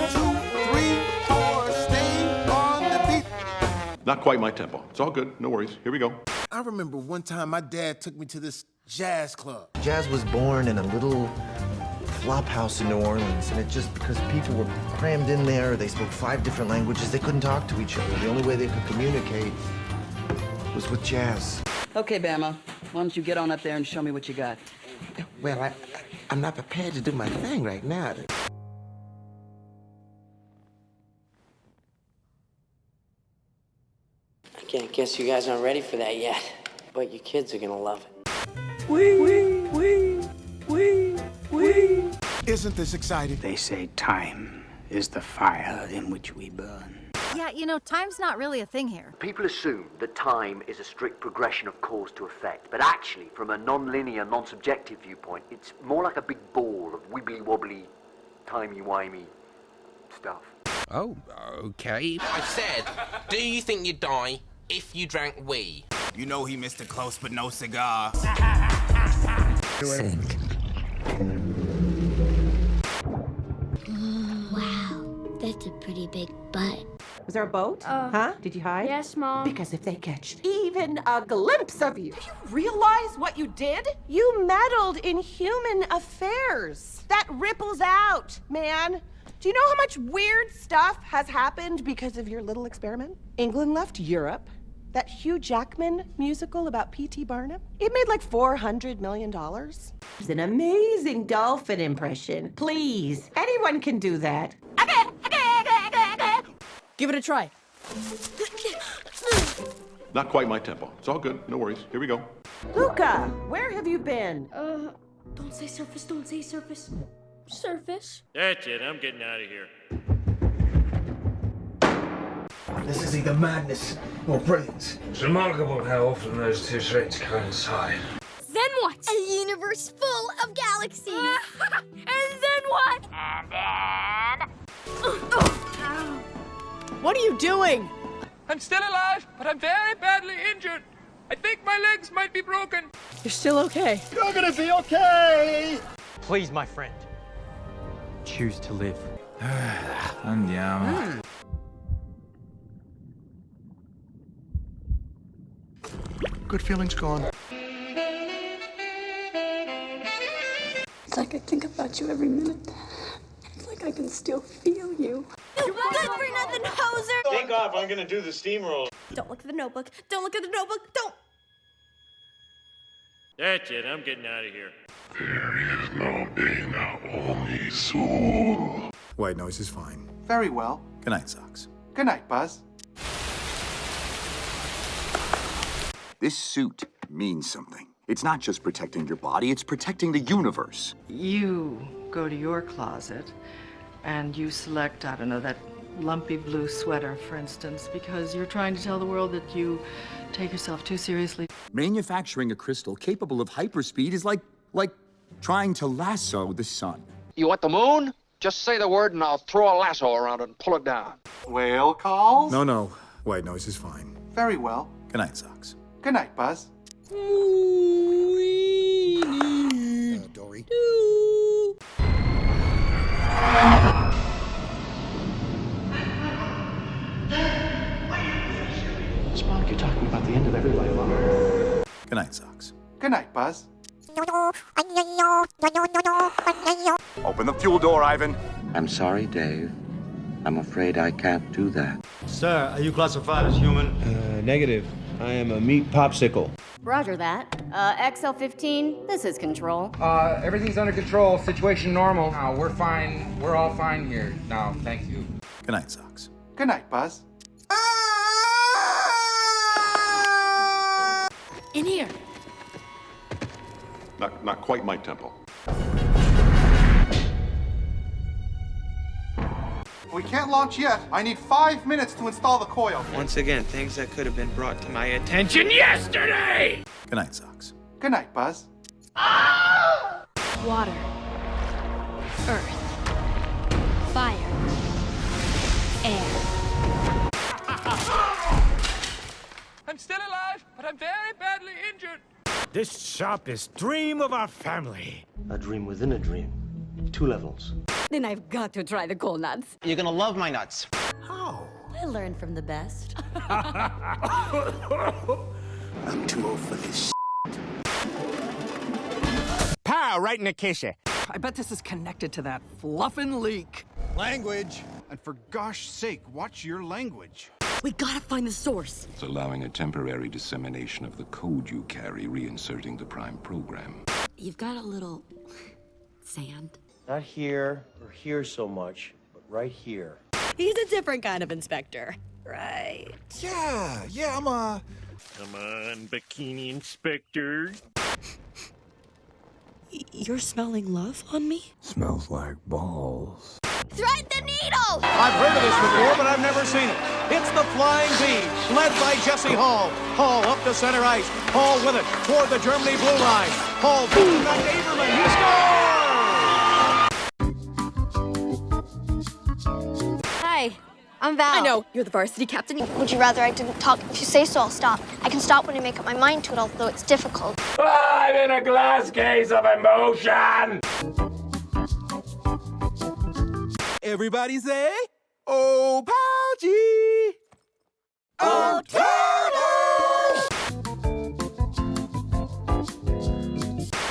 4, stay on the beat. Not quite my tempo. It's all good. No worries. Here we go. I remember one time my dad took me to this jazz club. Jazz was born in a little flop house in New Orleans, and it just because people were crammed in there, they spoke 5 different languages, they couldn't talk to each other. The only way they could communicate was with jazz. Okay, Bama, why don't you get on up there and show me what you got? Well, I'm not prepared to do my thing right now. I guess you guys aren't ready for that yet, but your kids are gonna love it. Isn't this exciting? They say time is the fire in which we burn. Yeah, you know, time's not really a thing here. People assume that time is a strict progression of cause to effect, but actually, from a non-linear, non-subjective viewpoint, it's more like a big ball of wibbly-wobbly, timey-wimey stuff. Oh, okay. I said, do you think you'd die if you drank wee? You know he missed a close but no cigar. Sink. Wow, that's a pretty big butt. Was there a boat? Huh? Did you hide? Yes, Mom. Because if they catch even a glimpse of you... Do you realize what you did? You meddled in human affairs. That ripples out, man. Do you know how much weird stuff has happened because of your little experiment? England left Europe. That Hugh Jackman musical about P.T. Barnum, it made like $400 million. It's an amazing dolphin impression. Please, anyone can do that. Give it a try. Not quite my tempo. It's all good. No worries. Here we go. Luca, where have you been? Don't say surface, don't say surface. Surface? That's it. I'm getting out of here. This is either madness or brilliance. It's remarkable how often those two traits coincide. Then what? A universe full of galaxies. And then what? And then... What are you doing? I'm still alive, but I'm very badly injured. I think my legs might be broken. You're still okay. You're gonna be okay! Please, my friend. Choose to live. Andiamo. Good feelings gone. It's like I think about you every minute. It's like I can still feel you. You good for nothing, hoser! Take off. I'm gonna do the steamroll. Don't look at the notebook. Don't look at the notebook. Don't! That's it. I'm getting out of here. There is no pain, only soul. White noise is fine. Very well. Good night, Socks. Good night, Buzz. This suit means something. It's not just protecting your body, it's protecting the universe. You go to your closet and you select, I don't know, that lumpy blue sweater, for instance, because you're trying to tell the world that you take yourself too seriously. Manufacturing a crystal capable of hyperspeed is like trying to lasso the sun. You want the moon? Just say the word and I'll throw a lasso around it and pull it down. Whale calls? No. White noise is fine. Very well. Good night, Socks. Good night, Buzz. Dory. Spock, you're talking about the end of every life on Earth. Good night, Socks. Good night, Buzz. Open the fuel door, Ivan. I'm sorry, Dave. I'm afraid I can't do that. Sir, are you classified as human? Negative. I am a meat popsicle. Roger that. XL-15, this is Control. Everything's under control. Situation normal. We're fine. We're all fine here now. Thank you. Good night, Socks. Good night, Buzz. In here. Not quite my tempo. We can't launch yet. I need 5 minutes to install the coil. Once again, things that could have been brought to my attention yesterday! Good night, Socks. Good night, Buzz. Water. Earth. Fire. Air. I'm still alive, but I'm very badly injured. This sharpest dream of our family. A dream within a dream. 2 levels. Then I've got to try the coal nuts. You're gonna love my nuts. How? I learned from the best. I'm too old for this. Pow, right in the kisser. I bet this is connected to that fluffin' leak. Language. And for gosh sake, watch your language. We gotta find the source. It's allowing a temporary dissemination of the code you carry, reinserting the prime program. You've got a little sand. Not here or here so much, but right here. He's a different kind of inspector, right? Yeah, I'm a... Come on, bikini inspector. You're smelling love on me? Smells like balls. thread the needle! I've heard of this before, but I've never seen it. It's the Flying V, led by Jesse Hall. Hall up to center ice. Hall with it toward the Germany blue line. Hall beating back to Averman. He scores! Hi, I'm Val. I know, you're the varsity captain. Would you rather I didn't talk? If you say so, I'll stop. I can stop when I make up my mind to it, although it's difficult. I'm in a glass case of emotion! Everybody say, oh, Pouchy! Oh,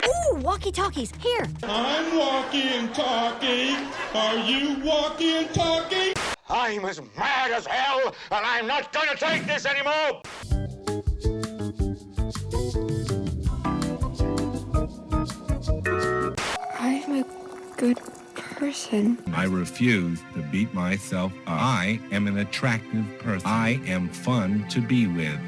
Ooh, walkie-talkies. Here. I'm walkie-talkie. Are you walkie-talkie? I'm as mad as hell, and I'm not gonna take this anymore! I'm a good person. I refuse to beat myself up. I am an attractive person. I am fun to be with.